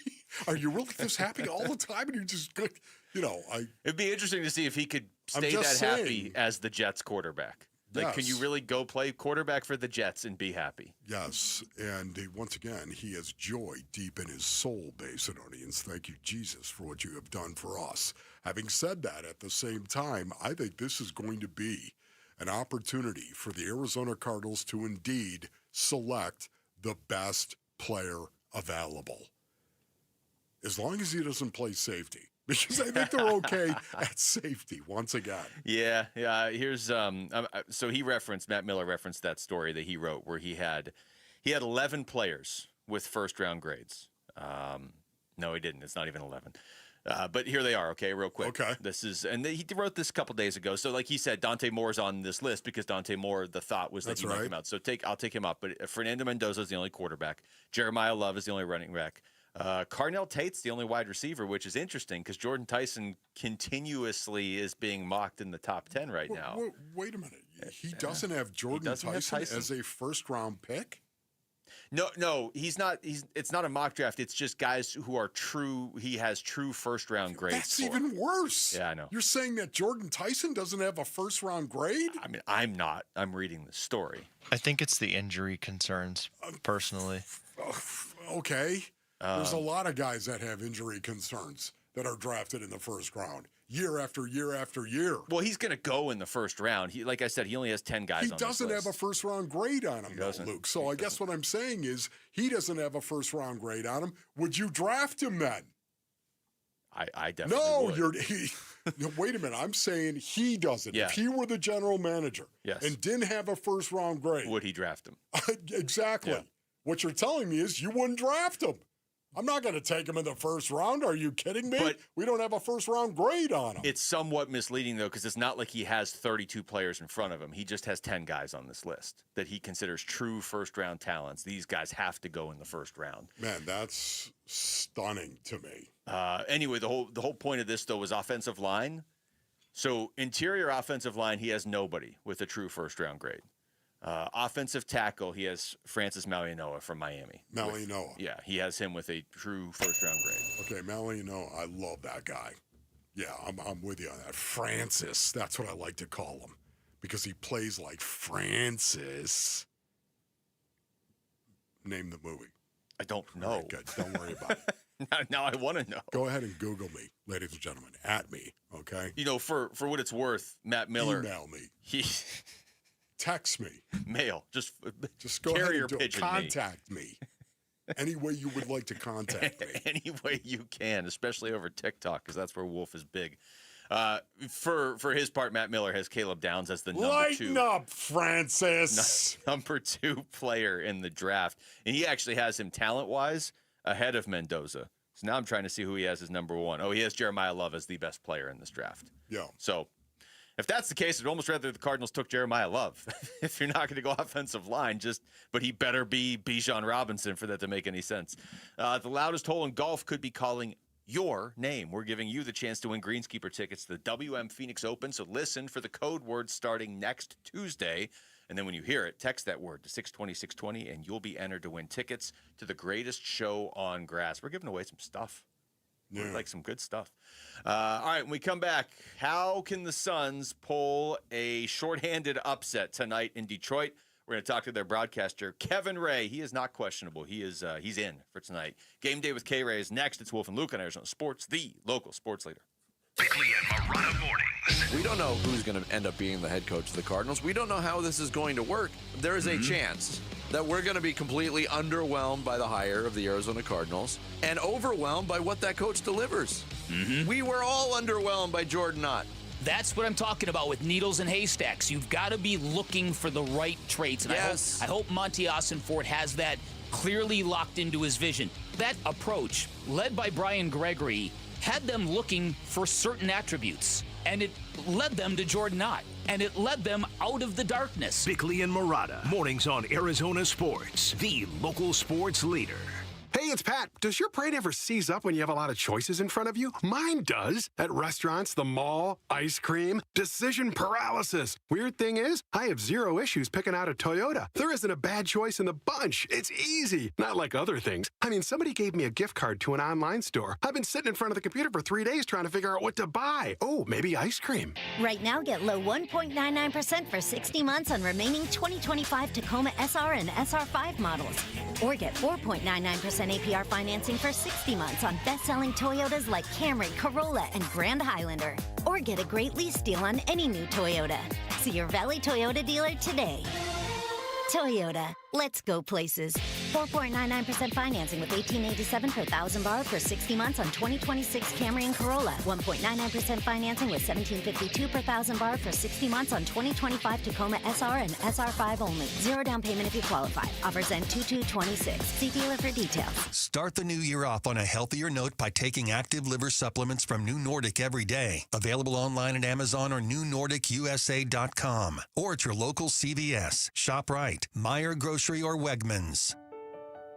[SPEAKER 9] Are you really this happy all the time? And you're just good, It'd
[SPEAKER 14] be interesting to see if he could stay that happy as the Jets quarterback. Like,
[SPEAKER 9] yes.
[SPEAKER 14] Can you really go play quarterback for the Jets and be happy?
[SPEAKER 9] Yes, and once again, he has joy deep in his soul, Basinonians. Thank you, Jesus, for what you have done for us. Having said that, at the same time, I think this is going to be an opportunity for the Arizona Cardinals to indeed select the best player available. As long as he doesn't play safety. Because I think they're okay at safety once again.
[SPEAKER 14] Yeah. Here's so Matt Miller referenced that story that he wrote where he had 11 players with first round grades. No, he didn't. It's not even 11. But here they are. Okay, real quick.
[SPEAKER 9] Okay.
[SPEAKER 14] He wrote this a couple days ago. So like he said, Dante Moore's on this list because Dante Moore, the thought was that he might come out. So I'll take him up. But Fernando Mendoza is the only quarterback. Jeremiah Love is the only running back. Carnell Tate's the only wide receiver, which is interesting because Jordan Tyson continuously is being mocked in the top 10 right now.
[SPEAKER 9] Wait a minute. He doesn't have Jordan Tyson as a first-round pick?
[SPEAKER 14] No, he's not. It's not a mock draft. It's just guys who are true. He has true first-round grades.
[SPEAKER 9] That's even worse.
[SPEAKER 14] Yeah, I know.
[SPEAKER 9] You're saying that Jordan Tyson doesn't have a first-round grade?
[SPEAKER 14] I mean, I'm not. I'm reading the story.
[SPEAKER 10] I think it's the injury concerns, personally.
[SPEAKER 9] Okay. There's a lot of guys that have injury concerns that are drafted in the first round, year after year after year.
[SPEAKER 14] Well, he's going to go in the first round. Like I said, he only has 10 guys on this list.
[SPEAKER 9] He doesn't have a first-round grade on him, though, Luke. So I guess what I'm saying is he doesn't have a first-round grade on him. Would you draft him then?
[SPEAKER 14] I definitely would.
[SPEAKER 9] No, wait a minute. I'm saying he doesn't.
[SPEAKER 14] Yeah.
[SPEAKER 9] If he were the general manager and didn't have a first-round grade.
[SPEAKER 14] Would he draft him?
[SPEAKER 9] Exactly. Yeah. What you're telling me is you wouldn't draft him. I'm not going to take him in the first round. Are you kidding me?
[SPEAKER 14] But
[SPEAKER 9] we don't have a first-round grade on him.
[SPEAKER 14] It's somewhat misleading, though, because it's not like he has 32 players in front of him. He just has 10 guys on this list that he considers true first-round talents. These guys have to go in the first round.
[SPEAKER 9] Man, that's stunning to me.
[SPEAKER 14] Anyway, the whole point of this, though, was offensive line. So interior offensive line, he has nobody with a true first-round grade. Offensive tackle, he has Francis Malianoa from Miami.
[SPEAKER 9] Malianoa.
[SPEAKER 14] Yeah, he has him with a true first-round grade.
[SPEAKER 9] Okay, Malianoa, I love that guy. Yeah, I'm with you on that. Francis, that's what I like to call him because he plays like Francis. Name the movie.
[SPEAKER 14] I don't know.
[SPEAKER 9] Right, good. Don't worry about it.
[SPEAKER 14] Now I want to know.
[SPEAKER 9] Go ahead and Google me, ladies and gentlemen. At me, okay?
[SPEAKER 14] For what it's worth, Matt Miller.
[SPEAKER 9] Email me. Text me.
[SPEAKER 14] Mail. Just
[SPEAKER 9] go ahead and
[SPEAKER 14] pigeon
[SPEAKER 9] contact me. Any way you would like to contact me.
[SPEAKER 14] Any way you can, especially over TikTok, because that's where Wolf is big. For his part, Matt Miller has Caleb Downs as the number 2.
[SPEAKER 9] Lighten up, Francis.
[SPEAKER 14] Number 2 player in the draft. And he actually has him talent-wise ahead of Mendoza. So now I'm trying to see who he has as number 1. Oh, he has Jeremiah Love as the best player in this draft.
[SPEAKER 9] Yeah.
[SPEAKER 14] So if that's the case, I'd almost rather the Cardinals took Jeremiah Love. If you're not going to go offensive line, but he better be Bijan Robinson for that to make any sense. The loudest hole in golf could be calling your name. We're giving you the chance to win Greenskeeper tickets to the WM Phoenix Open, so listen for the code words starting next Tuesday And then when you hear it, text that word to 620-620, and you'll be entered to win tickets to the greatest show on grass. We're giving away some stuff. Yeah. Like some good stuff. All right, when we come back, how can the Suns pull a shorthanded upset tonight in Detroit? We're going to talk to their broadcaster, Kevin Ray. He is not questionable. He's in for tonight. Game Day with K-Ray is next. It's Wolf and Luke on Arizona Sports, the local sports leader.
[SPEAKER 3] Bickley and Marotta mornings.
[SPEAKER 19] We don't know who's going to end up being the head coach of the Cardinals. We don't know how this is going to work. There is a chance that we're going to be completely underwhelmed by the hire of the Arizona Cardinals and overwhelmed by what that coach delivers. We were all underwhelmed by Jordan Knott.
[SPEAKER 24] That's what I'm talking about with needles and haystacks. You've got to be looking for the right traits. And I hope Monty Ossenfort has that clearly locked into his vision. That approach, led by Brian Gregory, had them looking for certain attributes. And it led them to Jordan Knott. And it led them out of the darkness.
[SPEAKER 3] Bickley and Marotta, mornings on Arizona Sports, the local sports leader.
[SPEAKER 8] Hey, it's Pat. Does your brain ever seize up when you have a lot of choices in front of you? Mine does. At restaurants, the mall, ice cream, decision paralysis. Weird thing is, I have zero issues picking out a Toyota. There isn't a bad choice in the bunch. It's easy. Not like other things. I mean, somebody gave me a gift card to an online store. I've been sitting in front of the computer for 3 days trying to figure out what to buy. Oh, maybe ice cream.
[SPEAKER 6] Right now, get low 1.99% for 60 months on remaining 2025 Tacoma SR and SR5 models. Or get 4.99% APR financing for 60 months on best-selling Toyotas like Camry, Corolla, and Grand Highlander. Or get a great lease deal on any new Toyota. See your Valley Toyota dealer today. Toyota, let's go places. 4.99% financing with $1,887 per thousand borrowed for 60 months on 2026 Camry and Corolla. 1.99% financing with $1,752 per thousand borrowed for 60 months on 2025 Tacoma SR and SR5 only. Zero down payment if you qualify. Offers end 2/2/26. See dealer for details.
[SPEAKER 11] Start the new year off on a healthier note by taking active liver supplements from New Nordic every day. Available online at Amazon or newnordicusa.com. Or at your local CVS, ShopRite, Meijer Grocery, or Wegmans.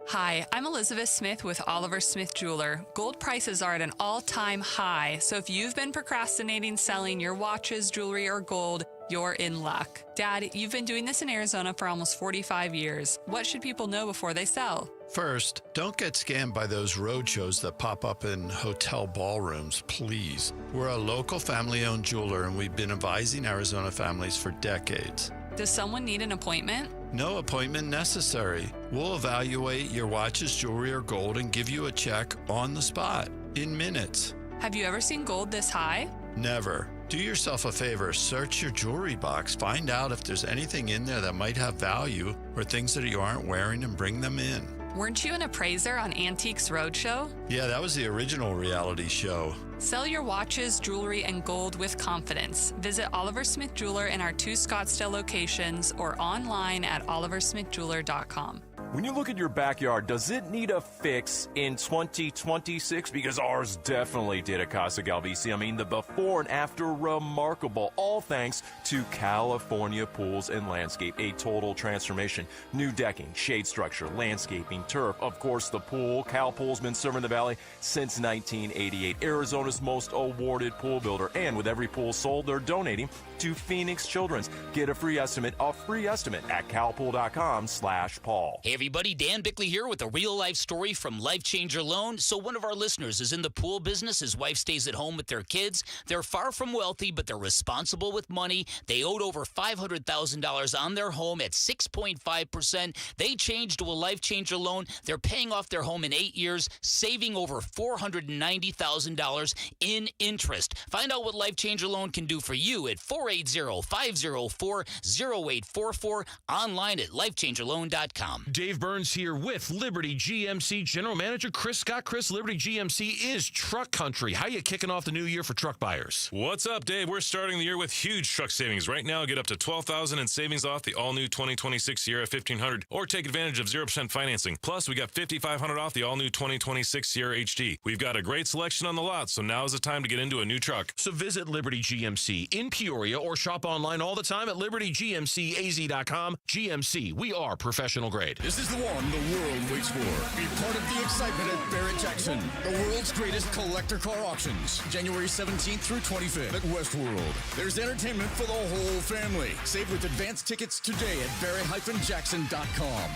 [SPEAKER 12] Hi, I'm Elizabeth Smith with Oliver Smith Jeweler. Gold prices are at an all-time high, so if you've been procrastinating selling your watches, jewelry, or gold, you're in luck. Dad, you've been doing this in Arizona for almost 45 years. What should people know before they sell?
[SPEAKER 15] First, don't get scammed by those roadshows that pop up in hotel ballrooms, please. We're a local family-owned jeweler, and we've been advising Arizona families for decades.
[SPEAKER 12] Does someone need an appointment?
[SPEAKER 15] No appointment necessary. We'll evaluate your watches, jewelry, or gold and give you a check on the spot in minutes.
[SPEAKER 12] Have you ever seen gold this high?
[SPEAKER 15] Never. Do yourself a favor, search your jewelry box, find out if there's anything in there that might have value or things that you aren't wearing and bring them in.
[SPEAKER 12] Weren't you an appraiser on Antiques Roadshow?
[SPEAKER 15] Yeah, that was the original reality show.
[SPEAKER 12] Sell your watches, jewelry, and gold with confidence. Visit Oliver Smith Jeweler in our 2 Scottsdale locations or online at oliversmithjeweler.com.
[SPEAKER 16] When you look at your backyard, does it need a fix in 2026? Because ours definitely did at Casa Galvisi. I mean, the before and after, remarkable. All thanks to California Pools and Landscape. A total transformation. New decking, shade structure, landscaping, turf. Of course, the pool. Cal Pool's been serving the Valley since 1988. Arizona's most awarded pool builder. And with every pool sold, they're donating to Phoenix Children's. Get a free estimate at calpool.com/Paul.
[SPEAKER 24] Hey everybody, Dan Bickley here with a real-life story from Life Changer Loan. So one of our listeners is in the pool business. His wife stays at home with their kids. They're far from wealthy, but they're responsible with money. They owed over $500,000 on their home at 6.5%. They changed to a Life Changer Loan. They're paying off their home in 8 years, saving over $490,000 in interest. Find out what Life Changer Loan can do for you at 480-504-0844, online at lifechangerloan.com.
[SPEAKER 17] Dave Burns here with Liberty GMC General Manager Chris Scott. Chris, Liberty GMC is truck country. How you kicking off the new year for truck buyers?
[SPEAKER 18] What's up, Dave? We're starting the year with huge truck savings. Right now, get up to $12,000 in savings off the all-new 2026 Sierra 1500, or take advantage of 0% financing. Plus, we got $5,500 off the all-new 2026 Sierra HD. We've got a great selection on the lot, so now is the time to get into a new truck.
[SPEAKER 17] So visit Liberty GMC in Peoria area or shop online all the time at libertygmcaz.com. GMC, we are professional grade.
[SPEAKER 2] This is the one the world waits for. Be part of the excitement at Barrett-Jackson, the world's greatest collector car auctions. January 17th through 25th at Westworld. There's entertainment for the whole family. Save with advanced tickets today at barrett-jackson.com.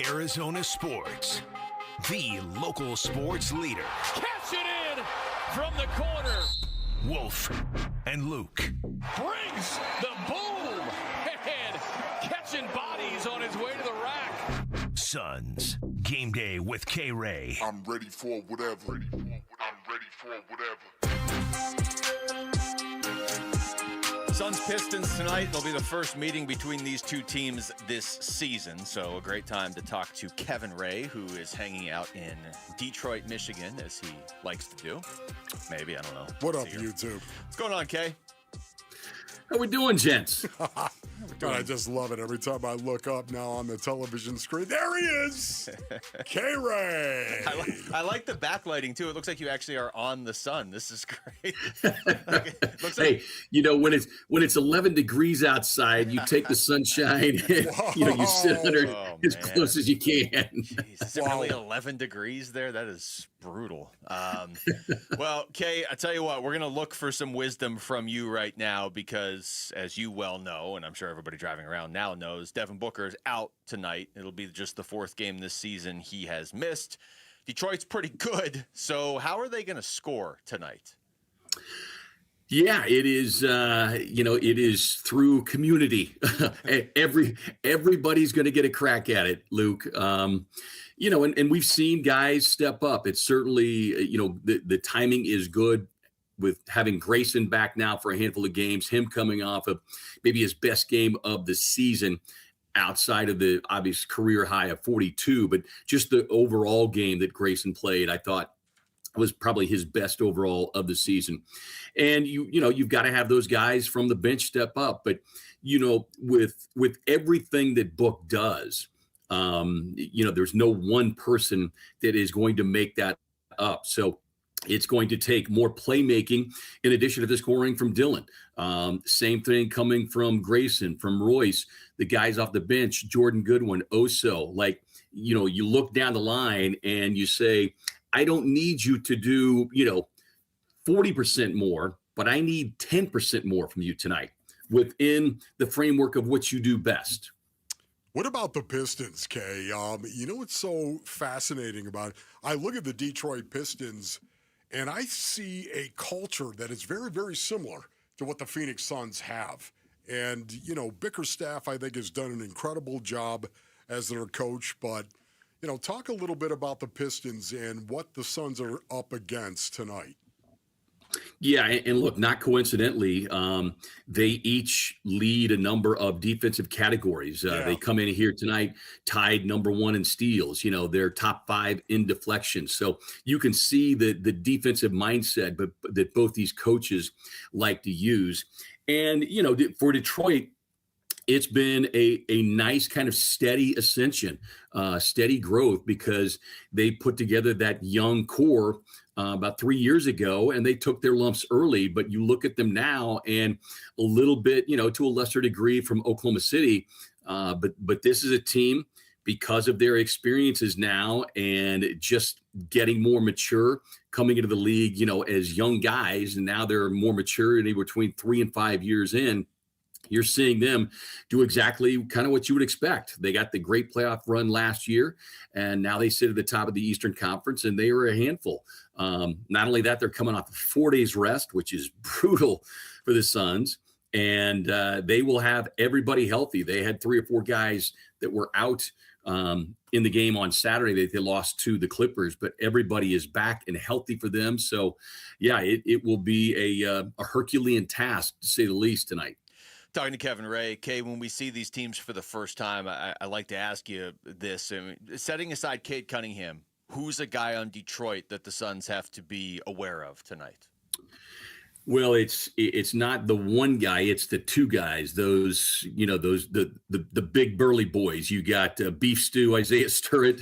[SPEAKER 3] Arizona Sports, the local sports leader.
[SPEAKER 4] Catch it in from the corner.
[SPEAKER 3] Wolf and Luke.
[SPEAKER 4] Brings the boom. And catching bodies on his way to the rack.
[SPEAKER 3] Suns, game day with K-Ray.
[SPEAKER 9] I'm ready for whatever.
[SPEAKER 14] Suns Pistons tonight. It'll be the first meeting between these two teams this season. So a great time to talk to Kevin Ray, who is hanging out in Detroit, Michigan, as he likes to do. Maybe, I don't know.
[SPEAKER 9] What up, YouTube?
[SPEAKER 14] What's going on, Kay?
[SPEAKER 7] How we doing, gents?
[SPEAKER 9] God, I just love it every time I look up now on the television screen. There he is, K-Ray.
[SPEAKER 14] I like the backlighting too. It looks like you actually are on the sun. This is great.
[SPEAKER 7] Hey, you know, when it's 11 degrees outside, you take the sunshine and you sit under as close as you can.
[SPEAKER 14] Jeez, is it really 11 degrees there? That is brutal. Well, Kay, I tell you what, we're gonna look for some wisdom from you right now because, as you well know, and I'm sure everybody driving around now knows, Devin Booker is out tonight. It'll be just the fourth game this season he has missed. Detroit's pretty good, so how are they going to score tonight?
[SPEAKER 7] Yeah, it is. It is through community. Everybody's going to get a crack at it, Luke. And we've seen guys step up. It's certainly, the timing is good with having Grayson back now for a handful of games, him coming off of maybe his best game of the season outside of the obvious career high of 42, but just the overall game that Grayson played, I thought was probably his best overall of the season. And you've got to have those guys from the bench step up. But, with everything that Book does, there's no one person that is going to make that up. So it's going to take more playmaking in addition to the scoring from Dillon. Same thing coming from Grayson, from Royce, the guys off the bench, Jordan Goodwin, Oso. You look down the line and you say, I don't need you to do, 40% more, but I need 10% more from you tonight within the framework of what you do best.
[SPEAKER 9] What about the Pistons, Kay? What's so fascinating about it? I look at the Detroit Pistons and I see a culture that is very, very similar to what the Phoenix Suns have. And, Bickerstaff, I think, has done an incredible job as their coach. But, talk a little bit about the Pistons and what the Suns are up against tonight.
[SPEAKER 7] Yeah, and look, not coincidentally, they each lead a number of defensive categories. They come in here tonight tied number one in steals. They're top 5 in deflections. So you can see the defensive mindset that both these coaches like to use. And, for Detroit, it's been a nice kind of steady ascension, steady growth, because they put together that young core about 3 years ago, and they took their lumps early. But you look at them now, and a little bit, to a lesser degree from Oklahoma City. But this is a team, because of their experiences now and just getting more mature, coming into the league, as young guys, and now they're more mature, and between 3 and 5 years in. You're seeing them do exactly kind of what you would expect. They got the great playoff run last year, and now they sit at the top of the Eastern Conference, and they were a handful. Not only that, they're coming off 4 days rest, which is brutal for the Suns, and they will have everybody healthy. They had 3 or 4 guys that were out in the game on Saturday that they lost to the Clippers, but everybody is back and healthy for them. So, yeah, it will be a Herculean task, to say the least, tonight.
[SPEAKER 14] Talking to Kevin Ray. Kay, when we see these teams for the first time, I like to ask you this. Setting aside Cade Cunningham, who's a guy on Detroit that the Suns have to be aware of tonight?
[SPEAKER 7] Well, it's not the one guy; it's the 2 guys. Those the big burly boys. You got Beef Stew, Isaiah Stewart,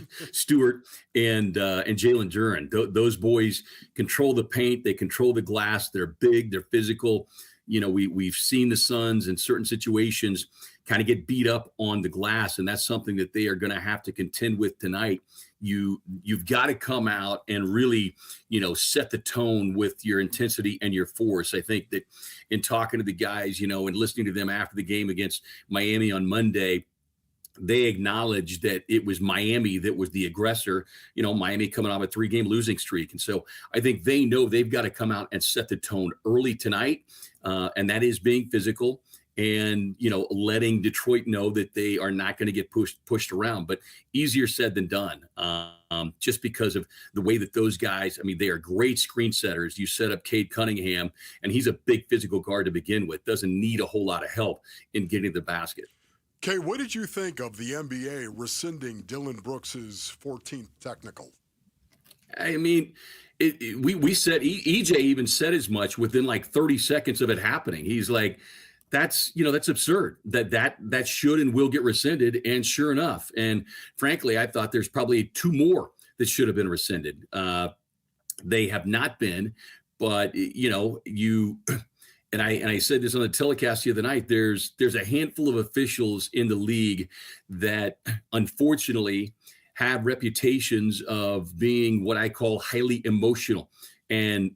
[SPEAKER 7] and Jalen Duren. Those boys control the paint. They control the glass. They're big. They're physical. we've seen the Suns in certain situations kind of get beat up on the glass, and that's something that they are going to have to contend with tonight. You've got to come out and really, set the tone with your intensity and your force. I think that in talking to the guys, and listening to them after the game against Miami on Monday, they acknowledged that it was Miami that was the aggressor, Miami coming off a 3-game losing streak. And so I think they know they've got to come out and set the tone early tonight. And that is being physical and, letting Detroit know that they are not going to get pushed around, but easier said than done. Just because of the way that those guys, they are great screen setters. You set up Cade Cunningham, and he's a big physical guard to begin with, doesn't need a whole lot of help in getting the basket.
[SPEAKER 9] Kay, what did you think of the NBA rescinding Dillon Brooks's 14th technical?
[SPEAKER 7] We said, EJ even said as much within like 30 seconds of it happening. He's like, that's absurd. That should and will get rescinded. And sure enough, and frankly, I thought there's probably 2 more that should have been rescinded. They have not been, but And I said this on the telecast the other night, there's a handful of officials in the league that unfortunately have reputations of being what I call highly emotional. And,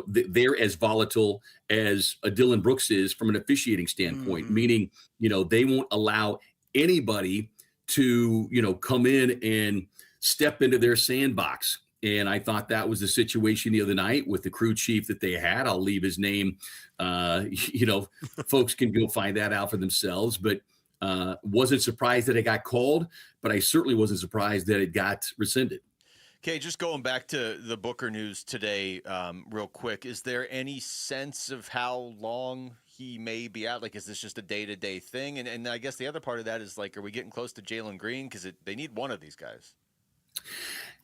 [SPEAKER 7] they're as volatile as a Dillon Brooks is from an officiating standpoint, meaning, they won't allow anybody to, come in and step into their sandbox. And I thought that was the situation the other night with the crew chief that they had. I'll leave his name. Folks can go find that out for themselves. But wasn't surprised that it got called, but I certainly wasn't surprised that it got rescinded.
[SPEAKER 14] Okay, just going back to the Booker news today real quick, is there any sense of how long he may be out? Like, is this just a day-to-day thing? And I guess the other part of that is, like, are we getting close to Jalen Green? Because they need one of these guys.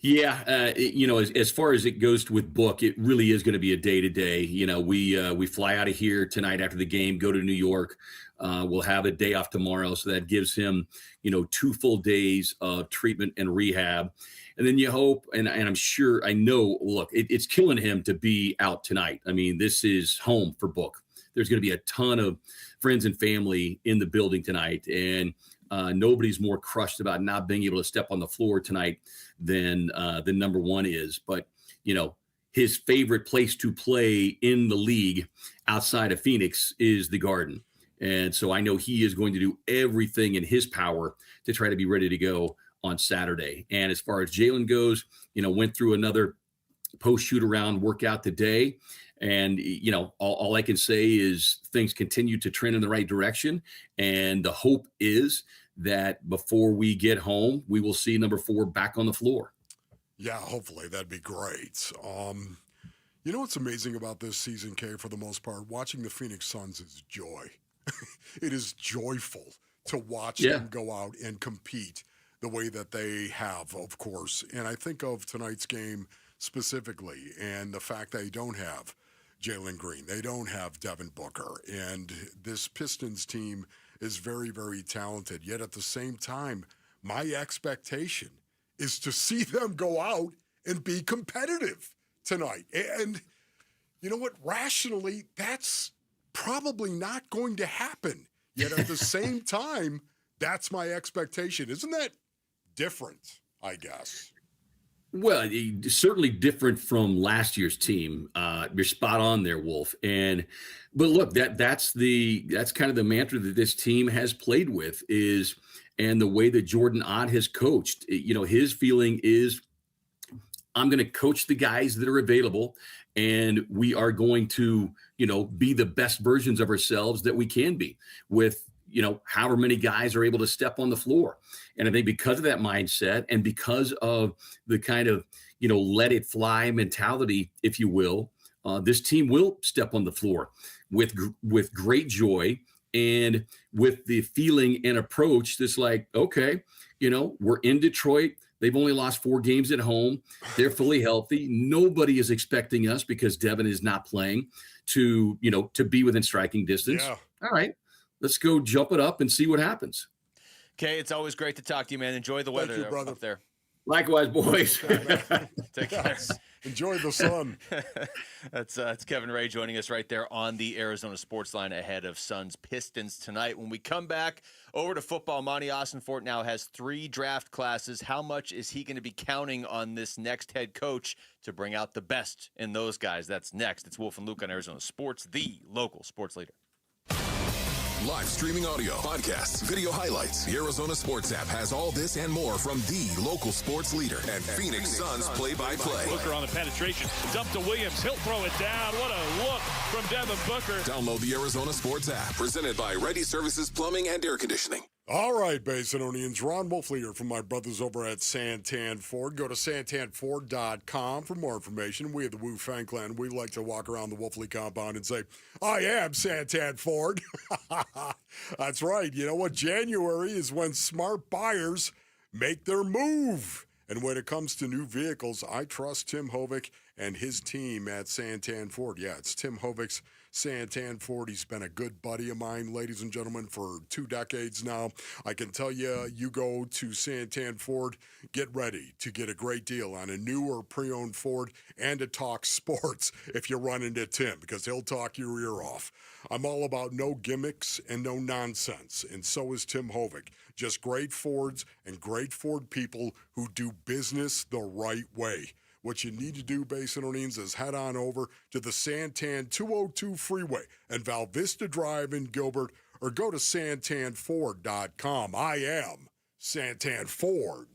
[SPEAKER 7] Yeah, as far as it goes with Book, it really is going to be a day-to-day. We fly out of here tonight after the game, go to New York. We'll have a day off tomorrow, so that gives him, 2 full days of treatment and rehab. And then you hope, and I'm sure, I know, look, it's killing him to be out tonight. This is home for Book. There's going to be a ton of friends and family in the building tonight, and nobody's more crushed about not being able to step on the floor tonight than number one is. But, his favorite place to play in the league outside of Phoenix is the Garden. And so I know he is going to do everything in his power to try to be ready to go on Saturday. And as far as Jalen goes, went through another post-shoot around workout today. And, all I can say is things continue to trend in the right direction. And the hope is that before we get home, we will see number 4 back on the floor.
[SPEAKER 9] Yeah, hopefully that'd be great. What's amazing about this season, Kay, for the most part, watching the Phoenix Suns is joy. It is joyful to watch them go out and compete the way that they have, of course. And I think of tonight's game specifically and the fact they don't have Jalen Green. They don't have Devin Booker. And this Pistons team is very, very talented. Yet at the same time, my expectation is to see them go out and be competitive tonight. And you know what? Rationally, that's probably not going to happen. Yet at the same time, that's my expectation. Isn't that different, I guess?
[SPEAKER 7] Well, certainly different from last year's team. You're spot on there, Wolf. But look, that's kind of the mantra that this team has played with is, and the way that Jordan Ott has coached. His feeling is, I'm going to coach the guys that are available, and we are going to, be the best versions of ourselves that we can be with, however many guys are able to step on the floor. And I think because of that mindset and because of the kind of, let it fly mentality, if you will, this team will step on the floor with great joy and with the feeling and approach that's like, okay, we're in Detroit. They've only lost 4 games at home. They're fully healthy. Nobody is expecting us, because Devin is not playing, to be within striking distance.
[SPEAKER 9] Yeah.
[SPEAKER 7] All right, let's go jump it up and see what happens.
[SPEAKER 14] Okay, it's always great to talk to you, man. Enjoy the weather
[SPEAKER 9] brother.
[SPEAKER 14] up there.
[SPEAKER 7] Likewise, boys.
[SPEAKER 14] Take care.
[SPEAKER 9] Enjoy the sun.
[SPEAKER 14] That's Kevin Ray joining us right there on the Arizona Sports Line ahead of Suns Pistons tonight. When we come back over to football, Monty Ossenfort now has 3 draft classes. How much is he going to be counting on this next head coach to bring out the best in those guys? That's next. It's Wolf and Luke on Arizona Sports, the local sports leader.
[SPEAKER 13] Live streaming audio, podcasts, video highlights. The Arizona Sports app has all this and more from the local sports leader and Phoenix Suns play-by-play.
[SPEAKER 4] Booker on the penetration. Dump to Williams. He'll throw it down. What a look from Devin Booker.
[SPEAKER 13] Download the Arizona Sports app. Presented by Ready Services Plumbing and Air Conditioning.
[SPEAKER 9] All right, Basinonians. Ron Wolfley here from my brothers over at Santan Ford. Go to santanford.com for more information. We at the Wu Fang Clan, we like to walk around the Wolfley compound and say, I am Santan Ford. That's right. You know what? January is when smart buyers make their move. And when it comes to new vehicles, I trust Tim Hovick and his team at Santan Ford. Yeah, it's Tim Hovick's Santan Ford. He's been a good buddy of mine, ladies and gentlemen, for 2 decades now. I can tell you, you go to Santan Ford, get ready to get a great deal on a new or pre-owned Ford and to talk sports if you run into Tim, because he'll talk your ear off. I'm all about no gimmicks and no nonsense, and so is Tim Hovick. Just great Fords and great Ford people who do business the right way. What you need to do, Basinonians, is head on over to the Santan 202 Freeway and Val Vista Drive in Gilbert, or go to santanford.com. I am Santan Ford.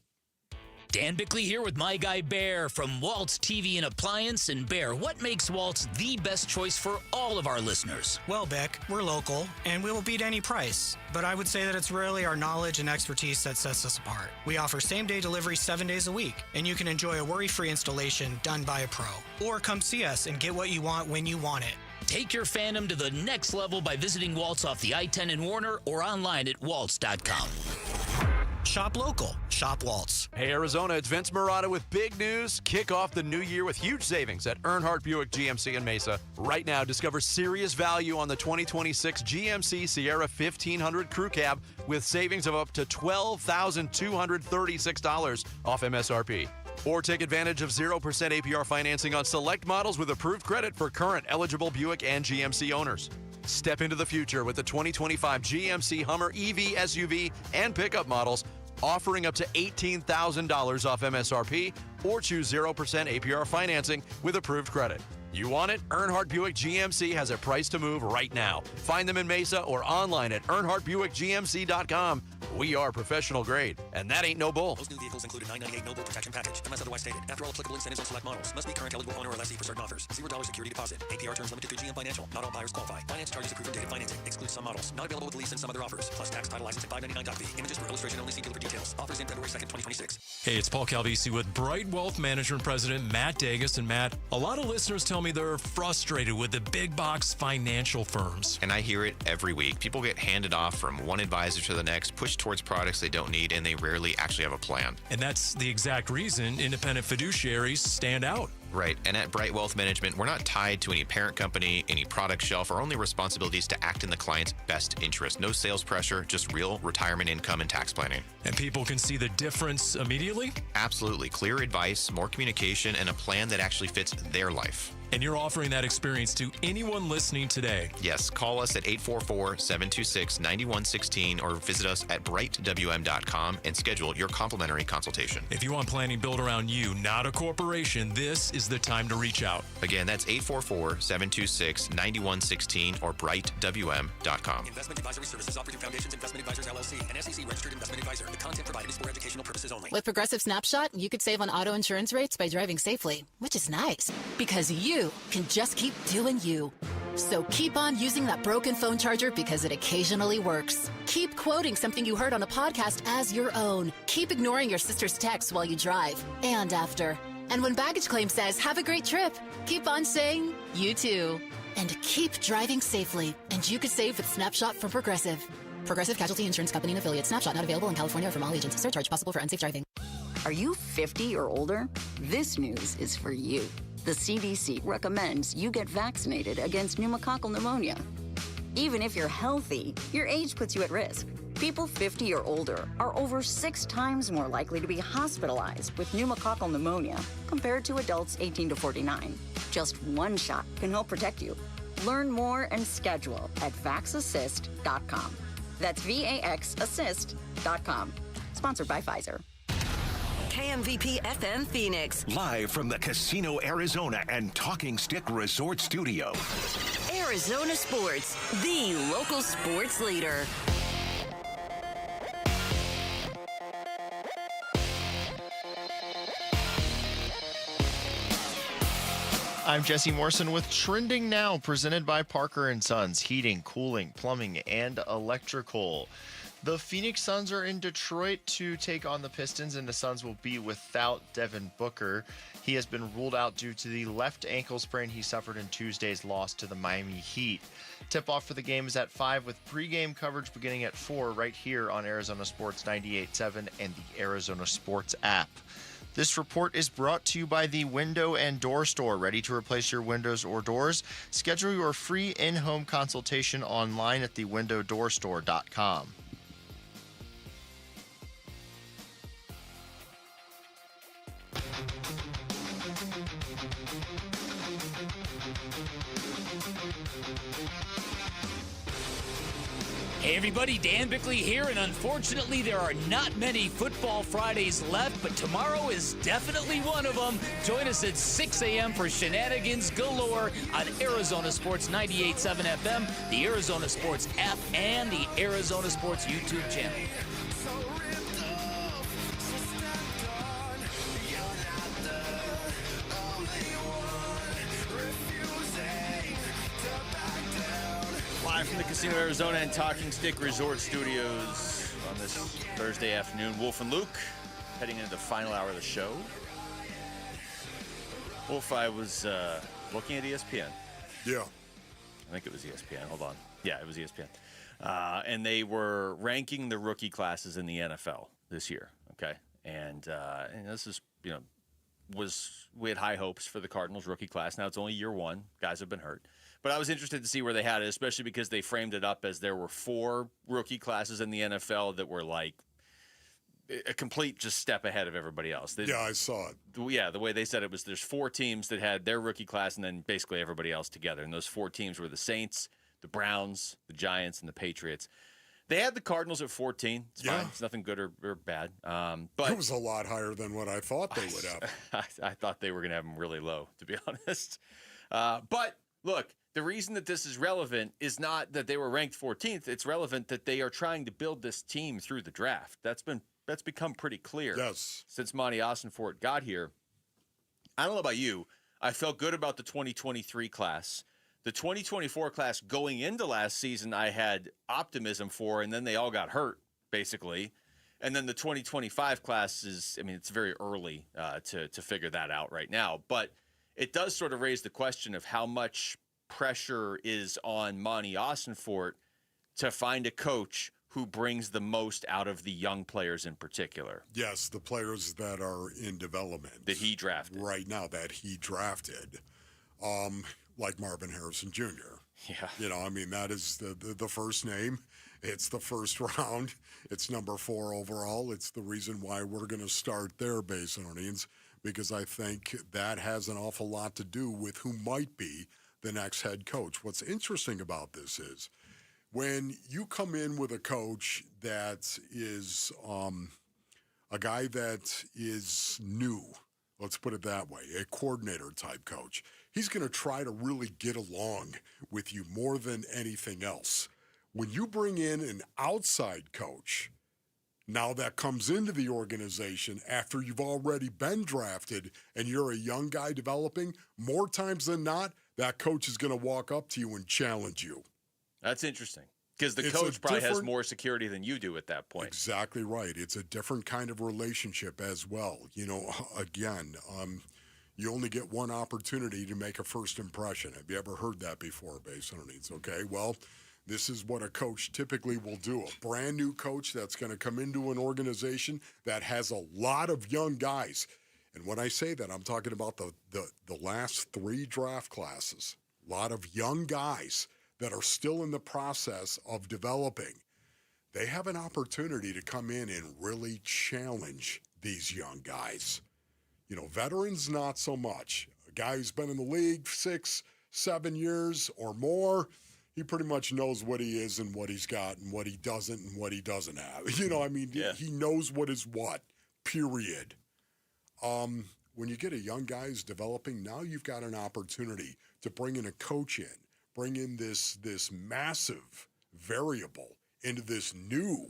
[SPEAKER 24] Dan Bickley here with my guy Bear from Waltz TV and Appliance. And Bear, what makes Waltz the best choice for all of our listeners?
[SPEAKER 20] Well, Beck, we're local, and we will beat any price. But I would say that it's really our knowledge and expertise that sets us apart. We offer same-day delivery 7 days a week, and you can enjoy a worry-free installation done by a pro. Or come see us and get what you want when you want it.
[SPEAKER 24] Take your fandom to the next level by visiting Waltz off the I-10 in Warner or online at waltz.com.
[SPEAKER 20] Shop local. Shop Waltz.
[SPEAKER 19] Hey, Arizona, it's Vince Marotta with big news. Kick off the new year with huge savings at Earnhardt Buick GMC in Mesa. Right now, discover serious value on the 2026 GMC Sierra 1500 Crew Cab with savings of up to $12,236 off MSRP. Or take advantage of 0% APR financing on select models with approved credit for current eligible Buick and GMC owners. Step into the future with the 2025 GMC Hummer EV, SUV, and pickup models, offering up to $18,000 off MSRP, or choose 0% APR financing with approved credit. You want it? Earnhardt Buick GMC has a price to move right now. Find them in Mesa or online at EarnhardtBuickGMC.com. We are professional grade, and that ain't no bull.
[SPEAKER 21] Most new vehicles include a $998 no bull protection package, unless otherwise stated. After all applicable incentives on select models, must be current eligible owner or lessee for certain offers. $0 security deposit. APR terms limited through GM Financial. Not all buyers qualify. Finance charges approved and dated financing. Excludes some models. Not available with lease and some other offers. Plus tax, title, license, and $599 fee. Images for illustration only. See dealer for details. Offers in February 2nd, 2026.
[SPEAKER 22] Hey, it's Paul Calvisi with Bright Wealth Management President Matt Dagas. And Matt, a lot of listeners tell me they're frustrated with the big box financial firms.
[SPEAKER 23] And I hear it every week. People get handed off from one advisor to the next, pushed towards products they don't need, and they rarely actually have a plan.
[SPEAKER 22] And that's the exact reason independent fiduciaries stand out.
[SPEAKER 23] Right. And at Bright Wealth Management, we're not tied to any parent company, any product shelf. Our only responsibility is to act in the client's best interest. No sales pressure, just real retirement income and tax planning.
[SPEAKER 22] And people can see the difference immediately?
[SPEAKER 23] Absolutely. Clear advice, more communication, and a plan that actually fits their life.
[SPEAKER 22] And you're offering that experience to anyone listening today.
[SPEAKER 23] Yes. Call us at 844-726-9116 or visit us at brightwm.com and schedule your complimentary consultation.
[SPEAKER 22] If you want planning built around you, not a corporation, this is the time to reach out.
[SPEAKER 23] Again, that's 844-726-9116 or brightwm.com.
[SPEAKER 21] Investment advisory services offered through Foundations Investment Advisors, LLC, an SEC registered investment advisor. The content provided is for educational purposes only.
[SPEAKER 25] With Progressive Snapshot, you could save on auto insurance rates by driving safely, which is nice because you can just keep doing you. So keep on using that broken phone charger because it occasionally works. Keep quoting something you heard on a podcast as your own. Keep ignoring your sister's texts while you drive and after. And when baggage claim says, have a great trip, keep on saying, you too. And keep driving safely. And you could save with Snapshot from Progressive. Progressive Casualty Insurance Company and Affiliates. Snapshot not available in California or from all agents. Surcharge possible for unsafe driving.
[SPEAKER 26] Are you 50 or older? This news is for you. The CDC recommends you get vaccinated against pneumococcal pneumonia. Even if you're healthy, your age puts you at risk. People 50 or older are over 6 times more likely to be hospitalized with pneumococcal pneumonia compared to adults 18 to 49. Just one shot can help protect you. Learn more and schedule at vaxassist.com. That's VAXassist.com. Sponsored by Pfizer.
[SPEAKER 1] KMVP FM Phoenix.
[SPEAKER 3] Live from the Casino Arizona and Talking Stick Resort Studio.
[SPEAKER 1] Arizona Sports, the local sports leader.
[SPEAKER 5] I'm Jesse Morrison with Trending Now, presented by Parker & Sons, heating, cooling, plumbing, and electrical. The Phoenix Suns are in Detroit to take on the Pistons, and the Suns will be without Devin Booker. He has been ruled out due to the left ankle sprain he suffered in Tuesday's loss to the Miami Heat. Tip-off for the game is at 5 with pregame coverage beginning at 4 right here on Arizona Sports 98.7 and the Arizona Sports app. This report is brought to you by the Window and Door Store. Ready to replace your windows or doors? Schedule your free in-home consultation online at thewindowdoorstore.com.
[SPEAKER 24] Hey everybody, Dan Bickley here, and unfortunately there are not many Football Fridays left, but tomorrow is definitely one of them. Join us at 6 a.m. for shenanigans galore on Arizona Sports 98.7 FM, the Arizona Sports app, and the Arizona Sports YouTube channel.
[SPEAKER 14] Live from the Casino Arizona and Talking Stick Resort Studios on this Thursday afternoon. Wolf and Luke heading into the final hour of the show. Wolf, I was looking at ESPN.
[SPEAKER 9] Yeah.
[SPEAKER 14] I think it was ESPN. Hold on. Yeah, it was ESPN. And they were ranking the rookie classes in the NFL this year. Okay. And this is, we had high hopes for the Cardinals rookie class. Now it's only year one. Guys have been hurt. But I was interested to see where they had it, especially because they framed it up as there were 4 rookie classes in the NFL that were like a complete just step ahead of everybody else.
[SPEAKER 9] Yeah, I saw it.
[SPEAKER 14] Yeah, the way they said it was there's 4 teams that had their rookie class and then basically everybody else together. And those 4 teams were the Saints, the Browns, the Giants, and the Patriots. They had the Cardinals at 14. It's fine. It's nothing good or bad. But
[SPEAKER 9] it was a lot higher than what I thought they would have.
[SPEAKER 14] I thought they were going to have them really low, to be honest. But look, the reason that this is relevant is not that they were ranked 14th. It's relevant that they are trying to build this team through the draft. That's become pretty clear since Monty Ossenfort got here. I don't know about you. I felt good about the 2023 class. The 2024 class going into last season, I had optimism for, and then they all got hurt, basically. And then the 2025 class is, it's very early to figure that out right now. But it does sort of raise the question of how much pressure is on Monty Ossenfort to find a coach who brings the most out of the young players in particular.
[SPEAKER 9] Yes, the players that are in development.
[SPEAKER 14] That he drafted.
[SPEAKER 9] Right now, that he drafted. Like Marvin Harrison Jr.
[SPEAKER 14] Yeah.
[SPEAKER 9] That is the first name. It's the first round. It's number 4 overall. It's the reason why we're going to start there, Basinonians, because I think that has an awful lot to do with who might be the next head coach. What's interesting about this is when you come in with a coach that is a guy that is new, let's put it that way, a coordinator type coach, he's going to try to really get along with you more than anything else. When you bring in an outside coach, now that comes into the organization after you've already been drafted and you're a young guy developing, more times than not, that coach is going to walk up to you and challenge you.
[SPEAKER 14] That's interesting because the coach probably has more security than you do at that point.
[SPEAKER 9] Exactly right. It's a different kind of relationship as well. Again, you only get one opportunity to make a first impression. Have you ever heard that before, Basinonians? Okay, well, this is what a coach typically will do. A brand new coach that's going to come into an organization that has a lot of young guys. And when I say that, I'm talking about the last 3 draft classes. A lot of young guys that are still in the process of developing. they have an opportunity to come in and really challenge these young guys. You know, veterans, not so much. A guy who's been in the league 6, 7 years or more, he pretty much knows what he is and what he's got and what he doesn't and what he doesn't have. You know, I mean, he knows what is what, period. When you get a young guy who's developing, now you've got an opportunity to bring in a coach in, bring in this massive variable into this new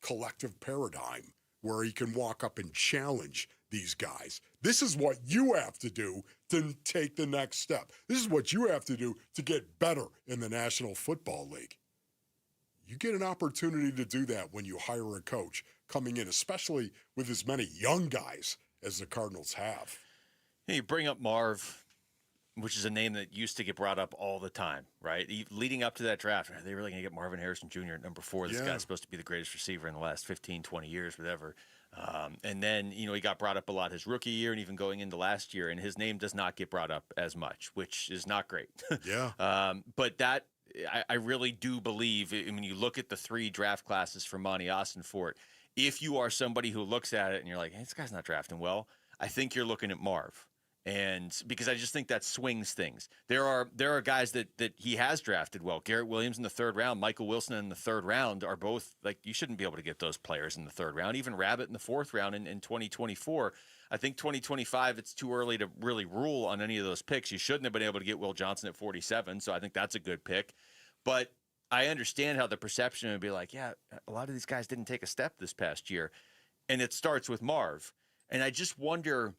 [SPEAKER 9] collective paradigm where he can walk up and challenge these guys. This is what you have to do to take the next step. This is what you have to do to get better in the National Football League. You get an opportunity to do that when you hire a coach coming in, especially with as many young guys as the Cardinals have.
[SPEAKER 14] You bring up Marv, which is a name that used to get brought up all the time, right? Leading up to that draft, are they really going to get Marvin Harrison Jr. at number 4? This guy's supposed to be the greatest receiver in the last 15, 20 years, whatever. And then, you know, he got brought up a lot his rookie year and even going into last year, and his name does not get brought up as much, which is not great. But that, I really do believe, when you look at the 3 draft classes for Monty Austin-Fort, if you are somebody who looks at it and you're like, hey, this guy's not drafting well, I think you're looking at Marv. And because I just think that swings things. There are guys that he has drafted well. Garrett Williams in the 3rd round, Michael Wilson in the 3rd round are both, like, you shouldn't be able to get those players in the 3rd round. Even Rabbit in the 4th round in 2024. I think 2025, it's too early to really rule on any of those picks. You shouldn't have been able to get Will Johnson at 47, so I think that's a good pick. But I understand how the perception would be like, yeah, a lot of these guys didn't take a step this past year. And it starts with Marv. And I just wonder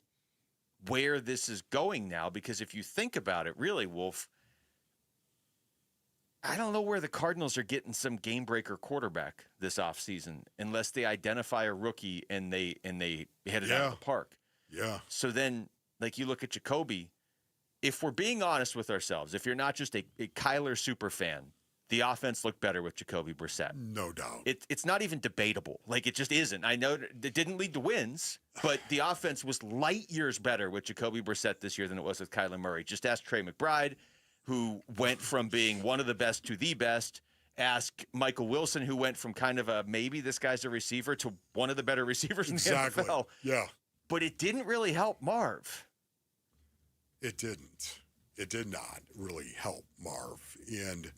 [SPEAKER 14] where this is going now, because if you think about it, really, Wolf, I don't know where the Cardinals are getting some game breaker quarterback this offseason unless they identify a rookie and they hit it out of the park.
[SPEAKER 9] Yeah.
[SPEAKER 14] So then, like, you look at Jacoby, if we're being honest with ourselves, if you're not just a Kyler super fan, the offense looked better with Jacoby Brissett.
[SPEAKER 9] No doubt.
[SPEAKER 14] It's not even debatable. Like, it just isn't. I know it didn't lead to wins, but the offense was light years better with Jacoby Brissett this year than it was with Kyler Murray. Just ask Trey McBride, who went from being one of the best to the best. Ask Michael Wilson, who went from kind of a maybe this guy's a receiver to one of the better receivers in the NFL.
[SPEAKER 9] Yeah.
[SPEAKER 14] But it didn't really help Marv.
[SPEAKER 9] It didn't. It did not really help Marv. And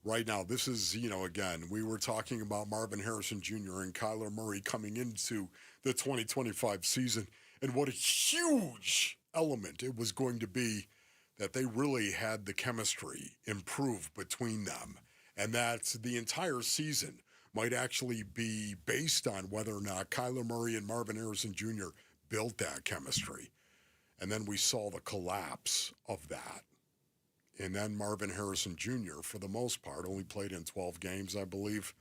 [SPEAKER 9] right now, this is, you know, again, we were talking about Marvin Harrison Jr. and Kyler Murray coming into the 2025 season, and what a huge element it was going to be that they really had the chemistry improve between them, and that the entire season might actually be based on whether or not Kyler Murray and Marvin Harrison Jr. built that chemistry. And then we saw the collapse of that. And then Marvin Harrison Jr., for the most part, only played in 12 games, I believe.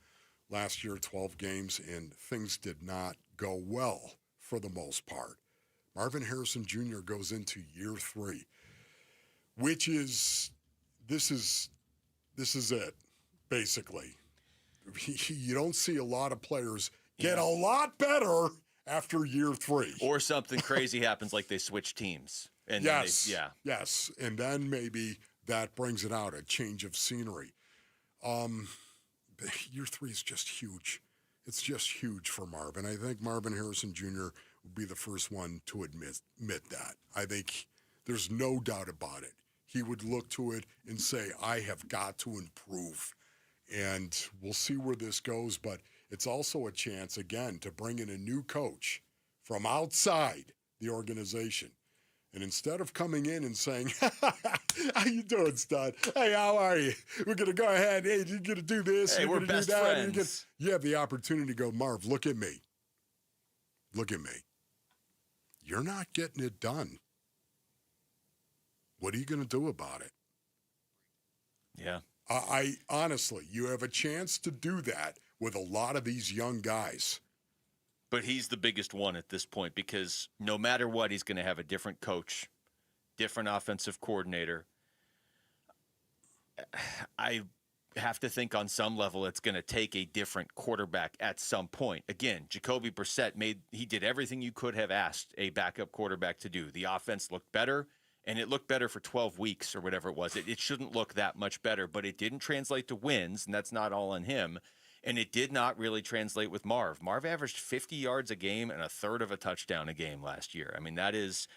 [SPEAKER 9] Last year, 12 games, and things did not go well for the most part. Marvin Harrison Jr. goes into year 3, which is, this is it, basically. You don't see a lot of players get a lot better after year 3.
[SPEAKER 14] Or something crazy happens, like they switch teams. And
[SPEAKER 9] yes, yes. And then maybe that brings it out, a change of scenery. Year 3 is just huge. It's just huge for Marvin. I think Marvin Harrison Jr. would be the first one to admit that. I think there's no doubt about it. He would look to it and say, I have got to improve. And we'll see where this goes, but it's also a chance, again, to bring in a new coach from outside the organization. And instead of coming in and saying, how you doing, stud? Hey, how are you? We're going to go ahead. Hey, you're going to do this.
[SPEAKER 14] Hey,
[SPEAKER 9] you're
[SPEAKER 14] we're
[SPEAKER 9] going to
[SPEAKER 14] best
[SPEAKER 9] do that.
[SPEAKER 14] friends.
[SPEAKER 9] You have the opportunity to go, Marv, look at me. Look at me. You're not getting it done. What are you going to do about it?
[SPEAKER 14] Yeah.
[SPEAKER 9] I honestly, you have a chance to do that with a lot of these young guys.
[SPEAKER 14] But he's the biggest one at this point because no matter what, he's going to have a different coach, different offensive coordinator. I have to think on some level it's going to take a different quarterback at some point. Again, Jacoby Brissett he did everything you could have asked a backup quarterback to do. The offense looked better, and it looked better for 12 weeks or whatever it was. It shouldn't look that much better, but it didn't translate to wins, and that's not all on him. And it did not really translate with Marv. Marv averaged 50 yards a game and a third of a touchdown a game last year. I mean, that is,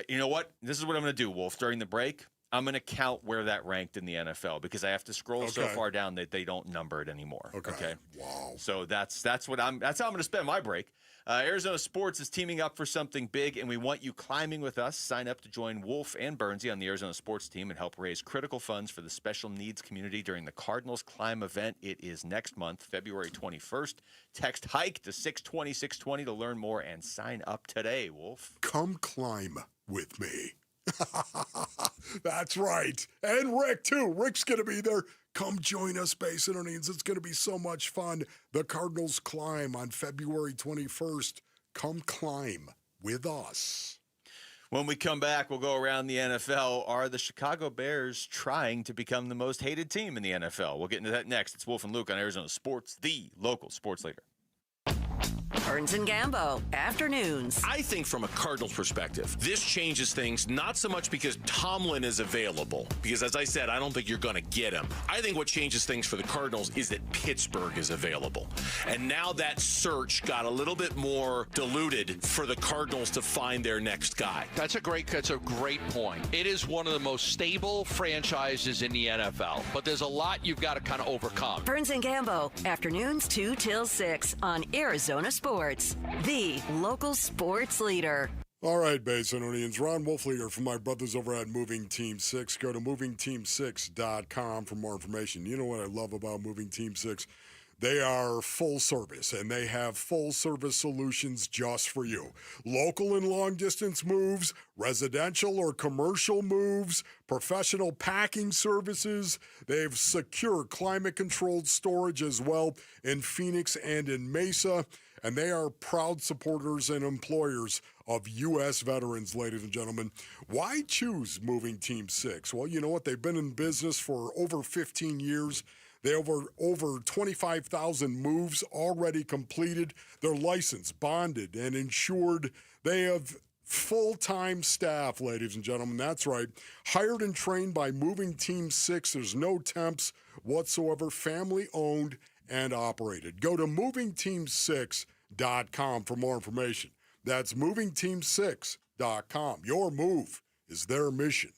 [SPEAKER 14] you know what? This is what I'm going to do, Wolf. During the break, I'm going to count where that ranked in the NFL because I have to scroll so far down that they don't number it anymore. Okay.
[SPEAKER 9] Wow.
[SPEAKER 14] So that's how I'm going to spend my break. Arizona Sports is teaming up for something big, and we want you climbing with us. Sign up to join Wolf and Bernsey on the Arizona Sports team and help raise critical funds for the special needs community during the Cardinals Climb event. It is next month, February 21st. Text HIKE to 620-620 to learn more and sign up today, Wolf.
[SPEAKER 9] Come climb with me. That's right. And Rick, too. Rick's going to be there. Come join us, Bay Centurions. It's going to be so much fun. The Cardinals Climb on February 21st. Come climb with us.
[SPEAKER 14] When we come back, we'll go around the NFL. Are the Chicago Bears trying to become the most hated team in the NFL? We'll get into that next. It's Wolf and Luke on Arizona Sports, the local sports leader.
[SPEAKER 1] Burns and Gambo, afternoons.
[SPEAKER 17] I think from a Cardinals perspective, this changes things not so much because Tomlin is available, because as I said, I don't think you're going to get him. I think what changes things for the Cardinals is that Pittsburgh is available. And now that search got a little bit more diluted for the Cardinals to find their next guy.
[SPEAKER 4] That's a great point. It is one of the most stable franchises in the NFL, but there's a lot you've got to kind of overcome.
[SPEAKER 1] Burns and Gambo, afternoons 2 till 6 on Arizona Sports, the local sports leader.
[SPEAKER 9] All right, Bay Centurions. Ron Wolfleger from my brothers over at Moving Team 6. Go to movingteam6.com for more information. You know what I love about Moving Team 6? They are full service, and they have full-service solutions just for you. Local and long-distance moves, residential or commercial moves, professional packing services. They have secure climate-controlled storage as well in Phoenix and in Mesa. And they are proud supporters and employers of U.S. veterans, ladies and gentlemen. Why choose Moving Team 6? Well, you know what? They've been in business for over 15 years. They have over 25,000 moves already completed. They're licensed, bonded, and insured. They have full-time staff, ladies and gentlemen. That's right. Hired and trained by Moving Team 6. There's no temps whatsoever. Family-owned and operated. Go to movingteam6.com for more information. That's movingteam6.com. Your move is their mission.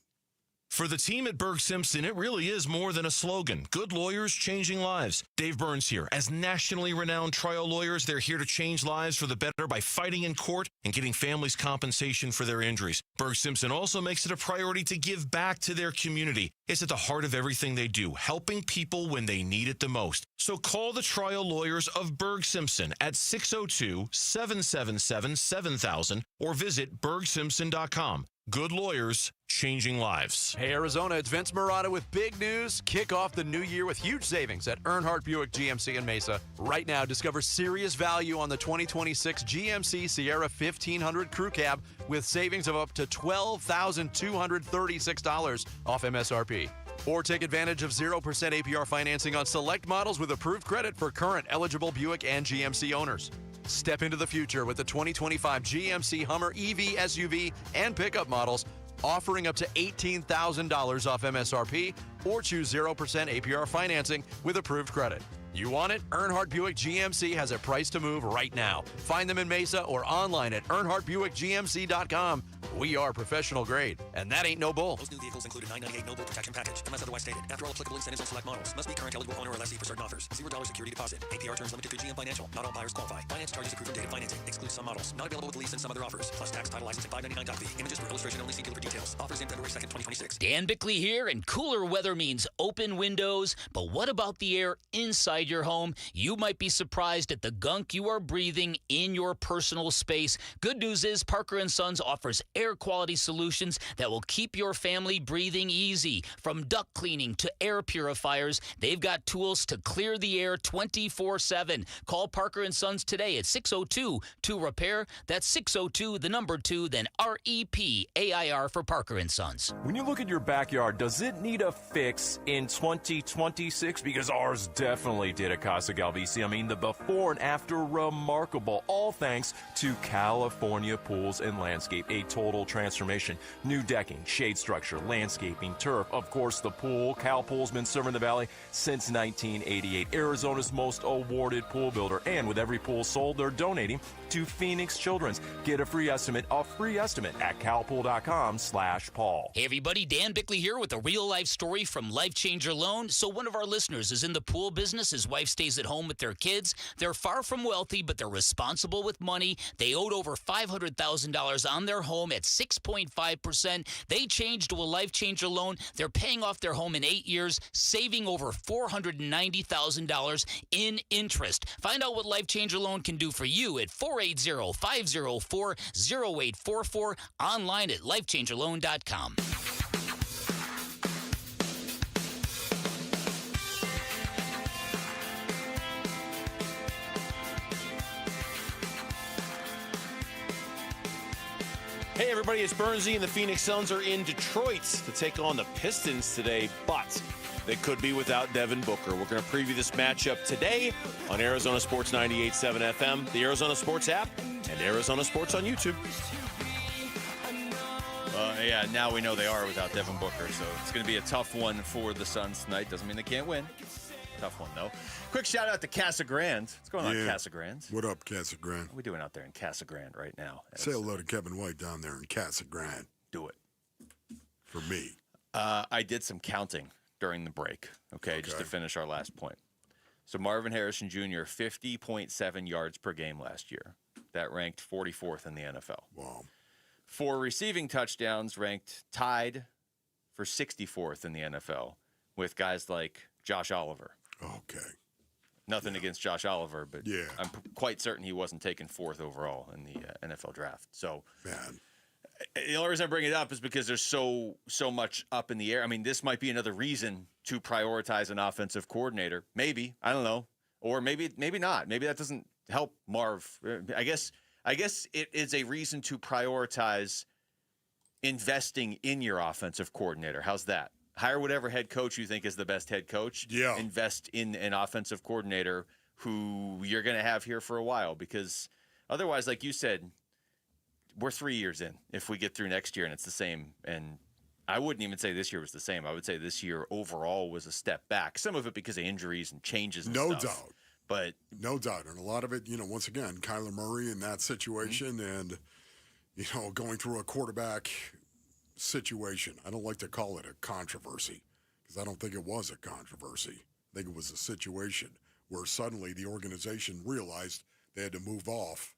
[SPEAKER 17] For the team at Berg Simpson, it really is more than a slogan. Good lawyers changing lives. Dave Burns here. As nationally renowned trial lawyers, they're here to change lives for the better by fighting in court and getting families compensation for their injuries. Berg Simpson also makes it a priority to give back to their community. It's at the heart of everything they do, helping people when they need it the most. So call the trial lawyers of Berg Simpson at 602-777-7000 or visit bergsimpson.com. Good lawyers, changing lives.
[SPEAKER 19] Hey, Arizona, it's Vince Marotta with big news. Kick off the new year with huge savings at Earnhardt Buick GMC in Mesa. Right now, discover serious value on the 2026 GMC Sierra 1500 Crew Cab with savings of up to $12,236 off MSRP. Or take advantage of 0% APR financing on select models with approved credit for current eligible Buick and GMC owners. Step into the future with the 2025 GMC Hummer EV, SUV, and pickup models, offering up to $18,000 off MSRP, or choose 0% APR financing with approved credit. You want it? Earnhardt Buick GMC has a price to move right now. Find them in Mesa or online at EarnhardtBuickGMC.com. We are professional grade, and that ain't no bull.
[SPEAKER 21] Most new vehicles include a $998 no bill protection package, unless otherwise stated. After all applicable incentives on select models, must be current eligible owner or lessee for certain offers. $0 security deposit. APR terms limited through GM Financial. Not all buyers qualify. Finance charges approved from date of financing. Excludes some models. Not available with lease and some other offers. Plus tax, title, license, and $599 fee. Images for illustration only. See dealer for details. Offers in February 2nd, 2026.
[SPEAKER 24] Dan Bickley here, and cooler weather means open windows. But what about the air inside your home? You might be surprised at the gunk you are breathing in your personal space. Good news is Parker & Sons offers air quality solutions that will keep your family breathing easy. From duct cleaning to air purifiers, they've got tools to clear the air 24/7. Call Parker & Sons today at 602-2REPAIR. That's 602, then REPAIR for Parker & Sons.
[SPEAKER 16] When you look at your backyard, does it need a fix in 2026? Because ours definitely did at Casa Galvisi. I mean, the before and after, remarkable, all thanks to California Pools and Landscape, a total total transformation. New decking, shade structure, landscaping, turf, of course the pool. Cal Pool's been serving the Valley since 1988. Arizona's most awarded pool builder. And with every pool sold, they're donating to Phoenix Children's. Get a free estimate at calpool.com/Paul.
[SPEAKER 24] Hey everybody, Dan Bickley here with a real-life story from Life Changer Loan. So one of our listeners is in the pool business. His wife stays at home with their kids. They're far from wealthy, but they're responsible with money. They owed over $500,000 on their home at 6.5%. They changed to a Life Changer Loan. They're paying off their home in 8 years, saving over $490,000 in interest. Find out what Life Changer Loan can do for you at 480-504-0844, online at lifechangerloan.com.
[SPEAKER 14] Hey everybody, it's Bernsey, and the Phoenix Suns are in Detroit to take on the Pistons today, but they could be without Devin Booker. We're going to preview this matchup today on Arizona Sports 98.7 FM, the Arizona Sports app, and Arizona Sports on YouTube. Yeah, now we know they are without Devin Booker, so it's going to be a tough one for the Suns tonight. Doesn't mean they can't win. Tough one, though. Quick shout-out to Casa Grande. What's going on, Casa Grande?
[SPEAKER 9] What up, Casa Grande?
[SPEAKER 14] What are we doing out there in Casa Grande right now?
[SPEAKER 9] Say hello to Kevin White down there in Casa Grande.
[SPEAKER 14] Do it.
[SPEAKER 9] For me.
[SPEAKER 14] I did some counting during the break, okay, just to finish our last point. So Marvin Harrison Jr., 50.7 yards per game last year. That ranked 44th in the NFL.
[SPEAKER 9] Wow.
[SPEAKER 14] 4 receiving touchdowns, ranked tied for 64th in the NFL with guys like Josh Oliver.
[SPEAKER 9] Okay.
[SPEAKER 14] Nothing against Josh Oliver, but
[SPEAKER 9] yeah.
[SPEAKER 14] I'm quite certain he wasn't taken 4th overall in the NFL draft. So,
[SPEAKER 9] man,
[SPEAKER 14] the only reason I bring it up is because there's so much up in the air. I mean, this might be another reason to prioritize an offensive coordinator. Maybe, I don't know, or maybe not. Maybe that doesn't help Marv. I guess it is a reason to prioritize investing in your offensive coordinator. How's that? Hire whatever head coach you think is the best head coach.
[SPEAKER 9] Yeah.
[SPEAKER 14] Invest in an offensive coordinator who you're going to have here for a while, because otherwise, like you said, we're 3 years in if we get through next year and it's the same. And I wouldn't even say this year was the same. I would say this year overall was a step back. Some of it because of injuries and changes and
[SPEAKER 9] no
[SPEAKER 14] stuff.
[SPEAKER 9] doubt.
[SPEAKER 14] But
[SPEAKER 9] no doubt. And a lot of it, once again, Kyler Murray in that situation and, going through a quarterback situation. I don't like to call it a controversy because I don't think it was a controversy. I think it was a situation where suddenly the organization realized they had to move off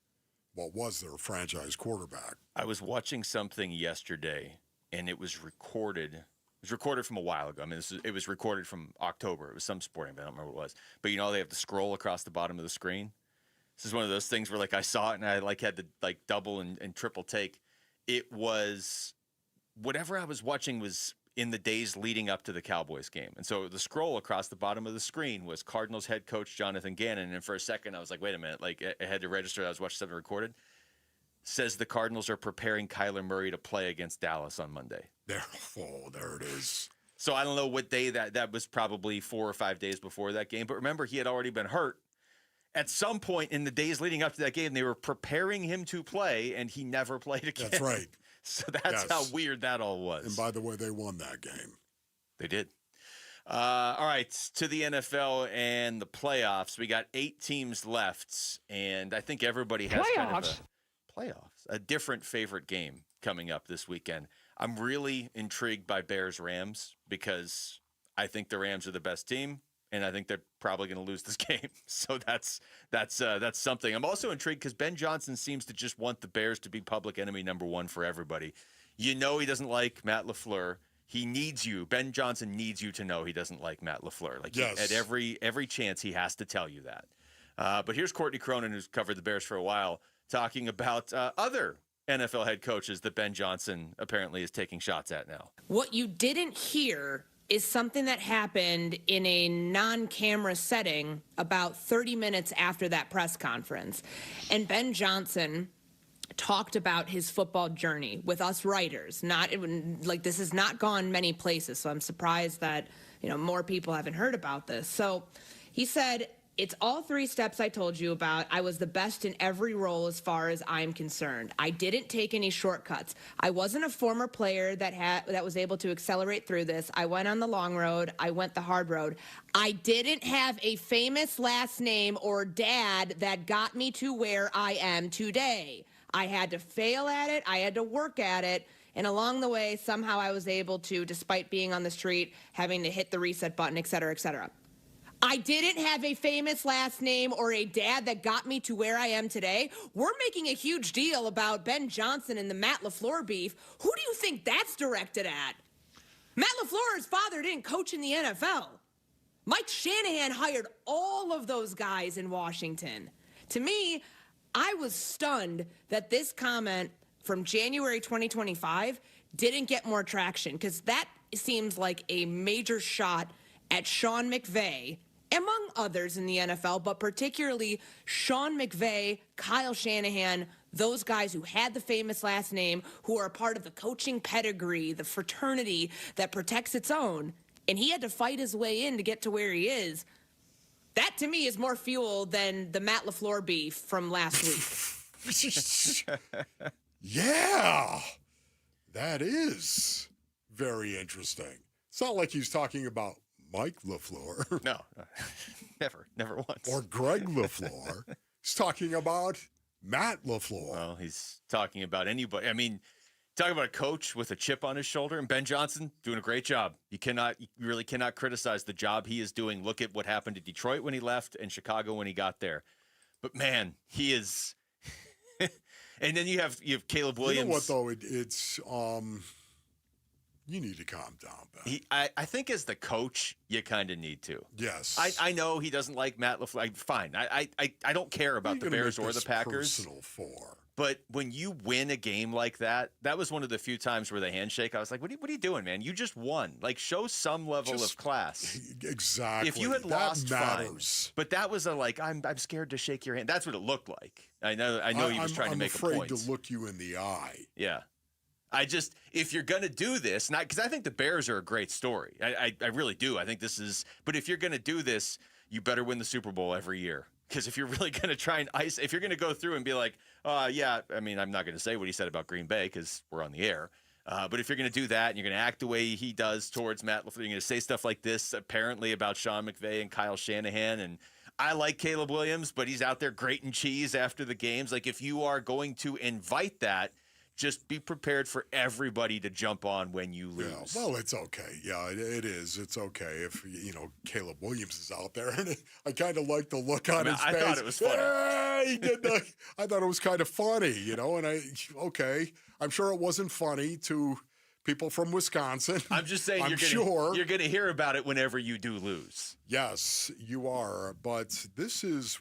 [SPEAKER 9] what was their franchise quarterback.
[SPEAKER 14] I was watching something yesterday, and it was recorded. It was recorded from a while ago. I mean, it was recorded from October. It was some sporting event. I don't remember what it was. But they have to scroll across the bottom of the screen. This is one of those things where, I saw it, and I, had to, double and triple take. It was... Whatever I was watching was in the days leading up to the Cowboys game. And so the scroll across the bottom of the screen was Cardinals head coach Jonathan Gannon. And for a second, I was like, wait a minute. I had to register that I was watching something recorded. Says the Cardinals are preparing Kyler Murray to play against Dallas on Monday.
[SPEAKER 9] There it is.
[SPEAKER 14] So I don't know what day that was, probably 4 or 5 days before that game. But remember, he had already been hurt. At some point in the days leading up to that game, they were preparing him to play, and he never played again.
[SPEAKER 9] That's right.
[SPEAKER 14] So that's how weird that all was.
[SPEAKER 9] And by the way, they won that game.
[SPEAKER 14] They did. All right, to the NFL and the playoffs. We got 8 teams left, and I think everybody has a different favorite game coming up this weekend. I'm really intrigued by Bears-Rams because I think the Rams are the best team, and I think they're probably going to lose this game. So that's something. I'm also intrigued because Ben Johnson seems to just want the Bears to be public enemy number 1 for everybody. He doesn't like Matt LaFleur. He needs you. Ben Johnson needs you to know he doesn't like Matt LaFleur. At every chance, he has to tell you that. But here's Courtney Cronin, who's covered the Bears for a while, talking about other NFL head coaches that Ben Johnson apparently is taking shots at now.
[SPEAKER 6] What you didn't hear is something that happened in a non-camera setting about 30 minutes after that press conference. And Ben Johnson talked about his football journey with us writers. This has not gone many places, so I'm surprised that more people haven't heard about this. So he said It's all 3 steps I told you about. I was the best in every role as far as I'm concerned. I didn't take any shortcuts. I wasn't a former player that was able to accelerate through this. I went on the long road. I went the hard road. I didn't have a famous last name or dad that got me to where I am today. I had to fail at it. I had to work at it. And along the way, somehow I was able to, despite being on the street, having to hit the reset button, et cetera, et cetera. I didn't have a famous last name or a dad that got me to where I am today. We're making a huge deal about Ben Johnson and the Matt LaFleur beef. Who do you think that's directed at? Matt LaFleur's father didn't coach in the NFL. Mike Shanahan hired all of those guys in Washington. To me, I was stunned that this comment from January 2025 didn't get more traction, because that seems like a major shot at Sean McVay, among others in the NFL, but particularly Sean McVay, Kyle Shanahan, those guys who had the famous last name, who are a part of the coaching pedigree, the fraternity that protects its own, and he had to fight his way in to get to where he is. That, to me, is more fuel than the Matt LaFleur beef from last week.
[SPEAKER 9] Yeah, that is very interesting. It's not like he's talking about Mike LaFleur.
[SPEAKER 14] No, never once.
[SPEAKER 9] Or Greg LaFleur. He's talking about Matt LaFleur.
[SPEAKER 14] Well, he's talking about anybody. I mean, talking about a coach with a chip on his shoulder, and Ben Johnson doing a great job. You really cannot criticize the job he is doing. Look at what happened to Detroit when he left and Chicago when he got there. But man, he is. And then you have Caleb Williams.
[SPEAKER 9] You know what though? It's you need to calm down, Ben.
[SPEAKER 14] I think as the coach, you kind of need to.
[SPEAKER 9] Yes.
[SPEAKER 14] I know he doesn't like Matt LaFleur. Fine. I don't care about the Bears or the Packers.
[SPEAKER 9] Personal for.
[SPEAKER 14] But when you win a game like that was one of the few times where the handshake, I was like, what are you doing, man? You just won. Like, show some level of class.
[SPEAKER 9] Exactly.
[SPEAKER 14] If you had lost,
[SPEAKER 9] matters.
[SPEAKER 14] Fine. But that was I'm scared to shake your hand. That's what it looked like. I know he was trying to make a point.
[SPEAKER 9] I'm afraid to look you in the eye.
[SPEAKER 14] Yeah. If you're going to do this, because I think the Bears are a great story. I really do. I think this is, but if you're going to do this, you better win the Super Bowl every year. Because if you're really going to try and if you're going to go through and be like, yeah, I mean, I'm not going to say what he said about Green Bay because we're on the air. But if you're going to do that and you're going to act the way he does towards Matt LaFleur, you're going to say stuff like this apparently about Sean McVay and Kyle Shanahan. And I like Caleb Williams, but he's out there grating cheese after the games. Like, if you are going to invite that, just be prepared for everybody to jump on when you lose.
[SPEAKER 9] Yeah, well, it's okay. Yeah, it is. It's okay if, Caleb Williams is out there. And I kind of like the look on his face.
[SPEAKER 14] I thought it was funny.
[SPEAKER 9] Yeah, he did I thought it was kind of funny, and I'm sure it wasn't funny to people from Wisconsin.
[SPEAKER 14] I'm just saying you're going to hear about it whenever you do lose.
[SPEAKER 9] Yes, you are. But this is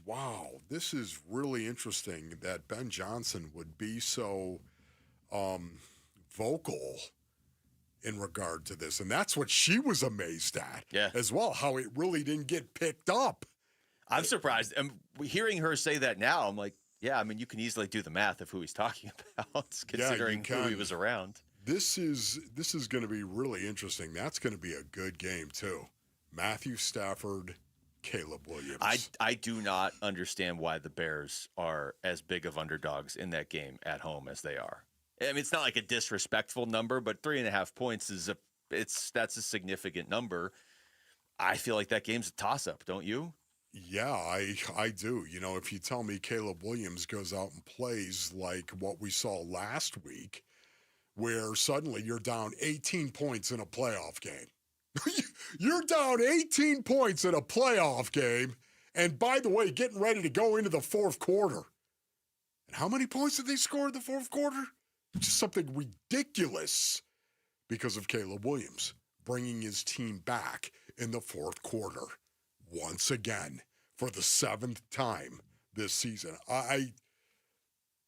[SPEAKER 9] really interesting that Ben Johnson would be so vocal in regard to this. And that's what she was amazed at as well, how it really didn't get picked up.
[SPEAKER 14] I'm surprised. Hearing her say that now, I'm like, yeah, I mean, you can easily do the math of who he's talking about, considering who he was around.
[SPEAKER 9] This is going to be really interesting. That's going to be a good game, too. Matthew Stafford, Caleb Williams.
[SPEAKER 14] I do not understand why the Bears are as big of underdogs in that game at home as they are. I mean, it's not like a disrespectful number, but 3.5 points that's a significant number. I feel like that game's a toss-up, don't you?
[SPEAKER 9] Yeah, I do. If you tell me Caleb Williams goes out and plays like what we saw last week, where suddenly you're down 18 points in a playoff game. You're down 18 points in a playoff game, and by the way, getting ready to go into the fourth quarter. And how many points did they score in the fourth quarter? Just something ridiculous because of Caleb Williams bringing his team back in the fourth quarter once again for the 7th time this season.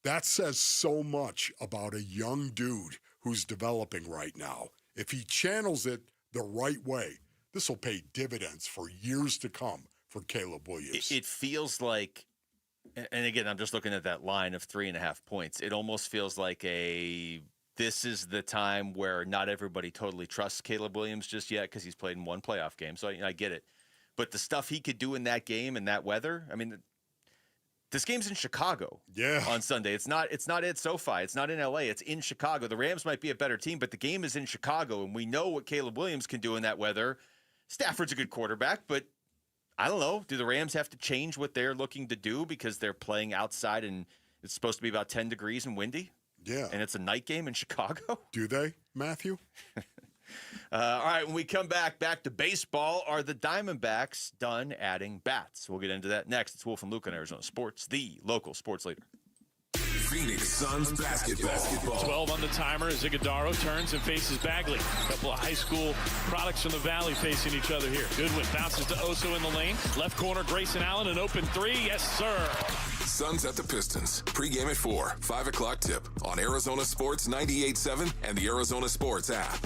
[SPEAKER 9] That says so much about a young dude who's developing right now. If he channels it the right way, this will pay dividends for years to come for Caleb Williams.
[SPEAKER 14] It feels like, and again, I'm just looking at that line of 3.5 points. It almost feels like this is the time where not everybody totally trusts Caleb Williams just yet because he's played in one playoff game. So I get it. but the stuff he could do in that game and that weather, I mean, this game's in Chicago on Sunday. It's not at SoFi. It's not in LA. It's in Chicago. The Rams might be a better team, but the game is in Chicago, and we know what Caleb Williams can do in that weather. Stafford's a good quarterback, but I don't know. Do the Rams have to change what they're looking to do because they're playing outside and it's supposed to be about 10 degrees and windy?
[SPEAKER 9] Yeah.
[SPEAKER 14] And it's a night game in Chicago?
[SPEAKER 9] Do they, Matthew?
[SPEAKER 14] All right, when we come back to baseball, are the Diamondbacks done adding bats? We'll get into that next. It's Wolf and Luke on Arizona Sports, the local sports leader.
[SPEAKER 13] Phoenix Suns basketball.
[SPEAKER 8] 12 on the timer as Iguodaro turns and faces Bagley. A couple of high school products from the Valley facing each other here. Goodwin bounces to Oso in the lane. Left corner, Grayson Allen, an open three. Yes, sir.
[SPEAKER 13] Suns at the Pistons. Pre-game at 4, 5 o'clock tip on Arizona Sports 98.7 and the Arizona Sports app.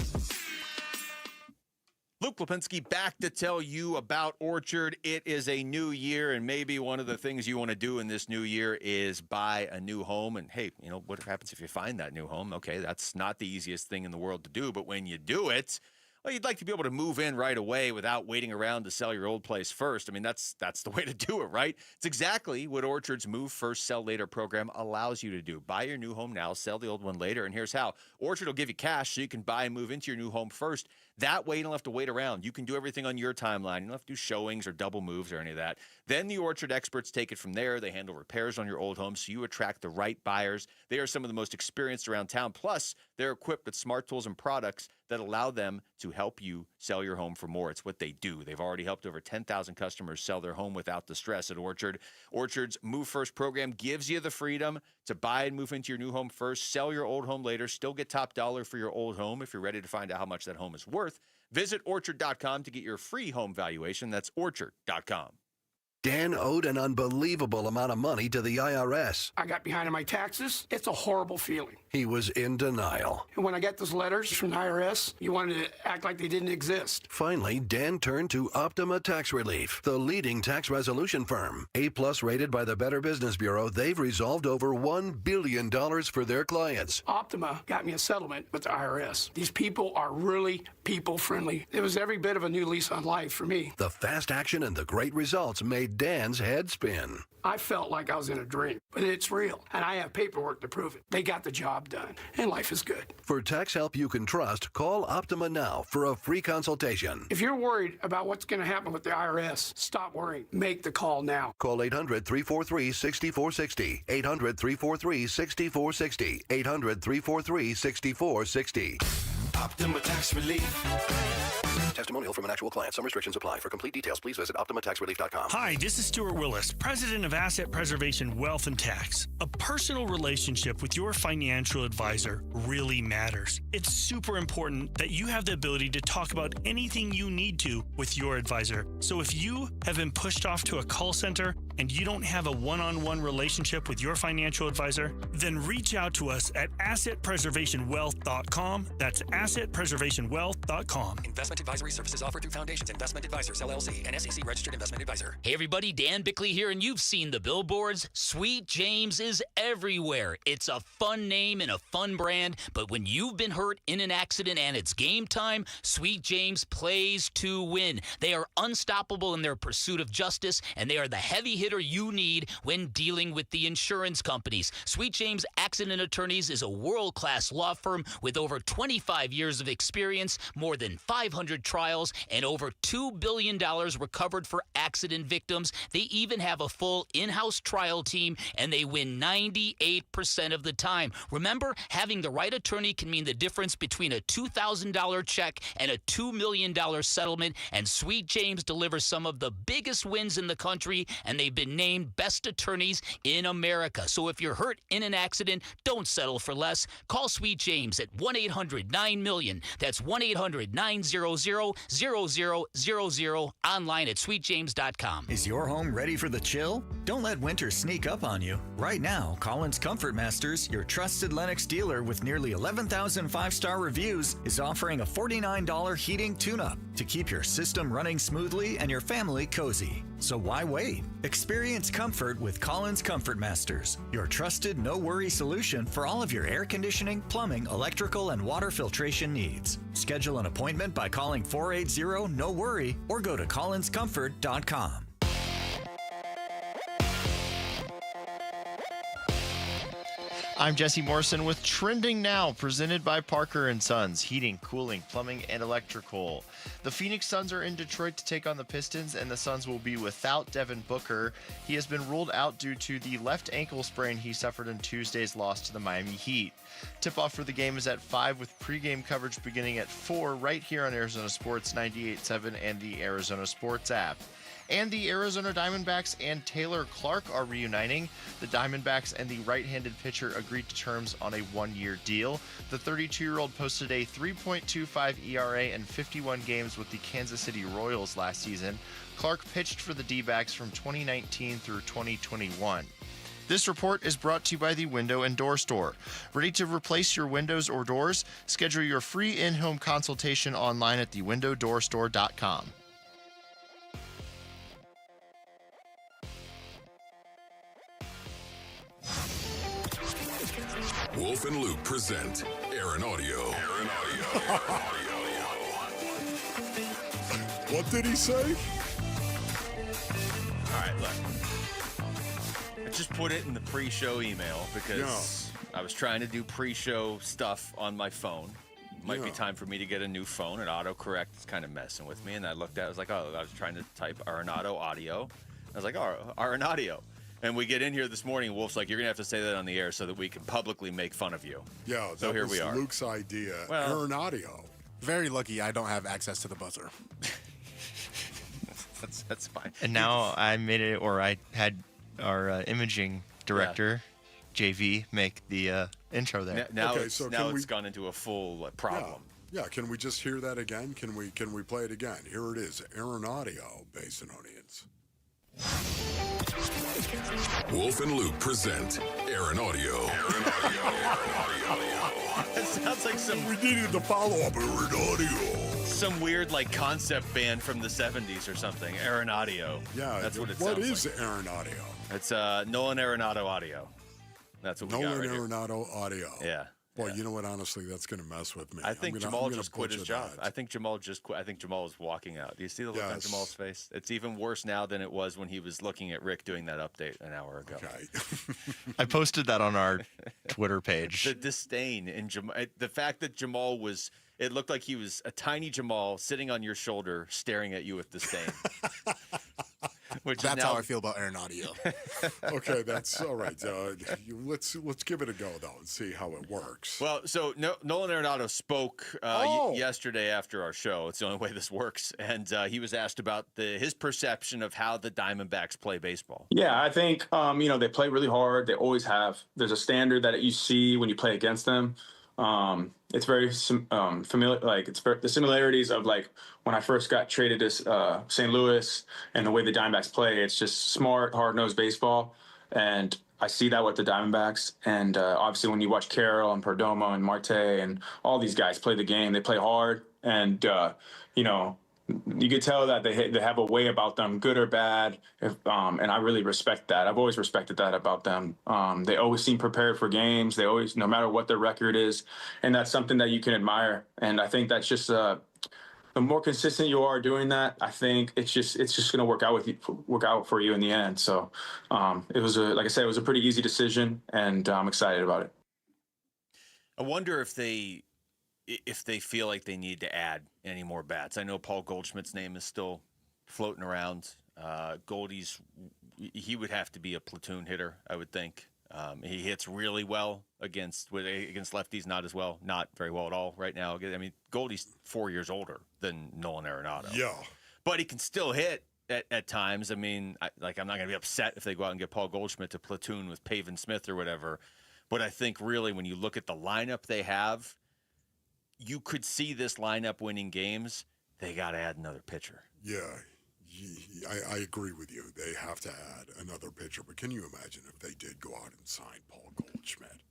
[SPEAKER 14] Luke Lipinski back to tell you about Orchard. It is a new year, and maybe one of the things you want to do in this new year is buy a new home. And, hey, you know, what happens if you find that new home? Okay, that's not the easiest thing in the world to do, but when you do it, well, you'd like to be able to move in right away without waiting around to sell your old place first. I mean, that's the way to do it, right? It's exactly what Orchard's Move First, Sell Later program allows you to do. Buy your new home now, sell the old one later, and here's how. Orchard will give you cash so you can buy and move into your new home first. That way, you don't have to wait around. You can do everything on your timeline. You don't have to do showings or double moves or any of that. Then the Orchard experts take it from there. They handle repairs on your old home so you attract the right buyers. They are some of the most experienced around town. Plus, they're equipped with smart tools and products that allow them to help you sell your home for more. It's what they do. They've already helped over 10,000 customers sell their home without the stress at Orchard. Orchard's Move First program gives you the freedom to buy and move into your new home first, sell your old home later, still get top dollar for your old home if you're ready to find out how much that home is worth. Visit Orchard.com to get your free home valuation. That's Orchard.com.
[SPEAKER 10] Dan owed an unbelievable amount of money to the IRS.
[SPEAKER 11] I got behind on my taxes. It's a horrible feeling.
[SPEAKER 10] He was in denial.
[SPEAKER 11] And when I got those letters from the IRS, you wanted to act like they didn't exist.
[SPEAKER 10] Finally, Dan turned to Optima Tax Relief, the leading tax resolution firm. A-plus rated by the Better Business Bureau, they've resolved over $1 billion for their clients.
[SPEAKER 11] Optima got me a settlement with the IRS. These people are really people-friendly. It was every bit of a new lease on life for me.
[SPEAKER 10] The fast action and the great results made Dan's head spin.
[SPEAKER 11] I felt like I was in a dream, but it's real, and I have paperwork to prove it. They got the job done, and life is good.
[SPEAKER 10] For tax help you can trust, call Optima now for a free consultation.
[SPEAKER 11] If you're worried about what's going to happen with the IRS, stop worrying. Make the call now.
[SPEAKER 10] Call 800-343-6460. 800-343-6460. 800-343-6460.
[SPEAKER 12] Optima Tax Relief.
[SPEAKER 10] Testimonial from an actual client. Some restrictions apply. For complete details, please visit OptimaTaxRelief.com.
[SPEAKER 15] Hi, this is Stuart Willis, President of Asset Preservation Wealth and Tax. A personal relationship with your financial advisor really matters. It's super important that you have the ability to talk about anything you need to with your advisor. So if you have been pushed off to a call center and you don't have a one-on-one relationship with your financial advisor, then reach out to us at AssetPreservationWealth.com. That's AssetPreservationWealth.com.
[SPEAKER 21] Investment advisory services offered through Foundations Investment Advisors, LLC, an SEC registered investment advisor.
[SPEAKER 24] Hey everybody, Dan Bickley here, and you've seen the billboards. Sweet James is everywhere. It's a fun name and a fun brand, but when you've been hurt in an accident and it's game time, Sweet James plays to win. They are unstoppable in their pursuit of justice, and they are the heavy hitter you need when dealing with the insurance companies. Sweet James Accident Attorneys is a world-class law firm with over 25 years of experience, more than 500 trials, and over $2 billion recovered for accident victims. They even have a full in-house trial team, and they win 98% of the time. Remember, having the right attorney can mean the difference between a $2,000 check and a $2 million settlement, and Sweet James delivers some of the biggest wins in the country, and they've been named best attorneys in America. So if you're hurt in an accident, don't settle for less. Call Sweet James at 1-800-9-MILLION. That's 1-800-900-0000, online at sweetjames.com.
[SPEAKER 18] Is your home ready for the chill? Don't let winter sneak up on you. Right now, Collins Comfort Masters, your trusted Lennox dealer with nearly 11,000 five-star reviews, is offering a $49 heating tune-up to keep your system running smoothly and your family cozy. So why wait? Experience comfort with Collins Comfort Masters, your trusted no-worry solution for all of your air conditioning, plumbing, electrical, and water filtration needs. Schedule an appointment by calling 480-NO-WORRY or go to collinscomfort.com.
[SPEAKER 5] I'm Jesse Morrison with Trending Now, presented by Parker & Sons, heating, cooling, plumbing, and electrical. The Phoenix Suns are in Detroit to take on the Pistons, and the Suns will be without Devin Booker. He has been ruled out due to the left ankle sprain he suffered in Tuesday's loss to the Miami Heat. Tip-off for the game is at 5 with pregame coverage beginning at 4 right here on Arizona Sports 98.7 and the Arizona Sports app. And the Arizona Diamondbacks and Taylor Clark are reuniting. The Diamondbacks and the right-handed pitcher agreed to terms on a one-year deal. The 32-year-old posted a 3.25 ERA in 51 games with the Kansas City Royals last season. Clark pitched for the D-backs from 2019 through 2021. This report is brought to you by the Window and Door Store. Ready to replace your windows or doors? Schedule your free in-home consultation online at thewindowdoorstore.com.
[SPEAKER 13] Wolf and Luke present Aaron Audio.
[SPEAKER 9] What did he say?
[SPEAKER 14] All right, look. I just put it in the pre-show email because I was trying to do pre-show stuff on my phone. Might be time for me to get a new phone, and autocorrect is kind of messing with me. And I looked at it, I was like, I was trying to type Arenado Audio. I was like, Arenado. And we get in here this morning, Wolf's like, you're going to have to say that on the air so that we can publicly make fun of you.
[SPEAKER 9] Yeah,
[SPEAKER 14] so here we are.
[SPEAKER 9] Luke's idea.
[SPEAKER 14] Well,
[SPEAKER 9] Aaron Audio.
[SPEAKER 2] Very lucky I don't have access to the buzzer.
[SPEAKER 14] That's fine.
[SPEAKER 5] And now I made it, or I had our imaging director, JV, make the intro there.
[SPEAKER 14] Now it's gone into a full problem.
[SPEAKER 9] Yeah, can we just hear that again? Can we play it again? Here it is, Aaron Audio, Basinonians.
[SPEAKER 13] Wolf and Luke present Aaron Audio.
[SPEAKER 14] That sounds like
[SPEAKER 9] we needed the follow-up, Aaron Audio.
[SPEAKER 14] Some weird concept band from the 70s or something. Aaron Audio.
[SPEAKER 9] Yeah,
[SPEAKER 14] that's what it
[SPEAKER 9] What
[SPEAKER 14] sounds
[SPEAKER 9] is
[SPEAKER 14] like.
[SPEAKER 9] Aaron Audio?
[SPEAKER 14] It's Nolan Arenado Audio. That's what we got right here.
[SPEAKER 9] Nolan Arenado Audio.
[SPEAKER 14] Yeah.
[SPEAKER 9] Boy, you know what? Honestly, that's going to mess with me.
[SPEAKER 14] I think Jamal just quit his job.
[SPEAKER 9] That.
[SPEAKER 14] I think Jamal just quit. I think Jamal is walking out. Do you see the look on Jamal's face? It's even worse now than it was when he was looking at Rick doing that update an hour ago.
[SPEAKER 9] Okay.
[SPEAKER 5] I posted that on our Twitter page.
[SPEAKER 14] The disdain in Jamal. The fact that Jamal was, it looked like he was a tiny Jamal sitting on your shoulder staring at you with disdain.
[SPEAKER 2] That's how I feel about Aaron Audio.
[SPEAKER 9] Okay, that's all right. Let's give it a go though and see how it works.
[SPEAKER 14] Well, so Nolan Arenado spoke yesterday after our show. It's the only way this works, and he was asked about his perception of how the Diamondbacks play baseball.
[SPEAKER 7] Yeah, I think they play really hard. They always have. There's a standard that you see when you play against them. It's very familiar. The similarities of when I first got traded to St. Louis and the way the Diamondbacks play. It's just smart, hard-nosed baseball, and I see that with the Diamondbacks. And obviously, when you watch Carroll and Perdomo and Marte and all these guys play the game, they play hard, and you could tell that they have a way about them, good or bad, and I really respect that. I've always respected that about them. They always seem prepared for games. They always, no matter what their record is, and that's something that you can admire. And I think that's just the more consistent you are doing that, I think it's just going to work out for you in the end. So it was like I said, it was a pretty easy decision, and I'm excited about it.
[SPEAKER 14] I wonder if they feel like they need to add any more bats. I know Paul Goldschmidt's name is still floating around. Goldie's, he would have to be a platoon hitter, I would think. He hits really well against lefties, not very well at all right now. I mean, Goldie's 4 years older than Nolan Arenado.
[SPEAKER 9] Yeah.
[SPEAKER 14] But he can still hit at times. I mean, I'm not going to be upset if they go out and get Paul Goldschmidt to platoon with Pavin Smith or whatever. But I think really when you look at the lineup they have, you could see this lineup winning games. They got to add another pitcher.
[SPEAKER 9] Yeah, I agree with you. They have to add another pitcher. But can you imagine if they did go out and sign Paul Goldschmidt?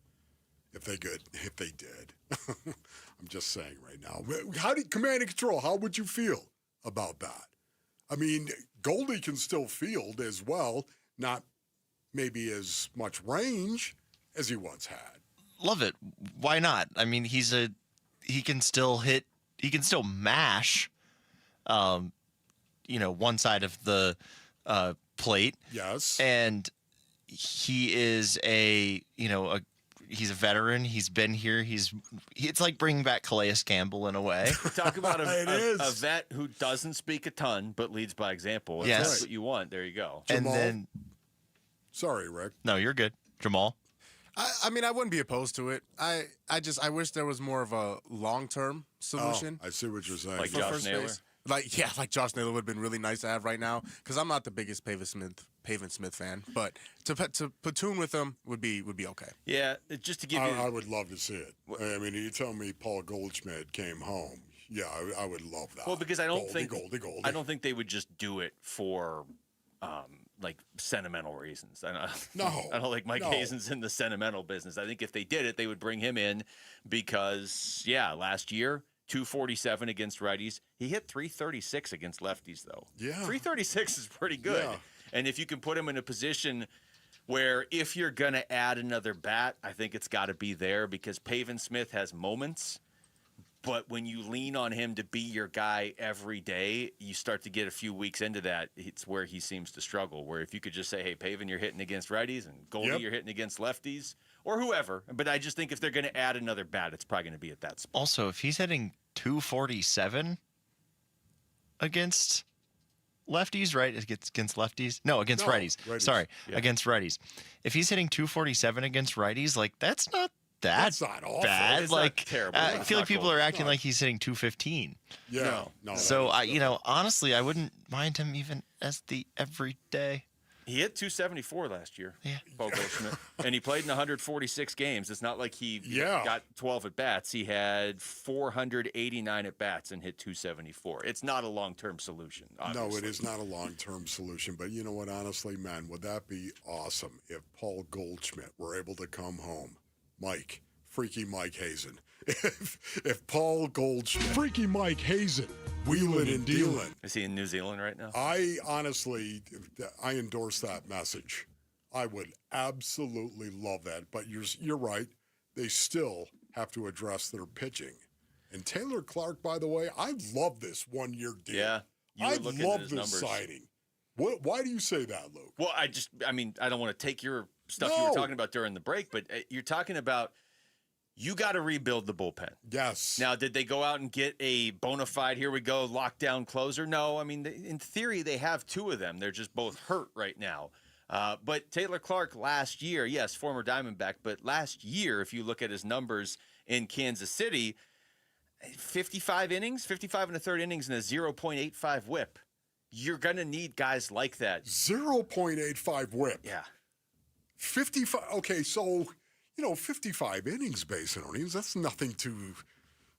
[SPEAKER 9] If they did. I'm just saying right now. Command and control, how would you feel about that? I mean, Goldie can still field as well, not maybe as much range as he once had.
[SPEAKER 5] Love it. Why not? I mean, he can still hit, he can still mash, one side of the plate.
[SPEAKER 9] Yes.
[SPEAKER 5] And he is he's a veteran. He's been here. It's like bringing back Calais Campbell in a way.
[SPEAKER 14] Talk about a vet who doesn't speak a ton but leads by example. If that's what you want, there you go.
[SPEAKER 9] Jamal.
[SPEAKER 5] And then,
[SPEAKER 9] sorry, Rick.
[SPEAKER 5] No, you're good, Jamal.
[SPEAKER 2] I mean, I wouldn't be opposed to it. I wish there was more of a long-term solution.
[SPEAKER 9] I see what you're saying.
[SPEAKER 14] Like Josh Naylor?
[SPEAKER 2] Like Josh Naylor would have been really nice to have right now, because I'm not the biggest Pavin Smith fan, but to platoon with him would be okay.
[SPEAKER 14] Yeah, just to give you...
[SPEAKER 9] I would love to see it. I mean, you tell me Paul Goldschmidt came home. Yeah, I would love that.
[SPEAKER 14] Well, because I don't think
[SPEAKER 9] Goldie.
[SPEAKER 14] I don't think they would just do it for like sentimental reasons. I don't think Mike Hazen's in the sentimental business. I think if they did it, they would bring him in because last year 247 against righties. He hit 336 against lefties though.
[SPEAKER 9] Yeah,
[SPEAKER 14] 336 is pretty good. Yeah. And if you can put him in a position where if you're going to add another bat, I think it's got to be there because Pavin Smith has moments. But when you lean on him to be your guy every day, you start to get a few weeks into that. It's where he seems to struggle. Where if you could just say, hey, Pavin, you're hitting against righties, and Goldie, you're hitting against lefties, or whoever. But I just think if they're going to add another bat, it's probably going to be at that spot.
[SPEAKER 5] Also, if he's hitting 247 against lefties, right? Against lefties? No, against righties. Sorry, against righties. If he's hitting 247 against righties, like that's not
[SPEAKER 9] that's not awful.
[SPEAKER 5] Bad.
[SPEAKER 14] It's
[SPEAKER 5] like
[SPEAKER 14] not terrible.
[SPEAKER 5] I feel like people are acting like he's hitting 215.
[SPEAKER 9] Yeah. No.
[SPEAKER 5] So honestly, I wouldn't mind him even as the everyday.
[SPEAKER 14] He hit 274 last year, Paul Goldschmidt, and he played in 146 games. It's not like he got 12 at bats. He had 489 at bats and hit 274. It's not a long-term solution. Obviously.
[SPEAKER 9] No, it is not a long-term solution. But you know what? Honestly, man, would that be awesome if Paul Goldschmidt were able to come home? Freaky Mike Hazen. If Paul Goldschmidt, Freaky Mike Hazen, wheeling and dealing.
[SPEAKER 14] Is he in New Zealand right now?
[SPEAKER 9] I endorse that message. I would absolutely love that. But you're right. They still have to address their pitching. And Taylor Clark, by the way, I love this one-year deal.
[SPEAKER 14] Yeah,
[SPEAKER 9] I love this signing. Why do you say that, Luke?
[SPEAKER 14] Well, I don't want to take your stuff you were talking about during the break, but you're talking about you got to rebuild the bullpen.
[SPEAKER 9] Yes.
[SPEAKER 14] Now, did they go out and get a bona fide, here we go, lockdown closer? No. I mean, in theory, they have two of them. They're just both hurt right now. But Taylor Clark last year, yes, former Diamondback, but last year, if you look at his numbers in Kansas City, 55 innings, 55 and a third innings, and a 0.85 whip. You're going to need guys like that.
[SPEAKER 9] 0.85 whip.
[SPEAKER 14] Yeah.
[SPEAKER 9] 55. Okay, so, 55 innings base innings, that's nothing to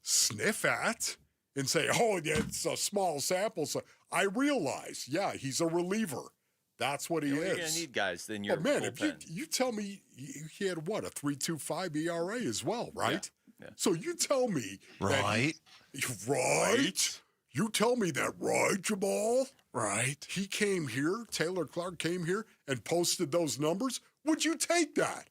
[SPEAKER 9] sniff at and say, oh, yeah, it's a small sample. So I realize, he's a reliever. That's what he is.
[SPEAKER 14] You're going to need guys in your bullpen.
[SPEAKER 9] If you tell me he had, a 3.25 ERA as well, right?
[SPEAKER 14] Yeah.
[SPEAKER 9] So you tell me.
[SPEAKER 5] Right.
[SPEAKER 9] Right? You tell me that, right, Jamal?
[SPEAKER 2] Right.
[SPEAKER 9] He came here, Taylor Clark came here and posted those numbers. Would you take that?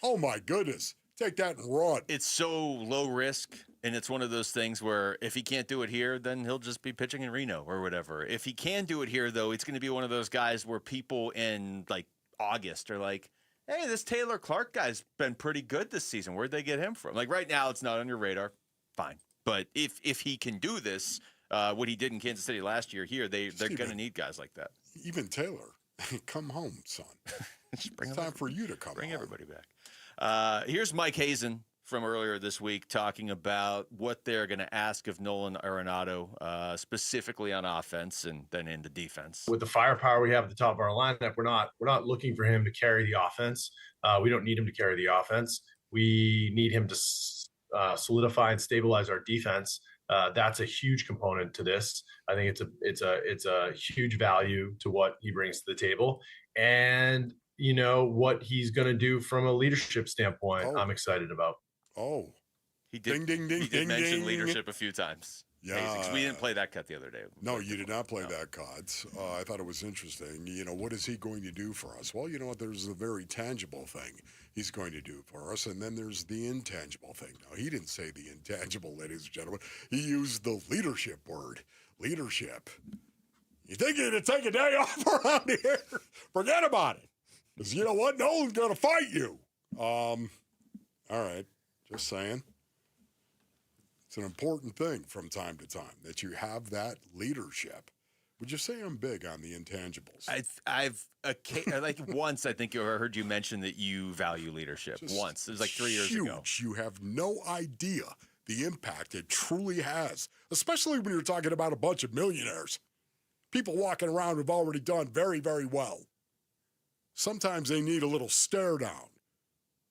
[SPEAKER 9] Oh, my goodness. Take that and run.
[SPEAKER 14] It's so low risk, and it's one of those things where if he can't do it here, then he'll just be pitching in Reno or whatever. If he can do it here, though, it's going to be one of those guys where people in, August are like, hey, this Taylor Clark guy's been pretty good this season. Where'd they get him from? Right now, it's not on your radar. Fine. But if he can do this, what he did in Kansas City last year here, they're going to need guys like that.
[SPEAKER 9] Even Taylor, come home, son. It's time for you to come
[SPEAKER 14] Bring
[SPEAKER 9] home.
[SPEAKER 14] Everybody back. Here's Mike Hazen from earlier this week talking about what they're going to ask of Nolan Arenado, specifically on offense and then into defense.
[SPEAKER 3] With the firepower we have at the top of our lineup, we're not looking for him to carry the offense. We don't need him to carry the offense. We need him to solidify and stabilize our defense. That's a huge component to this. I think it's a huge value to what he brings to the table, and what he's going to do from a leadership standpoint. I'm excited about.
[SPEAKER 9] Oh,
[SPEAKER 14] he did.
[SPEAKER 9] Ding, ding, ding,
[SPEAKER 14] he did
[SPEAKER 9] ding,
[SPEAKER 14] mention
[SPEAKER 9] ding.
[SPEAKER 14] leadership a few times.
[SPEAKER 9] Yeah.
[SPEAKER 14] Amazing. So we didn't play that cut the other day.
[SPEAKER 9] No, you did not play that cut. I thought it was interesting. What is he going to do for us? Well, you know what? There's a very tangible thing he's going to do for us, and then there's the intangible thing. Now, he didn't say the intangible, ladies and gentlemen. He used the leadership word. Leadership. You think you're going to take a day off around here? Forget about it. Because you know what? No one's going to fight you. All right. Just saying. It's an important thing from time to time that you have that leadership. Would you say I'm big on the intangibles?
[SPEAKER 14] I've once I think I heard you mention that you value leadership. Once. It was like 3 years ago.
[SPEAKER 9] You have no idea the impact it truly has, especially when you're talking about a bunch of millionaires. People walking around who've already done very, very well. Sometimes they need a little stare down,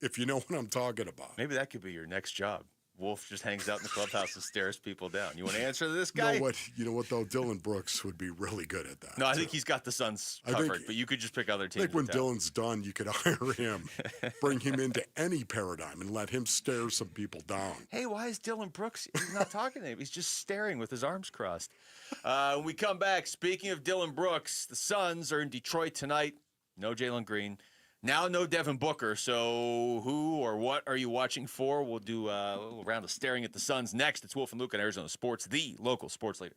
[SPEAKER 9] if you know what I'm talking about.
[SPEAKER 14] Maybe that could be your next job. Wolf just hangs out in the clubhouse and stares people down. You want to answer this guy?
[SPEAKER 9] You know what though? Dylan Brooks would be really good at that.
[SPEAKER 14] No, I think he's got the Suns covered, but you could just pick other teams.
[SPEAKER 9] I think when Dylan's done, you could hire him, bring him into any paradigm, and let him stare some people down.
[SPEAKER 14] Hey, why is Dylan Brooks? He's not talking to him. He's just staring with his arms crossed. When we come back, speaking of Dylan Brooks, the Suns are in Detroit tonight. No Jalen Green. Now no Devin Booker, so who or what are you watching for? We'll do a little round of staring at the Suns next. It's Wolf and Luke on Arizona Sports, the local sports leader.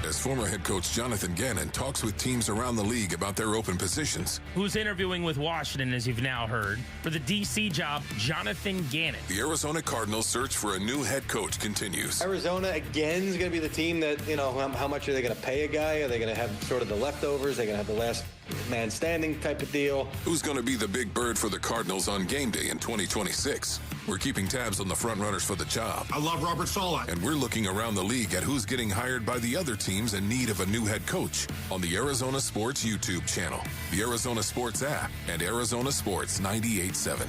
[SPEAKER 13] As former head coach Jonathan Gannon talks with teams around the league about their open positions.
[SPEAKER 4] Who's interviewing with Washington, as you've now heard. For the D.C. job, Jonathan Gannon.
[SPEAKER 13] The Arizona Cardinals' search for a new head coach continues.
[SPEAKER 20] Arizona, again, is going to be the team that, how much are they going to pay a guy? Are they going to have sort of the leftovers? Are they going to have the last man standing type of deal?
[SPEAKER 13] Who's going to be the big bird for the Cardinals on game day in 2026? We're keeping tabs on the front runners for the job.
[SPEAKER 22] I love Robert Saleh.
[SPEAKER 13] And we're looking around the league at who's getting hired by the other teams in need of a new head coach on the Arizona Sports YouTube channel, the Arizona Sports app, and Arizona Sports 98.7.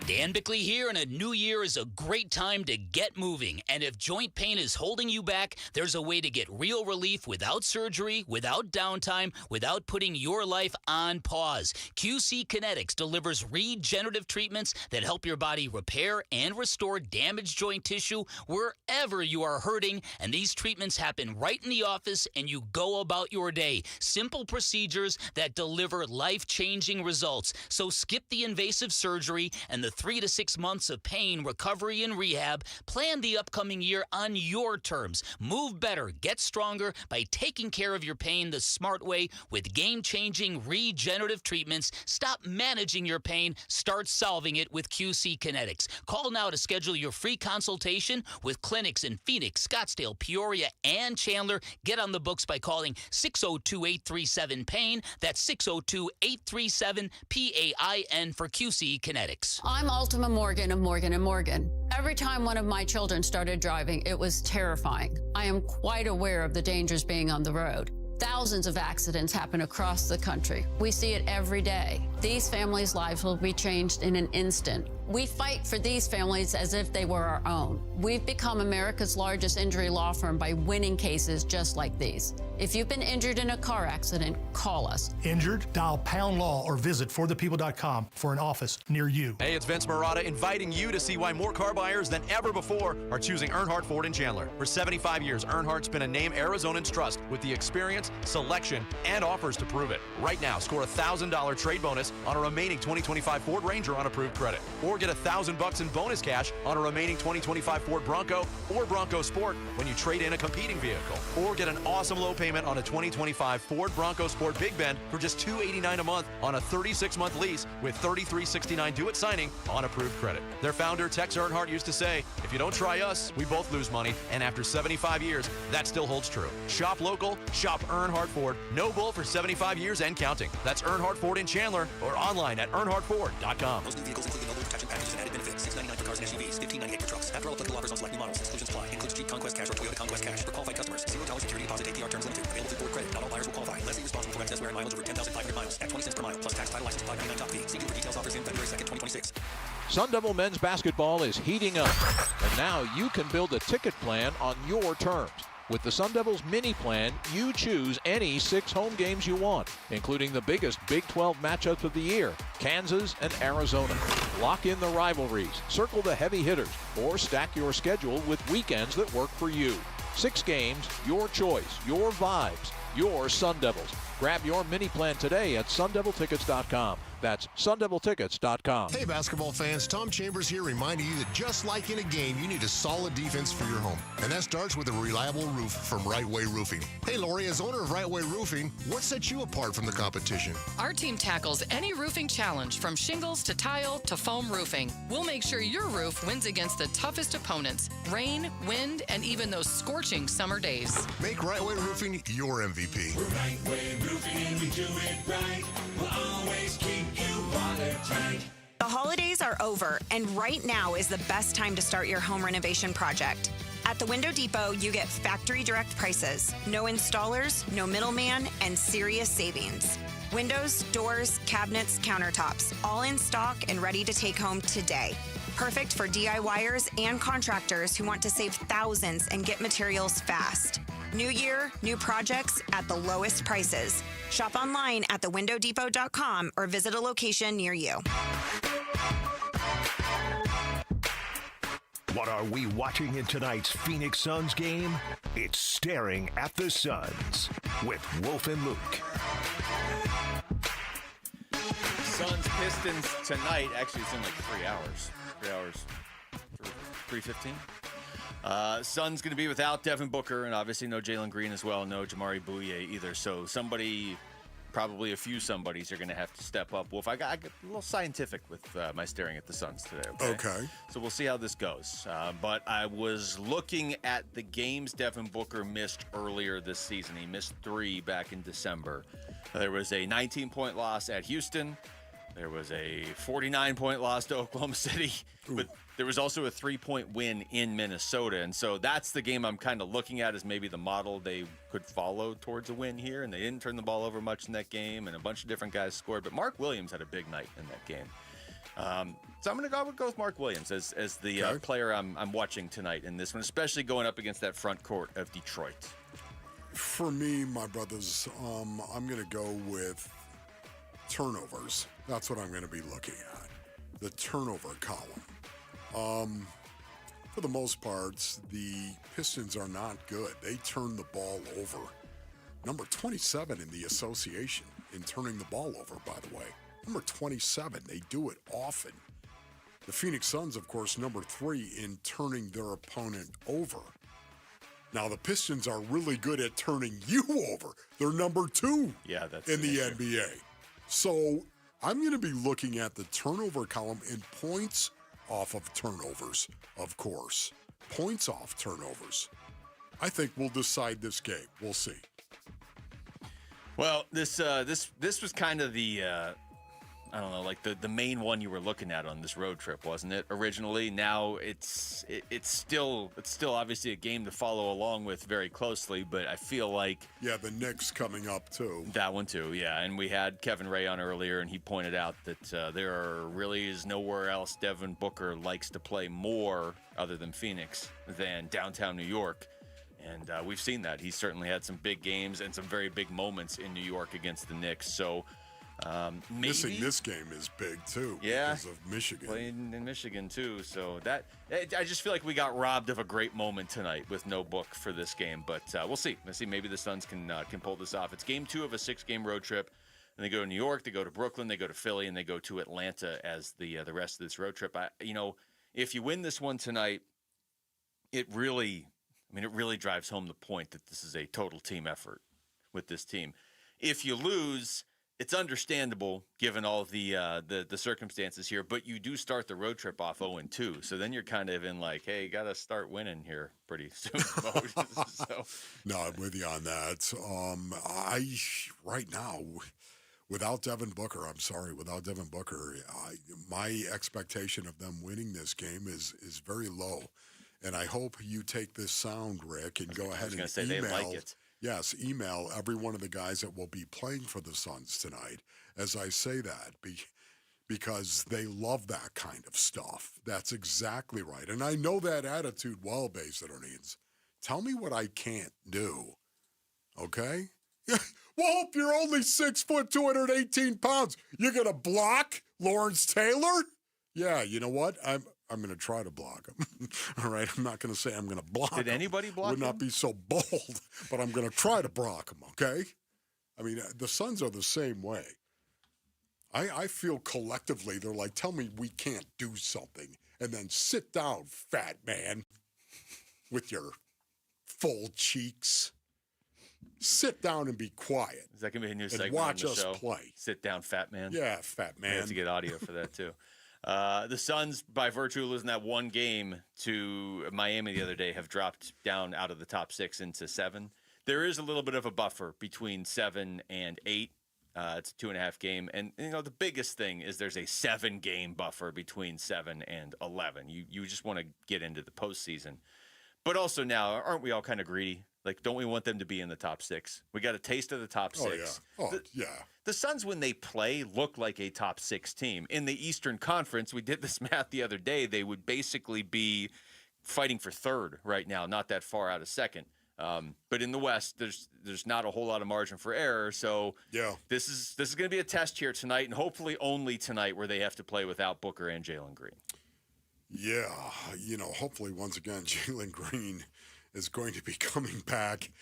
[SPEAKER 24] Dan Bickley here, and a new year is a great time to get moving. And if joint pain is holding you back, there's a way to get real relief without surgery, without downtime, without putting your life on pause. QC Kinetics delivers regenerative treatments that help your body repair and restore damaged joint tissue wherever you are hurting. And these treatments happen right in the office, and you go about your day. Simple procedures that deliver life-changing results. So skip the invasive surgery and the 3 to 6 months of pain, recovery, and rehab. Plan the upcoming year on your terms. Move better, get stronger by taking care of your pain the smart way with game-changing regenerative treatments. Stop managing your pain. Start solving it with QC Kinetics. Call now to schedule your free consultation with clinics in Phoenix, Scottsdale, Peoria, and Chandler. Get on the books by calling 602-837-PAIN. That's 602-837-PAIN for QC Kinetics.
[SPEAKER 23] I'm Ultima Morgan of Morgan & Morgan. Every time one of my children started driving, it was terrifying. I am quite aware of the dangers being on the road. Thousands of accidents happen across the country. We see it every day. These families' lives will be changed in an instant. We fight for these families as if they were our own. We've become America's largest injury law firm by winning cases just like these. If you've been injured in a car accident, call us.
[SPEAKER 25] Injured? Dial #law or visit forthepeople.com for an office near you.
[SPEAKER 26] Hey, it's Vince Marotta inviting you to see why more car buyers than ever before are choosing Earnhardt Ford in Chandler. For 75 years, Earnhardt's been a name Arizonans trust with the experience, selection, and offers to prove it. Right now, score a $1,000 trade bonus on a remaining 2025 Ford Ranger on approved credit. Or get $1,000 in bonus cash on a remaining 2025 Ford Bronco or Bronco Sport when you trade in a competing vehicle. Or get an awesome low payment on a 2025 Ford Bronco Sport Big Bend for just $289 a month on a 36-month lease with $33.69 due at signing on approved credit. Their founder, Tex Earnhardt, used to say, if you don't try us, we both lose money. And after 75 years, that still holds true. Shop local, shop Earnhardt Ford. No bull for 75 years and counting. That's Earnhardt Ford in Chandler or online at earnhardtford.com.
[SPEAKER 21] Most new vehicles include mobile protection packages and added benefits. $699 for cars and SUVs, $1598 for trucks. After all applicable offers on select new models, exclusions apply. Includes Jeep Conquest Cash or Toyota Conquest Cash. For qualified customers, $0 security deposit, APR terms limited. Available through Ford Credit. Not all buyers will qualify. Lessee responsible for excess wear and mileage over 10,500 miles at 20 cents per mile. Plus tax, title, license, $599 top fee. See dealer details. Offers in February 2nd, 2026.
[SPEAKER 27] Sun Devil men's basketball is heating up, and now you can build a ticket plan on your terms.
[SPEAKER 1] With the Sun Devils mini plan, you choose any 6 home games you want, including the biggest Big 12 matchups of the year, Kansas and Arizona. Lock in the rivalries, circle the heavy hitters, or stack your schedule with weekends that work for you. 6 games, your choice, your vibes, your Sun Devils. Grab your mini plan today at sundeviltickets.com. That's sundeviltickets.com.
[SPEAKER 6] Hey, basketball fans, Tom Chambers here reminding you that just like in a game, you need a solid defense for your home. And that starts with a reliable roof from Right Way Roofing. Hey, Lori, as owner of Right Way Roofing, what sets you apart from the competition?
[SPEAKER 16] Our team tackles any roofing challenge, from shingles to tile to foam roofing. We'll make sure your roof wins against the toughest opponents, rain, wind, and even those scorching summer days.
[SPEAKER 6] Make Right Way Roofing your MVP.
[SPEAKER 12] We're Right Way Roofing and we do it right. We'll always keep you watertight.
[SPEAKER 17] The holidays are over, and right now is the best time to start your home renovation project. At the Window Depot, you get factory direct prices, no installers, no middleman, and serious savings. Windows, doors, cabinets, countertops, all in stock and ready to take home today. Perfect for DIYers and contractors who want to save thousands and get materials fast. New year, new projects at the lowest prices. Shop online at thewindowdepot.com or visit a location near you.
[SPEAKER 19] What are we watching in tonight's Phoenix Suns game? It's Staring at the Suns with Wolf and Luke.
[SPEAKER 14] Suns Pistons tonight. Actually, it's in like 3 hours. 3 hours. 3:15. Suns going to be without Devin Booker, and obviously no Jalen Green as well, no Jamari Bouye either. So somebody, probably a few somebodies, are going to have to step up. Wolf, I got a little scientific with my staring at the Suns today.
[SPEAKER 9] Okay.
[SPEAKER 14] So we'll see how this goes. But I was looking at the games Devin Booker missed earlier this season. He missed 3 back in December. There was a 19-point loss at Houston. There was a 49-point loss to Oklahoma City. But there was also a 3-point win in Minnesota. And so that's the game I'm kind of looking at as maybe the model they could follow towards a win here. And they didn't turn the ball over much in that game, and a bunch of different guys scored. But Mark Williams had a big night in that game. So I'm going to go with Mark Williams as the player I'm watching tonight in this one, especially going up against that front court of Detroit.
[SPEAKER 9] For me, my brothers, I'm going to go with turnovers. That's what I'm going to be looking at. The turnover column. For the most part, the Pistons are not good. They turn the ball over. Number 27 in the association in turning the ball over, by the way. Number 27. They do it often. The Phoenix Suns, of course, number 3 in turning their opponent over. Now, the Pistons are really good at turning you over. They're number 2 in the NBA. So I'm going to be looking at the turnover column in points off of turnovers, of course. Points off turnovers. I think we'll decide this game. We'll see.
[SPEAKER 14] Well, this was kind of the I don't know, like the main one you were looking at on this road trip, wasn't it? Originally, now it's still obviously a game to follow along with very closely, but I feel like
[SPEAKER 9] the Knicks coming up too.
[SPEAKER 14] That one too, yeah. And we had Kevin Ray on earlier, and he pointed out that there really is nowhere else Devin Booker likes to play more other than Phoenix than downtown New York. And we've seen that. He's certainly had some big games and some very big moments in New York against the Knicks. So maybe
[SPEAKER 9] missing this game is big too. Because of Michigan.
[SPEAKER 14] Playing in Michigan too. So that I just feel like we got robbed of a great moment tonight with no Book for this game. But we'll see. Let's see. Maybe the Suns can pull this off. It's game 2 of a 6-game road trip. And they go to New York, they go to Brooklyn, they go to Philly, and they go to Atlanta as the rest of this road trip. If you win this one tonight, it really drives home the point that this is a total team effort with this team. If you lose, it's understandable given all the circumstances here, but you do start the road trip off 0-2. So then you're kind of in like, hey, you got to start winning here pretty soon.
[SPEAKER 9] No, I'm with you on that. Right now, without Devin Booker, my expectation of them winning this game is very low. And I hope you take this sound, Rick, and go ahead and email.
[SPEAKER 14] They like it.
[SPEAKER 9] Yes, email every one of the guys that will be playing for the Suns tonight as I say that, because they love that kind of stuff. That's exactly right. And I know that attitude well, Basedonians. Tell me what I can't do, okay? Well, if you're only 6 foot, 218 pounds, you're going to block Lawrence Taylor? Yeah, you know what? I'm going to try to block him. All right? I'm not going to say I'm going to block him.
[SPEAKER 14] Did anybody block him?
[SPEAKER 9] Would not be so bold, but I'm going to try to block him, okay? I mean, the Suns are the same way. I feel collectively they're like, tell me we can't do something, and then sit down, fat man, with your full cheeks. Sit down and be quiet.
[SPEAKER 14] Is that going to be a new
[SPEAKER 9] and
[SPEAKER 14] segment
[SPEAKER 9] watch
[SPEAKER 14] on the
[SPEAKER 9] us
[SPEAKER 14] show?
[SPEAKER 9] play.
[SPEAKER 14] Sit down, fat man.
[SPEAKER 9] Yeah, fat man.
[SPEAKER 14] I have to get audio for that too. The Suns, by virtue of losing that one game to Miami the other day, have dropped down out of the top 6 into 7. There is a little bit of a buffer between 7 and 8. It's a 2.5 game. And, the biggest thing is there's a 7-game buffer between 7 and 11. You just want to get into the postseason. But also now, aren't we all kind of greedy? Like, don't we want them to be in the top 6? We got a taste of the top 6.
[SPEAKER 9] Yeah.
[SPEAKER 14] The Suns, when they play, look like a top 6 team. In the Eastern Conference, we did this math the other day, they would basically be fighting for 3rd right now, not that far out of 2nd. But in the West, there's not a whole lot of margin for error. So this is going to be a test here tonight, and hopefully only tonight, where they have to play without Booker and Jalen Green.
[SPEAKER 9] Yeah, hopefully once again, Jalen Green is going to be coming back.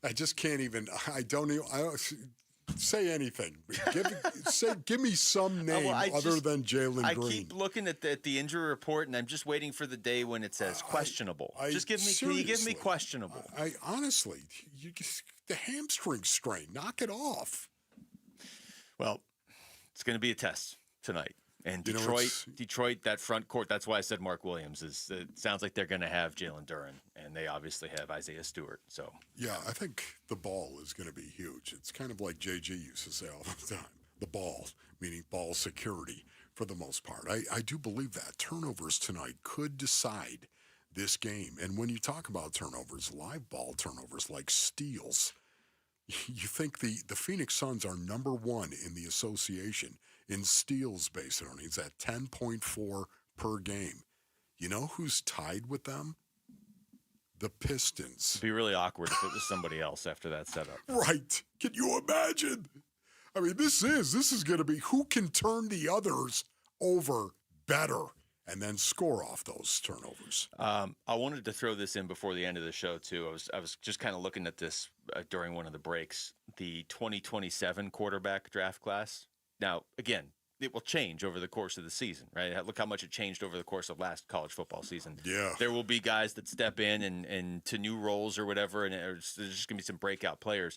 [SPEAKER 9] I just can't even. I don't say anything. Give me some name other than Jalen Green.
[SPEAKER 14] I keep looking at the injury report, and I'm just waiting for the day when it says questionable. Can you give me questionable?
[SPEAKER 9] I honestly, the hamstring strain. Knock it off.
[SPEAKER 14] Well, it's going to be a test tonight. And Detroit, that front court, that's why I said Mark Williams. It sounds like they're going to have Jalen Duren, and they obviously have Isaiah Stewart. So
[SPEAKER 9] yeah, I think the ball is going to be huge. It's kind of like JG used to say all the time. The ball, meaning ball security for the most part. I do believe that. Turnovers tonight could decide this game. And when you talk about turnovers, live ball turnovers like steals, you think the Phoenix Suns are number 1 in the association in steals based earnings at 10.4 per game. You know who's tied with them? The Pistons.
[SPEAKER 14] It'd be really awkward if it was somebody else after that setup.
[SPEAKER 9] Right. Can you imagine? I mean, this is going to be who can turn the others over better and then score off those turnovers.
[SPEAKER 14] I wanted to throw this in before the end of the show, too. I was just kind of looking at this during one of the breaks. The 2027 quarterback draft class. Now, again, it will change over the course of the season, right? Look how much it changed over the course of last college football season.
[SPEAKER 9] Yeah.
[SPEAKER 14] There will be guys that step in and to new roles or whatever, and there's just going to be some breakout players.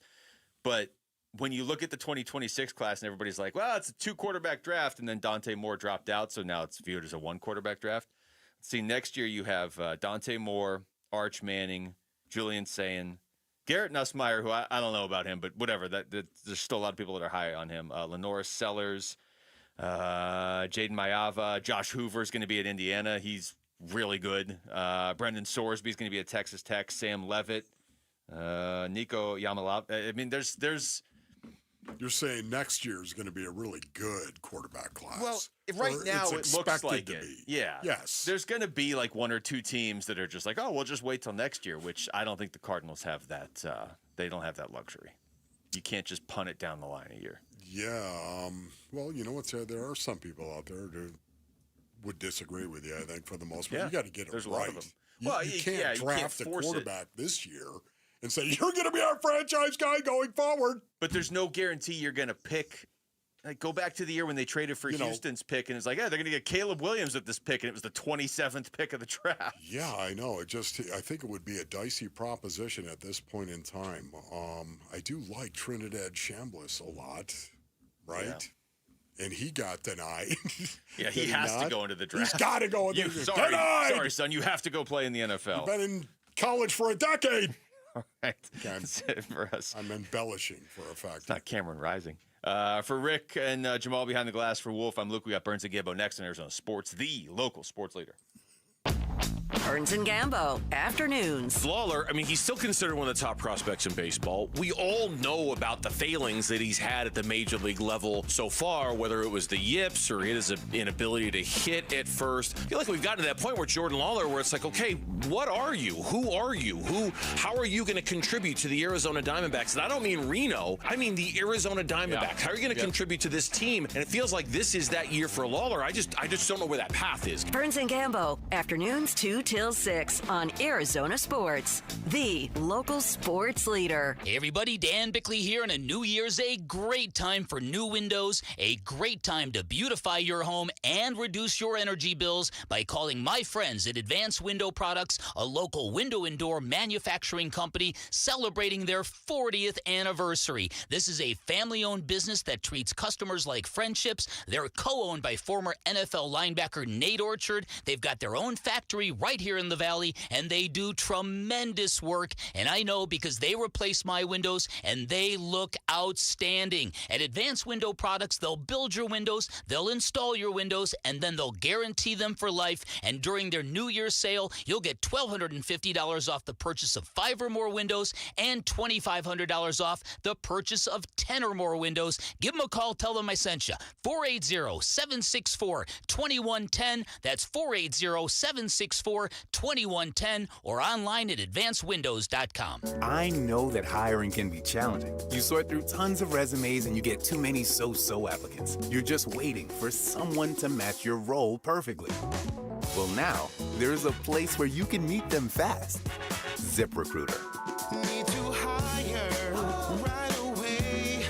[SPEAKER 14] But when you look at the 2026 class and everybody's like, well, it's a 2-quarterback draft, and then Dante Moore dropped out, so now it's viewed as a 1-quarterback draft. See, next year you have Dante Moore, Arch Manning, Julian Sayin, Garrett Nussmeier, who I don't know about him, but whatever. There's still a lot of people that are high on him. Lenoris Sellers, Jaden Mayava, Josh Hoover is going to be at Indiana. He's really good. Brendan Sorsby is going to be at Texas Tech. Sam Levitt, Nico Yamalab. I mean, there's.
[SPEAKER 9] You're saying next year is going to be a really good quarterback class.
[SPEAKER 14] Well, right now it looks like it. Yeah.
[SPEAKER 9] Yes.
[SPEAKER 14] There's going to be like 1 or 2 teams that are just like, oh, we'll just wait till next year, which I don't think the Cardinals have that. They don't have that luxury. You can't just punt it down the line a year.
[SPEAKER 9] Yeah. Well, you know what? There are some people out there who would disagree with you, I think, for the most part.
[SPEAKER 14] Yeah.
[SPEAKER 9] You got to get it
[SPEAKER 14] There's
[SPEAKER 9] right.
[SPEAKER 14] A lot of them.
[SPEAKER 9] You can't draft a quarterback
[SPEAKER 14] it.
[SPEAKER 9] this year and say, you're going to be our franchise guy going forward.
[SPEAKER 14] But there's no guarantee you're going to pick. Like, go back to the year when they traded for Houston's pick, and it's like, yeah, they're going to get Caleb Williams at this pick, and it was the 27th pick of the draft.
[SPEAKER 9] Yeah, I know. I think it would be a dicey proposition at this point in time. I do like Trinidad Chambliss a lot, right? Yeah. And he got denied.
[SPEAKER 14] Yeah, he has to go into the draft.
[SPEAKER 9] He's got to go into the draft.
[SPEAKER 14] Sorry, son, you have to go play in the NFL.
[SPEAKER 9] You've been in college for a decade.
[SPEAKER 14] All right. That's it for us.
[SPEAKER 9] I'm embellishing for a fact.
[SPEAKER 14] It's not Cameron Rising. For Rick and Jamal behind the glass, for Wolf, I'm Luke. We got Burns and Gibbo next on Arizona Sports, the local sports leader.
[SPEAKER 8] Burns and Gambo, afternoons.
[SPEAKER 10] Lawler, I mean, he's still considered one of the top prospects in baseball. We all know about the failings that he's had at the major league level so far, whether it was the yips or his inability to hit at first. I feel like we've gotten to that point where Jordan Lawler, where it's like, okay, what are you? Who are you? How are you going to contribute to the Arizona Diamondbacks? And I don't mean Reno. I mean the Arizona Diamondbacks. Yeah. How are you going to contribute to this team? And it feels like this is that year for Lawler. I just don't know where that path is.
[SPEAKER 8] Burns and Gambo, afternoons 2 till 6 on Arizona Sports, the local sports leader.
[SPEAKER 24] Hey everybody, Dan Bickley here, and a new year's a great time for new windows, a great time to beautify your home and reduce your energy bills by calling my friends at Advanced Window Products, a local window and door manufacturing company celebrating their 40th anniversary. This is a family-owned business that treats customers like friendships. They're co-owned by former NFL linebacker Nate Orchard. They've got their own factory right here in the Valley, and they do tremendous work. And I know because they replace my windows, and they look outstanding. At Advanced Window Products, they'll build your windows, they'll install your windows, and then they'll guarantee them for life. And during their New Year's sale, you'll get $1,250 off the purchase of 5 or more windows and $2,500 off the purchase of 10 or more windows. Give them a call. Tell them I sent you. 480-764-2110. That's 480-764-2110 or online at advancedwindows.com.
[SPEAKER 11] I know that hiring can be challenging. You sort through tons of resumes and you get too many so-so applicants. You're just waiting for someone to match your role perfectly. Well, now, there's a place where you can meet them fast. ZipRecruiter.
[SPEAKER 12] Need to hire right away.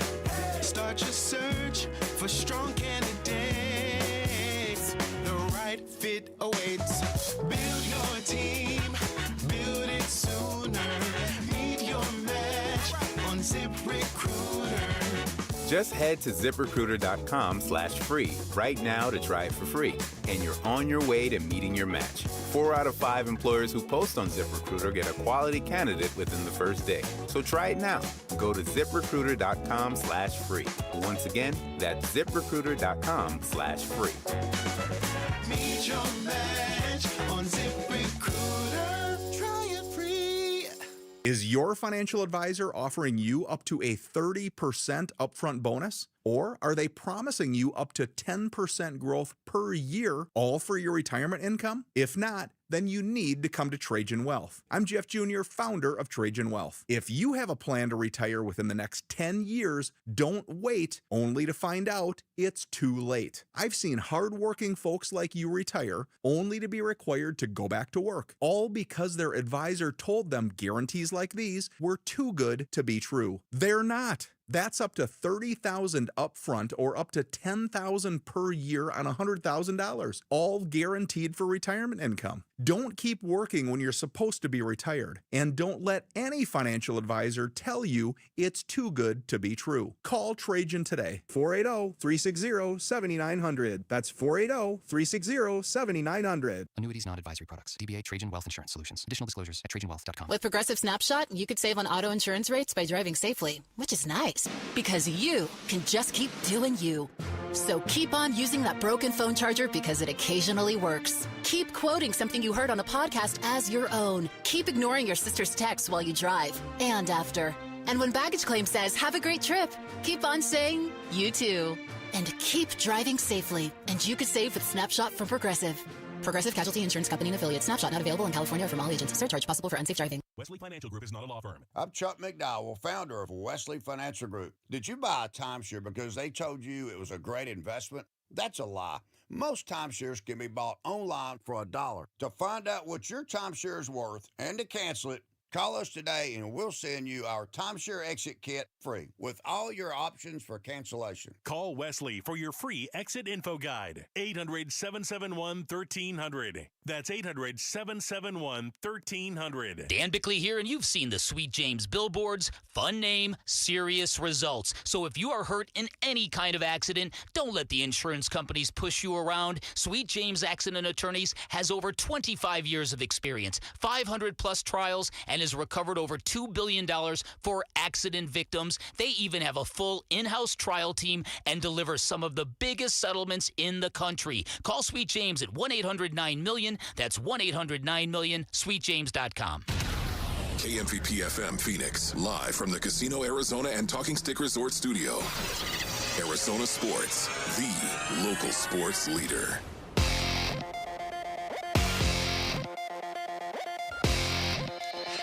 [SPEAKER 12] Start your search for strong candidates. The right fit awaits. Build your team. Build it sooner. Meet your match on ZipRecruiter.
[SPEAKER 11] Just head to ZipRecruiter.com/free right now to try it for free. And you're on your way to meeting your match. 4 out of 5 employers who post on ZipRecruiter get a quality candidate within the first day. So try it now. Go to ZipRecruiter.com/free. Once again, that's ZipRecruiter.com/free.
[SPEAKER 12] Meet your match on ZipRecruiter. Try it free.
[SPEAKER 15] Is your financial advisor offering you up to a 30% upfront bonus? Or are they promising you up to 10% growth per year, all for your retirement income? If not, then you need to come to Trajan Wealth. I'm Jeff Jr., founder of Trajan Wealth. If you have a plan to retire within the next 10 years, don't wait only to find out it's too late. I've seen hardworking folks like you retire only to be required to go back to work, all because their advisor told them guarantees like these were too good to be true. They're not. That's up to $30,000 upfront or up to $10,000 per year on $100,000, all guaranteed for retirement income. Don't keep working when you're supposed to be retired, and don't let any financial advisor tell you it's too good to be true. Call Trajan today, 480-360-7900. That's 480-360-7900.
[SPEAKER 18] Annuities, not advisory products. DBA Trajan Wealth Insurance Solutions. Additional disclosures at TrajanWealth.com.
[SPEAKER 22] With Progressive Snapshot, you could save on auto insurance rates by driving safely, which is nice. Because you can just keep doing you. So keep on using that broken phone charger because it occasionally works. Keep quoting something you heard on a podcast as your own. Keep ignoring your sister's texts while you drive and after. And when baggage claim says, have a great trip, keep on saying, you too. And keep driving safely. And you could save with Snapshot from Progressive. Progressive Casualty Insurance Company and affiliates. Snapshot not available in California or from all agents. Surcharge possible for unsafe driving.
[SPEAKER 27] Wesley Financial Group is not a law firm.
[SPEAKER 28] I'm Chuck McDowell, founder of Wesley Financial Group. Did you buy a timeshare because they told you it was a great investment? That's a lie. Most timeshares can be bought online for $1. To find out what your timeshare is worth and to cancel it, call us today and we'll send you our timeshare exit kit free with all your options for cancellation.
[SPEAKER 27] Call Wesley for your free exit info guide. 800-771-1300. That's 800-771-1300.
[SPEAKER 24] Dan Bickley here, and you've seen the Sweet James billboards. Fun name, serious results. So if you are hurt in any kind of accident, don't let the insurance companies push you around. Sweet James Accident Attorneys has over 25 years of experience, 500-plus trials, and has recovered over $2 billion for accident victims. They even have a full in-house trial team and deliver some of the biggest settlements in the country. Call Sweet James at 1-800-9-MILLION. million. That's 1-800-9-million, sweetjames.com.
[SPEAKER 2] KMVP FM Phoenix, live from the Casino Arizona and Talking Stick Resort Studio. Arizona Sports, the local sports leader.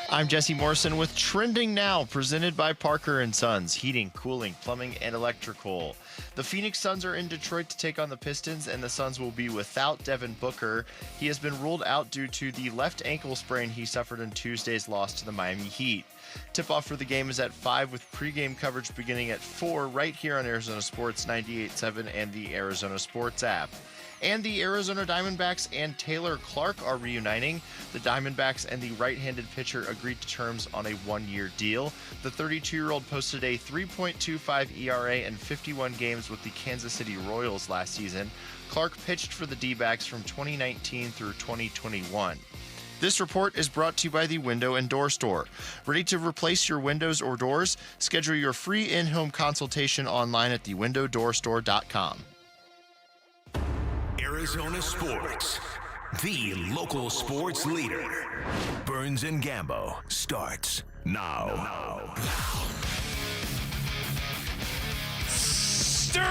[SPEAKER 3] I'm Jesse Morrison with Trending Now, presented by Parker & Sons, heating, cooling, plumbing, and electrical. The Phoenix Suns are in Detroit to take on the Pistons, and the Suns will be without Devin Booker. He has been ruled out due to the left ankle sprain he suffered in Tuesday's loss to the Miami Heat. Tip-off for the game is at 5 with pregame coverage beginning at 4 right here on Arizona Sports 98.7 and the Arizona Sports app. And the Arizona Diamondbacks and Taylor Clark are reuniting. The Diamondbacks and the right-handed pitcher agreed to terms on a one-year deal. The 32-year-old posted a 3.25 ERA in 51 games with the Kansas City Royals last season. Clark pitched for the D-backs from 2019 through 2021. This report is brought to you by the Window and Door Store. Ready to replace your windows or doors? Schedule your free in-home consultation online at thewindowdoorstore.com.
[SPEAKER 19] Arizona Sports, the local sports leader. Burns and Gambo starts now.
[SPEAKER 10] Streets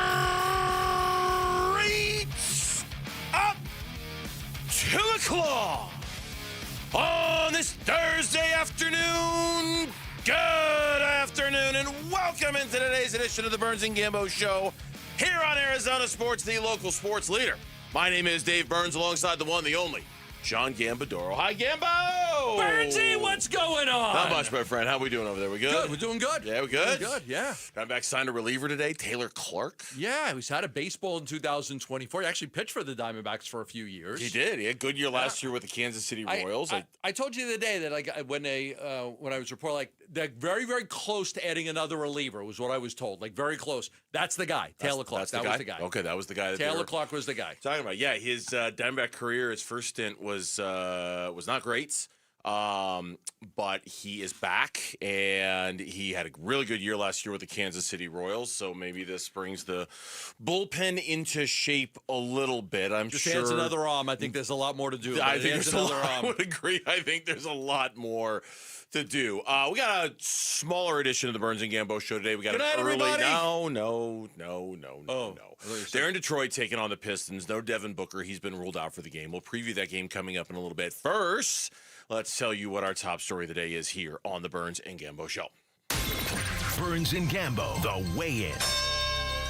[SPEAKER 10] up to the claw on this Thursday afternoon. Good afternoon and welcome into today's edition of the Burns and Gambo Show here on Arizona Sports, the local sports leader. My name is Dave Burns, alongside the one, the only, John Gambadoro. Hi, Gambo!
[SPEAKER 4] Burnsy, what's going on?
[SPEAKER 10] Not much, my friend. How we doing over there? We good?
[SPEAKER 4] Good. We're doing good.
[SPEAKER 10] Yeah, we good?
[SPEAKER 4] Doing good, yeah.
[SPEAKER 10] Diamondbacks signed a reliever today, Taylor Clark.
[SPEAKER 4] Yeah, he's had a baseball in 2024. He actually pitched for the Diamondbacks for a few years.
[SPEAKER 10] He did. He had a good year last year with the Kansas City Royals.
[SPEAKER 4] I told you the other day that when I was reporting, they're very, very close to adding another reliever, was what I was told. Very close. That's the guy, Taylor Clark. That was the guy.
[SPEAKER 10] Okay, that was the guy. That
[SPEAKER 4] Taylor Clark was the guy.
[SPEAKER 10] Talking about, yeah, his Diamondback career, his first stint was not great, but he is back, and he had a really good year last year with the Kansas City Royals, so maybe this brings the bullpen into shape a little bit. I'm
[SPEAKER 4] Just
[SPEAKER 10] sure.
[SPEAKER 4] adds another arm. I think there's a lot more to do.
[SPEAKER 10] I think I would agree. I think there's a lot more to do. We got a smaller edition of the Burns and Gambo Show today. We got
[SPEAKER 4] Good night,
[SPEAKER 10] early.
[SPEAKER 4] everybody.
[SPEAKER 10] No. They're in Detroit taking on the Pistons. No Devin Booker. He's been ruled out for the game. We'll preview that game coming up in a little bit. First, let's tell you what our top story of the day is here on the Burns and Gambo Show.
[SPEAKER 19] Burns and Gambo, the weigh-in.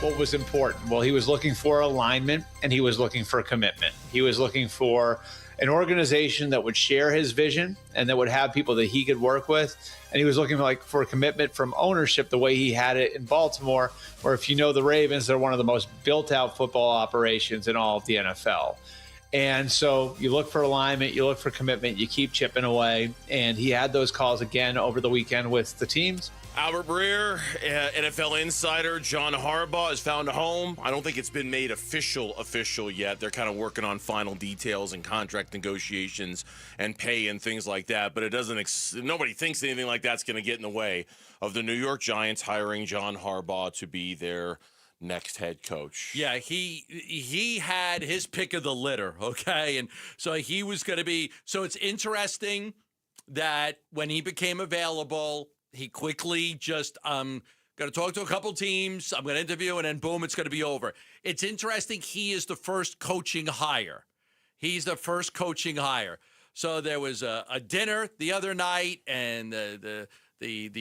[SPEAKER 5] What was important? Well, he was looking for alignment and he was looking for commitment. He was looking for an organization that would share his vision and that would have people that he could work with. And he was looking for a commitment from ownership the way he had it in Baltimore, where if you know the Ravens, they're one of the most built-out football operations in all of the NFL. And so you look for alignment, you look for commitment, you keep chipping away. And he had those calls again over the weekend with the teams.
[SPEAKER 10] Albert Breer, NFL insider, John Harbaugh has found a home. I don't think it's been made official yet. They're kind of working on final details and contract negotiations and pay and things like that. But it doesn't. Nobody thinks anything like that's going to get in the way of the New York Giants hiring John Harbaugh to be their next head coach.
[SPEAKER 4] Yeah, he had his pick of the litter, okay? And so he was going to be – so it's interesting that when he became available – he quickly just, going to talk to a couple teams, I'm going to interview, and then boom, it's going to be over. It's interesting. He is the first coaching hire. He's the first coaching hire. So there was a dinner the other night, and the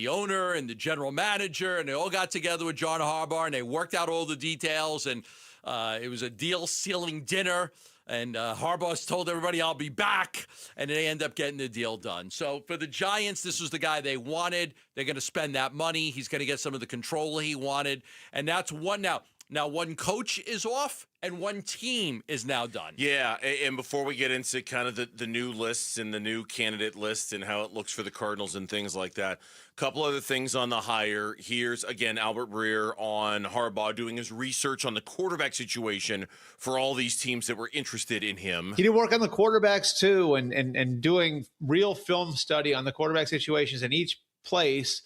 [SPEAKER 4] owner and the general manager, and they all got together with John Harbaugh, and they worked out all the details, and it was a deal-sealing dinner. And Harbaugh's told everybody, I'll be back. And they end up getting the deal done. So for the Giants, this was the guy they wanted. They're going to spend that money. He's going to get some of the control he wanted. And that's one now. Now, one coach is off and one team is now done.
[SPEAKER 10] Yeah, and before we get into kind of the new lists and the new candidate lists and how it looks for the Cardinals and things like that, a couple other things on the hire. Here's, again, Albert Breer on Harbaugh doing his research on the quarterback situation for all these teams that were interested in him.
[SPEAKER 5] He did work on the quarterbacks, too, and doing real film study on the quarterback situations in each place,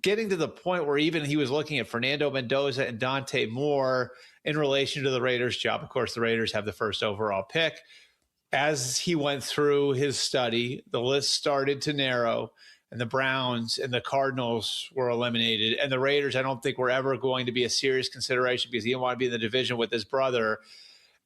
[SPEAKER 5] getting to the point where even he was looking at Fernando Mendoza and Dante Moore in relation to the Raiders' job. Of course, the Raiders have the first overall pick. as he went through his study, the list started to narrow, and the Browns and the Cardinals were eliminated. And the Raiders, I don't think were ever going to be a serious consideration because he didn't want to be in the division with his brother.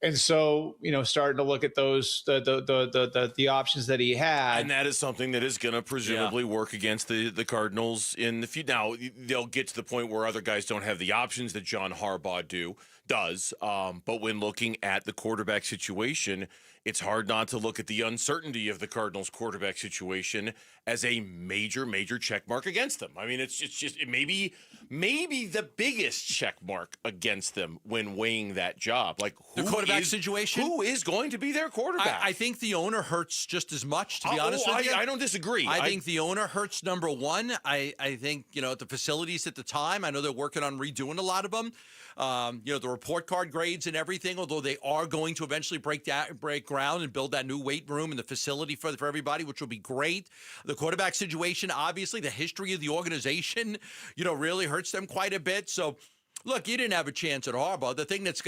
[SPEAKER 5] And so, starting to look at those the options that he had,
[SPEAKER 10] and that is something that is going to presumably work against the Cardinals in the future. Now they'll get to the point where other guys don't have the options that John Harbaugh does. But when looking at the quarterback situation, it's hard not to look at the uncertainty of the Cardinals quarterback situation as a major check mark against them. I mean, it's just maybe the biggest check mark against them when weighing that job. Like
[SPEAKER 4] the quarterback situation?
[SPEAKER 10] Who is going to be their quarterback?
[SPEAKER 4] I think the owner hurts just as much, to be honest with you.
[SPEAKER 10] I don't disagree.
[SPEAKER 4] I think the owner hurts, number one. I think, the facilities at the time, I know they're working on redoing a lot of them. The report card grades and everything, although they are going to eventually break ground and build that new weight room and the facility for everybody, which will be great. The quarterback situation, obviously, the history of the organization, really hurts them quite a bit. So, look, you didn't have a chance at Harbaugh. The thing that's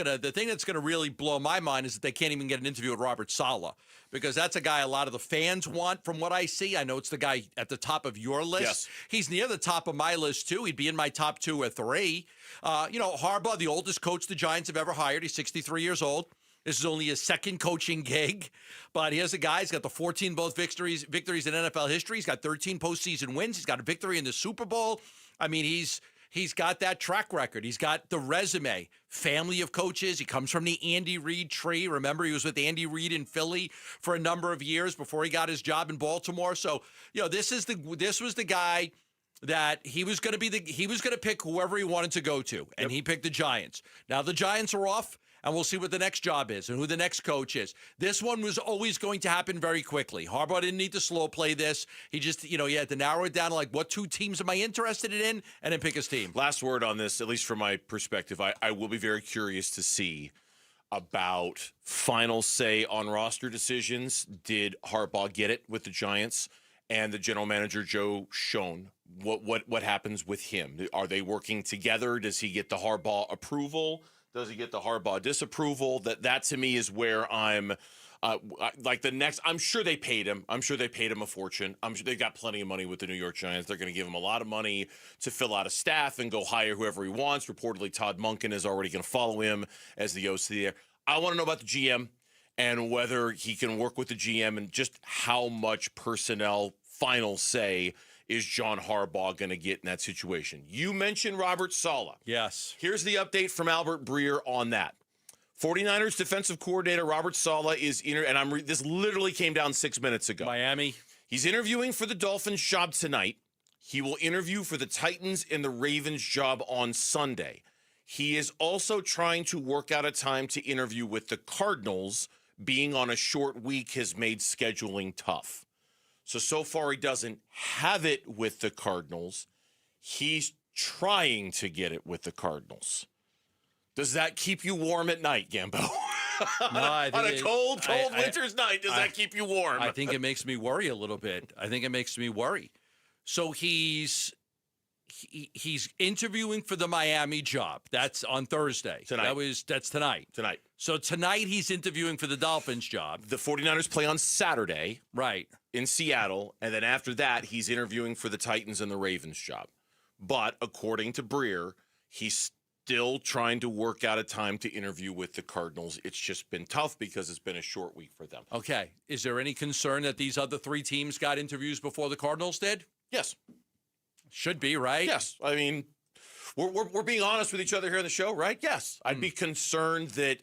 [SPEAKER 4] gonna really blow my mind is that they can't even get an interview with Robert Saleh, because that's a guy a lot of the fans want. From what I see, I know it's the guy at the top of your list.
[SPEAKER 10] Yes.
[SPEAKER 4] He's near the top of my list too. He'd be in my top 2 or 3. Harbaugh, the oldest coach the Giants have ever hired. He's 63 years old. This is only his second coaching gig, but here's a guy. He's got the 14 both victories in NFL history. He's got 13 postseason wins. He's got a victory in the Super Bowl. I mean, he's got that track record. He's got the resume. Family of coaches. He comes from the Andy Reid tree. Remember, he was with Andy Reid in Philly for a number of years before he got his job in Baltimore. So, this was the guy that he was going to pick whoever he wanted to go to, and he picked the Giants. Now the Giants are off, and we'll see what the next job is and who the next coach is. This one was always going to happen very quickly. Harbaugh didn't need to slow play this. He just, he had to narrow it down to like, what 2 teams am I interested in, and then pick his team.
[SPEAKER 10] Last word on this, at least from my perspective, I will be very curious to see about final say on roster decisions. Did Harbaugh get it with the Giants and the general manager, Joe Schoen? What happens with him? Are they working together? Does he get the Harbaugh approval? Does he get the Harbaugh disapproval? That to me is where I'm like the next. I'm sure they paid him. I'm sure they paid him a fortune. I'm sure they got plenty of money with the New York Giants. They're going to give him a lot of money to fill out a staff and go hire whoever he wants. Reportedly, Todd Monken is already going to follow him as the OC there. I want to know about the GM and whether he can work with the GM and just how much personnel final say is John Harbaugh going to get in that situation. You mentioned Robert Saleh.
[SPEAKER 4] Yes.
[SPEAKER 10] Here's the update from Albert Breer on that. 49ers defensive coordinator Robert Saleh is this literally came down 6 minutes ago.
[SPEAKER 4] Miami.
[SPEAKER 10] He's interviewing for the Dolphins job tonight. He will interview for the Titans and the Ravens job on Sunday. He is also trying to work out a time to interview with the Cardinals. Being on a short week has made scheduling tough. So far he doesn't have it with the Cardinals. He's trying to get it with the Cardinals. Does that keep you warm at night, Gambo?
[SPEAKER 4] No, I think
[SPEAKER 10] on a cold winter's night, does that keep you warm?
[SPEAKER 4] I think it makes me worry a little bit. So he's interviewing for the Miami job. That's on Thursday.
[SPEAKER 10] Tonight.
[SPEAKER 4] That's tonight.
[SPEAKER 10] Tonight.
[SPEAKER 4] So tonight he's interviewing for the Dolphins job.
[SPEAKER 10] The 49ers play on Saturday.
[SPEAKER 4] Right.
[SPEAKER 10] In Seattle. And then after that, he's interviewing for the Titans and the Ravens job. But according to Breer, he's still trying to work out a time to interview with the Cardinals. It's just been tough because it's been a short week for them.
[SPEAKER 4] Okay. Is there any concern that these other 3 teams got interviews before the Cardinals did?
[SPEAKER 10] Yes.
[SPEAKER 4] Should be, right?
[SPEAKER 10] Yes. I mean, we're being honest with each other here on the show, right? Yes. I'd be concerned that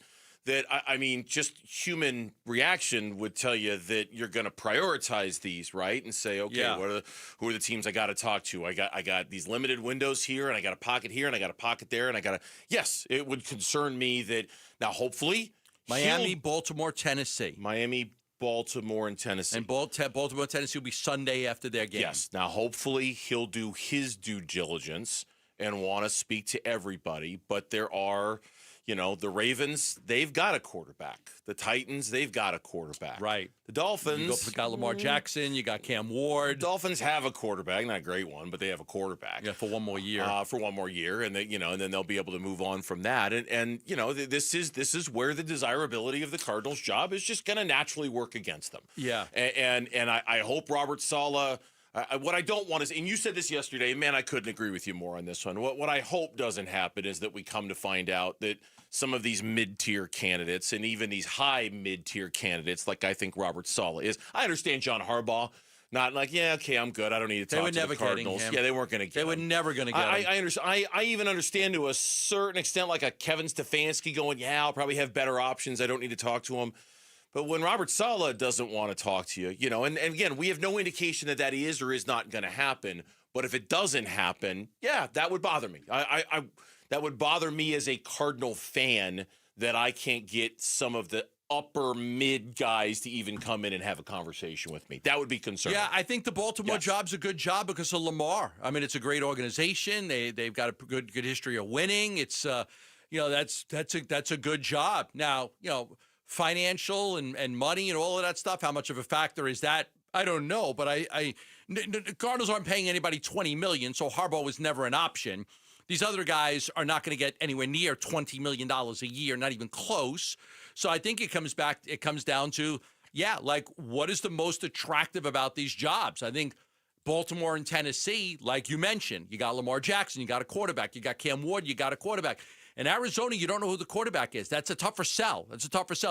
[SPEAKER 10] just human reaction would tell you that you're going to prioritize these, right? And say, okay, who are the teams I got to talk to? I got these limited windows here, and I got a pocket here, and I got a pocket there, and yes, it would concern me that now hopefully
[SPEAKER 4] Miami, Baltimore, Tennessee.
[SPEAKER 10] Miami, Baltimore, and Tennessee.
[SPEAKER 4] And Baltimore, Tennessee will be Sunday after their game.
[SPEAKER 10] Yes. Now, hopefully he'll do his due diligence and want to speak to everybody, but there are You know, the Ravens, they've got a quarterback. The Titans, they've got a quarterback.
[SPEAKER 4] Right.
[SPEAKER 10] The Dolphins.
[SPEAKER 4] You got Lamar Jackson. You got Cam Ward.
[SPEAKER 10] The Dolphins have a quarterback, not a great one, but they have a quarterback.
[SPEAKER 4] Yeah, for one more year.
[SPEAKER 10] And they, and then they'll be able to move on from that. And this is where the desirability of the Cardinals' job is just going to naturally work against them.
[SPEAKER 4] Yeah.
[SPEAKER 10] And I hope Robert Saleh. What I don't want is, and you said this yesterday, and man, I couldn't agree with you more on this one. What I hope doesn't happen is that we come to find out that some of these mid-tier candidates and even these high mid-tier candidates, like I think Robert Saleh is. I understand John Harbaugh, not like, yeah, okay, I'm good. I don't need to talk to the Cardinals. Yeah, they weren't going to get him.
[SPEAKER 4] They were never going to get him.
[SPEAKER 10] I understand. I even understand to a certain extent, like a Kevin Stefanski going, yeah, I'll probably have better options. I don't need to talk to him. But when Robert Saleh doesn't want to talk to you, and again, we have no indication that is or is not going to happen. But if it doesn't happen, yeah, that would bother me. That would bother me as a Cardinal fan that I can't get some of the upper mid guys to even come in and have a conversation with me. That would be concerning.
[SPEAKER 4] Yeah, I think the Baltimore job's a good job because of Lamar. I mean, it's a great organization. They've got a good history of winning. It's that's a good job. Now, financial and money and all of that stuff, how much of a factor is that? I don't know, but the Cardinals aren't paying anybody $20 million, so Harbaugh was never an option. These other guys are not going to get anywhere near $20 million a year, not even close. So I think it comes down to, what is the most attractive about these jobs? I think Baltimore and Tennessee, like you mentioned, you got Lamar Jackson, you got a quarterback, you got Cam Ward, you got a quarterback. In Arizona, you don't know who the quarterback is. That's a tougher sell.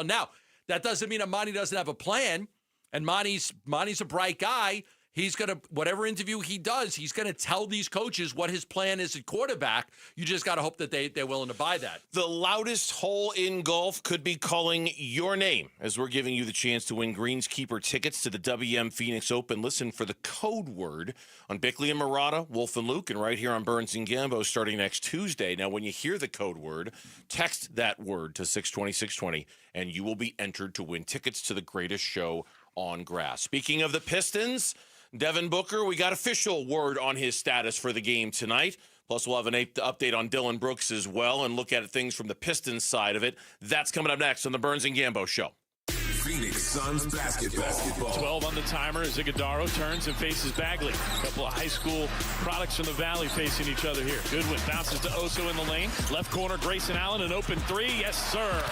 [SPEAKER 4] Now, that doesn't mean that Monty doesn't have a plan. And Monty's a bright guy. He's going to, whatever interview he does, he's going to tell these coaches what his plan is at quarterback. You just got to hope that they're willing to buy that.
[SPEAKER 10] The loudest hole in golf could be calling your name as we're giving you the chance to win Greenskeeper tickets to the WM Phoenix Open. Listen for the code word on Bickley and Murata, Wolf and Luke, and right here on Burns and Gambo starting next Tuesday. Now, when you hear the code word, text that word to 620-620, and you will be entered to win tickets to the greatest show on grass. Speaking of the Pistons, Devin Booker, we got official word on his status for the game tonight. Plus, we'll have an update on Dylan Brooks as well and look at things from the Pistons side of it. That's coming up next on the Burns and Gambo Show.
[SPEAKER 2] Phoenix Suns basketball.
[SPEAKER 1] 12 on the timer as Iguodaro turns and faces Bagley. A couple of high school products from the Valley facing each other here. Goodwin bounces to Oso in the lane. Left corner, Grayson Allen, an open three. Yes, sir.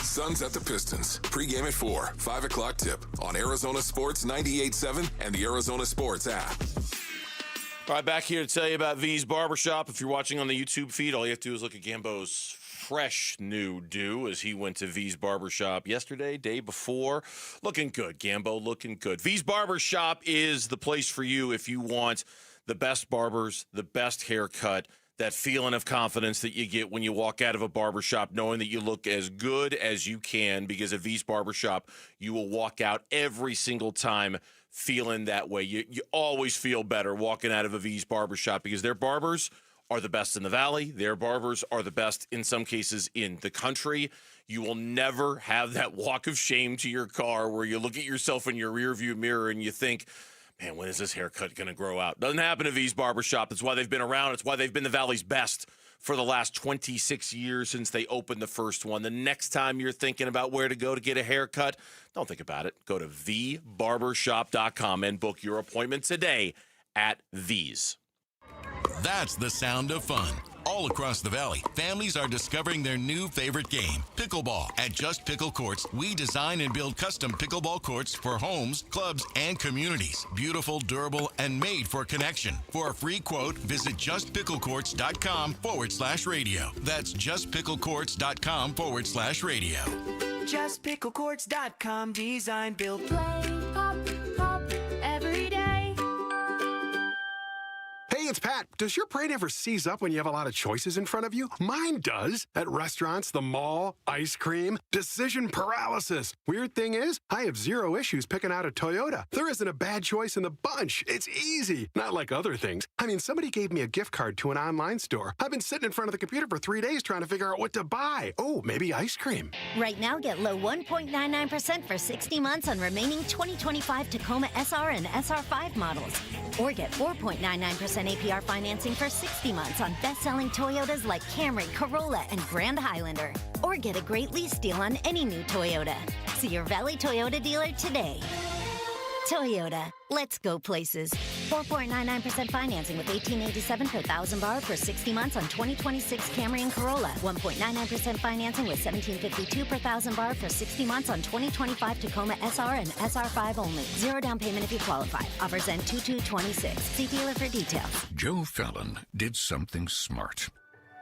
[SPEAKER 2] Suns at the Pistons. Pre-game at 4, 5 o'clock tip on Arizona Sports 98.7 and the Arizona Sports app.
[SPEAKER 10] All right, back here to tell you about V's Barbershop. If you're watching on the YouTube feed, all you have to do is look at Gambo's fresh new do as he went to V's Barbershop yesterday, day before. Looking good, Gambo, looking good. V's Barbershop is the place for you if you want the best barbers, the best haircut, that feeling of confidence that you get when you walk out of a barbershop knowing that you look as good as you can, because at V's Barbershop, you will walk out every single time feeling that way. You always feel better walking out of a V's Barbershop because their barbers are the best in the Valley. Their barbers are the best, in some cases, in the country. You will never have that walk of shame to your car where you look at yourself in your rearview mirror and you think, man, when is this haircut going to grow out? Doesn't happen at V's Barbershop. That's why they've been around. It's why they've been the Valley's best for the last 26 years since they opened the first one. The next time you're thinking about where to go to get a haircut, don't think about it. Go to vbarbershop.com and book your appointment today at V's.
[SPEAKER 7] That's the sound of fun. All across the Valley, families are discovering their new favorite game, pickleball. At Just Pickle Courts, we design and build custom pickleball courts for homes, clubs, and communities. Beautiful, durable, and made for connection. For a free quote, visit justpicklecourts.com/radio. That's justpicklecourts.com/radio.
[SPEAKER 12] Justpicklecourts.com, design, build, play, pop, pop, every day.
[SPEAKER 13] Hey, it's Pat. Does your brain ever seize up when you have a lot of choices in front of you? Mine does. At restaurants, the mall, ice cream, decision paralysis. Weird thing is, I have zero issues picking out a Toyota. There isn't a bad choice in the bunch. It's easy. Not like other things. I mean, somebody gave me a gift card to an online store. I've been sitting in front of the computer for 3 days trying to figure out what to buy. Oh, maybe ice cream.
[SPEAKER 20] Right now, get low 1.99% for 60 months on remaining 2025 Tacoma SR and SR5 models. Or get 4.99% APR financing for 60 months on best-selling Toyotas like Camry, Corolla, and Grand Highlander. Or get a great lease deal on any new Toyota. See your Valley Toyota dealer today. Toyota, let's go places. 4.99% financing with $1,887 per thousand borrowed for 60 months on 2026 Camry and Corolla. 1.99% financing with $1,752 per thousand borrowed for 60 months on 2025 Tacoma SR and SR5 only. Zero down payment if you qualify. Offers end 2/2/26. See dealer for details.
[SPEAKER 6] Joe Fallon did something smart.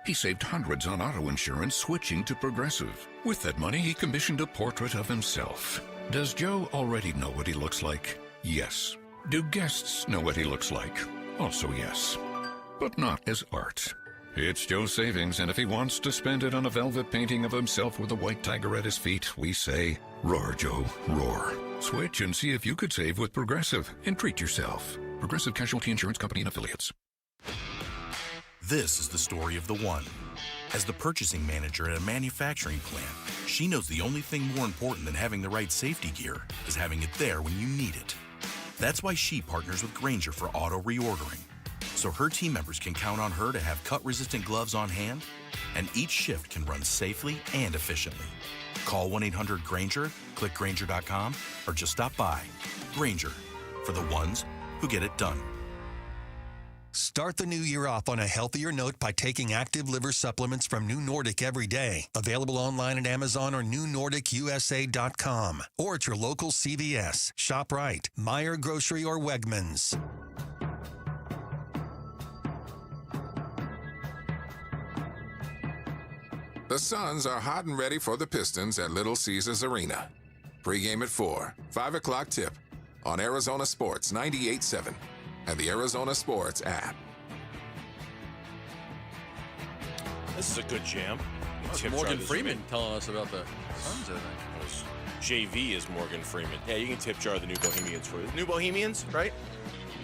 [SPEAKER 6] He saved hundreds on auto insurance switching to Progressive. With that money, he commissioned a portrait of himself. Does Joe already know what he looks like? Yes. Do guests know what he looks like? Also yes. But not as art. It's Joe's savings, and if he wants to spend it on a velvet painting of himself with a white tiger at his feet, we say, roar, Joe, roar. Switch and see if you could save with Progressive and treat yourself. Progressive Casualty Insurance Company and Affiliates.
[SPEAKER 9] This is the story of the one. As the purchasing manager at a manufacturing plant, she knows the only thing more important than having the right safety gear is having it there when you need it. That's why she partners with Grainger for auto reordering, so her team members can count on her to have cut-resistant gloves on hand, and each shift can run safely and efficiently. Call 1-800-GRAINGER, click Grainger.com, or just stop by. Grainger, for the ones who get it done.
[SPEAKER 16] Start the new year off on a healthier note by taking active liver supplements from New Nordic every day. Available online at Amazon or newnordicusa.com or at your local CVS, ShopRite, Meijer Grocery, or Wegmans.
[SPEAKER 2] The Suns are hot and ready for the Pistons at Little Caesars Arena. Pre-game at 4, 5 o'clock tip on Arizona Sports 98.7 and the Arizona Sports app.
[SPEAKER 10] This is a good jam.
[SPEAKER 4] Morgan Freeman telling us about the Suns, I think.
[SPEAKER 10] JV is Morgan Freeman. Yeah, you can tip jar the New Bohemians for it. New Bohemians, right?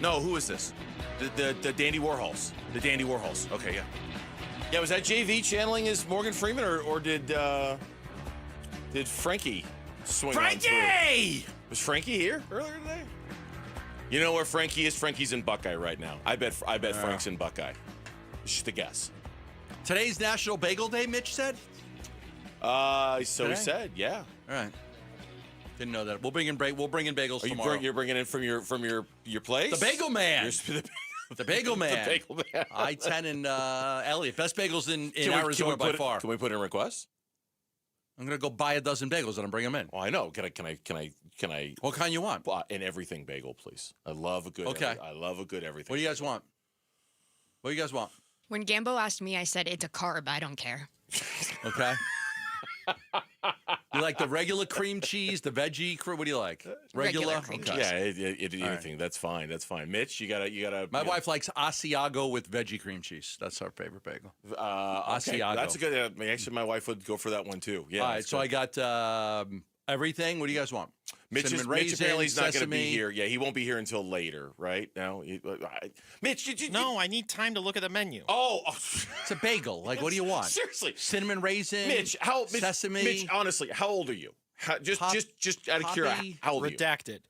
[SPEAKER 10] No, who is this? The Dandy Warhols. The Dandy Warhols. Okay, yeah. Yeah, was that JV channeling as Morgan Freeman, or did Frankie swing on through? Frankie! Was Frankie here earlier today? You know where Frankie is? Frankie's in Buckeye right now. I bet Frank's in Buckeye. It's just a guess.
[SPEAKER 4] Today's National Bagel Day, Mitch said?
[SPEAKER 10] So
[SPEAKER 4] Today?
[SPEAKER 10] he said, yeah.
[SPEAKER 4] All right. Didn't know that. We'll bring in bagels tomorrow.
[SPEAKER 10] You're bringing in from your place?
[SPEAKER 4] The Bagel Man. The Bagel Man.
[SPEAKER 10] The Bagel Man.
[SPEAKER 4] I-10 and Elliott. Best bagels in Arizona by far.
[SPEAKER 10] Can we put in requests?
[SPEAKER 4] I'm gonna go buy a dozen bagels and bring them in.
[SPEAKER 10] Oh, I know. Can I?
[SPEAKER 4] What kind you want?
[SPEAKER 10] An everything bagel, please. I love a good.
[SPEAKER 4] Okay.
[SPEAKER 10] I love a good everything.
[SPEAKER 4] What do you guys want? What do you guys want?
[SPEAKER 17] When Gambo asked me, I said it's a carb. I don't care.
[SPEAKER 4] Okay. You like the regular cream cheese, the veggie? What do you like? Regular
[SPEAKER 17] cream
[SPEAKER 4] cheese.
[SPEAKER 10] Yeah, anything. Right. That's fine. That's fine. Mitch, you gotta.
[SPEAKER 4] My wife likes Asiago with veggie cream cheese. That's our favorite bagel.
[SPEAKER 10] Okay.
[SPEAKER 4] Asiago.
[SPEAKER 10] That's a good. Actually, my wife would go for that one too. Yeah.
[SPEAKER 4] All right. So I got everything. What do you guys want?
[SPEAKER 10] Mitch apparently is not going to be here. Yeah, he won't be here until later, right? No, Mitch,
[SPEAKER 21] No, I need time to look at the menu.
[SPEAKER 10] Oh,
[SPEAKER 4] it's a bagel. Like, what do you want?
[SPEAKER 10] Seriously,
[SPEAKER 4] cinnamon raisin.
[SPEAKER 10] Mitch,
[SPEAKER 4] sesame.
[SPEAKER 10] Mitch, honestly, how old are you? Just out of curiosity, how old are you?
[SPEAKER 21] Redacted.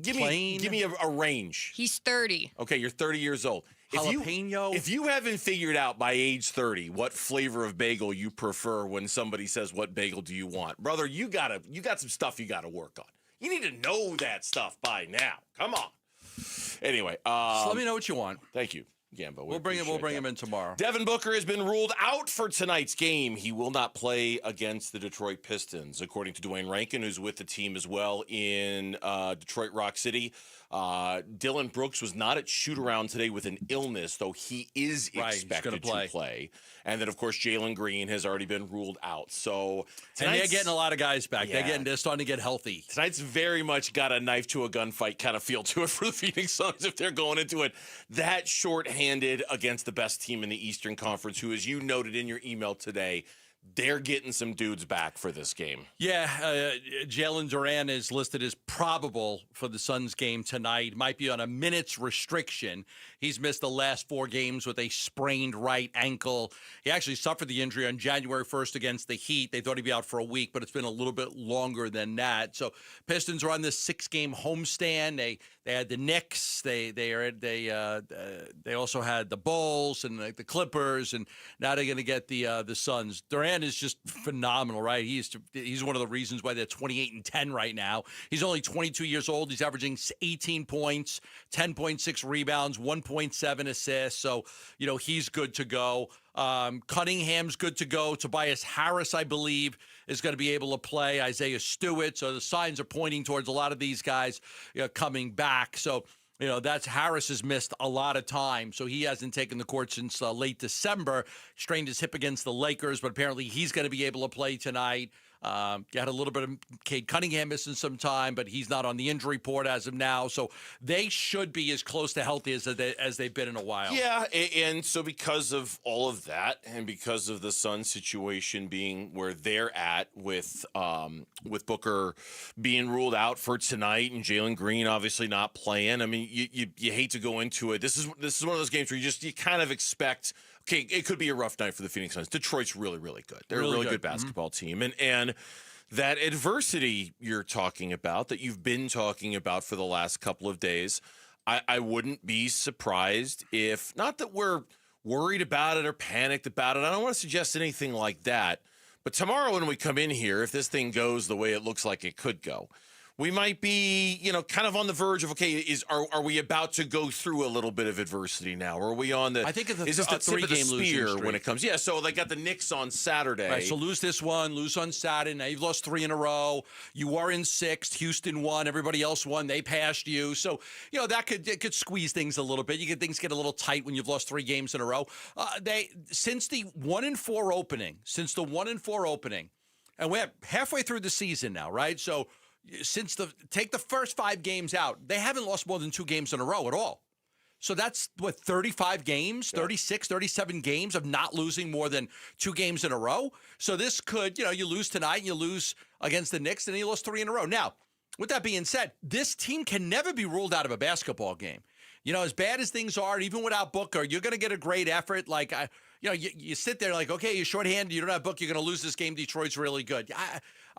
[SPEAKER 10] Give me a range.
[SPEAKER 17] He's 30.
[SPEAKER 10] Okay, you're 30 years old.
[SPEAKER 4] Jalapeno.
[SPEAKER 10] If you haven't figured out by age 30 what flavor of bagel you prefer when somebody says, "What bagel do you want?" Brother, you got some stuff you got to work on. You need to know that stuff by now. Come on. Anyway,
[SPEAKER 4] just let me know what you want.
[SPEAKER 10] Thank you, Gambo.
[SPEAKER 4] We'll bring him in tomorrow.
[SPEAKER 10] Devin Booker has been ruled out for tonight's game. He will not play against the Detroit Pistons, according to Dwayne Rankin, who's with the team as well in Detroit Rock City. Dylan Brooks was not at shoot-around today with an illness, though he is expected to play. And then, of course, Jalen Green has already been ruled out. So
[SPEAKER 4] and they're getting a lot of guys back.
[SPEAKER 10] Yeah.
[SPEAKER 4] They're starting to get healthy.
[SPEAKER 10] Tonight's very much got a knife to a gunfight kind of feel to it for the Phoenix Suns if they're going into it that short-handed against the best team in the Eastern Conference, who, as you noted in your email today, they're getting some dudes back for this game.
[SPEAKER 4] Yeah, Jalen Duran is listed as probable for the Suns game tonight. Might be on a minutes restriction. He's missed the last 4 games with a sprained right ankle. He actually suffered the injury on January 1st against the Heat. They thought he'd be out for a week, but it's been a little bit longer than that. So Pistons are on this 6-game homestand. They had the Knicks. They also had the Bulls and the Clippers, and now they're going to get the Suns. Durant is just phenomenal, right? He's one of the reasons why they're 28-10 right now. He's only 22 years old. He's averaging 18 points, 10.6 rebounds, 1.7 assists. So, he's good to go. Cunningham's good to go. Tobias Harris, I believe, is going to be able to play. Isaiah Stewart. So the signs are pointing towards a lot of these guys coming back. So, that's Harris has missed a lot of time. So he hasn't taken the court since late December. Strained his hip against the Lakers, but apparently he's going to be able to play tonight. Got a little bit of Cade Cunningham missing some time, but he's not on the injury report as of now. So they should be as close to healthy as they've been in a while.
[SPEAKER 10] Yeah, and so because of all of that, and because of the Suns situation being where they're at with Booker being ruled out for tonight and Jalen Green obviously not playing, I mean, you hate to go into it. This is one of those games where you kind of expect. Okay, it could be a rough night for the Phoenix Suns. Detroit's really, really good. They're a really good basketball team. And that adversity you're talking about, that you've been talking about for the last couple of days, I wouldn't be surprised if, not that we're worried about it or panicked about it. I don't want to suggest anything like that. But tomorrow when we come in here, if this thing goes the way it looks like it could go, we might be, kind of on the verge of, okay, are we about to go through a little bit of adversity now? Or are we on the,
[SPEAKER 4] I think
[SPEAKER 10] is this the three-game losing streak when it comes? Yeah, so they got the Knicks on Saturday.
[SPEAKER 4] Right, so lose this one, lose on Saturday. Now you've lost 3 in a row. You were in 6th. Houston won. Everybody else won. They passed you. So, that could squeeze things a little bit. Things get a little tight when you've lost 3 games in a row. Since the 1-4 opening, and we're halfway through the season now, right? So, take the first 5 games out, they haven't lost more than 2 games in a row at all. So that's 35 games, 36, 37 games of not losing more than 2 games in a row. So this could, you lose tonight and you lose against the Knicks and then you lost 3 in a row. Now, with that being said, this team can never be ruled out of a basketball game. As bad as things are, even without Booker, you're going to get a great effort. Like, you sit there like, okay, you're shorthanded, you don't have Booker, you're going to lose this game. Detroit's really good.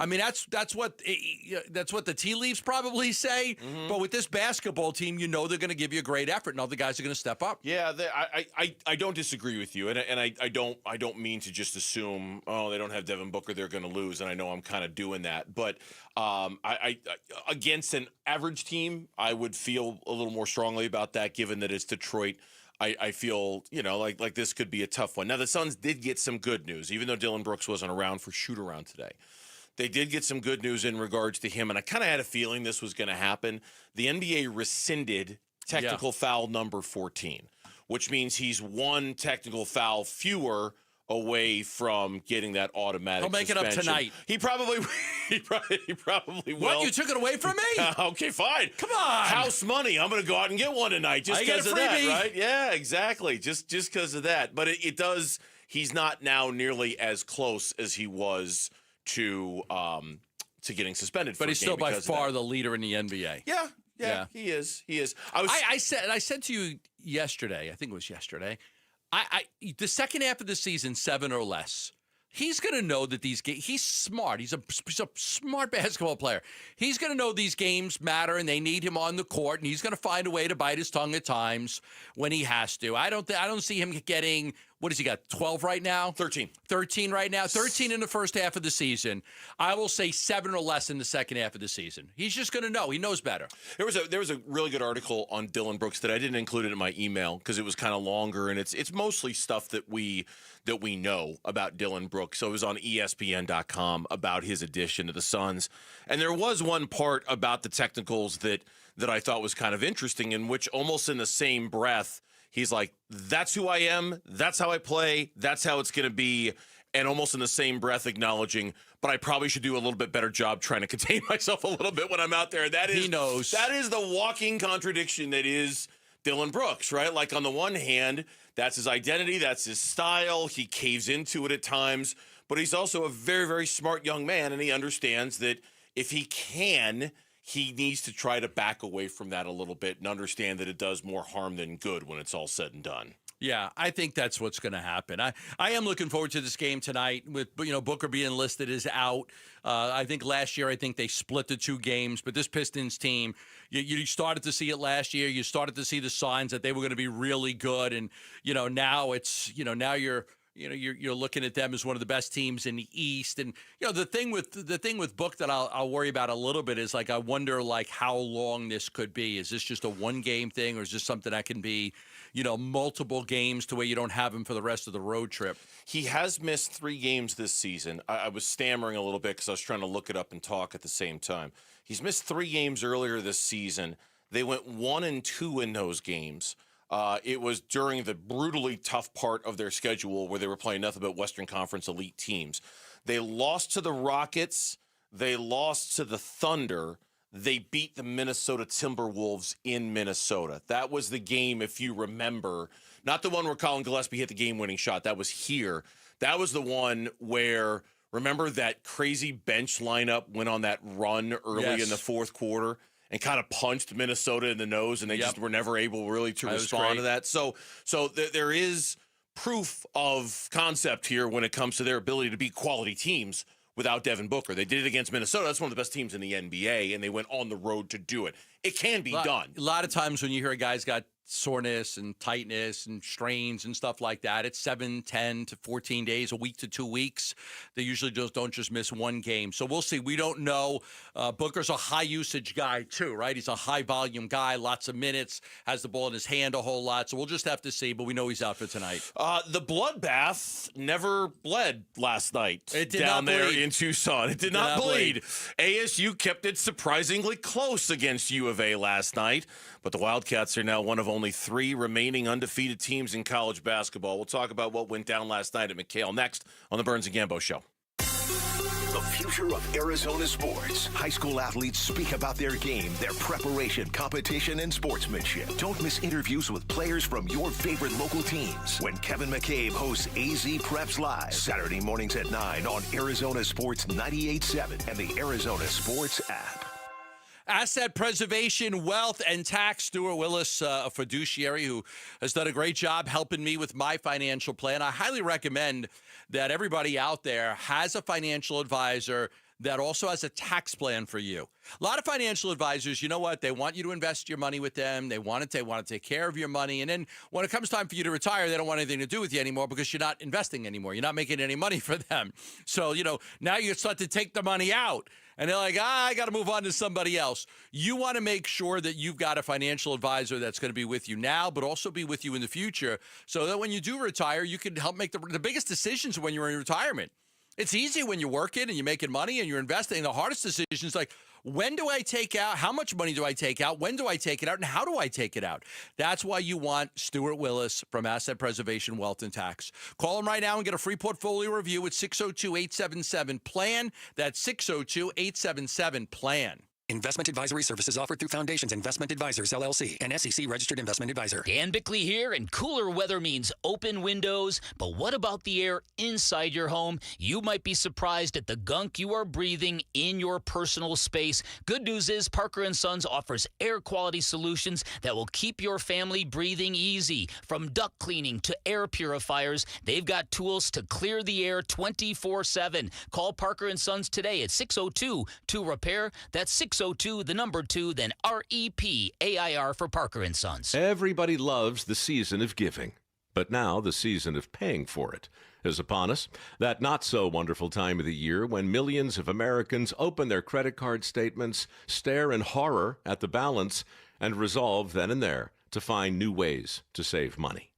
[SPEAKER 4] I mean, that's what the tea leaves probably say. Mm-hmm. But with this basketball team, they're going to give you a great effort, and all the guys are going to step up.
[SPEAKER 10] Yeah, I don't disagree with you, and I don't mean to just assume, they don't have Devin Booker, they're going to lose, and I know I'm kind of doing that. But I against an average team, I would feel a little more strongly about that, given that it's Detroit. I feel, like this could be a tough one. Now, the Suns did get some good news, even though Dillon Brooks wasn't around for shoot-around today. They did get some good news in regards to him, and I kind of had a feeling this was going to happen. The NBA rescinded technical foul number 14, which means he's 1 technical foul fewer away from getting that automatic
[SPEAKER 4] He'll make
[SPEAKER 10] suspension.
[SPEAKER 4] it up tonight.
[SPEAKER 10] He probably will.
[SPEAKER 4] What? You took it away from me?
[SPEAKER 10] Okay, fine.
[SPEAKER 4] Come on.
[SPEAKER 10] House money. I'm going to go out and get one tonight just because of that, right? Yeah, exactly. Just because of that. But it does, he's not now nearly as close as he was to getting suspended.
[SPEAKER 4] But he's still by far the leader in the NBA.
[SPEAKER 10] Yeah, he is.
[SPEAKER 4] I said to you yesterday, I think it was yesterday, the second half of the season, 7 or less, he's going to know that these games, he's smart. He's a smart basketball player. He's going to know these games matter and they need him on the court, and he's going to find a way to bite his tongue at times when he has to. I don't see him getting, what has he got, 12 right now?
[SPEAKER 10] 13
[SPEAKER 4] right now. 13 in the first half of the season. I will say 7 or less in the second half of the season. He's just going to know. He knows better.
[SPEAKER 10] There was a really good article on Dillon Brooks that I didn't include it in my email because it was kind of longer, and it's mostly stuff that we know about Dillon Brooks. So it was on ESPN.com about his addition to the Suns. And there was one part about the technicals that I thought was kind of interesting, in which almost in the same breath, he's like, that's who I am, that's how I play, that's how it's going to be, and almost in the same breath acknowledging, but I probably should do a little bit better job trying to contain myself a little bit when I'm out there.
[SPEAKER 4] He knows.
[SPEAKER 10] That is the walking contradiction that is Dillon Brooks, right? Like, on the one hand, that's his identity, that's his style, he caves into it at times, but he's also a very, very smart young man, and he understands that if he can, he needs to try to back away from that a little bit and understand that it does more harm than good when it's all said and done.
[SPEAKER 4] Yeah, I think that's what's going to happen. I am looking forward to this game tonight with, Booker being listed as out. I think last year, they split the two games, but this Pistons team, you started to see it last year. You started to see the signs that they were going to be really good. And, now it's, now you're looking at them as one of the best teams in the East. And, the thing with Book that I'll worry about a little bit is, I wonder, how long this could be. Is this just a one-game thing, or is this something that can be, multiple games to where you don't have him for the rest of the road trip?
[SPEAKER 10] He has missed 3 games this season. I was stammering a little bit because I was trying to look it up and talk at the same time. He's missed 3 games earlier this season. They went 1-2 in those games. It was during the brutally tough part of their schedule where they were playing nothing but Western Conference elite teams. They lost to the Rockets. They lost to the Thunder. They beat the Minnesota Timberwolves in Minnesota. That was the game, if you remember. Not the one where Colin Gillespie hit the game-winning shot. That was here. That was the one where, remember that crazy bench lineup went on that run early in the fourth quarter and kind of punched Minnesota in the nose, and they just were never able really to respond to that. So there is proof of concept here when it comes to their ability to beat quality teams without Devin Booker. They did it against Minnesota. That's one of the best teams in the NBA, and they went on the road to do it. It can be done.
[SPEAKER 4] A lot of times when you hear a guy's got soreness and tightness and strains and stuff like that, it's 7, 10 to 14 days, a week to 2 weeks. They usually don't just miss one game. So we'll see. We don't know. Booker's a high-usage guy too, right? He's a high-volume guy, lots of minutes, has the ball in his hand a whole lot. So we'll just have to see, but we know he's out for tonight.
[SPEAKER 10] The bloodbath never bled last night.
[SPEAKER 4] It did
[SPEAKER 10] down
[SPEAKER 4] not
[SPEAKER 10] there
[SPEAKER 4] bleed.
[SPEAKER 10] in Tucson. It did not bleed. ASU kept it surprisingly close against U of A last night, but the Wildcats are now one of only 3 remaining undefeated teams in college basketball. We'll talk about what went down last night at McHale next on the Burns and Gambo Show.
[SPEAKER 19] The future of Arizona sports. High school athletes speak about their game, their preparation, competition, and sportsmanship. Don't miss interviews with players from your favorite local teams when Kevin McCabe hosts AZ Preps Live, Saturday mornings at 9 on Arizona Sports 98.7 and the Arizona Sports app.
[SPEAKER 4] Asset Preservation, Wealth, and Tax. Stuart Willis, a fiduciary who has done a great job helping me with my financial plan. I highly recommend that everybody out there has a financial advisor that also has a tax plan for you. A lot of financial advisors, you know what? They want you to invest your money with them. They want to take care of your money. And then when it comes time for you to retire, they don't want anything to do with you anymore because you're not investing anymore. You're not making any money for them. So, now you start to take the money out. And they're like, I got to move on to somebody else. You want to make sure that you've got a financial advisor that's going to be with you now, but also be with you in the future so that when you do retire, you can help make the biggest decisions when you're in retirement. It's easy when you're working and you're making money and you're investing. The hardest decision is like, when do I take out? How much money do I take out? When do I take it out? And how do I take it out? That's why you want Stuart Willis from Asset Preservation, Wealth, and Tax. Call him right now and get a free portfolio review at 602-877-PLAN. That's 602-877-PLAN.
[SPEAKER 16] Investment advisory services offered through Foundations Investment Advisors, LLC, an SEC-registered investment advisor.
[SPEAKER 24] Dan Bickley here, and cooler weather means open windows. But what about the air inside your home? You might be surprised at the gunk you are breathing in your personal space. Good news is Parker & Sons offers air quality solutions that will keep your family breathing easy. From duct cleaning to air purifiers, they've got tools to clear the air 24/7. Call Parker & Sons today at 602-2REPAIR. That's 602, the number 2, then REPAIR for Parker & Sons.
[SPEAKER 8] Everybody loves the season of giving, but now the season of paying for it is upon us. That not-so-wonderful time of the year when millions of Americans open their credit card statements, stare in horror at the balance, and resolve then and there to find new ways to save money.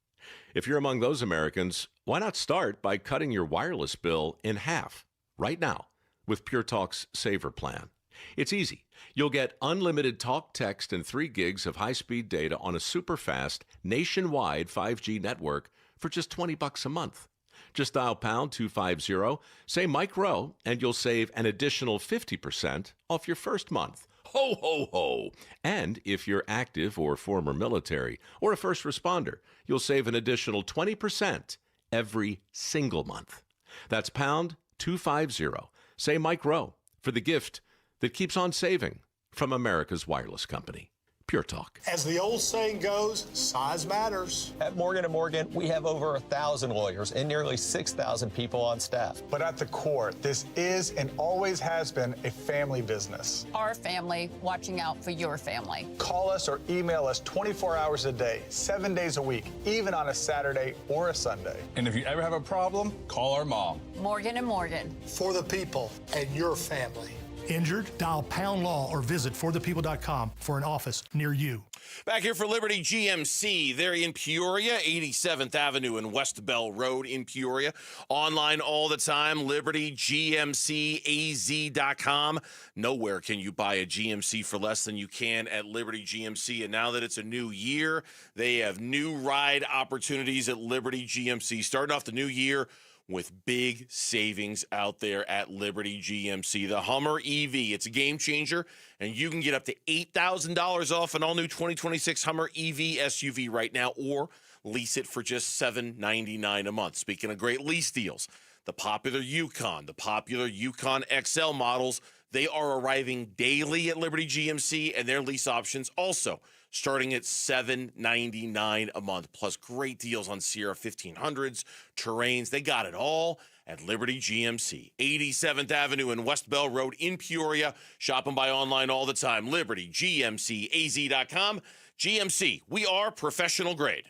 [SPEAKER 8] If you're among those Americans, why not start by cutting your wireless bill in half right now with Pure Talk's Saver Plan? It's easy. You'll get unlimited talk, text, and 3 gigs of high-speed data on a super-fast, nationwide 5G network for just $20 a month. Just dial pound 250, say Mike Rowe, and you'll save an additional 50% off your first month. Ho, ho, ho! And if you're active or former military or a first responder, you'll save an additional 20% every single month. That's pound 250. Say Mike Rowe for the gift that keeps on saving from America's wireless company. Pure Talk.
[SPEAKER 11] As the old saying goes, size matters.
[SPEAKER 14] At Morgan & Morgan, we have over 1,000 lawyers and nearly 6,000 people on staff.
[SPEAKER 11] But at the core, this is and always has been a family business.
[SPEAKER 15] Our family watching out for your family.
[SPEAKER 11] Call us or email us 24 hours a day, 7 days a week, even on a Saturday or a Sunday.
[SPEAKER 18] And if you ever have a problem, call our mom.
[SPEAKER 15] Morgan & Morgan.
[SPEAKER 11] For the people and your family.
[SPEAKER 22] Injured? Dial Pound Law or visit forthepeople.com for an office near you.
[SPEAKER 10] Back here for Liberty GMC. They're in Peoria, 87th Avenue and West Bell Road in Peoria. Online all the time, libertygmcaz.com. Nowhere can you buy a GMC for less than you can at Liberty GMC. And now that it's a new year, they have new ride opportunities at Liberty GMC. Starting off the new year with big savings out there at Liberty GMC. The Hummer EV, it's a game changer, and you can get up to $8,000 off an all-new 2026 Hummer EV SUV right now, or lease it for just $799 a month. Speaking of great lease deals, the popular Yukon, the popular Yukon XL models, they are arriving daily at Liberty GMC, and their lease options also starting at $799 a month, plus great deals on Sierra 1500s, Terrains. They got it all at Liberty GMC. 87th Avenue and West Bell Road in Peoria. Shop and buy online all the time. LibertyGMCAZ.com. GMC, we are professional grade.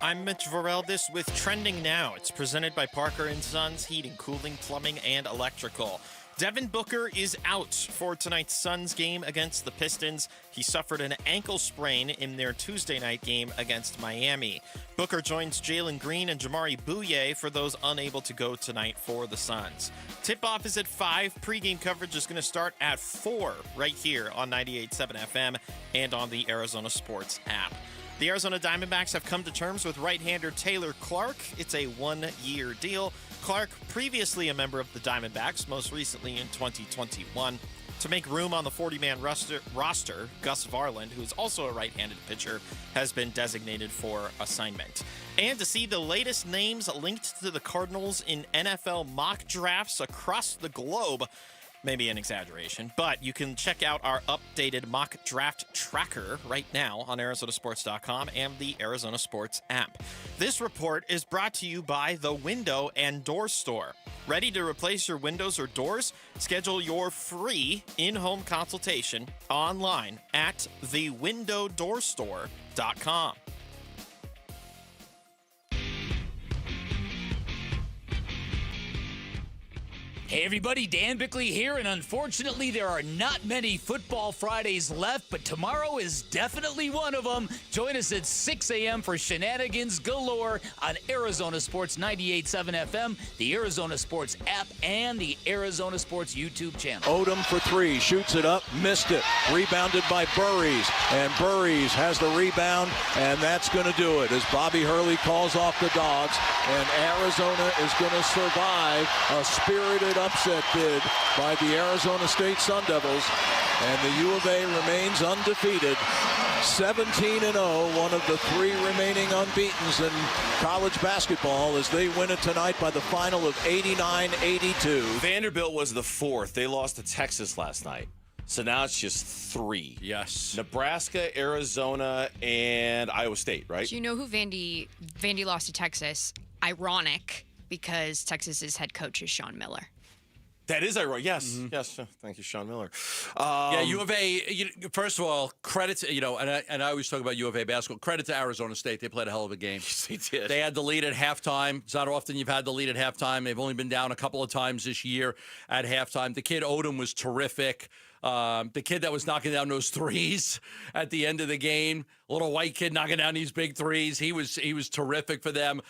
[SPEAKER 21] I'm Mitch Vareldis with Trending Now. It's presented by Parker & Sons Heating, Cooling, Plumbing, and Electrical. Devin Booker is out for tonight's Suns game against the Pistons. He suffered an ankle sprain in their Tuesday night game against Miami. Booker joins Jalen Green and Jamari Bouye for those unable to go tonight for the Suns. Tip-off is at 5. Pre-game coverage is going to start at 4 right here on 98.7 FM and on the Arizona Sports app. The Arizona Diamondbacks have come to terms with right-hander Taylor Clark. It's a 1-year deal. Clark, previously a member of the Diamondbacks, most recently in 2021. To make room on the 40-man roster, Gus Varland, who is also a right-handed pitcher, has been designated for assignment. And to see the latest names linked to the Cardinals in NFL mock drafts across the globe, maybe an exaggeration, but you can check out our updated mock draft tracker right now on ArizonaSports.com and the Arizona Sports app. This report is brought to you by The Window and Door Store. Ready to replace your windows or doors? Schedule your free in-home consultation online at thewindowdoorstore.com.
[SPEAKER 24] Hey everybody, Dan Bickley here, and unfortunately there are not many Football Fridays left, but tomorrow is definitely one of them. Join us at 6 a.m. for shenanigans galore on Arizona Sports 98.7 FM, the Arizona Sports app, and the Arizona Sports YouTube channel.
[SPEAKER 23] Odom for 3, shoots it up, missed it, rebounded by Burries, and Burries has the rebound, and that's going to do it as Bobby Hurley calls off the Dogs, and Arizona is going to survive a spirited upset bid by the Arizona State Sun Devils, and the U of A remains undefeated, 17-0, one of the 3 remaining unbeatens in college basketball as they win it tonight by the final of 89-82.
[SPEAKER 10] Vanderbilt was the 4th. They lost to Texas last night. So now it's just 3.
[SPEAKER 4] Yes.
[SPEAKER 10] Nebraska, Arizona, and Iowa State, right?
[SPEAKER 17] Do you know who Vandy lost to Texas? Ironic, because Texas's head coach is Sean Miller.
[SPEAKER 10] That is ironic. Yes, yes. Thank you, Sean Miller.
[SPEAKER 4] Yeah, U of A, first of all, credit to, and I always talk about U of A basketball, credit to Arizona State. They played a hell of a game.
[SPEAKER 10] Yes, they did.
[SPEAKER 4] They had the lead at halftime. It's not often you've had the lead at halftime. They've only been down a couple of times this year at halftime. The kid Odom was terrific. The kid that was knocking down those threes at the end of the game, a little white kid knocking down these big threes. He was terrific for them.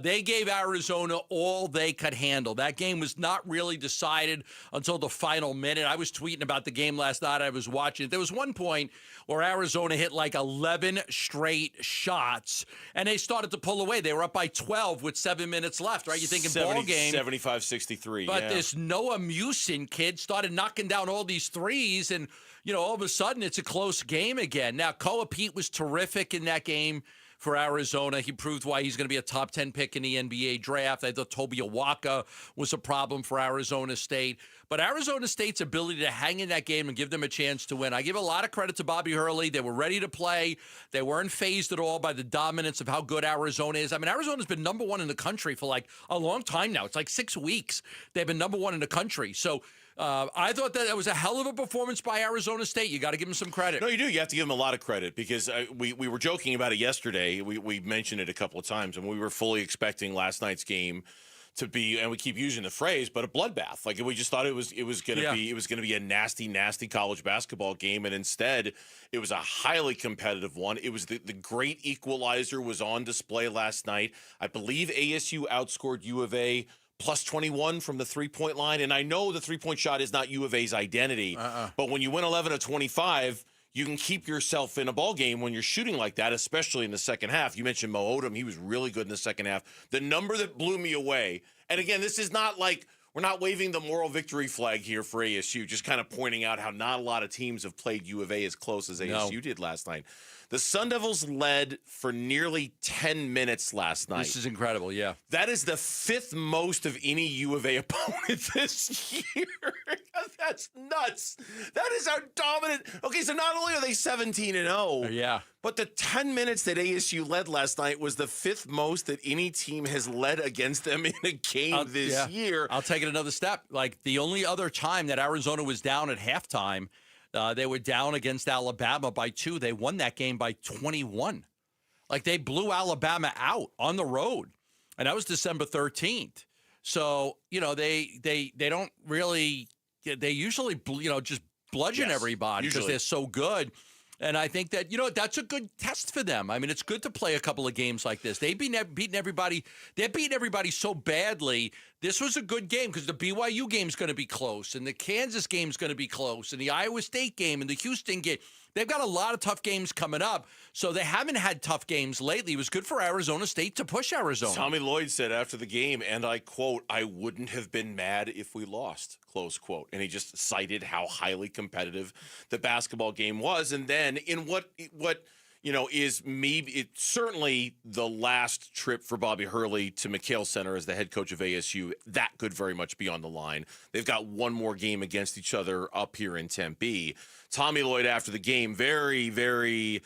[SPEAKER 4] They gave Arizona all they could handle. That game was not really decided until the final minute. I was tweeting about the game last night. I was watching it. There was one point where Arizona hit like 11 straight shots, and they started to pull away. They were up by 12 with 7 minutes left, right? You're thinking ball game.
[SPEAKER 10] 75-63,
[SPEAKER 4] But this Noah Musin kid started knocking down all these threes, and, all of a sudden it's a close game again. Now, Koa Pete was terrific in that game. for Arizona. He proved why he's going to be a top 10 pick in the NBA draft. I thought Toby Awaka was a problem for Arizona State. But Arizona State's ability to hang in that game and give them a chance to win. I give a lot of credit to Bobby Hurley. They were ready to play. They weren't fazed at all by the dominance of how good Arizona is. I mean, Arizona's been number one in the country for like a long time now. It's like 6 weeks they've been number one in the country. So I thought that was a hell of a performance by Arizona State. You got to give them some credit.
[SPEAKER 10] No, you do. You have to give them a lot of credit because we were joking about it yesterday. We mentioned it a couple of times, and we were fully expecting last night's game to be, and we keep using the phrase, but a bloodbath. Like we just thought it was going to be a nasty college basketball game, and instead it was a highly competitive one. It was the great equalizer was on display last night. I believe ASU outscored U of A plus 21 from the three-point line, and I know the three-point shot is not U of A's identity, but when you win 11 of 25. You can keep yourself in a ball game when you're shooting like that, especially in the second half. You mentioned Mo Odom. He was really good in the second half. The number that blew me away, and again, this is not like we're not waving the moral victory flag here for ASU, just kind of pointing out how not a lot of teams have played U of A as close as ASU did last night. The Sun Devils led for nearly 10 minutes last night.
[SPEAKER 4] This is incredible, yeah.
[SPEAKER 10] That is the 5th most of any U of A opponent this year. That's nuts. That is how dominant. Okay, so not only are they 17-0,
[SPEAKER 4] yeah,
[SPEAKER 10] but the 10 minutes that ASU led last night was the 5th most that any team has led against them in a game this year.
[SPEAKER 4] I'll take it another step. Like the only other time that Arizona was down at halftime, they were down against Alabama by 2. They won that game by 21. Like they blew Alabama out on the road, and that was December 13th. So they don't really. They usually just bludgeon everybody because they're so good. And I think that, that's a good test for them. I mean, it's good to play a couple of games like this. They've been beating everybody. They're beating everybody so badly. This was a good game because the BYU game's going to be close, and the Kansas game's going to be close, and the Iowa State game and the Houston game. They've got a lot of tough games coming up, so they haven't had tough games lately. It was good for Arizona State to push Arizona.
[SPEAKER 10] Tommy Lloyd said after the game, and I quote, "I wouldn't have been mad if we lost," close quote. And he just cited how highly competitive the basketball game was. And then in what is maybe it's certainly the last trip for Bobby Hurley to McHale Center as the head coach of ASU, that could very much be on the line. They've got one more game against each other up here in Tempe. Tommy Lloyd after the game, very, very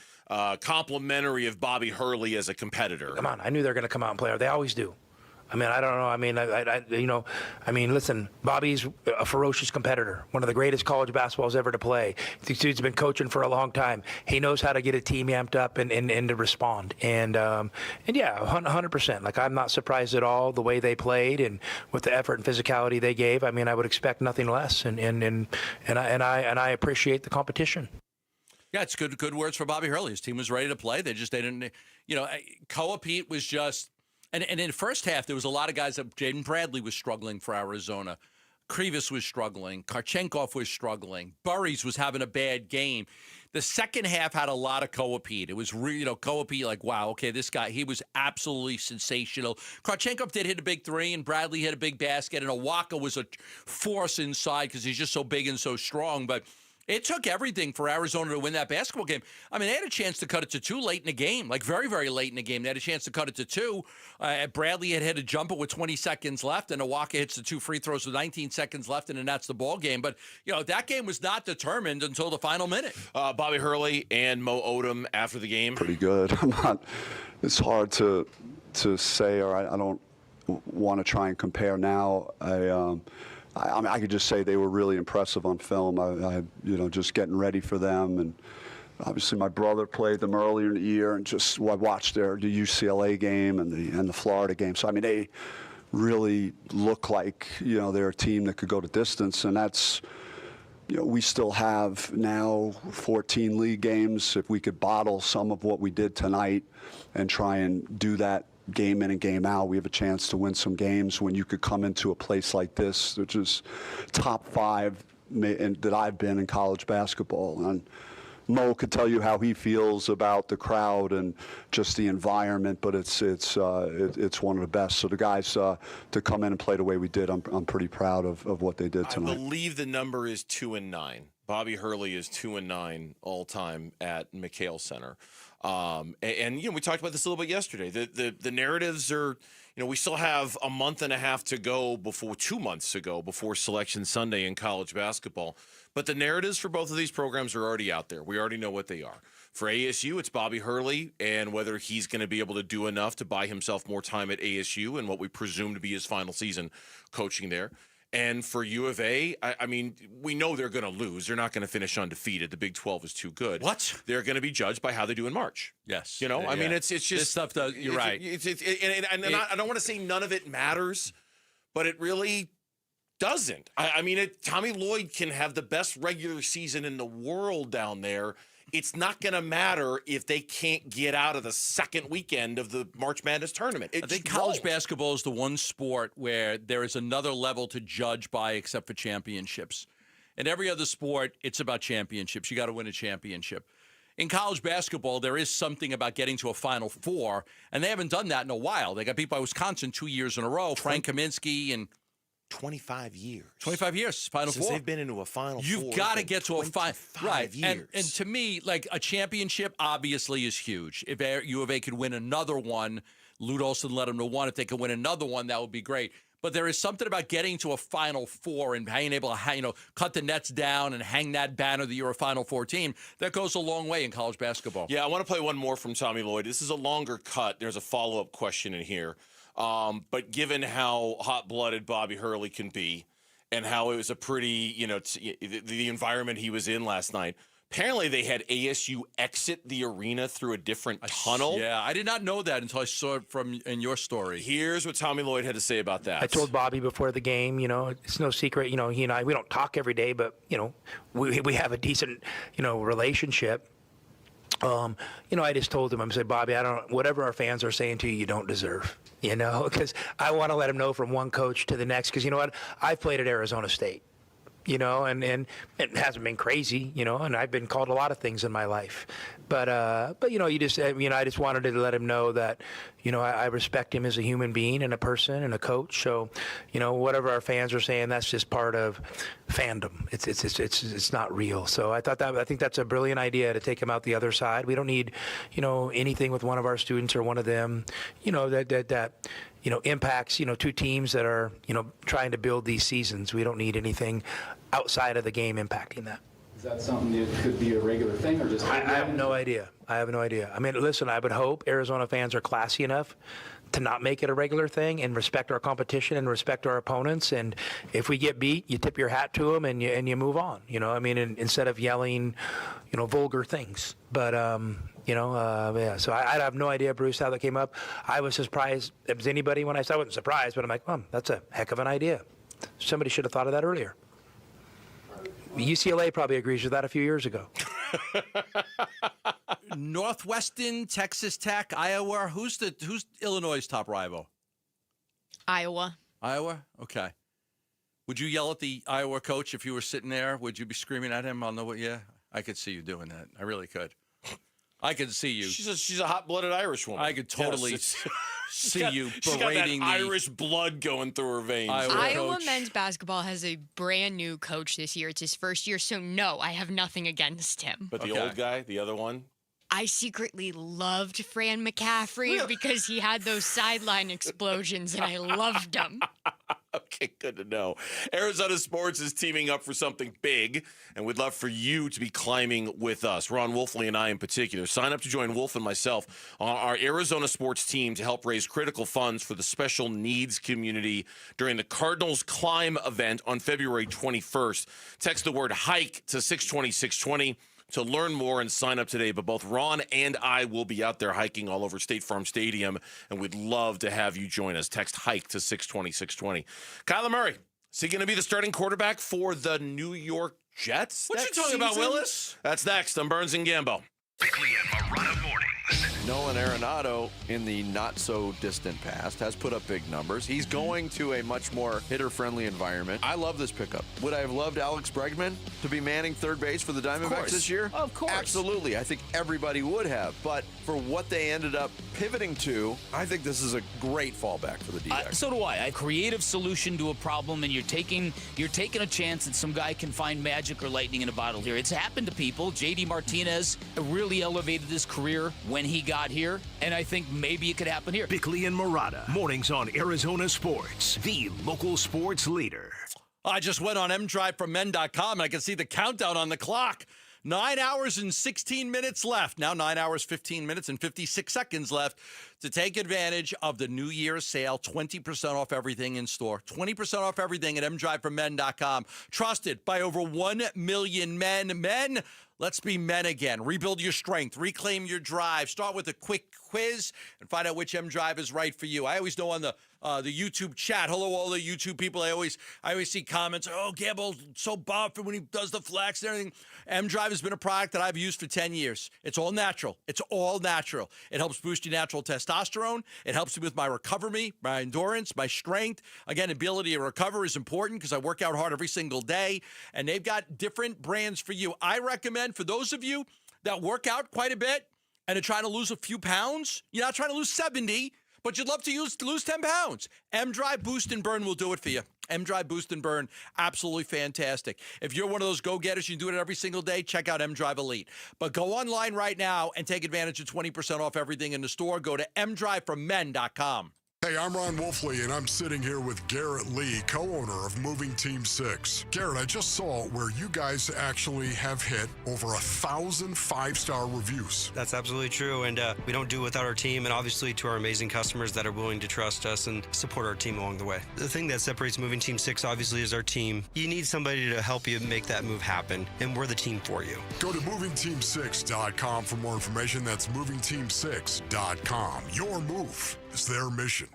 [SPEAKER 10] complimentary of Bobby Hurley as a competitor.
[SPEAKER 1] Come on, I knew they were going to come out and play. They always do. I mean, I don't know. I mean, listen, Bobby's a ferocious competitor, one of the greatest college basketballs ever to play. This dude's been coaching for a long time. He knows how to get a team amped up and to respond. And yeah, 100%. Like, I'm not surprised at all the way they played and with the effort and physicality they gave. I mean, I would expect nothing less. And I appreciate the competition.
[SPEAKER 4] Yeah, it's good words for Bobby Hurley. His team was ready to play. They didn't, Koa Pete was just. And in the first half, there was a lot of guys that Jaden Bradley was struggling for Arizona. Krivas was struggling. Karchenkov was struggling. Burries was having a bad game. The second half had a lot of Koa Pete. It was really, Koa Pete, like, wow, okay, this guy, he was absolutely sensational. Karchenkov did hit a big three, and Bradley hit a big basket, and Awaka was a force inside because he's just so big and so strong. But it took everything for Arizona to win that basketball game. I mean, they had a chance to cut it to 2 late in the game, like very, very late in the game. They had a chance to cut it to 2. Bradley had hit a jumper with 20 seconds left, and Awaka hits the 2 free throws with 19 seconds left, and then that's the ball game. But, that game was not determined until the final minute.
[SPEAKER 10] Bobby Hurley and Mo Odom after the game.
[SPEAKER 3] Pretty good. It's hard to say, or I don't want to try and compare now. I mean, I could just say they were really impressive on film. I just getting ready for them, and obviously my brother played them earlier in the year, and I watched the UCLA game and the Florida game. So I mean, they really look like they're a team that could go the distance, and that's we still have now 14 league games. If we could bottle some of what we did tonight and try and do that game in and game out, we have a chance to win some games when you could come into a place like this, which is top 5 that I've been in college basketball. And Mo could tell you how he feels about the crowd and just the environment, but it's one of the best. So the guys to come in and play the way we did, I'm pretty proud of what they did tonight.
[SPEAKER 10] I believe the number is 2-9. Bobby Hurley is 2-9 all time at McHale Center. And we talked about this a little bit yesterday. The narratives are, we still have a month and a half to go 2 months to go before Selection Sunday in college basketball. But the narratives for both of these programs are already out there. We already know what they are. For ASU, it's Bobby Hurley and whether he's going to be able to do enough to buy himself more time at ASU and what we presume to be his final season coaching there. And for U of A, I mean, we know they're going to lose. They're not going to finish undefeated. The Big 12 is too good.
[SPEAKER 4] What?
[SPEAKER 10] They're going to be judged by how they do in March.
[SPEAKER 4] Yes.
[SPEAKER 10] I mean, it's just
[SPEAKER 4] this stuff does. You're right.
[SPEAKER 10] I don't want to say none of it matters, but it really doesn't. I mean, Tommy Lloyd can have the best regular season in the world down there. It's not going to matter if they can't get out of the second weekend of the March Madness tournament.
[SPEAKER 4] I think college basketball is the one sport where there is another level to judge by except for championships. In every other sport, it's about championships. You got to win a championship. In college basketball, there is something about getting to a Final Four, and they haven't done that in a while. They got beat by Wisconsin 2 years in a row. Frank Kaminsky and
[SPEAKER 10] 25 years.
[SPEAKER 4] 25 years, Final
[SPEAKER 10] Since
[SPEAKER 4] Four.
[SPEAKER 10] they've been into a Final Four.
[SPEAKER 4] You've got to get to a final. Right.
[SPEAKER 10] Years.
[SPEAKER 4] And to me, like a championship obviously is huge. If U of A could win another one, Lute Olson led them to one. If they could win another one, that would be great. But there is something about getting to a Final Four and being able to, cut the nets down and hang that banner that you're a Final Four team. That goes a long way in college basketball.
[SPEAKER 10] Yeah, I want to play one more from Tommy Lloyd. This is a longer cut. There's a follow-up question in here. But given how hot-blooded Bobby Hurley can be and how it was a pretty, the environment he was in last night, apparently they had ASU exit the arena through a different tunnel.
[SPEAKER 4] Yeah, I did not know that until I saw it in your story.
[SPEAKER 10] Here's what Tommy Lloyd had to say about that.
[SPEAKER 1] I told Bobby before the game, it's no secret, he and I, we don't talk every day, but, we have a decent, relationship. I just told him, I said, Bobby, whatever our fans are saying to you, you don't deserve, because I want to let them know from one coach to the next, because you know what? I've played at Arizona State. And it hasn't been crazy, and I've been called a lot of things in my life. But I just wanted to let him know that, I respect him as a human being and a person and a coach. So, whatever our fans are saying, that's just part of fandom. It's not real. So I think that's a brilliant idea to take him out the other side. We don't need, anything with one of our students or one of them, that impacts, two teams that are, trying to build these seasons. We don't need anything outside of the game impacting that.
[SPEAKER 5] Is that something that could be a regular thing or just?
[SPEAKER 1] I have no idea. I mean, listen, I would hope Arizona fans are classy enough to not make it a regular thing and respect our competition and respect our opponents. And if we get beat, you tip your hat to them and you move on, instead of yelling, vulgar things. But, yeah, so I have no idea, Bruce, how that came up. I was surprised as anybody when I said I wasn't surprised, but I'm like, that's a heck of an idea. Somebody should have thought of that earlier. UCLA probably agrees with that a few years ago.
[SPEAKER 4] Northwestern, Texas Tech, Iowa. Who's Illinois' top rival?
[SPEAKER 17] Iowa.
[SPEAKER 4] Iowa? Okay. Would you yell at the Iowa coach if you were sitting there? Would you be screaming at him on the way? Yeah, I could see you doing that. I really could. I could see you.
[SPEAKER 10] She's a hot-blooded Irish woman.
[SPEAKER 4] I could totally see you
[SPEAKER 10] she's got that
[SPEAKER 4] berating the
[SPEAKER 10] Irish blood going through her veins.
[SPEAKER 17] Iowa men's basketball has a brand new coach this year. It's his first year, so no, I have nothing against him.
[SPEAKER 10] But the old guy, the other one?
[SPEAKER 17] I secretly loved Fran McCaffrey because he had those sideline explosions, and I loved them.
[SPEAKER 10] Okay, good to know. Arizona Sports is teaming up for something big, and we'd love for you to be climbing with us. Ron Wolfley and I in particular. Sign up to join Wolf and myself on our Arizona Sports team to help raise critical funds for the special needs community during the Cardinals Climb event on February 21st. Text the word HIKE to 620-620. To learn more and sign up today, but both Ron and I will be out there hiking all over State Farm Stadium, and we'd love to have you join us. Text HIKE to 620-620. Kyler Murray, is he going to be the starting quarterback for the New York Jets?
[SPEAKER 4] What you talking about, Willis?
[SPEAKER 10] That's next on Burns and Gambo.
[SPEAKER 19] Bickley and Marana mornings.
[SPEAKER 7] Nolan Arenado, in the not-so-distant past, has put up big numbers. He's going to a much more hitter-friendly environment. I love this pickup. Would I have loved Alex Bregman to be manning third base for the Diamondbacks this year?
[SPEAKER 24] Of course.
[SPEAKER 7] Absolutely. I think everybody would have. But for what they ended up pivoting to, I think this is a great fallback for the D-backs.
[SPEAKER 24] So do I. A creative solution to a problem, and you're taking a chance that some guy can find magic or lightning in a bottle here. It's happened to people. J.D. Martinez really elevated his career when he got here, and I think maybe it could happen here.
[SPEAKER 12] Bickley and Murata, mornings on Arizona Sports, the local sports leader.
[SPEAKER 4] I just went on mdrivefrommen.com, and I can see the countdown on the clock. 9 hours and 16 minutes left. Now 9 hours, 15 minutes, and 56 seconds left to take advantage of the New Year's sale. 20% off everything in store. 20% off everything at mdrivefrommen.com. Trusted by over 1 million men. Men, let's be men again. Rebuild your strength. Reclaim your drive. Start with a quick quiz and find out which M-Drive is right for you. I always know on the YouTube chat. Hello, all the YouTube people. I always see comments. Oh, Gamble's so buff when he does the flex and everything. M-Drive has been a product that I've used for 10 years. It's all natural. It's all natural. It helps boost your natural testosterone. It helps me with my recovery, my endurance, my strength. Again, ability to recover is important because I work out hard every single day. And they've got different brands for you. I recommend for those of you that work out quite a bit and are trying to lose a few pounds, you're not trying to lose 70, but you'd love to lose 10 pounds. M-Drive Boost and Burn will do it for you. M-Drive Boost and Burn, absolutely fantastic. If you're one of those go-getters, you do it every single day, check out M-Drive Elite. But go online right now and take advantage of 20% off everything in the store. Go to mdrivefrommen.com.
[SPEAKER 13] Hey, I'm Ron Wolfley, and I'm sitting here with Garrett Lee, co-owner of Moving Team 6. Garrett, I just saw where you guys actually have hit over 1,000 five-star reviews.
[SPEAKER 20] That's absolutely true, and we don't do it without our team, and obviously to our amazing customers that are willing to trust us and support our team along the way. The thing that separates Moving Team 6, obviously, is our team. You need somebody to help you make that move happen, and we're the team for you.
[SPEAKER 13] Go to movingteam6.com for more information. That's movingteam6.com. Your move is their mission.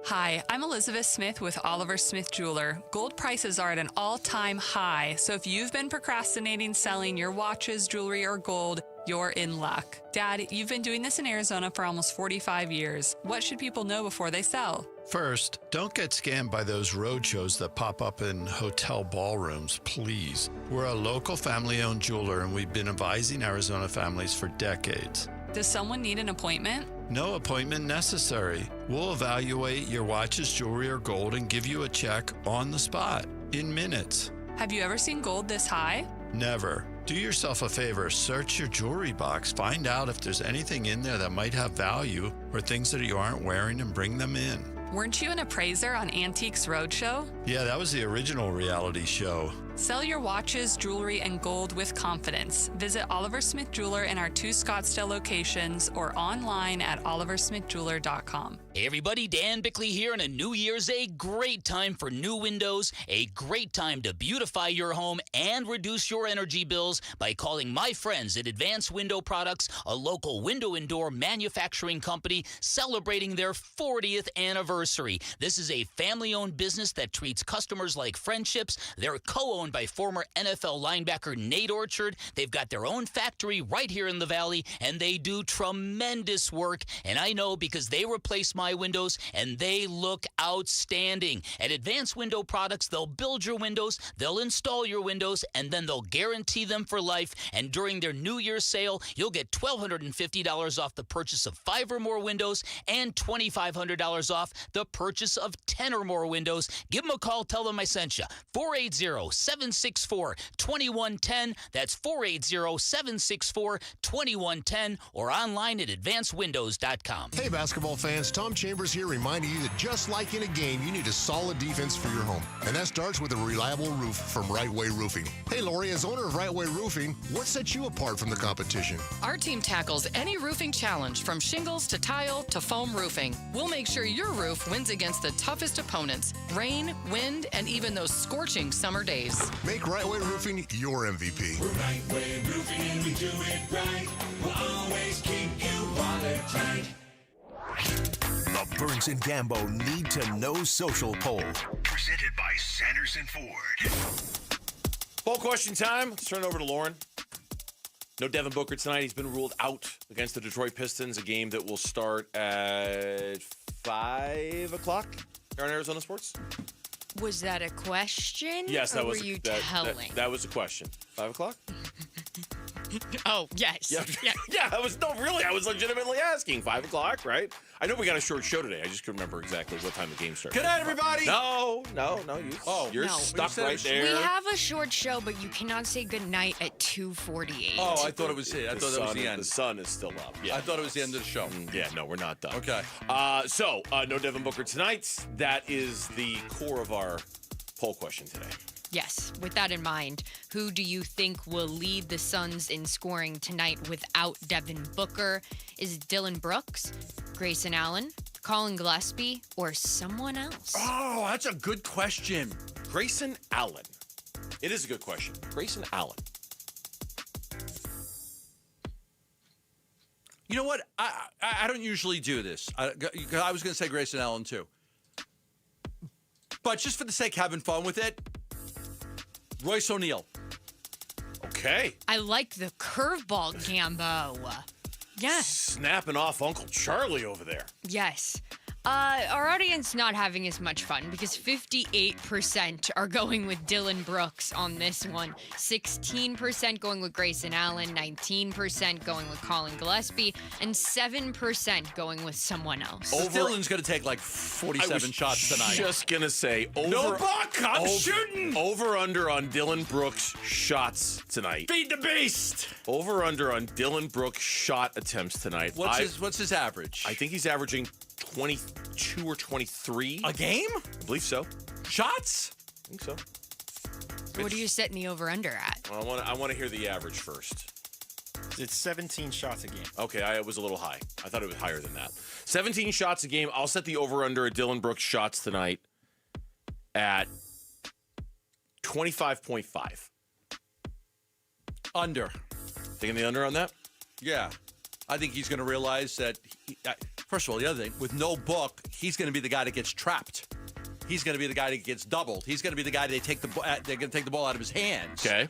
[SPEAKER 25] Hi, I'm Elizabeth Smith with Oliver Smith Jeweler. Gold prices are at an all-time high, so if you've been procrastinating selling your watches, jewelry, or gold, you're in luck. Dad, you've been doing this in Arizona for almost 45 years. What should people know before they sell?
[SPEAKER 26] First, don't get scammed by those roadshows that pop up in hotel ballrooms, please. We're a local family-owned jeweler, and we've been advising Arizona families for decades.
[SPEAKER 25] Does someone need an appointment?
[SPEAKER 26] No appointment necessary. We'll evaluate your watches, jewelry, or gold and give you a check on the spot in minutes.
[SPEAKER 25] Have you ever seen gold this high?
[SPEAKER 26] Never. Do yourself a favor, search your jewelry box, find out if there's anything in there that might have value or things that you aren't wearing and bring them in.
[SPEAKER 25] Weren't you an appraiser on Antiques Roadshow?
[SPEAKER 26] Yeah, that was the original reality show.
[SPEAKER 25] Sell your watches, jewelry, and gold with confidence. Visit Oliver Smith Jeweler in our 2 Scottsdale locations or online at oliversmithjeweler.com.
[SPEAKER 24] Hey everybody, Dan Bickley here, and a New Year's a great time for new windows, a great time to beautify your home and reduce your energy bills by calling my friends at Advanced Window Products, a local window and door manufacturing company celebrating their 40th anniversary. This is a family-owned business that treats customers like friendships. They're co-owned by former NFL linebacker Nate Orchard. They've got their own factory right here in the Valley, and they do tremendous work. And I know because they replace my windows, and they look outstanding. At Advanced Window Products, they'll build your windows, they'll install your windows, and then they'll guarantee them for life. And during their New Year's sale, you'll get $1,250 off the purchase of 5 or more windows and $2,500 off the purchase of 10 or more windows. Give them a call. Tell them I sent you. 480-764-2110. That's 480-764-2110 or online at advancedwindows.com.
[SPEAKER 27] Hey, basketball fans. Tom Chambers here reminding you that just like in a game, you need a solid defense for your home. And that starts with a reliable roof from Right Way Roofing. Hey, Lori, as owner of Right Way Roofing, what sets you apart from the competition?
[SPEAKER 28] Our team tackles any roofing challenge from shingles to tile to foam roofing. We'll make sure your roof wins against the toughest opponents, rain, wind, and even those scorching summer days.
[SPEAKER 27] Make Right Way Roofing your MVP.
[SPEAKER 29] We're Right Way Roofing and we do it right. We'll always keep you watertight.
[SPEAKER 12] The Burns and Gambo Need to Know Social Poll.
[SPEAKER 29] Presented by Sanderson Ford.
[SPEAKER 10] Poll question time. Let's turn it over to Lauren. No Devin Booker tonight. He's been ruled out against the Detroit Pistons, a game that will start at 5 o'clock here on Arizona Sports.
[SPEAKER 17] Was that a question?
[SPEAKER 10] Yes, that
[SPEAKER 17] or
[SPEAKER 10] was
[SPEAKER 17] were you
[SPEAKER 10] that,
[SPEAKER 17] telling?
[SPEAKER 10] that was a question. 5 o'clock?
[SPEAKER 17] Oh, yes.
[SPEAKER 10] Yeah. Yeah, I was legitimately asking. 5 o'clock, right? I know we got a short show today. I just couldn't remember exactly what time the game started.
[SPEAKER 4] Good night, everybody.
[SPEAKER 10] No. You're
[SPEAKER 17] No.
[SPEAKER 10] stuck right there.
[SPEAKER 17] We have a short show, but you cannot say goodnight at 2:48.
[SPEAKER 4] Oh, I thought it was it. I thought that was the end.
[SPEAKER 10] The sun is still up. Yeah.
[SPEAKER 4] I thought it was the end of the show.
[SPEAKER 10] Yeah, no, we're not done.
[SPEAKER 4] Okay.
[SPEAKER 10] So, no Devin Booker tonight. That is the core of our poll question today.
[SPEAKER 17] Yes, with that in mind, who do you think will lead the Suns in scoring tonight without Devin Booker? Is it Dylan Brooks, Grayson Allen, Colin Gillespie, or someone else?
[SPEAKER 4] Oh, that's a good question.
[SPEAKER 10] Grayson Allen. It is a good question. Grayson Allen.
[SPEAKER 4] You know what? I don't usually do this. I was going to say Grayson Allen, too. But just for the sake of having fun with it, Royce O'Neal.
[SPEAKER 10] Okay.
[SPEAKER 17] I like the curveball, Gambo. Yes.
[SPEAKER 10] Snapping off Uncle Charlie over there.
[SPEAKER 17] Yes. Our audience not having as much fun because 58% are going with Dylan Brooks on this one, 16% going with Grayson Allen, 19% going with Colin Gillespie, and 7% going with someone else.
[SPEAKER 4] Dylan's going to take like 47 shots tonight.
[SPEAKER 10] Just going to say,
[SPEAKER 4] No buck, I'm shooting.
[SPEAKER 10] Over under on Dylan Brooks shots tonight.
[SPEAKER 4] Feed the beast.
[SPEAKER 10] Over under on Dylan Brooks shot attempts tonight.
[SPEAKER 4] What's his average?
[SPEAKER 10] I think he's averaging 22 or 23.
[SPEAKER 4] A game?
[SPEAKER 10] I believe so.
[SPEAKER 4] Shots?
[SPEAKER 10] I think so.
[SPEAKER 17] What are you setting the over-under at?
[SPEAKER 10] Well, I want to hear the average first.
[SPEAKER 21] It's 17 shots a game.
[SPEAKER 10] Okay, I was a little high. I thought it was higher than that. 17 shots a game. I'll set the over-under at Dylan Brooks shots tonight at 25.5.
[SPEAKER 4] Under.
[SPEAKER 10] Taking the under on that?
[SPEAKER 4] Yeah. I think he's going to realize that, first of all, the other thing, with no book, he's going to be the guy that gets trapped. He's going to be the guy that gets doubled. He's going to be the guy they're going to take the ball out of his hands.
[SPEAKER 10] Okay.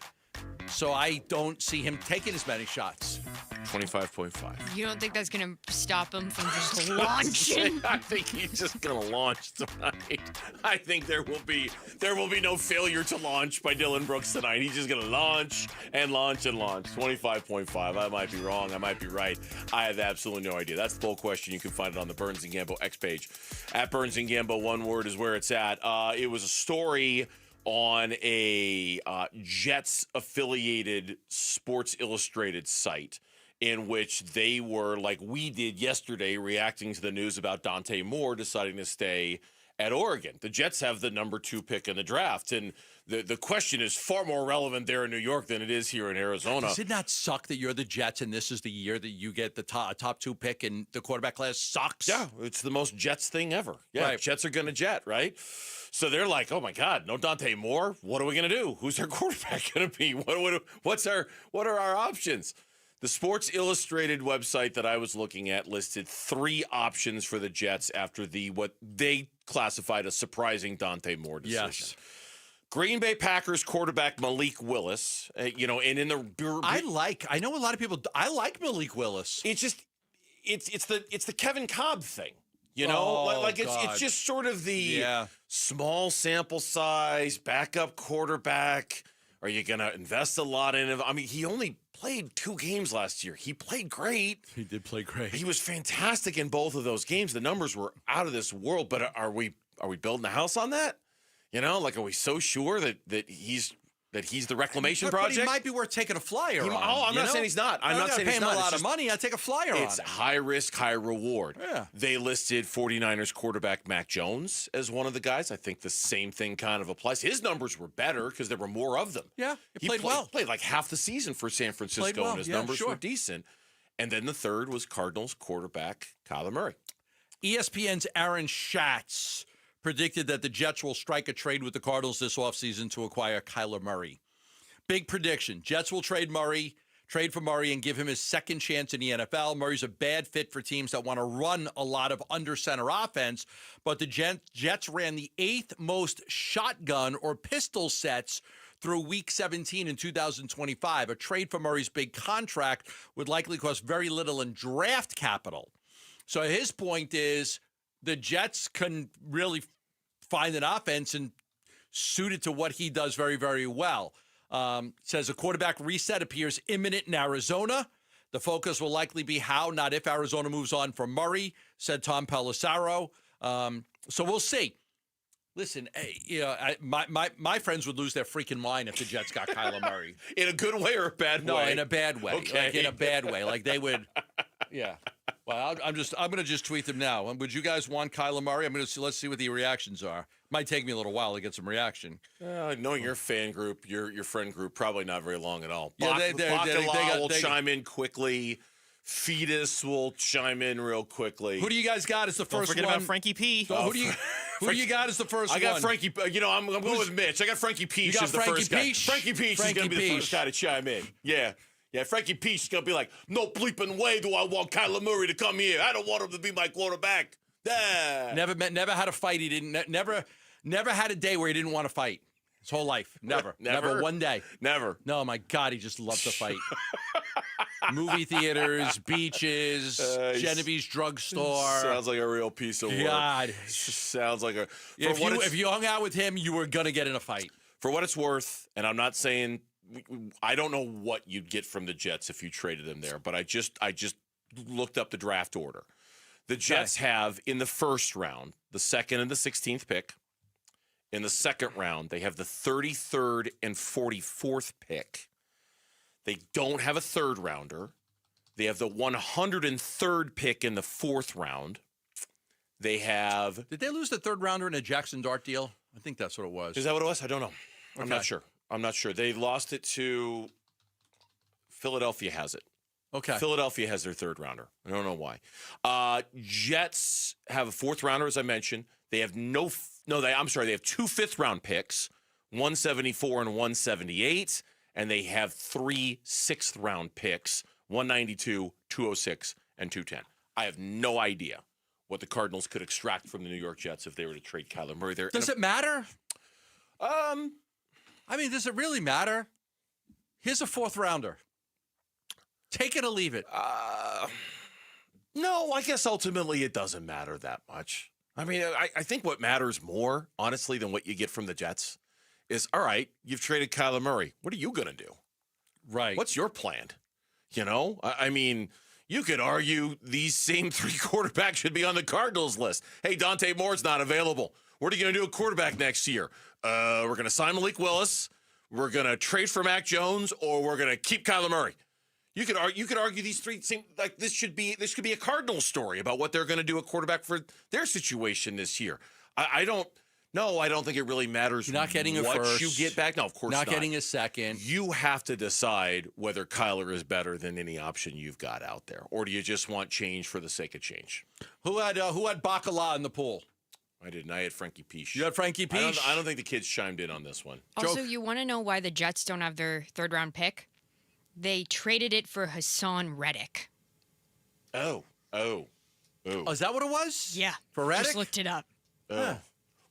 [SPEAKER 4] So I don't see him taking as many shots.
[SPEAKER 10] 25.5.
[SPEAKER 17] You don't think that's going to stop him from just launching?
[SPEAKER 10] I think he's just going to launch tonight. I think there will be no failure to launch by Dylan Brooks tonight. He's just going to launch and launch and launch. 25.5. I might be wrong. I might be right. I have absolutely no idea. That's the poll question. You can find it on the Burns and Gambo X page. At Burns and Gambo, one word is where it's at. It was a story on a Jets-affiliated Sports Illustrated site in which they were, like we did yesterday, reacting to the news about Dante Moore deciding to stay at Oregon. The Jets have the number 2 pick in the draft, and the question is far more relevant there in New York than it is here in Arizona.
[SPEAKER 4] Does it not suck that you're the Jets and this is the year that you get the top 2 pick and the quarterback class sucks?
[SPEAKER 10] Yeah, it's the most Jets thing ever. Yeah,
[SPEAKER 4] Right.
[SPEAKER 10] Jets are going to jet, right? So they're like, oh my God, no Dante Moore. What are we going to do? Who's our quarterback going to be? What are our options? The Sports Illustrated website that I was looking at listed 3 options for the Jets after what they classified a surprising Dante Moore decision.
[SPEAKER 4] Yes.
[SPEAKER 10] Green Bay Packers quarterback Malik Willis, and in the
[SPEAKER 4] I know a lot of people. I like Malik Willis.
[SPEAKER 10] It's just it's the Kevin Cobb thing. It's just sort of the small sample size, backup quarterback. Are you going to invest a lot in him? I mean, he only played 2 games last year. He played great.
[SPEAKER 4] He did play great.
[SPEAKER 10] He was fantastic in both of those games. The numbers were out of this world, but are we building a house on that? Are we so sure that he's the reclamation project?
[SPEAKER 4] But he might be worth taking a flyer on.
[SPEAKER 10] I'm not saying he's not. I'm not saying
[SPEAKER 4] pay
[SPEAKER 10] he's
[SPEAKER 4] him
[SPEAKER 10] not.
[SPEAKER 4] a lot of money. I'd take a flyer on.
[SPEAKER 10] It's high risk, high reward.
[SPEAKER 4] Yeah.
[SPEAKER 10] They listed 49ers quarterback Mac Jones as one of the guys. I think the same thing kind of applies. His numbers were better because there were more of them.
[SPEAKER 4] Yeah, he played well.
[SPEAKER 10] Played like half the season for San Francisco, and his numbers were decent. And then the third was Cardinals quarterback Kyler Murray.
[SPEAKER 4] ESPN's Aaron Schatz predicted that the Jets will strike a trade with the Cardinals this offseason to acquire Kyler Murray. Big prediction. Jets will trade for Murray and give him his second chance in the NFL. Murray's a bad fit for teams that want to run a lot of under-center offense, but the Jets ran the 8th most shotgun or pistol sets through Week 17 in 2025. A trade for Murray's big contract would likely cost very little in draft capital. So his point is the Jets can really find an offense and suit it to what he does very, very well. Says a quarterback reset appears imminent in Arizona. The focus will likely be how, not if, Arizona moves on from Murray, said Tom Pelissero. So we'll see. Listen, my friends would lose their freaking mind if the Jets got Kyler Murray.
[SPEAKER 10] In a good way or a bad way?
[SPEAKER 4] No, in a bad way.
[SPEAKER 10] Okay.
[SPEAKER 4] Like in a bad way. Like they would, yeah. Well, I'm going to just tweet them now. Would you guys want Kyler Murray? Let's see what the reactions are. Might take me a little while to get some reaction.
[SPEAKER 10] Knowing your fan group, your friend group, probably not very long at all.
[SPEAKER 4] Yeah,
[SPEAKER 10] Bacala will chime in quickly. Fetus will chime in real quickly.
[SPEAKER 4] Who do you guys got as the first one?
[SPEAKER 21] Don't forget about Frankie P.
[SPEAKER 4] Who do you got as the first one?
[SPEAKER 10] I got Frankie. I'm going with Mitch. I got Frankie Peach as the first guy. Frankie Peach is going to be the first guy to chime in. Yeah. Yeah, Frankie Peach is going to be like, no bleeping way do I want Kyler Murray to come here. I don't want him to be my quarterback.
[SPEAKER 4] Never had a fight. He didn't. Never had a day where he didn't want to fight. His whole life. Never one day.
[SPEAKER 10] Never.
[SPEAKER 4] No, my God, he just loved to fight. Movie theaters, beaches, Genevieve's drugstore.
[SPEAKER 10] Sounds like a real piece of work.
[SPEAKER 4] God.
[SPEAKER 10] Sounds like a...
[SPEAKER 4] If you hung out with him, you were going to get in a fight.
[SPEAKER 10] For what it's worth, and I'm not saying... I don't know what you'd get from the Jets if you traded him there, but I just looked up the draft order. The Jets have, in the first round, the 2nd and the 16th pick. In the second round, they have the 33rd and 44th pick. They don't have a third rounder. They have the 103rd pick in the 4th round. They have...
[SPEAKER 4] Did they lose the third rounder in a Jackson Dart deal? I think that's what it was.
[SPEAKER 10] Is that what it was? I don't know. I'm
[SPEAKER 4] Okay.
[SPEAKER 10] not sure. They lost it to... Philadelphia has it.
[SPEAKER 4] Okay.
[SPEAKER 10] Philadelphia has their third rounder. I don't know why. Jets have a 4th rounder, as I mentioned. They have they have 2 5th-round picks, 174 and 178, and they have 3 6th-round picks, 192, 206, and 210. I have no idea what the Cardinals could extract from the New York Jets if they were to trade Kyler Murray there.
[SPEAKER 4] Does it matter? Does it really matter? Here's a 4th rounder. Take it or leave it.
[SPEAKER 10] No, I guess ultimately it doesn't matter that much. I think what matters more, honestly, than what you get from the Jets is, all right, you've traded Kyler Murray. What are you going to do?
[SPEAKER 4] Right.
[SPEAKER 10] What's your plan? You could argue these same 3 quarterbacks should be on the Cardinals list. Hey, Dante Moore's not available. What are you going to do at quarterback next year? We're going to sign Malik Willis. We're going to trade for Mac Jones, or we're going to keep Kyler Murray. You could argue these 3 seem like this could be a Cardinals story about what they're going to do at quarterback for their situation this year. I don't think it really matters.
[SPEAKER 4] You're not getting a
[SPEAKER 10] what
[SPEAKER 4] first.
[SPEAKER 10] you get back. No, of course not.
[SPEAKER 4] Not getting a second.
[SPEAKER 10] You have to decide whether Kyler is better than any option you've got out there, or do you just want change for the sake of change?
[SPEAKER 4] Who had Bacala in the pool?
[SPEAKER 10] I didn't. I had Frankie Peach.
[SPEAKER 4] You had Frankie Peach?
[SPEAKER 10] I don't think the kids chimed in on this one.
[SPEAKER 17] Also, you want to know why the Jets don't have their 3rd-round pick? They traded it for Hassan Reddick.
[SPEAKER 10] Oh.
[SPEAKER 4] Is that what it was?
[SPEAKER 17] Yeah.
[SPEAKER 4] For Reddick?
[SPEAKER 17] Just looked it up.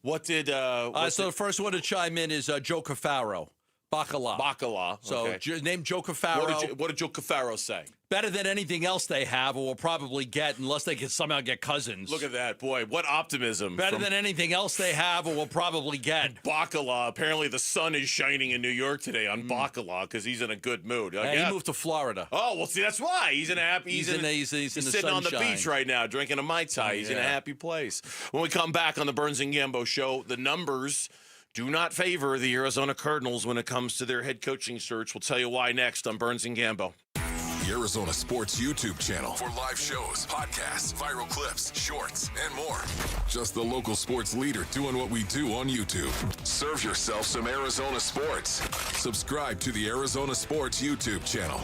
[SPEAKER 10] What did...
[SPEAKER 4] so the first one to chime in is Joe Cafaro. Bacala. So
[SPEAKER 10] okay.
[SPEAKER 4] Name Joe Cafaro.
[SPEAKER 10] What did Joe Cafaro say?
[SPEAKER 4] Better than anything else they have or will probably get, unless they can somehow get Cousins.
[SPEAKER 10] Look at that. Boy, what optimism.
[SPEAKER 4] Better than anything else they have or will probably get.
[SPEAKER 10] Bacala. Apparently the sun is shining in New York today on Bacala because he's in a good mood.
[SPEAKER 4] He moved to Florida.
[SPEAKER 10] Oh, well, see, that's why. He's in a happy... He's sitting on the beach right now drinking a Mai Tai. He's in a happy place. When we come back on the Burns and Gambo show, the numbers do not favor the Arizona Cardinals when it comes to their head coaching search. We'll tell you why next on Burns and Gambo.
[SPEAKER 2] The Arizona Sports YouTube channel for live shows, podcasts, viral clips, shorts, and more. Just the local sports leader doing what we do on YouTube. Serve yourself some Arizona sports. Subscribe to the Arizona Sports YouTube channel.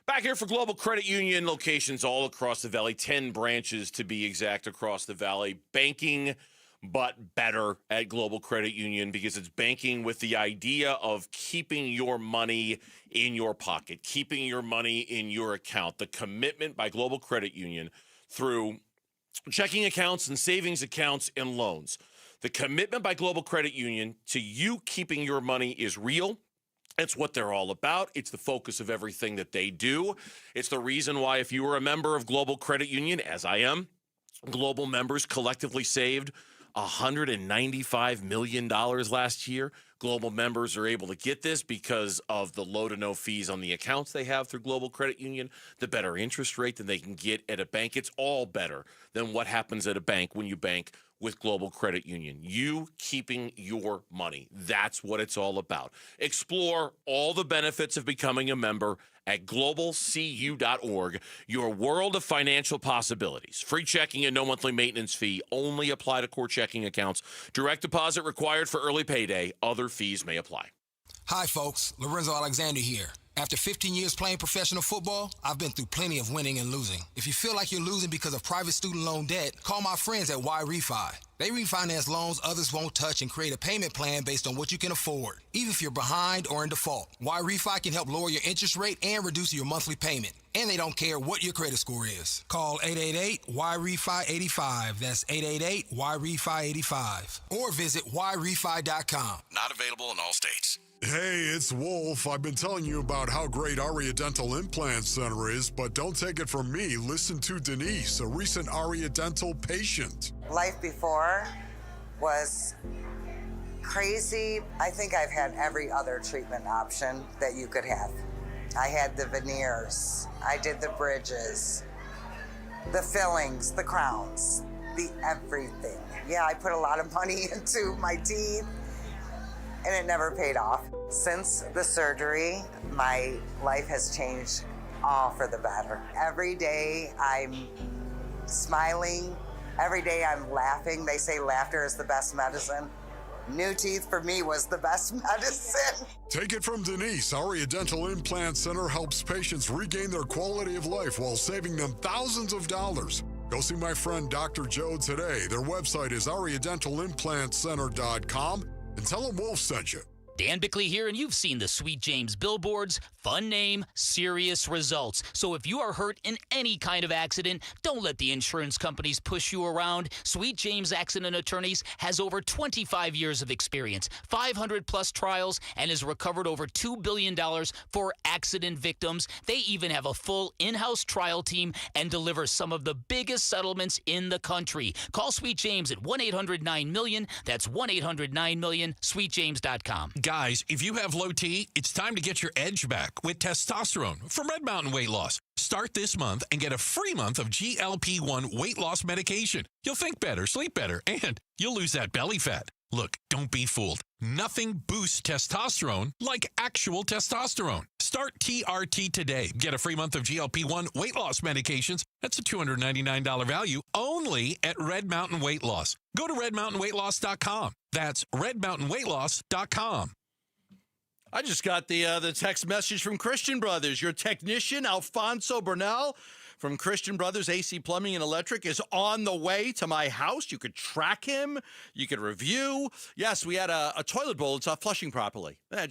[SPEAKER 10] Back here for Global Credit Union, locations all across the valley, 10 branches to be exact across the valley. Banking, but better at Global Credit Union because it's banking with the idea of keeping your money in your pocket, keeping your money in your account. The commitment by Global Credit Union through checking accounts and savings accounts and loans. The commitment by Global Credit Union to you keeping your money is real. It's what they're all about. It's the focus of everything that they do. It's the reason why, if you were a member of Global Credit Union, as I am, Global members collectively saved $195 million last year. Global members are able to get this because of the low to no fees on the accounts they have through Global Credit Union, the better interest rate than they can get at a bank. It's all better than what happens at a bank when you bank with Global Credit Union. You keeping your money. That's what it's all about. Explore all the benefits of becoming a member at globalcu.org. Your world of financial possibilities. Free checking and no monthly maintenance fee. Only apply to core checking accounts. Direct deposit required for early payday. Other fees may apply.
[SPEAKER 6] Hi, folks. Lorenzo Alexander here. After 15 years playing professional football, I've been through plenty of winning and losing. If you feel like you're losing because of private student loan debt, call my friends at Y-Refi. They refinance loans others won't touch and create a payment plan based on what you can afford, even if you're behind or in default. Y-Refi can help lower your interest rate and reduce your monthly payment. And they don't care what your credit score is. Call 888-Y-REFI-85. That's 888-Y-REFI-85. Or visit yrefi.com.
[SPEAKER 8] Not available in all states.
[SPEAKER 13] Hey, it's Wolf. I've been telling you about how great Aria Dental Implant Center is, but don't take it from me. Listen to Denise, a recent Aria Dental patient.
[SPEAKER 9] Life before was crazy. I think I've had every other treatment option that you could have. I had the veneers, I did the bridges, the fillings, the crowns, the everything. Yeah, I put a lot of money into my teeth, and it never paid off. Since the surgery, my life has changed all for the better. Every day I'm smiling. Every day I'm laughing. They say laughter is the best medicine. New teeth for me was the best medicine.
[SPEAKER 13] Take it from Denise. Aria Dental Implant Center helps patients regain their quality of life while saving them thousands of dollars. Go see my friend Dr. Joe today. Their website is ariadentalimplantcenter.com. And tell them Wolf sent you.
[SPEAKER 24] Dan Bickley here, and you've seen the Sweet James billboards. Fun name, serious results. So if you are hurt in any kind of accident, don't let the insurance companies push you around. Sweet James Accident Attorneys has over 25 years of experience, 500-plus trials, and has recovered over $2 billion for accident victims. They even have a full in-house trial team and deliver some of the biggest settlements in the country. Call Sweet James at 1-800-9-MILLION. That's 1-800-9-MILLION, sweetjames.com.
[SPEAKER 11] Guys, if you have low T, it's time to get your edge back with testosterone from Red Mountain Weight Loss. Start this month and get a free month of GLP-1 weight loss medication. You'll think better, sleep better, and you'll lose that belly fat. Look, don't be fooled. Nothing boosts testosterone like actual testosterone. Start TRT today. Get a free month of GLP-1 weight loss medications. That's a $299 value only at Red Mountain Weight Loss. Go to redmountainweightloss.com. That's redmountainweightloss.com.
[SPEAKER 4] I just got the text message from Christian Brothers. Your technician, Alfonso Bernal from Christian Brothers AC Plumbing and Electric, is on the way to my house. You could track him. You could review. Yes, we had a toilet bowl that's not flushing properly. Yeah,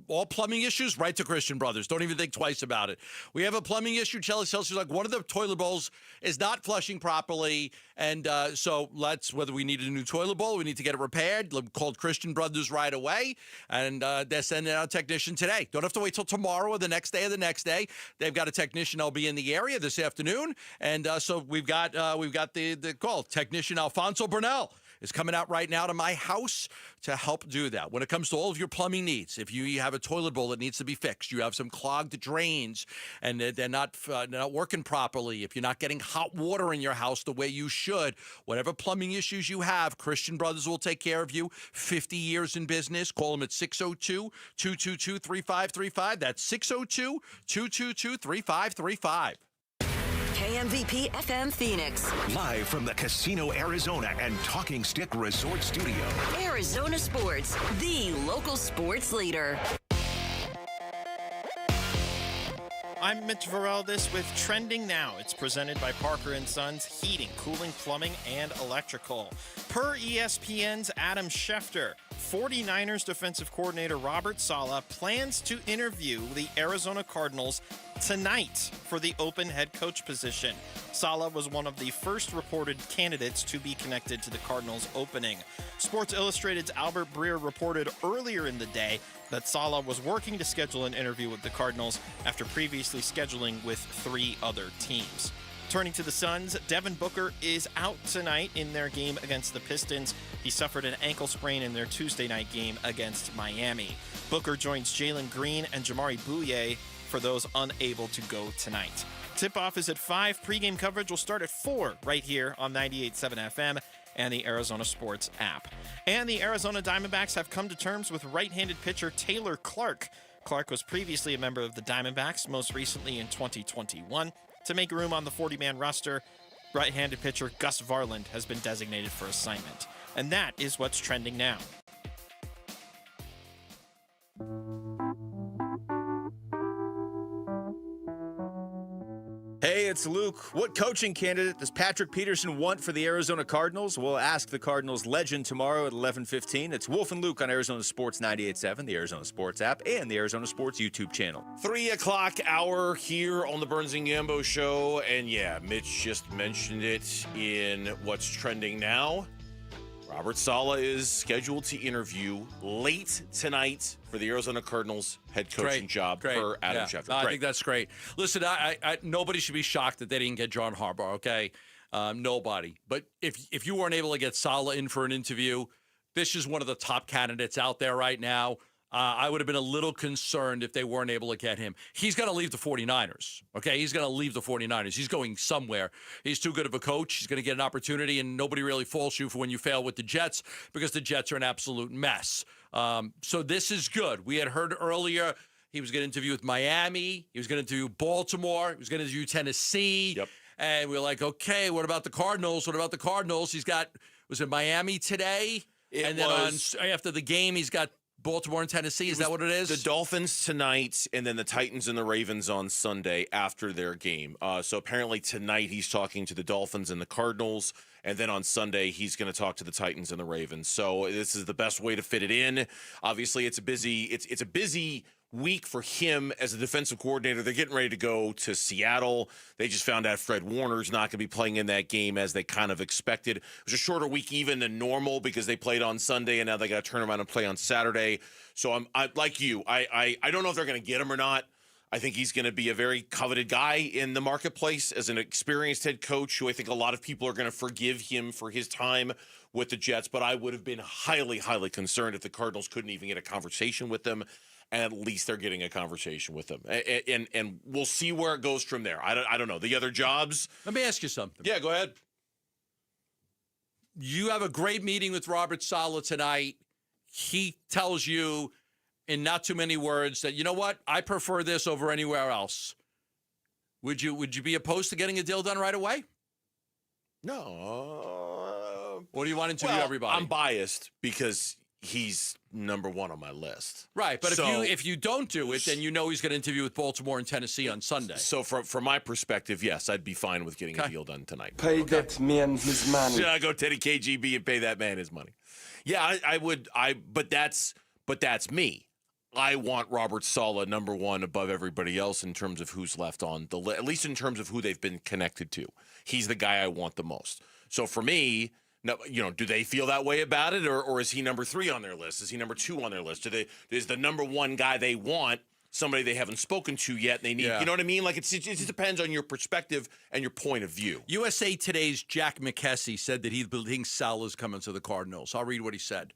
[SPEAKER 4] all plumbing issues, right to Christian Brothers. Don't even think twice about it. We have a plumbing issue. Kelly tells you, like, one of the toilet bowls is not flushing properly. And so whether we need a new toilet bowl, we need to get it repaired. Called Christian Brothers right away. And they're sending out a technician today. Don't have to wait till tomorrow or the next day or the next day. They've got a technician. I'll be in the area this afternoon. And so we've got the call. Technician Alfonso Bernal is coming out right now to my house to help do that. When it comes to all of your plumbing needs, if you have a toilet bowl that needs to be fixed, you have some clogged drains and they're not working properly, if you're not getting hot water in your house the way you should, whatever plumbing issues you have, Christian Brothers will take care of you. 50 years in business. Call them at 602-222-3535. That's 602-222-3535.
[SPEAKER 14] KMVP FM Phoenix.
[SPEAKER 19] Live from the Casino Arizona and Talking Stick Resort Studio.
[SPEAKER 14] Arizona Sports, the local sports leader.
[SPEAKER 21] I'm Mitch Vareldes with Trending Now. It's presented by Parker & Sons Heating, Cooling, Plumbing, and Electrical. Per ESPN's Adam Schefter, 49ers defensive coordinator Robert Saleh plans to interview the Arizona Cardinals tonight for the open head coach position. Saleh was one of the first reported candidates to be connected to the Cardinals opening. Sports Illustrated's Albert Breer reported earlier in the day that Saleh was working to schedule an interview with the Cardinals after previously scheduling with 3 other teams. Turning to the Suns, Devin Booker is out tonight in their game against the Pistons. He suffered an ankle sprain in their Tuesday night game against Miami. Booker joins Jalen Green and Jamari Bouye for those unable to go tonight. Tip-off is at 5. Pre-game coverage will start at 4 right here on 98.7 FM and the Arizona Sports app. And the Arizona Diamondbacks have come to terms with right-handed pitcher Taylor Clark. Clark was previously a member of the Diamondbacks, most recently in 2021. To make room on the 40-man roster, right-handed pitcher Gus Varland has been designated for assignment. And that is what's trending now.
[SPEAKER 1] Hey, it's Luke. What coaching candidate does Patrick Peterson want for the Arizona Cardinals? We'll ask the Cardinals legend tomorrow at 11:15. It's Wolf and Luke on Arizona Sports 98.7, the Arizona Sports app, and the Arizona Sports YouTube channel.
[SPEAKER 10] 3 o'clock hour here on the Burns and Gambo show. And yeah, Mitch just mentioned it in What's Trending Now. Robert Saleh is scheduled to interview late tonight for the Arizona Cardinals head coaching job for Adam Schefter.
[SPEAKER 4] No, I think that's great. Listen, I nobody should be shocked that they didn't get John Harbaugh, okay? Nobody. But if you weren't able to get Saleh in for an interview, this is one of the top candidates out there right now. I would have been a little concerned if they weren't able to get him. He's going to leave the 49ers, okay? He's going to leave the 49ers. He's going somewhere. He's too good of a coach. He's going to get an opportunity, and nobody really faults you for when you fail with the Jets because the Jets are an absolute mess. So this is good. We had heard earlier he was going to interview with Miami. He was going to interview Baltimore. He was going to interview Tennessee.
[SPEAKER 10] Yep.
[SPEAKER 4] And we were like, okay, what about the Cardinals? What about the Cardinals? He's got, was it Miami today? And then after the game, he's got Baltimore and Tennessee. Is that what it is?
[SPEAKER 10] The Dolphins tonight, and then the Titans and the Ravens on Sunday after their game. So apparently tonight he's talking to the Dolphins and the Cardinals, and then on Sunday he's going to talk to the Titans and the Ravens. So this is the best way to fit it in. Obviously, it's a busy week for him as a defensive coordinator. They're getting ready to go to Seattle. They just found out Fred Warner's not going to be playing in that game as they kind of expected. It was a shorter week even than normal because they played on Sunday and now they got to turn around and play on Saturday. So I like you. I don't know if they're going to get him or not. I think he's going to be a very coveted guy in the marketplace as an experienced head coach who I think a lot of people are going to forgive him for his time with the Jets. But I would have been highly, highly concerned if the Cardinals couldn't even get a conversation with them. And at least they're getting a conversation with them. And we'll see where it goes from there. I don't know. The other jobs.
[SPEAKER 4] Let me ask you something.
[SPEAKER 10] Yeah, go ahead.
[SPEAKER 4] You have a great meeting with Robert Saleh tonight. He tells you in not too many words that, you know what, I prefer this over anywhere else. Would you be opposed to getting a deal done right away?
[SPEAKER 10] No.
[SPEAKER 4] Or do you want to interview everybody?
[SPEAKER 10] I'm biased because he's number one on my list.
[SPEAKER 4] Right, but if you don't do it, then you know he's going to interview with Baltimore and Tennessee on Sunday.
[SPEAKER 10] So from my perspective, yes, I'd be fine with getting a deal done tonight.
[SPEAKER 3] Pay that man his money.
[SPEAKER 10] Yeah, go Teddy KGB and pay that man his money. Yeah, I would. But that's me. I want Robert Saleh number one above everybody else in terms of who's left on the list, at least in terms of who they've been connected to. He's the guy I want the most. So for me, no, do they feel that way about it, or is he number 3 on their list? Is he number 2 on their list? Is the number one guy they want somebody they haven't spoken to yet? And they need, you know what I mean? Like it just depends on your perspective and your point of view.
[SPEAKER 4] USA Today's Jack McKessie said that he thinks Saleh's coming to the Cardinals. I'll read what he said.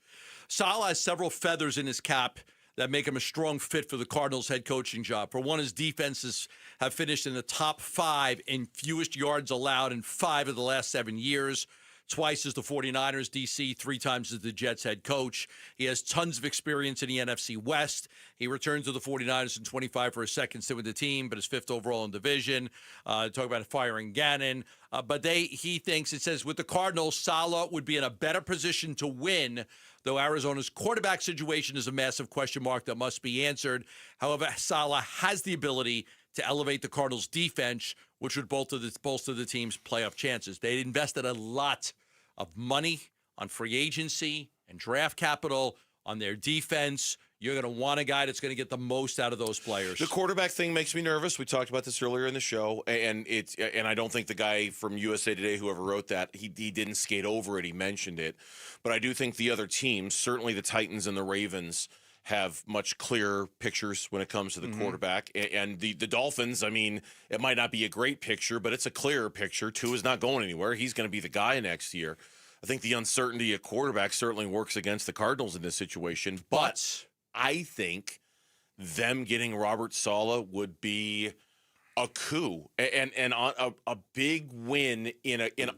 [SPEAKER 4] Saleh has several feathers in his cap that make him a strong fit for the Cardinals head coaching job. For one, his defenses have finished in the top 5 in fewest yards allowed in 5 of the last 7 years. Twice as the 49ers DC, 3 times as the Jets head coach. He has tons of experience in the NFC West. He returned to the 49ers in 25 for a second stint with the team, but is 5th overall in division. Talk about firing Gannon. But he thinks, it says, with the Cardinals, Saleh would be in a better position to win, though Arizona's quarterback situation is a massive question mark that must be answered. However, Saleh has the ability to elevate the Cardinals' defense, which would bolster the team's playoff chances. They invested a lot of money on free agency and draft capital on their defense. you're going to want a guy that's going to get the most out of those players.
[SPEAKER 10] The quarterback thing makes me nervous. We talked about this earlier in the show, and I don't think the guy from USA Today, whoever wrote that, he didn't skate over it. He mentioned it, but I do think the other teams, certainly the Titans and the Ravens, have much clearer pictures when it comes to the quarterback. And the Dolphins, I mean, it might not be a great picture, but it's a clearer picture. Tua is not going anywhere. He's going to be the guy next year. I think the uncertainty at quarterback certainly works against the Cardinals in this situation, but I think them getting Robert Saleh would be a coup and a big win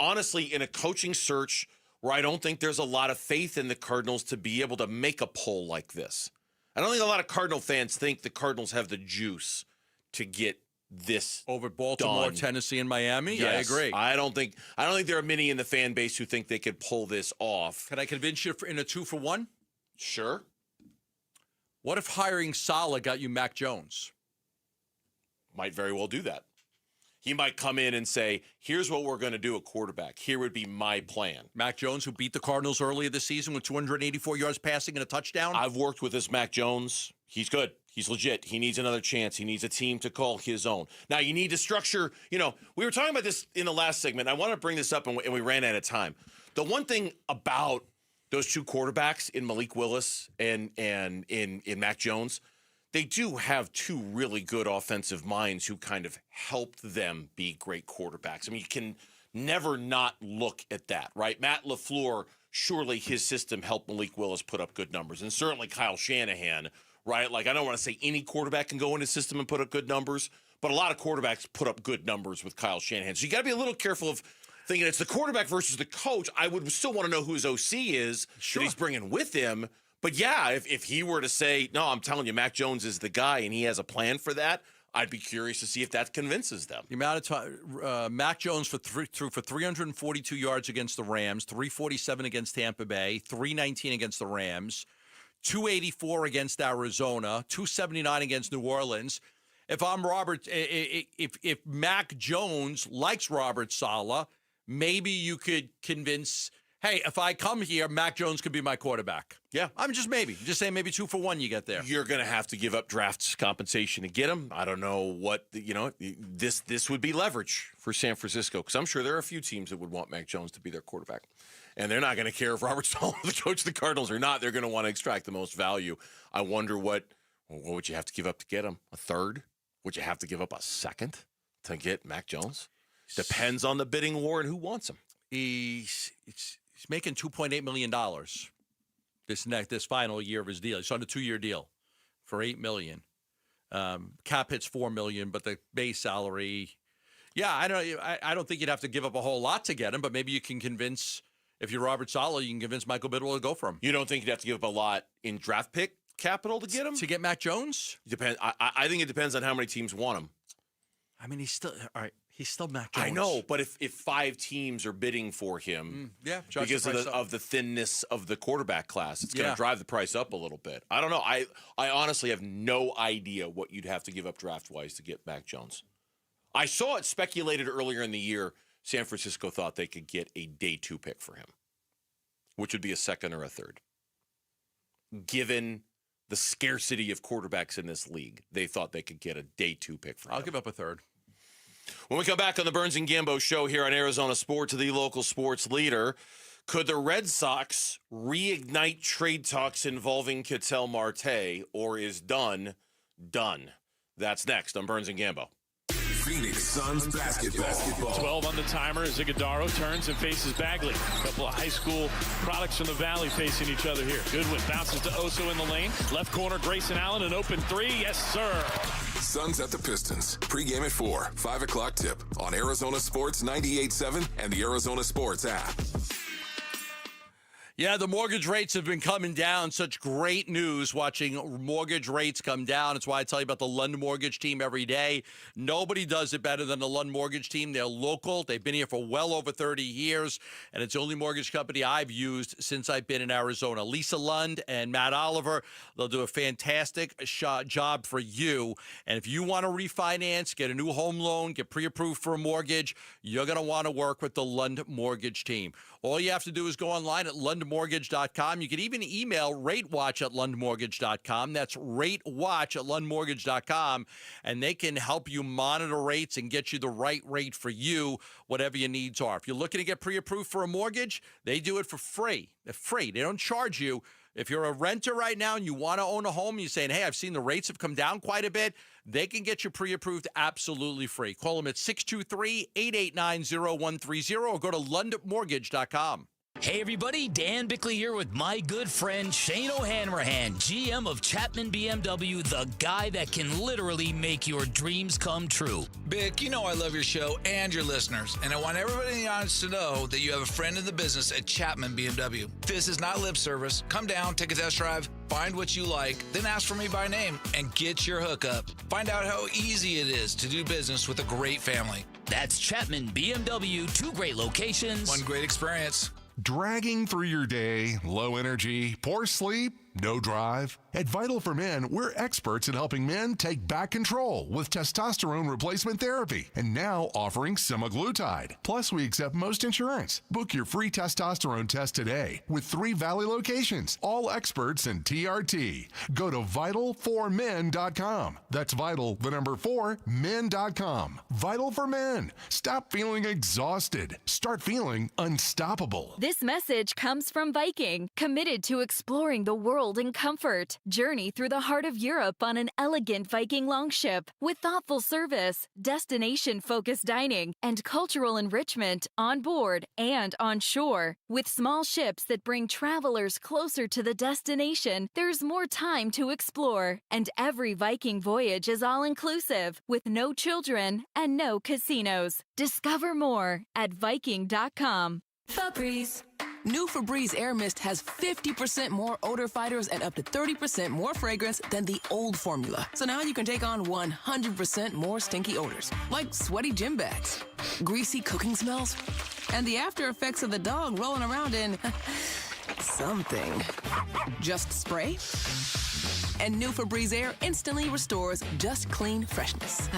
[SPEAKER 10] honestly in a coaching search where I don't think there's a lot of faith in the Cardinals to be able to make a pull like this. I don't think a lot of Cardinal fans think the Cardinals have the juice to get this
[SPEAKER 4] over Baltimore,
[SPEAKER 10] done.
[SPEAKER 4] Tennessee, and Miami.
[SPEAKER 10] Yes.
[SPEAKER 4] I agree.
[SPEAKER 10] I don't think there are many in the fan base who think they could pull this off.
[SPEAKER 4] Can I convince you in a 2-for-1?
[SPEAKER 10] Sure.
[SPEAKER 4] What if hiring Saleh got you Mac Jones?
[SPEAKER 10] Might very well do that. He might come in and say, here's what we're going to do at quarterback. Here would be my plan.
[SPEAKER 4] Mac Jones, who beat the Cardinals earlier this season with 284 yards passing and a touchdown.
[SPEAKER 10] I've worked with this Mac Jones. He's good. He's legit. He needs another chance. He needs a team to call his own. Now, you need to structure, we were talking about this in the last segment. I want to bring this up, and we ran out of time. The one thing about those two quarterbacks in Malik Willis and in Mac Jones, they do have two really good offensive minds who kind of helped them be great quarterbacks. I mean, you can never not look at that, right? Matt LaFleur, surely his system helped Malik Willis put up good numbers. And certainly Kyle Shanahan, right? Like, I don't want to say any quarterback can go in his system and put up good numbers, but a lot of quarterbacks put up good numbers with Kyle Shanahan. So you got to be a little careful of thinking it's the quarterback versus the coach. I would still want to know who his OC is that he's bringing with him. But yeah, if he were to say, no, I'm telling you, Mac Jones is the guy and he has a plan for that, I'd be curious to see if that convinces them.
[SPEAKER 4] The amount of time, Mac Jones threw for 342 yards against the Rams, 347 against Tampa Bay, 319 against the Rams, 284 against Arizona, 279 against New Orleans. If I'm Robert, if Mac Jones likes Robert Saleh, maybe you could convince, hey, if I come here, Mac Jones could be my quarterback.
[SPEAKER 10] Yeah.
[SPEAKER 4] I'm just saying maybe 2-for-1 you get there.
[SPEAKER 10] You're going to have to give up draft compensation to get him. I don't know what, this would be leverage for San Francisco because I'm sure there are a few teams that would want Mac Jones to be their quarterback. And they're not going to care if Robert Saleh, the coach of the Cardinals, or not. They're going to want to extract the most value. I wonder what would you have to give up to get him? A third? Would you have to give up a second to get Mac Jones? Depends on the bidding war and who wants him.
[SPEAKER 4] He's making $2.8 million this final year of his deal. He's on a 2-year deal for $8 million. Cap hits $4 million, but the base salary, I don't think you'd have to give up a whole lot to get him, but maybe you can convince, if you're Robert Saleh, you can convince Michael Bidwell to go for him.
[SPEAKER 10] You don't think you'd have to give up a lot in draft pick capital to get him?
[SPEAKER 4] To get Mac Jones?
[SPEAKER 10] I think it depends on how many teams want him.
[SPEAKER 4] I mean, he's still Mac Jones.
[SPEAKER 10] I know, but if 5 teams are bidding for him, because of the thinness of the quarterback class, it's going to drive the price up a little bit. I don't know. I honestly have no idea what you'd have to give up draft-wise to get Mac Jones. I saw it speculated earlier in the year, San Francisco thought they could get a day 2 pick for him, which would be a second or a third. Given the scarcity of quarterbacks in this league, they thought they could get a day 2 pick for him.
[SPEAKER 4] I'll give up a third.
[SPEAKER 10] When we come back on the Burns and Gambo show here on Arizona Sports, the local sports leader, could the Red Sox reignite trade talks involving Ketel Marte, or is done? That's next on Burns and Gambo.
[SPEAKER 2] Phoenix Suns basketball.
[SPEAKER 5] 12 on the timer as Iguodaro turns and faces Bagley. A couple of high school products from the Valley facing each other here. Goodwin bounces to Oso in the lane. Left corner, Grayson Allen, an open 3. Yes, sir.
[SPEAKER 2] Suns at the Pistons. Pre-game at 4. 5 o'clock tip on Arizona Sports 98.7 and the Arizona Sports app.
[SPEAKER 4] Yeah, the mortgage rates have been coming down. Such great news watching mortgage rates come down. It's why I tell you about the Lund Mortgage Team every day. Nobody does it better than the Lund Mortgage Team. They're local. They've been here for well over 30 years, and it's the only mortgage company I've used since I've been in Arizona. Lisa Lund and Matt Oliver, they'll do a fantastic job for you. And if you want to refinance, get a new home loan, get pre-approved for a mortgage, you're going to want to work with the Lund Mortgage Team. All you have to do is go online at Lund lundmortgage.com. You can even email ratewatch@lundmortgage.com. That's ratewatch@lundmortgage.com, and they can help you monitor rates and get you the right rate for you, whatever your needs are. If you're looking to get pre-approved for a mortgage, they do it for free. They're free. They don't charge you. If you're a renter right now and you want to own a home, you're saying, hey, I've seen the rates have come down quite a bit, they can get you pre-approved absolutely free. Call them at 623-889-0130 or go to lundmortgage.com.
[SPEAKER 24] Hey everybody, Dan Bickley here with my good friend Shane O'Hanrahan, GM of Chapman BMW, the guy that can literally make your dreams come true.
[SPEAKER 7] Bick, you know I love your show and your listeners, and I want everybody in the audience to know that you have a friend in the business at Chapman BMW. This is not lip service. Come down, take a test drive, find what you like, then ask for me by name and get your hookup. Find out how easy it is to do business with a great family.
[SPEAKER 24] That's Chapman BMW, 2 great locations.
[SPEAKER 7] 1 great experience.
[SPEAKER 27] Dragging through your day, low energy, poor sleep, no drive? At Vital for Men, we're experts in helping men take back control with testosterone replacement therapy and now offering semaglutide. Plus, we accept most insurance. Book your free testosterone test today with 3 Valley locations, all experts in TRT. Go to vital4men.com. That's vital, the number 4, men.com. Vital for Men. Stop feeling exhausted. Start feeling unstoppable.
[SPEAKER 8] This message comes from Viking, committed to exploring the world in comfort. Journey through the heart of Europe on an elegant Viking longship with thoughtful service, destination-focused dining, and cultural enrichment on board and on shore. With small ships that bring travelers closer to the destination, there's more time to explore. And every Viking voyage is all-inclusive, with no children and no casinos. Discover more at Viking.com.
[SPEAKER 28] Febreze. New Febreze Air Mist has 50% more odor fighters and up to 30% more fragrance than the old formula. So now you can take on 100% more stinky odors, like sweaty gym bags, greasy cooking smells, and the after effects of the dog rolling around in something. Just spray, and new Febreze Air instantly restores just clean freshness.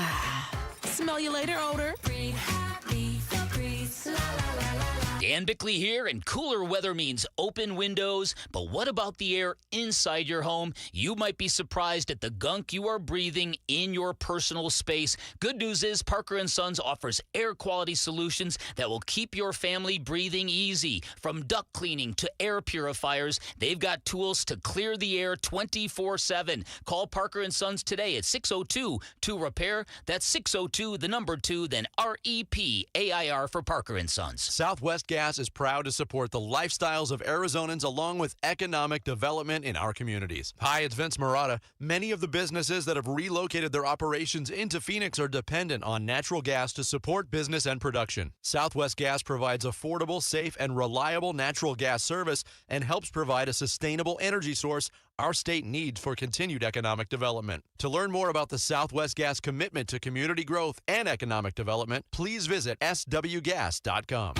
[SPEAKER 28] Smell you later, odor. Breathe happy, Febreze. La, la, la, la.
[SPEAKER 24] Dan Bickley here, and cooler weather means open windows. But what about the air inside your home? You might be surprised at the gunk you are breathing in your personal space. Good news is Parker & Sons offers air quality solutions that will keep your family breathing easy. From duct cleaning to air purifiers, they've got tools to clear the air 24/7. Call Parker & Sons today at 602-2REPAIR. That's 602, the number 2, then REPAIR for Parker & Sons.
[SPEAKER 15] Southwest Gas is proud to support the lifestyles of Arizonans along with economic development in our communities. Hi, it's Vince Marotta. Many of the businesses that have relocated their operations into Phoenix are dependent on natural gas to support business and production. Southwest Gas provides affordable, safe, and reliable natural gas service and helps provide a sustainable energy source our state needs for continued economic development. To learn more about the Southwest Gas commitment to community growth and economic development, please visit swgas.com.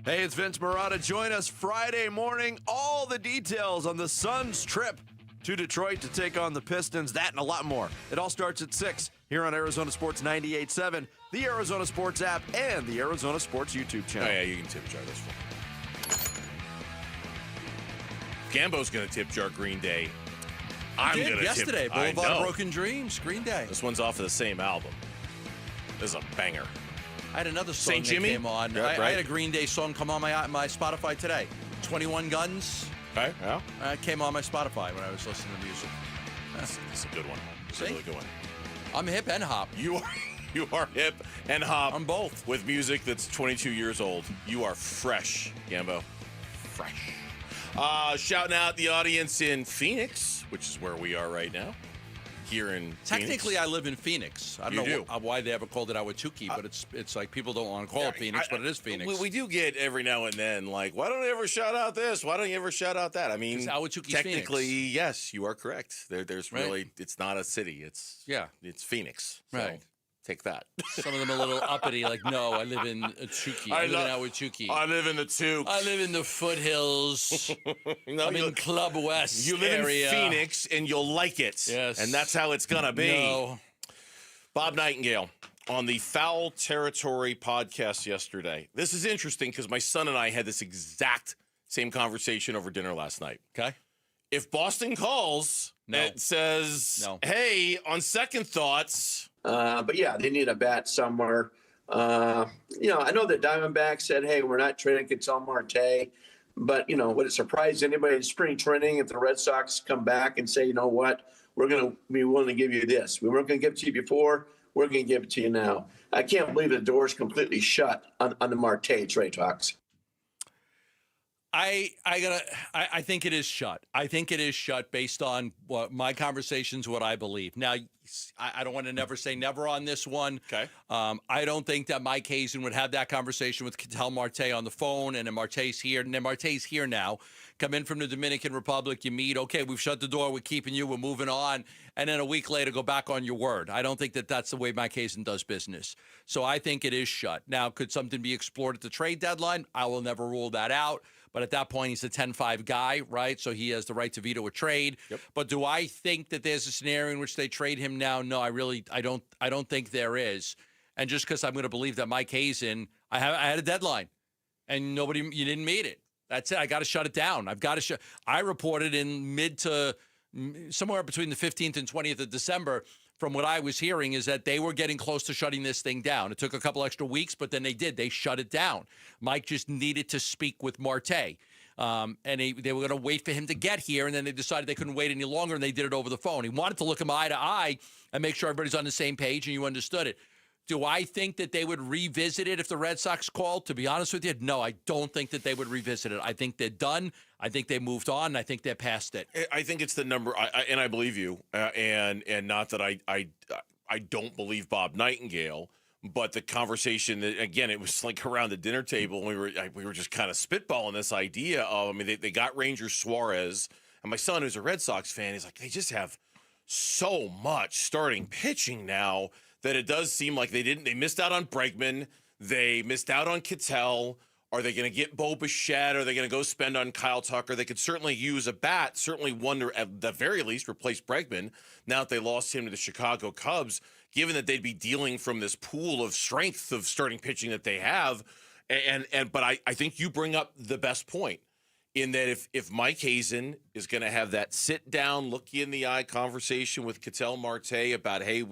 [SPEAKER 15] Hey, it's Vince Marotta. Join us Friday morning. All the details on the Suns' trip to Detroit to take on the Pistons, that and a lot more. It all starts at 6 here on Arizona Sports 98.7, the Arizona Sports app, and the Arizona Sports YouTube channel.
[SPEAKER 1] Oh, yeah, you can tip jar this one. Gambo's going to tip jar Green Day. I'm going to
[SPEAKER 4] yesterday,
[SPEAKER 1] tip.
[SPEAKER 4] Boulevard of Broken Dreams, Green Day.
[SPEAKER 1] This one's off of the same album. This is a banger.
[SPEAKER 4] I had another song
[SPEAKER 1] St.
[SPEAKER 4] that
[SPEAKER 1] Jimmy?
[SPEAKER 4] came on.
[SPEAKER 1] Yep,
[SPEAKER 4] I had a Green Day song come on my Spotify today. 21 Guns.
[SPEAKER 1] Okay, yeah.
[SPEAKER 4] Came on my Spotify when I was listening to music.
[SPEAKER 1] That's a good one. It's a really good one.
[SPEAKER 4] I'm hip and hop.
[SPEAKER 1] You are hip and hop.
[SPEAKER 4] I'm both.
[SPEAKER 1] With music that's 22 years old. You are fresh, Gambo. Fresh. Shouting out the audience in Phoenix, which is where we are right now. Here in
[SPEAKER 4] Technically,
[SPEAKER 1] Phoenix.
[SPEAKER 4] I live in Phoenix. I don't know why they ever called it Ahwatukee, but it's like people don't want to call it Phoenix, but it is Phoenix.
[SPEAKER 1] We do get every now and then, like, why don't you ever shout out this? Why don't you ever shout out that? I mean, technically,
[SPEAKER 4] Phoenix.
[SPEAKER 1] Yes, you are correct. There's really, it's not a city. It's Phoenix. So
[SPEAKER 4] right.
[SPEAKER 1] Take that.
[SPEAKER 4] Some of them a little uppity, like, no, I live in Ahwatukee. I live in Ahwatukee.
[SPEAKER 1] I live in the Tukes.
[SPEAKER 4] I live in the foothills. I'm in Club West
[SPEAKER 1] You live
[SPEAKER 4] area.
[SPEAKER 1] in Phoenix, and you'll like it.
[SPEAKER 4] Yes.
[SPEAKER 1] And that's how it's going to be.
[SPEAKER 4] No.
[SPEAKER 1] Bob Nightingale
[SPEAKER 10] on the Foul Territory podcast yesterday. This is interesting because my son and I had this exact same conversation over dinner last night.
[SPEAKER 4] Okay.
[SPEAKER 10] If Boston calls, it says, hey, on second thoughts.
[SPEAKER 12] But yeah, they need a bat somewhere. I know the Diamondbacks said, hey, we're not trading Ketel Marte. But, would it surprise anybody in spring training if the Red Sox come back and say, you know what, we're going to be willing to give you this. We weren't going to give it to you before. We're going to give it to you now. I can't believe the door's completely shut on the Marte trade talks.
[SPEAKER 4] I think it is shut. I think it is shut based on what my conversations, what I believe. Now, I don't want to never say never on this one.
[SPEAKER 10] Okay.
[SPEAKER 4] I don't think that Mike Hazen would have that conversation with Ketel Marte on the phone, and then Marte's here, and then Marte's here now. Come in from the Dominican Republic, you meet, okay, we've shut the door, we're keeping you, we're moving on, and then a week later go back on your word. I don't think that that's the way Mike Hazen does business. So I think it is shut. Now, could something be explored at the trade deadline? I will never rule that out. But at that point, he's a 10-5 guy, right? So he has the right to veto a trade.
[SPEAKER 10] Yep.
[SPEAKER 4] But do I think that there's a scenario in which they trade him now? No, I don't think there is. And just because I'm going to believe that Mike Hazen, I had a deadline, and you didn't meet it. That's it. I got to shut it down. I reported in mid to somewhere between the 15th and 20th of December. From what I was hearing is that they were getting close to shutting this thing down. It took a couple extra weeks, but then they did. They shut it down. Mike just needed to speak with Marte. And they were going to wait for him to get here, and then they decided they couldn't wait any longer, and they did it over the phone. He wanted to look him eye to eye and make sure everybody's on the same page and you understood it. Do I think that they would revisit it if the Red Sox called? To be honest with you, no, I don't think that they would revisit it. I think they're done. I think they moved on. And I think they're past it.
[SPEAKER 10] I think it's the number, and I believe you, and not that I don't believe Bob Nightingale, but the conversation that, again, it was like around the dinner table, and we were just kind of spitballing this idea of, they got Ranger Suarez, and my son, who's a Red Sox fan, he's like, they just have so much starting pitching now that it does seem like they missed out on Bregman, they missed out on Ketel. Are they going to get Bo Bichette? Are they going to go spend on Kyle Tucker? They could certainly use a bat, certainly wonder at the very least replace Bregman now that they lost him to the Chicago Cubs, given that they'd be dealing from this pool of strength of starting pitching that they have. But I think you bring up the best point in that if Mike Hazen is going to have that sit down, look you in the eye conversation with Ketel Marte about, hey,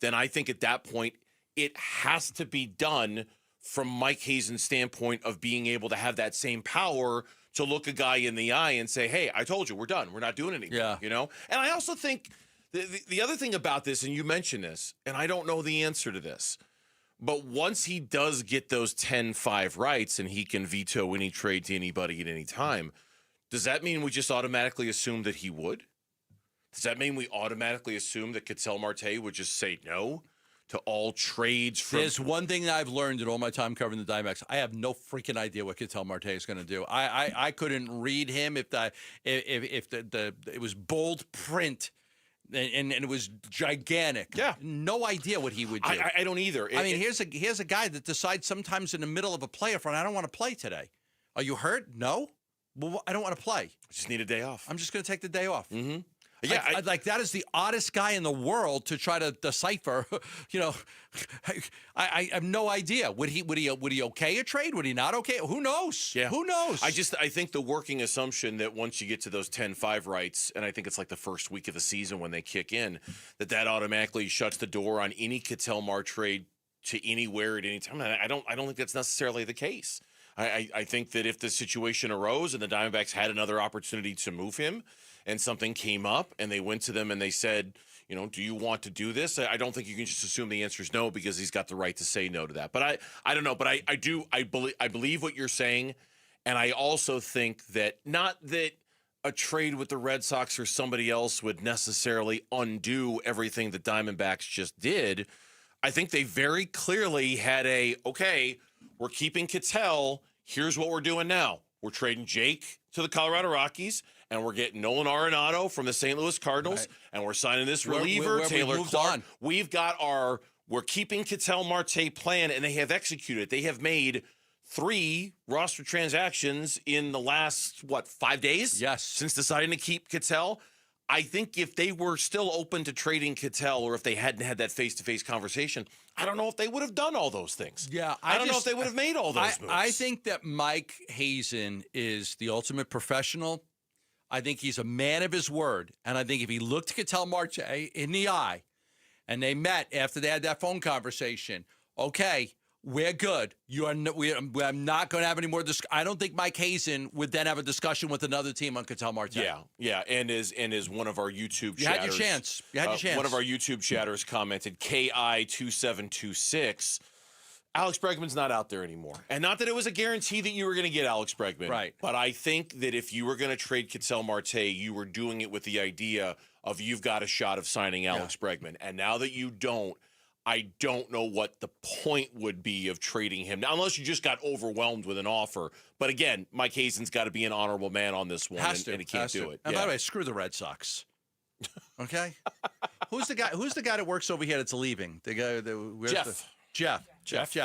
[SPEAKER 10] then I think at that point it has to be done from Mike Hazen's standpoint of being able to have that same power to look a guy in the eye and say, hey, I told you, we're done. We're not doing anything.
[SPEAKER 4] Yeah.
[SPEAKER 10] And I also think the other thing about this, and you mentioned this, and I don't know the answer to this, but once he does get those 10-5 rights and he can veto any trade to anybody at any time, does that mean we just automatically assume that he would? Does that mean we automatically assume that Ketel Marte would just say no to all trades?
[SPEAKER 4] There's one thing that I've learned in all my time covering the Diamondbacks. I have no freaking idea what Ketel Marte is going to do. I couldn't read him if it was bold print. And it was gigantic.
[SPEAKER 10] Yeah.
[SPEAKER 4] No idea what he would do.
[SPEAKER 10] I don't either.
[SPEAKER 4] Here's a guy that decides sometimes in the middle of a playoff run, I don't want to play today. Are you hurt? No. Well, I don't want to play.
[SPEAKER 10] I just need a day off.
[SPEAKER 4] I'm just going to take the day off.
[SPEAKER 10] Mm-hmm.
[SPEAKER 4] Yeah, that is the oddest guy in the world to try to decipher. I have no idea. Would he okay a trade? Would he not okay? Who knows?
[SPEAKER 10] Yeah.
[SPEAKER 4] Who knows?
[SPEAKER 10] I think the working assumption that once you get to those 10-5 rights, and I think it's like the first week of the season when they kick in, that automatically shuts the door on any Ketel Marte trade to anywhere at any time. I don't think that's necessarily the case. I think that if the situation arose and the Diamondbacks had another opportunity to move him, and something came up and they went to them and they said, do you want to do this? I don't think you can just assume the answer is no because he's got the right to say no to that. But I don't know. But I believe what you're saying. And I also think that not that a trade with the Red Sox or somebody else would necessarily undo everything the Diamondbacks just did. I think they very clearly had okay, we're keeping Ketel. Here's what we're doing now. We're trading Jake to the Colorado Rockies, and we're getting Nolan Arenado from the St. Louis Cardinals, and we're signing this reliever, Taylor Clark. We're keeping Ketel Marte plan, and they have executed. They have made 3 roster transactions in the last, 5 days?
[SPEAKER 4] Yes.
[SPEAKER 10] Since deciding to keep Ketel. I think if they were still open to trading Cattell, or if they hadn't had that face-to-face conversation, I don't know if they would have done all those things.
[SPEAKER 4] Yeah,
[SPEAKER 10] I don't know if they would have made all those moves.
[SPEAKER 4] I think that Mike Hazen is the ultimate professional. I think he's a man of his word. And I think if he looked Cattell Marte in the eye and they met after they had that phone conversation, okay, we're good. I'm not going to have any more I don't think Mike Hazen would then have a discussion with another team on Cattell Marte.
[SPEAKER 10] Yeah, and as one of our YouTube chatters,
[SPEAKER 4] you had your chance.
[SPEAKER 10] One of our YouTube chatters commented, KI2726, Alex Bregman's not out there anymore. And not that it was a guarantee that you were going to get Alex Bregman.
[SPEAKER 4] Right.
[SPEAKER 10] But I think that if you were going to trade Cattell Marte, you were doing it with the idea of you've got a shot of signing Alex Bregman. And now that you don't, I don't know what the point would be of trading him. Now, unless you just got overwhelmed with an offer. But again, Mike Hazen's got to be an honorable man on this one, and he can't do it.
[SPEAKER 4] And by the way, screw the Red Sox. Okay? Who's the guy that works over here that's leaving? The guy Jeff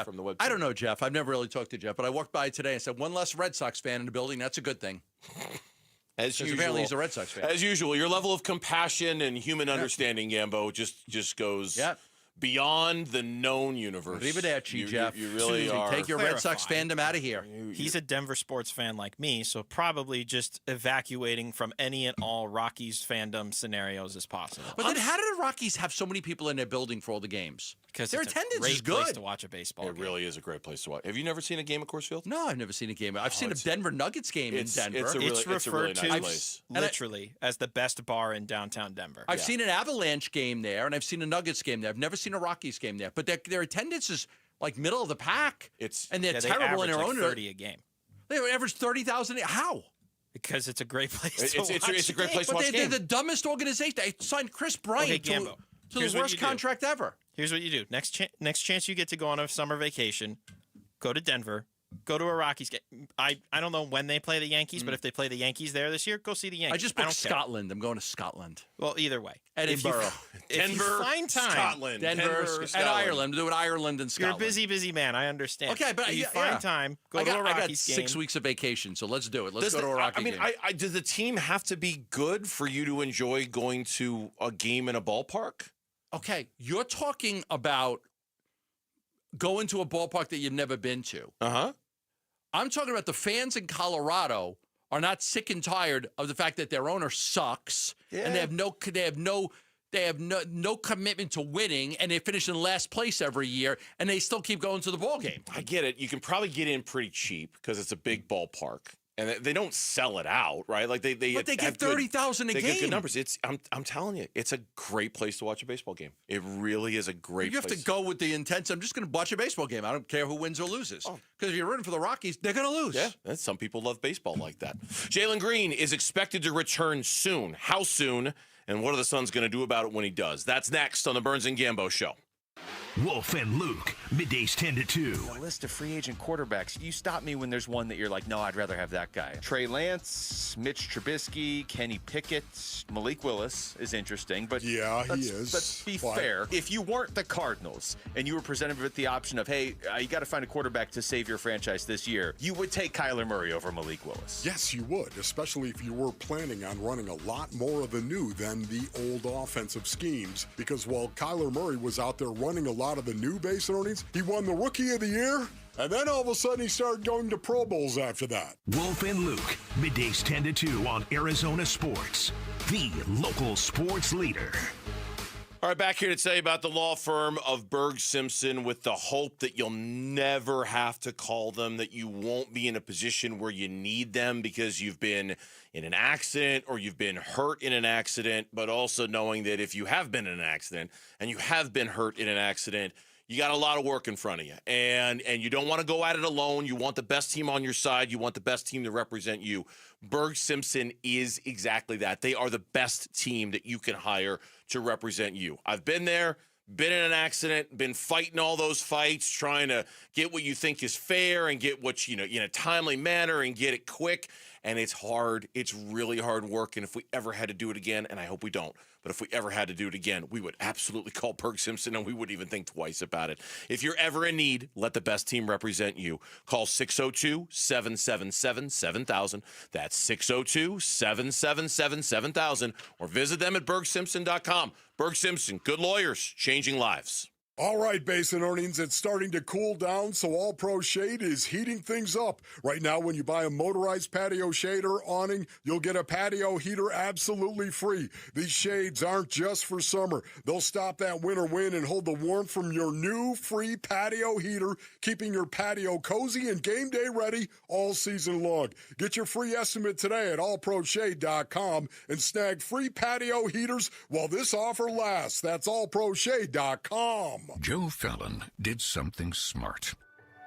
[SPEAKER 10] from the website.
[SPEAKER 4] I don't know Jeff. I've never really talked to Jeff, but I walked by today and said, one less Red Sox fan in the building. That's a good thing.
[SPEAKER 10] As usual,
[SPEAKER 4] apparently he's a Red Sox fan.
[SPEAKER 10] As usual, your level of compassion and human understanding, Gambo, just goes beyond the known universe.
[SPEAKER 4] Arrivederci, Jeff.
[SPEAKER 10] You really are.
[SPEAKER 4] Take your Red Sox fandom out of here.
[SPEAKER 21] He's a Denver sports fan like me, so probably just evacuating from any and all Rockies fandom scenarios as possible.
[SPEAKER 4] But then how did the Rockies have so many people in their building for all the games?
[SPEAKER 21] Because
[SPEAKER 4] their
[SPEAKER 21] it's
[SPEAKER 4] attendance
[SPEAKER 21] a great
[SPEAKER 4] is good.
[SPEAKER 21] place to watch a baseball game.
[SPEAKER 10] It really is a great place to watch. Have you never seen a game at Coors Field?
[SPEAKER 4] No, I've never seen a game. I've seen a Denver Nuggets game in Denver.
[SPEAKER 21] It's referred to
[SPEAKER 10] nice place.
[SPEAKER 21] literally as the best bar in downtown Denver.
[SPEAKER 4] I've seen an Avalanche game there, and I've seen a Nuggets game there. I've never seen a Rockies game there. But their attendance is like middle of the pack. And they're terrible in their own.
[SPEAKER 21] 30 a game.
[SPEAKER 4] They average 30,000. How?
[SPEAKER 21] Because it's a great place to watch.
[SPEAKER 10] It's a great place to watch.
[SPEAKER 4] They're the dumbest organization. They signed Chris Bryant to the worst contract ever.
[SPEAKER 21] Here's what you do. Next chance you get to go on a summer vacation, go to Denver, go to a Rockies game. I don't know when they play the Yankees, but if they play the Yankees there this year, go see the Yankees.
[SPEAKER 4] I just booked Scotland. I'm going to Scotland.
[SPEAKER 21] Well, either way.
[SPEAKER 4] Edinburgh.
[SPEAKER 21] If you find time,
[SPEAKER 10] Scotland.
[SPEAKER 4] Denver, and Ireland. Do it Ireland and Scotland.
[SPEAKER 21] You're a busy man. I understand.
[SPEAKER 4] Okay, but
[SPEAKER 21] if you find time, go to a Rockies game.
[SPEAKER 4] I got 6 weeks of vacation, so let's do it. Let's go to a Rockies game.
[SPEAKER 10] Does the team have to be good for you to enjoy going to a game in a ballpark?
[SPEAKER 4] Okay, you're talking about going to a ballpark that you've never been to.
[SPEAKER 10] Uh-huh.
[SPEAKER 4] I'm talking about the fans in Colorado are not sick and tired of the fact that their owner sucks and they have no commitment to winning, and they finish in last place every year, and they still keep going to the ball game.
[SPEAKER 10] I get it. You can probably get in pretty cheap because it's a big ballpark. And they don't sell it out, right? Like they
[SPEAKER 4] get 30,000 a game.
[SPEAKER 10] They get good numbers. I'm telling you, it's a great place to watch a baseball game. It really is a great.
[SPEAKER 4] You have to go with the intent. I'm just going to watch a baseball game. I don't care who wins or loses. Because if you're rooting for the Rockies, they're going to lose.
[SPEAKER 10] Yeah, some people love baseball like that. Jalen Green is expected to return soon. How soon? And what are the Suns going to do about it when he does? That's next on the Burns and Gambo Show.
[SPEAKER 19] Wolf and Luke, middays 10 to 2.
[SPEAKER 1] A list of free agent quarterbacks. You stop me when there's one that you're like, no, I'd rather have that guy. Trey Lance, Mitch Trubisky, Kenny Pickett, Malik Willis is interesting, but
[SPEAKER 13] he is.
[SPEAKER 1] Let's be fair. If you weren't the Cardinals and you were presented with the option of, hey, you got to find a quarterback to save your franchise this year, you would take Kyler Murray over Malik Willis.
[SPEAKER 13] Yes, you would, especially if you were planning on running a lot more of the new than the old offensive schemes. Because while Kyler Murray was out there running a lot of the new base runnings, he won the Rookie of the Year, and then all of a sudden he started going to Pro Bowls after that.
[SPEAKER 19] Wolf and Luke, middays 10 to 2 on Arizona Sports, the local sports leader.
[SPEAKER 10] All right, back here to tell you about the law firm of Berg Simpson, with the hope that you'll never have to call them, that you won't be in a position where you need them because you've been in an accident or you've been hurt in an accident, but also knowing that if you have been in an accident and you have been hurt in an accident, you got a lot of work in front of you, and you don't want to go at it alone. You want the best team on your side. You want the best team to represent you. Berg Simpson is exactly that. They are the best team that you can hire to represent you. I've been there, been in an accident, been fighting all those fights, trying to get what you think is fair and get what in a timely manner and get it quick. and it's hard. It's really hard work, and if we ever had to do it again, and I hope we don't, but if we ever had to do it again, we would absolutely call Berg Simpson, and we wouldn't even think twice about it. If you're ever in need, let the best team represent you. Call 602-777-7000. That's 602-777-7000, or visit them at bergsimpson.com. Berg Simpson, good lawyers, changing lives.
[SPEAKER 13] All right, Basin Earnings, it's starting to cool down, so All Pro Shade is heating things up. Right now, when you buy a motorized patio shade or awning, you'll get a patio heater absolutely free. These shades aren't just for summer. They'll stop that winter wind and hold the warmth from your new free patio heater, keeping your patio cozy and game day ready all season long. Get your free estimate today at allproshade.com and snag free patio heaters while this offer lasts. That's allproshade.com.
[SPEAKER 16] Joe Fallon did something smart.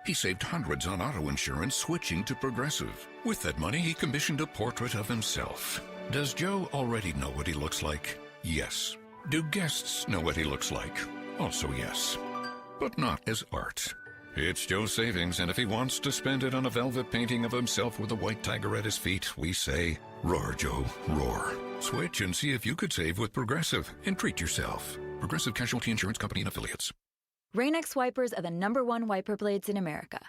[SPEAKER 16] He saved hundreds on auto insurance switching to Progressive. With that money, he commissioned a portrait of himself. Does Joe already know what he looks like? Yes. Do guests know what he looks like? Also yes. But not as art. It's Joe's savings, and if he wants to spend it on a velvet painting of himself with a white tiger at his feet, we say, roar, Joe, roar. Switch and see if you could save with Progressive and treat yourself. Progressive Casualty Insurance Company and Affiliates.
[SPEAKER 8] Rain-X wipers are the #1 wiper blades in America.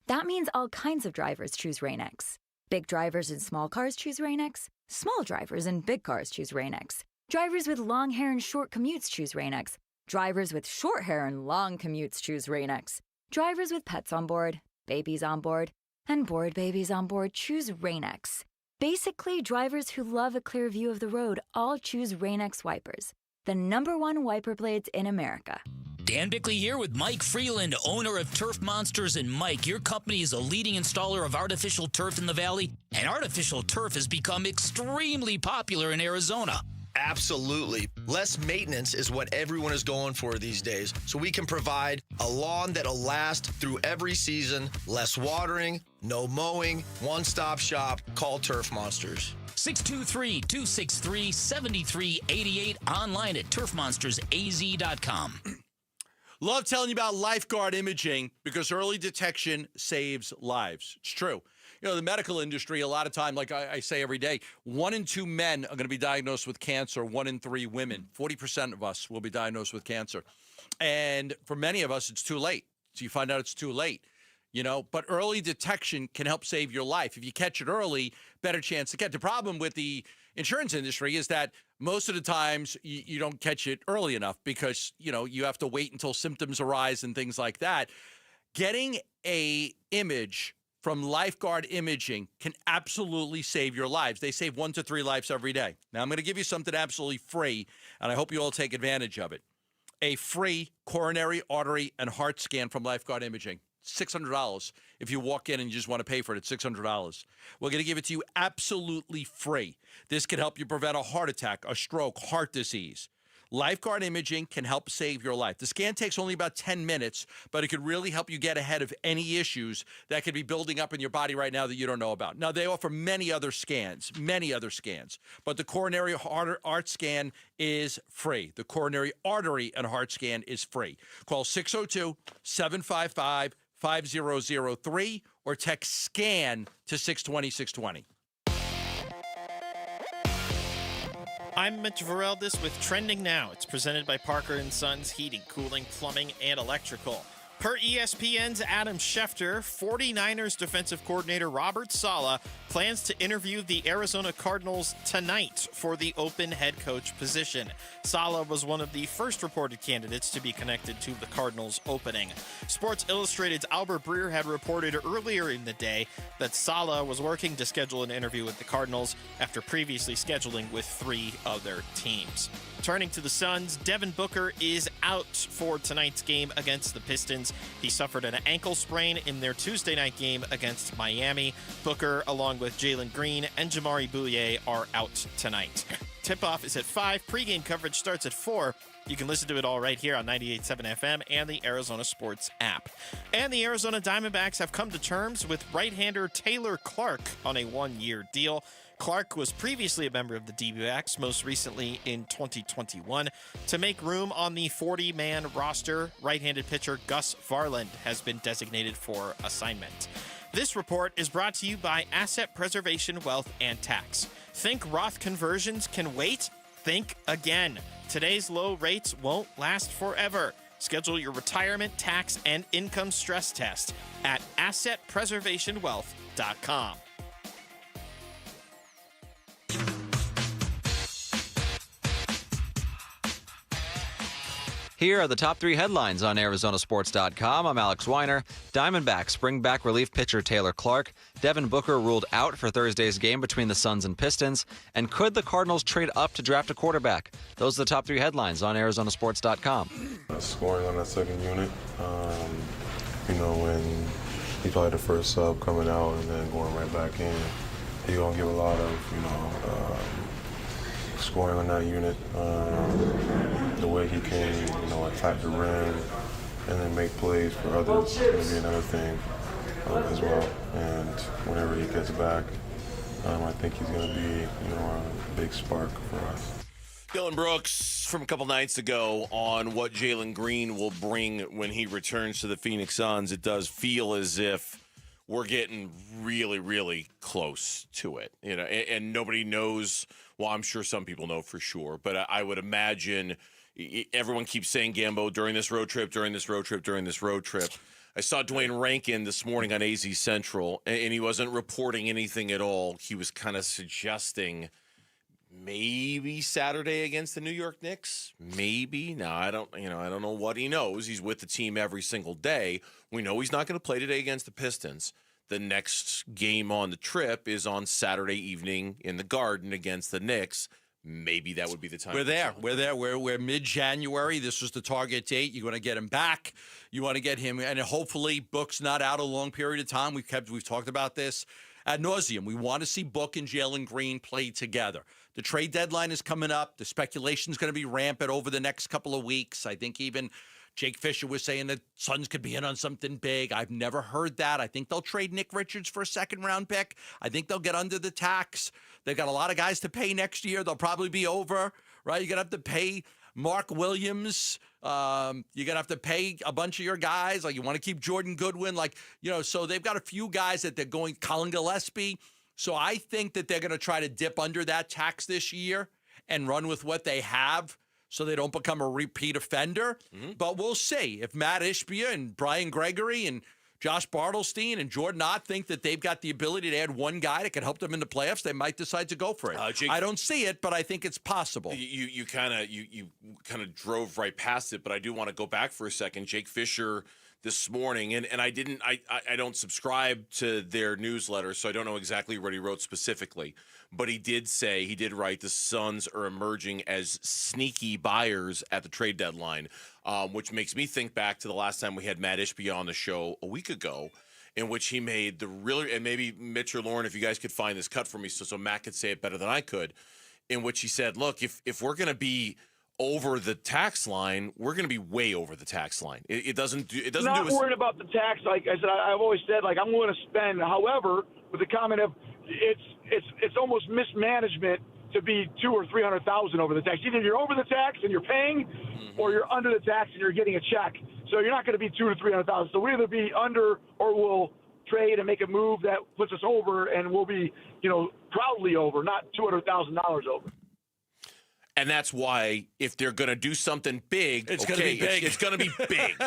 [SPEAKER 8] That means all kinds of drivers choose Rain-X. Big drivers in small cars choose Rain-X. Small drivers in big cars choose Rain-X. Drivers with long hair and short commutes choose Rain-X. Drivers with short hair and long commutes choose Rain-X. Drivers with pets on board, babies on board, and bored babies on board choose Rain-X. Basically, drivers who love a clear view of the road all choose Rain-X wipers, the #1 wiper blades in America.
[SPEAKER 24] Dan Bickley here with Mike Freeland, owner of Turf Monsters. And Mike, your company is a leading installer of artificial turf in the Valley, and artificial turf has become extremely popular in Arizona.
[SPEAKER 17] Absolutely. Less maintenance is what everyone is going for these days. So we can provide a lawn that'll last through every season, less watering, no mowing, one-stop shop. Call Turf Monsters.
[SPEAKER 24] 623-263-7388, online at turfmonstersaz.com.
[SPEAKER 4] Love telling you about lifeguard imaging because early detection saves lives. It's true. You know, the medical industry, a lot of time, like I say every day, 1 in 2 men are going to be diagnosed with cancer, 1 in 3 women. 40% of us will be diagnosed with cancer. And for many of us, it's too late. So you find out it's too late, you know. But early detection can help save your life. If you catch it early, better chance to get. The problem with the insurance industry is that most of the times you don't catch it early enough because, you know, you have to wait until symptoms arise and things like that. Getting a image from lifeguard imaging can absolutely save your lives. They save 1 to 3 lives every day. Now, I'm going to give you something absolutely free, and I hope you all take advantage of it. A free coronary artery and heart scan from lifeguard imaging. $600. If you walk in and you just want to pay for it, it's $600. We're going to give it to you absolutely free. This can help you prevent a heart attack, a stroke, heart disease. Lifeguard imaging can help save your life. The scan takes only about 10 minutes, but it could really help you get ahead of any issues that could be building up in your body right now that you don't know about. Now, they offer many other scans, but the coronary heart scan is free. The coronary artery and heart scan is free. Call 602-755-5003 or text SCAN to 620-620.
[SPEAKER 21] I'm Mitch Vareldes with Trending Now. It's presented by Parker & Sons Heating, Cooling, Plumbing, and Electrical. Per ESPN's Adam Schefter, 49ers defensive coordinator Robert Saleh plans to interview the Arizona Cardinals tonight for the open head coach position. Saleh was one of the first reported candidates to be connected to the Cardinals opening. Sports Illustrated's Albert Breer had reported earlier in the day that Saleh was working to schedule an interview with the Cardinals after previously scheduling with 3 other teams. Turning to the Suns, Devin Booker is out for tonight's game against the Pistons. He suffered an ankle sprain in their Tuesday night game against Miami. Booker, along with Jalen Green and Jamari Bouye, are out tonight. Tip-off is at 5. Pre-game coverage starts at 4. You can listen to it all right here on 98.7 FM and the Arizona Sports app. And the Arizona Diamondbacks have come to terms with right-hander Taylor Clark on a 1-year deal. Clark was previously a member of the D-backs, most recently in 2021. To make room on the 40-man roster, right-handed pitcher Gus Varland has been designated for assignment. This report is brought to you by Asset Preservation Wealth and Tax. Think Roth conversions can wait? Think again. Today's low rates won't last forever. Schedule your retirement, tax, and income stress test at assetpreservationwealth.com.
[SPEAKER 6] Here are the top 3 headlines on Arizonasports.com. I'm Alex Weiner. Diamondbacks bring back relief pitcher Taylor Clark. Devin Booker ruled out for Thursday's game between the Suns and Pistons. And could the Cardinals trade up to draft a quarterback? Those are the top 3 headlines on Arizonasports.com.
[SPEAKER 9] Scoring on that second unit. When he's probably the first sub coming out and then going right back in, he's going to give a lot of, scoring on that unit. The way he can, attack the rim and then make plays for others is going to be another thing as well. And whenever he gets back, I think he's going to be, a big spark for us.
[SPEAKER 10] Dylan Brooks from a couple nights ago on what Jalen Green will bring when he returns to the Phoenix Suns. It does feel as if we're getting really, really close to it, and nobody knows. Well, I'm sure some people know for sure, but I would imagine everyone keeps saying Gambo during this road trip. I saw Dwayne Rankin this morning on AZ Central, and he wasn't reporting anything at all. He was kind of suggesting maybe Saturday against the New York Knicks. Maybe. Now, I don't know what he knows. He's with the team every single day. We know he's not going to play today against the Pistons. The next game on the trip is on Saturday evening in the Garden against the Knicks. Maybe that would be the time.
[SPEAKER 4] We're there. We're mid-January. This was the target date. You want to get him back. You want to get him, and hopefully Book's not out a long period of time. We've talked about this ad nauseum. We want to see Book and Jalen Green play together. The trade deadline is coming up. The speculation is going to be rampant over the next couple of weeks. I think even Jake Fisher was saying that Suns could be in on something big. I've never heard that. I think they'll trade Nick Richards for a second-round pick. I think they'll get under the tax. They've got a lot of guys to pay next year. They'll probably be over, right? You're going to have to pay Mark Williams. You're going to have to pay a bunch of your guys. Like, you want to keep Jordan Goodwin. So they've got a few guys that they're going, Colin Gillespie. So I think that they're going to try to dip under that tax this year and run with what they have, so they don't become a repeat offender. Mm-hmm. But we'll see. If Matt Ishbia and Brian Gregory and Josh Bartelstein and Jordan Ott think that they've got the ability to add one guy that can help them in the playoffs, they might decide to go for it. I don't see it, but I think it's possible.
[SPEAKER 10] You kind of drove right past it, but I do want to go back for a second. Jake Fisher this morning, and I don't subscribe to their newsletter, so I don't know exactly what he wrote specifically. But he did write the Suns are emerging as sneaky buyers at the trade deadline, which makes me think back to the last time we had Matt Ishbia on the show a week ago, in which he made the really, and maybe Mitch or Lauren, if you guys could find this cut for me so Matt could say it better than I could, in which he said, look, if we're going to be over the tax line, we're going to be way over the tax line. It doesn't
[SPEAKER 18] not worried about the tax. Like I said, I've always said, I'm willing to spend. However, with the comment of it's almost mismanagement to be $200,000 or $300,000 over the tax. Either you're over the tax and you're paying, or you're under the tax and you're getting a check. So you're not going to be $200,000 to $300,000. So we'll either be under, or we'll trade and make a move that puts us over, and we'll be, proudly over, not $200,000 over.
[SPEAKER 10] And that's why if they're going to do something big,
[SPEAKER 4] it's going to be big.
[SPEAKER 10] It's going to be big.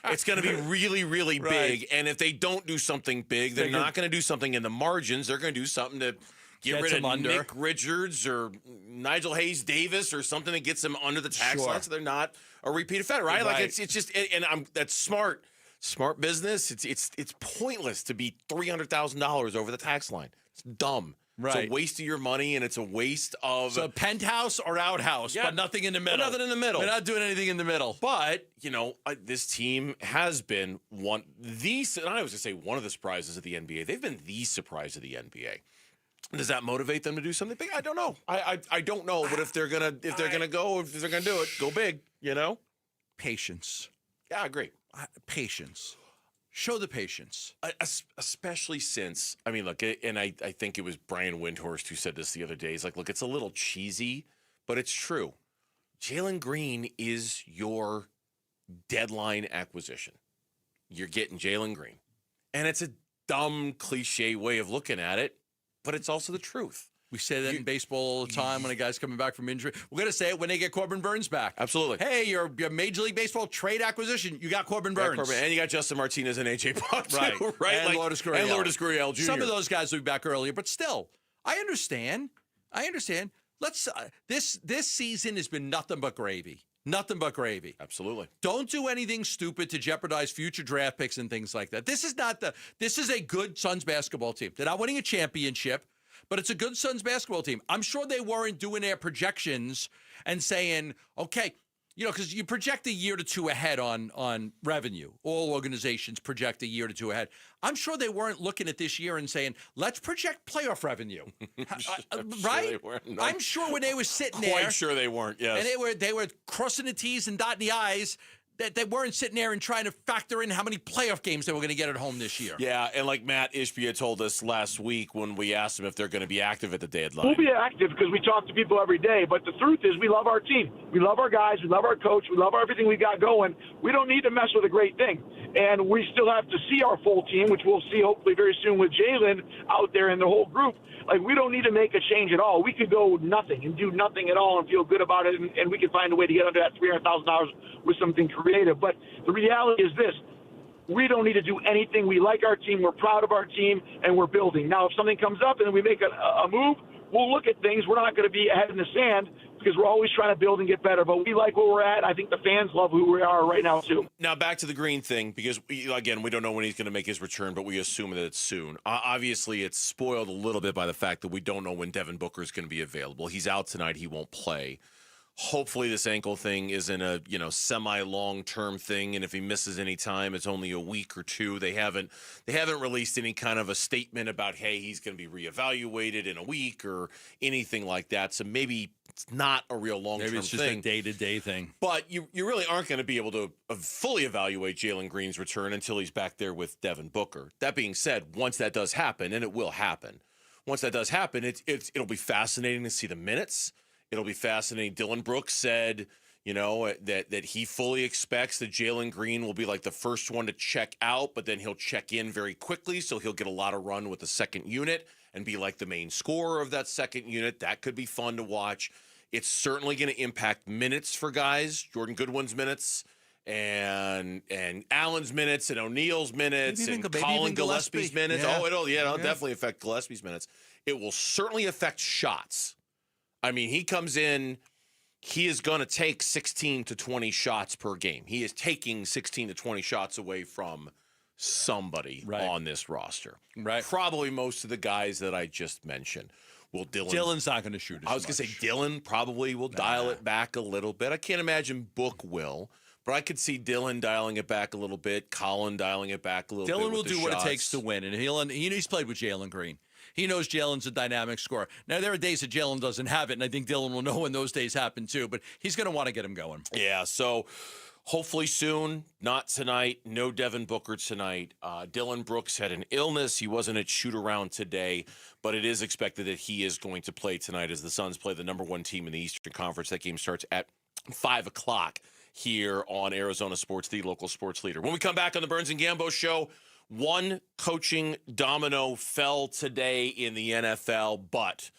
[SPEAKER 10] It's going to be really, really big. And if they don't do something big, they're not going to do something in the margins. They're going to do something to get rid of Nick Richards or Nigel Hayes Davis or something that gets them under the tax line, so they're not a repeat offender, right? Like it's just, and that's smart business. It's pointless to be $300,000 over the tax line. It's dumb. Right. It's a waste of your money, and it's a waste of...
[SPEAKER 4] So penthouse or outhouse, but nothing in the middle.
[SPEAKER 10] Nothing in the middle.
[SPEAKER 4] We're not doing anything in the middle.
[SPEAKER 10] But, this team has been and I was going to say one of the surprises of the NBA. They've been the surprise of the NBA. Does that motivate them to do something big? I don't know. I don't know, but if they're going to do it, go big,
[SPEAKER 4] Patience.
[SPEAKER 10] Yeah, I agree.
[SPEAKER 4] Patience. Show the patience.
[SPEAKER 10] Especially since, look, and I think it was Brian Windhorst who said this the other day. He's like, look, it's a little cheesy, but it's true. Jalen Green is your deadline acquisition. You're getting Jalen Green. And it's a dumb, cliche way of looking at it, but it's also the truth.
[SPEAKER 4] We say that in baseball all the time when a guy's coming back from injury. We're going to say it when they get Corbin Burns back.
[SPEAKER 10] Absolutely.
[SPEAKER 4] Hey, your Major League Baseball trade acquisition, you got Corbin Burns.
[SPEAKER 10] And you got Justin Martinez and A.J. Puck, too,
[SPEAKER 4] Right.
[SPEAKER 10] right?
[SPEAKER 4] And Lourdes Gurriel.
[SPEAKER 10] And Lourdes Gurriel Jr.
[SPEAKER 4] Some of those guys will be back earlier, but still, I understand. Let's this season has been nothing but gravy. Nothing but gravy.
[SPEAKER 10] Absolutely.
[SPEAKER 4] Don't do anything stupid to jeopardize future draft picks and things like that. This is a good Suns basketball team. They're not winning a championship, but it's a good Suns basketball team. I'm sure they weren't doing their projections and saying, okay, because you project a year to two ahead on revenue. All organizations project a year to two ahead. I'm sure they weren't looking at this year and saying, let's project playoff revenue. Right?
[SPEAKER 10] Sure they weren't, no.
[SPEAKER 4] I'm sure when they were sitting there.
[SPEAKER 10] Quite sure they weren't, yes.
[SPEAKER 4] And they were crossing the T's and dotting the I's, that they weren't sitting there and trying to factor in how many playoff games they were going to get at home this year.
[SPEAKER 10] Yeah, and like Matt Ishbia told us last week when we asked him if they're going to be active at the deadline.
[SPEAKER 18] We'll be active because we talk to people every day, but the truth is we love our team. We love our guys. We love our coach. We love everything we got going. We don't need to mess with a great thing. And we still have to see our full team, which we'll see hopefully very soon with Jalen out there and the whole group. Like, we don't need to make a change at all. We could go nothing and do nothing at all and feel good about it, and we can find a way to get under that $300,000 with something creative. But the reality is this. We don't need to do anything. We like our team. We're proud of our team, and we're building. Now, if something comes up and we make a move, we'll look at things. We're not going to be head in the sand because we're always trying to build and get better. But we like where we're at. I think the fans love who we are right now, too.
[SPEAKER 10] Now, back to the Green thing, because, we don't know when he's going to make his return, but we assume that it's soon. Obviously, it's spoiled a little bit by the fact that we don't know when Devin Booker is going to be available. He's out tonight. He won't play. Hopefully this ankle thing isn't a semi-long-term thing, and if he misses any time, it's only a week or two. They haven't released any kind of a statement about, hey, he's going to be reevaluated in a week or anything like that. So maybe it's not a real long-term thing.
[SPEAKER 4] Maybe it's just a day-to-day thing.
[SPEAKER 10] But you really aren't going to be able to fully evaluate Jalen Green's return until he's back there with Devin Booker. That being said, once that does happen, and it will happen, once that does happen, it'll be fascinating to see the minutes. It'll be fascinating. Dylan Brooks said, that he fully expects that Jalen Green will be like the first one to check out, but then he'll check in very quickly, so he'll get a lot of run with the second unit and be like the main scorer of that second unit. That could be fun to watch. It's certainly going to impact minutes for guys, Jordan Goodwin's minutes and Allen's minutes and O'Neal's minutes and Colin Gillespie's minutes.
[SPEAKER 4] Yeah.
[SPEAKER 10] Oh, it'll definitely affect Gillespie's minutes. It will certainly affect shots. I mean, he comes in, he is going to take 16 to 20 shots per game. He is taking 16 to 20 shots away from somebody on this roster.
[SPEAKER 4] Right.
[SPEAKER 10] Probably most of the guys that I just mentioned.
[SPEAKER 4] Dylan's not going to shoot as much.
[SPEAKER 10] I was going to say Dylan probably will dial it back a little bit. I can't imagine Book will, but I could see Dylan dialing it back a little bit, Colin dialing it back a little bit.
[SPEAKER 4] Dylan will do what it
[SPEAKER 10] shots.
[SPEAKER 4] takes to win, and he's played with Jalen Green. He knows Jalen's a dynamic scorer. Now, there are days that Jalen doesn't have it, and I think Dylan will know when those days happen too, but he's going to want to get him going.
[SPEAKER 10] Yeah, so hopefully soon, not tonight, no Devin Booker tonight. Dylan Brooks had an illness. He wasn't at shoot-around today, but it is expected that he is going to play tonight as the Suns play the number one team in the Eastern Conference. That game starts at 5 o'clock here on Arizona Sports, the local sports leader. When we come back on the Burns and Gambo Show, one coaching domino fell today in the NFL, but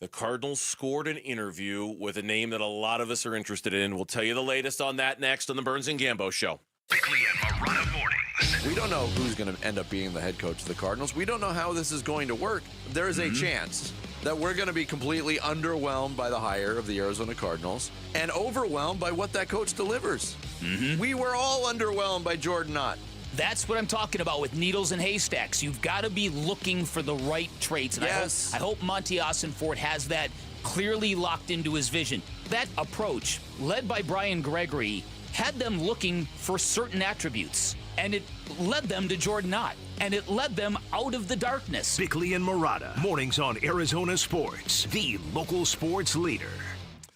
[SPEAKER 10] the Cardinals scored an interview with a name that a lot of us are interested in. We'll tell you the latest on that next on the Burns and Gambo Show.
[SPEAKER 19] Bickley and Marotta mornings.
[SPEAKER 15] We don't know who's going to end up being the head coach of the Cardinals. We don't know how this is going to work. There is a chance that we're going to be completely underwhelmed by the hire of the Arizona Cardinals and overwhelmed by what that coach delivers. We were all underwhelmed by Jordan Knott.
[SPEAKER 24] That's what I'm talking about with needles and haystacks. You've got to be looking for the right traits. And I hope Monty Ossenfort has that clearly locked into his vision. That approach, led by Brian Gregory, had them looking for certain attributes. And it led them to Jordan Knott. And it led them out of the darkness.
[SPEAKER 19] Bickley and Marotta, mornings on Arizona Sports, the local sports leader.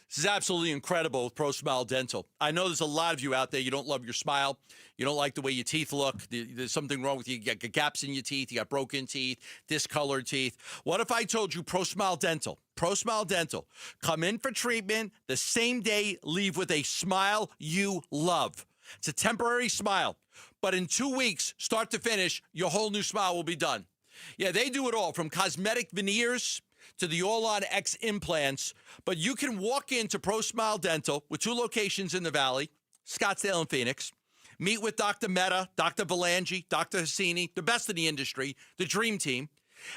[SPEAKER 4] This is absolutely incredible with Pro Smile Dental. I know there's a lot of you out there, you don't love your smile. You don't like the way your teeth look. There's something wrong with you. You got gaps in your teeth. You got broken teeth, discolored teeth. What if I told you Pro Smile Dental? Pro Smile Dental. Come in for treatment the same day, leave with a smile you love. It's a temporary smile. But in 2 weeks, start to finish, your whole new smile will be done. Yeah, they do it all, from cosmetic veneers to the All-On X implants. But you can walk into Pro Smile Dental with 2 locations in the Valley, Scottsdale and Phoenix. Meet with Dr. Mehta, Dr. Valangi, Dr. Hassini, the best in the industry, the dream team.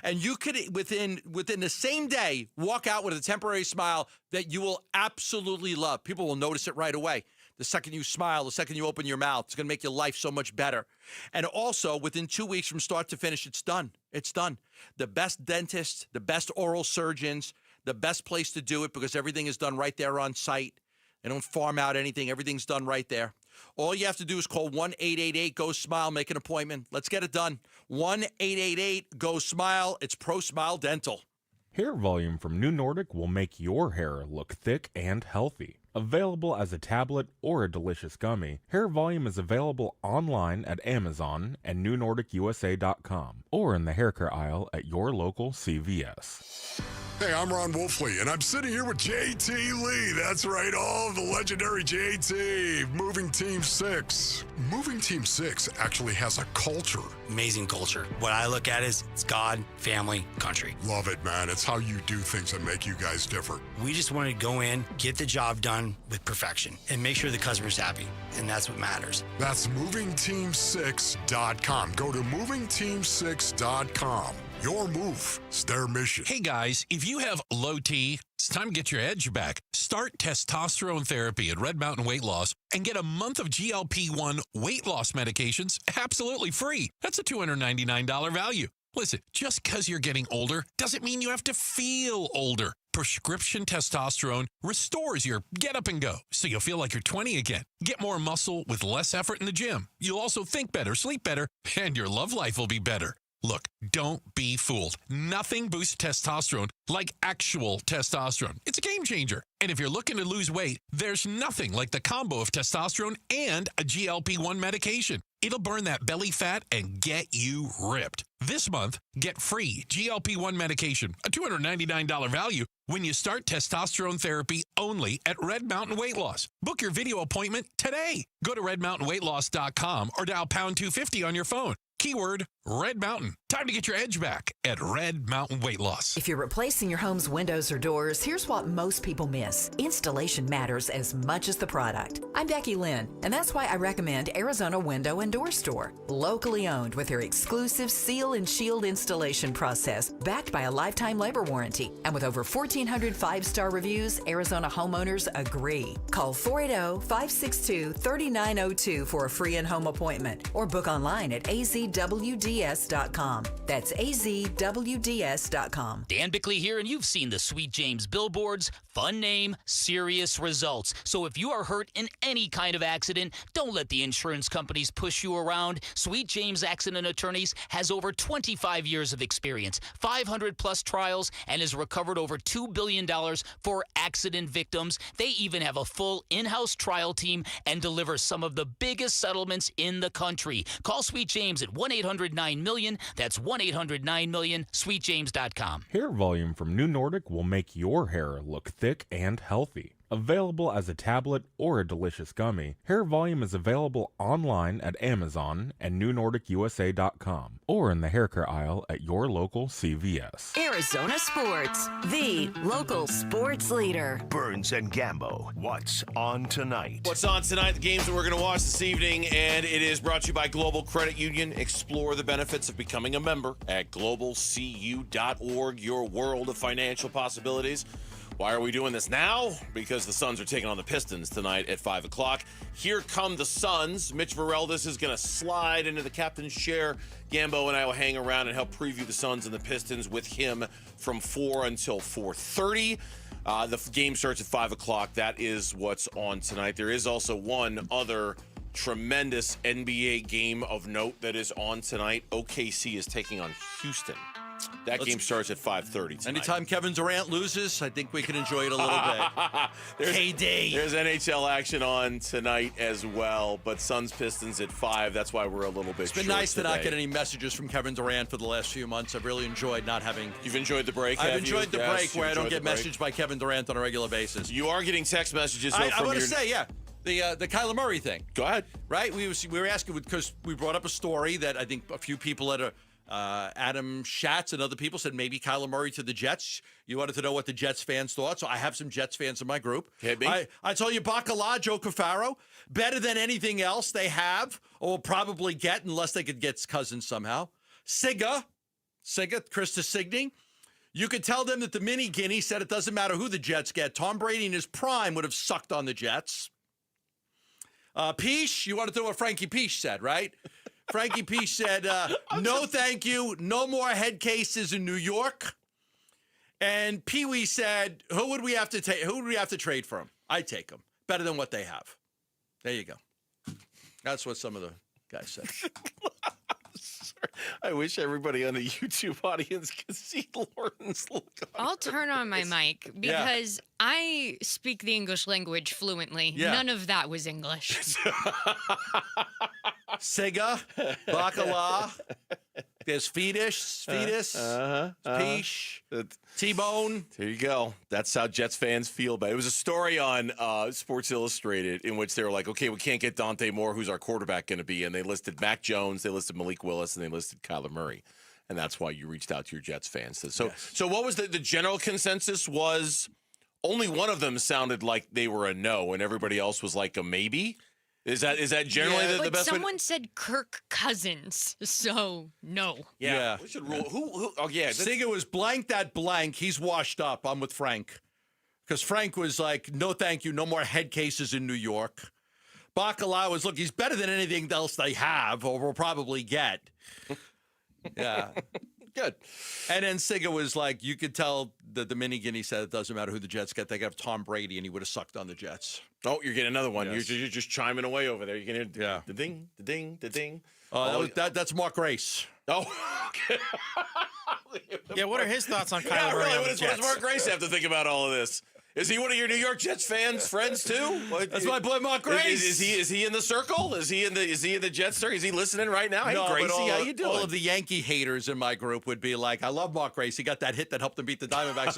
[SPEAKER 4] And you could, within the same day, walk out with a temporary smile that you will absolutely love. People will notice it right away. The second you smile, the second you open your mouth, it's going to make your life so much better. And also, within 2 weeks from start to finish, it's done. It's done. The best dentists, the best oral surgeons, the best place to do it because everything is done right there on site. They don't farm out anything. Everything's done right there. All you have to do is call 1-888-GO-SMILE, make an appointment. Let's get it done. 1-888-GO-SMILE. It's Pro Smile Dental.
[SPEAKER 3] Hair volume from New Nordic will make your hair look thick and healthy. Available as a tablet or a delicious gummy, Hair Volume is available online at Amazon and NewNordicUSA.com or in the hair care aisle at your local CVS.
[SPEAKER 13] Hey, I'm Ron Wolfley, and I'm sitting here with JT Lee. That's right, all of the legendary JT, Moving Team 6. Moving Team 6 actually has a culture.
[SPEAKER 11] Amazing culture. What I look at is it's God, family, country.
[SPEAKER 13] Love it, man. It's how you do things that make you guys different.
[SPEAKER 11] We just want to go in, get the job done with perfection, and make sure the customer's happy, and that's what matters.
[SPEAKER 13] That's MovingTeam6.com. Go to MovingTeam6.com. Your move. It's their mission.
[SPEAKER 14] Hey, guys, if you have low T, it's time to get your edge back. Start testosterone therapy at Red Mountain Weight Loss and get a month of GLP-1 weight loss medications absolutely free. That's a $299 value. Listen, just because you're getting older doesn't mean you have to feel older. Prescription testosterone restores your get up and go, so you'll feel like you're 20 again. Get more muscle with less effort in the gym. You'll also think better, sleep better, and your love life will be better. Look, don't be fooled. Nothing boosts testosterone like actual testosterone. It's a game changer. And if you're looking to lose weight, there's nothing like the combo of testosterone and a GLP-1 medication. It'll burn that belly fat and get you ripped. This month, get free GLP-1 medication, a $299 value, when you start testosterone therapy only at Red Mountain Weight Loss. Book your video appointment today. Go to redmountainweightloss.com or dial pound 250 on your phone. Keyword Red Mountain. Time to get your edge back at Red Mountain Weight Loss.
[SPEAKER 20] If you're replacing your home's windows or doors, here's what most people miss. Installation matters as much as the product. I'm Becky Lynn, and that's why I recommend Arizona Window and Door Store. Locally owned with their exclusive seal and shield installation process, backed by a lifetime labor warranty. And with over 1,400 five-star reviews, Arizona homeowners agree. Call 480-562-3902 for a free in-home appointment or book online at azwds.com. That's azwds.com.
[SPEAKER 24] Dan Bickley here, and you've seen the Sweet James billboards. Fun name, serious results. So if you are hurt in any kind of accident, don't let the insurance companies push you around. Sweet James Accident Attorneys has over 25 years of experience, 500-plus trials, and has recovered over $2 billion for accident victims. They even have a full in-house trial team and deliver some of the biggest settlements in the country. Call Sweet James at 1-800-9-MILLION. That's 1-800-9-MILLION, sweetjames.com.
[SPEAKER 3] Hair Volume from New Nordic will make your hair look thick and healthy. Available as a tablet or a delicious gummy, Hair Volume is available online at Amazon and NewNordicUSA.com or in the hair care aisle at your local CVS.
[SPEAKER 22] Arizona Sports, the local sports leader.
[SPEAKER 19] Burns and Gambo, what's on tonight?
[SPEAKER 10] What's on tonight? The games that we're going to watch this evening, and it is brought to you by Global Credit Union. Explore the benefits of becoming a member at globalcu.org, your world of financial possibilities. Why are we doing this now? Because the Suns are taking on the Pistons tonight at 5 o'clock. Here come the Suns. Mitch Vareldis is going to slide into the captain's chair. Gambo and I will hang around and help preview the Suns and the Pistons with him from 4 until 4:30. The game starts at 5 o'clock. That is what's on tonight. There is also one other tremendous NBA game of note that is on tonight. OKC is taking on Houston. That game starts at 5:30 tonight.
[SPEAKER 4] Anytime Kevin Durant loses, I think we can enjoy it a little bit. KD.
[SPEAKER 10] There's NHL action on tonight as well, but Suns Pistons at 5. That's why we're a little bit
[SPEAKER 4] It's been
[SPEAKER 10] short
[SPEAKER 4] nice to
[SPEAKER 10] today.
[SPEAKER 4] not get any messages from Kevin Durant for the last few months. I've really enjoyed not having...
[SPEAKER 10] You've enjoyed the break,
[SPEAKER 4] I've
[SPEAKER 10] have
[SPEAKER 4] enjoyed
[SPEAKER 10] you?
[SPEAKER 4] the
[SPEAKER 10] Yes,
[SPEAKER 4] break where I don't get messaged by Kevin Durant on a regular basis.
[SPEAKER 10] You are getting text messages, though,
[SPEAKER 4] I
[SPEAKER 10] from
[SPEAKER 4] want
[SPEAKER 10] your...
[SPEAKER 4] to say, yeah. The Kyler Murray thing.
[SPEAKER 10] Go ahead.
[SPEAKER 4] Right? We were asking because we brought up a story that I think a few people at Adam Schatz and other people said maybe Kyler Murray to the Jets. You wanted to know what the Jets fans thought, so I have some Jets fans in my group.
[SPEAKER 10] Hit me.
[SPEAKER 4] I told you Bacala, Joe Cafaro, better than anything else they have or will probably get unless they could get Cousins somehow. Siga, Krista Signy. You could tell them that the mini guinea said it doesn't matter who the Jets get. Tom Brady in his prime would have sucked on the Jets. Peesh, you want to know what Frankie Peesh said, right? Frankie Peesh said, no thank you, no more head cases in New York. And Pee Wee said, who would we have to trade for him? I'd take him. Better than what they have. There you go. That's what some of the guys said.
[SPEAKER 10] I wish everybody on the YouTube audience could see Lauren's look.
[SPEAKER 2] I'll turn on my mic because I speak the English language fluently.
[SPEAKER 4] Yeah.
[SPEAKER 2] None of that was English.
[SPEAKER 4] Sega, Bacala, there's fetus, Peesh, T-Bone.
[SPEAKER 10] There you go. That's how Jets fans feel about it. It was a story on Sports Illustrated in which they were like, okay, we can't get Dante Moore. Who's our quarterback going to be? And they listed Mac Jones, they listed Malik Willis, and they listed Kyler Murray. And that's why you reached out to your Jets fans. So what was the general consensus was only one of them sounded like they were a no, and everybody else was like a maybe? Is that generally the best way?
[SPEAKER 2] Someone said Kirk Cousins, so no.
[SPEAKER 4] Yeah.
[SPEAKER 10] We should rule. Who? Oh, yeah.
[SPEAKER 4] Siga was blank that blank. He's washed up. I'm with Frank. Because Frank was like, no thank you, no more head cases in New York. Bacala was, look, he's better than anything else they have or will probably get. Yeah.
[SPEAKER 10] Good.
[SPEAKER 4] And then Siga was like, you could tell that the mini guinea said it doesn't matter who the Jets get. They could have Tom Brady, and he would have sucked on the Jets.
[SPEAKER 10] Oh, you're getting another one.
[SPEAKER 4] Yes.
[SPEAKER 10] You're just chiming away over there. You can hear the ding, the ding, the ding.
[SPEAKER 4] That's Mark Grace.
[SPEAKER 10] Oh, okay.
[SPEAKER 21] Yeah, what are his thoughts on Kyler
[SPEAKER 10] Yeah,
[SPEAKER 21] Murray?
[SPEAKER 10] really. What does Mark Grace have to think about all of this? Is he one of your New York Jets friends too?
[SPEAKER 4] That's my boy Mark Grace.
[SPEAKER 10] Is he in the circle? Is he in the Jets circle? Is he listening right now? Hey, Gracie, how you doing?
[SPEAKER 4] All of the Yankee haters in my group would be like, I love Mark Grace. He got that hit that helped them beat the Diamondbacks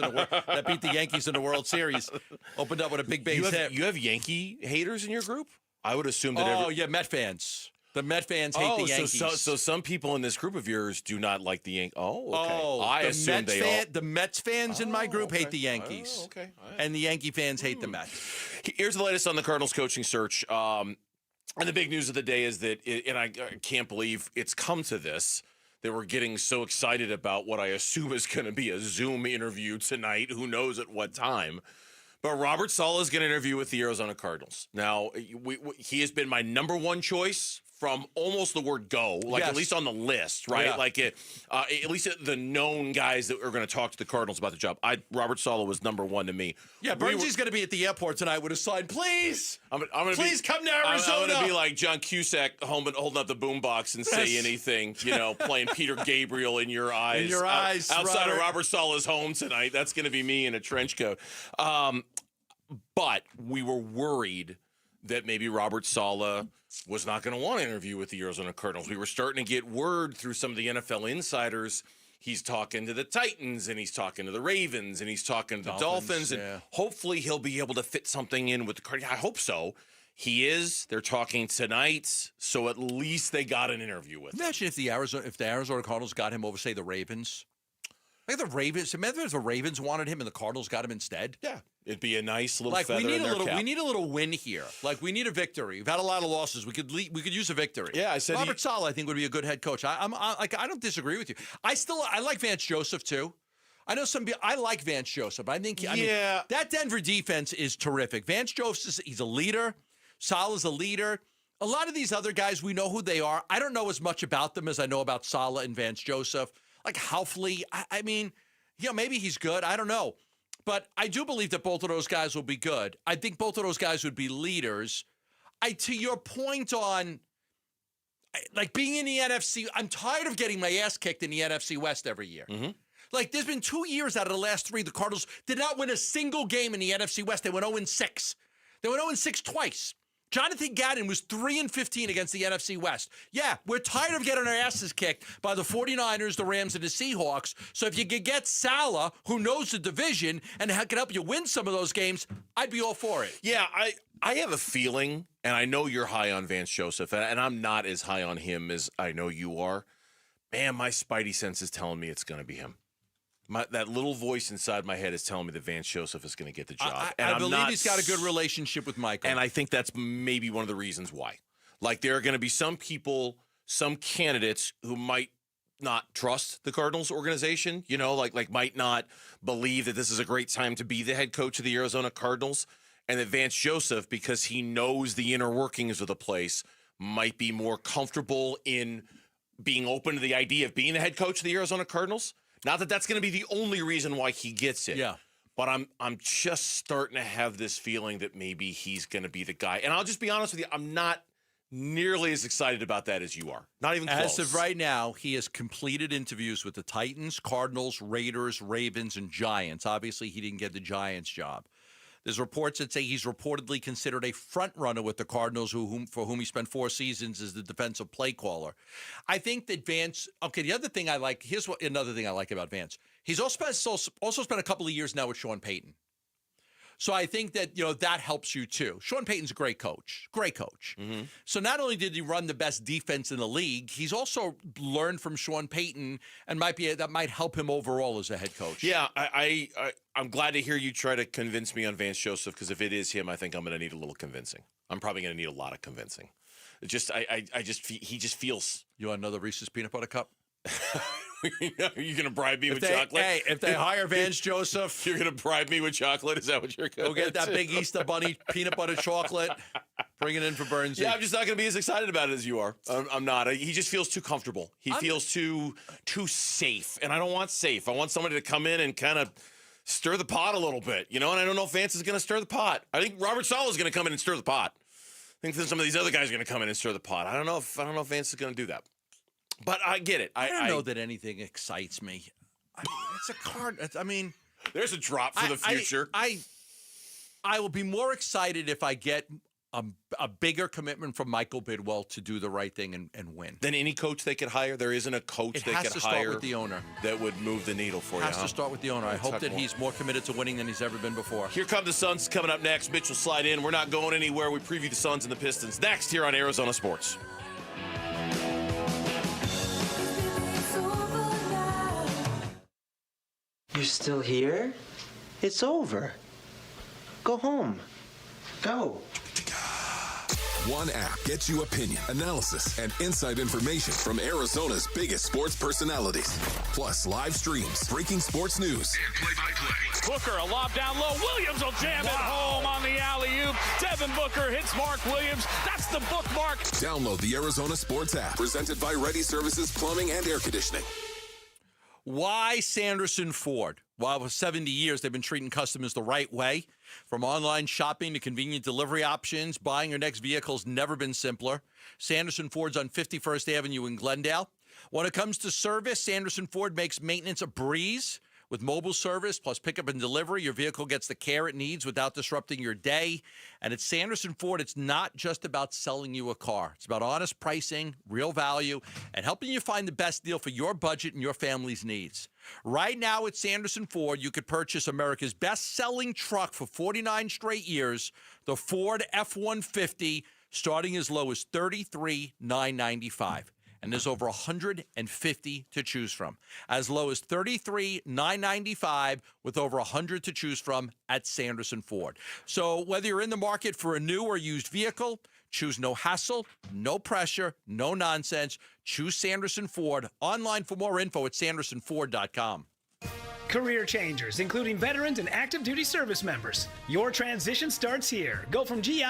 [SPEAKER 4] that beat the Yankees in the World Series. Opened up with a big base hit.
[SPEAKER 10] You have Yankee haters in your group? I would assume that
[SPEAKER 4] yeah, Met fans. The Met fans hate the Yankees.
[SPEAKER 10] So some people in this group of yours do not like the Yankees. Oh, okay. I assume
[SPEAKER 4] the Mets fans in my group hate the Yankees.
[SPEAKER 10] Oh, okay. All right.
[SPEAKER 4] And the Yankee fans hate the Mets.
[SPEAKER 10] Here's the latest on the Cardinals coaching search. And the big news of the day is that, and I can't believe it's come to this, that we're getting so excited about what I assume is going to be a Zoom interview tonight. Who knows at what time? But Robert Saleh is going to interview with the Arizona Cardinals. Now, he has been my number one choice from almost the word go, like at least on the list, right?
[SPEAKER 4] Yeah.
[SPEAKER 10] Like at least the known guys that are going to talk to the Cardinals about the job. Robert Saleh was number one to me.
[SPEAKER 4] Yeah, Burnsy's going to be at the airport tonight with a sign. Please, please come to Arizona.
[SPEAKER 10] I'm going to be like John Cusack holding up the boombox and say anything, playing Peter Gabriel in your eyes.
[SPEAKER 4] In your eyes,
[SPEAKER 10] outside of Robert Saleh's home tonight. That's going to be me in a trench coat. But we were worried that maybe Robert Saleh was not going to want to interview with the Arizona Cardinals. We were starting to get word through some of the NFL insiders. He's talking to the Titans, and he's talking to the Ravens, and he's talking to the Dolphins. And hopefully he'll be able to fit something in with the Cardinals. I hope so. He is. They're talking tonight, so at least they got an interview with him.
[SPEAKER 4] Imagine if the Arizona Cardinals got him over, say, the Ravens. Like the Ravens. Imagine if the Ravens wanted him and the Cardinals got him instead.
[SPEAKER 10] Yeah, it'd be a nice little feather
[SPEAKER 4] we need
[SPEAKER 10] in their cap.
[SPEAKER 4] We need a little win here. Like we need a victory. We've had a lot of losses. We could use a victory.
[SPEAKER 10] Yeah, I said
[SPEAKER 4] Robert Saleh, I think, would be a good head coach. I don't disagree with you. I like Vance Joseph too. I know some people. I like Vance Joseph. I mean, that Denver defense is terrific. Vance Joseph, he's a leader. Saleh's a leader. A lot of these other guys, we know who they are. I don't know as much about them as I know about Saleh and Vance Joseph. Like Houfley, I mean, maybe he's good. I don't know. But I do believe that both of those guys will be good. I think both of those guys would be leaders. To your point on, like, being in the NFC, I'm tired of getting my ass kicked in the NFC West every year.
[SPEAKER 10] Mm-hmm.
[SPEAKER 4] Like, there's been 2 years out of the last 3, the Cardinals did not win a single game in the NFC West. They went 0-6. They went 0-6 twice. Jonathan Gannon was 3-15 against the NFC West. Yeah, we're tired of getting our asses kicked by the 49ers, the Rams, and the Seahawks. So if you could get Salah, who knows the division, and can help you win some of those games, I'd be all for it.
[SPEAKER 10] Yeah, I have a feeling, and I know you're high on Vance Joseph, and I'm not as high on him as I know you are. Man, my spidey sense is telling me it's going to be him. That little voice inside my head is telling me that Vance Joseph is going to get the job.
[SPEAKER 4] I believe he's got a good relationship with Michael.
[SPEAKER 10] And I think that's maybe one of the reasons why. Like, there are going to be some people, some candidates who might not trust the Cardinals organization, like might not believe that this is a great time to be the head coach of the Arizona Cardinals, and that Vance Joseph, because he knows the inner workings of the place, might be more comfortable in being open to the idea of being the head coach of the Arizona Cardinals. Not that that's going to be the only reason why he gets it.
[SPEAKER 4] Yeah.
[SPEAKER 10] But I'm just starting to have this feeling that maybe he's going to be the guy. And I'll just be honest with you, I'm not nearly as excited about that as you are. Not even close.
[SPEAKER 4] As of right now, he has completed interviews with the Titans, Cardinals, Raiders, Ravens, and Giants. Obviously, he didn't get the Giants job. There's reports that say he's reportedly considered a front runner with the Cardinals, for whom he spent 4 seasons as the defensive play caller. I think that Vance. Okay, the other thing I like. Here's another thing I like about Vance. He's also spent a couple of years now with Sean Payton. So I think that, that helps you too. Sean Payton's a great coach. Mm-hmm. So not only did he run the best defense in the league, he's also learned from Sean Payton, and that might help him overall as a head coach.
[SPEAKER 10] Yeah, I'm glad to hear you try to convince me on Vance Joseph, because if it is him, I think I'm going to need a little convincing. I'm probably going to need a lot of convincing. He just feels.
[SPEAKER 4] You want another Reese's peanut butter cup?
[SPEAKER 10] You're going to bribe me with chocolate?
[SPEAKER 4] Hey, if they hire Vance Joseph,
[SPEAKER 10] you're going to bribe me with chocolate? Is that what you're going to do?
[SPEAKER 4] Go get that big Easter Bunny peanut butter chocolate. Bring it in for Burns.
[SPEAKER 10] Yeah, I'm just not going to be as excited about it as you are. I'm not. He just feels too comfortable. He feels too safe, and I don't want safe. I want somebody to come in and kind of stir the pot a little bit, and I don't know if Vance is going to stir the pot. I think Robert Saleh is going to come in and stir the pot. I think that some of these other guys are going to come in and stir the pot. I don't know if Vance is going to do that. But I get it.
[SPEAKER 4] I don't know that anything excites me. It's a card.
[SPEAKER 10] There's a drop for the future.
[SPEAKER 4] I will be more excited if I get a bigger commitment from Michael Bidwell to do the right thing and win.
[SPEAKER 10] Than any coach they could hire? There isn't a coach they could hire.
[SPEAKER 4] It has to start with the owner.
[SPEAKER 10] That would move the needle for you.
[SPEAKER 4] It has to start with the owner. I hope that he's more committed to winning than he's ever been before.
[SPEAKER 10] Here come the Suns coming up next. Mitch will slide in. We're not going anywhere. We preview the Suns and the Pistons next here on Arizona Sports.
[SPEAKER 5] You're still here? It's over. Go home. Go.
[SPEAKER 7] One app gets you opinion, analysis, and inside information from Arizona's biggest sports personalities. Plus live streams, breaking sports news, and play-by-play.
[SPEAKER 12] Booker, a lob down low. Williams will jam it home on the alley-oop. Devin Booker hits Mark Williams. That's the bookmark.
[SPEAKER 7] Download the Arizona Sports app, presented by Ready Services Plumbing and Air Conditioning.
[SPEAKER 4] Why Sanderson Ford? Well, for 70 years, they've been treating customers the right way. From online shopping to convenient delivery options, buying your next vehicle's never been simpler. Sanderson Ford's on 51st Avenue in Glendale. When it comes to service, Sanderson Ford makes maintenance a breeze. With mobile service plus pickup and delivery, your vehicle gets the care it needs without disrupting your day. And at Sanderson Ford, it's not just about selling you a car. It's about honest pricing, real value, and helping you find the best deal for your budget and your family's needs. Right now at Sanderson Ford, you could purchase America's best-selling truck for 49 straight years, the Ford F-150, starting as low as $33,995. And there's over 150 to choose from. As low as $33,995 with over 100 to choose from at Sanderson Ford. So whether you're in the market for a new or used vehicle, choose no hassle, no pressure, no nonsense. Choose Sanderson Ford. Online for more info at sandersonford.com.
[SPEAKER 23] Career changers, including veterans and active duty service members. Your transition starts here. Go from GI